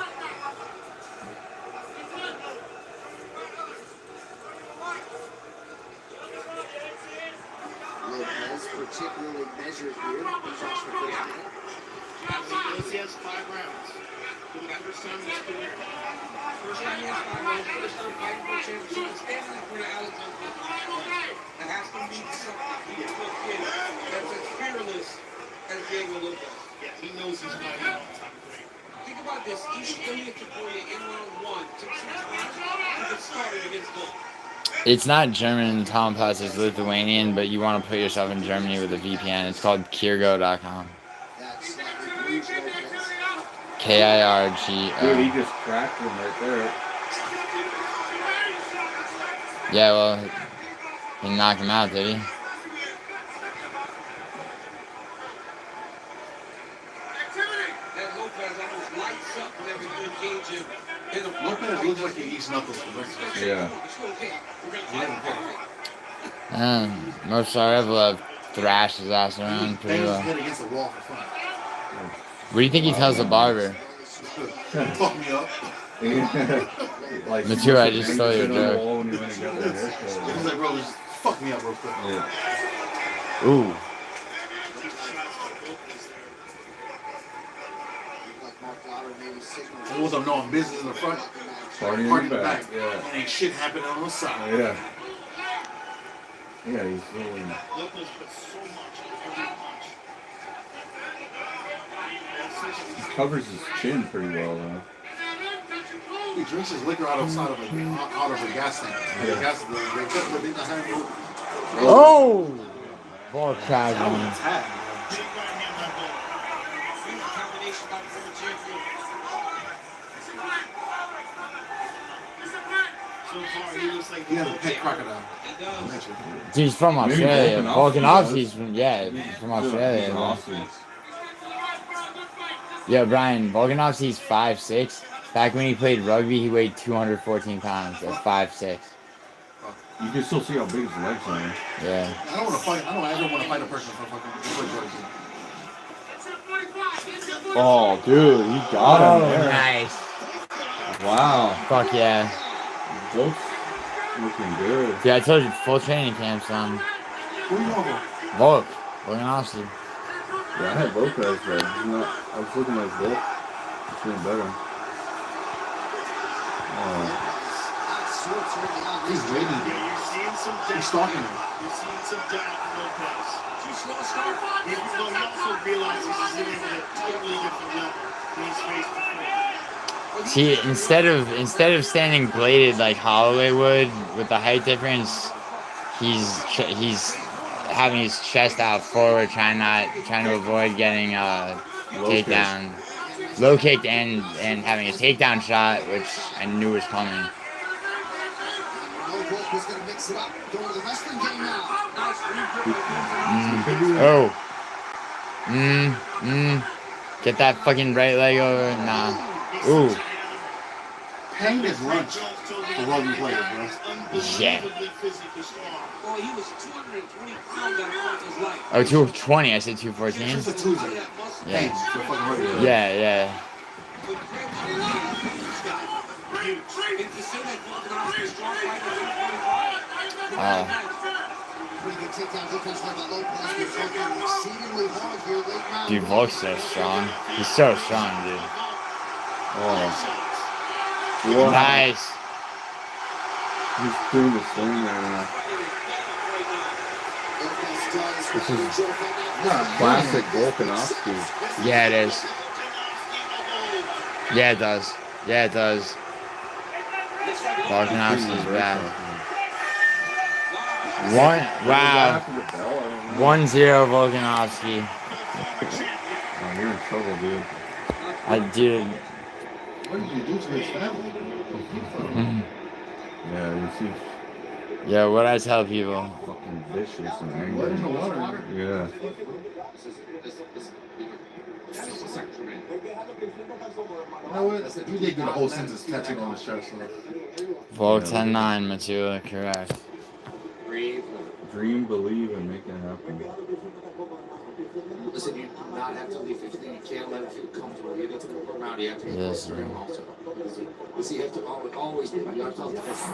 Lopez particularly measured here. He has 5 rounds. For the first time in his career. First time he has 5 rounds, first time fighting for a championship, and standing in front of Alex that has to be something he's so kid that's as fearless as Diego Lopez. Yeah, he knows he's fighting all the time. Think about this, even Ilya Topuria in round 1 took some time to get started against Gold. It's not German, Tom Plus, it's Lithuanian, but you want to put yourself in Germany with a VPN. It's called Kirgo.com. KIRGO. Dude, he just cracked him right there. Yeah, well, he knocked him out, did he? That Lopez almost lights up whenever you engage him. Lopez looks like he eats knuckles for Mexico. Yeah. Most Sarevlev thrashed his ass around pretty well. Against the wall for fun. What do you think he tells the barber? Fuck me up. Like, Mature, I just stole your joke. He's like, bro, just fuck me up real quick. Yeah. Ooh. It was a knowing business in the front, Party party in in the the back. back. Yeah. And ain't shit happening on the side. Yeah. Yeah, he's really. Lopez put so much in every punch. He covers his chin pretty well, though. He drinks his liquor out of a gas tank. Yeah. The gas, they kept the thing behind him. Oh! Ball crowd That was on. an attack. So far, he looks like He has a pet crocodile. He's from Maybe Australia. Volkanovski Volkanovski's from, yeah, from Australia. He's bro. awesome. Yeah, Brian, Volkanovski's 5'6". Back when he played rugby, he weighed 214 pounds at 5'6". You can still see how big his legs are. Yeah. I don't want to fight. I don't ever want to fight a person for fucking drugs. Oh, dude, he got him there. Nice. Wow. Fuck yeah. Looks looking good. Yeah, I told you, full training camp, son. Who you going for? Volk. Volkanovski. Yeah, I had Lopez, but he's not. I was looking like Volk. It's getting better. Oh. He's waiting. You're seeing some doubt. He's stalking him. You're seeing some doubt in Lopez. Too slow to start. He also realizes he's in at a totally different level than he's faced before. See, instead of standing bladed like Holloway would with the height difference, he's having his chest out forward, trying to avoid getting takedown, low kicked and having a takedown shot, which I knew was coming. Get that fucking right leg over. Nah. Ooh. Paying his lunch for rugby players, bro. Yeah. Boy, he was 220 pounds at his life. Oh, 220. I said 214. It's a Tuesday. Yeah. Yeah. Dude, Volk's so strong. He's so strong, dude. Oh. Wow. Nice. He's doing the thing right now. This is classic Volkanovski. Yeah, it is. Yeah, it does. Yeah, it does. Volkanovski's bad. Wow. 1-0 Volkanovski. Oh, you're in trouble, dude. Dude. What did you do to his family? Yeah, you see. Yeah, what I tell people. Fucking vicious and angry. What in the water? Yeah. You know what? You did get a whole sentence tattooed on his chest. Volk 10-9, Matula, correct. Dream, believe, and make it happen. Listen, you do not have to leave 15. You can't let him feel comfortable. You need to move around. You have to be close to him also. Listen, you have to always be. You have to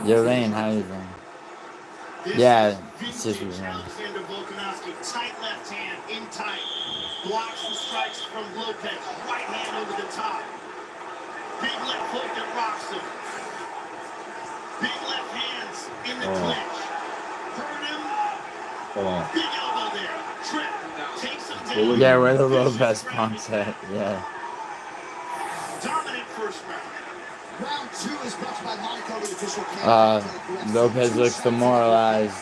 Yo, Lane, how you doing? Yeah, it's just Alexander Volkanovski, tight left hand, in tight. Blocks the strikes from Lopez. Right hand over the top. Big left hook that rocks him. Big left hands in the clinch. Hurt him. Oh. Big elbow there. Trip. Takes him down. Yeah, where the Lopez punks at, yeah. Dominant first round. Round 2 is brought to you by Monaco, the official camp. Lopez looks demoralized.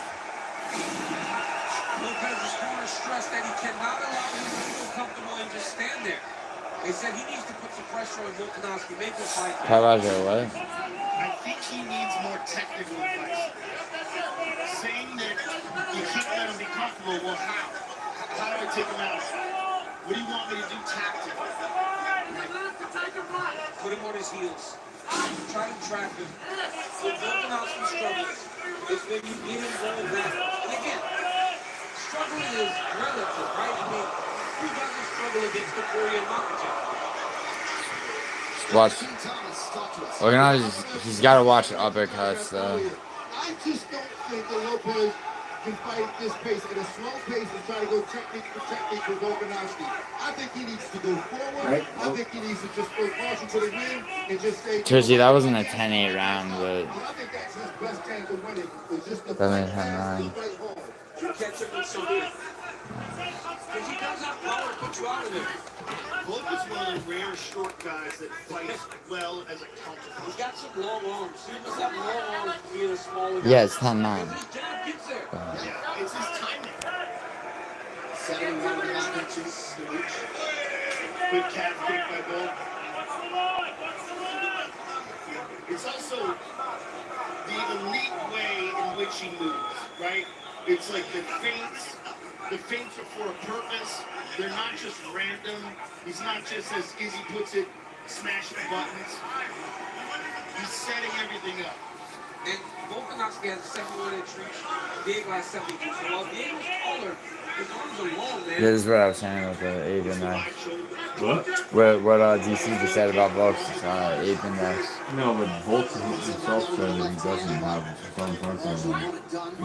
Lopez's corner stressed that he cannot allow him to feel comfortable and just stand there. They said he needs to put some pressure on Volkanovski, make him fight. Caravaggio, what? I think he needs more technical advice. Saying that you can't let him be comfortable, well, how? How do I take him out? What do you want me to do tactically? Put him on his heels. Try to trap him. When Volkanovski struggles, it's when you get him going back. And again, struggling is relative, right? I mean, who doesn't struggle against the Korean Makachev? Watch. He's got to watch uppercuts, though. I just don't think that Lopez can fight at this pace, at a slow pace, and try to go technique for technique with Volkanovski. I think he needs to go forward. Right. I think he needs to just throw caution to the wind and just say. Jersey, that wasn't a 10-8 round, but. I think that's his best chance of winning. Is just the That made fight 10-9. hard. Catch him with something. Because he does have power to put you out of there. Volk is one of rare short guys that fight well as a counter. He's got some long arms. He must have long arms being a smaller guy. Yeah, it's 10-9. If his jab gets there. Yeah, it's his timing. 71.5 inches in reach. Good calf kick by Bull. It's also the elite way in which he moves, right? It's like the feints are for a purpose. They're not just random. He's not just, as Izzy puts it, smashing buttons. He's setting everything up. And Volkanovski has a 71-inch reach. Diego has 72. So while Diego's taller, his arms are long, man. This is what I was saying with the 8 index. What? What DC just said about Volk's 8 index. No, but Volk himself said that he doesn't have some person.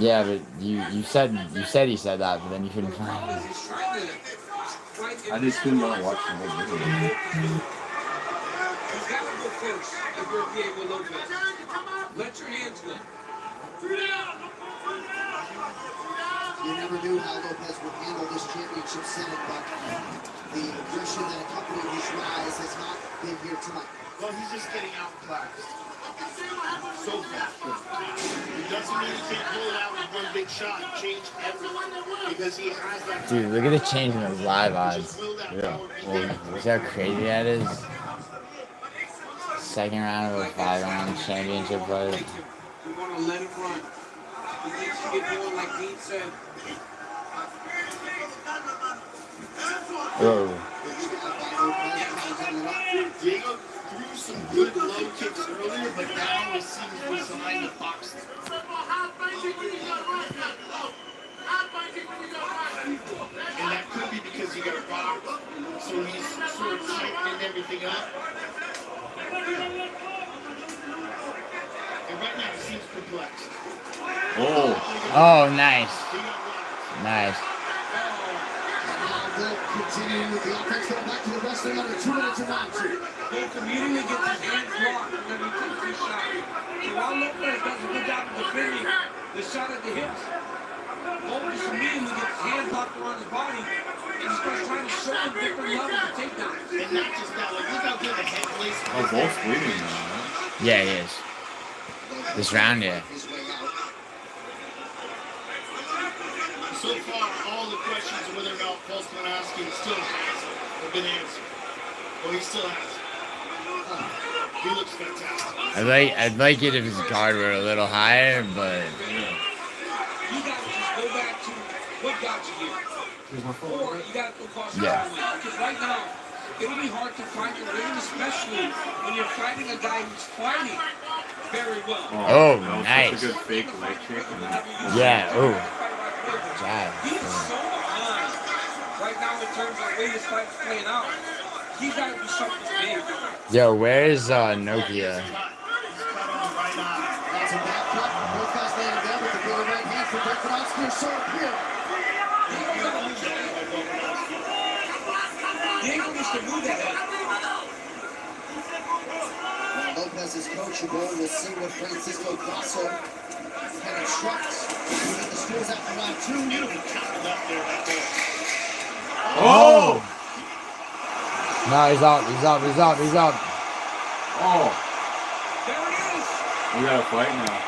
Yeah, but you said he said that, but then you couldn't find it. I just didn't want to watch the whole video. He's got to go first if you're Diego Lopez. Let your hands go. You never knew how Lopez would handle this championship setting, but the aggression that accompanied his rise has not been here tonight. Well, he's just getting outclassed. So fast. It doesn't mean he can't pull it out with one big shot and change everything. Because he has that. Dude, look at the change in those live odds. Yeah. Well, see how crazy that is? Second round of a 5-round championship fight. We want to let him run. He needs to get going like Dean said. Whoa. Diego threw some good low kicks earlier, but now it seems resigned to boxing. And that could be because he got rocked, so he's sort of tightening everything up. And right now he seems perplexed. Oh, nice. Nice. Continuing with the offense, going back to the wrestling under 2 minutes of round 2. Volk immediately gets his hands blocked and then he takes his shot. So while Lopez does a good job of defending the shot at the hips, Volk just immediately gets his hands locked around his body and he starts trying to show him different levels of takedowns. And not just that, like look how good the head place is. Oh, Volk's bleeding now, right? Yeah, he is. This round, yeah. So far, all the questions of whether or not Volkanovski still has have been answered. Well, he still has. He looks fantastic. I'd like it if his guard were a little higher, but You got to just go back to what got you here. Or you got to go caution Yeah. because right now, it'll be hard to find the ring, especially when you're fighting a guy who's fighting very well. Oh, that was nice. such a good fake leg kick. yeah, oh. Jab. He's so behind right now in terms of the way his fight's playing out. He's got to do something big. Yo, where's Nokia? That's a back cut. Both guys laying down with the big right hand for Volkanovski or so here. Diego needs to move that head. Lopez is coachable. We'll see what Francisco Grasso can instruct. We'll get the scores out for round 2. Oh! No, he's up. Oh! We got a fight now.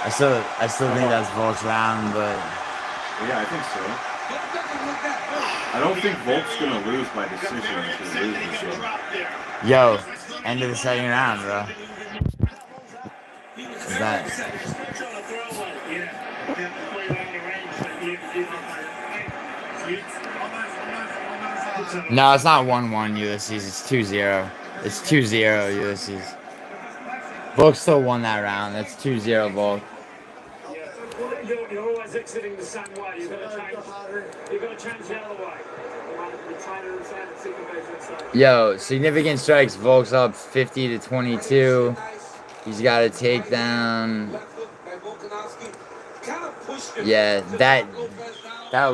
I still think that's Volk's round, but Yeah, I think so. I don't think Volk's gonna lose by decision if he loses, so. yo, end of the second round, bro. Is that? No, it's not 1-1 Ulysses. It's 2-0. It's 2-0 Ulysses. Volk still won that round. That's 2-0 Volk. You're always exiting the same way. You've got to change the other way. Yo, significant strikes. Volk's up 50-22. He's got a takedown. Yeah, that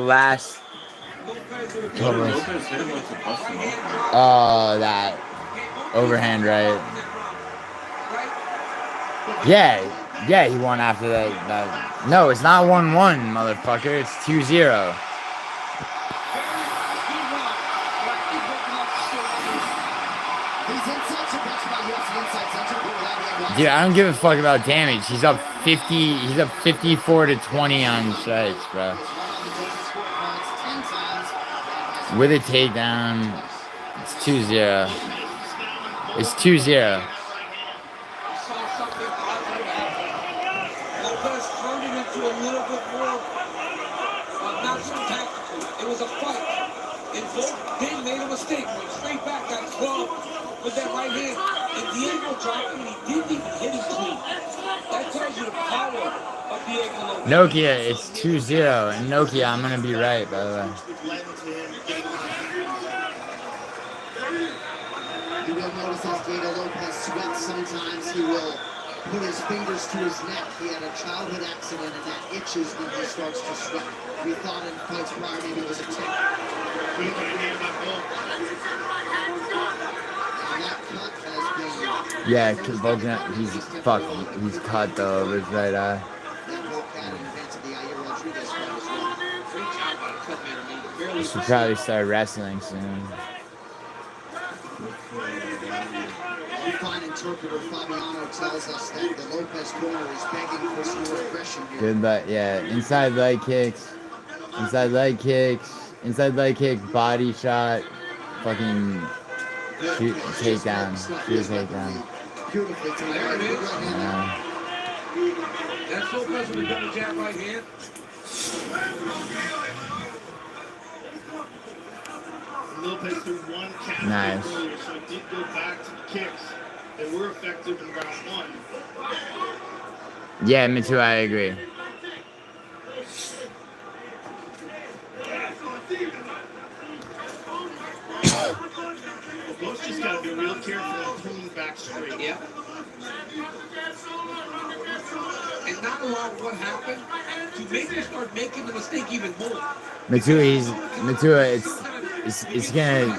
last. Oh, that overhand right. Yeah, he won after that. No, it's not 1-1, motherfucker. It's 2-0. Dude, I don't give a fuck about damage. He's up 50. He's up 54 to 20 on strikes, bro. With a takedown, it's 2-0. It's 2-0. Lopez turned it into a little bit more, not so tactical. It was a fight. And Volk then made a mistake. Went straight back, got clubbed with that right hand. And Diego dropped him, and he didn't even hit him clean. That tells you the power of Diego Lopez. Nokia, it's 2-0. And Nokia, I'm gonna be right, by the way. You will notice as Diego Lopez sweats, sometimes he will put his fingers to his neck. He had a childhood accident and that itches when he starts to sweat. We thought in fights prior maybe it was a tick. And that cut has been... Yeah, Volkan, he's cut though over his right eye. That Volkan invented the Yair Rodriguez fight as well. He should probably start wrestling soon. Fine interpreter Fabiano tells us that the Lopez corner is begging for some more aggression here. Good, but yeah, inside leg kicks, inside leg kick, body shot, fucking shoot, takedown, shoot a takedown. Beautifully taken. There it is. That's Lopez with a double jab right hand. Lopez threw one counter Nice. earlier, so it did go back to the kicks that were effective in round one. Yeah, me too, I agree. Both just got to be real careful and pulling back straight. Yeah. And not allow what happened to make him start making the mistake even more. It's gonna,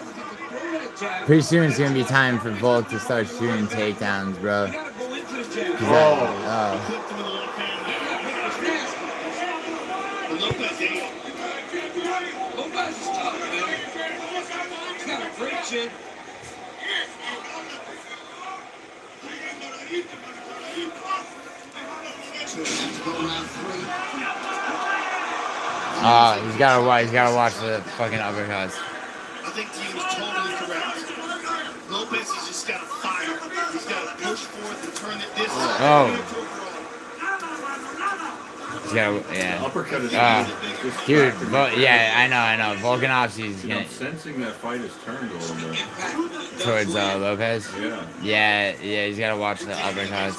pretty soon it's gonna be time for Volk to start shooting takedowns, bro. Lopez is tough, man. He's got a great chin. He's gotta watch the fucking uppercuts. I think he was totally correct. Lopez has just got to fire. He's got to push forth and turn it this way. He's gotta, yeah. Uppercut is dude, yeah, I know. Volkanovski's I'm gonna sensing that fight has turned a little bit. towards Lopez. Yeah. Yeah, he's gotta watch the uppercuts.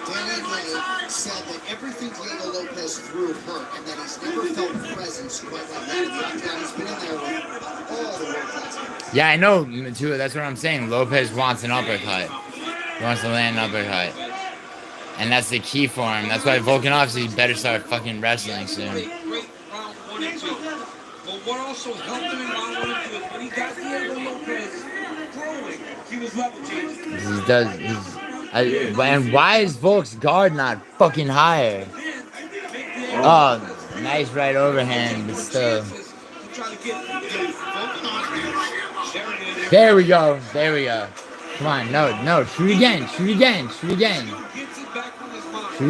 Danny May said that everything Diego Lopez threw hurt and that he's never felt presence quite like that in the octagon. He's been in there with all the world-class guys. Yeah, I know, too. That's what I'm saying. Lopez wants an uppercut. He wants to land an uppercut. And that's the key for him. That's why Volkanovski better start fucking wrestling soon. Great round 1 and 2. But what also helped him in round 1 and 2 is when he got Diego Lopez throwing, he was level changing. And why is Volk's guard not fucking higher? Oh, nice right overhand, but still. There we go. Come on, no, shoot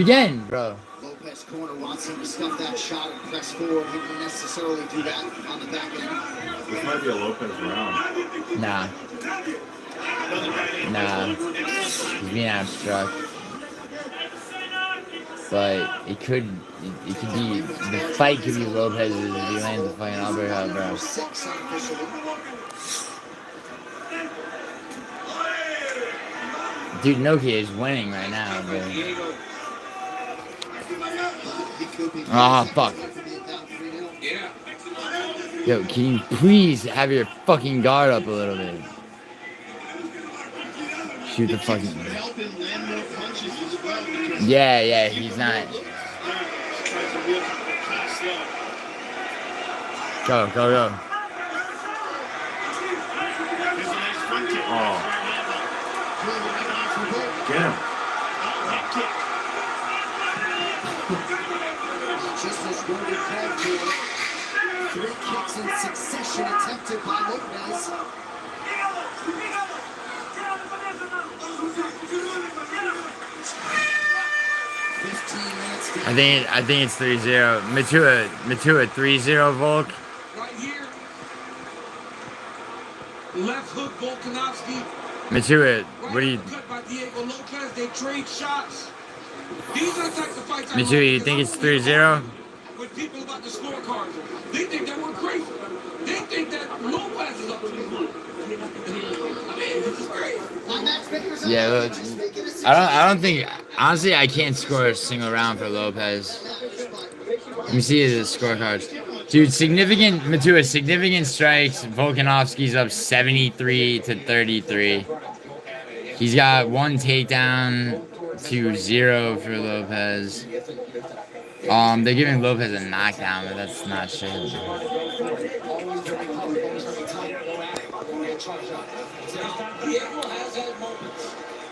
again, bro. Lopez corner wants him to stuff that shot and press forward. He wouldn't necessarily do that on the back end. This might be a Lopez round. Nah. He's being abstract. But it could be, the fight could be Lopez's if he lands a fucking uppercut, bro. Dude, Nokia is winning right now, bro. Oh, fuck. Yo, can you please have your fucking guard up a little bit? Shoot the fucking... Yeah, he's not... Go. Oh. Get him. Just as Roman called for it. 3 kicks in succession attempted by Lopez. I think it's 3-0. Matua 3-0 Volk. Right here. Left hook Volkanovski. Matua, what do you? Cut by Diego Lopez. They trade shots. These are the types of fights I Matua, you think it's 3-0? with people about the scorecards. They think that we're crazy. They think that Lopez is up to the I mean, this is crazy. Yeah, look, I don't think, honestly, I can't score a single round for Lopez. Let me see the scorecards. Dude, Matua, significant strikes. Volkanovski's up 73-33. He's got 1 takedown to 0 for Lopez. They're giving Lopez a knockdown, but that's not shit.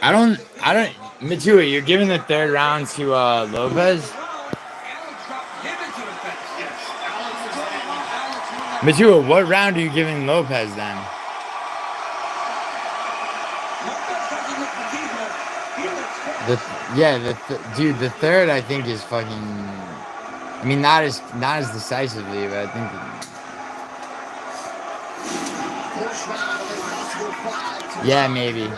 I don't, Matua, you're giving the 3rd round to Lopez? Matua, what round are you giving Lopez then? Dude, the 3rd I think is fucking. I mean, not as decisively, but I think. Yeah, maybe.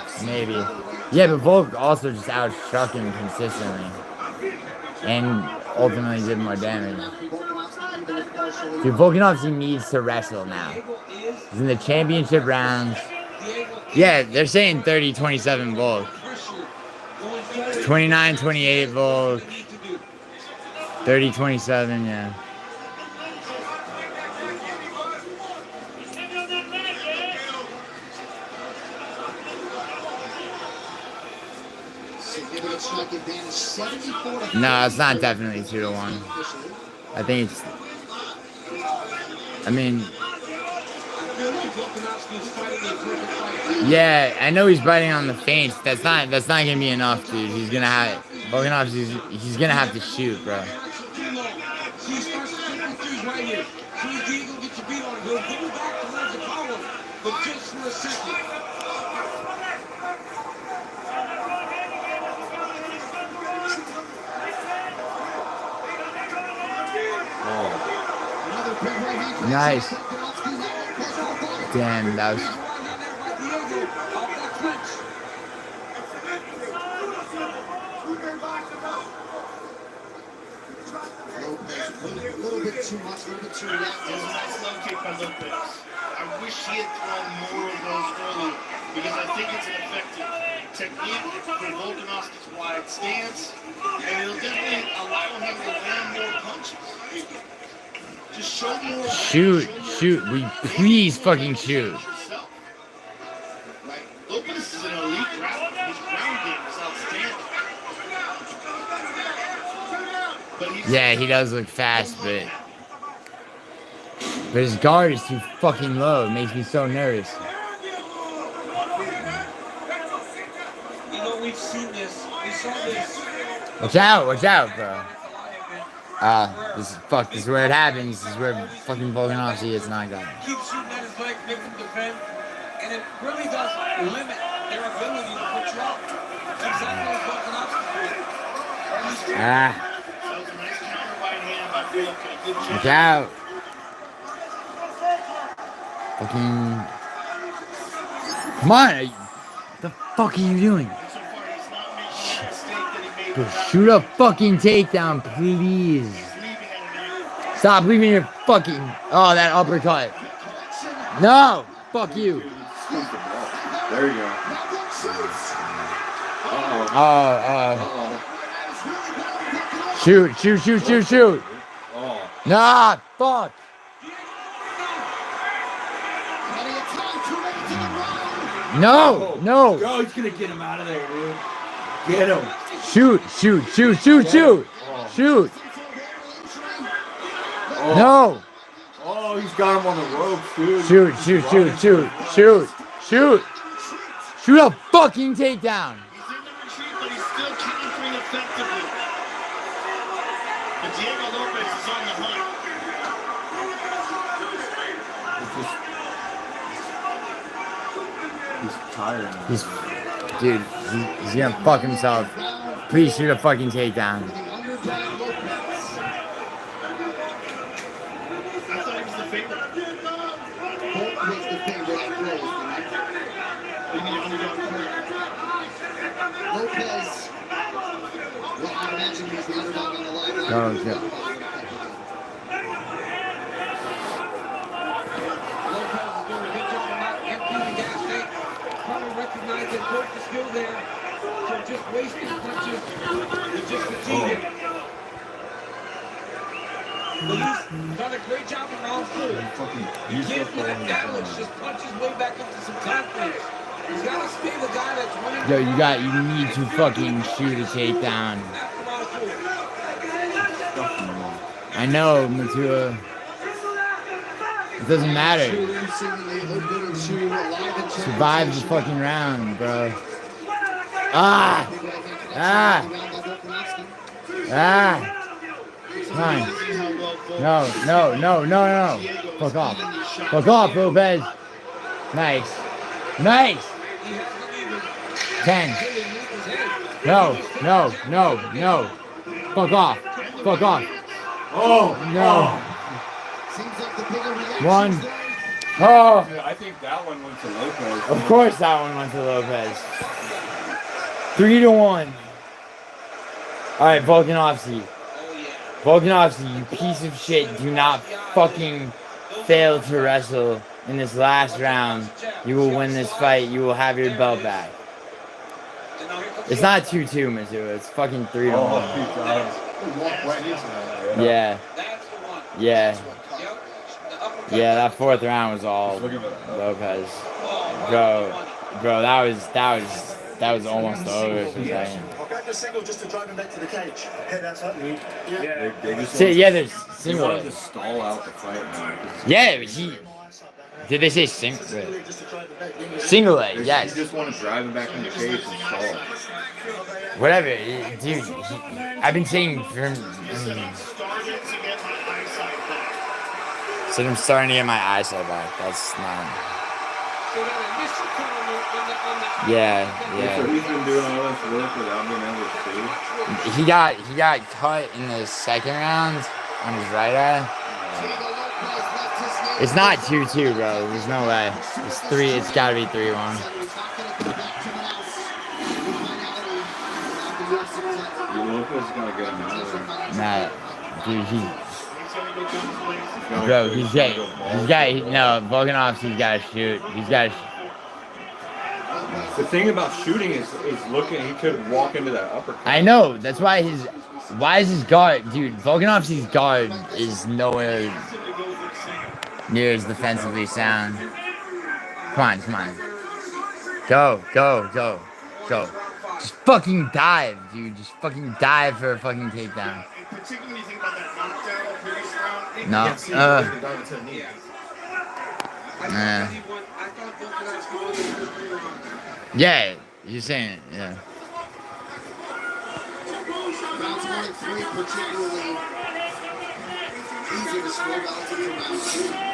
Yeah, but Volk also just outstruck him consistently, and ultimately did more damage. Dude, Volkanovski needs to wrestle now. He's in the championship rounds. Yeah, they're saying 30-27 Volk. 29-28 Volk. 30-27, yeah. No, it's not definitely 2-1. I think it's. I mean. Yeah, I know he's biting on the feints. That's not gonna be enough, dude. He's gonna have he's gonna have to shoot, bro. Nice. Damn, that was. A little bit too much, a little bit too reactive. It was a nice low kick by Lopez. I wish he had thrown more of those early because I think it's an effective technique for Volkanovski's wide stance, and it'll definitely allow him to land more punches. Just show more. Shoot. We please fucking shoot. Like, Lopez is an elite grappler. His ground game is outstanding. Yeah, he does look fast, but his guard is too fucking low. It makes me so nervous. You know, we've seen this. We saw this. Watch out, bro. This is where it happens. This is where fucking Volkanovski gets knocked out. Keep shooting at his legs, make him defend, and it really does limit their ability to put you out. That's exactly what Volkanovski did. Watch out. Fucking. Come on. What the fuck are you doing? Bro, shoot a fucking takedown, please. Stop leaving your fucking. Oh, that uppercut. No. Fuck you. There you go. Shoot. Oh. Nah, fuck. No. Oh, he's gonna get him out of there, dude. Get him. Shoot. Oh. No. Oh, he's got him on the ropes, dude. Shoot a fucking takedown. He's in the retreat, but he's still countering effectively. But Diego Lopez is on the hunt. He's tired. He's gonna fuck himself. Please shoot a fucking takedown. favorite? Both with the favorite at Grove, correct? You mean underdog correct? Lopez, well, I imagine he's the underdog on the line. Oh, shit. Probably recognized that Burke is still there, so just wasting punches would just fatigue him. But he's done a great job in round 4. You can't let Alex just punch his way back into some confidence. He's got to stay the guy that's running. Yo, you need to fucking shoot a takedown. I know, Matua. It doesn't matter. Survive the fucking round, bro. Ah! Ah! Ah! Come on. No. Fuck off. Fuck off, Lopez. Nice. Nice! 10. No. Fuck off. Oh! No. 1. Oh! I think that one went to Lopez. Of course that one went to Lopez. 3-1. Alright, Volkanovski. Volkanovski, you piece of shit. Do not fucking fail to wrestle in this last round. You will win this fight. You will have your belt back. It's not 2-2, Mizzou. It's fucking 3-1. Yeah. Yeah, that 4th round was all Lopez. Bro, that was almost over for a second. I'll go for a single just to drive him back to the cage. Okay, that's up. Yeah, they just There's single. They wanted to stall out the fight, man. Yeah, did they say single? Single leg, yes. You just want to drive him back in the cage and stall. Whatever, dude. I've been saying from. So I'm starting to get my eyesight back. That's not. Yeah. So he's been doing all this work without being able to see. He got cut in the 2nd round on his right eye. It's not 2-2, bro. There's no way. It's 3. It's gotta be 3-1. Lopez gonna get him out of there. Nah, dude, Volkanovski's gotta shoot. He's gotta. The thing about shooting is looking. He could walk into that uppercut. I know. That's why why is his guard, dude? Volkanovski's guard is nowhere near as defensively sound. Come on. Go. Just fucking dive, dude. Just fucking dive for a fucking takedown. Particularly when you think about that knockdown previous round. No. Yeah, you're saying it, yeah. Rounds 1 and 3 particularly easy to score relative to round 2.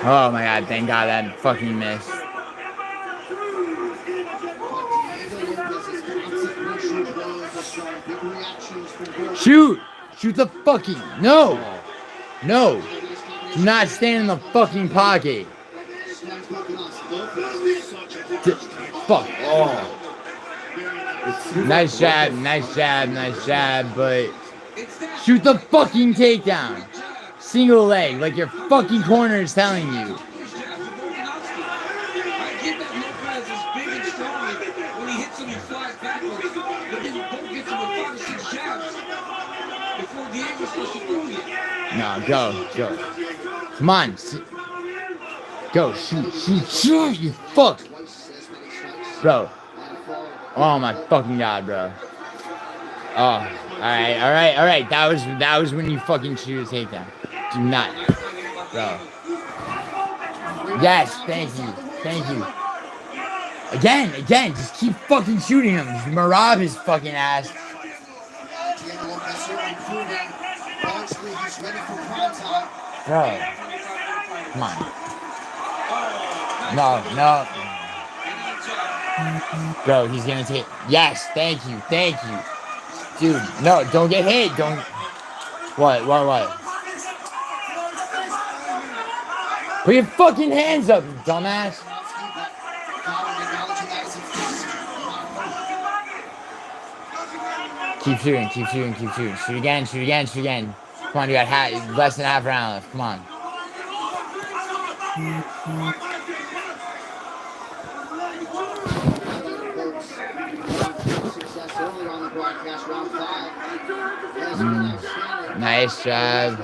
Oh my god, thank god that fucking missed. Shoot the fucking, no. Do not stand in the fucking pocket. Fuck. Oh. Nice jab, but shoot the fucking takedown. Single leg, like your fucking corner is telling you. No, go. Come on. Go, shoot, you fuck. Bro. Oh my fucking god, bro. Oh, alright. That was when you fucking shoot a takedown. Do not. Bro. Yes, thank you. Again, just keep fucking shooting him. Just Marab his fucking ass. Bro. Come on. No. Bro, he's gonna take. Yes, thank you. Dude, no, don't get hit. What? Put your fucking hands up, you dumbass. Keep shooting. Shoot again. Come on, you got less than half round left. Come on. Nice job.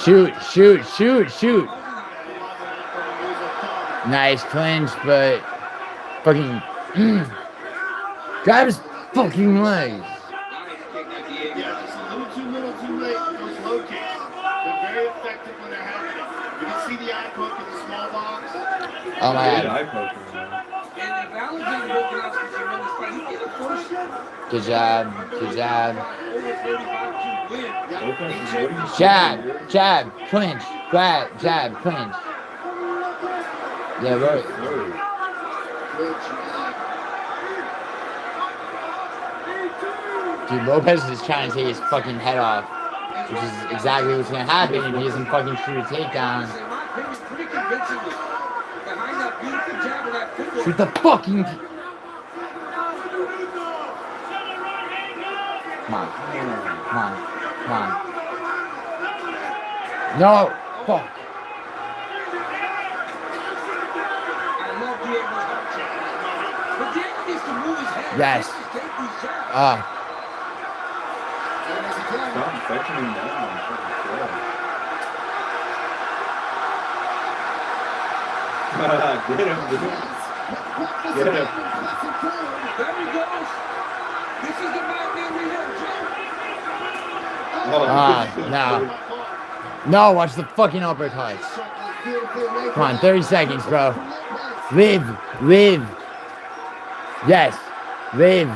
Shoot. Nice clinch, but fucking grab his fucking legs. Yeah, it's a little too late for those low kicks. They're very effective when they're happening. You can see the eye poke in the small box. Oh my God. Good job. Jab, clinch, jab, clinch. Yeah, right. Dude, Lopez is trying to take his fucking head off, which is exactly what's gonna happen if he doesn't fucking shoot a takedown. Shoot the fucking. Come on. No, fuck. Yes. Stop fetching him down. Get him. There he goes. This is the man we have, Joe. No, watch the fucking uppercuts. Come on, 30 seconds, bro. Live. Yes, live.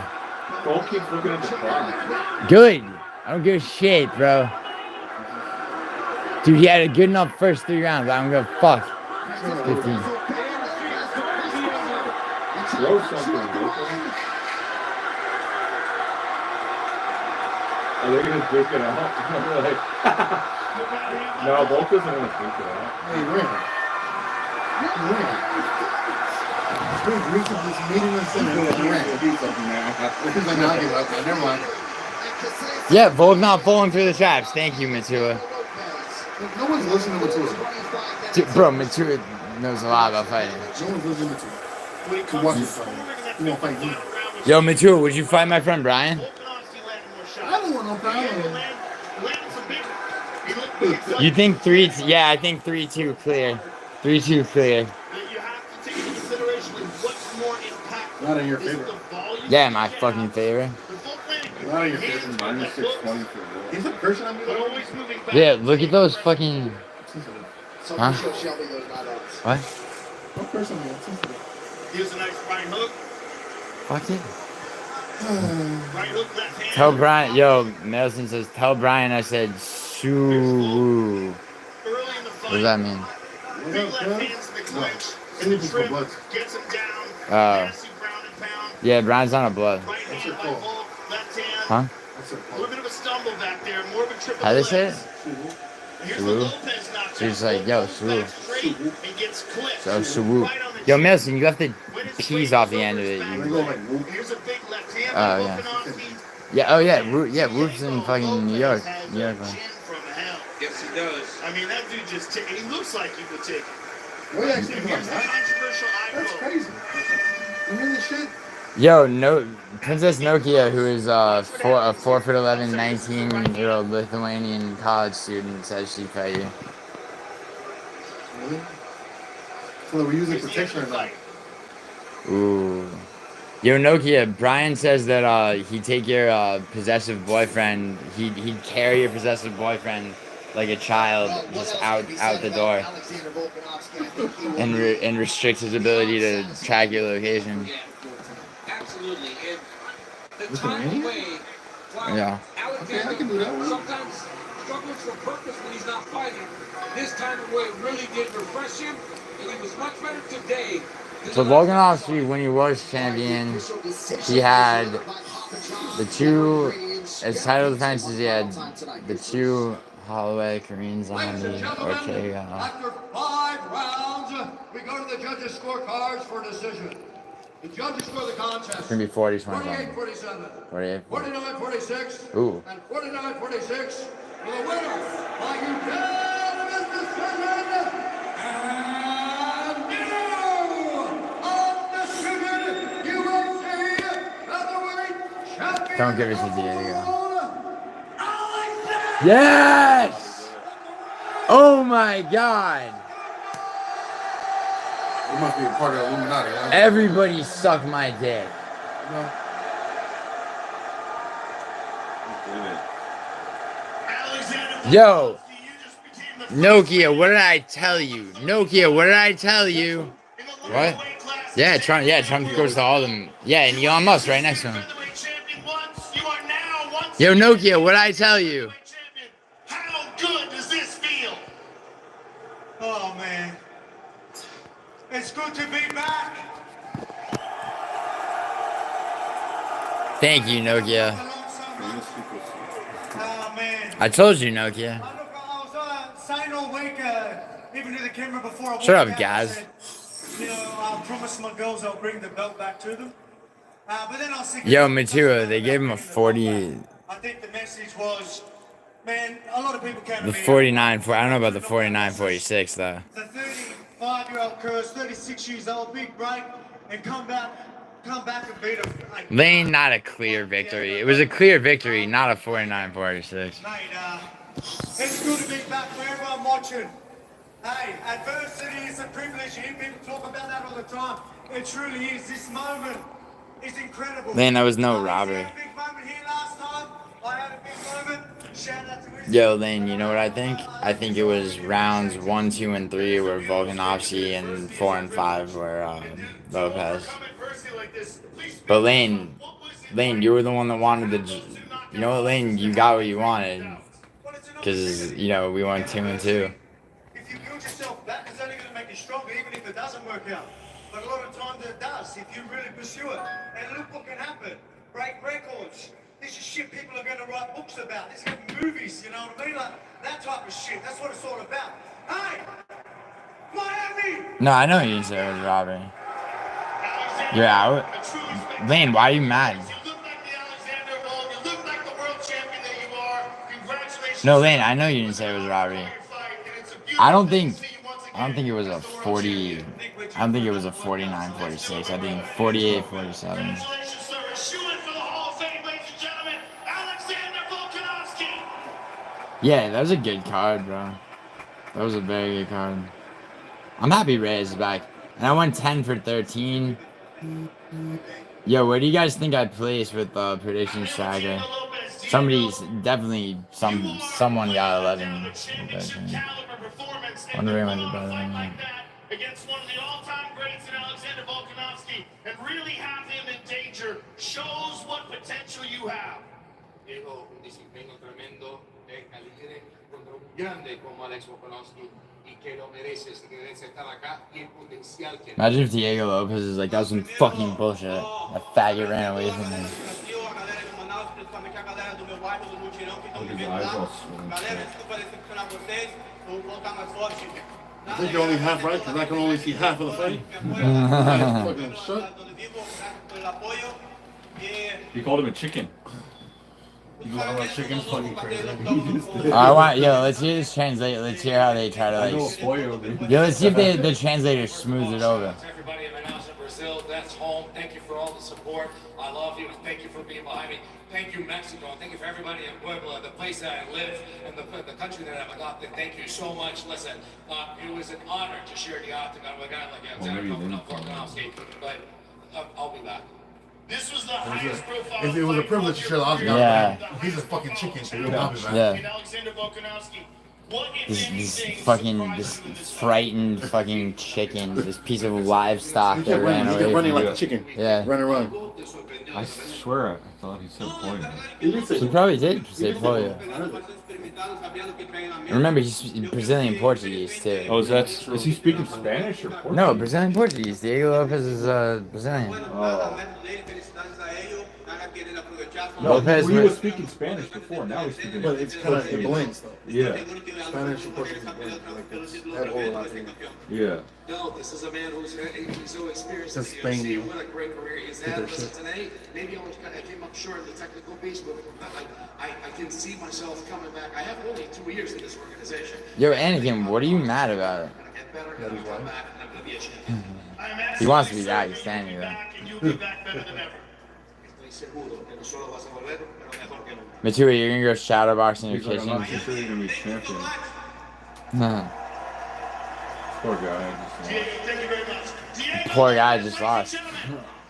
Don't keep looking at the clock. Good. I don't give a shit, bro. Dude, he had a good enough first 3 rounds. I don't give a fuck. 15. Throw something, Are they gonna duke it out? No, Volk doesn't want to duke it out. Hey, win. Never mind. Yeah, Volk not falling through the traps. Thank you, Matua. No one's listening to Matua. Dude, bro, Matua knows a lot about fighting. No one's listening to Matua. To watch this fight. You won't fight me. Yo, Matua, would you fight my friend Brian? I don't want no problem. You think 3? Yeah, I think 3-2 clear. 3-2 clear. Not in your favor. Yeah, my fucking favorite. Not in your favor. Minus 620 for Volk. He's a person on me. Yeah, look at those fucking. Huh? What? What person on me? Here's a nice right hook. Fuck it. Right hook, left hand. Tell Brian, yo, Nelson says, tell Brian I said shoo. What does that mean? Big left hands in the clinch. In the trip, gets him down. Oh. Yeah, Brian's on a blood. Right hand by Volk, left hand. Huh? A little bit of a stumble back there. More of a triple. How they say it? Here's the Swoo. Lopez knockdown. She's like, yo, swoo. Straight and gets clipped. So swoo. Yo, Nelson, you left the P's off the end of it. Here's a big left hand. Oh, yeah. Yeah, oh, yeah. Roof's in fucking New York. New York, man. Yes, he does. I mean, that dude just take it. He looks like he would take it. What actually Here's the controversial eye That's poke. crazy. You hear this shit? Yo, no, Princess Nokia, who is a 4'11", 19-year-old Lithuanian college student, says she'd fight you. Really? So we're using protection or not? Ooh. Yo, Nokia, Brian says that he'd take your possessive boyfriend, he'd carry your possessive boyfriend like a child just out the door and restrict his ability to track your location. Absolutely. And the time away, while Yeah. Alexander sometimes struggles for purpose when he's not fighting, this time away really did refresh him, and he was much better today. So Volkanovski, when he was champion, he had the two His title defenses, he had the 2 Holloway Koreans on the Ortega. After 5 rounds, we go to the judges' scorecards for a decision. The judges score the contest. It's gonna be 40-27. 48-47. 48. 49-46. Ooh. And 49-46 for the winner by unanimous decision. And new undisputed UFC featherweight champion. Don't give it to Diego. Yes! Oh my God! You must be a part of the Illuminati, huh? Everybody suck my dick. No. Yo, Nokia, what did I tell you? Nokia, what did I tell you? What? Yeah, Trump goes to all of them. Yeah, and Elon Musk right next to him. Yo, Nokia, what did I tell you? How good does this feel? Oh man, it's good to be back. Thank you, Nokia. Oh man. I told you, Nokia. I was saying all week, even to the camera before I Shut walked up, out, guys. I said, you know, I'll promise my girls I'll bring the belt back to them. But then I was thinking, Yo, Matua, they gave him a 40. I think the message was, man, a lot of people came to The me. 49. I don't know about the 49-46 though. The 35-year-old Curse, 36 years old, big break, and come back and beat him. Like, Lane, not a clear victory. It was a clear victory, not a 49-46. mate, it's good to be back for everyone watching. Hey, adversity is a privilege. You hear people talk about that all the time. It truly is. This moment is incredible. Man, that was no robbery. I had a big moment here last time. I had a big moment. Shout out to Izzy. Yo, Lane, you know what I think? I think it was rounds 1, 2, and 3 were Volkanovski, and 4 and 5 were Lopez. But Lane, you were the one that wanted the. You know what, Lane? You got what you wanted. Because, you know, we went 2 and 2. If you build yourself back, it's only going to make you stronger, even if it doesn't work out. But a lot of times it does, if you really pursue it. And look what can happen. Break records. This is shit people are going to write books about. This is movies, you know what I mean? Like, that type of shit. That's what it's all about. Hey! Miami! No, I know you didn't say it was robbery. You're out. Lane, why are you mad? No, Lane, I know you didn't say it was robbery. I don't think it was a 40. I don't think it was a 49-46. I think 48-47. Yeah, that was a good card, bro. That was a very good card. I'm happy Reyes is back. And I went 10 for 13. Yo, where do you guys think I placed with prediction tracker? Somebody's definitely someone got 11. Wondering what's better than that. Against one of the all-time greats in Alexander Volkanovski, and really have him in danger shows what potential you have. Diego, un desempeño tremendo de calibre contra un grande como Alex Volkanovski y que lo mereces, que debes estar acá y el potencial que. Imagine if Diego Lopez is like, that was some fucking bullshit. That faggot ran away from me. I think you're only half right because I can only see half of the fight. Fucking shit. He called him a chicken. You want to chicken's fucking crazy. Let's hear this translate. Let's hear how they try to let's see if the translators smooth it over. Everybody in my house in Brazil, that's home. Thank you for all the support. I love you and thank you for being behind me. Thank you, Mexico. And thank you for everybody in Puebla, the place that I live and the country that I've adopted. Thank you so much. Listen, it was an honor to share the octagon with a guy like Alexander Volkanovski, but I'll be back. This was the highest profile. It was a privilege to share the octagon. Yeah. He's a fucking chicken, so you'll not be back. Yeah. Alexander Volkanovski. This frightened fucking chicken, this piece of livestock that ran away. He's running from like a chicken. Yeah. Run and run. I swear I thought he said polio. He probably did say polio. Remember, he's Brazilian Portuguese too. Oh, is he speaking Spanish or Portuguese? No, Brazilian Portuguese. Diego Lopez is Brazilian. Oh. No, Lopez he was- was speaking Spanish before. Now he's speaking. But it's kind of it blends though. Yeah. Spanish and Portuguese blend. Like it's that overlap. Yeah. No, this is a man who's so experienced. That's in the Spain. UFC. What a great career he's Get had. their Listen, shit. today, maybe I came up short of the technical piece, but I can see myself coming back. I have only 2 years in this organization. Yo, Anakin, what are you mad about? Get better, I'm gonna come back, and I'm gonna be a champion. He wants to be Pakistani though. Estoy seguro que no solo vas a volver, pero mejor que nunca. Matua, you're gonna go shadowboxing your He's like, I'm not kitchen? too sure you're gonna be champion. Huh. Poor guy. Poor guy just lost.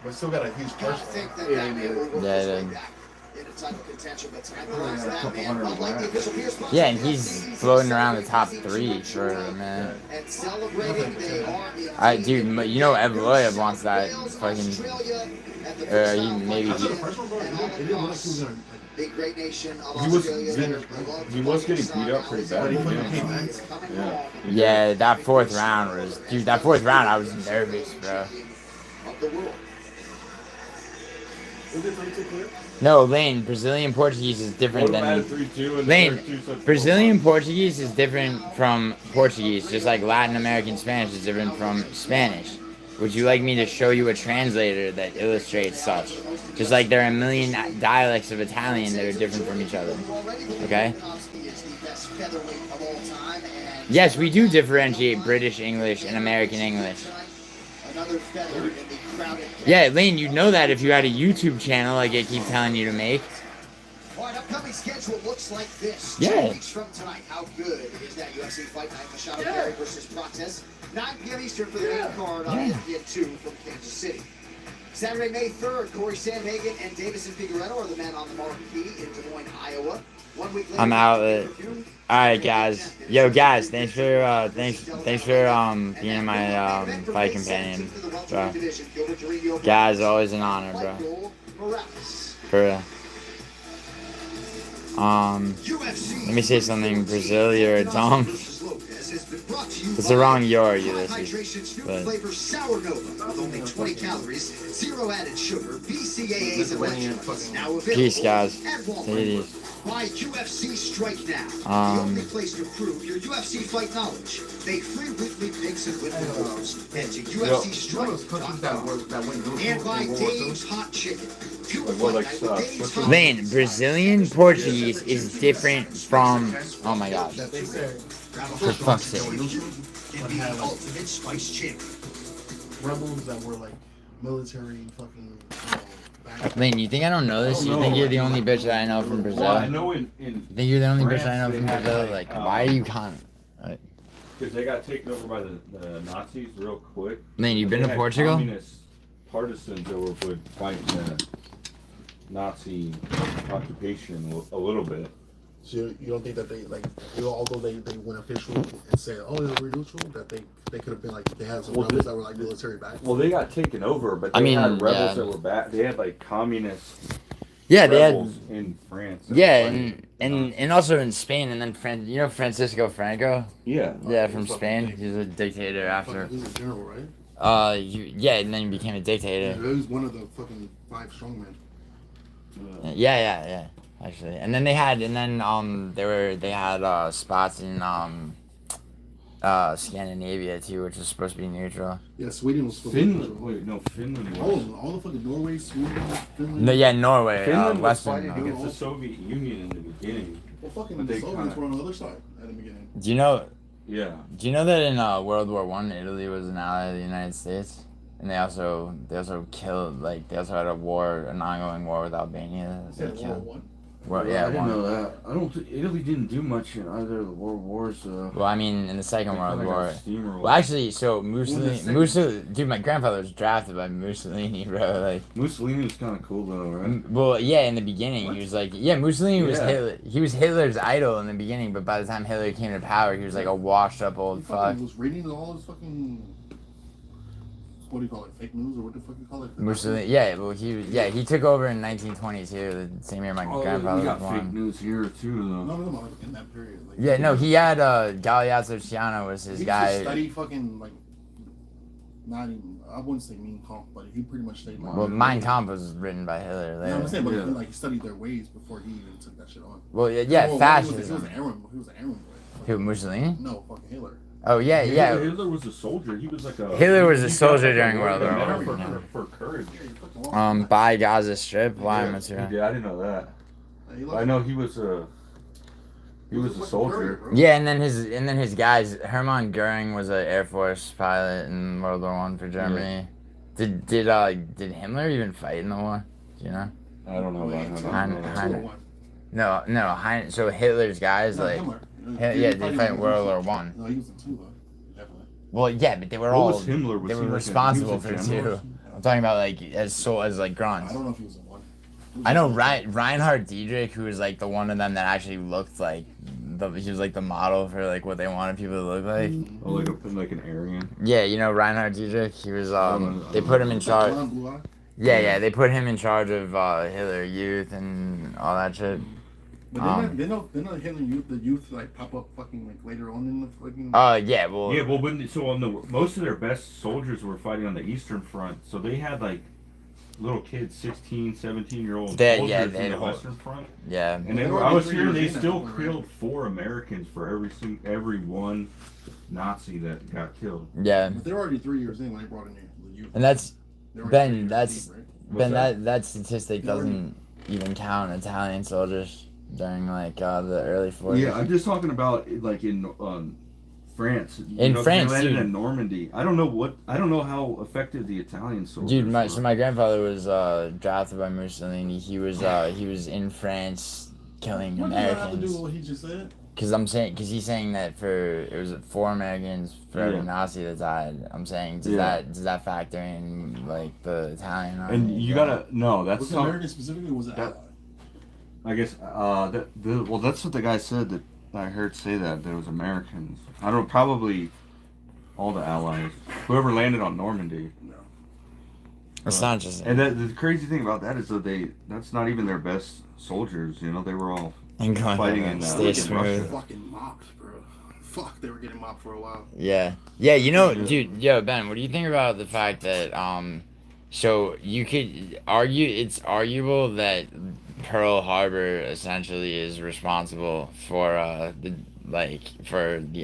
But still got a huge I purse. think that Yeah, that man will go Yeah, his way yeah. back into title contention, but time Yeah, runs a that couple man. hundred Unlike the official peer sponsor, Yeah, and he's floating around the top 3 for a minute. and celebrating, they are in Alright, dude, you know Evloev wants that fucking. Maybe he. the great nation of He was Australia. he was getting beat up pretty bad. But he fucking came back. Yeah. Yeah, that 4th round was. Dude, that 4th round, I was nervous, bro. Of the world. Is it 3-2 clear? No, Lane, Brazilian Portuguese is different One than. had 3-2 and Lane, the other 2 said Brazilian Portuguese is different from Portuguese, just like Latin American Spanish is different from Spanish. Would you like me to show you a translator that illustrates such? Just like there are a million dialects of Italian that are different from each other. Okay? Yes, we do differentiate British English and American English. Another feather in the crowded. Yeah, Lane, you'd know that if you had a YouTube channel like I keep telling you to make. All right, upcoming schedule looks like this. Yeah. 2 weeks from tonight. How good is that UFC Fight Night? Machado Perry versus Process. 9 p.m. Eastern for the main card on ESPN2 from Kansas City. Saturday, May 3rd, Corey Sandhagen and Davison Figueredo are the men on the marquee in Des Moines, Iowa. 1 week later, I'm out of it. Alright, guys. Yo, guys, thanks for being my fight companion, bro. Guys, always an honor, bro. For real. Let me say something. Brazil, you're a dumb. It's the wrong you're, Ulysses. But Sour Nova with only 20 calories, 0 added sugar, BCAAs and electrolytes. Now available peace, guys. at Take it Walmart. easy. Buy UFC Strike Now, the only place to prove your UFC fight knowledge. Make free weekly picks and win awards. Head to UFCstrike.com and buy Dave's Hot Chicken. Fuel Like, what, Fight like, Night with Dave's Hot Lane, Brazilian Portuguese is different from. Oh my gosh. For fuck's sake. and the ultimate spice champion. Rebels that were like military fucking. Lane, you think I don't know this? You think you're the only bitch that I know from Brazil? Well, I know in You think you're the only bitch I know France from they had, Brazil? like, Like, why are you con? because they got taken over by the Nazis real quick. Lane, you been They to had Portugal? Communist partisans that would fight the Nazi occupation a little bit. So you don't think that they like, although they went official and said, oh, we're neutral, that they could have been like they had some rebels that were like military back. Well, they got taken over, but they I mean, had rebels yeah. that were back. They had like communist. Yeah, they had. rebels in France. that Yeah, were fighting. and also in Spain, and then you know Francisco Franco? Yeah. Yeah, from Spain. He was a dictator after. He was a general, right? Yeah, and then he became a dictator. He was one of the fucking 5 strongmen. Yeah. Actually, and then they had spots in Scandinavia too, which was supposed to be neutral. Yeah, Sweden was supposed Finland. to be Wait, no, Finland was. all the fucking Norway, Sweden, Finland. No, yeah, Norway, Finland was Western. fighting against the Soviet Union in the beginning. Well, fucking But the they Soviets kinda- were on the other side at the beginning. Do you know? Yeah. Do you know that in World War I, Italy was an ally of the United States, and they also killed they also had an ongoing war with Albania. So they killed. Well, yeah, I didn't one. know that. I don't think Italy didn't do much in either of the world wars. Well, I mean, in the Second They World kinda got War. steamrolled. Well, actually, so Mussolini, dude, my grandfather was drafted by Mussolini, bro. Like, Mussolini was kind of cool though, right? well, yeah, in the beginning, he was like, yeah, Mussolini was Yeah. Hitler. He was Hitler's idol in the beginning, but by the time Hitler came to power, he was like a washed-up old He fuck. fucking was reading all his fucking, what do you call it, fake news or what the fuck you call it? Mussolini, yeah, well, he took over in 1922, the same year my grandfather we got was fake born. news here too, though. No, like in that period. Like, Yeah, no, he had Galeazzo Ciano was his he guy. used to study fucking like not even. I wouldn't say Mein Kampf, but he pretty much stayed. Well, Mein Kampf was written by Hitler. Yeah, I'm saying, but he studied their ways before he even took that shit on. Well, yeah, fascism. He was an airman boy. Who, Mussolini? No, fucking Hitler. Oh yeah, yeah. Hitler was a soldier. He was like a. Hitler was a soldier during World War I. For courage. By Gaza Strip. Why, Monsieur? Yeah, I didn't know that. I know he was a. He was a soldier. Yeah, and then his guys. Hermann Goering was an Air Force pilot in World War I for Germany. Yeah. Did Himmler even fight in the war? Do you know? I don't know about Heinrich. So Hitler's guys they fight in World War I. No, he was in two though. Definitely. Well, yeah, but they were Himmler? They were responsible for two. I'm talking about like as grunts. I don't know if he was in one. I know Reinhard Diedrich, who was like the one of them that actually looked like he was like the model for like what they wanted people to look like. Oh, like an Aryan. Yeah, you know Reinhard Diedrich. He was they put him in charge. Yeah, they put him in charge of Hitler Youth and all that shit. But didn't Hitler the youth like pop up fucking like later on in the fucking. Yeah, well. Yeah, well, most of their best soldiers were fighting on the Eastern Front, so they had like little kids, 16, 17-year-old soldiers in the Western Front. Yeah. And I was hearing they still killed 4 Americans for every one Nazi that got killed. Yeah. But they were already 3 years in when they brought in the youth. And that's Ben. Right? That statistic doesn't even count Italian soldiers during like the early 40s. Yeah, I'm just talking about like in France. France, they landed dude. in Normandy. I don't know how effective the Italian soldiers Dude, were. my grandfather was drafted by Mussolini. He was in France killing What Americans. does that have to do with what he just said? Because he's saying that it was 4 Americans for every Nazi that died. I'm saying does that factor in like the Italian army? And you gotta that's was it American specifically, or was it Allied? I guess that's what the guy said that I heard say that there was Americans. I don't know, probably all the Allies, whoever landed on Normandy. No, it's not just. And the crazy thing about that is that that's not even their best soldiers. You know, they were all fighting in Russia. Fucking mopped, bro. Fuck, they were getting mopped for a while. Yeah, dude, Ben, what do you think about the fact that so you could argue it's arguable that Pearl Harbor essentially is responsible for the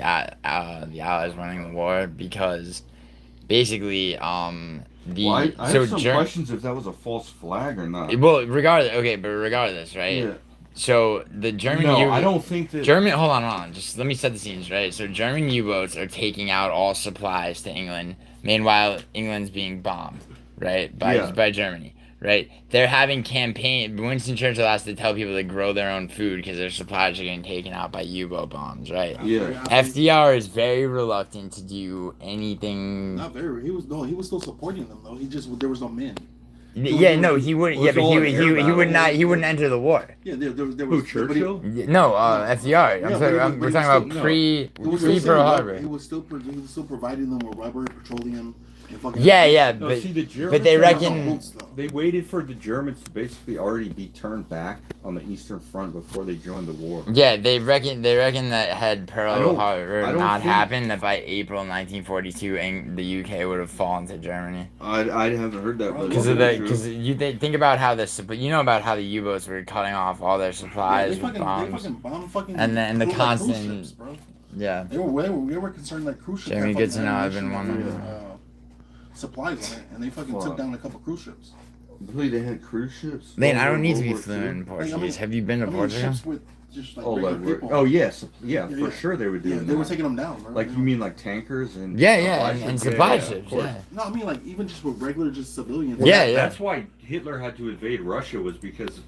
Allies winning the war because basically I have some questions if that was a false flag or not. Well, regardless, right? Yeah. So the German I don't think that hold on. Just let me set the scenes, right? So German U-boats are taking out all supplies to England. Meanwhile, England's being bombed, right? By Germany, right? They're having Winston Churchill has to tell people to grow their own food because their supplies are getting taken out by U-boat bombs, right? Yeah. FDR is very reluctant to do anything. Not very. He was still supporting them though. There was no men. He wouldn't. He wouldn't enter the war. Yeah, there was. Churchill? No, FDR. We're talking about pre Pearl Harbor. He was still providing them with rubber, petroleum. But the they reckon they waited for the Germans to basically already be turned back on the Eastern Front before they joined the war. Yeah, they reckon that had Pearl Harbor not happened, that by April 1942, the UK would have fallen to Germany. I haven't heard that. Because you think about how about how the U-boats were cutting off all their supplies with bombs, and then the constant. Ships, bro. Yeah. They were concerned like cruise ships. Jamie, good to know. I've been wondering. Supplies on it, and they fucking took down a couple cruise ships. Really, they had cruise ships? Man, I don't need to be fluent in Portuguese. Have you been to Portugal? Ships with just like yes, for sure they were doing that. They were taking them down. Right? Like you mean like tankers and and supply ships. Yeah. No, I mean like even just with regular just civilians. That's why Hitler had to invade Russia was because.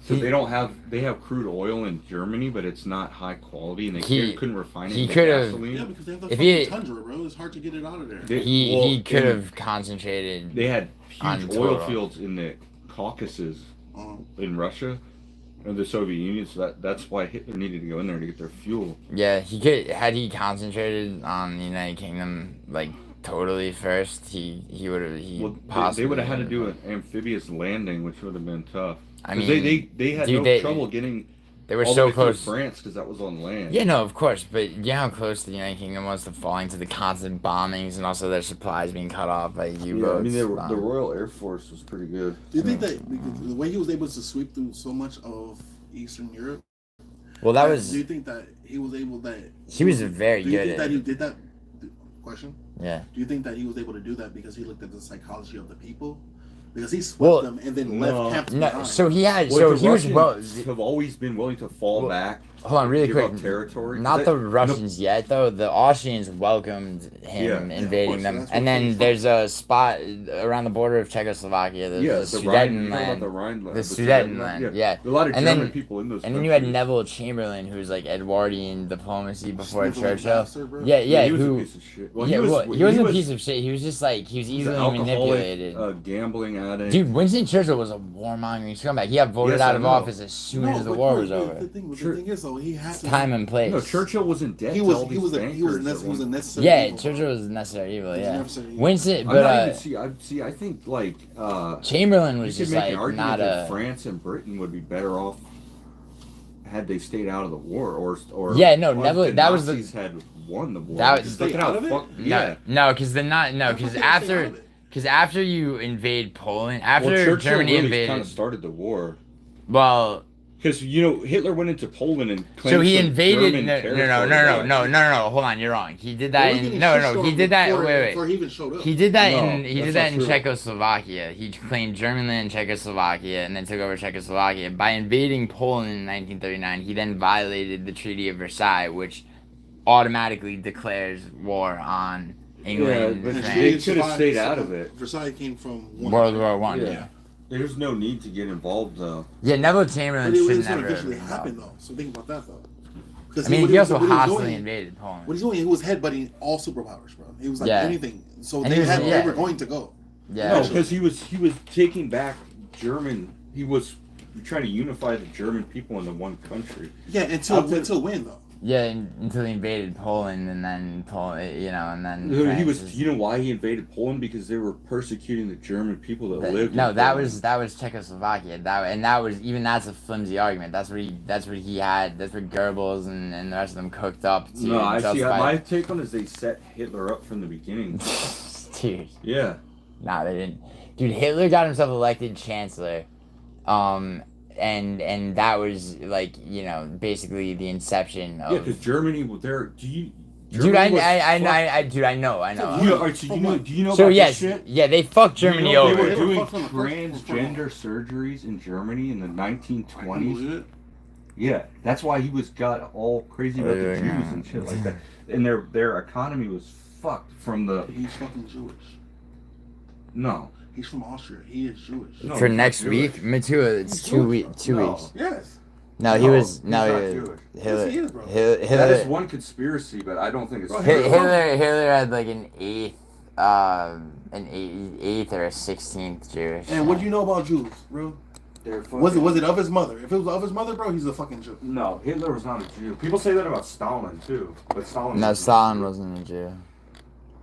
So they have crude oil in Germany, but it's not high quality, and they couldn't refine it. He could have. Yeah, because they have the fucking tundra, bro. It's hard to get it out of there. He could have concentrated. They had huge oil fields in the Caucasus in Russia and the Soviet Union, so that's why Hitler needed to go in there to get their fuel. Yeah, he could. Had he concentrated on the United Kingdom, like totally first, he would have. Possibly they would have had to do an amphibious landing, which would have been tough. I mean, they had no trouble getting They were all the so way through close. France, because that was on land. Yeah, no, of course, but you know how close the United Kingdom was to falling to the constant bombings and also their supplies being cut off by U-boats. Yeah, I mean, the Royal Air Force was pretty good. Do you think that because the way he was able to sweep through so much of Eastern Europe? Well, that was. Do you think that he was able that? He was very good. Do you think that he did that? Question. Yeah. Do you think that he was able to do that because he looked at the psychology of the people? Because he swept them and then left camps behind. So he had. Well, So he was have always been willing to fall back. Hold on, really give quick. Up territory. Not the Russians yet, though. The Austrians welcomed him invading them, and then there's a spot around the border of Czechoslovakia. The Sudetenland. The Sudetenland. Yeah. A lot of German people in those. And then you had Neville Chamberlain, who's like Edwardian diplomacy before Churchill. Yeah. He was a piece of shit. Well, he wasn't a piece of shit. He was just like he was easily manipulated. Gambling addict. Dude, Winston Churchill was a warmongering scumbag. He got voted out of office as soon as the war was over. The thing is, though, he had time and place. No, Churchill wasn't dead. He was a necessary. Yeah, evil. Churchill was a necessary evil. Yeah, Winston, but I think like Chamberlain was just make like an argument not that a. France and Britain would be better off had they stayed out of the war, or yeah, no, Neville. That was the Nazis had won the war. That was look at how because after you invade Poland, after Germany invaded, kind of started the war. Well, because Hitler went into Poland and claimed so he invaded. No. Hold on, you're wrong. He did that. He did that. Wait. Before he even showed up. He did that in Czechoslovakia. He claimed German land in Czechoslovakia and then took over Czechoslovakia. By invading Poland in 1939, he then violated the Treaty of Versailles, which automatically declares war on England. Yeah, but they should have stayed out of it. Versailles came from World War I. Yeah. There's no need to get involved though. Yeah, Neville Chamberlain should never eventually happen though. So think about that though. I mean, he also hostily invaded Poland. What he's doing, he was headbutting all superpowers, bro. He was like anything. So they were going to go. Yeah. No, because he was taking back German. He was trying to unify the German people into one country. Yeah, until when though? Yeah, until he invaded Poland, and then and then he was. You know why he invaded Poland? Because they were persecuting the German people that lived. No, that was Czechoslovakia. That's a flimsy argument. That's what he had. That's what Goebbels and the rest of them cooked up. To no, I see. My take on it is they set Hitler up from the beginning. Dude. Yeah. Nah, they didn't. Dude, Hitler got himself elected chancellor. And that was like basically the inception of. Yeah, because Germany was there. Do you? Dude, I know. Do you know so about yes, this shit? Yeah, they fucked Germany over. They were doing transgender surgeries in Germany in the 1920s. Yeah, that's why he got all crazy about the Jews and shit like that. And their economy was fucked from the. He's fucking Jewish. No. He's from Austria. He is Jewish. No, for next week, it's 2 weeks. Yes. No, he was Hitler. That is one conspiracy, but I don't think it's Hitler had like an eighth or a 16th Jewish. And what do you know about Jews, bro? Was it of his mother? If it was of his mother, bro, he's a fucking Jew. No, Hitler was not a Jew. People say that about Stalin too, but Stalin. No, Stalin wasn't a Jew.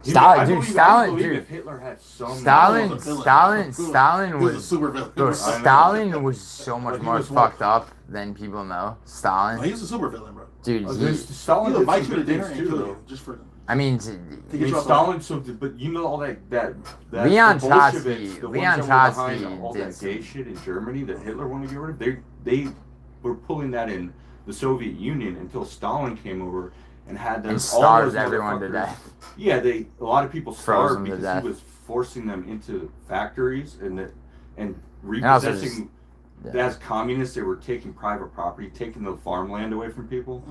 If Hitler had some. Stalin was super villain. Bro, Stalin was so much more fucked up than people know. Stalin. No, he was a super villain, bro. Dude, Stalin would invite you to dinner and kill you just for. I mean, Stalin something, but you know all that Leon Trotsky did all that gay shit in Germany that Hitler wanted to get rid of. They were pulling that in the Soviet Union until Stalin came over. And had them starved everyone to death. Yeah, a lot of people starved because he was forcing them into factories and repossessing. As communists, they were taking private property, taking the farmland away from people,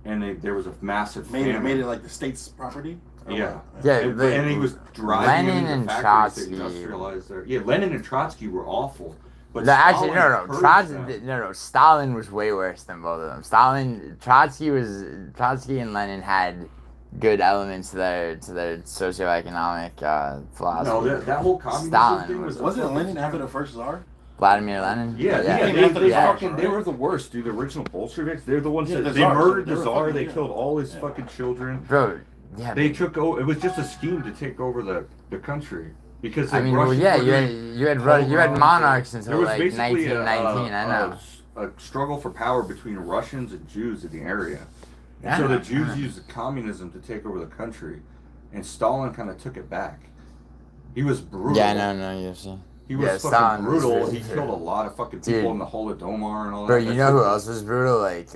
and there was a massive famine. Made it like the state's property. Yeah, and he was driving Lenin them into and factories Trotsky. that industrialized there. Yeah, Lenin and Trotsky were awful. But Stalin was way worse than both of them. Trotsky and Lenin had good elements to their socioeconomic philosophy. No, that whole communism thing wasn't Lenin after the first czar? Vladimir Lenin. They were the worst, dude. The original Bolsheviks. They're the ones that they murdered the czar. They killed all his fucking children. Bro, they took over. It was just a scheme to take over the country. Because you had monarchs until like 1919. I know. a struggle for power between Russians and Jews in the area. And Yeah, so the I Jews know. used communism to take over the country, and Stalin kind of took it back. He was brutal. Yeah, no, UFC. He was fucking Stalin was brutal. really He killed a lot of fucking people in the Holodomor and all that. Bro, you That know shit who was- else was brutal? Like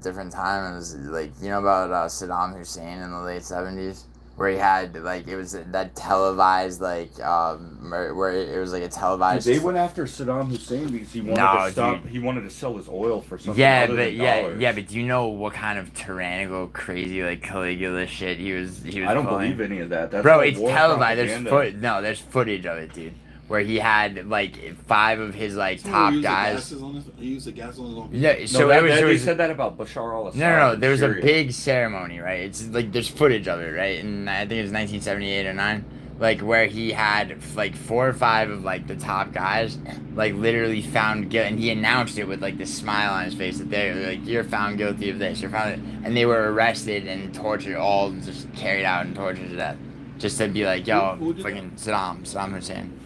different times. Like you know about Saddam Hussein in the late 70s, where he had like it was that televised where it was like a Dude, televised. they went after Saddam Hussein because he wanted to stop. Dude. He wanted to sell his oil for something Yeah, other but than dollars. but do you know what kind of tyrannical, crazy, like Caligula shit he was? I don't pulling? believe any of that. That's Bro, all it's war televised. propaganda. There's footage of it, dude. Where he had like 5 of his like Someone top used the guys. gases on his, he used the gas on his own. Yeah, so it was. They said that about Bashar al-Assad. No. in There was a Syria. big ceremony, right? It's like there's footage of it, right? And I think it was 1978 or 9, like where he had like 4 or 5 of like the top guys, like literally found guilty, and he announced it with like this smile on his face that they're like, "You're found guilty of this. You're found," and they were arrested and tortured, all just carried out and tortured to death, just to be like, "Yo, Who did fucking Saddam Hussein."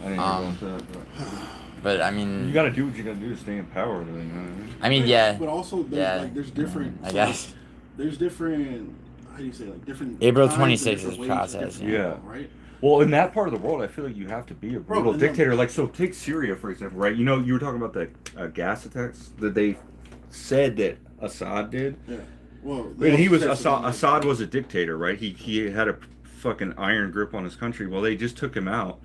I didn't know about that, But I mean, you gotta do what you gotta do to stay in power. You know what I mean? I mean, yeah. But also, there's different. I guess. There's different. How do you say, like different? April times and 26th different is ways to process, get Yeah. power, right? Well, in that part of the world, I feel like you have to be a brutal and then- dictator. Like, so take Syria, for example, right? You know, you were talking about the gas attacks that they said that Assad did. Yeah. Well, And he was also said something Assad was a dictator, right? He had a fucking iron grip on his country. Well, they just took him out.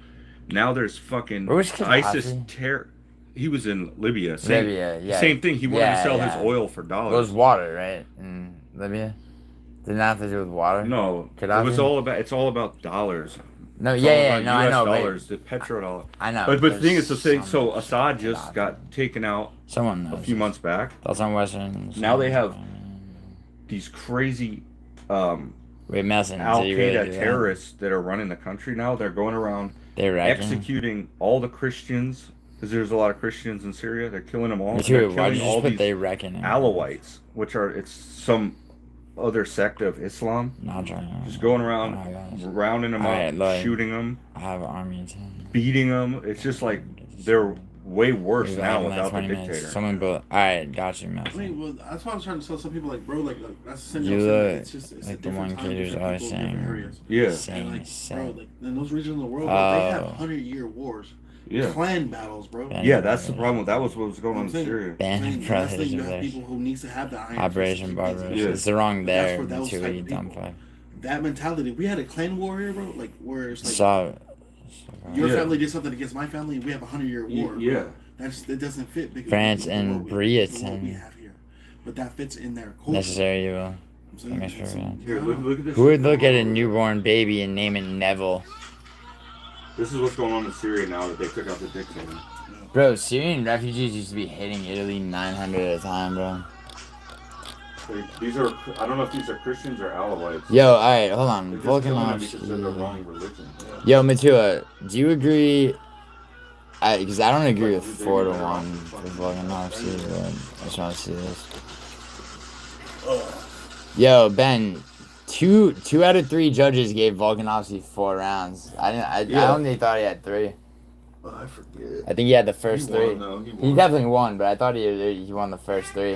Now there's fucking Where was Gaddafi? ISIS terror. He was in Libya. Libya, yeah. Same thing. He wanted to sell his oil for dollars. It was water, right? In Libya? Didn't have to do with water? No, Gaddafi? it was all about. It's all about dollars. No, It's yeah, all yeah, about no, I US know, but- dollars, the petrodollar. I know, But the thing there's is, so Assad just got taken out Someone a knows few this. months back. That's on Western. Now they have these crazy Wait, Messon, Al did you really Qaeda do that? terrorists that are running the country now. They're going around They reckon? executing all the Christians because there's a lot of Christians in Syria. They're killing them all. Me They're too. Why'd killing you all just put these they reckon in? Alawites, which are it's some other sect of Islam. Not trying. Just going around, rounding them Alright, up, look. shooting them, I have an army too. beating them. It's just like they're way worse now without the dictator. Someone built. Alright, got you, I Messon. mean, well, that's why I was trying to tell some people, like, bro, like that's essentially. You what I'm saying, look it's just, it's a like the one different time, kid who's different always people, different saying, areas. Yeah. saying, And, like, saying. bro, like in those regions of the world, like, they have Oh. 100-year wars, Yeah. clan battles, bro. Yeah, that's the problem. That was what was going on in saying. Syria. Band And of that's the brothers thing, you of have theirs. people who needs to have the iron. Operation fist. Barbaros. Yeah. It's the wrong But that's there, for those too, type you of dumb people. fuck. That mentality. We had a clan warrior, bro, like where it's like So, your Yeah. family did something against my family, and we have a 100-year war. Yeah. That doesn't fit because France of and what we Britain. have here, but that fits in their culture. necessary evil. I'm saying, Makes it's- sense. Here, look at this. Who would look at a newborn baby and name it Neville? This is what's going on in Syria now that they took out the dictator. Bro, Syrian refugees used to be hitting Italy 900 at a time, bro. These are, I don't know if these are Christians or Alawites. Yo, alright, hold on. They're just killing them because they're the Volkanovski. wrong religion. Yo, Matua, do you agree? Because I don't agree with 4-1 for Volkanovski, but I just want to see this. Yo, Ben, two out of 3 judges gave Volkanovski 4 rounds. I only thought he had 3. I forget. I think he had the first He won, 3. though. He He won. definitely won, but I thought he won the first 3.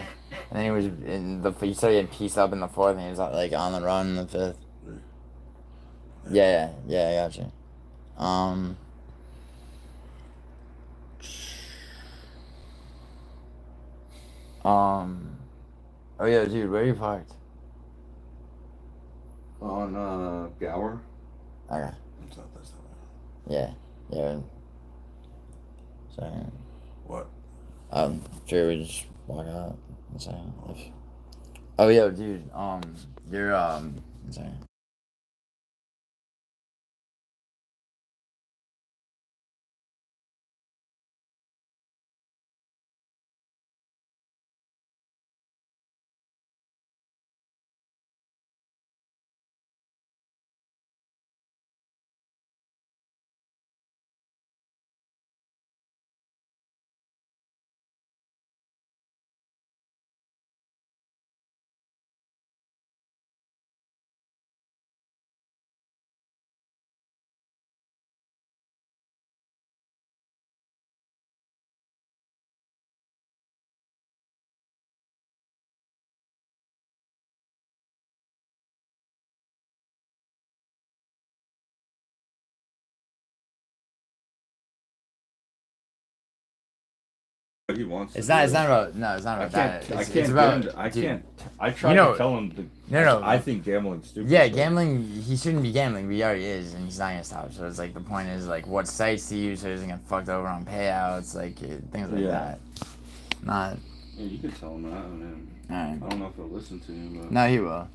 And then he was in the. He started getting pieced up in the 4th, and he was like on the run in the 5th. Yeah, I got you. Oh yeah, dude, where are you parked? On Gower. Okay. Yeah. Sorry. What? Sure, we just walk out. Sorry. Oh yeah, dude. You're sorry. what he wants. It's to not. do. It's not about. No, it's not about that. I It's, can't. it's about. I try you know, to tell him. No. I think gambling's stupid. Yeah, but- gambling. He shouldn't be gambling, but he already is, and he's not gonna stop. So it's like the point is like what sites to use so he doesn't get fucked over on payouts, like things like that. Not. Yeah, you can tell him that. Man. Alright. I don't know if he'll listen to you, but No, he will.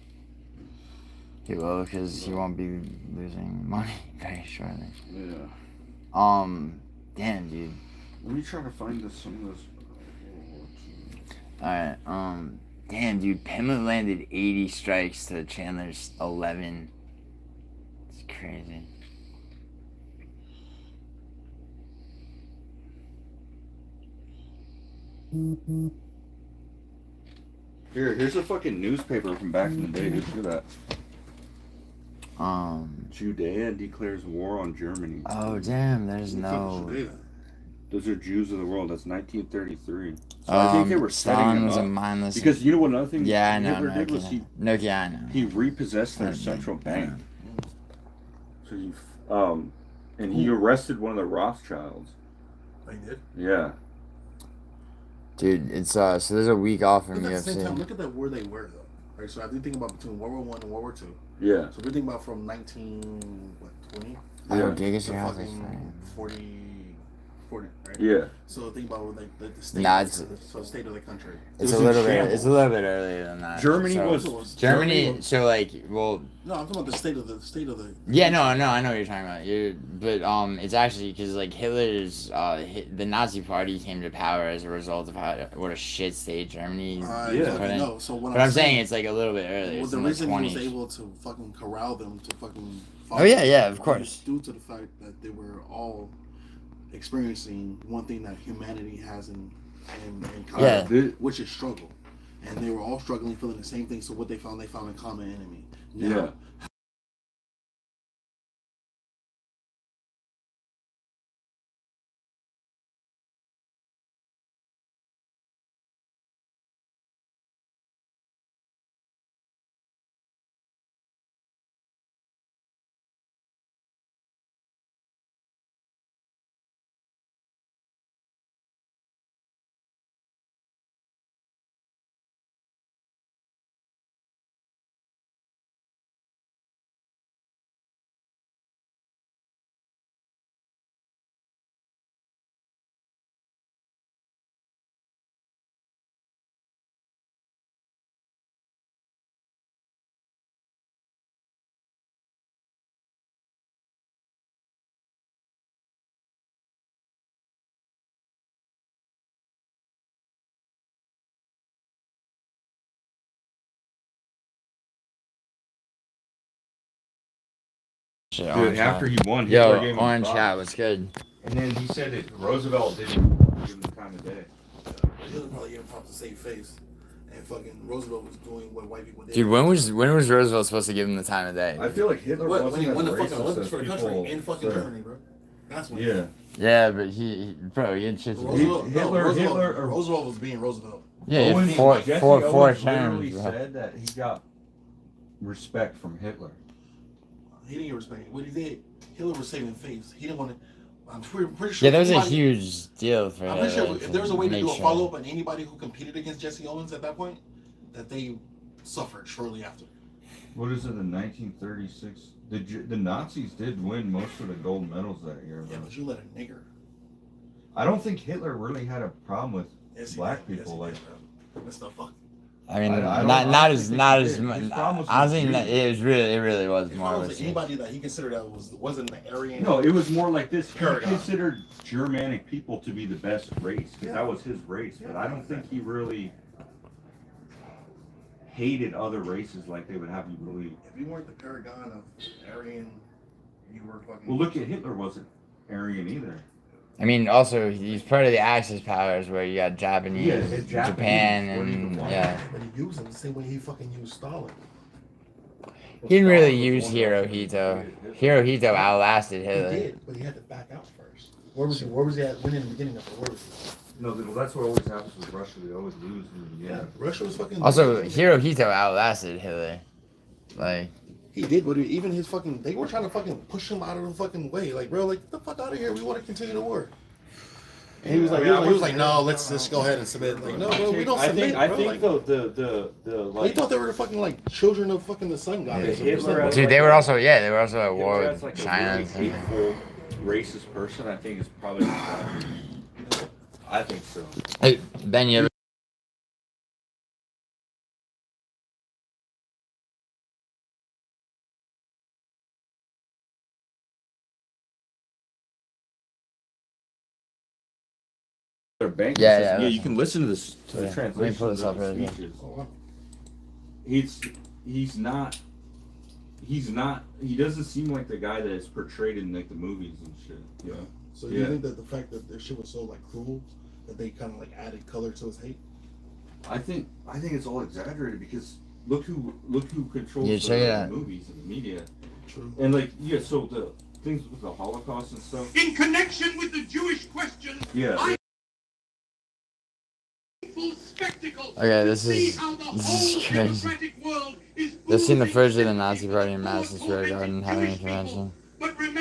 He will, because he won't be losing money very shortly. Yeah. Damn, dude. Let me try to find some of this. Alright, damn, dude. Pimlet landed 80 strikes to Chandler's 11. It's crazy. Here's a fucking newspaper from back in the day, dude. Look at that. Judea declares war on Germany. Oh, damn, there's no... Those are Jews of the world. That's 1933. So I think they were setting Stalin them was up. a mindless... Because you know what another thing Yeah, I know, Hitler did was I know. he repossessed their central bank. So he, and he arrested one of the Rothschilds. They did? Yeah. Dude, it's, so there's a week off from But at the same time, UFC. look at that where they were, though. Right, so I did think about between World War I and World War II. Yeah. So we're thinking about from 1920? Oh, Yeah. Gigas, to your house is fucking fine. 40, right? Yeah. So think about like the state, Nah, so state of the country. It's a little bit. It's a little bit earlier than that. Germany So, was- Germany. So like, well. No, I'm talking about the state of the. Yeah, no, I know what you're talking about. But it's actually because like Hitler's the Nazi Party came to power as a result of what a shit state Germany. No, so what but I'm saying it's like a little bit earlier. Well, It's the in the reason he was 20s. able to fucking corral them to fucking. Oh, yeah, of was course. Due to the fact that they were all experiencing one thing that humanity has in common, which is struggle, and they were all struggling, feeling the same thing. So what they found a common enemy. Now, Shit, Dude, Orange after Hat. he won, Hitler gave Yo, him Orange five. Hat was good. And then he said that Roosevelt didn't give him the time of day. Hitler probably gave him time to save face, and fucking Roosevelt was doing what white people did. Dude, when was Roosevelt supposed to give him the time of day? I feel like Hitler When wasn't he won the as fucking racist Olympics as for the people country in fucking said. Germany, bro. That's when. Yeah. Yeah, but he had shit to do. Roosevelt was being Roosevelt. Yeah, he had Jesse four Owens terms. literally bro. said that he got respect from Hitler. He didn't get respect. What he did, Hitler was saving face. He didn't want to. I'm pretty sure. Yeah, that was a anybody- huge deal for I'm pretty sure Hitler if there was a way to make do a sure. follow up on anybody who competed against Jesse Owens at that point, that they suffered shortly after. What is it in 1936? The Nazis did win most of the gold medals that year. Yeah, bro. but you let a nigger. I don't think Hitler really had a problem with Yes, he black did. people. Yes, like, he did, What the fuck? I mean, I don't- not I as don't not think as he did. much. His problem was I with think Jews. that it really was If more I of was a like anybody that he considered that wasn't an Aryan. no, it was more like this. He Paragon. considered Germanic people to be the best race because that was his race. But I don't think he really hated other races like they would have you believe. If you weren't the paragon of Aryan, you were fucking. Well, look at Hitler wasn't Aryan either. I mean, also he's part of the Axis powers where you got Japanese, Yeah, it's Japanese. Japan, What do you and want? yeah. But he used him the same way he fucking used Stalin. He didn't really use Hirohito. Hirohito outlasted He Hitler. did, but he had to back out first. Where was he? Where was he at? When in the beginning of it? Where was he? No, that's what always happens with Russia. They always lose in the beginning. Russia was fucking. Also, Hirohito outlasted Hitler. Like, He did, but even his fucking. They were trying to fucking push him out of the fucking way. Like, bro, like, get the fuck out of here. We want to continue the war. And he was like, no, let's just go ahead and submit. Like, no, bro, we don't submit. I bro. think like, the they thought they were fucking like children of fucking the sun goddess. Dude, they were also at war Hitler as, with like, China. a really hateful, racist person. I think is probably. I think so. Hey, Ben, you ever? Yeah, you can listen to this to the translation. Let me pull this up right here. He's not. He doesn't seem like the guy that is portrayed in like the movies and shit. Yeah. So you think that the fact that their shit was so like cruel that they kind of like added color to his hate? I think it's all exaggerated because look who controls the movies and the media. True. And like so the things with the Holocaust and stuff. In connection with the Jewish question, Okay, this is crazy. They've seen the footage of the Nazi Party in Madison Square Garden having a convention.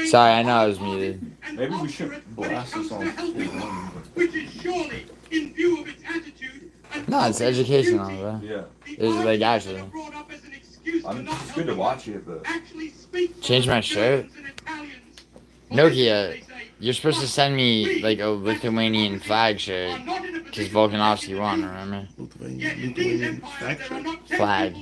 Sorry, I know I was muted. Maybe we should blast this on which is surely, in view of its attitude, No, it's educational, bro. Yeah. It's like actually. It's good to watch it, but Change my shirt. Nokia, you're supposed to send me like a Lithuanian flag shirt because Volkanovski won, remember? Lithuanian Flag.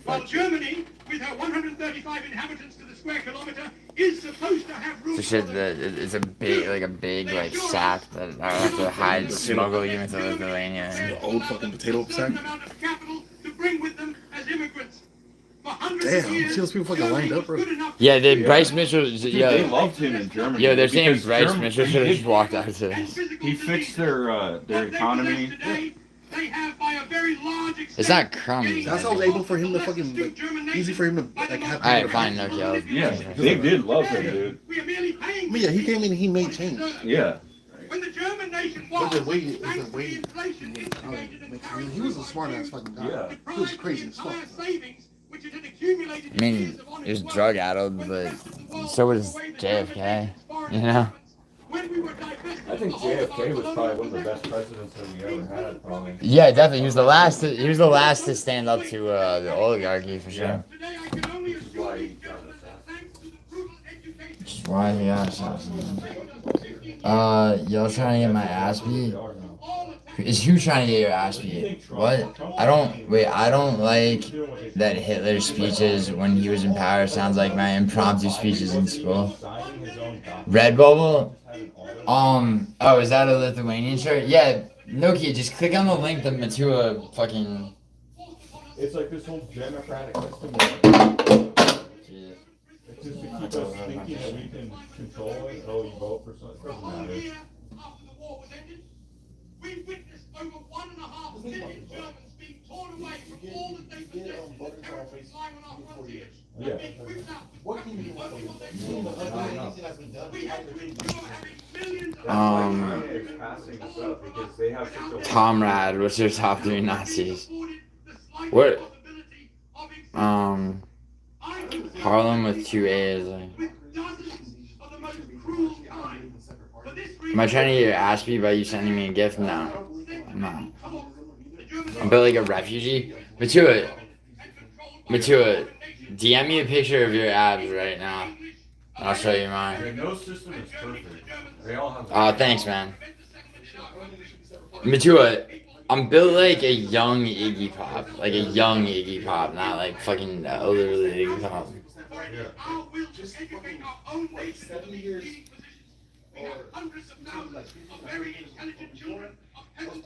While Germany, with her 135 inhabitants to the square kilometer, is supposed to have rules. It's a big like sack that I have to hide, smuggle even to Lithuania. The old fucking potato sack. To bring with them as immigrants. Damn, see those people fucking lined up, bro. Yeah, Bryce Mitchell. they loved him in Germany. Yo, they're saying because Bryce Mitchell should have just walked out of this. He fixed their economy. They have by a very large extent. It's not crumbs. That's how able for him to fucking easy for him to like have. Alright, fine, Nokia. Yeah, they did love him, dude. I mean, yeah, he came in and he made change. Yeah. When the German nation But was, then wait. I mean, he was a smart ass fucking guy. Yeah. He was crazy as fuck. I mean, he was drug addled, but so was JFK, you know? I think JFK was probably one of the best presidents that we ever had, probably. Yeah, definitely. He was the last to stand up to the oligarchy for sure. Which is why he got assassinated. Y'all trying to get my ass beat? Is who trying to get your ass beat? What? I don't like that Hitler's speeches when he was in power sounds like my impromptu speeches in school. Red Bubble? Oh, is that a Lithuanian shirt? Yeah, Nokia, just click on the link that Matua fucking... It's like this whole democratic system. It's just to keep us thinking that we can control it. Oh, you vote for something. It doesn't matter. We witnessed over 1.5 million Germans being torn away from all that they possessed in the territories lying on our frontiers. Yeah. What can you do? We had to endure having millions of Comrade, what's your top 3 Nazis? What? Harlem with 2 A's. Am I trying to get your ass beat by you sending me a gift? No. I'm not. I'm built like a refugee. Matua, DM me a picture of your abs right now. I'll show you mine. No system is perfect. They all have. Thanks, man. Matua, I'm built like a young Iggy Pop. Like a young Iggy Pop, not like fucking elderly Iggy Pop.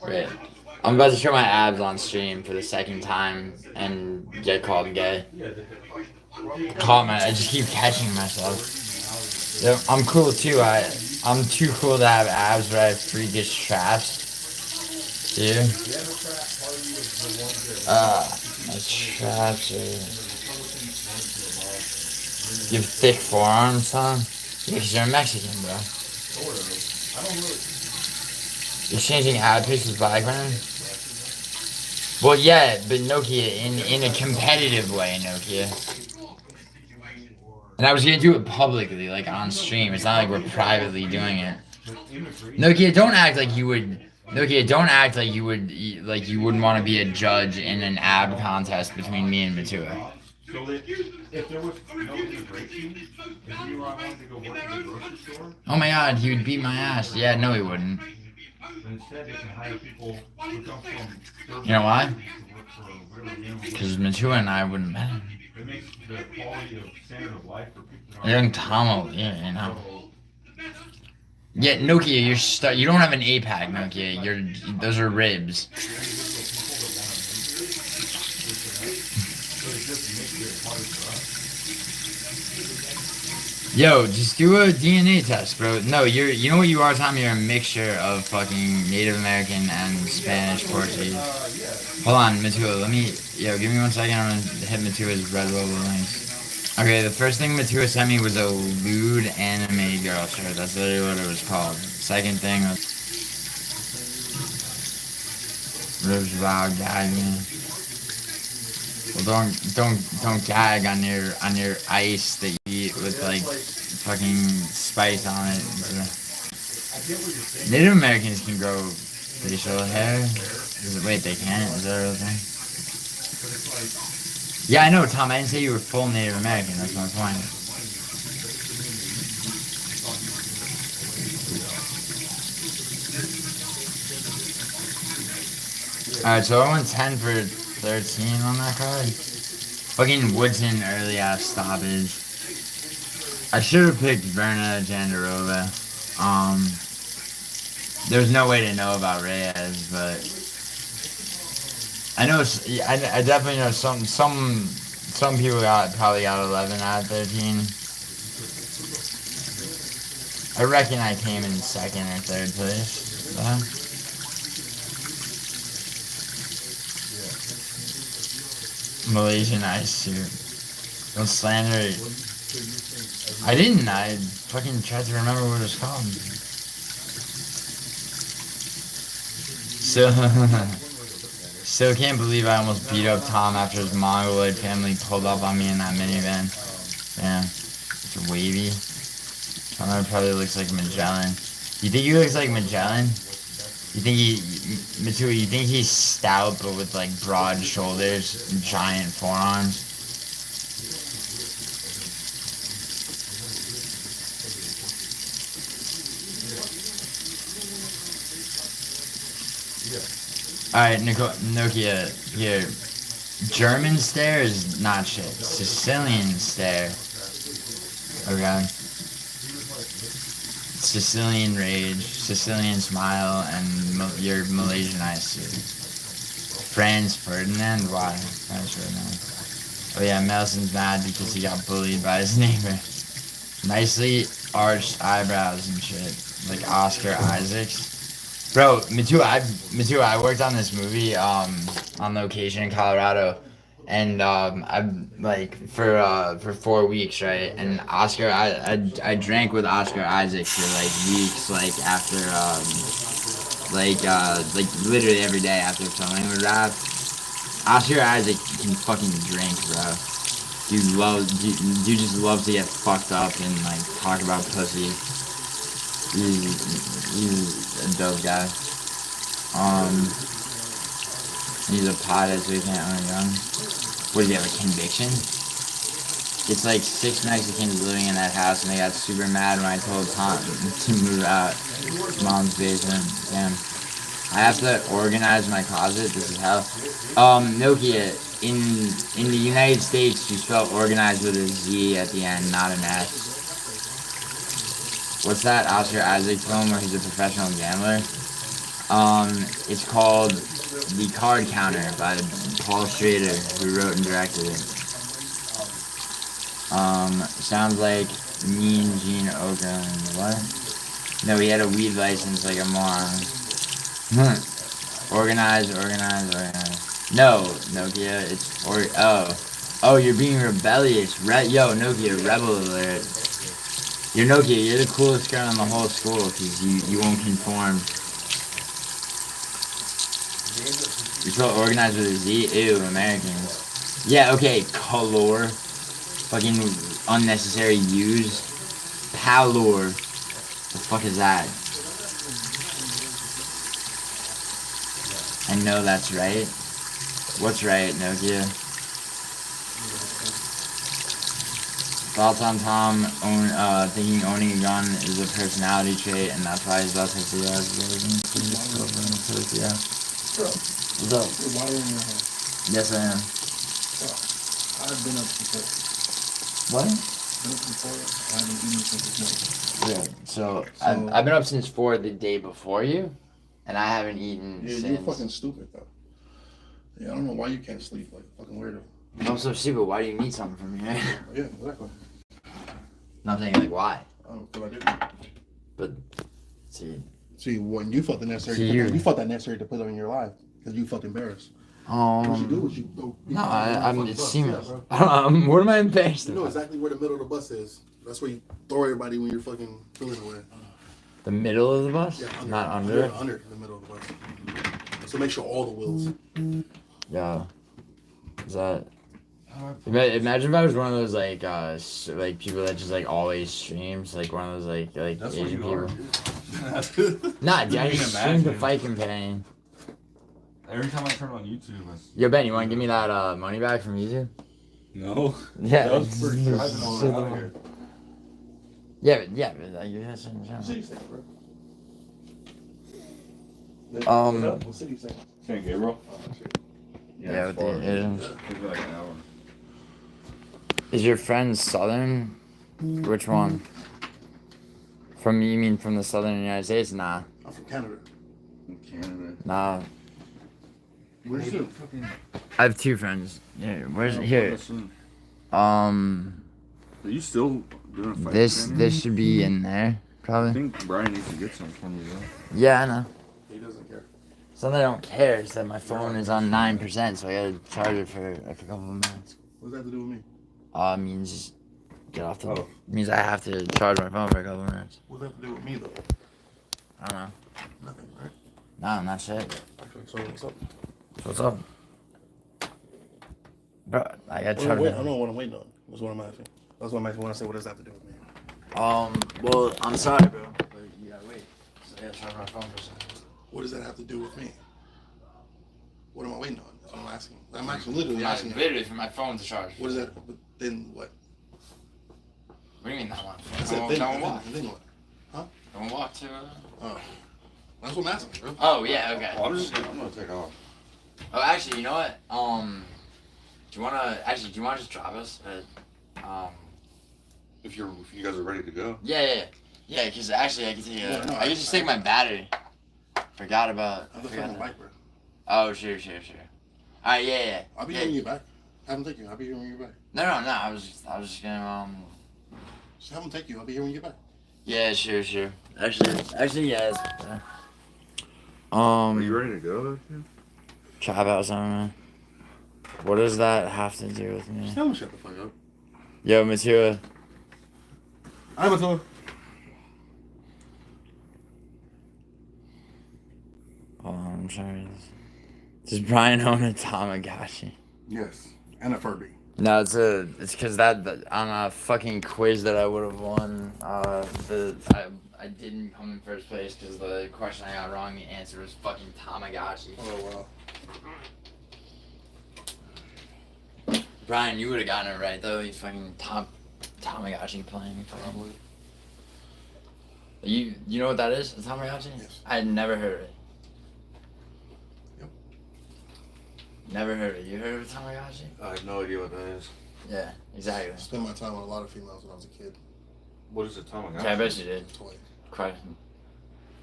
Wait, I'm about to show my abs on stream for the 2nd time and get called gay. Comment, I just keep catching myself. Yeah, I'm cool too. I'm too cool to have abs, but I have freakish traps. Dude. My traps are... You have thick forearms, son? Yeah, because you're a Mexican, bro. You're changing ad pics with background? Well, yeah, but Nokia, in a competitive way, Nokia. And I was gonna do it publicly, like on stream. It's not like we're privately doing it. Nokia, don't act like you would. Nokia, don't act like you would, like you wouldn't want to be a judge in an ab contest between me and Matua. So that if there was no integration, if you wanted to go work in the grocery store. Oh my God, he would beat my ass. Yeah, no, he wouldn't. But instead, they can hire people who come from. You know why? Because Matua and I wouldn't have met. It makes the quality of standard of life for people. Young Tomo, yeah, you know. Yeah, Nokia, you don't have an APAC, Nokia. Those are ribs. Yo, just do a DNA test, bro. No, you know what you are, Tom? You're a mixture of fucking Native American and Spanish, Portuguese. Hold on, Matua, give me 1 second, I'm gonna hit Matua's red level links. Okay, the first thing Matua sent me was a lewd anime girl shirt. That's literally what it was called. Second thing was Rose Wow gag me. Well, don't gag on your ice that you eat with like fucking spice on it. Native Americans can grow facial hair. Wait, they can't? Is that a real thing? Yeah, I know, Tom. I didn't say you were full Native American. That's my point. Alright, so I went 10 for 13 on that card. Fucking Woodson early ass stoppage. I should have picked Verna Jandarova. There's no way to know about Reyes, but I know. I definitely know some people probably got 11 out of 13. I reckon I came in second or third place. Malaysian ice suit. Don't slander it. I didn't. I fucking tried to remember what it was called. Still can't believe I almost beat up Tom after his Mongoloid family pulled up on me in that minivan. Damn. It's wavy. Tom probably looks like Magellan. You think he looks like Magellan? You think Matua, you think he's stout but with like broad shoulders and giant forearms? Alright, Nokia, here. German stare is not shit. Sicilian stare. Okay. Sicilian rage, Sicilian smile, and your Malaysian ice suit. Franz Ferdinand? Why? Franz Ferdinand. Oh yeah, Melson's mad because he got bullied by his neighbor. Nicely arched eyebrows and shit. Like Oscar Isaacs. Bro, Matua, I worked on this movie on location in Colorado, and I'm like for 4 weeks, right? And Oscar, I drank with Oscar Isaac for like weeks, like after like literally every day after filming with rap. Oscar Isaac can fucking drink, bro. Dude just loves to get fucked up and like talk about pussy. He's a dope guy. He's a pothead, so he can't own a gun. What, do you have a conviction? It's like 6 Mexicans living in that house, and they got super mad when I told Tom to move out mom's basement. Damn. I have to organize my closet. This is how. Nokia, in the United States, you spell organized with a Z at the end, not an S. What's that Oscar Isaac film where he's a professional gambler? It's called The Card Counter by Paul Schrader, who wrote and directed it. Sounds like me and Gene Oakland. What? No, he had a weed license like a moron. Organize. No, Nokia, it's Oh, you're being rebellious. Yo, Nokia, rebel alert. You're Nokia, you're the coolest girl in the whole school because you won't conform. You're so organized with a Z? Ew, Americans. Yeah, okay, color. Fucking unnecessary use. Palor. The fuck is that? know that's right. What's right, Nokia? Thoughts on Tom thinking owning a gun is a personality trait, and that's why he's about to see us. Yeah. What's up? Why are you in your house? Yes, I am. I've been up before. What? Been up before. I haven't eaten since this morning. Yeah. So I've been up since 4 the day before you, and I haven't eaten Yeah, since. you're fucking stupid though. Yeah, I don't know why you can't sleep like a fucking weirdo. I'm so stupid. Why do you need something from me? Right? Yeah, exactly. No, I'm saying like why? I don't feel I didn't. But see, when you felt the necessary, you felt that necessary to put it in your life because you felt embarrassed. What you do is you go. No, I'm. It seems. What am I embarrassed You know exactly where the middle of the bus is. That's where you throw everybody when you're fucking feeling away. The middle of the bus? Yeah, Not under. Under the middle of the bus. So make sure all the wheels. Yeah. Is that? Imagine if I was one of those like people that just like always streams, like one of those like That's Asian what you people. Nah, dude, I just streamed the fight companion. Every time I turn on YouTube, Yo, Ben, you want to give me that money back from YouTube? No. Yeah. That was for driving all around here. Yeah, but like, you guys shouldn't. What city is that? St. Gabriel? Yeah, with the Asians. Maybe like an hour. Is your friend Southern? Which one? You mean from the Southern United States? Nah. I'm from Canada. Canada. Nah. Where's your fucking? I have 2 friends. Yeah, where's here? Are you still doing a fight? This should be in there, probably. I think Brian needs to get some from you though. Yeah, I know. He doesn't care. Something I don't care is that my phone is on 9%, so I gotta charge it for like a couple of minutes. What does that have to do with me? Means get off the. Means I have to charge my phone for a couple of minutes. What does that have to do with me though? I don't know. Nothing, right? Nah, not shit. Okay, so what's up? What's up? Bro, I gotta charge. I don't know what I'm waiting on. That's what I'm asking. That's what I'm asking when I say what does that have to do with me. Well, I'm sorry, bro. But you gotta wait. So I gotta charge my phone for a second. What does that have to do with me? What am I waiting on? That's what I'm asking. I'm actually literally asking. Literally for my phone to charge. What is that? Then what? What do you mean that one? No one walk. Then what? Huh? No one walk to. Oh, that's what I'm asking, bro. Oh yeah, okay. I'm gonna take off. Oh, actually, you know what? Do you wanna just drop us? If you guys are ready to go. Yeah. Because actually, I can take I can just take my battery. Forgot about. I'm the fucking bike, bro. Oh, sure. Alright, yeah. I'll be hearing you back. Have them take you. I'll be hearing you back. No. I was just gonna Just have them take you. I'll be hearing you back. Yeah, sure. Actually, yeah. Are you ready to go? Try about something, man. What does that have to do with me? Just tell them shut the fuck up. Yo, Matua. Hi, Matua. Hold on, I'm sorry. Does Brian own a Tamagotchi? Yes, and a Furby. No, it's because that on a fucking quiz that I would have won. I didn't come in first place because the question I got wrong, the answer was fucking Tamagotchi. Oh wow. Brian, you would have gotten it right though. You fucking Tamagotchi playing. Probably. You know what that is? A Tamagotchi? Yes. I had never heard of it. Yep. Never heard of it. You heard of a Tamagotchi? I have no idea what that is. Yeah, exactly. I spent my time with a lot of females when I was a kid. What is a Tamagotchi? Yeah, I bet you did. Toy. Quite.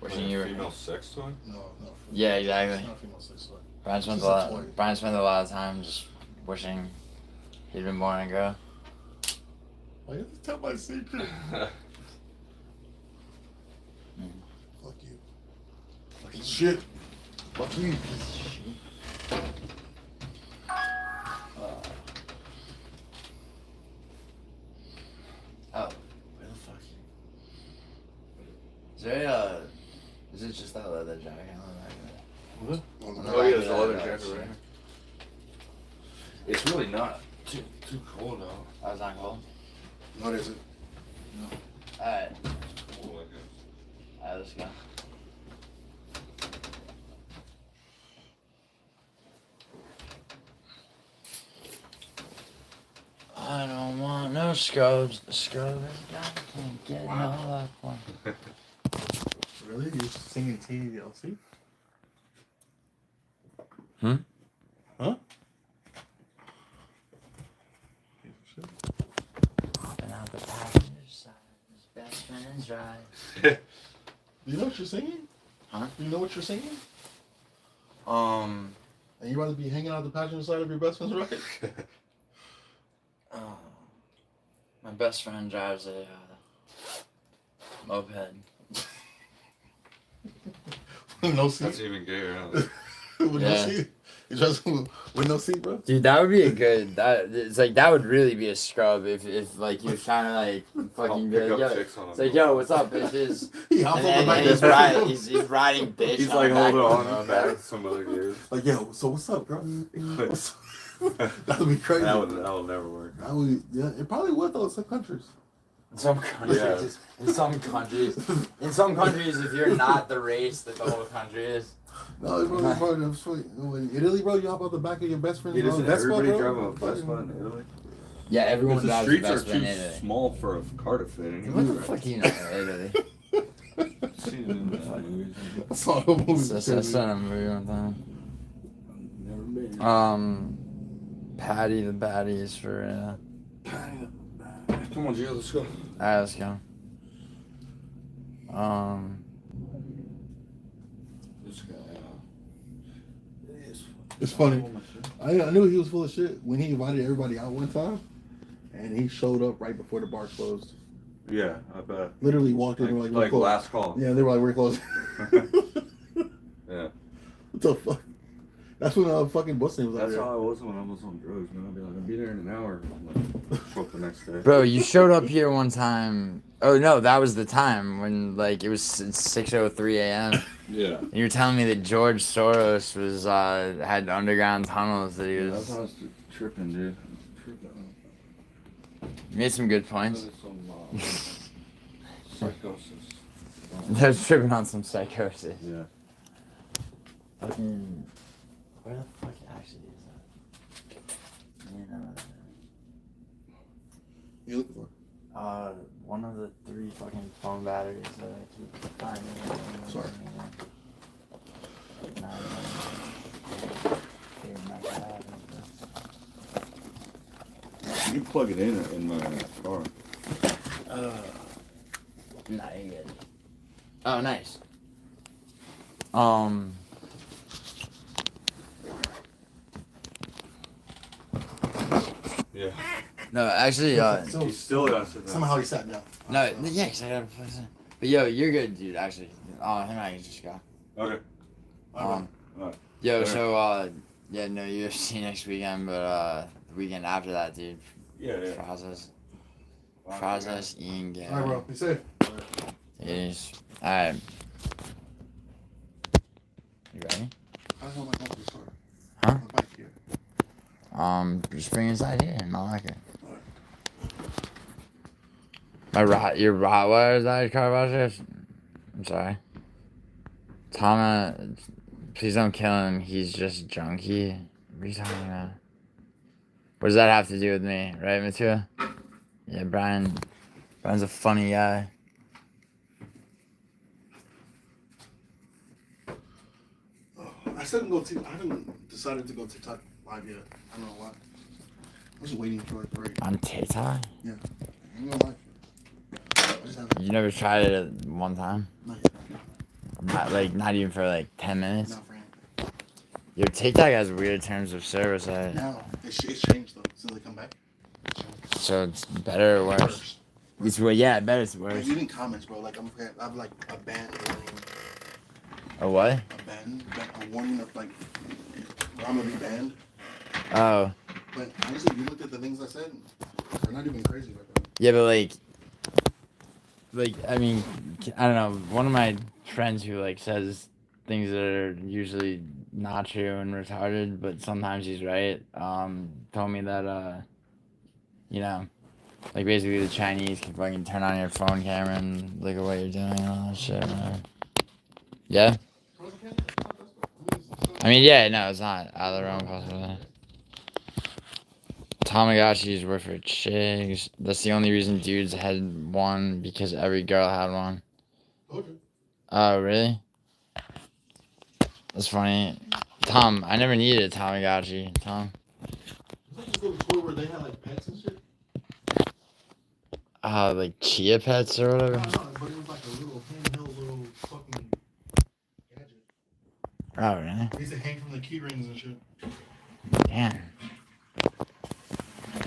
Wishing you were. Female sex toy? No. Yeah, exactly. It's not a female sex toy. Brian spent a lot of time just wishing he'd been born a girl. Why you have to tell my secret? Fuck you. Fucking shit. Fuck you, piece of shit. Oh, where the fuck? Is there is it just that leather jacket on the back of it? What? Oh yeah, there's a leather jacket right here. It's really not too cold out. Oh, it's not cold? What is it? No. Alright. Cool, I guess. Alright, let's go. I don't want no scrubs. The scrub is gone. Can't get no luck one. Really? You're singing TLC? Hmm? Huh? Hopping out the passenger side. His best friend's ride. You know what you're singing? Huh? You know what you're singing? Um. And you rather be hanging out the passenger side of your best friend's ride? My best friend drives a moped. No seat? That's even gayer, huh? With no seat? You drive with no seat, bro? Dude, that would be a good. It's like that would really be a scrub if like he was trying to like fucking be like, yo, it's like, yo, what's up, bitches? He hops on the back and of the back. he's riding bitch. He's on like the back holding of on to the back with some other gears. Like, yo, so what's up, bro? That would be crazy. That would never work. That would, yeah, it probably would though in some countries. In some countries, in some countries, if you're not the race that the whole country is. No, bro, in Italy, bro, you hop out the back of your best friend's Doesn't Vespa, everybody bro? drive a Vespa in Italy? Yeah, everyone the drives streets a are Vespa in too Italy. small for a car to fit in. What the fuck do you know about Italy? Seen it in the movies. I saw a movie. That's not a movie one time. Never been. Patty the baddies for. Come on, Gio, let's go. Alright, let's go. This guy. It's funny. I knew he was full of shit when he invited everybody out one time, and he showed up right before the bar closed. Yeah, I bet. Literally walked in and were like we're last call. Yeah, they were like, we're closed. Yeah. What the fuck? That's when fucking Bussing was out That's there. how I was when I was on drugs, man. I'd be like, I'll be there in an hour. Like, show up the next day. Bro, you showed up here one time. Oh no, that was the time when like it was 6:03 a.m. Yeah. And you were telling me that George Soros was had underground tunnels that he was. That's how I was tripping, dude. You made some good points. Some psychosis. They're tripping on some psychosis. Yeah. Fucking. Where the fuck actually is that? You know. You looking for? One of the 3 fucking phone batteries that I keep finding. Sorry. You can plug it in my car. Nah, you good. Oh, nice. Yeah. No, actually, He still got to sit down. Somehow he sat down. no, yeah, 'cause I gotta play some. But yo, you're good, dude. Actually, him and I can just go. Okay. Yo, Yeah. so yeah, no UFC next weekend, but the weekend after that, dude. Yeah. Process Ian Gary. All right, bro. Be safe. Yes. All right. You ready? I just want my phone to start. Huh? My bike here. Just bring it inside here and I'll like it. Your Rottweiler's died car wash. I'm sorry. Tama, please don't kill him. He's just junky. What are you talking about? What does that have to do with me, right, Matua? Yeah, Brian's a funny guy. I haven't decided to go TikTok live yet. I don't know why. I was waiting for it to break. On TikTok? Yeah. I'm gonna lie. I just haven't. You never tried it at one time? Not even for like 10 minutes? Not for him. Your TikTok has weird terms of service. No, it's changed though since they come back. So it's better or worse? It's I bet it's worse. You didn't comments, bro. Like I have like a ban warning. A what? A warning of like I'm gonna be banned. Oh. But honestly, if you looked at the things I said, they're not even crazy right now. Yeah, but I mean, I don't know. One of my friends who says things that are usually not true and retarded, but sometimes he's right. Told me that basically the Chinese can fucking turn on your phone camera and look at what you're doing and all that shit. Whatever. Yeah. I mean, yeah, no, it's not out of the realm possibility. Tamagotchis were for chicks. That's the only reason dudes had one, because every girl had one. Okay. Oh, really? That's funny. Tom, I never needed a Tamagotchi. Tom. Was that this little toy where they had like pets and shit? Like chia pets or whatever? No, but it was like a little handheld little fucking gadget. Oh, really? They used to hang from the key rings and shit. Damn.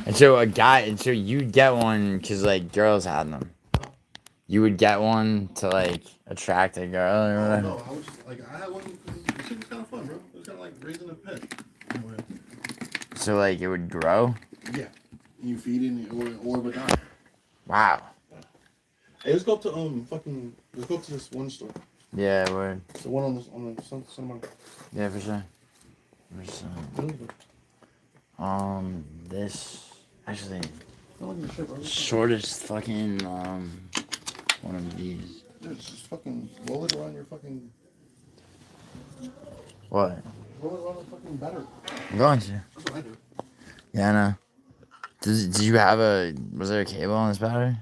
And so you'd get one because, like, girls had them. You would get one to, like, attract a girl or whatever? No, I was just, like, I had one. The shit was kind of fun, bro. It was kind of like raising a pet. Anyway. So, like, it would grow? Yeah. You feed it or it would die. Wow. Hey, let's go up to let's go to this one store. Yeah, it would. The one on the Sun. Yeah, for sure. This actually shortest fucking one of these. Yeah, just fucking roll it around your fucking. What? Roll it around the fucking battery. I'm going to. That's what I do. Yeah, I know. Did you have was there a cable on this battery?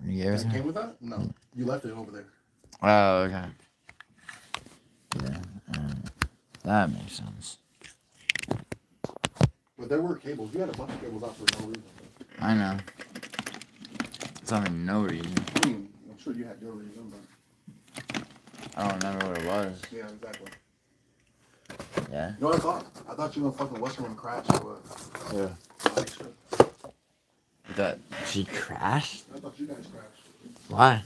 You gave It came with that? No. You left it over there. Oh, okay. Yeah, that makes sense. But there were cables. You had a bunch of cables out for no reason. I know. It's not for no reason. I mean, I'm sure you had your reason, but I don't remember what it was. yeah, exactly. Yeah. You know what I thought? I thought you were fucking Western and crashed or what? Yeah. That she crashed? I thought you guys crashed. Why?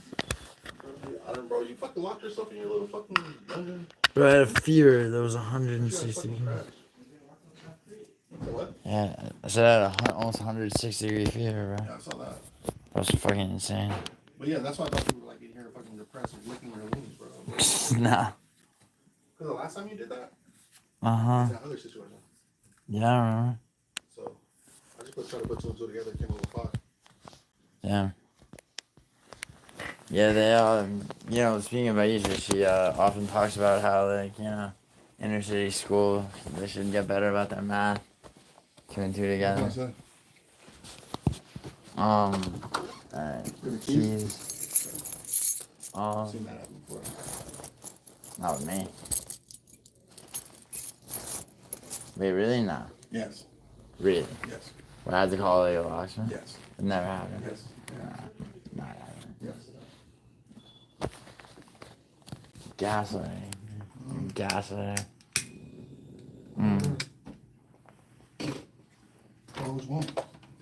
I don't know, bro. You fucking locked yourself in your little fucking dungeon. Bro, I had a fever that was 160. What? Yeah, I said I had almost 160 degree fever, bro. Yeah, I saw that. That was fucking insane. But yeah, that's why I thought you were like in here fucking depressed and licking your wings, bro. Nah. Because the last time you did that? Uh-huh. That other situation. Yeah, I remember. So, I just tried to put two and two together, came a little five. Yeah. Yeah, they, speaking of Aisha, she often talks about how, like, inner city school, they should get better about their math. 2 and 2 together. What's that? Alright. Keys. Seen that happen before. Not with me. Wait, really? No. Yes. Really? Yes. Would I have to call a locksmith? Yes. It never happened. Yes. Not happening. Yes. Gaslighting. Gaslighting. Call it what you want.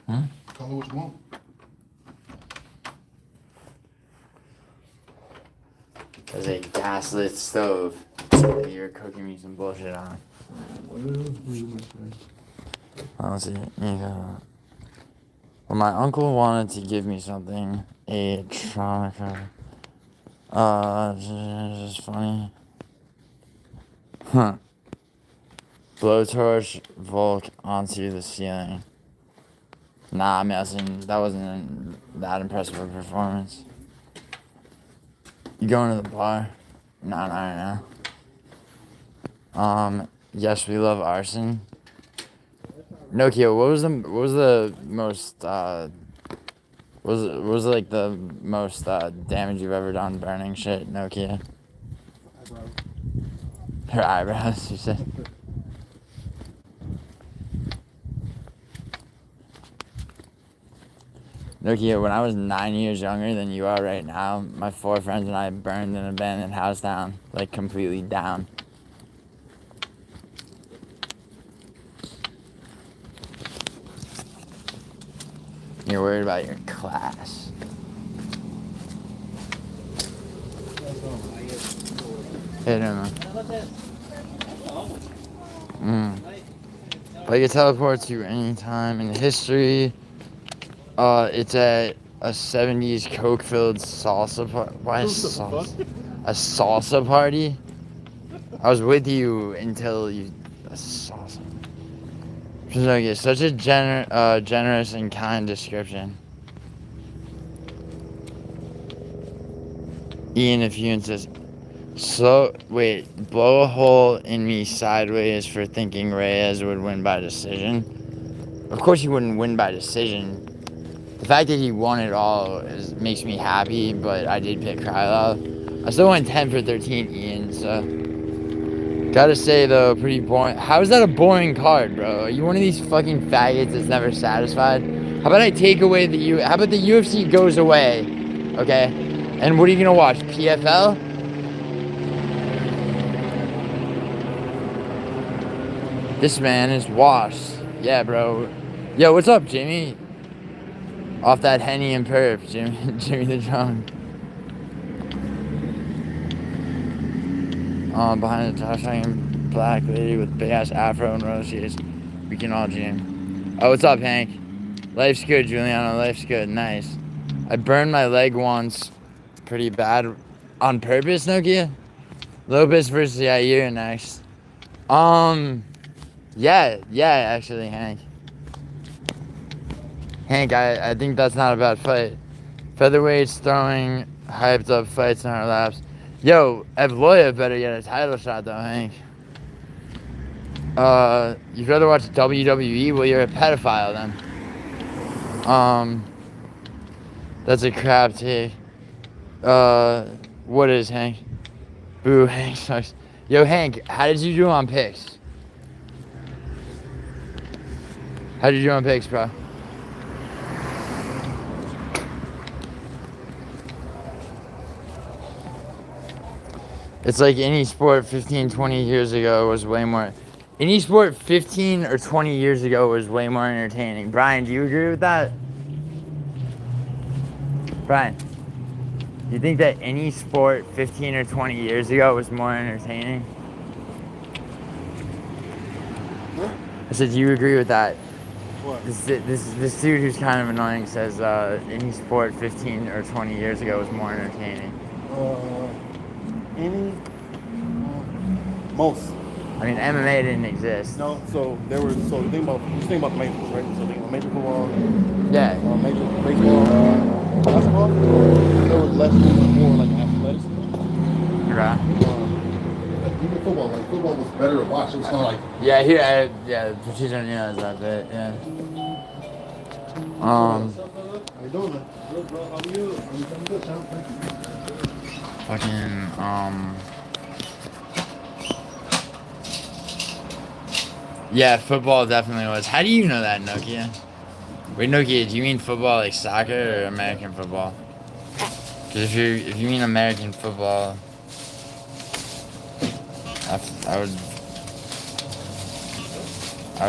Huh? Call it what you want. There's a gaslit stove that you're cooking me some bullshit on. Let's see. Well, my uncle wanted to give me something. A trauma card. It's just funny. Huh. Blowtorch Volk onto the ceiling. Nah, I'm messing. That wasn't that impressive a performance. You going to the bar? Nah, not right now. Yes, we love arson. Nokia, what was the most was it like the most damage you've ever done burning shit, Nokia? Her eyebrows, you said. Nokia, when I was 9 years younger than you are right now, my 4 friends and I burned an abandoned house down, like completely down. You're worried about your class. Hey, no. But you can teleport to any time in history. It's at a 70s coke-filled salsa party. Why is salsa? A salsa party? I was with you until you... A salsa. Such a generous and kind description. Ian, if you insist. Blow a hole in me sideways for thinking Reyes would win by decision. Of course, he wouldn't win by decision. The fact that he won it all makes me happy, but I did pick Krylov. I still went 10 for 13, Ian, so. Gotta say, though, pretty boring. How is that a boring card, bro? Are you one of these fucking faggots that's never satisfied? How about I take away how about the UFC goes away, okay? And what are you gonna watch, PFL? This man is washed. Yeah, bro. Yo, what's up, Jimmy? Off that Henny and Perp, Jimmy the Drunk. Behind the top shiny black lady with big ass afro and rose shades. We can all dream. Oh, what's up, Hank? Life's good, Giuliano. Life's good. Nice. I burned my leg once pretty bad on purpose, Nokia. Lopez versus Yair next. Yeah, actually, Hank. Hank, I think that's not a bad fight. Featherweights throwing hyped up fights in our laps. Yo, Evloev better get a title shot though, Hank. You'd rather watch WWE? Well, you're a pedophile then. That's a crap take. What is, Hank? Boo, Hank sucks. Yo, Hank, how did you do on picks? How did you do on picks, bro? It's like any sport 15, 20 years ago was way more... Any sport 15 or 20 years ago was way more entertaining. Brian, do you agree with that? Brian, do you think that any sport 15 or 20 years ago was more entertaining? What? I said, do you agree with that? What? This dude who's kind of annoying says any sport 15 or 20 years ago was more entertaining. Most. I mean, MMA didn't exist. No, so there was, so think about the majors, right? So think about major football, Yeah. Major baseball, basketball. There was less movement, more like athletics. Right. Even football, like football was better to watch. It was kind of like Yeah, Patricia knows that bit. Yeah. How you doing, man? Good, bro. How are you? I'm good, Sean. Thank you. Fucking Yeah, football definitely was. How do you know that, Nokia? Wait, Nokia, do you mean football like soccer or American football? Because if you mean American football, I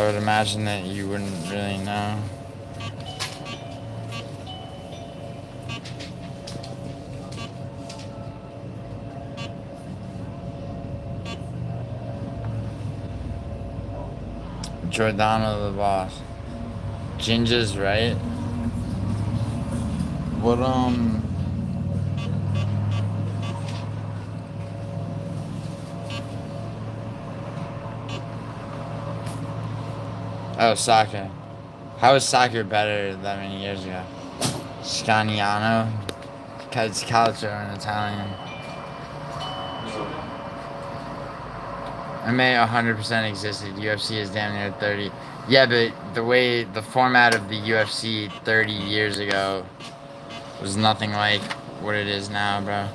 would imagine that you wouldn't really know. Giordano the boss. Ginger's right. What Oh, soccer. How was soccer better that many years ago? Scagnano? It's calcio in Italian. MMA 100% existed. UFC is damn near 30. Yeah, but the format of the UFC 30 years ago was nothing like what it is now, bro.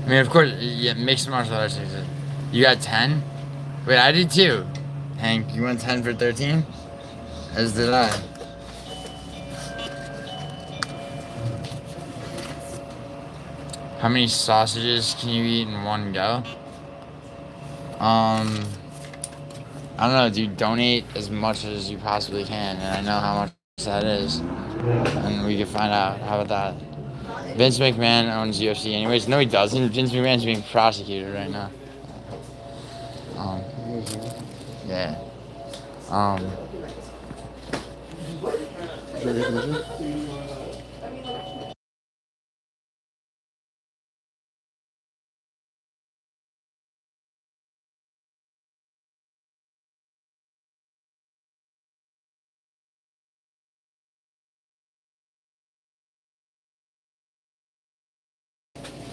I mean, of course, yeah, mixed martial arts existed. You got 10? Wait, I did too. Hank, you went 10 for 13? As did I. How many sausages can you eat in one go? I don't know, dude. Donate as much as you possibly can, and I know how much that is. And we can find out. How about that? Vince McMahon owns UFC anyways. No, he doesn't. Vince McMahon's being prosecuted right now. Yeah.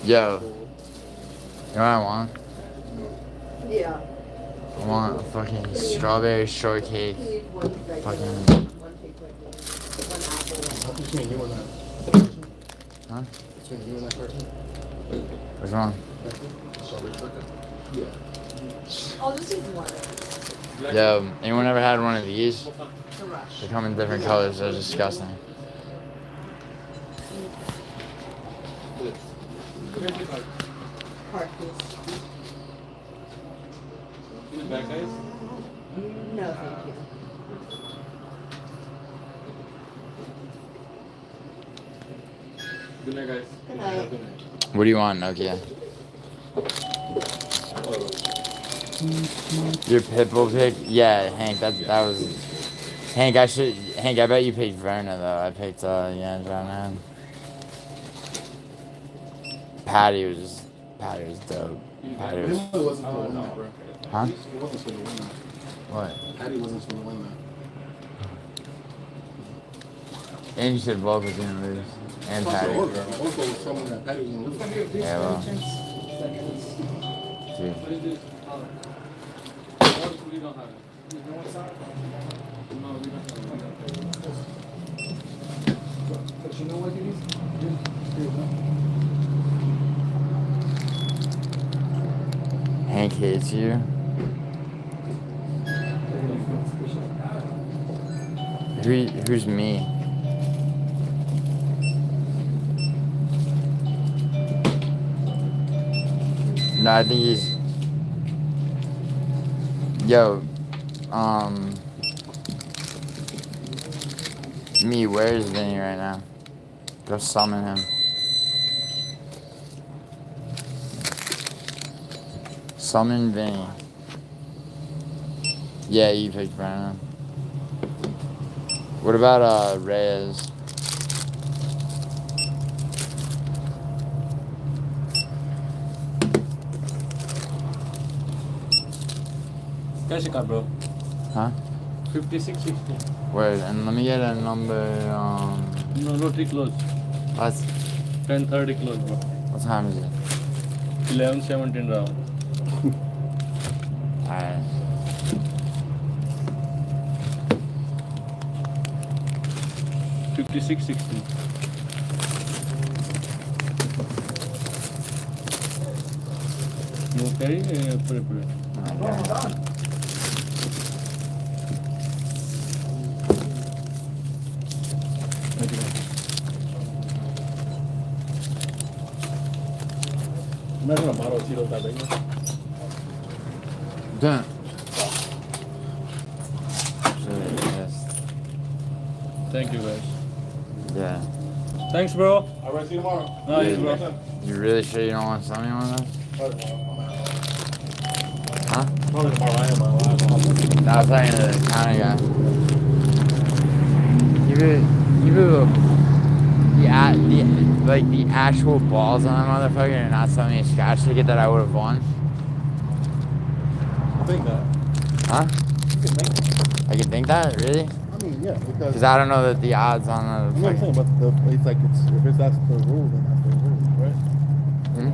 Yo. You know what I want? Yeah. I want a fucking strawberry shortcake. Fucking. Between you and that. Huh? Between you and that person. What's wrong? Strawberry shortcake. Yeah. I'll just eat one. Yo, anyone ever had one of these? They come in different colors. They're disgusting. Heart, please. Back, guys? No, thank you. Good night, guys. Good night. What do you want, Nokia? Your pitbull pick? Yeah, Hank. That was. Hank, I bet you picked Verna though. I picked yeah, John. Patty was dope. Patty was. It wasn't for the win that, bro. Huh? It wasn't for the win that. What? Patty wasn't for the win that. And you said Volk was gonna lose. And Fuck Patty. the order. Order was telling me that Patty was gonna lose. Yeah, well. See. We don't have it. No, we don't have it. But you know what, dudes? Hank hates you. Who's me? No, I think he's. Yo, me, where's Vinny right now? Go summon him. Summon Vinny. Yeah, you picked Brandon. What about Reyes? Cash card, bro. Huh? 5660. Wait, and let me get a number. No, Rotary close. What? 10:30 close, bro. What time is it? 11:17 round. Alright. $56.60. You okay? Put it. Imagine a bottle of Tito's that big. Done. Yes. Thank you, guys. Yeah. Thanks, bro. All right, see you tomorrow. Nice, bro. You really sure you don't want something on this? Huh? Probably tomorrow. I am. No, I was talking to the counter guy. The actual balls on that motherfucker and not selling me a scratch ticket that I would have won. I think that. Huh? You can think that. I can think that? Really? I mean, yeah, Because I don't know that the odds on the. I'm not saying, but it's like if that's the rule, then that's the rule, right? Hmm?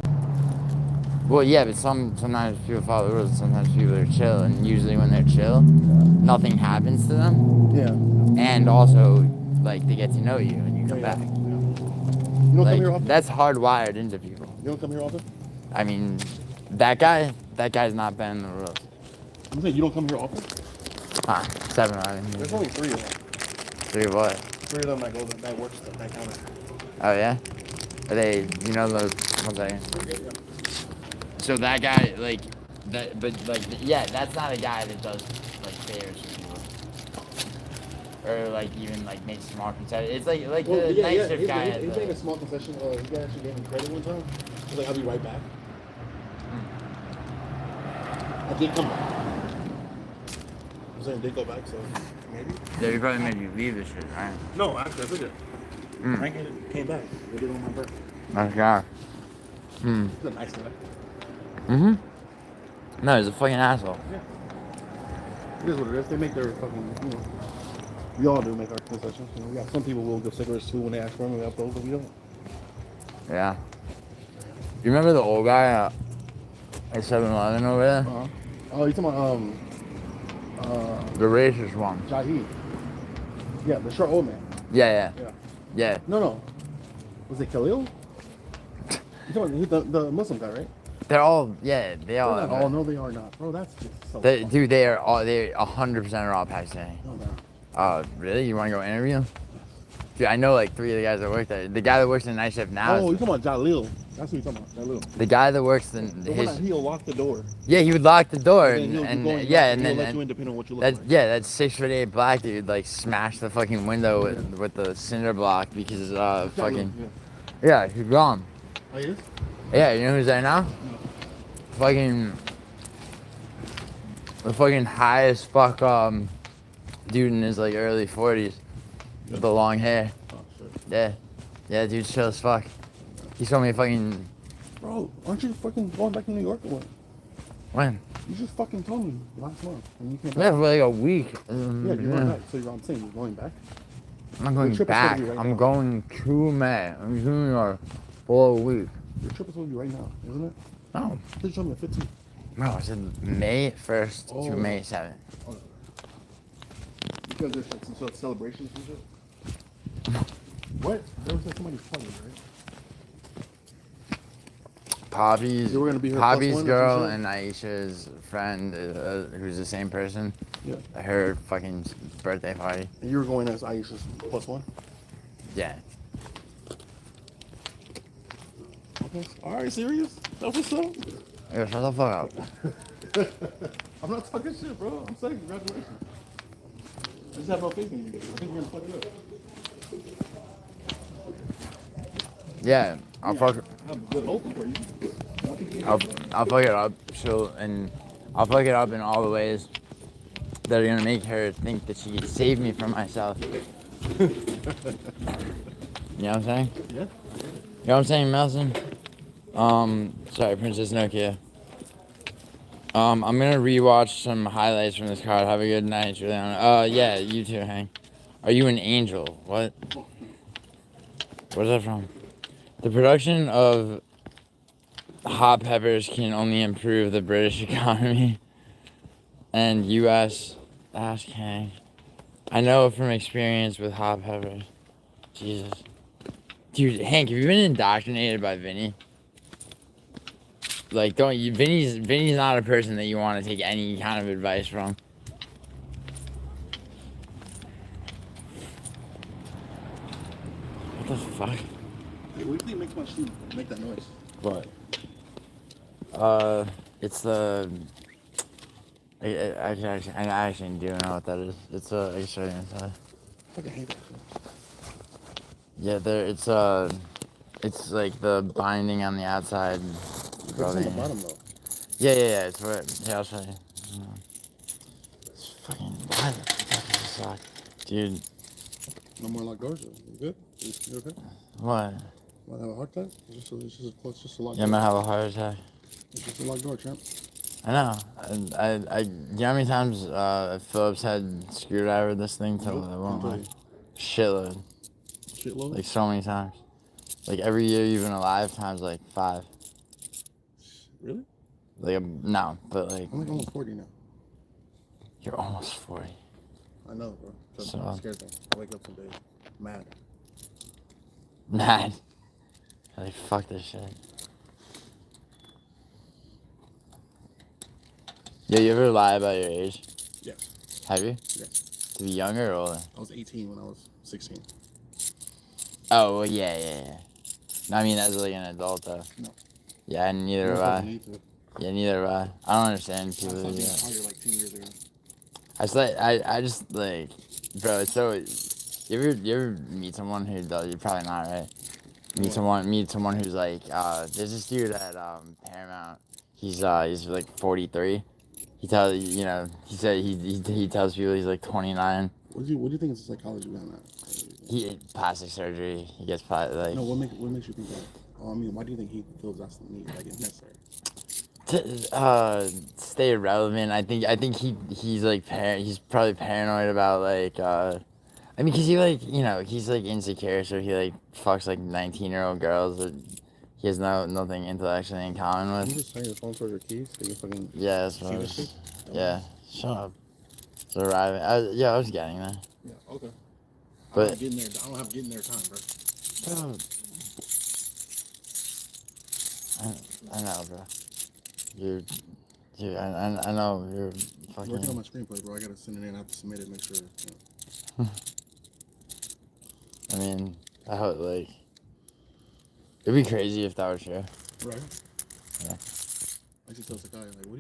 Well, yeah, but sometimes people follow the rules, and sometimes people are chill, and usually when they're chill, nothing happens to them. Yeah. And also, like, they get to know you, and you come back. You don't come here often? That's hardwired into people. You don't come here often? I mean, that guy's not bending the rules. I'm saying you don't come here often? Huh? 7 of them. There's only 3 of them. 3 of what? 3 of them that works that counter. Oh yeah? Are they? You know those? 1 second. So that guy, like, that, but like, yeah, that's not a guy that does like favors for people, or like even like makes small concessions. It's like the night shift guy. He made a small concession. He actually gave me credit one time. He's like, I'll be right back. I did come back. I'm saying did go back, so maybe. Yeah, he probably made you leave this shit, right? No, actually, I took it. Frank came back. They did it on my birthday. Nice guy. He's a nice guy. Mm-hmm. No, he's a fucking asshole. Yeah. It is what it is. They make their fucking, you know. We all do make our concessions. You know, we got some people will give cigarettes too when they ask for them. We have those, but we don't. Yeah. You remember the old guy At 7-Eleven over there? Oh, you talking about The racist one. Jahi. Yeah, the short old man. Yeah. No. Was it Khalil? You talking about the Muslim guy, right? They're all, they all. They're not all. No, they are not, bro. That's just so. Dude, they're 100% are all Pakistani. No, they're not. Really? You want to go interview them? Dude, I know like 3 of the guys that work there. The guy that works in the night shift now. Oh, you talking about Jalil? That's what you talking about, Jalil. The guy that works in He'll lock the door. Yeah, he would lock the door And then and he'll let you in depending on what you look that, like. Yeah, that 6'8" black dude like smashed the fucking window with the cinder block because fucking. Yeah, he's gone. Oh, he is? Yeah, you know who's there now? Fucking. The fucking highest fuck dude in his like early 40s with the long hair. Oh shit. Yeah, dude's chill as fuck. He told me fucking. Bro, aren't you fucking going back to New York or what? When? You just fucking told me last month and you came back. Yeah, for like a week. Yeah, you're going back. So I'm saying you're going back. I'm not going back. I'm going to May. I'm to New York for a week. Your trip is supposed to be right now, isn't it? No. Please show me the 15th. No, I said May 1st to May 7th. Oh. Because there's like some sort of celebrations and shit? What? There was like somebody's party, right? Poppy's You were gonna be her Poppy's +1 or girl some shit? and Aisha's friend, who's the same person. Yeah. Her fucking birthday party. And you were going as Aisha's +1? Yeah. Okay. Alright, serious? That's what's up? Yeah, shut the fuck up. I'm not talking shit, bro. I'm saying congratulations. I just have no faith in you. I think you're gonna fuck it up. Yeah, I'll fuck. I have a good hope for you. I'll fuck it up. I'll fuck it up in all the ways that are gonna make her think that she can save me from myself. You know what I'm saying? Yeah. You know what I'm saying, Melson? Sorry, Princess Nokia. I'm gonna rewatch some highlights from this card. Have a good night, Giuliano. Yeah, you too, Hank. Are you an angel? What? Where's that from? The production of hot peppers can only improve the British economy and U.S. Ask Hank. I know from experience with hot peppers. Jesus. Dude, Hank, have you been indoctrinated by Vinny? Like, Vinny's not a person that you want to take any kind of advice from. What the fuck? Hey, what do you think makes my shoe make that noise? What? It's the. I actually do know what that is. It's I can show you inside. I fucking hate that shit. Yeah, it's like the binding on the outside. It's on the bottom though. Yeah, it's what. Yeah, I'll show you. It's fucking. Why the fuck does it suck? Dude. No more locked doors. You good? You okay? What? Want to have a heart attack? It's just a locked Yeah, I'm door. gonna have a heart attack. It's just a locked door, champ. I know. You know how many times Phillips had screwdrivered this thing till it won't Nope. like shitload. Shitload? Like so many times. Like every year you've been alive times like 5. Really? Like no, but like. I'm like almost 40 now. You're almost 40. I know, bro. So- I'm scared though. I wake up some days mad. Mad. Like fuck this shit. Yo, you ever lie about your age? Yes. Have you? Yes. To be younger or older? I was 18 when I was 16. Oh, well, yeah. No, I mean, as like an adult, though. No. Yeah, neither have I. Yeah, neither have I. I don't understand people who do that. Probably like 10 years ago. I just, like, bro, it's so, you ever meet someone who does, you're probably not, right? Meet someone who's like, there's this dude at, Paramount. He's like 43. He tells, he said he tells people he's like 29. What do you think is the psychology behind that? He plastic surgery. He gets like. No, what makes you think that? I mean, why do you think he feels that's the need, like it's necessary? To stay relevant, I think he's like he's probably paranoid about like I mean, cause he like he's like insecure, so he like fucks like 19-year-old girls that He has nothing intellectually in common I'm with. just saying the phone towards your keys so you fucking. Yeah, that's what I was. Yeah, shut up. It's arriving. I was getting there. Yeah, okay. I But don't have getting there time, bro. shut up. I know, bro. Dude, I know you're I'm working on fucking. my screenplay, bro. I gotta send it in. I have to submit it. Make sure. I mean, I hope like it'd be crazy if that was true. Right. Yeah. I used to tell Sakai, like, what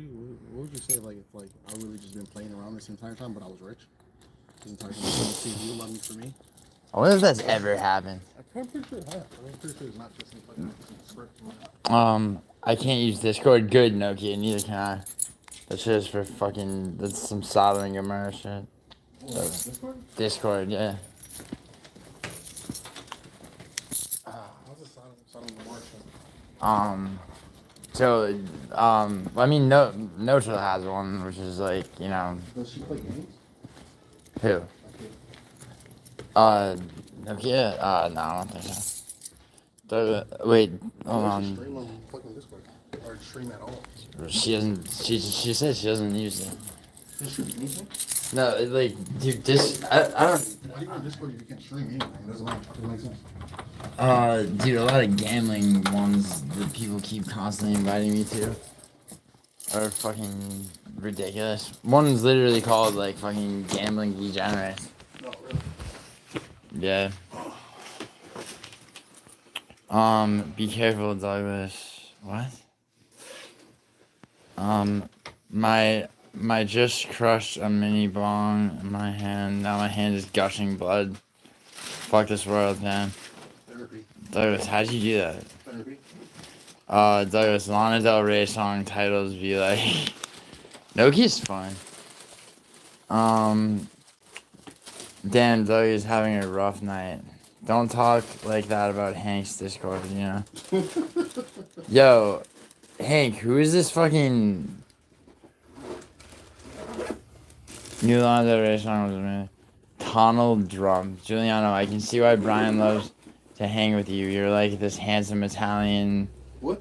would you say, like, if, like, I really just been playing around this entire time, but I was rich? This entire time, see you love me for me? I wonder if that's ever happened. I'm pretty sure it has. I'm pretty sure it's not just in script. I can't use Discord. Good, Nokia. Neither can I. That's just for fucking. That's some Sodom and Gomorrah shit. So, Discord? Discord, yeah. How's the Sodom and Gomorrah shit? I mean, Neutral has one, which is like, you know. Does she play games? Who? Nokia? No, I don't think so. Wait, hold on. Stream on fucking Discord. Or stream at all. She doesn't. She says she doesn't use it. Does she use anything? No, like, dude, I don't. Why do you want Discord if you can't stream anything? It doesn't make sense. Dude, a lot of gambling ones that people keep constantly inviting me to are fucking ridiculous. One's literally called, like, fucking Gambling Degenerates. No, really? Yeah. Be careful, Douglas. What? My just crushed a mini bong in my hand. Now my hand is gushing blood. Fuck this world, man. Therapy. Douglas, how'd you do that? Therapy. Douglas, Lana Del Rey song titles be like... Nokia's fun. Damn, Douglas having a rough night. Don't talk like that about Hank's Discord, you know? Yo, Hank, who is this fucking... New Lana Del Rey song was amazing. Donald Drum. Giuliano, I can see why Brian loves to hang with you. You're like this handsome Italian,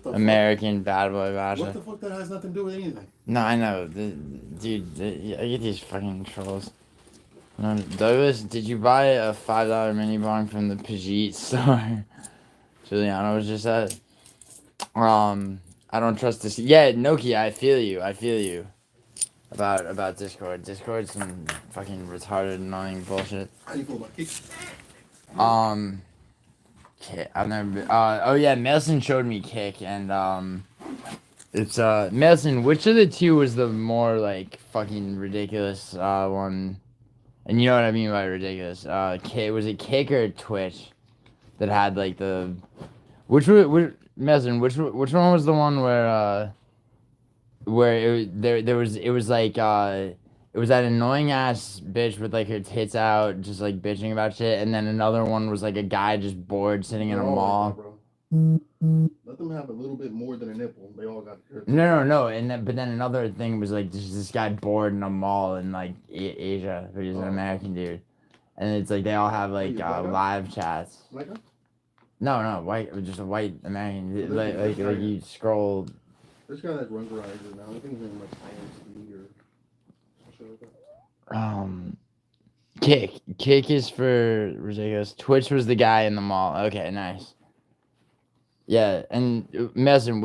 American bad boy basher. What the fuck? That has nothing to do with anything. No, I know. Dude, I get these fucking trolls. Douglas, did you buy a $5 mini bong from the Pajit store? Giuliano was just at. I don't trust this. Yeah, Nokia, I feel you. About Discord. Discord's some fucking retarded, annoying bullshit. How do you feel about Kick? Kick. I've never been. Oh yeah, Melson showed me Kick, and it's Melson. Which of the two was the more like fucking ridiculous one? And you know what I mean by ridiculous. Kick, was it Kick or Twitch that had like the which Melson? Which one was the one where it was like it was that annoying ass bitch with like her tits out just like bitching about shit, and then another one was like a guy just bored sitting in a mall. Let them have a little bit more than a nipple. They all got. No, but then another thing was like this guy bored in a mall in like Asia, who's an American dude, and it's like they all have like live chats. Like No, white, just a white American. Like you scroll. This guy that runs around here now, I think his name like IMC or some shit like that. Kick is for ridiculous. Twitch was the guy in the mall. Okay, nice. Yeah, and Messin,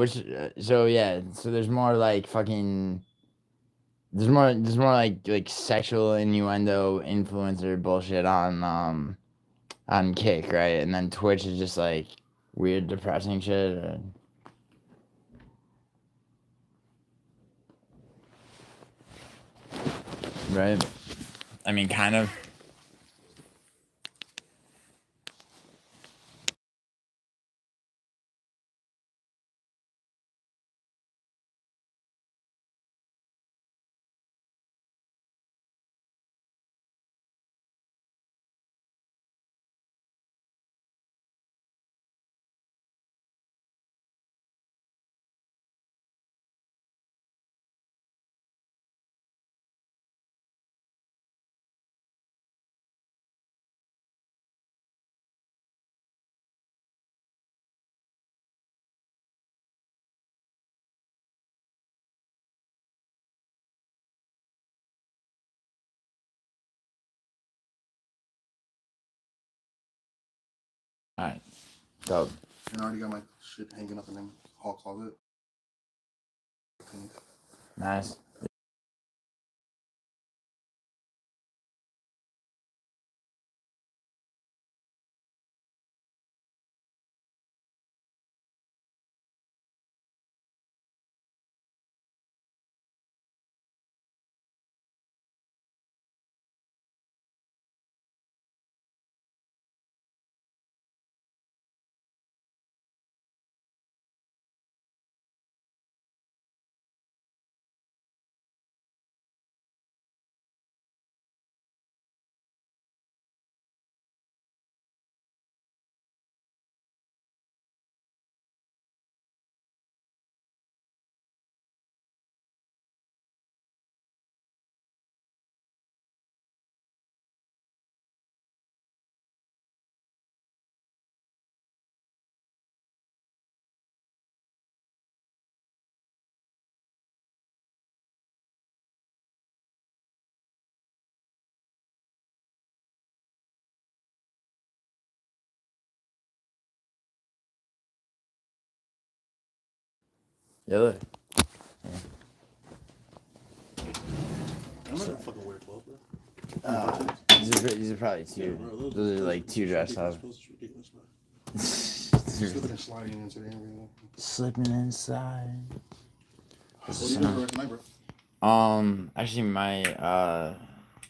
so there's more like fucking. There's more like sexual innuendo influencer bullshit on Kick, right? And then Twitch is just like weird, depressing shit. Right? I mean, kind of. Alright. Dope. And I already got my shit hanging up in the hall closet. Nice. Yeah, look. I'm not gonna fucking wear 12, bro. These are probably two. Those are like two dress sizes. Slipping and sliding into the interview. Slipping inside. What are you doing for tonight, bro? Actually,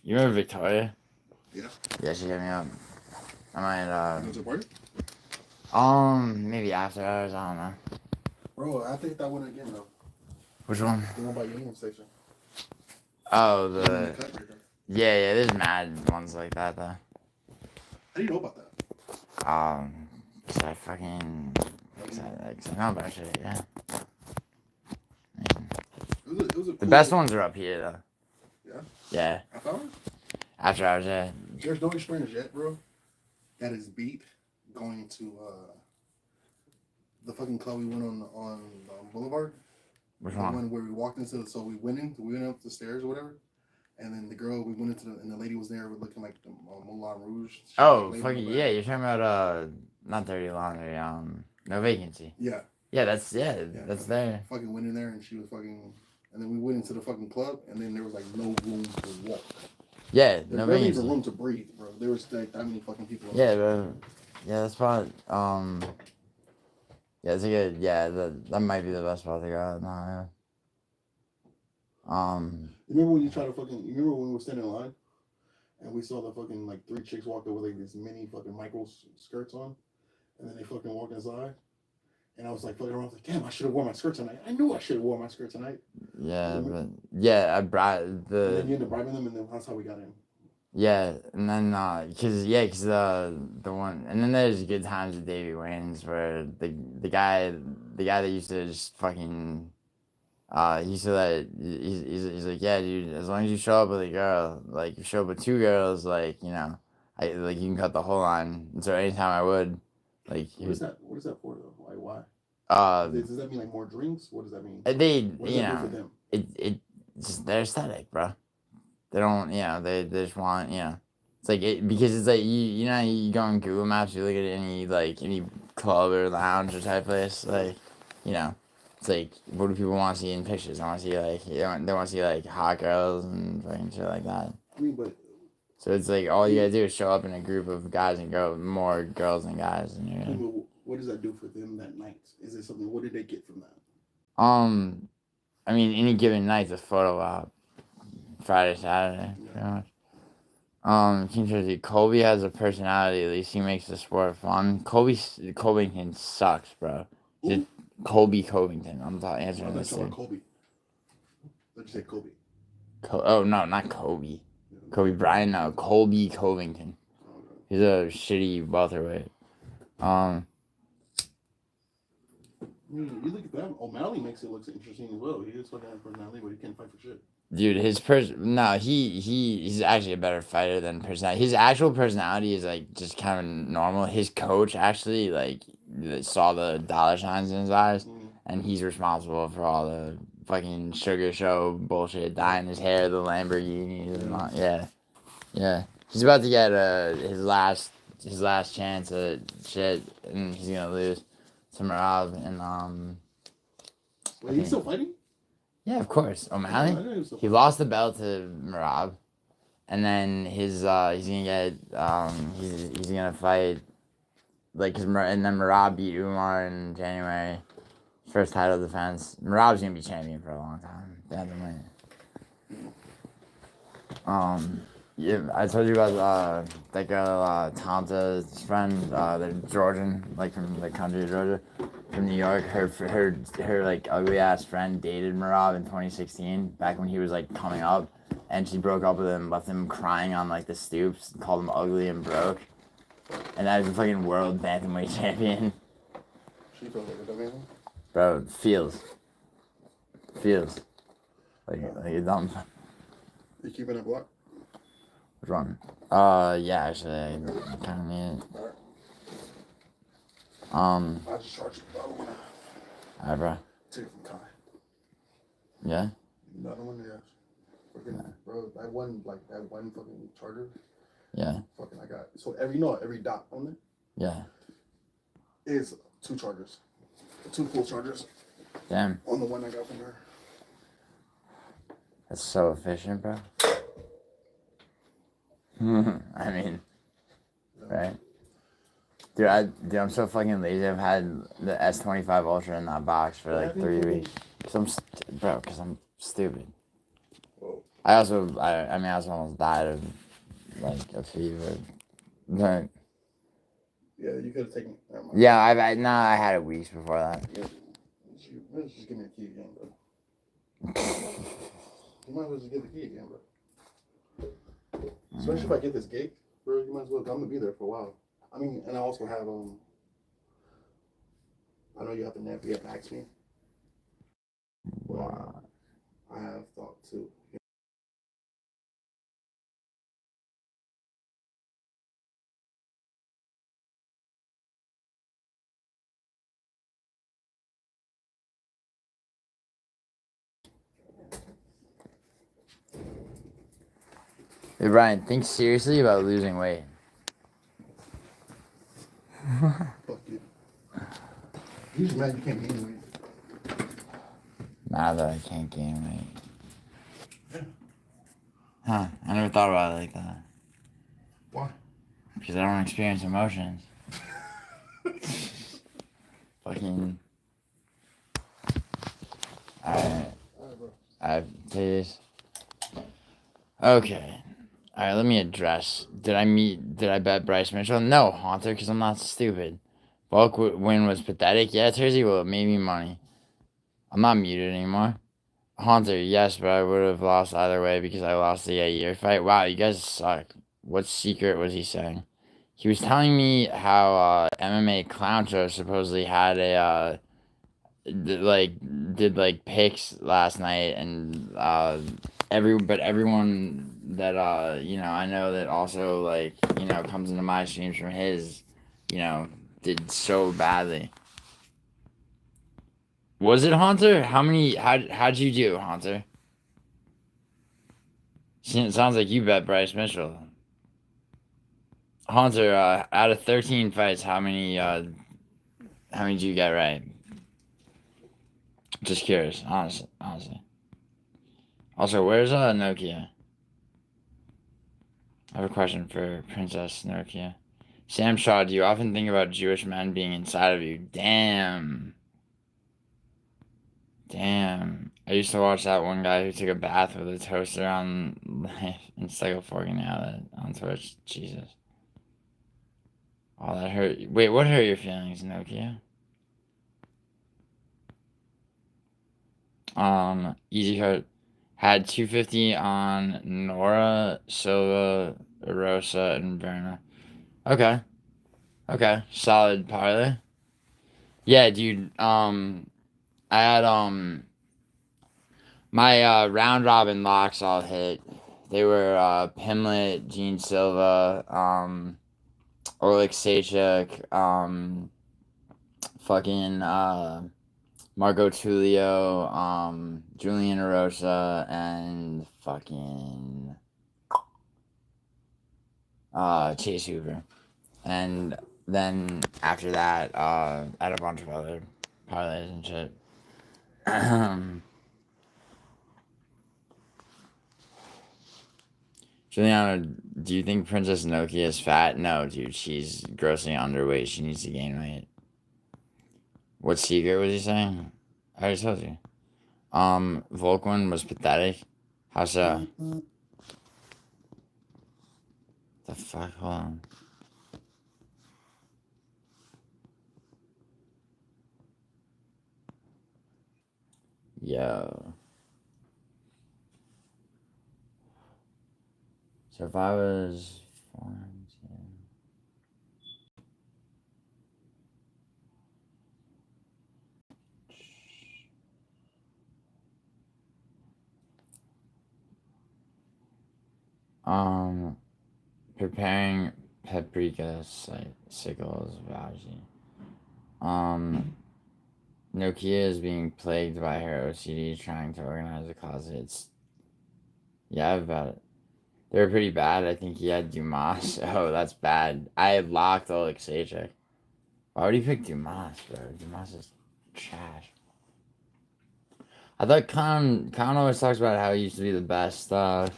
you remember Victoria? Yeah. Yeah, she hit me up. I might, You go to the party? maybe after hours, I don't know. Bro, I think that one again, though. Which one? The one by Union Station. Oh, Yeah, there's mad ones like that, though. How do you know about that? Cause I fucking, cause I know about shit, yeah. It was a The best ones are up here, though. Yeah? Yeah. After hours? After hours, yeah. There's no experience yet, bro. That is beat going to the fucking club we went on Boulevard. Which the one where we walked into, so we went up the stairs or whatever, and then the girl we went into, and the lady was there looking like the Moulin Rouge. Oh, fucking yeah! You're talking about not Dirty Laundry, No Vacancy. Yeah. Yeah, that's there. Fucking went in there and she was fucking, and then we went into the fucking club, and then there was like no room to walk. Yeah, There No barely Vacancy. even room to breathe, bro. There was like that many fucking people. Yeah, bro. Yeah, that's probably yeah, it's a good. Yeah, that might be the best spot to go out now. Yeah. You remember when you remember when we were standing in line, and we saw the fucking like 3 chicks walk up with like these mini fucking micro skirts on, and then they fucking walked inside, and I was like fucking around, I was like, damn, I should have worn my skirt tonight. I knew I should have worn my skirt tonight. Yeah, but yeah, I brought And then you ended up bribing them, and then that's how we got in. Yeah, and then cause the one, and then there's good times with Davey Wayne's where the guy that used to just fucking he said that he's like, yeah, dude, as long as you show up with a girl, like you show up with 2 girls, like, you know, I like you can cut the whole line. And so anytime I would, like, What is that for though? Like why? Does that mean like more drinks? What does that mean? What does that do for them? It's just their aesthetic, bro. They don't, they just want, it's like, because it's like, you know, you go on Google Maps, you look at any club or lounge or type place, like, it's like, what do people want to see in pictures? They want to see, like, they want to see, like, hot girls and fucking shit like that. I mean, but... So it's like, all you gotta do is show up in a group of guys and girls, more girls than guys. And you're like, what does that do for them that night? Is it something, what did they get from that? I mean, any given night's a photo op. Friday, Saturday, pretty much. King Jersey, Colby has a personality. At least he makes the sport fun. Covington sucks, bro. Colby Covington. I'm answering this. Colby. Let's just say Colby. Oh no, not Kobe. Kobe Bryant. No, Colby Covington. He's a shitty welterweight. You look at that. O'Malley makes it look interesting as well. He is fucking have personality, but he can't fight for shit. Dude, he's actually a better fighter than personality. His actual personality is like just kind of normal. His coach actually like saw the dollar signs in his eyes, and he's responsible for all the fucking sugar show bullshit, dyeing his hair, the Lamborghinis, and all. Yeah. He's about to get his last his last chance at shit, and he's gonna lose to Merab. And Wait, he's still fighting? Yeah, of course. O'Malley. He lost the belt to Merab, and then he's gonna get he's gonna fight and then Merab beat Umar in January. First title defense. Merab's gonna be champion for a long time. Definitely. Yeah, I told you about that girl, Tanta's friend, the Georgian, from the country of Georgia, from New York. Her like ugly ass friend dated Merab in 2016, back when he was coming up, and she broke up with him, left him crying on the stoops, called him ugly and broke, and that is the fucking world bantamweight champion. She feels like a dummy. Bro, feels like a dumb. You keeping it blocked? Which one? Yeah, actually, I kind of need it. I just charged the other one. Alright, bro. Take it from Kai. Yeah? Another one, yeah. Fucking, bro, that one fucking charger. Yeah. Fucking, I got, so every dot on it? Yeah. Is 2 chargers. 2 full chargers. Damn. On the one I got from her. That's so efficient, bro. I mean, right? Dude, I'm so fucking lazy. I've had the S25 Ultra in that box for 3 weeks. Cause I'm stupid. Whoa. I also almost died of a fever. But yeah, you could have taken. Yeah, I had it weeks before that. Yeah. Let's just give me a key again, bro. You might as well just get the key again, bro. Especially if I get this gate, bro, you might as well. I'm gonna be there for a while. I mean, and I also have I know you have to navigate back to me. Wow. I have thought too. Hey, Brian, think seriously about losing weight. Fuck you. You just mad you can't gain weight. Mad that I can't gain weight. Yeah. Huh, I never thought about it like that. Why? Because I don't experience emotions. Fucking. Please. Okay. Alright, let me address. Did I bet Bryce Mitchell? No, Haunter, because I'm not stupid. Bulk win was pathetic. Yeah, Tersey, well, it made me money. I'm not muted anymore. Haunter, yes, but I would have lost either way because I lost the year fight. Wow, you guys suck. What secret was he saying? He was telling me how MMA Clown Show supposedly had a did picks last night, and everyone that I know that also comes into my streams from his did so badly. Was it Haunter? How'd you do, Haunter? It sounds like you bet Bryce Mitchell. Haunter, out of 13 fights, how many did you get right? Just curious, honestly. Also, where's Nokia? I have a question for Princess Nokia. Sam Shaw, do you often think about Jewish men being inside of you? Damn. I used to watch that one guy who took a bath with a toaster on and stuck a fork in the outlet on Twitch. Jesus. Oh, that hurt. Wait, what hurt your feelings, Nokia? Easy Code had 250 on Nora, Silva, Rosa, and Verna. Okay, solid parlay. Yeah, dude. I had my round robin locks all hit. They were Pimlet, Gene Silva, Oleg Sachek, fucking Marco Tulio, Julian Arosa, and fucking Chase Hoover. And then after that, I had a bunch of other parlays and shit. Giuliano, do you think Princess Nokia is fat? No, dude, she's grossly underweight. She needs to gain weight. What secret was he saying? I already told you. Volkman was pathetic. How so? The fuck? Hold on. Yo. So if I was 4, 2, preparing paprika sickles veggie. Nokia is being plagued by her OCD, trying to organize a closet. Yeah, I've got it. They were pretty bad. I think he had Dumas. Oh, that's bad. I had locked Alexejczyk. Why would he pick Dumas, bro? Dumas is trash. I thought Khan always talks about how he used to be the best. Love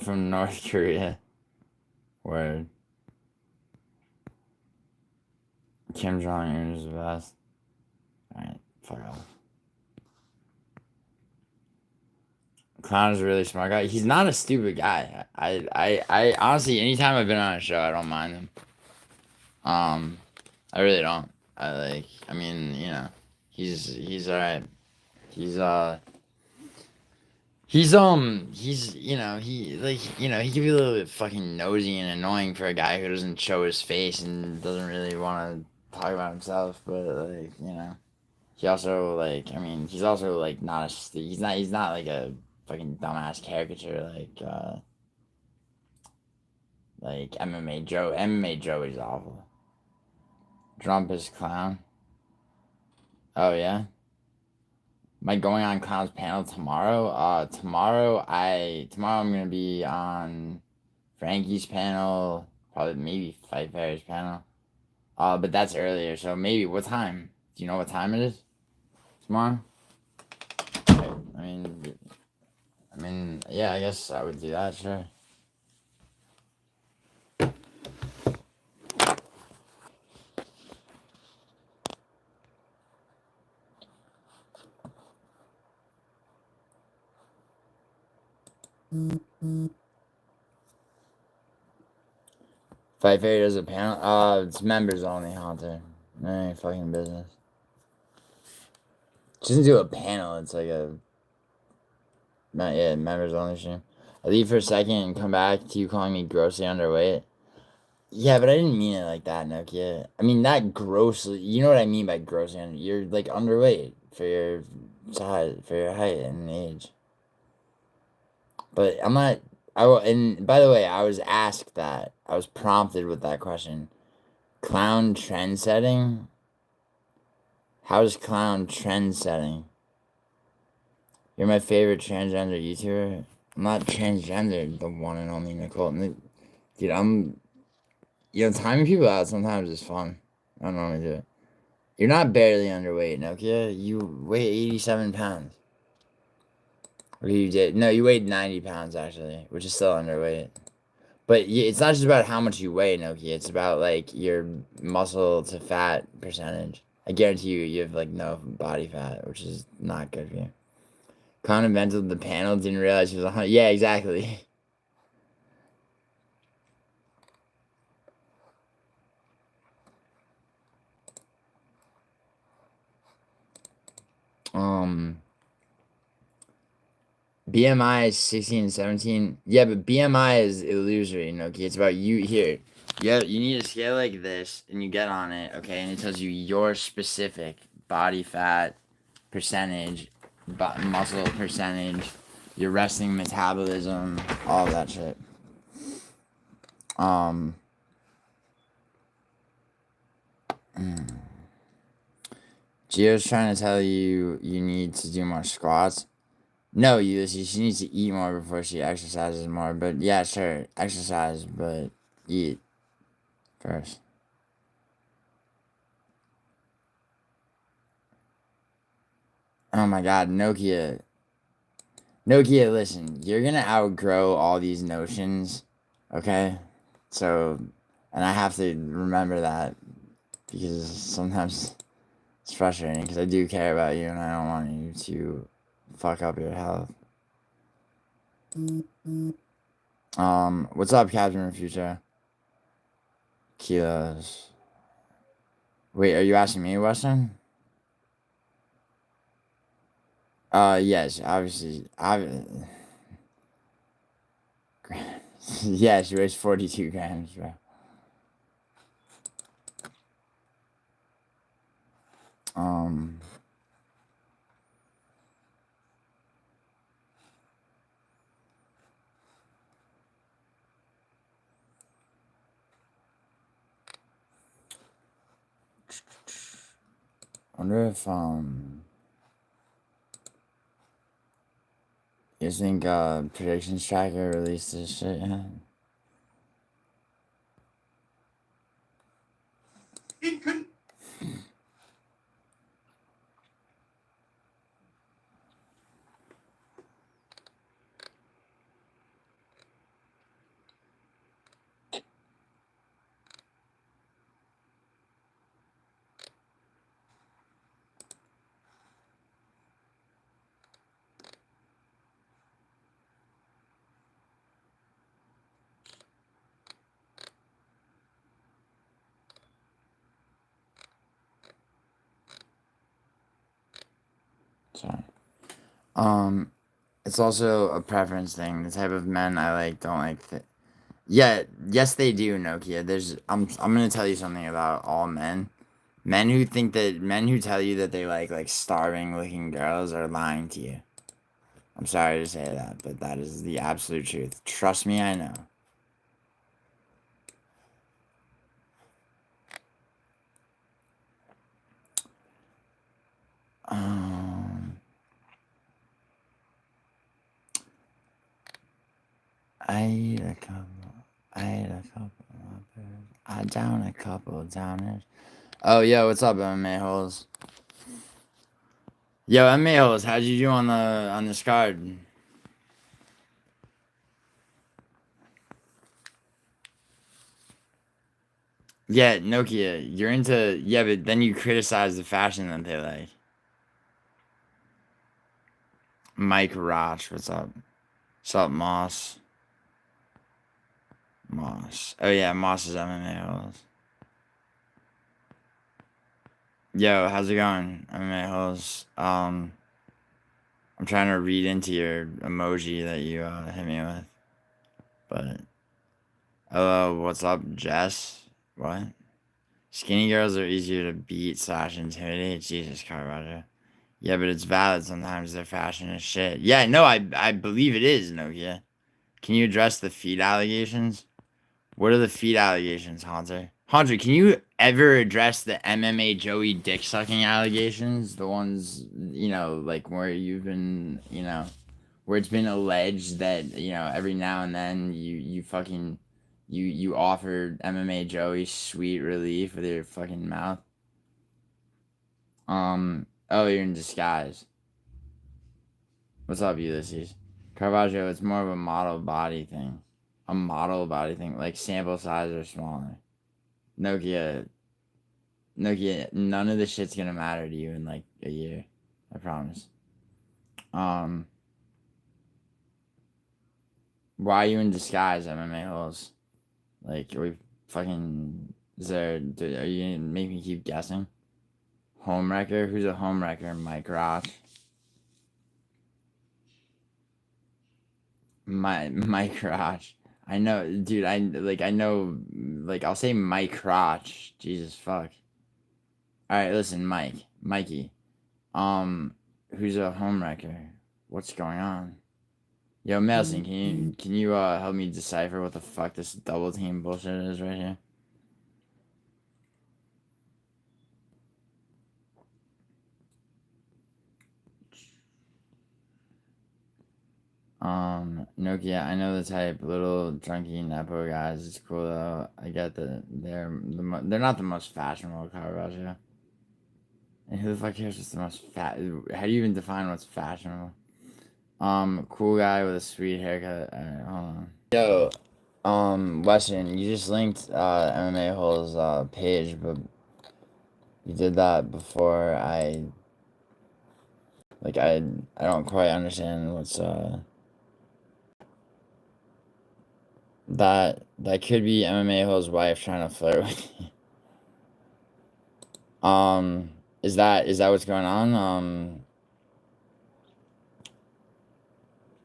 from North Korea. Word. Kim Jong-un is the best. Alright, fuck off. Clown is a really smart guy. He's not a stupid guy. I honestly, anytime I've been on a show, I don't mind him. I really don't. I mean, you know, he's alright. He's you know, he can be a little bit fucking nosy and annoying for a guy who doesn't show his face and doesn't really want to talk about himself, but like, you know, he also like, I mean, he's also like not he's not like a fucking dumbass caricature like MMA Joe. MMA Joe is awful. Trump is clown. Oh yeah. Am I going on Clown's panel tomorrow? Tomorrow I'm gonna be on Frankie's panel, probably maybe Fight Fairy's panel. But that's earlier, so maybe what time? Do you know what time it is? Tomorrow? I mean, yeah, I guess I would do that, sure. Fight Fairy does a panel? It's members only, Haunter. Ain't fucking business. She doesn't do a panel, it's like a... Not yet, members only stream. I leave for a second and come back to you calling me grossly underweight. Yeah, but I didn't mean it like that, Nokia. I mean, not grossly. You know what I mean by grossly under. You're like underweight for your size, for your height and age. But I'm not. And by the way, I was asked that. I was prompted with that question. Clown trend setting? How's clown trend setting? You're my favorite transgender YouTuber? I'm not transgender, the one and only Nicole. Dude, you know, timing people out sometimes is fun. I don't normally do it. You're not barely underweight, Nokia. You weigh 87 pounds. Or you did. No, you weighed 90 pounds, actually, which is still underweight. But it's not just about how much you weigh, Nokia. It's about, like, your muscle to fat percentage. I guarantee you have, like, no body fat, which is not good for you. Con invented the panel, didn't realize he was 100. Yeah, exactly. BMI is 16 and 17. Yeah, but BMI is illusory, Nokia. It's about you here. Yeah, you need a scale like this, and you get on it, okay? And it tells you your specific body fat percentage, muscle percentage, your resting metabolism, all that shit. Gio's trying to tell you you need to do more squats. No, Ulysses, she needs to eat more before she exercises more. But yeah, sure, exercise, but eat first. Oh my god, Nokia. Nokia, listen, you're gonna outgrow all these notions, okay? So, and I have to remember that because sometimes it's frustrating because I do care about you and I don't want you to fuck up your health. What's up, Captain Future? Kilos. Wait, are you asking me a question? Yes, obviously. Yeah, she weighs 42 grams, bro. Wonder if, you think, Predictions Tracker released this shit yet? Sorry. It's also a preference thing. The type of men I like don't like. Yeah, yes, they do, Nokia. I'm gonna tell you something about all men. Men who tell you that they like starving looking girls are lying to you. I'm sorry to say that, but that is the absolute truth. Trust me, I know. I eat a couple. I ate a couple. I down a couple downers. Oh, yo, what's up, MMA holes? Yo, MMA holes, how'd you do on this card? Yeah, Nokia, you're into but then you criticize the fashion that they like. Mike Roch, what's up? What's up, Moss? Moss. Oh yeah, Moss is MMA holes. Yo, how's it going, MMA holes? I'm trying to read into your emoji that you hit me with. But hello, what's up, Jess? What? Skinny girls are easier to beat / intimidate. Jesus Christ, Roger. Yeah, but it's valid. Sometimes their fashion is shit. Yeah, no, I believe it is, Nokia. Can you address the feet allegations? What are the feet allegations, Hunter? Hunter, can you ever address the MMA Joey dick sucking allegations? The ones, like where you've been, where it's been alleged that, every now and then you fucking, you offered MMA Joey sweet relief with your fucking mouth. Oh, you're in disguise. What's up, Ulysses? Caravaggio, it's more of a model body thing. A model body thing. Like sample size or smaller. Nokia, none of this shit's gonna matter to you in like a year. I promise. Why are you in disguise, MMA holes? Like, are we fucking. Are you gonna make me keep guessing? Homewrecker? Who's a homewrecker? Mike Roth. Mike Crotch. I know, dude. I know. Like, I'll say Mike Crotch. Jesus fuck. All right, listen, Mikey. Who's a homewrecker? What's going on? Yo, Melson, can you help me decipher what the fuck this double team bullshit is right here? Nokia, I know the type, little chunky nepo guys. It's cool though. I get that they're not the most fashionable car bros, yeah. And who the fuck cares what's the most fat? How do you even define what's fashionable? Cool guy with a sweet haircut. Alright, hold on. Yo, Weston, you just linked MMA Hole's page, but you did that before I don't quite understand what's that could be MMA Hole's wife trying to flirt with you. Is that what's going on?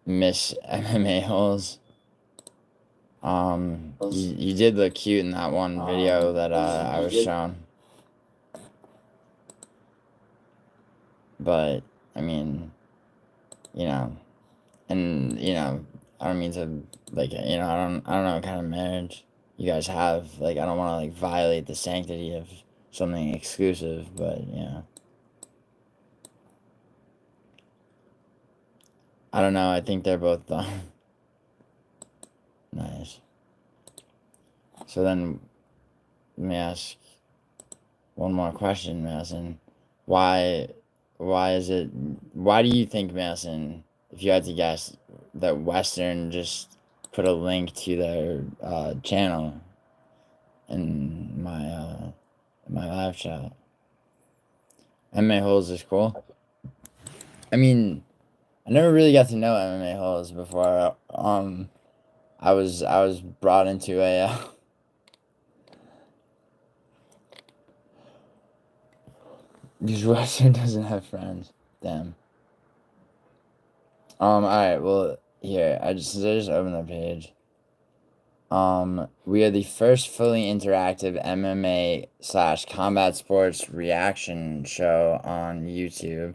Miss MMA Holes. You did look cute in that one video that I was shown. But I mean, you know, and you know, I don't mean to I don't know what kind of marriage you guys have. Like, I don't want to like violate the sanctity of something exclusive, but you know, I don't know. I think they're both dumb. Nice. So then, let me ask one more question, Madison. Why do you think, Madison, if you had to guess, that Western just put a link to their channel in my live chat? MMA Holes is cool. I mean, I never really got to know MMA Holes before. I was brought into a because Western doesn't have friends. Damn. Alright, well, here, I just opened the page. We are the first fully interactive MMA/combat sports reaction show on YouTube.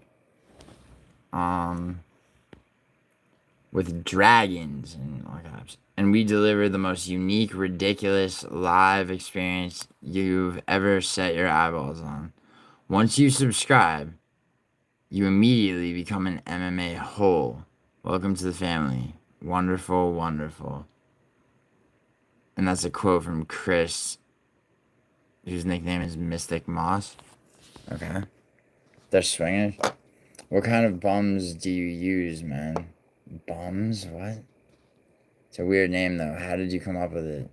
With dragons in all caps. And we deliver the most unique, ridiculous live experience you've ever set your eyeballs on. Once you subscribe, you immediately become an MMA hole. Welcome to the family. Wonderful, wonderful. And that's a quote from Chris, whose nickname is Mystic Moss. Okay. They're swingers. What kind of bums do you use, man? Bums? What? It's a weird name, though. How did you come up with it?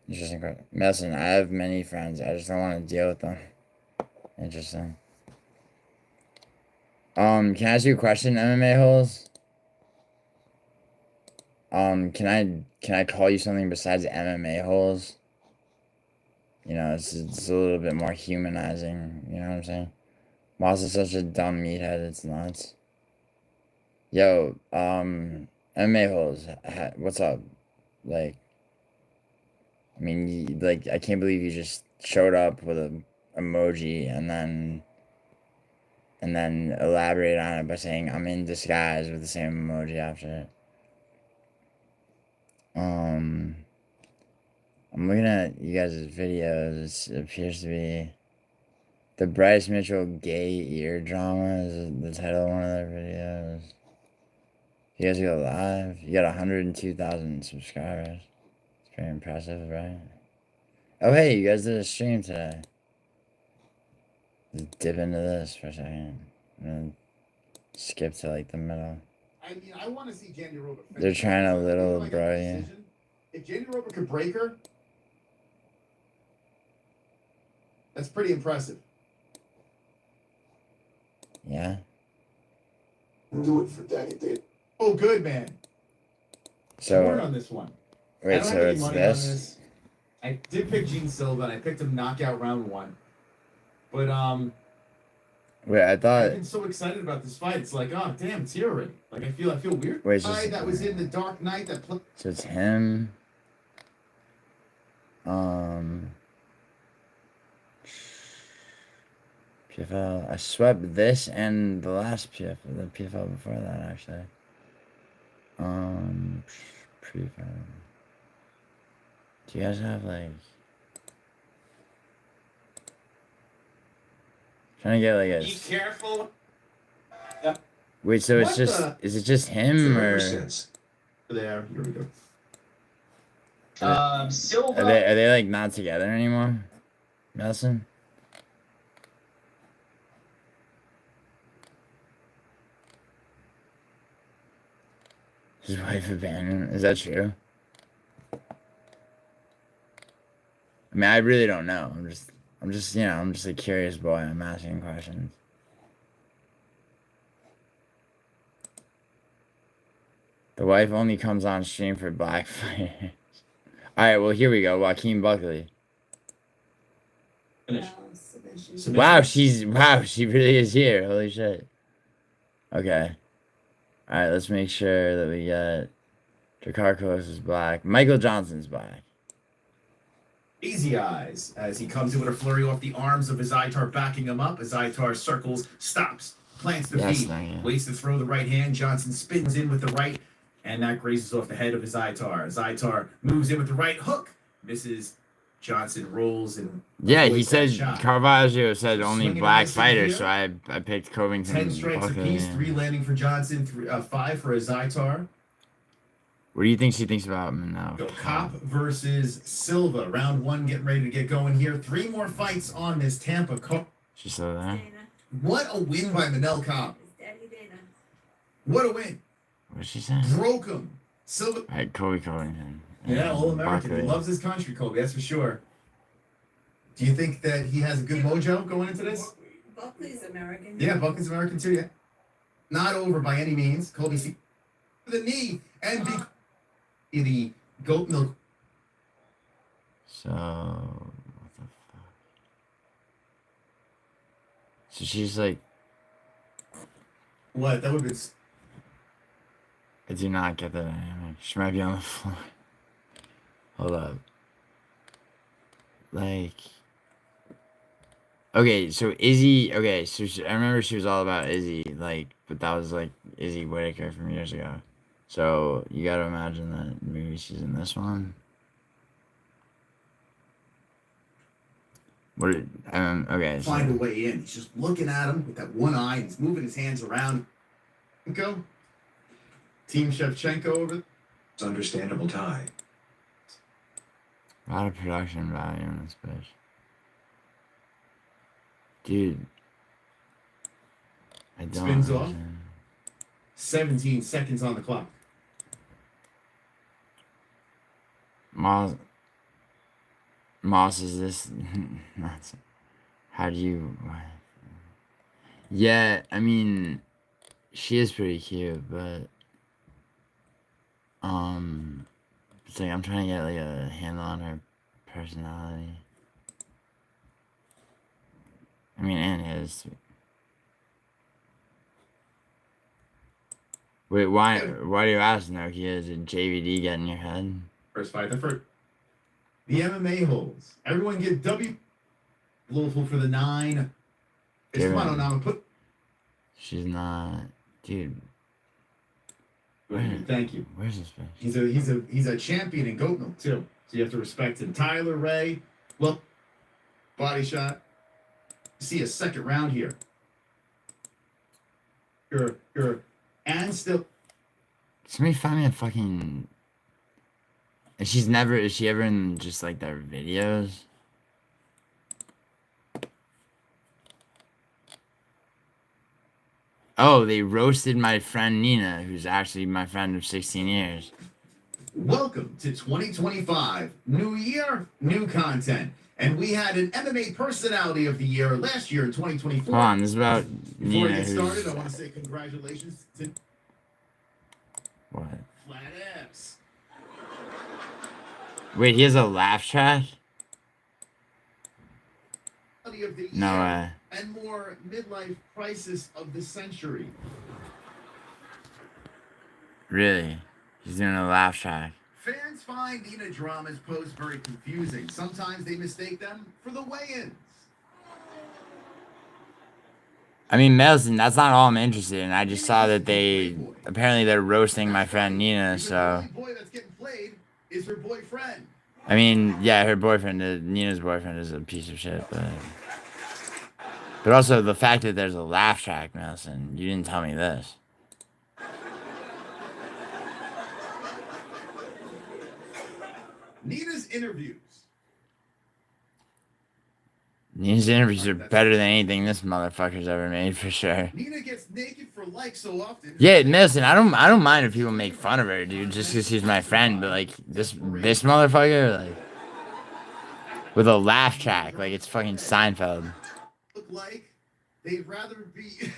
Interesting. Listen, I have many friends. I just don't want to deal with them. Interesting. Can I ask you a question, MMA Holes? Can I call you something besides MMA Holes? You know, it's a little bit more humanizing, you know what I'm saying? Moss is such a dumb meathead, it's nuts. Yo, MMA Holes, what's up? Like, I mean, I can't believe you just showed up with a emoji and then elaborate on it by saying I'm in disguise with the same emoji after it. I'm looking at you guys' videos. It appears to be the Bryce Mitchell gay ear drama is the title of one of their videos. You guys go live. You got 102,000 subscribers. It's pretty impressive, right? Oh, hey, you guys did a stream today. Let's dip into this for a second. And then skip to like the middle. I mean, I want to see Jandy Rober. They're trying to little bro you. If Jandy Rober could break her, that's pretty impressive. Yeah. Do it for Danny Dave. Oh, good, man. So Torn on this one. Wait, so it's this? I did pick Gene Silva, and I picked him knockout round 1. But wait, I thought I've been so excited about this fight. It's like, oh damn, it's here already. Like I feel weird. Wait, so Guy that was in the Dark Knight that played. So it's him. PFL. I swept this and the last PFL, the PFL before that actually. Pre-fight. Do you guys have like? Trying to get like a. Be careful. Wait, so it's What just the- is it just him Ever or since. There, here we go. are they like not together anymore? Nelson? His wife abandoned. Is that true? I mean, I really don't know. I'm just, you know, I'm just a curious boy. I'm asking questions. The wife only comes on stream for black fighters. Alright, well, here we go. Joaquin Buckley. Finish. Wow, she really is here. Holy shit. Okay. Alright, let's make sure that we get Dracarkos is black. Michael Johnson's black. Easy eyes as he comes in with a flurry off the arms of his Itar, backing him up as Itar circles, stops, plants the Yes, feet, no, yeah. waits to throw the right hand. Johnson spins in with the right, and that grazes off the head of his Itar. As Itar moves in with the right hook, misses. Johnson rolls and Yeah, he avoids that said shot. Caravaggio said only Swinging black and missing fighters, here. so I picked Covington. 10 strikes Buckley, apiece, yeah. 3 landing for Johnson, 5 for his Itar. What do you think she thinks about him now? Go Cop versus Silva. Round 1 getting ready to get going here. 3 more fights on this Tampa Cup. She's still there? What a win by Manel Cop. What a win. What's she saying? Broke him. Silva. Alright, Kobe Covington. Yeah, all American. He Buckley. loves his country, Kobe. That's for sure. Do you think that he has a good mojo going into this? Buckley's American. Yeah, Buckley's American too, yeah. Not over by any means. Kobe see the knee and the goat milk. So, what the fuck? So she's like, What? That would have been. I do not get the dynamic. She might be on the floor. Hold up. Like, okay, so Izzy, okay, so I remember she was all about Izzy, like, but that was like Izzy Whitaker from years ago. So you gotta imagine that maybe she's in this one. What? Okay. So, Find a way in. He's just looking at him with that one eye. He's moving his hands around. Go. Team Shevchenko over. It's understandable tie. a lot of production value in this bitch. Dude. I don't Spins off. understand. 17 seconds on the clock. Moss is this how do you yeah, I mean she is pretty cute, but it's like I'm trying to get like a handle on her personality. I mean, and his. Wait, why do you ask, Nokia? Is it JVD get in your head? First fight, the MMA holds. Everyone get W. Louisville for the 9. It's Give come it. on, put. She's not, dude. Thank you. Where's this bitch? He's a champion in goat milk too, so you have to respect him. Tyler Ray, well, body shot. See a second round here. And still. Somebody find me a fucking. Is she ever in just like their videos? Oh, they roasted my friend Nina, who's actually my friend of 16 years. Welcome to 2025. New year, new content. And we had an MMA Personality of the Year last year in 2024. Hold on, this is about Before Nina. we get started, Who's, I want to say congratulations to what? Flat Abs. Wait, he has a laugh track? Of the year No way. And more midlife crisis of the century. Really? He's doing a laugh track. Fans find Nina Drama's posts very confusing. Sometimes they mistake them for the weigh-ins. I mean, Melson, that's not all I'm interested in. I just saw that apparently they're roasting my friend Nina, so. The boy that's getting played is her boyfriend. I mean, yeah, her boyfriend, Nina's boyfriend is a piece of shit, but also the fact that there's a laugh track, Melson, you didn't tell me this. Nina's interviews. These interviews are better than anything this motherfucker's ever made, for sure. Nina gets naked for likes so often. Yeah, listen, I don't mind if people make fun of her, dude, just because she's my friend. But like this motherfucker, like with a laugh track, like it's fucking Seinfeld. Look like they'd rather be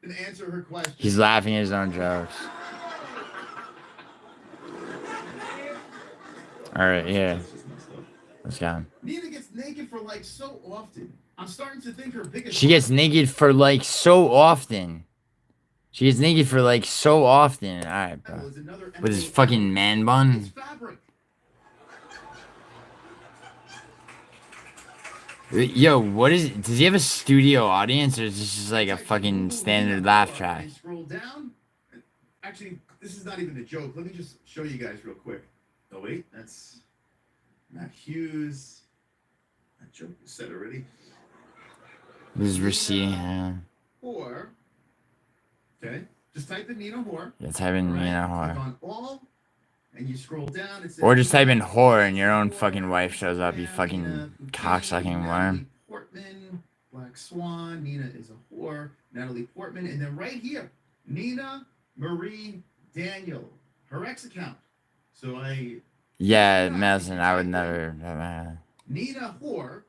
than answer her question. He's laughing at his own jokes. All right, yeah. Let's go. Nina gets naked for like so often. I'm starting to think her biggest. She gets naked for like so often. She gets naked for like so often. All right, bro. With his fucking man bun. Yo, what is? Does he have a studio audience, or is this just like a fucking standard laugh track? Scroll down. Actually, this is not even a joke. Let me just show you guys real quick. Oh wait, that's Matt Hughes. That joke was said already. This is receding. Yeah. Or, okay, just type in Nina whore. Yeah, type in Nina Click whore. on all, and you scroll down. It says Or just type in whore and your own fucking wife shows up, you fucking cocksucking worm. Portman, Black Swan. Nina is a whore. Natalie Portman, and then right here, Nina Marie Daniel, her ex account. So Yeah, Madison, I would never. Nina whore,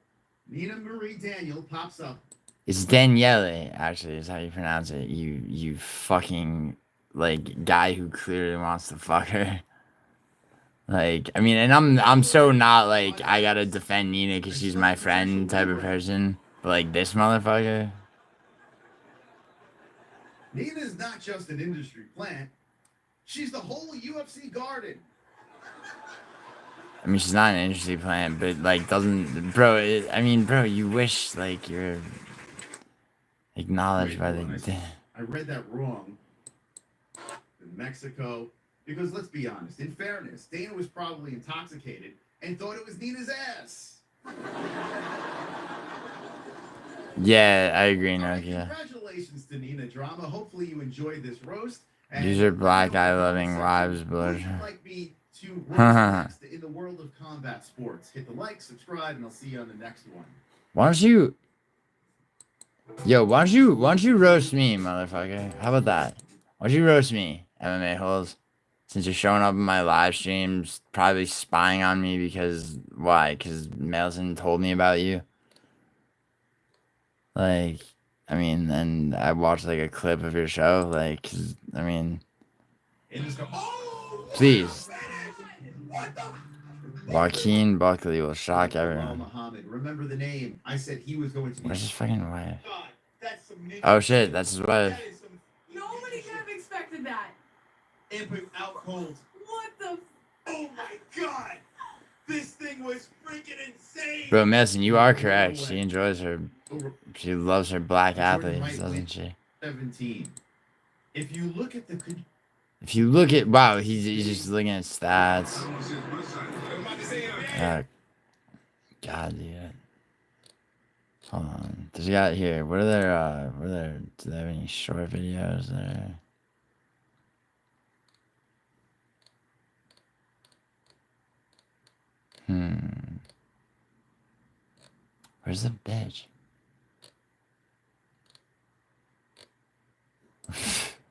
Nina Marie Daniel pops up. It's Daniele, actually, is how you pronounce it. You fucking, like, guy who clearly wants to fuck her. Like, I mean, and I'm so not, like, I gotta defend Nina because she's my friend type of person. But, like, this motherfucker. Nina is not just an industry plant. She's the whole UFC garden. I mean, she's not an industry plant, but, like, doesn't... Bro, I mean, bro, you wish, like, you're acknowledged by the... I read that wrong. In Mexico. Because let's be honest, in fairness, Dana was probably intoxicated and thought it was Nina's ass. Yeah, I agree, Nokia. Congratulations to Nina Drama. Hopefully you enjoyed this roast. These are black eye loving wives, blood. Like me to roast in the world of combat sports. Hit the like, subscribe, and I'll see you on the next one. Why don't you... Yo, why don't you roast me, motherfucker? How about that? Why don't you roast me, MMA holes? Since you're showing up in my live streams, probably spying on me because... Why? Because Melson told me about you? Like, I mean, and I watched, like, a clip of your show. Like, 'cause, I mean... Please. Joaquin Buckley will shock everyone. Muhammad, remember the name. I said he was going to be... Where's his fucking wife? Oh, shit, that's his wife. Nobody could have expected that. It was out cold. What the? Oh my god! This thing was freaking insane! Bro, Madison, you are correct. She enjoys her... She loves her black athletes, doesn't she? 17. If you look at the... If you look at... Wow, he's just looking at stats. God, dude. Hold on. Does he got here? What are their... Do they have any short videos there? Where's the bitch?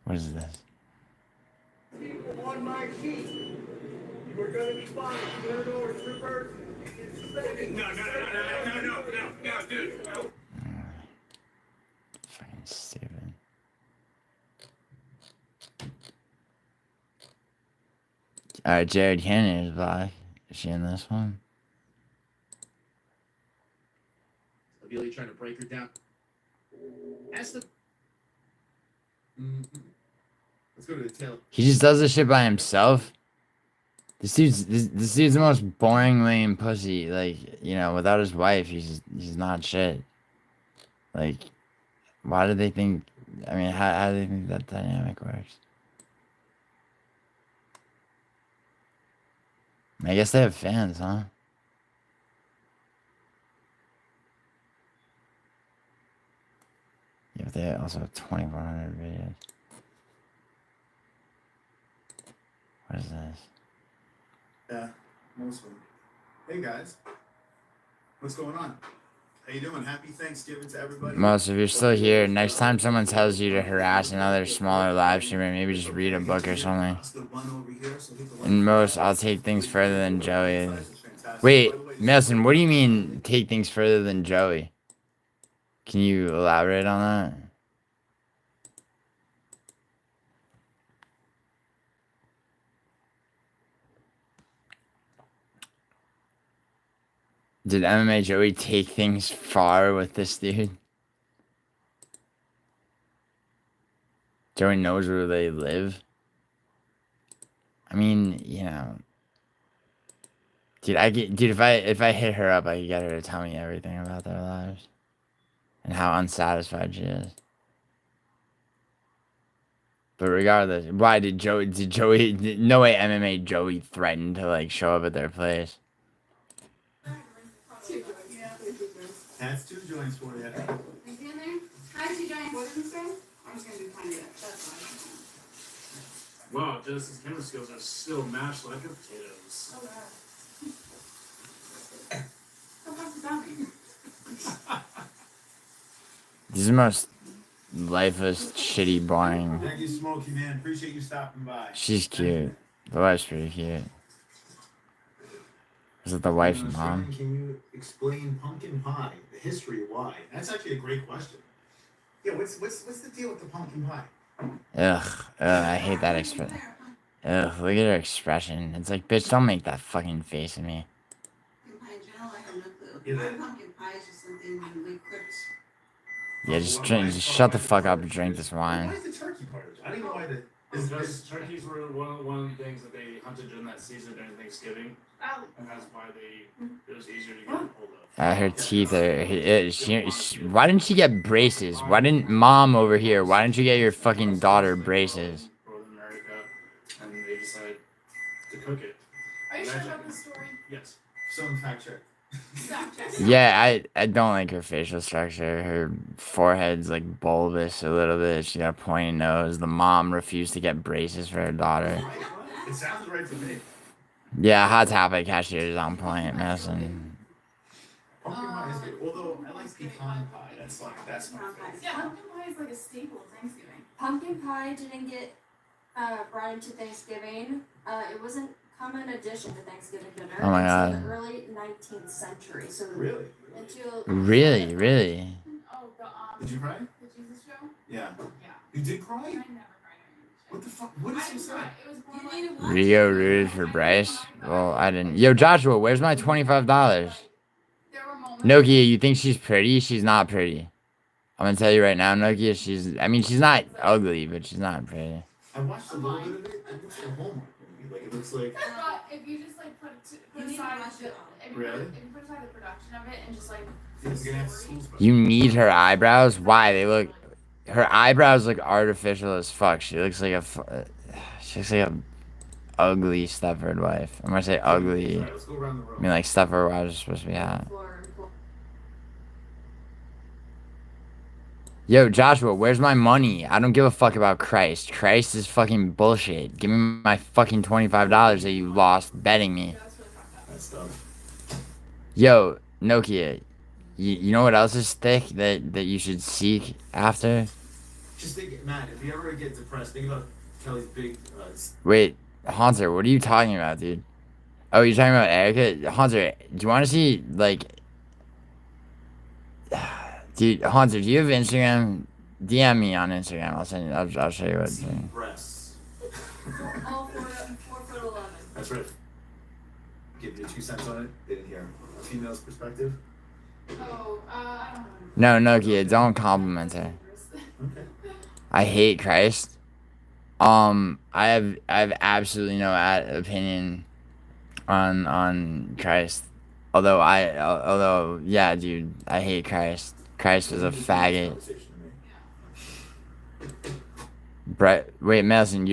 What is this? On my feet. You are gonna be fine. You're gonna go over strippers. No, dude. No. Fucking stupid. Alright, Jared Cannon is black. Is she in this one? Really trying to break her down. That's the... Let's go to the tail. He just does this shit by himself? This dude's the most boring lame pussy. Like, you know, without his wife, he's not shit. Like, why do they think... I mean, how do they think that dynamic works? I guess they have fans, huh? Yeah, but they also have 2,400 videos. What is this? Yeah, most of them. Hey guys, what's going on? How you doing? Happy Thanksgiving to everybody. Most, if you're still here, next time someone tells you to harass another smaller live streamer, maybe just read a book or something. And most, I'll take things further than Joey. Wait, Nelson, what do you mean take things further than Joey? Can you elaborate on that? Did MMA Joey take things far with this dude? Joey knows where they live. I mean, you know, dude, if I hit her up, I could get her to tell me everything about their lives and how unsatisfied she is. But regardless, why did Joey? No way, MMA Joey threatened to like show up at their place. That's 2 joints for you. Is he in there? Hi, 2 joints. What did you say? I'm just gonna do kind of that. That's fine. Wow, Genesis camera skills are still mashed like potatoes. Oh, God. Don't talk about me. This is the most lifeless, shitty, boring. Thank you, Smokey, man. Appreciate you stopping by. She's cute. The wife's pretty cute. Is it the wife's mom? Can you explain pumpkin pie, the history of why? That's actually a great question. Yeah, what's the deal with the pumpkin pie? Ugh, I hate that expression. Ugh, look at her expression. It's like, bitch, don't make that fucking face at me. Pumpkin pie is just something you cooked. Yeah, just drink. Just shut the fuck up and drink this wine. Why is the turkey part? I don't know why the. Because turkeys were one of the things that they hunted during that season during Thanksgiving, and that's why it was easier to get hold of. Her teeth are. Why didn't she get braces? Why didn't mom over here? Why didn't you get your fucking daughter braces? North America, and they decided to cook it. Are you sure about this story? Yes. Some fact check. Yeah, I don't like her facial structure. Her forehead's like bulbous a little bit. She got a pointy nose. The mom refused to get braces for her daughter. It sounds right to me. Yeah, Hot Topic cashier is on point, Madison. Pumpkin pie is good. Although I like pecan pie. That's my favorite. Yeah, pumpkin pie is like a staple of Thanksgiving. Pumpkin pie didn't get brought into Thanksgiving. It wasn't common addition to Thanksgiving dinner. Oh my God. Until the early 19th century. So really? Really? Oh, Did you cry? The Jesus show? Yeah. Yeah. You did cry? I never cried. What the fuck? What is so sad? It was more like... Rio rooted for Bryce? Well, I didn't. Yo, Joshua, where's my $25? Nokia, you think she's pretty? She's not pretty. I'm gonna tell you right now, Nokia, she's not ugly, but she's not pretty. I watched a little bit of it. It looks like a Hallmark movie. Like, it looks like... But if you just like put aside Really? if you put aside the production of it and just like You need her eyebrows? Why? Her eyebrows look artificial as fuck. She looks like a ugly Stepford wife. I'm gonna say ugly. I mean, like Stepford wives are supposed to be hot. Yo, Joshua, where's my money? I don't give a fuck about Christ. Christ is fucking bullshit. Give me my fucking $25 that you lost betting me. That's dumb. Yo, Nokia, you know what else is thick that you should seek after? Just think, Matt, if you ever get depressed, think about Kelly's big... Wait, Hunter, what are you talking about, dude? Oh, you're talking about Erica? Hunter, do you want to see, like... Dude, Hunter, do you have Instagram? DM me on Instagram. I'll send you. I'll show you what. Breasts. All 4'11". That's right. Give you 2 cents on it. They didn't hear a female's perspective. Oh, I don't know. No, Nokia, don't compliment her. Okay. I hate Christ. I have absolutely no opinion on Christ. Although, yeah, dude, I hate Christ. Christ was a faggot. Wait, Melson,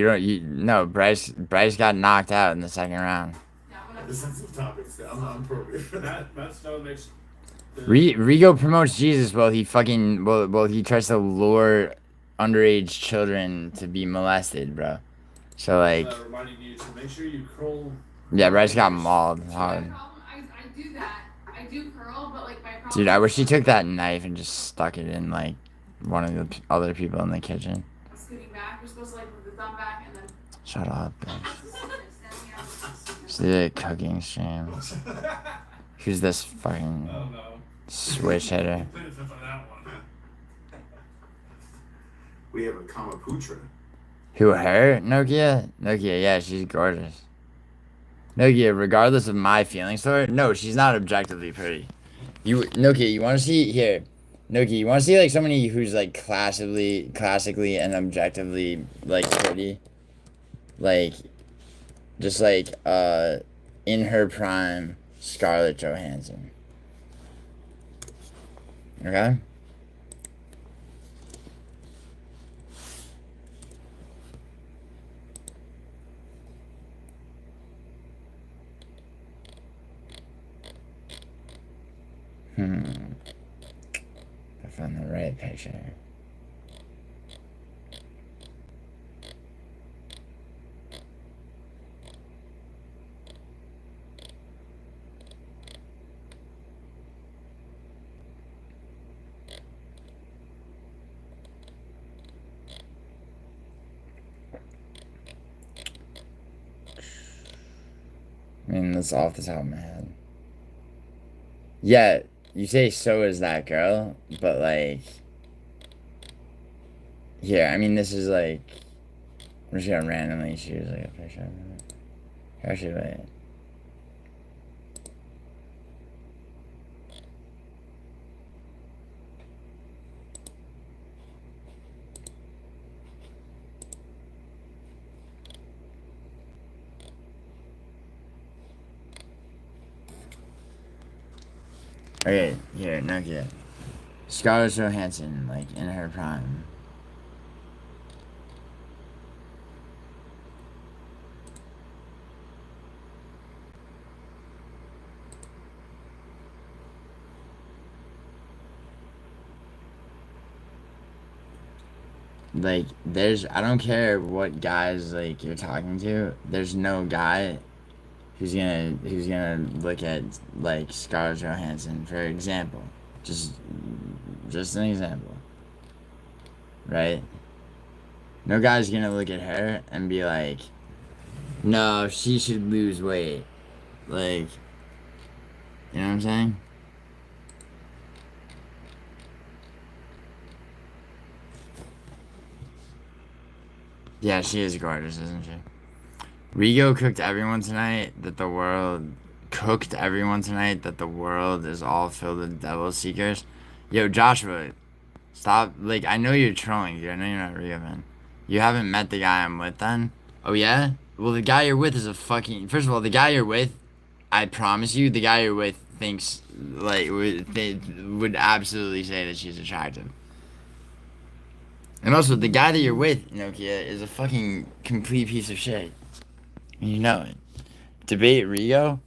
Bryce got knocked out in the second round. The sensitive topics. I'm appropriate for that. That's no makes. Rigo promotes Jesus while he tries to lure underage children to be molested, bro. So like, Reminding you to make sure you curl. yeah, Bryce got mauled hard. I do that. I do curl, but like my problem. Dude, I wish she took that knife and just stuck it in like one of the other people in the kitchen. I'm scooting back. You're supposed to like move the thumb back and then. Shut up, bitch. She did a cooking stream. Who's this fucking switch hitter? We have a Kamaputra. Who, her? Nokia? Nokia, yeah, she's gorgeous. Nokia, regardless of my feelings for her, no, she's not objectively pretty. Nokia, you want to see, here, Nokia, you want to see, like, somebody who's, like, classically and objectively, like, pretty? Like, just, like, in her prime, Scarlett Johansson. Okay? I found the right picture. I mean, that's off the top of my head. Yeah, you say so is that girl, but like, here, I mean, this is like, I'm just gonna randomly choose like a picture of it. Actually, wait. Okay, here, Nokia. Scarlett Johansson, like, in her prime. Like, I don't care what guys, like, you're talking to, there's no guy who's gonna look at, like, Scarlett Johansson, for example. Just an example. Right? No guy's gonna look at her and be like, no, she should lose weight. Like, you know what I'm saying? Yeah, she is gorgeous, isn't she? Rigo cooked everyone tonight that the world is all filled with devil seekers. Yo, Joshua, stop. Like, I know you're trolling, dude. I know you're not Rigo, man. You haven't met the guy I'm with, then? Oh, yeah? Well, the guy you're with is a fucking... First of all, the guy you're with, I promise you, the guy you're with thinks, like, would absolutely say that she's attractive. And also, the guy that you're with, Nokia, is a fucking complete piece of shit. You know it. Debate Rigo?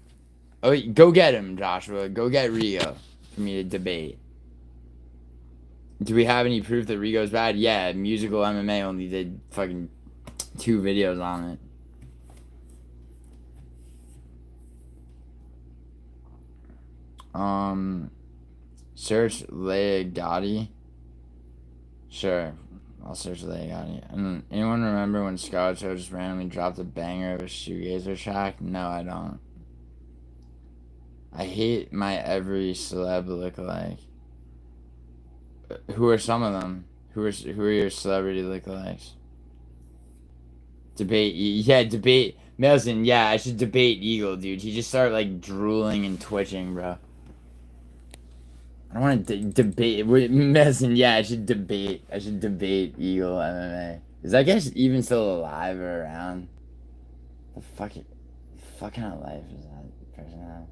Oh, go get him, Joshua. Go get Rigo for me to debate. Do we have any proof that Rigo's bad? Yeah, Musical MMA only did fucking 2 videos on it. Search Leia Gotti. Sure. I'll search Leia Gotti. And anyone remember when Scarlett Johansson just randomly dropped a banger of a shoegazer track? No, I don't. I hate my every celeb lookalike. Who are some of them? Who are your celebrity lookalikes? Debate. Yeah, debate. Melson, yeah, I should debate Eagle, dude. He just started, like, drooling and twitching, bro. I don't want to debate. Melson, yeah, I should debate Eagle MMA. Is that guy even still alive or around? The fuck kind of life is that person have?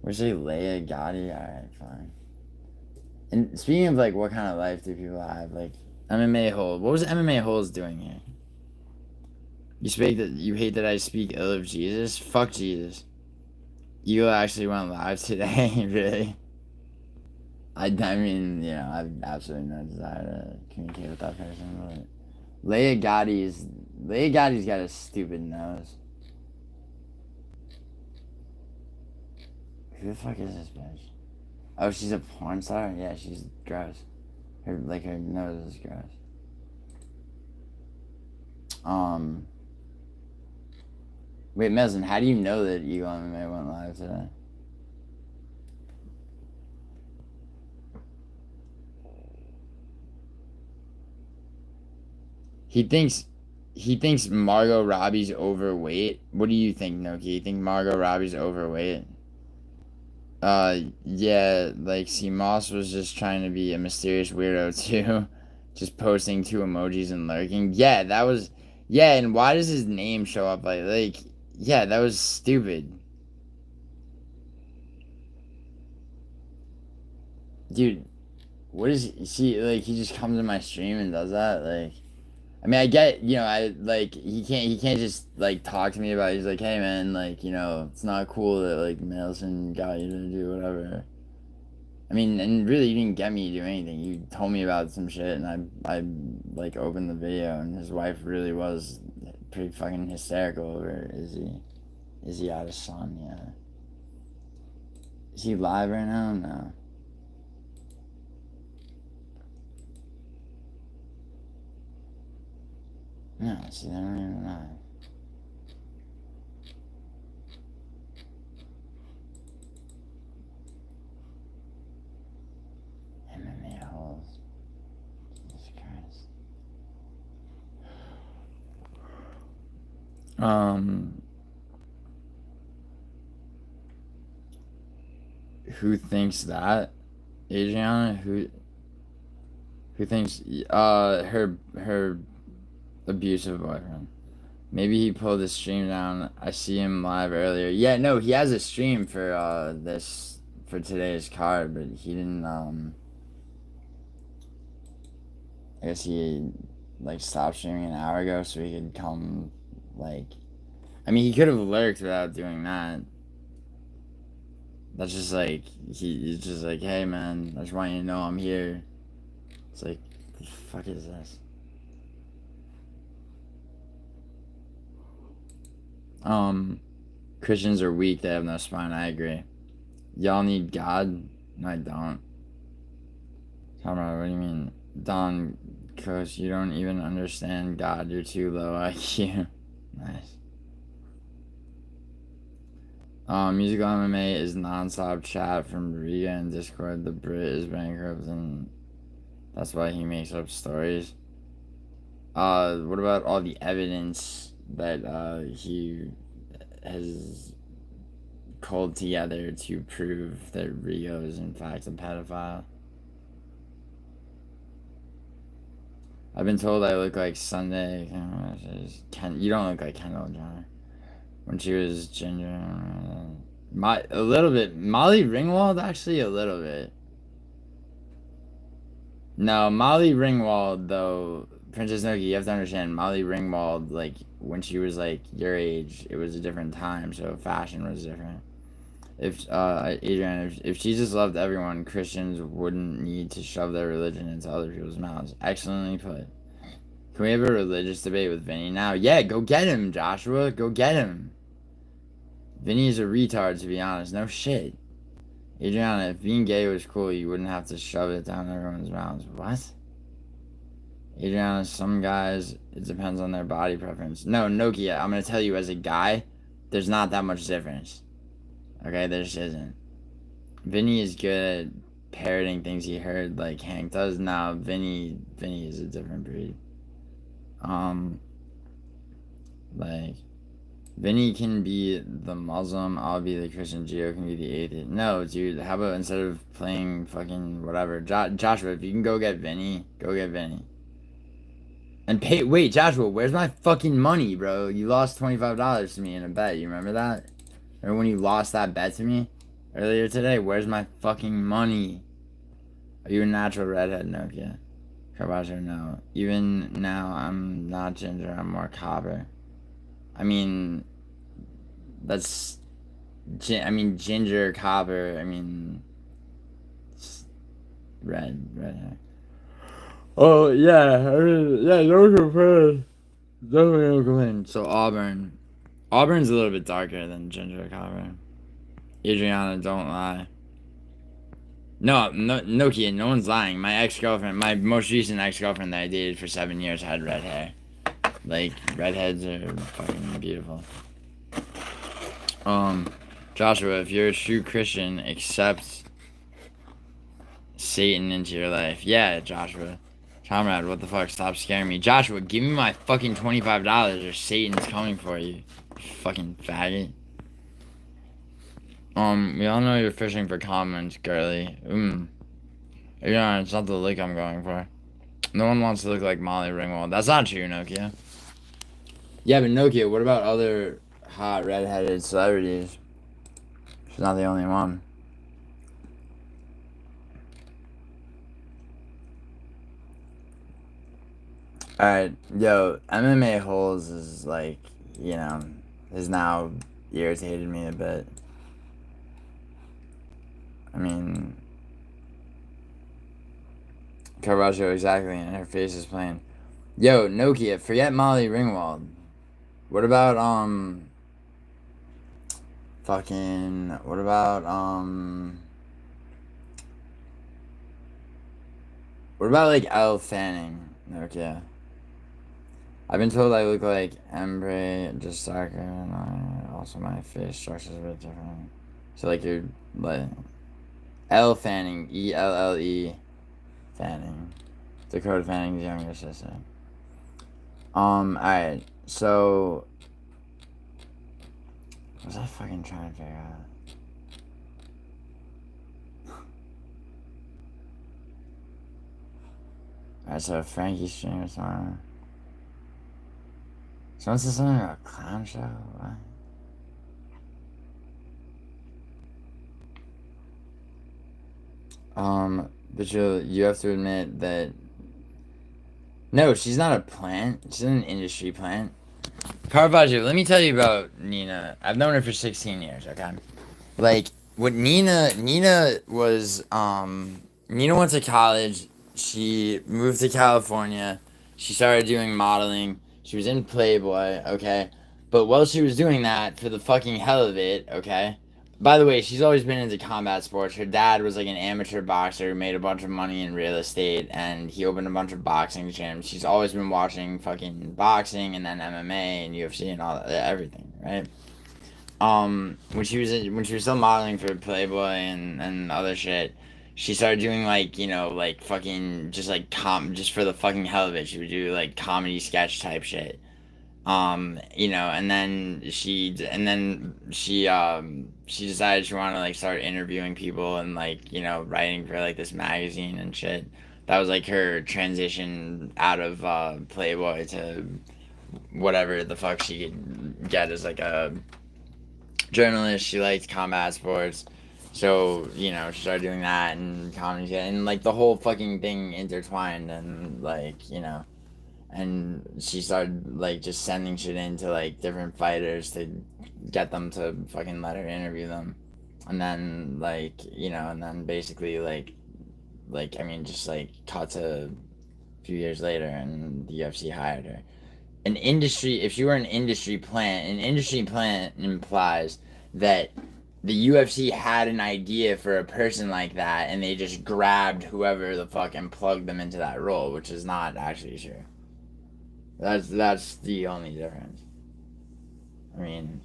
Where's Leia Gotti? Alright, fine. And speaking of, like, what kind of life do people have? Like, MMA Hold. What was MMA Hold's doing here? You hate that I speak ill of Jesus? Fuck Jesus. Eagle actually went live today, really? I mean, you know, I have absolutely no desire to communicate with that person, but Leia Gotti's got a stupid nose. Who the fuck is this bitch? Oh, she's a porn star? Yeah, she's gross. Her nose is gross. Wait, Melson, how do you know that Eagle MMA went live today? He thinks Margot Robbie's overweight. What do you think, Noki? You think Margot Robbie's overweight? Yeah, like, see, Moss was just trying to be a mysterious weirdo, too. Just posting 2 emojis and lurking. Yeah, that was... Yeah, and why does his name show up like... Yeah, that was stupid. Dude, what is... See, like, he just comes in my stream and does that? Like... I mean, I get, you know, he can't just, like, talk to me about it. He's like, hey, man, like, you know, it's not cool that, like, Nelson got you to do whatever. I mean, and really, you didn't get me to do anything. You told me about some shit, and I like, opened the video, and his wife really was pretty fucking hysterical over, is he out of sun? Yeah. Is he live right now? No. No, see, they're not even live. MMA holes. Jesus Christ. Who thinks that? Adriana? Who thinks, her abusive boyfriend. Maybe he pulled his stream down. I see him live earlier. Yeah, no, he has a stream for today's card, but he didn't I guess he like stopped streaming an hour ago so he could come, like, I mean, he could have lurked without doing that. That's just like, he's just like, hey man, I just want you to know I'm here. It's like, what the fuck is this? Christians are weak, they have no spine. I agree. Y'all need God? No, I don't. Comrade, what do you mean? Don, Coach, you don't even understand God. You're too low IQ. Nice. Musical MMA is non-stop chat from Riga and Discord. The Brit is bankrupt and that's why he makes up stories. What about all the evidence that he has culled together to prove that Rio is in fact a pedophile? I've been told I look like Sunday. You don't look like Kendall Jenner. When she was ginger. A little bit. Molly Ringwald, actually, a little bit. No, Molly Ringwald, though, Princess Noki, you have to understand, Molly Ringwald, like, when she was, like, your age, it was a different time, so fashion was different. If, Adrian, if Jesus loved everyone, Christians wouldn't need to shove their religion into other people's mouths. Excellently put. Can we have a religious debate with Vinny now? Yeah, go get him, Joshua. Go get him. Vinny's a retard, to be honest. No shit. Adriana, if being gay was cool, you wouldn't have to shove it down everyone's mouths. What? Adriana, some guys, it depends on their body preference. No, Nokia, I'm going to tell you, as a guy, there's not that much difference. Okay, there just isn't. Vinny is good at parroting things he heard like Hank does. Now, Vinny is a different breed. Like, Vinny can be the Muslim, I'll be the Christian, Gio can be the atheist. No, dude, how about instead of playing fucking whatever, Joshua, if you can go get Vinny, go get Vinny. And pay, wait, Joshua, where's my fucking money, bro? You lost $25 to me in a bet, you remember that? Or when you lost that bet to me earlier today, where's my fucking money? Are you a natural redhead, Nokia? Carbacho, no. Even now, I'm not ginger, I'm more copper. I mean, that's, ginger, copper, I mean, red hair. Oh, yeah, no complain. Definitely no complain. So, Auburn's a little bit darker than ginger, copper. Adriana, don't lie. No, Nokia, no one's lying. My ex-girlfriend, my most recent ex-girlfriend that I dated for 7 years had red hair. Like, redheads are fucking beautiful. Joshua, if you're a true Christian, accept Satan into your life. Yeah, Joshua. Comrade, what the fuck? Stop scaring me. Joshua, give me my fucking $25 or Satan's coming for you. Fucking faggot. We all know you're fishing for comments, girly. Yeah, it's not the look I'm going for. No one wants to look like Molly Ringwald. That's not true, Nokia. Yeah, but Nokia, what about other hot redheaded celebrities? She's not the only one. Alright, yo, MMA holes is like, you know, has now irritated me a bit. I mean, Caravaggio, exactly, and her face is plain. Yo, Nokia, forget Molly Ringwald. What about, what about like Elle Fanning, Nokia? I've been told I look like Embry, just darker, and also my face structure is a bit different. So like you're like Elle Fanning, E-L-L-E Fanning. Dakota Fanning's younger sister. Alright, so what was I fucking trying to figure out? Alright, so Frankie stream or something. Someone said something about a clown show? What? But you have to admit that... No, she's not a plant. She's an industry plant. Caravaggio, let me tell you about Nina. I've known her for 16 years, okay? Like, what Nina was, Nina went to college. She moved to California. She started doing modeling. She was in Playboy, okay? But while she was doing that, for the fucking hell of it, okay? By the way, she's always been into combat sports. Her dad was like an amateur boxer who made a bunch of money in real estate, and he opened a bunch of boxing gyms. She's always been watching fucking boxing and then MMA and UFC and all everything, right? When she was still modeling for Playboy and other shit, she started doing like, you know, like fucking just like just for the fucking hell of it. She would do like comedy sketch type shit. You know, and then she decided she wanted to like start interviewing people and like, you know, writing for like this magazine and shit. That was like her transition out of Playboy to whatever the fuck she could get as like a journalist. She liked combat sports, so you know she started doing that and comedy and like the whole fucking thing intertwined and like, you know, and she started like just sending shit into like different fighters to get them to fucking let her interview them, and then like, you know, and then basically like I mean just like cut to a few years later and the UFC hired her. An industry, if you were an industry plant implies that the UFC had an idea for a person like that and they just grabbed whoever the fuck and plugged them into that role, which is not actually true. That's the only difference. I mean,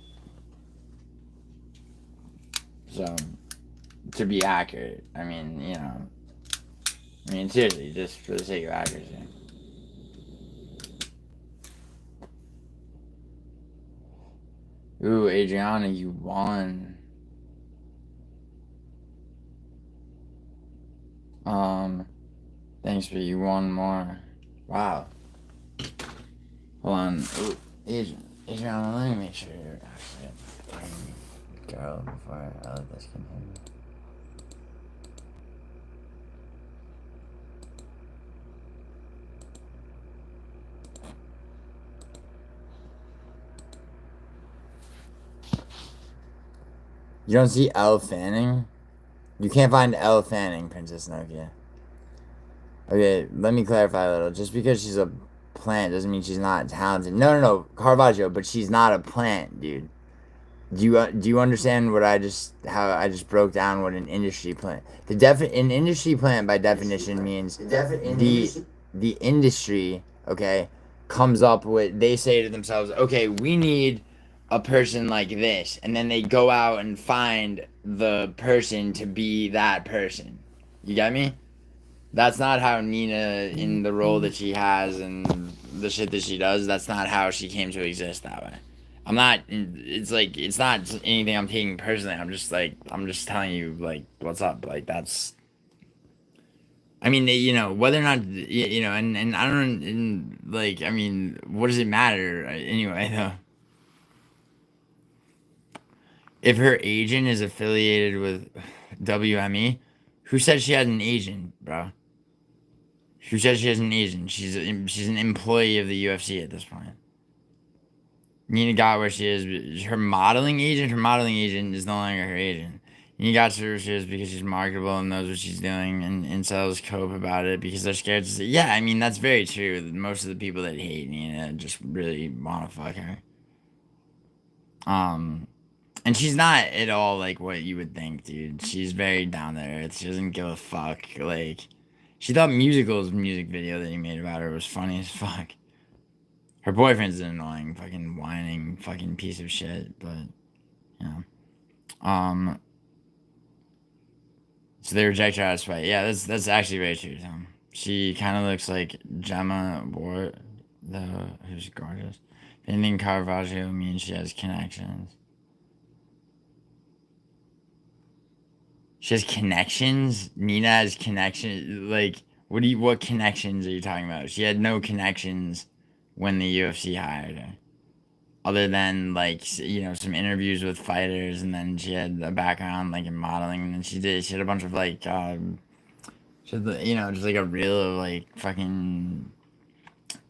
so to be accurate, I mean, you know, I mean seriously, just for the sake of accuracy. Ooh, Adriana, you won. Thanks, but you won more. Wow. Hold on. Ooh, Adriana, let me make sure you're actually a fucking girl before I let this continue. You don't see Elle Fanning? You can't find Elle Fanning, Princess Nokia. Okay, let me clarify a little. Just because she's a plant doesn't mean she's not talented. No, Caravaggio, but she's not a plant, dude. Do you understand what how I just broke down what an industry plant? An industry plant by definition means the industry, okay, comes up with, they say to themselves, okay, we need a person like this, and then they go out and find the person to be that person. You get me? That's not how Nina, in the role that she has and the shit that she does, that's not how she came to exist that way. I'm not, it's like, it's not anything I'm taking personally. I'm just telling you, like, what's up. Like, that's, I mean, you know, whether or not, you know, and I don't, and, like, I mean, what does it matter anyway, though? If her agent is affiliated with WME, who said she had an agent, bro? Who says she has an agent? She's an employee of the UFC at this point. Nina got where she is. Her modeling agent is no longer her agent. Nina got to where she is because she's marketable and knows what she's doing, and incels cope about it because they're scared to say. Yeah, I mean, that's very true. Most of the people that hate Nina just really want to fuck her. And she's not at all like what you would think, dude. She's very down to earth. She doesn't give a fuck. Like, she thought Musical's music video that he made about her was funny as fuck. Her boyfriend's an annoying, fucking whining, fucking piece of shit, but, you know. So they reject her out of spite. Yeah, that's actually very true, Tom. She kind of looks like Gemma Ward, who's gorgeous. Anything Caravaggio means she has connections. She has connections? Nina has connections? Like, what connections are you talking about? She had no connections when the UFC hired her. Other than, like, you know, some interviews with fighters, and then she had a background, like, in modeling, and then she had a bunch of, like, she had, you know, just, like, a reel of, like, fucking,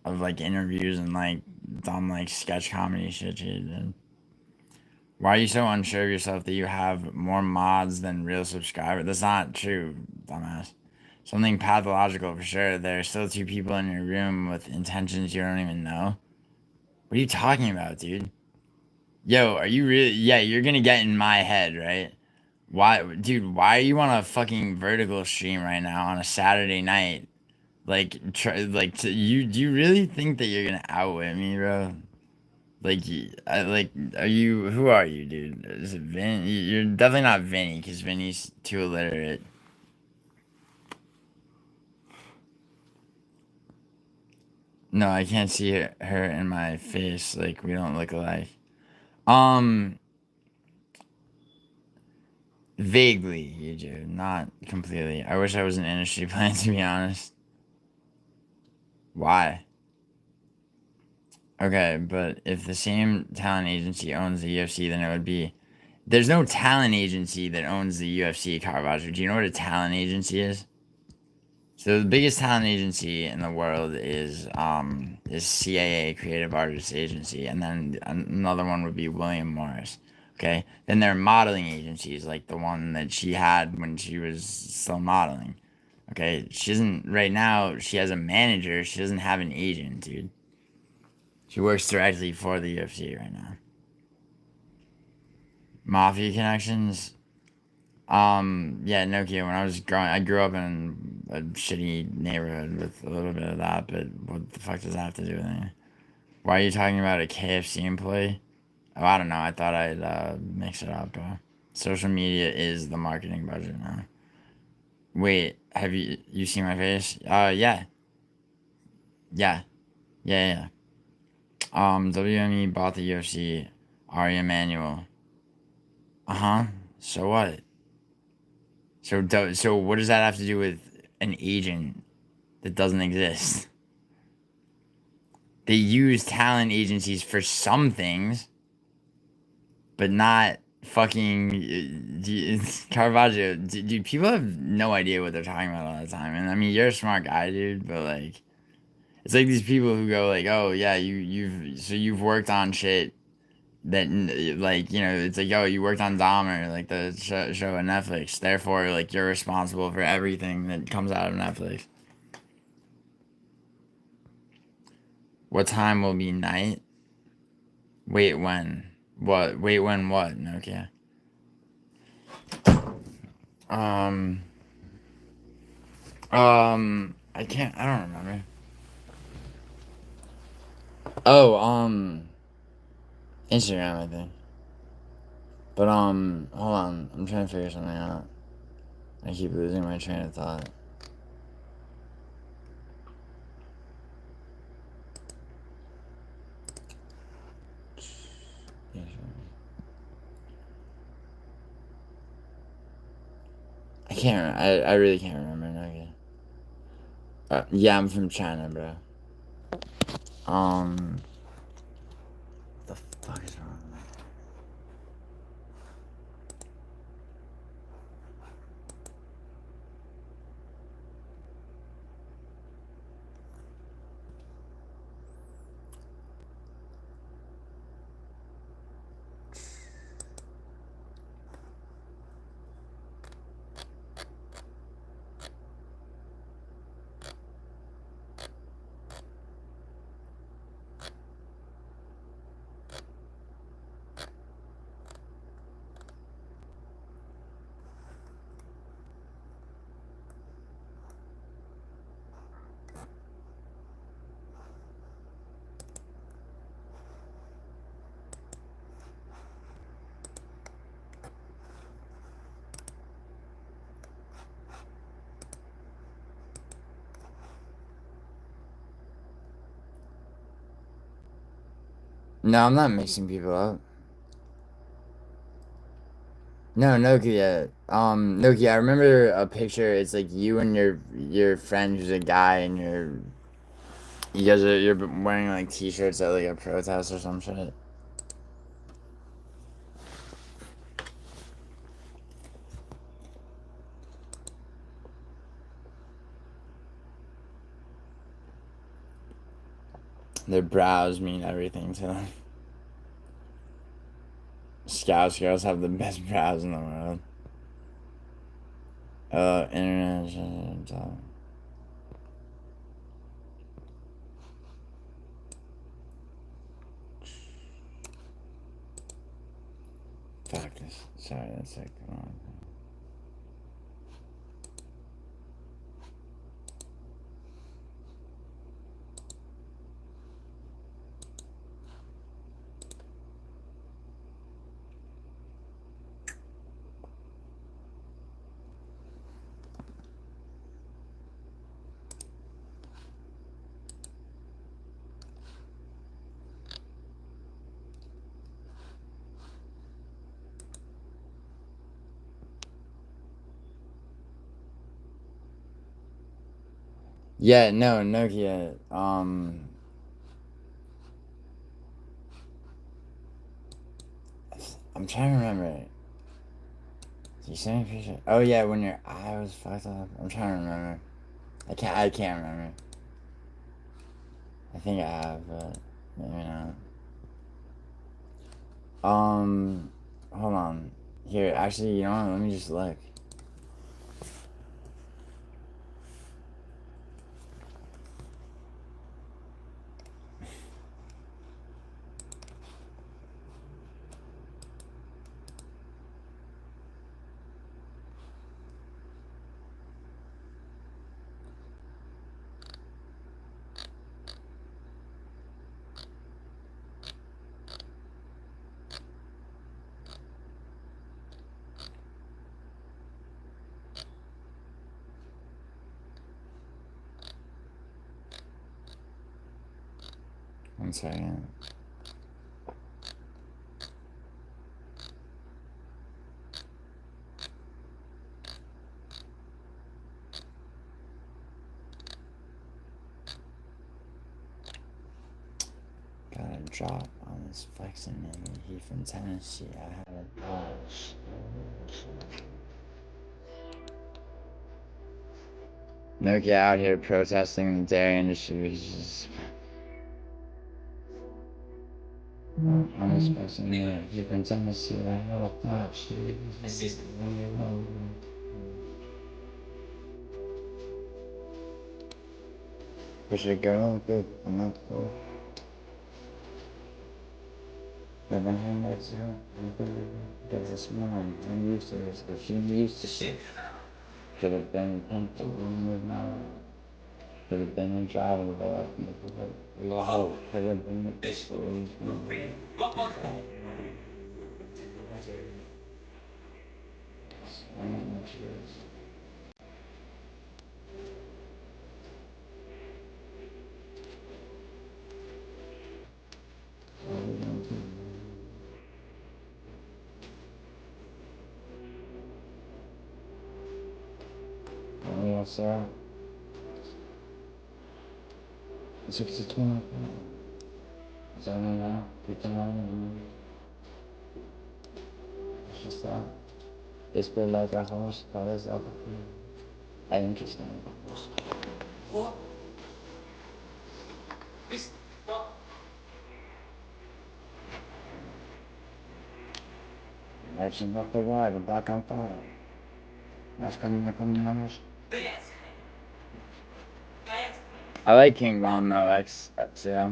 of, like, interviews and, like, dumb, like, sketch comedy shit she did. Why are you so unsure of yourself that you have more mods than real subscribers? That's not true, dumbass. Something pathological for sure. There are still 2 people in your room with intentions you don't even know. What are you talking about, dude? Yo, are you really? Yeah, you're gonna get in my head, right? Why, dude? Why are you on a fucking vertical stream right now on a Saturday night? Like, do you really think that you're gonna outwit me, bro? Like, are you? Who are you, dude? Is it Vin? You're definitely not Vinny, because Vinny's too illiterate. No, I can't see her in my face. Like, we don't look alike. Vaguely, you do. Not completely. I wish I was an industry plant, to be honest. Why? Okay, but if the same talent agency owns the UFC, then it would be... There's no talent agency that owns the UFC, Caravaggio. Do you know what a talent agency is? So the biggest talent agency in the world is CAA, Creative Artists Agency, and then another one would be William Morris. Okay, then there are modeling agencies like the one that she had when she was still modeling. Okay, she doesn't right now. She has a manager. She doesn't have an agent, dude. She works directly for the UFC right now. Mafia connections. Yeah, Nokia. When I was growing, I grew up in a shitty neighborhood with a little bit of that. But what the fuck does that have to do with anything? Why are you talking about a KFC employee? Oh, I don't know. I thought I'd mix it up. Social media is the marketing budget now. Wait, have you seen my face? Yeah. WME bought the UFC. Ari Emanuel. So what? So what does that have to do with an agent that doesn't exist? They use talent agencies for some things, but not fucking Caravaggio. Dude, people have no idea what they're talking about all the time. And I mean, you're a smart guy, dude, but like, it's like these people who go like, oh yeah, you've worked on shit that, like, you know, it's like, oh, you worked on Dahmer, like the show on Netflix, therefore like you're responsible for everything that comes out of Netflix. What time will be night? Wait, when? What? Wait, when what? Nokia. I can't. I don't remember. Oh, Instagram, I think. But hold on. I'm trying to figure something out. I keep losing my train of thought. I can't. I really can't remember. Nokia. Yeah, I'm from China, bro. What the fuck is wrong with me? No, I'm not mixing people up. No, Nokia. Nokia. I remember a picture. It's like you and your friend who's a guy, and you're wearing like t-shirts at like a protest or some shit. Their brows mean everything to them. Scouts girls have the best brows in the world. Internet. Fuck this. Sorry, that's like the wrong thing. Yeah, no, Nokia. I'm trying to remember. Did you send me a picture? Oh yeah, when your eye was fucked up. I'm trying to remember. I can't remember. I think I have, but maybe not. Hold on. Here, actually, you know what? Let me just look. One second. Got a drop on this flexing nigga. He from Tennessee. I had a blush. Nokia out here protesting the dairy industry. He's just. I'm expressing that he from Tennessee. I had a blush. We should go. Good. I'm not cool. But then he makes you get this one. I'm used to this, but she used to shit. Should have been comfortable with now. Should have been in travel about low. Should have been at this school. Yes, sir. 62. Sana kita just that. It's been like a house, but it's up. I interesting. What? Imagine up the ride, the back on fire. That's coming up on the numbers. I like King Ron though, yeah.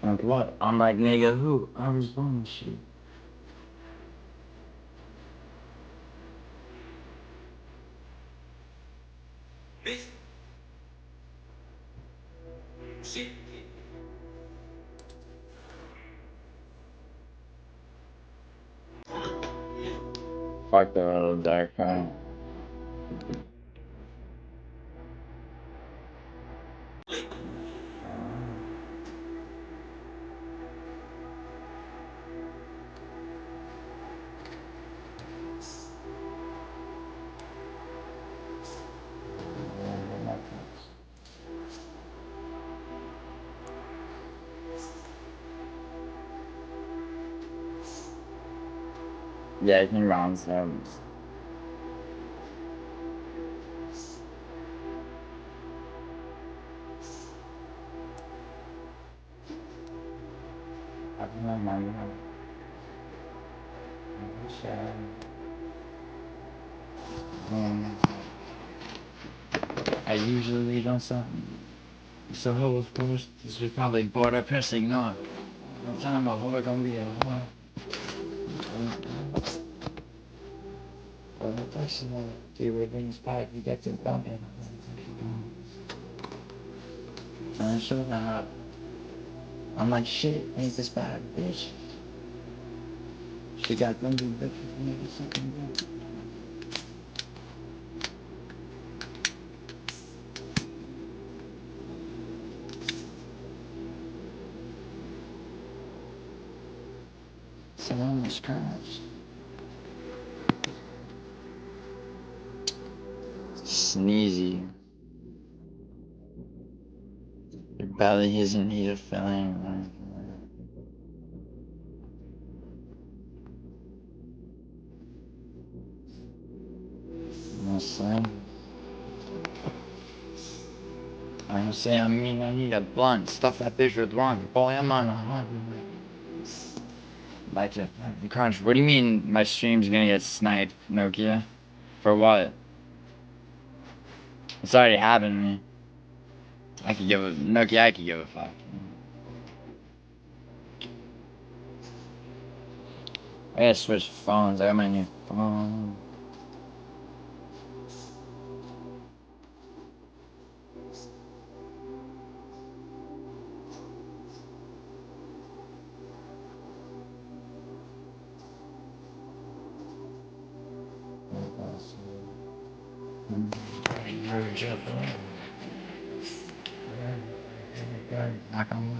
Like what? I'm like, nigga, who? I was born shit. Shit. Fuck the little dark fan. Yeah, King Ron's I don't know, man. I usually don't stop. So of course, this is probably border pressing not. No time of work gonna be a while. But the person that do everything's bad, you get to bumping. And I show that I'm like, shit, ain't this bad, bitch. She got them bitches maybe something good. So on the scratch. Sneezy. Your belly isn't need a filling. No son. I'm saying, I need a blunt. Stuff that bitch with blunt. Boy, I'm on a hunt. Like it. Crunch. What do you mean my stream's gonna get sniped, Nokia? For what? It's already happened to me. I could give a Nokia. I could give a fuck. I gotta switch phones. I got my new phone. Knock on wood.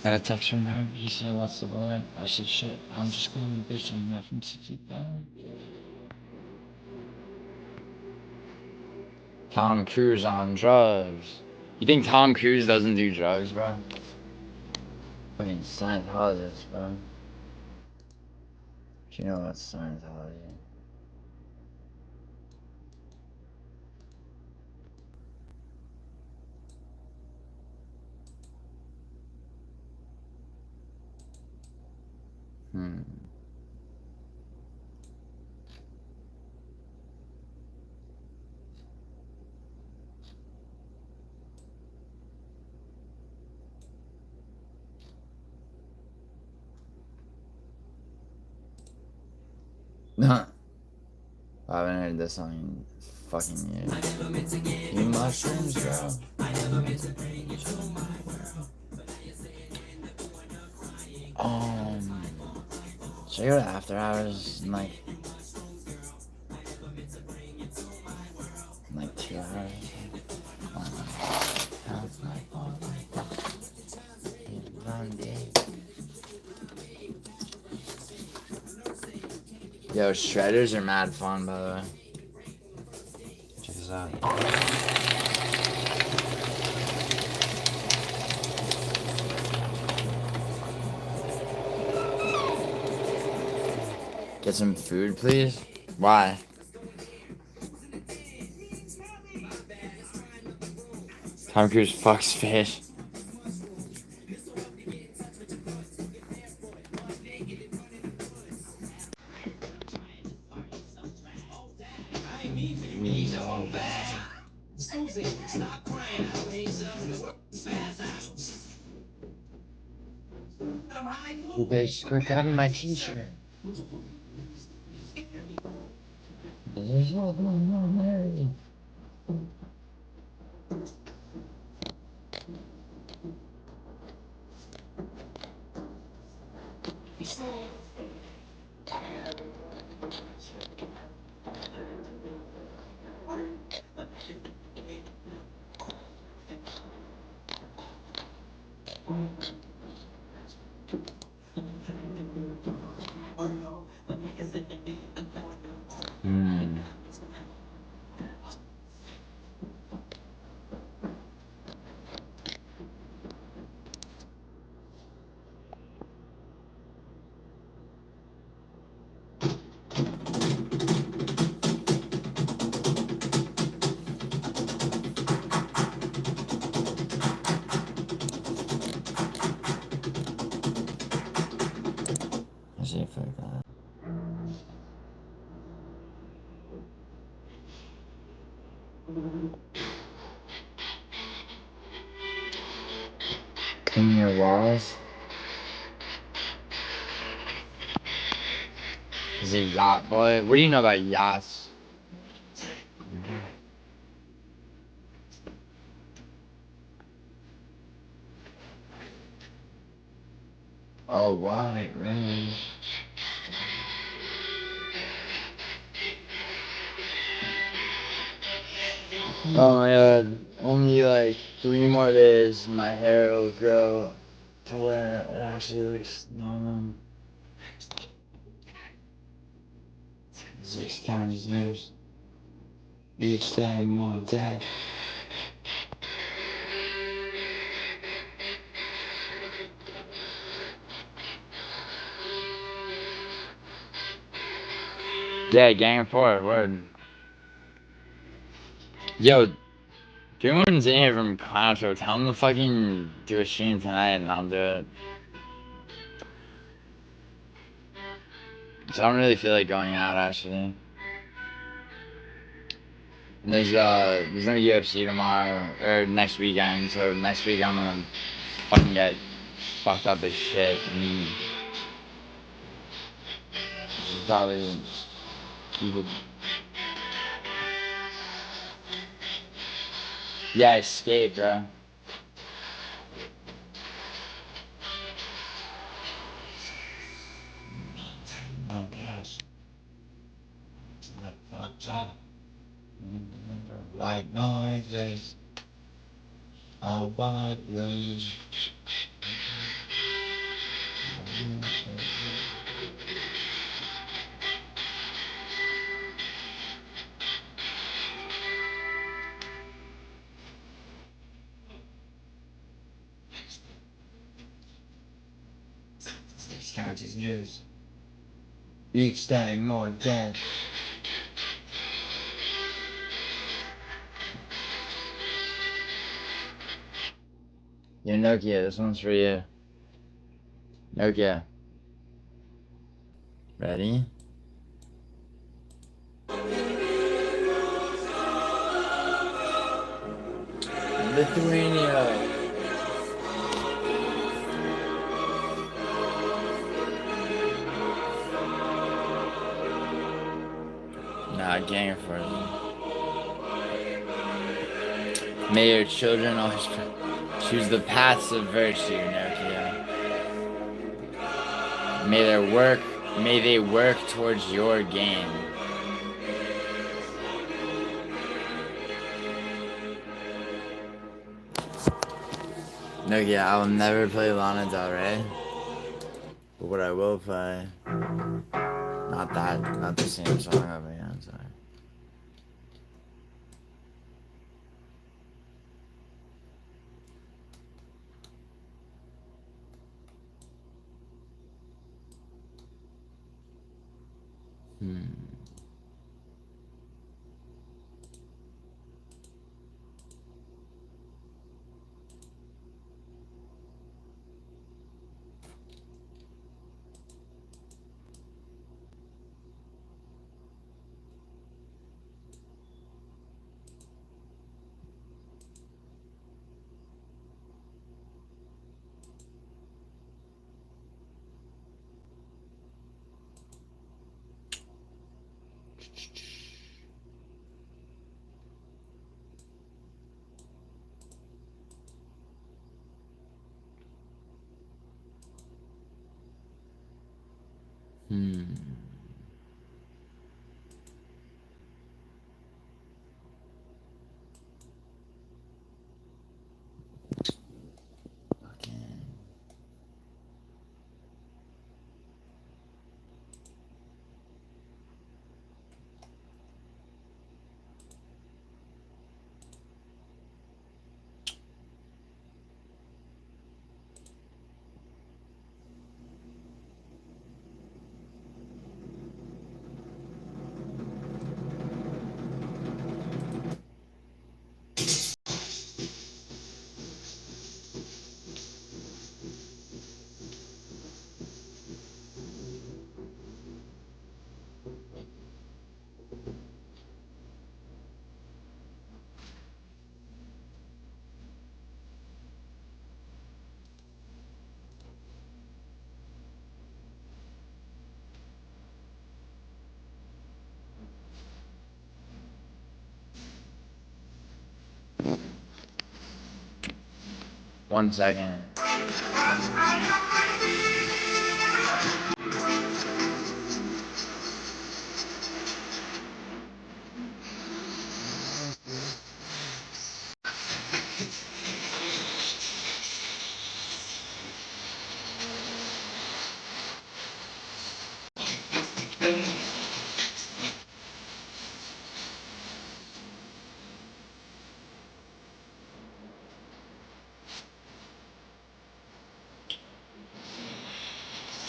Got a text from her. He said, what's the boy? I said, shit, I'm just going to bitch and nothing to keep down. Tom Cruise on drugs. You think Tom Cruise doesn't do drugs, bro? Fucking Scientologist, bro. You know what's Scientology? I haven't heard this song in fucking years. You mushrooms, bro. Should I go to after hours in like 2 hours? Yo, shredders are mad fun, by the way. Check this out. Get some food, please? Why? Tom Cruise fucks fish. You bitch, quick out of my t-shirt. See if I got clean your walls. Is it yacht boy? What do you know about yachts? Oh, white range. Oh my god, only like 3 more days and my hair will grow to where it actually looks normal. 6 times years. Each day more dead. Yeah, gang forward, word. Yo, Dreamwood's in here from Clown Show. Tell him to fucking do a stream tonight and I'll do it. So I don't really feel like going out actually. And there's no UFC tomorrow or next weekend, so next week I'm gonna fucking get fucked up as shit and probably keep it. Yeah, I escaped, bro. Oh gosh. White noises. All white rooms. Six counties news. Each day more dead. Yo, Nokia, this one's for you. Nokia. Ready? Lithuania. getting it for you. May your children always choose the paths of virtue, Nokia. May they work towards your gain. Nokia, I will never play Lana Del Rey. But what I will play, not the same song over again, sorry. One second.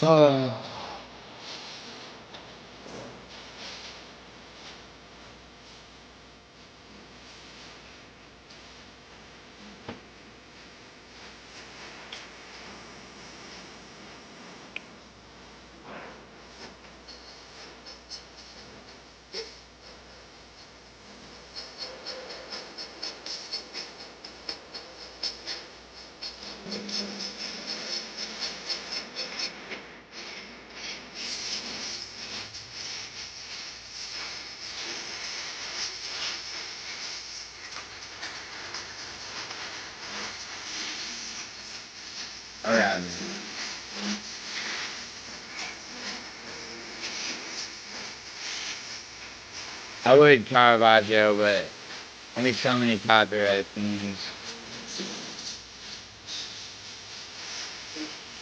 Okay. I would Caravaggio, but only so many copyright things.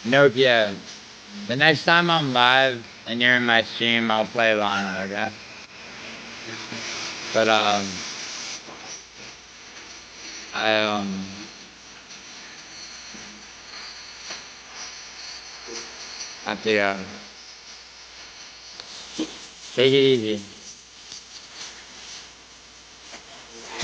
Nope, yeah. The next time I'm live and you're in my stream, I'll play Lana, okay? But, I have to go. Take it easy.